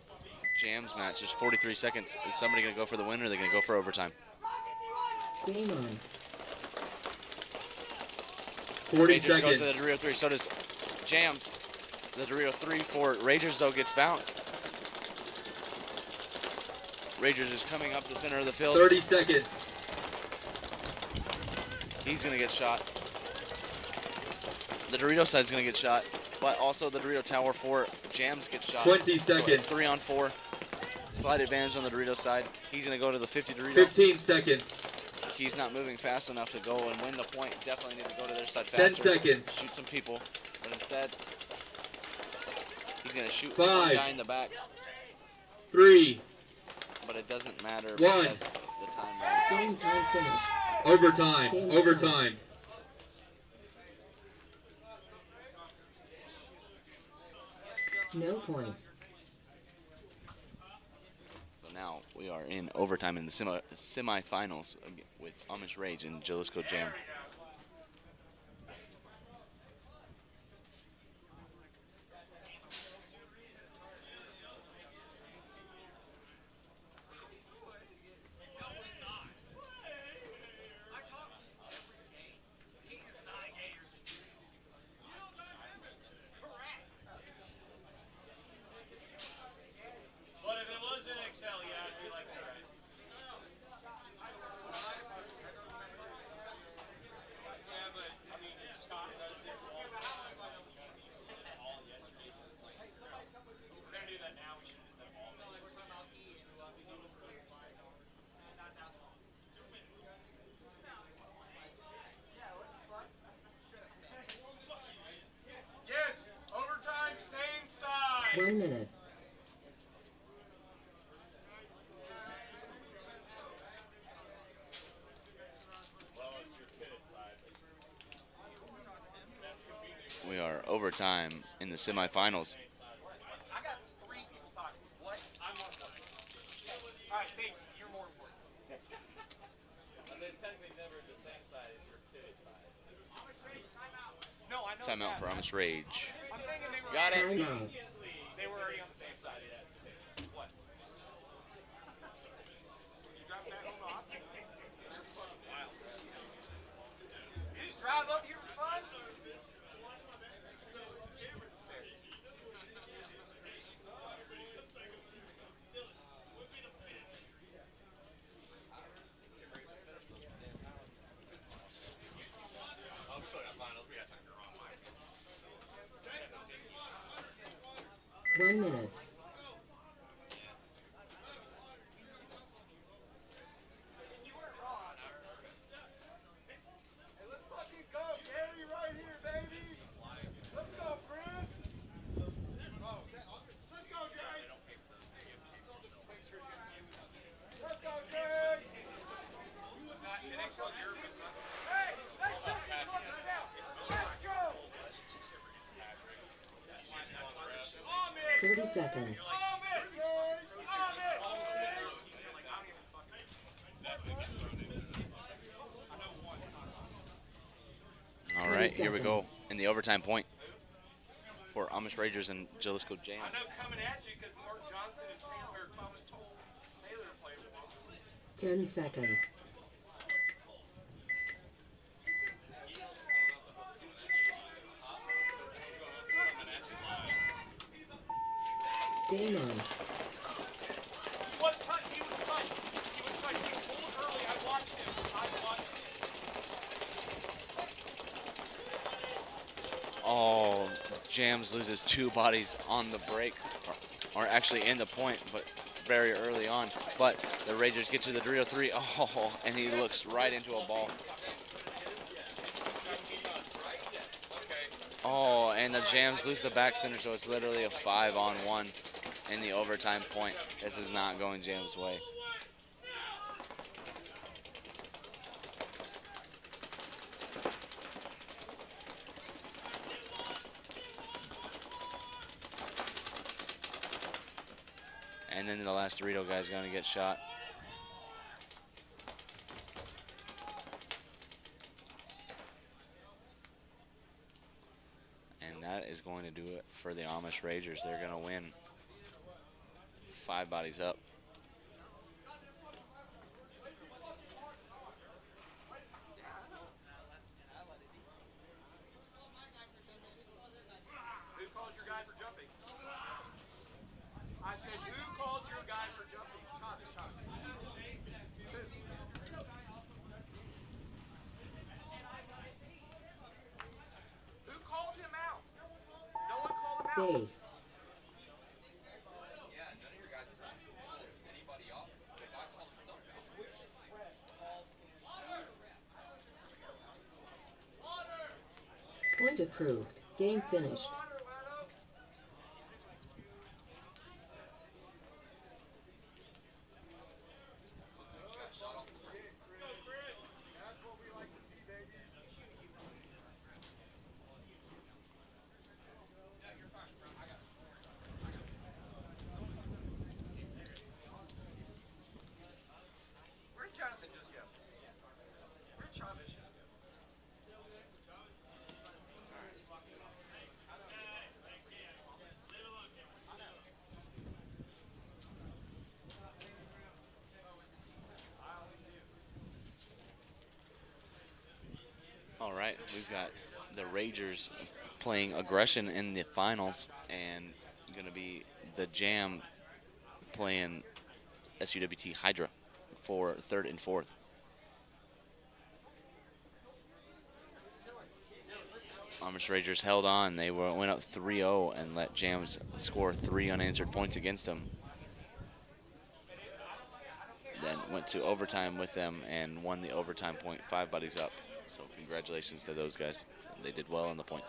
S10: Jams match. There's 43 seconds. Is somebody going to go for the win, or are they going to go for overtime?
S7: Game on.
S16: 40
S10: Ragers
S16: seconds.
S10: goes to the Dorito 3. So does Jams. The Dorito 3 for Ragers, though, gets bounced. Ragers is coming up the center of the field.
S16: 30 seconds.
S10: He's going to get shot. The Dorito side's going to get shot, but also the Dorito Tower for Jams gets shot.
S16: 20
S10: So
S16: seconds.
S10: it's 3 on 4. Slight advantage on the Dorito side. He's going to go to the 50 Dorito.
S16: 15 seconds.
S10: He's not moving fast enough to go and win the point. Definitely need to go to their side faster.
S16: 10 seconds.
S10: Shoot some people, but instead, he's going to shoot
S16: 5,
S10: one guy in the back.
S16: 3,
S10: But it doesn't matter
S16: 1.
S10: because the time.
S7: Game time finished.
S16: Overtime.
S7: Game
S16: Overtime.
S7: No points.
S10: So now we are in overtime in the semifinals with Amish Rage and Jalisco Jam.
S3: But if it was in Excel, yeah, I'd be like, all right. Yeah, but I mean, Scott does this all yesterday, so it's like, we're gonna do that now. We should do that all. Yes, overtime, same side.
S7: 1 minute.
S10: We are overtime in the semifinals.
S3: I got 3 people talking. What? I'm on one. All right, thank you. You're more important. It's technically never the same side as your pivot side. No, I know.
S10: Timeout for Amish Rage.
S3: I'm thinking they were.
S10: Got it.
S7: Timeout.
S3: They were already on the same side. Yeah. What? You dropped that on the hospital? Wow. You just drive up here for fun? Oh, we still got finals. We got time to run.
S7: 1 minute.
S3: Let's fucking go, Gary, right here, baby. Let's go, Chris. Let's go, Jay. Let's go, Jay. Hey, let's go. Let's go.
S7: 30 seconds.
S10: All right, here we go in the overtime point for Amish Ragers and Jalisco Jam.
S3: I know coming at you because Mark Johnson and Thomas told Taylor to play with him.
S7: 10 seconds. Game on.
S3: He was tight. He was tight. He was tight. He pulled early. I watched him.
S10: Oh, Jams loses 2 bodies on the break, or actually in the point, but very early on. But the Ragers get to the Dorito 3. Oh, and he looks right into a ball. Oh, and the Jams lose the back center, so it's literally a 5-on-1 in the overtime point. This is not going Jams' way. And then the last Dorito guy's going to get shot. And that is going to do it for the Amish Ragers. They're going to win 5 bodies up.
S3: Who called your guy for jumping? I said, who called your guy for jumping? Who called him out? No one called him out.
S7: Base. Point approved. Game finished.
S3: Where'd Jonathan just go? Where'd Travis just go?
S10: All right, we've got the Ragers playing aggression in the finals, and going to be the Jam playing SUWT Hydra for 3rd and 4th. Amish Ragers held on. They went up 3-0 and let Jams score 3 unanswered points against them. Then went to overtime with them and won the overtime point, 5 bodies up. So congratulations to those guys. They did well on the point.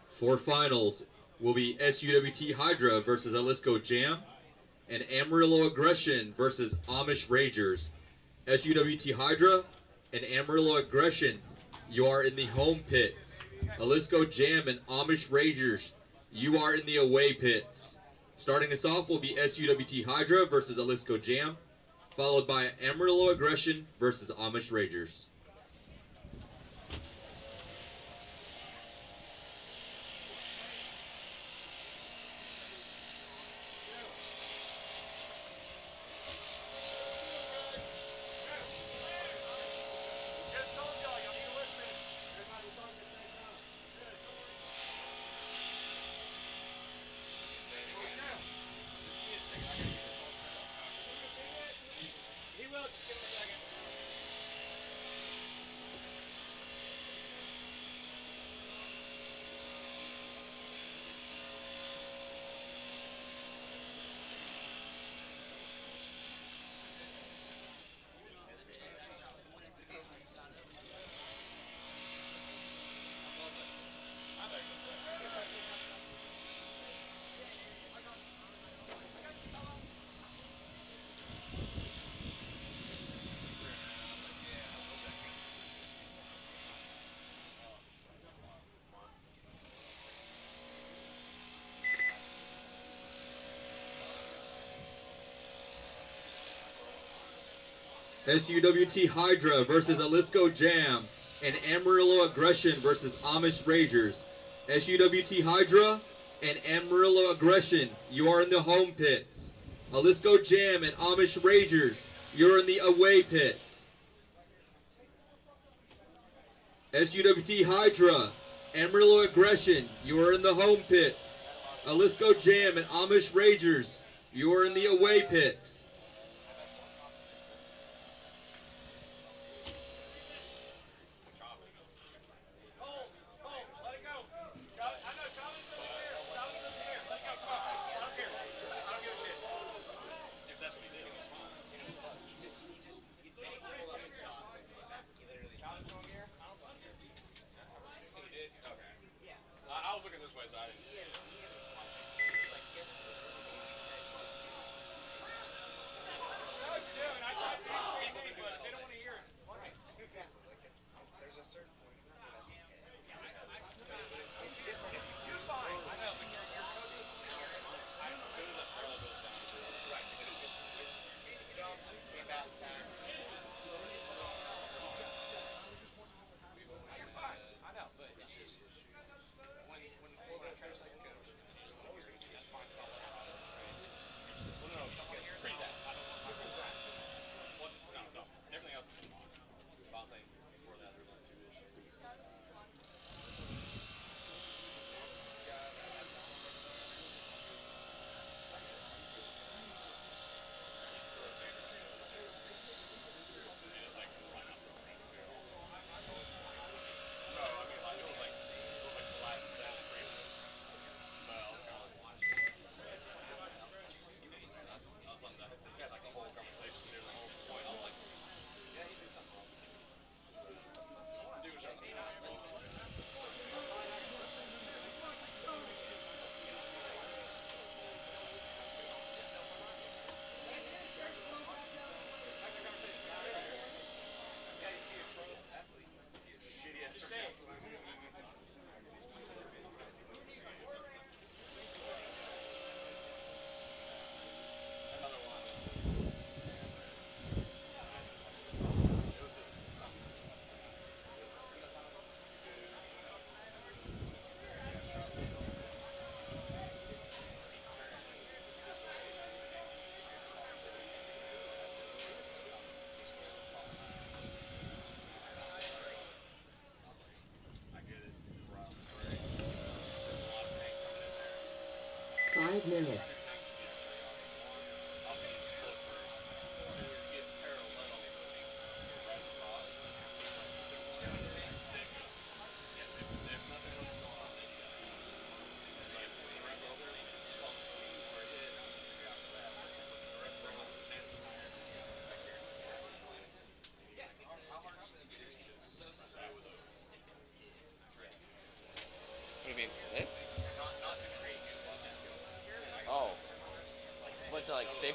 S16: For finals will be SUWT Hydra versus Jalisco Jam and Amarillo Aggression versus Amish Ragers. SUWT Hydra and Amarillo Aggression, you are in the home pits. Jalisco Jam and Amish Ragers, you are in the away pits. Starting us off will be SUWT Hydra versus Jalisco Jam, followed by Amarillo Aggression versus Amish Ragers. SUWT Hydra versus Jalisco Jam, and Amarillo Aggression versus Amish Ragers. SUWT Hydra and Amarillo Aggression, you are in the home pits. Jalisco Jam and Amish Ragers, you're in the away pits. SUWT Hydra, Amarillo Aggression, you are in the home pits. Jalisco Jam and Amish Ragers, you are in the away pits.
S3: I was looking this way, so I didn't see it.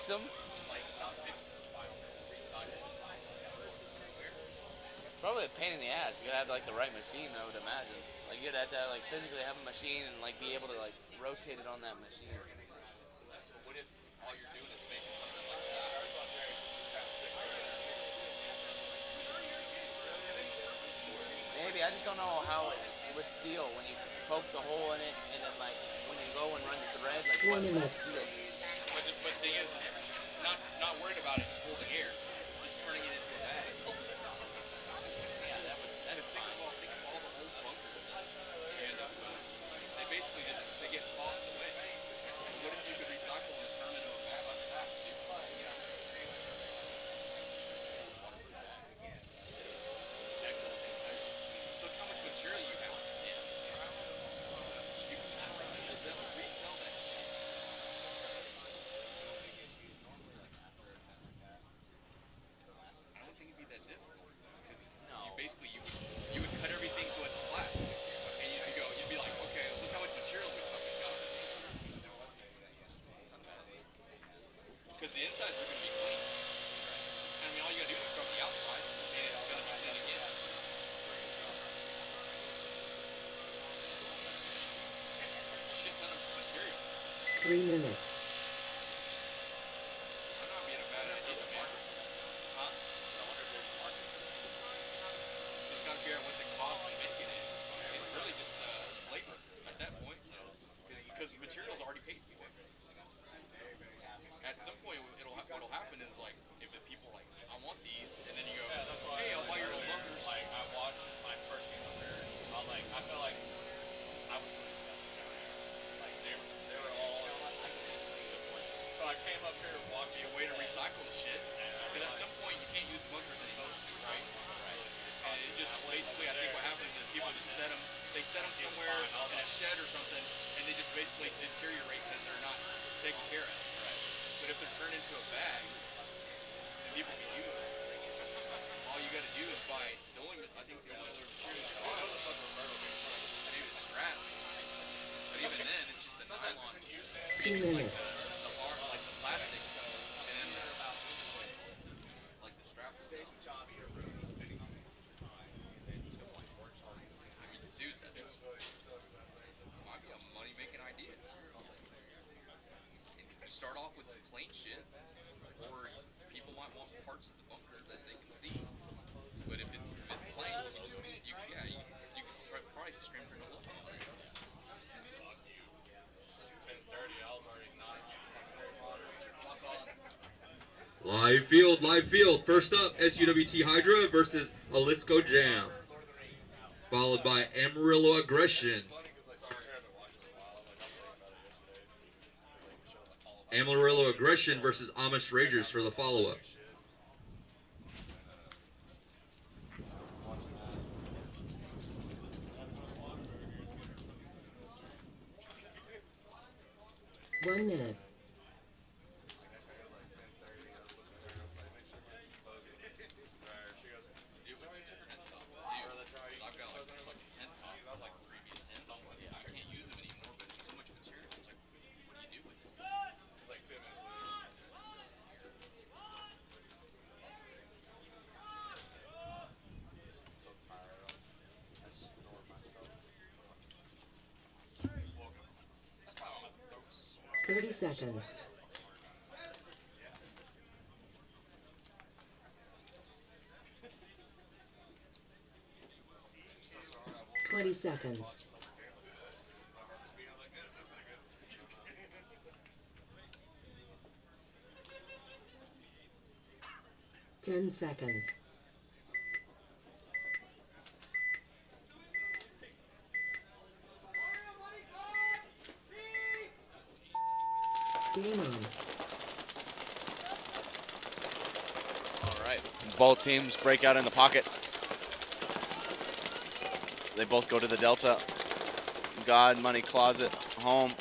S10: them? Probably a pain in the ass. You gotta have like the right machine, I would imagine. Like you'd have to like physically have a machine and like be able to like rotate it on that machine.
S5: What if all you're doing is making something like that?
S10: Maybe, I just don't know how it would seal when you poke the hole in it and then like when you go and run the thread, like what would seal?
S5: But the thing is, not worried about it holding air, just turning it into a bag.
S10: Yeah, that was
S5: Think of all the old bunkers, and they basically just get tossed away. What if you could recycle and turn it into a bag? Look how much material you have. You can resell that shit. I don't think it'd be that difficult because you would cut everything so it's flat, and you'd be like, okay, look how much material we fucking got. Because the insides are gonna be clean. I mean, all you gotta do is scrub the outside, and it's gonna be clean again. Shit ton of materials.
S7: 3 minutes.
S5: Might not be a bad idea to market. Huh? I wonder if there's a market. Just gotta figure out what the cost of making is. It's really just labor at that point, because the material's already paid for. At some point, what'll happen is like if the people are like, I want these, and then you go, hey, I'll buy your old bunkers.
S3: Like I watched my first game up there. I felt like I was doing stuff. Like they were all. So I came up here and watched.
S5: Be a way to recycle the shit. Because at some point you can't use the bunkers anymore, right? And it just basically, I think what happens is people just set them. They set them somewhere in a shed or something, and they just basically deteriorate because they're not taken care of. But if they're turned into a bag, then people can use them. All you got to do is buy. I think the only other material maybe the straps. But even then, it's just the nylon.
S7: 2 minutes.
S5: The hard, like the plastic, and then like the straps. I mean, dude, that might be a money-making idea. Start off with some plain shit, or people might want parts of the bunker that they can see. But if it's plain, you can probably scream for no look.
S3: 10:30. I was already not.
S16: Live field. First up, SUWT Hydra versus Alisco Jam. Followed by Amarillo Aggression. Amarillo Aggression versus Amish Ragers for the follow-up.
S7: One minute.
S5: I've got like fucking 10 tops, like previous 10 tops. I can't use them anymore, but it's so much material. It's like, what do you do with it?
S3: It's like 10 minutes. So tired. I snore myself. That's probably my throat's sore.
S7: 30 seconds. Twenty seconds. Ten seconds. Game on.
S10: All right, both teams break out in the pocket. They both go to the Delta. God, money, closet, home.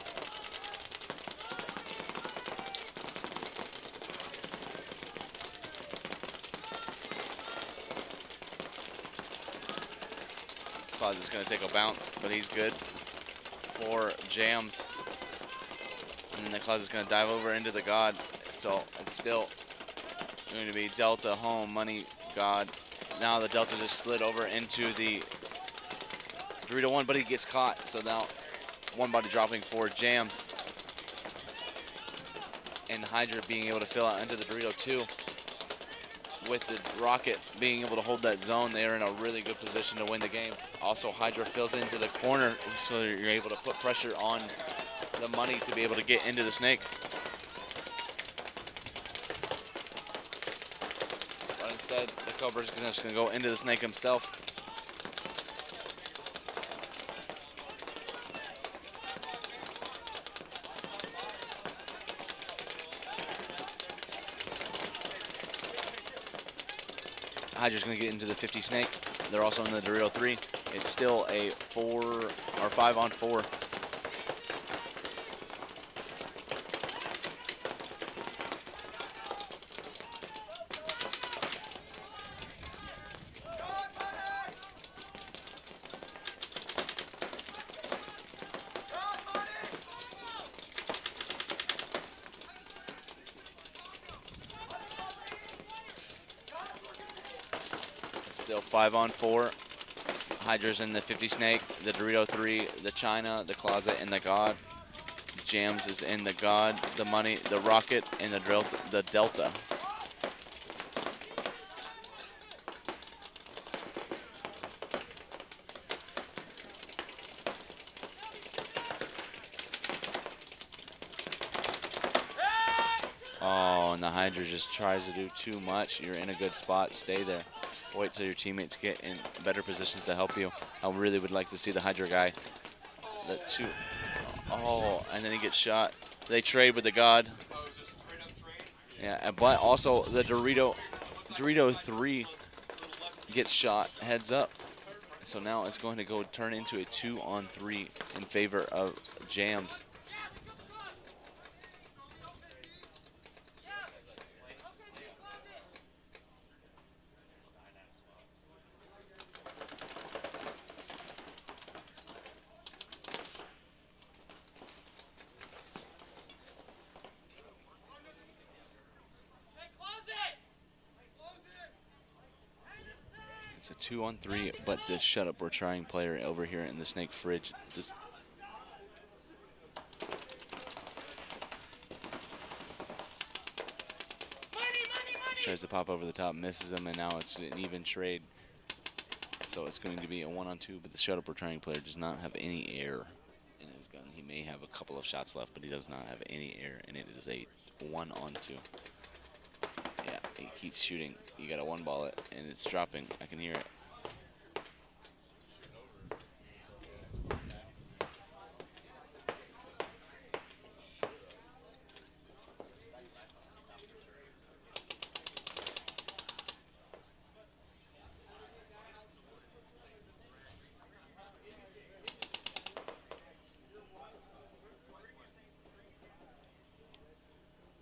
S10: Closet's gonna take a bounce, but he's good for jams. And then the Closet's gonna dive over into the God. So it's still going to be Delta home, money god. Now the Delta just slid over into the Dorito 1, but he gets caught. So now one body dropping for Jams. And Hydra being able to fill out into the Dorito 2. With the Rocket being able to hold that zone, they are in a really good position to win the game. Also, Hydra fills into the corner, so you're able to put pressure on the money to be able to get into the snake. But instead, the Cobra's just going to go into the snake himself. Hydra's going to get into the 50 snake. They're also in the Dorito 3. It's still a 5-on-4. Still 5-on-4. Hydra's in the 50 snake, the Dorito 3, the China, the Closet, and the God. Jams is in the God, the Money, the Rocket, and the Delta. Oh, and the Hydra just tries to do too much. You're in a good spot. Stay there. Wait till your teammates get in better positions to help you. I really would like to see the Hydra guy. The 2. Oh, and then he gets shot. They trade with the God. Yeah, but also the Dorito 3 gets shot heads up. So now it's going to go turn into a 2-on-3 in favor of Jams. It's a 2-on-3, but the shut up we're trying player over here in the snake fridge just tries to pop over the top, misses him, and now it's an even trade. So it's going to be a 1-on-2, but the shut up we're trying player does not have any air in his gun. He may have a couple of shots left, but he does not have any air, and it is a 1-on-2. Yeah, he keeps shooting. You got a 1-ball it, and it's dropping. I can hear it.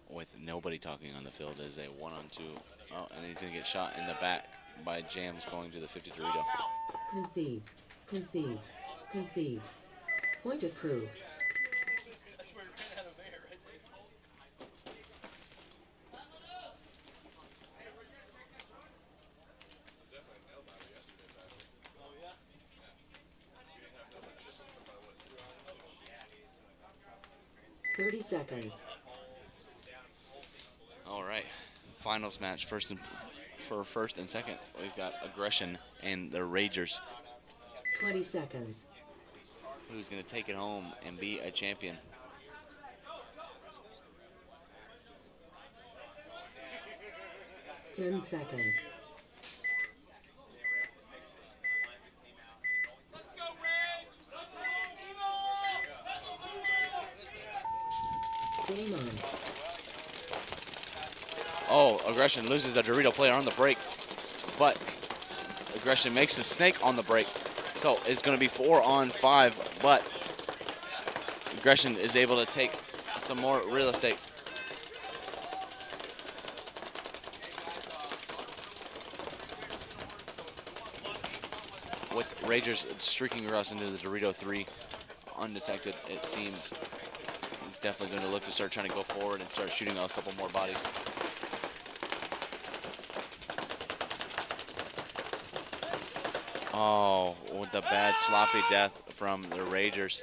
S10: With nobody talking on the field is a 1-on-2. Oh, and he's going to get shot in the back by Jams going to the 50 Dorito.
S7: Concede. Concede. Concede. Point approved.
S5: That's where it ran out of air, right there. Definitely nailed by it yesterday, but. Oh, yeah? You didn't have no electricity for about, what, 2 hours?
S7: 30 seconds.
S10: All right, finals match. First and second, we've got Aggression and the Ragers.
S7: 20 seconds.
S10: Who's going to take it home and be a champion?
S7: Ten seconds. Game on.
S10: Oh, Aggression loses the Dorito player on the break, but Aggression makes the snake on the break. So it's going to be 4-on-5, but Aggression is able to take some more real estate. With Ragers streaking across into the Dorito 3 undetected, it seems. It's definitely going to look to start trying to go forward and start shooting a couple more bodies. Oh, with the bad sloppy death from the Ragers.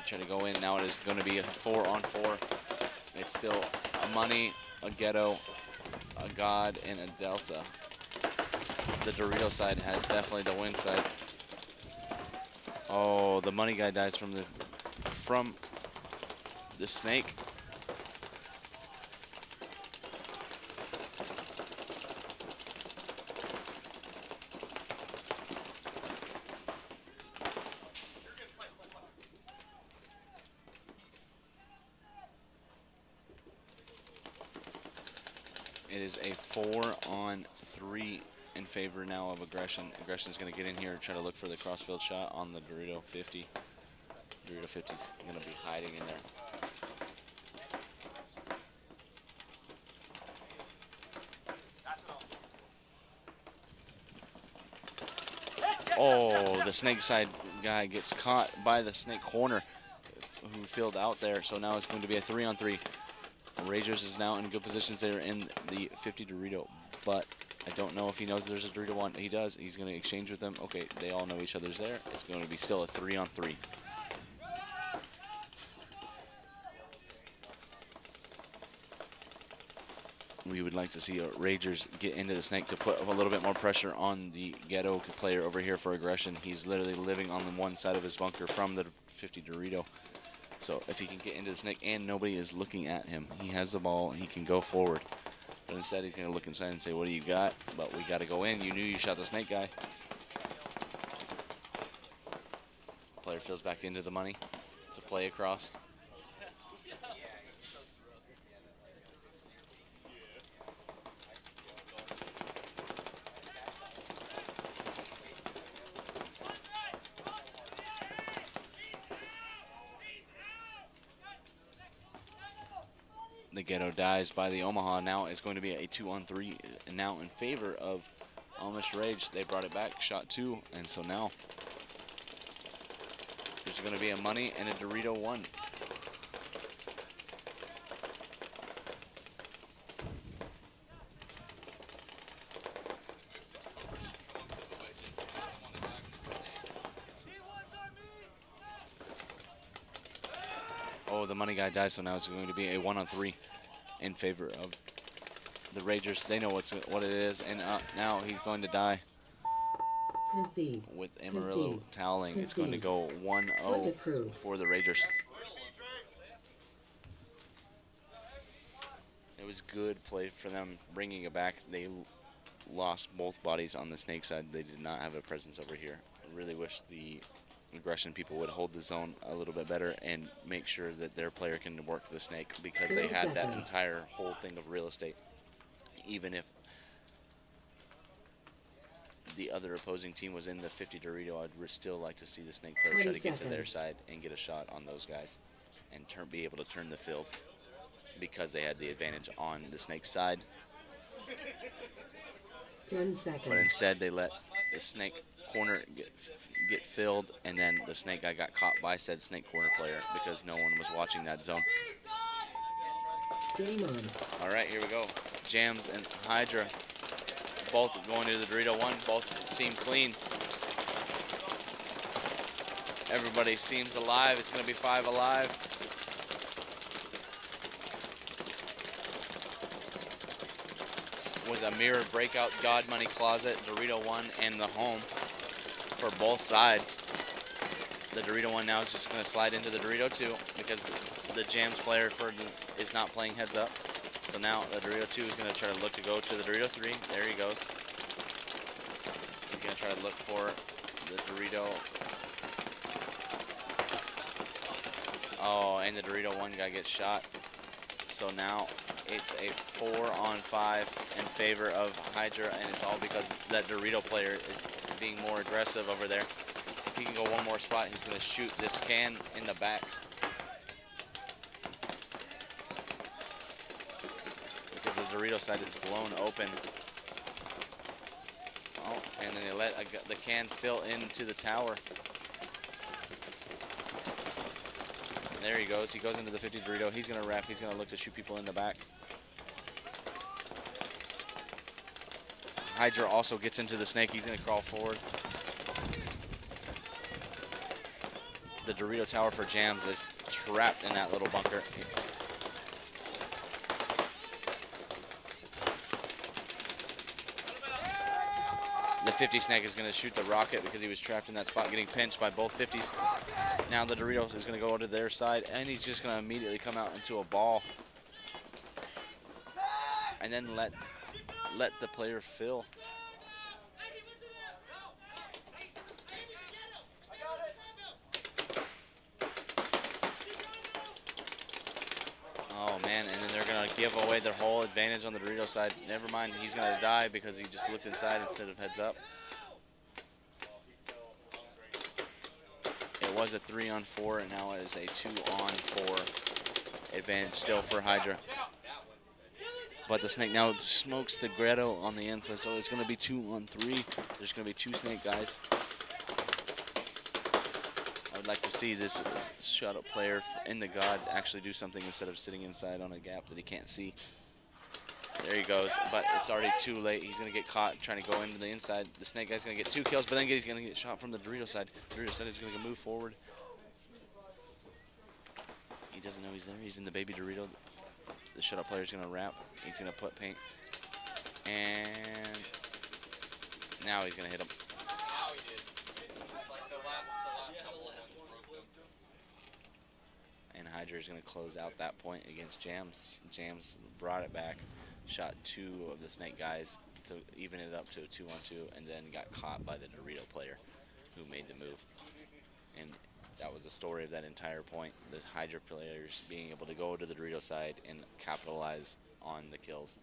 S10: Trying to go in. Now it is going to be a 4-on-4. It's still a Money, a Ghetto, a God, and a Delta. The Dorito side has definitely the win side. Oh, the Money guy dies from the snake. It is a 4-on-3 in favor now of Aggression. Aggression's going to get in here and try to look for the crossfield shot on the Dorito 50. Dorito 50's going to be hiding in there. Oh, the snake side guy gets caught by the snake corner who filled out there. So now it's going to be a 3-on-3. Ragers is now in good positions there in the 50 Dorito, but I don't know if he knows there's a Dorito 1. He does. He's going to exchange with them. Okay, they all know each other's there. It's going to be still a 3-on-3. We would like to see Ragers get into the snake to put a little bit more pressure on the Ghetto player over here for Aggression. He's literally living on the one side of his bunker from the 50 Dorito. So if he can get into the snake and nobody is looking at him, he has the ball, he can go forward. But instead he's going to look inside and say, what do you got? But we got to go in. You knew you shot the snake guy. Player fills back into the Money to play across. The Ghetto dies by the Omaha. Now it's going to be a 2-on-3 now in favor of Amish Rage. They brought it back, shot 2, and so now there's going to be a Money and a Dorito 1. Oh, the Money guy dies, so now it's going to be a 1-on-3 in favor of the Ragers. They know what it is, and now he's going to die.
S7: Concede.
S10: With Amarillo toweling. It's going to go 1-0 for the Ragers. It was good play for them bringing it back. They lost both bodies on the snake side. They did not have a presence over here. I really wish the Aggression people would hold the zone a little bit better and make sure that their player can work the snake, because they had that entire whole thing of real estate. Even if the other opposing team was in the 50 Dorito, I'd still like to see the snake player try to get to their side and get a shot on those guys and be able to turn the field, because they had the advantage on the snake side.
S7: 10 seconds.
S10: But instead they let the snake corner get filled, and then the snake guy got caught by said snake corner player because no one was watching that zone.
S7: Game on.
S10: All right, here we go. Jams and Hydra both going to the Dorito 1. Both seem clean. Everybody seems alive. It's going to be 5 alive. With a mirror breakout God Money closet, Dorito 1 and the home for both sides. The Dorito 1 now is just going to slide into the Dorito 2 because the Jams player is not playing heads up. So now the Dorito 2 is going to try to look to go to the Dorito 3. There he goes. He's going to try to look for the Dorito. Oh, and the Dorito 1 guy gets shot. So now it's a 4-on-5 in favor of Hydra, and it's all because that Dorito player is being more aggressive over there. If he can go one more spot, he's going to shoot this can in the back. Because the Dorito side is blown open. Oh, and then they let the can fill into the tower. There he goes. He goes into the 50 Dorito. He's going to wrap. He's going to look to shoot people in the back. Hydra also gets into the snake. He's going to crawl forward. The Dorito Tower for Jams is trapped in that little bunker. The 50 snake is going to shoot the rocket because he was trapped in that spot, getting pinched by both 50s. Now the Doritos is going to go to their side, and he's just going to immediately come out into a ball. And then let the player fill. Oh man, and then they're gonna give away their whole advantage on the Dorito side. Never mind, he's gonna die because he just looked inside instead of heads up. It was a 3-on-4, and now it is a 2-on-4 advantage still for Hydra. But the snake now smokes the Greto on the inside, so it's gonna be 2-on-3. There's gonna be 2 snake guys. I would like to see this shut-up player in the God actually do something instead of sitting inside on a gap that he can't see. There he goes, but it's already too late. He's going to get caught trying to go into the inside. The snake guy's going to get 2 kills, but then he's going to get shot from the Dorito side. The Dorito side is going to move forward. He doesn't know he's there. He's in the baby Dorito. The shut-up player is going to wrap. He's going to put paint. And now he's going to hit him. And Hydra is going to close out that point against Jams. Jams brought it back, shot 2 of the snake guys to even it up to a 2-on-2, and then got caught by the Dorito player who made the move. And that was the story of that entire point. The Hydra players being able to go to the Dorito side and capitalize on the kills.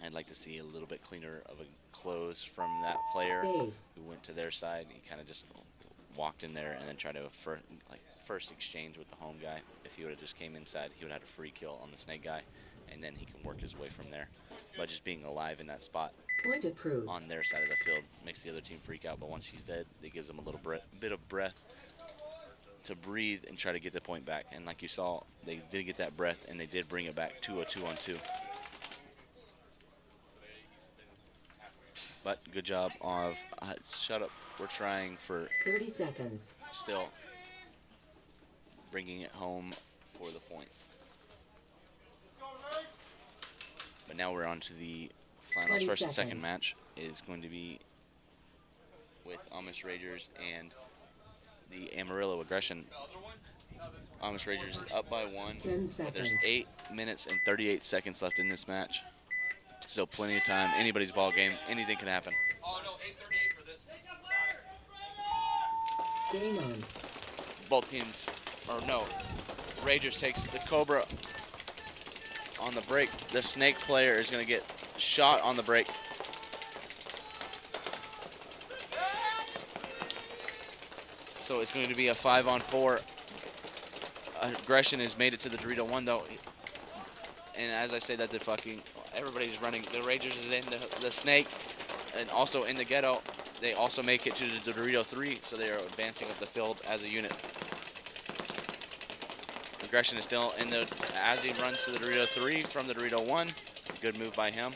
S10: I'd like to see a little bit cleaner of a close from that player who went to their side. He kind of just walked in there and then tried to first exchange with the home guy. If he would have just came inside, he would have had a free kill on the snake guy, and then he can work his way from there. But just being alive in that spot on their side of the field makes the other team freak out. But once he's dead, it gives them a little bit of breath to breathe and try to get the point back. And like you saw, they did get that breath, and they did bring it back to a 2-on-2. But good job of shut up. We're trying for
S7: 30 seconds.
S10: Still bringing it home for the point. But now we're on to the finals. First and second match is going to be with Amish Ragers and the Amarillo Aggression. Amish Ragers is up by 1, but there's 8 minutes and 38 seconds left in this match. Still plenty of time. Anybody's ball game. Anything can happen.
S5: Oh no, 8:38 for this.
S7: Game on.
S10: Both teams, or no, Ragers takes the Cobra on the break. The snake player is going to get shot on the break. So it's going to be a 5-on-4. Aggression has made it to the Dorito 1 though. And as I say that, everybody's running. The Ragers is in the snake and also in the ghetto. They also make it to the Dorito 3, so they are advancing up the field as a unit. Aggression is still in the, as he runs to the Dorito 3 from the Dorito 1. Good move by him.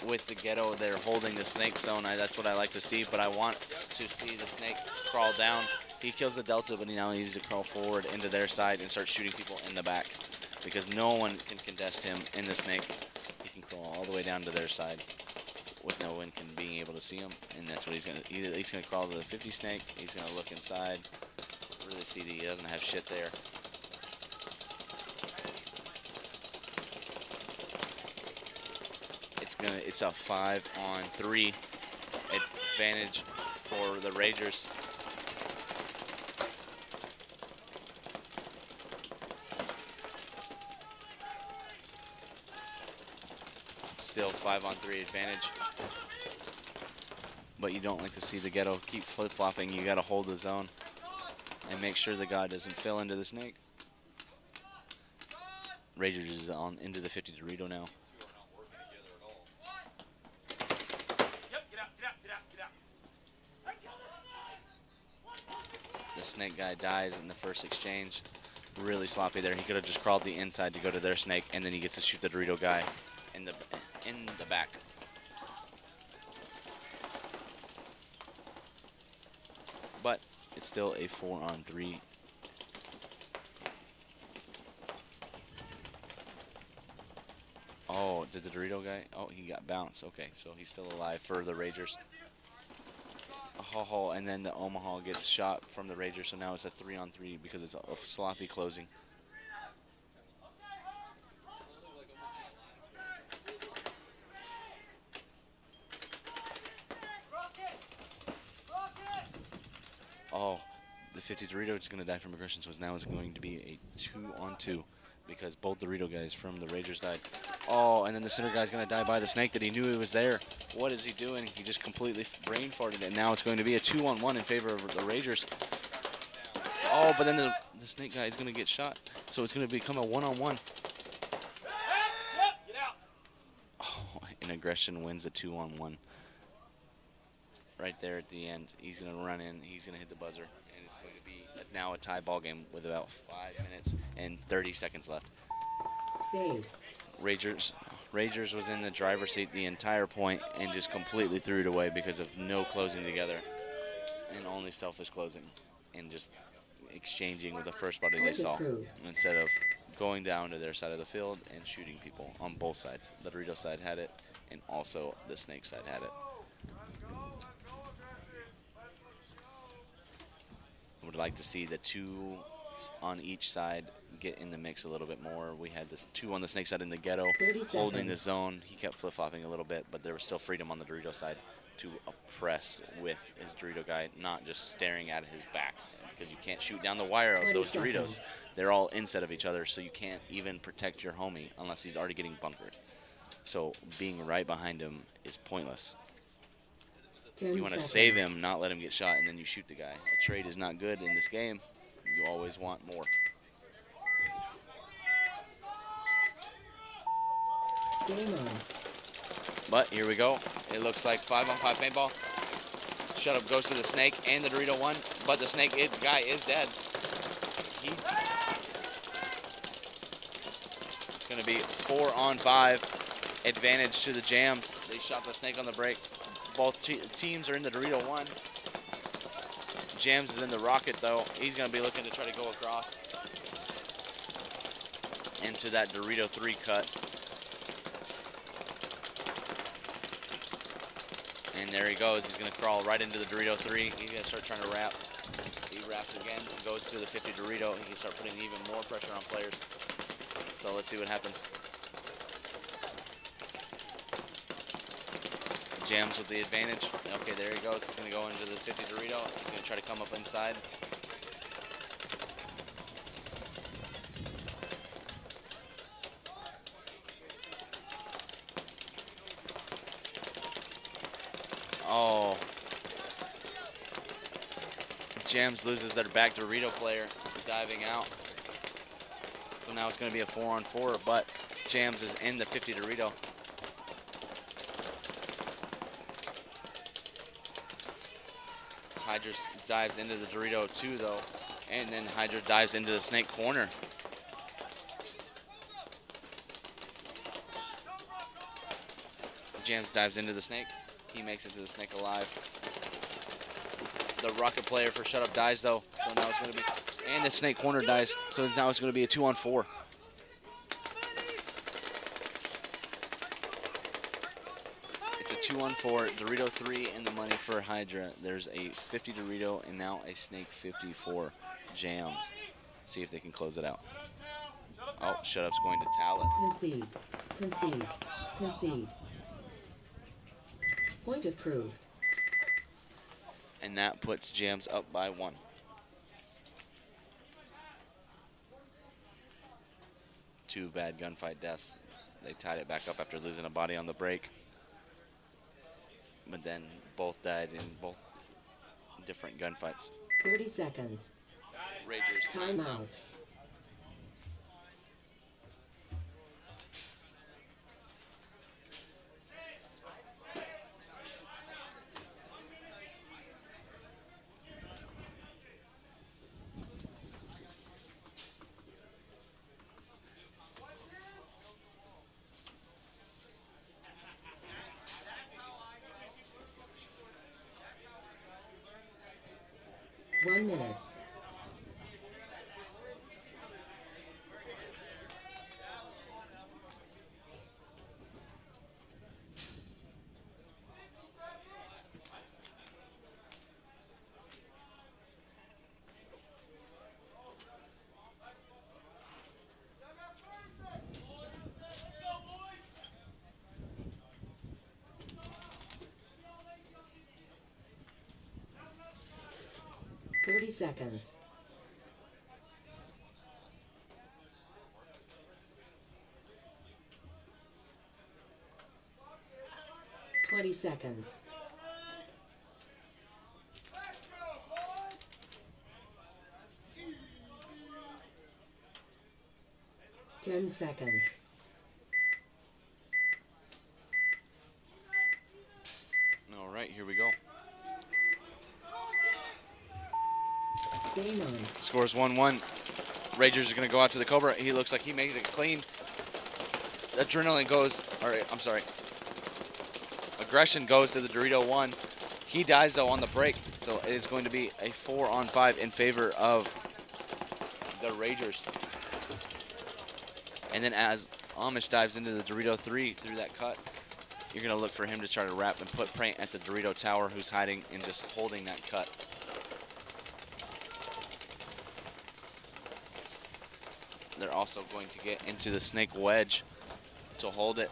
S10: With the ghetto, they're holding the snake zone. That's what I like to see, but I want to see the snake crawl down. He kills the Delta, but now he needs to crawl forward into their side and start shooting people in the back because no one can contest him in the snake. He can crawl all the way down to their side with no one being able to see him, and that's what he's gonna. He's gonna crawl to the 50 snake. He's gonna look inside, really see that he doesn't have shit there. It's a 5-on-3 advantage for the Ragers. Still 5-on-3 advantage. But you don't like to see the ghetto keep flip-flopping. You got to hold the zone and make sure the guy doesn't fill into the snake. Ragers is on into the 50 Dorito now. The snake guy dies in the first exchange. Really sloppy there. He could have just crawled the inside to go to their snake, and then he gets to shoot the Dorito guy in the back. But it's still a 4-on-3. Oh, did the Dorito guy? Oh, he got bounced. Okay, so he's still alive for the Ragers. Oh, and then the Omaha gets shot from the Ragers, so now it's a 3-on-3 because it's a sloppy closing. Oh, the 50 Dorito is going to die from aggression, so now it's going to be a 2-on-2 because both Dorito guys from the Ragers died. Oh, and then the center guy's going to die by the snake that he knew he was there. What is he doing? He just completely brain farted, and now it's going to be a 2-on-1 in favor of the Ragers. Oh, but then the snake guy is going to get shot, so it's going to become a 1-on-1. Oh, and aggression wins a 2-on-1. Right there at the end, he's going to run in, he's going to hit the buzzer, and it's going to be now a tie ball game with about 5 minutes and 30 seconds left.
S7: Base.
S10: Ragers was in the driver's seat the entire point and just completely threw it away because of no closing together and only selfish closing and just exchanging with the first body they saw instead of going down to their side of the field and shooting people on both sides. The Dorito side had it, and also the snake side had it. Would like to see the two on each side get in the mix a little bit more. We had this 2 on the snake side in the ghetto holding the zone. He kept flip-flopping a little bit, but there was still freedom on the Dorito side to oppress with his Dorito guy, not just staring at his back, because you can't shoot down the wire of those Doritos. They're all inside of each other, so you can't even protect your homie unless he's already getting bunkered. So being right behind him is pointless. You want to save him, not let him get shot, and then you shoot the guy. A trade is not good in this game. You always want more.
S7: Game on.
S10: But here we go. It looks like 5-on-5 paintball. Shut up goes to the snake and the Dorito one, but the snake guy is dead. It's going to be 4-on-5 advantage to the Jams. They shot the snake on the break. Both teams are in the Dorito one. Jams is in the rocket though. He's going to be looking to try to go across into that Dorito 3 cut. And there he goes. He's going to crawl right into the Dorito 3. He's going to start trying to wrap. He wraps again and goes to the 50 Dorito. He can start putting even more pressure on players. So let's see what happens. Jams with the advantage. Okay, there he goes. He's going to go into the 50 Dorito. He's going to try to come up inside. Oh. Jams loses their back Dorito player diving out. So now it's going to be a 4-on-4, but Jams is in the 50 Dorito. Hydra dives into the Dorito 2 though, and then Hydra dives into the snake corner. Jams dives into the snake. He makes it to the snake alive. The rocket player for Shut Up dies though, so now it's going to be, and the snake corner dies, so now it's going to be a 2-on-4. It's a 2-on-4, Dorito 3 and the money for Hydra. There's a 50 Dorito and now a snake 50 for Jams. See if they can close it out. Oh, Shut Up's going to towel it.
S7: Concede. Concede. Concede. Point approved.
S10: And that puts Jams up by 1. Two bad gunfight deaths. They tied it back up after losing a body on the break. But then both died in both different gunfights.
S7: 30 seconds.
S10: Ragers.
S7: Timeout. minute. Seconds. 20 seconds. 10 seconds.
S10: All right, here we go.
S7: Game on.
S10: Scores 1-1. Ragers are going to go out to the Cobra. He looks like he made it clean. Adrenaline goes, or I'm sorry. Aggression goes to the Dorito 1. He dies, though, on the break. So it is going to be a 4-on-5 in favor of the Ragers. And then as Amish dives into the Dorito 3 through that cut, you're going to look for him to try to wrap and put Paint at the Dorito Tower, who's hiding and just holding that cut. They're also going to get into the Snake Wedge to hold it.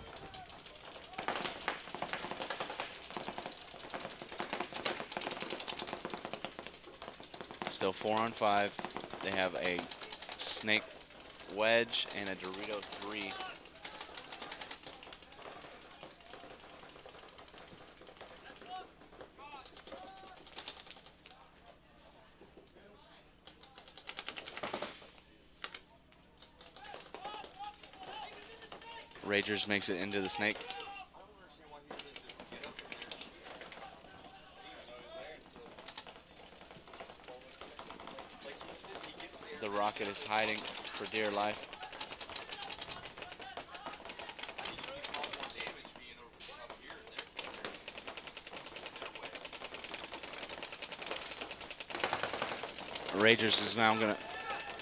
S10: Still 4-on-5. They have a Snake Wedge and a Dorito 3. Ragers makes it into the Snake. The Rocket is hiding for dear life. Ragers is now gonna,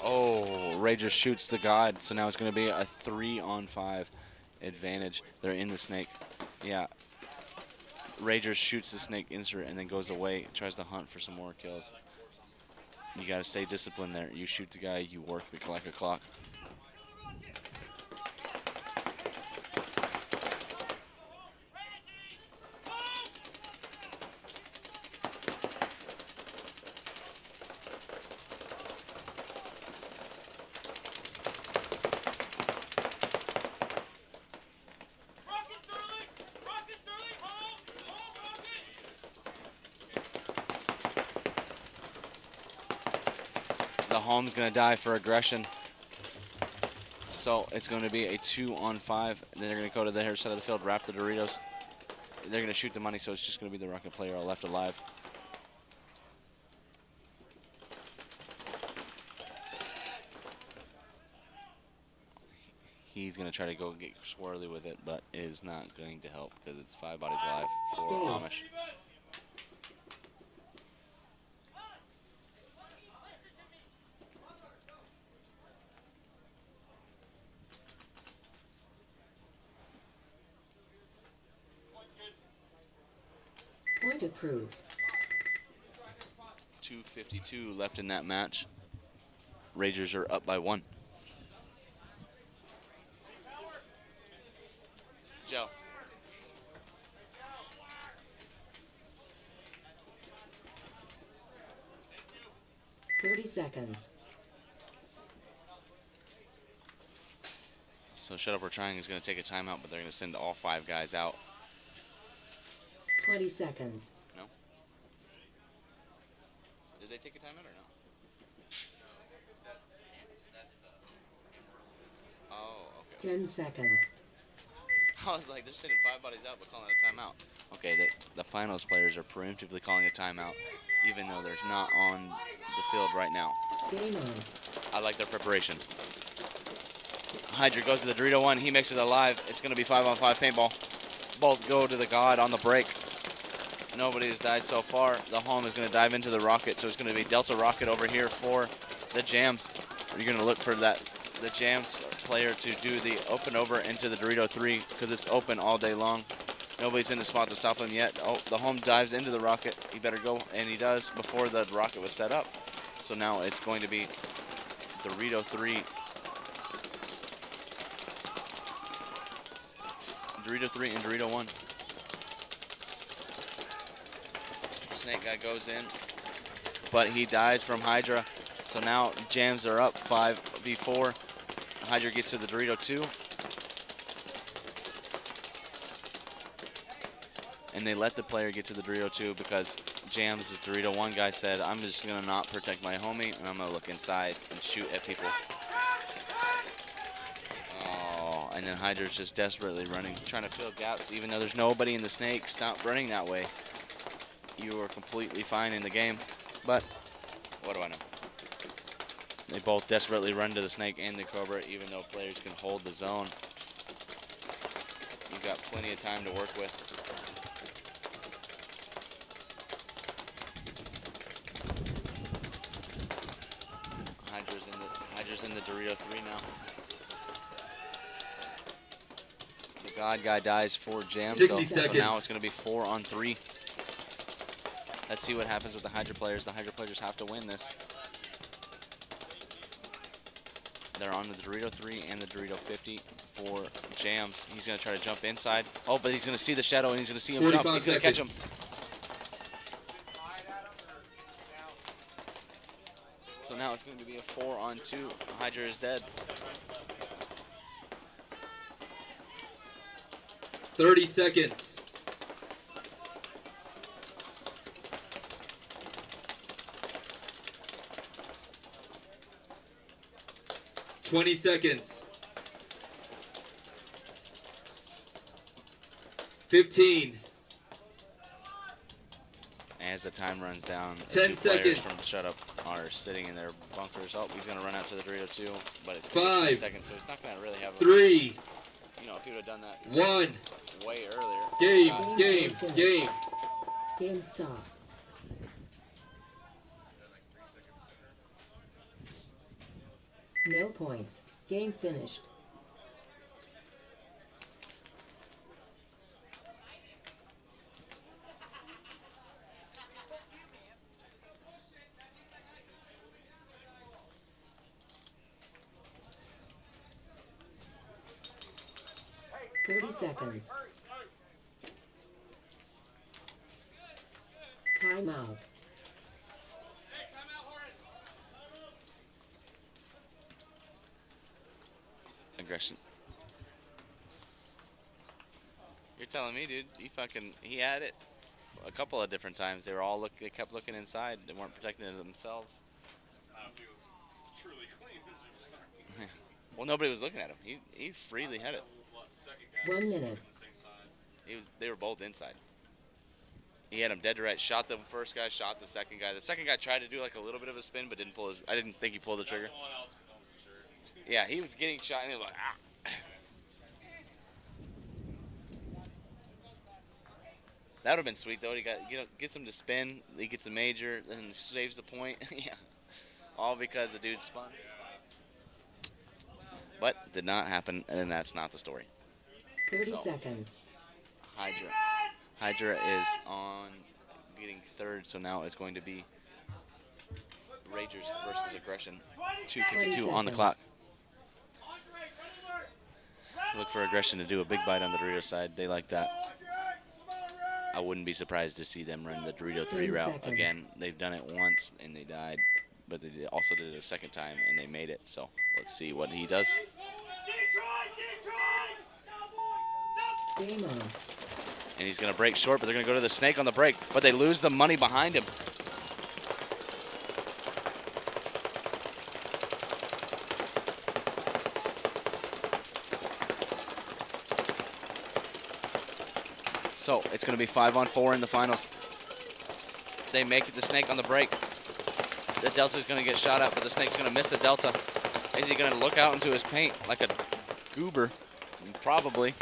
S10: Ragers shoots the God, so now it's gonna be a 3-on-5 advantage. They're in the Snake. Yeah. Ragers shoots the Snake insert and then goes away, tries to hunt for some more kills. You gotta stay disciplined there. You shoot the guy, you work like a clock. The Home's gonna die for aggression. So it's going to be a 2-on-5. And then they're gonna go to the other side of the field, wrap the Doritos. They're gonna shoot the money, so it's just gonna be the Rocket player left alive. He's gonna try to go get swirly with it, but it is not going to help because it's 5 bodies alive for Amish.
S7: Point approved.
S10: 2:52 left in that match. Ragers are up by 1. Joe.
S7: $30 seconds.
S10: So Shut Up We're Trying is going to take a timeout, but they're going to send all 5 guys out.
S7: 20 seconds.
S10: No? Did they take a timeout or no? Oh, okay.
S7: 10 seconds.
S10: I was like, they're sending 5 bodies out but calling a timeout. Okay, the finals players are preemptively calling a timeout, even though there's not on the field right now.
S7: Game on.
S10: I like their preparation. Hydra goes to the Dorito 1. He makes it alive. It's going to be 5-on-5 paintball. Both go to the God on the break. Nobody has died so far. The home is going to dive into the rocket, so it's going to be Delta Rocket over here for the Jams. You're going to look for the Jams player to do the open over into the Dorito 3 because it's open all day long. Nobody's in the spot to stop him yet. Oh, the home dives into the rocket. He better go, and he does before the rocket was set up. So now it's going to be Dorito 3. Dorito 3 and Dorito 1. Snake guy goes in, but he dies from Hydra. So now Jams are up 5v4. Hydra gets to the Dorito 2. And they let the player get to the Dorito 2 because Jams, the Dorito 1 guy, said, I'm just going to not protect my homie, and I'm going to look inside and shoot at people. Oh, and then Hydra's just desperately running, trying to fill gaps, even though there's nobody in the snake. Stop running that way. You are completely fine in the game, but what do I know? They both desperately run to the snake and the Cobra, even though players can hold the zone. You've got plenty of time to work with. Hydra's in the Dorito 3 now. The God guy dies for Jam.
S16: 60
S10: so
S16: seconds.
S10: Now it's going to be 4-on-3. Let's see what happens with the Hydra players. The Hydra players have to win this. They're on the Dorito 3 and the Dorito 50 for Jams. He's going to try to jump inside. Oh, but he's going to see the shadow and he's going to see him jump. He's going to catch him. So now it's going to be a 4-on-2. Hydra is dead.
S16: 30 seconds. $20 seconds. 15.
S10: As the time runs down,
S16: 10
S10: two players
S16: seconds.
S10: from Shut Up are sitting in their bunkers. Oh, he's going to run out to the Dorito 2, but it's
S16: 5,
S10: 10 seconds, so he's not going to really have a...
S16: 3,
S10: You know, if he would have done that
S16: 1.
S10: way earlier.
S16: Game.
S7: Game stopped. No points. Game finished. Hey, 30 seconds. Time out.
S10: Aggression. You're telling me, dude, he had it a couple of different times. They kept looking inside. They weren't protecting themselves.
S3: He was truly clean as he was starting.
S10: Well, nobody was looking at him. He freely had it.
S7: 1 minute.
S10: They were both inside. He had him dead to right. Shot the first guy, shot the second guy. The second guy tried to do like a little bit of a spin, but didn't pull his. I didn't think he pulled the trigger. Yeah, he was getting shot, and he was like, ah. That would have been sweet though. He gets him to spin. He gets a major, then saves the point. Yeah, all because the dude spun. But did not happen, and that's not the story.
S7: 30 seconds.
S10: Hydra is on getting third, so now it's going to be Ragers versus Aggression. 2:52 on the clock. Look for Aggression to do a big bite on the Dorito side. They like that. I wouldn't be surprised to see them run the Dorito 3 route again. They've done it once and they died, but they also did it a second time and they made it. So let's see what he does.
S7: Game on.
S10: And he's going to break short, but they're going to go to the snake on the break, but they lose the money behind him. So it's going to be 5-on-4 in the finals. They make it the snake on the break. The Delta's going to get shot at, but the snake's going to miss the Delta. Is he going to look out into his paint like a goober? Probably.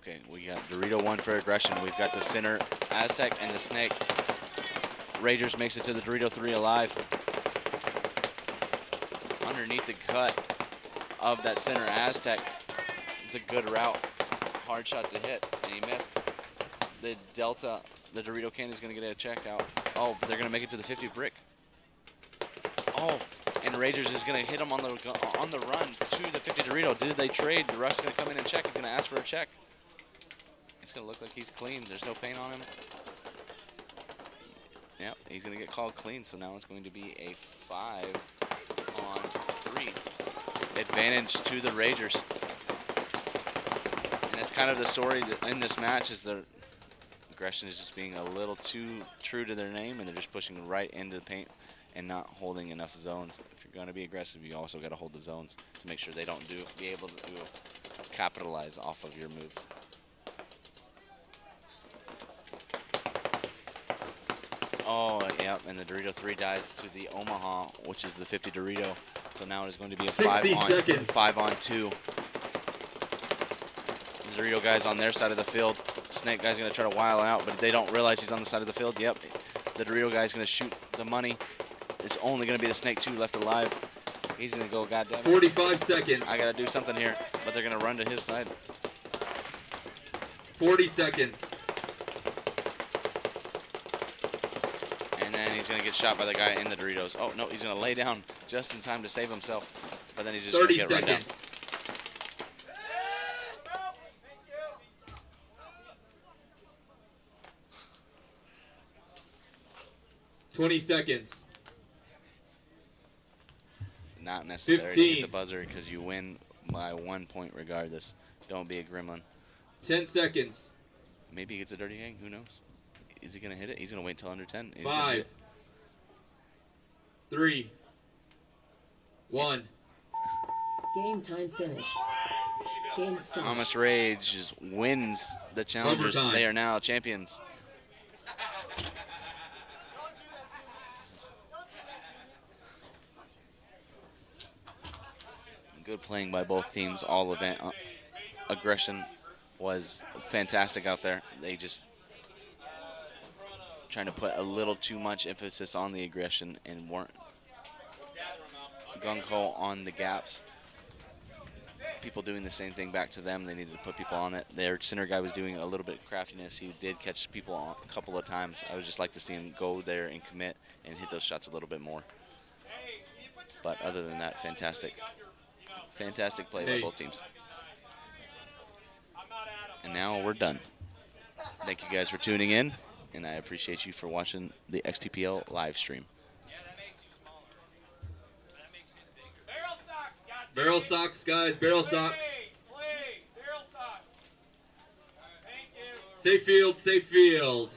S10: Okay, we got Dorito 1 for aggression. We've got the center Aztec and the Snake. Ragers makes it to the Dorito 3 alive. Underneath the cut of that center Aztec. It's a good route. Hard shot to hit, and he missed. The Delta, the Dorito can is going to get a check out. Oh, but they're going to make it to the 50 brick. Oh, and Ragers is going to hit him on the run to the 50 Dorito. Did they trade? The ref's going to come in and check. He's going to ask for a check. It's going to look like he's clean. There's no paint on him. Yep, he's going to get called clean, so now it's going to be a 5-on-3. Advantage to the Ragers. And that's kind of the story in this match, is the aggression is just being a little too true to their name, and they're just pushing right into the paint and not holding enough zones. If you're going to be aggressive, you also got to hold the zones to make sure they don't be able to capitalize off of your moves. Oh, yep, and the Dorito 3 dies to the Omaha, which is the 50 Dorito. So now it's going to be a 5-on-2. The Dorito guy's on their side of the field. Snake guy's going to try to while out, but they don't realize he's on the side of the field. Yep, the Dorito guy's going to shoot the money. It's only going to be the Snake 2 left alive. He's going to go, goddamn.
S16: 45 seconds.
S10: I got to do something here, but they're going to run to his side.
S16: 40 seconds.
S10: And then he's going to get shot by the guy in the Doritos. Oh, no, he's going to lay down just in time to save himself. But then he's just going to get run down.
S16: 20 seconds.
S10: Not necessary to
S16: 15.
S10: hit the buzzer because you win by 1 point regardless. Don't be a gremlin.
S16: 10 seconds.
S10: Maybe he gets a dirty hang. Who knows? Is he going to hit it? He's going to wait until under 10.
S16: 5, 3, 1.
S7: Game time finished. Game stop.
S10: Amish Rage just wins the Challengers.
S16: Overtime.
S10: They are now champions. Good playing by both teams. All event aggression was fantastic out there. They just trying to put a little too much emphasis on the aggression and weren't gung-ho on the gaps. People doing the same thing back to them. They needed to put people on it. Their center guy was doing a little bit of craftiness. He did catch people on a couple of times. I would just like to see him go there and commit and hit those shots a little bit more. But other than that, fantastic play by both teams. And now we're done. Thank you guys for tuning in, and I appreciate you for watching the XTPL live stream.
S16: Barrel socks, guys. Barrel socks. Safe field, safe field.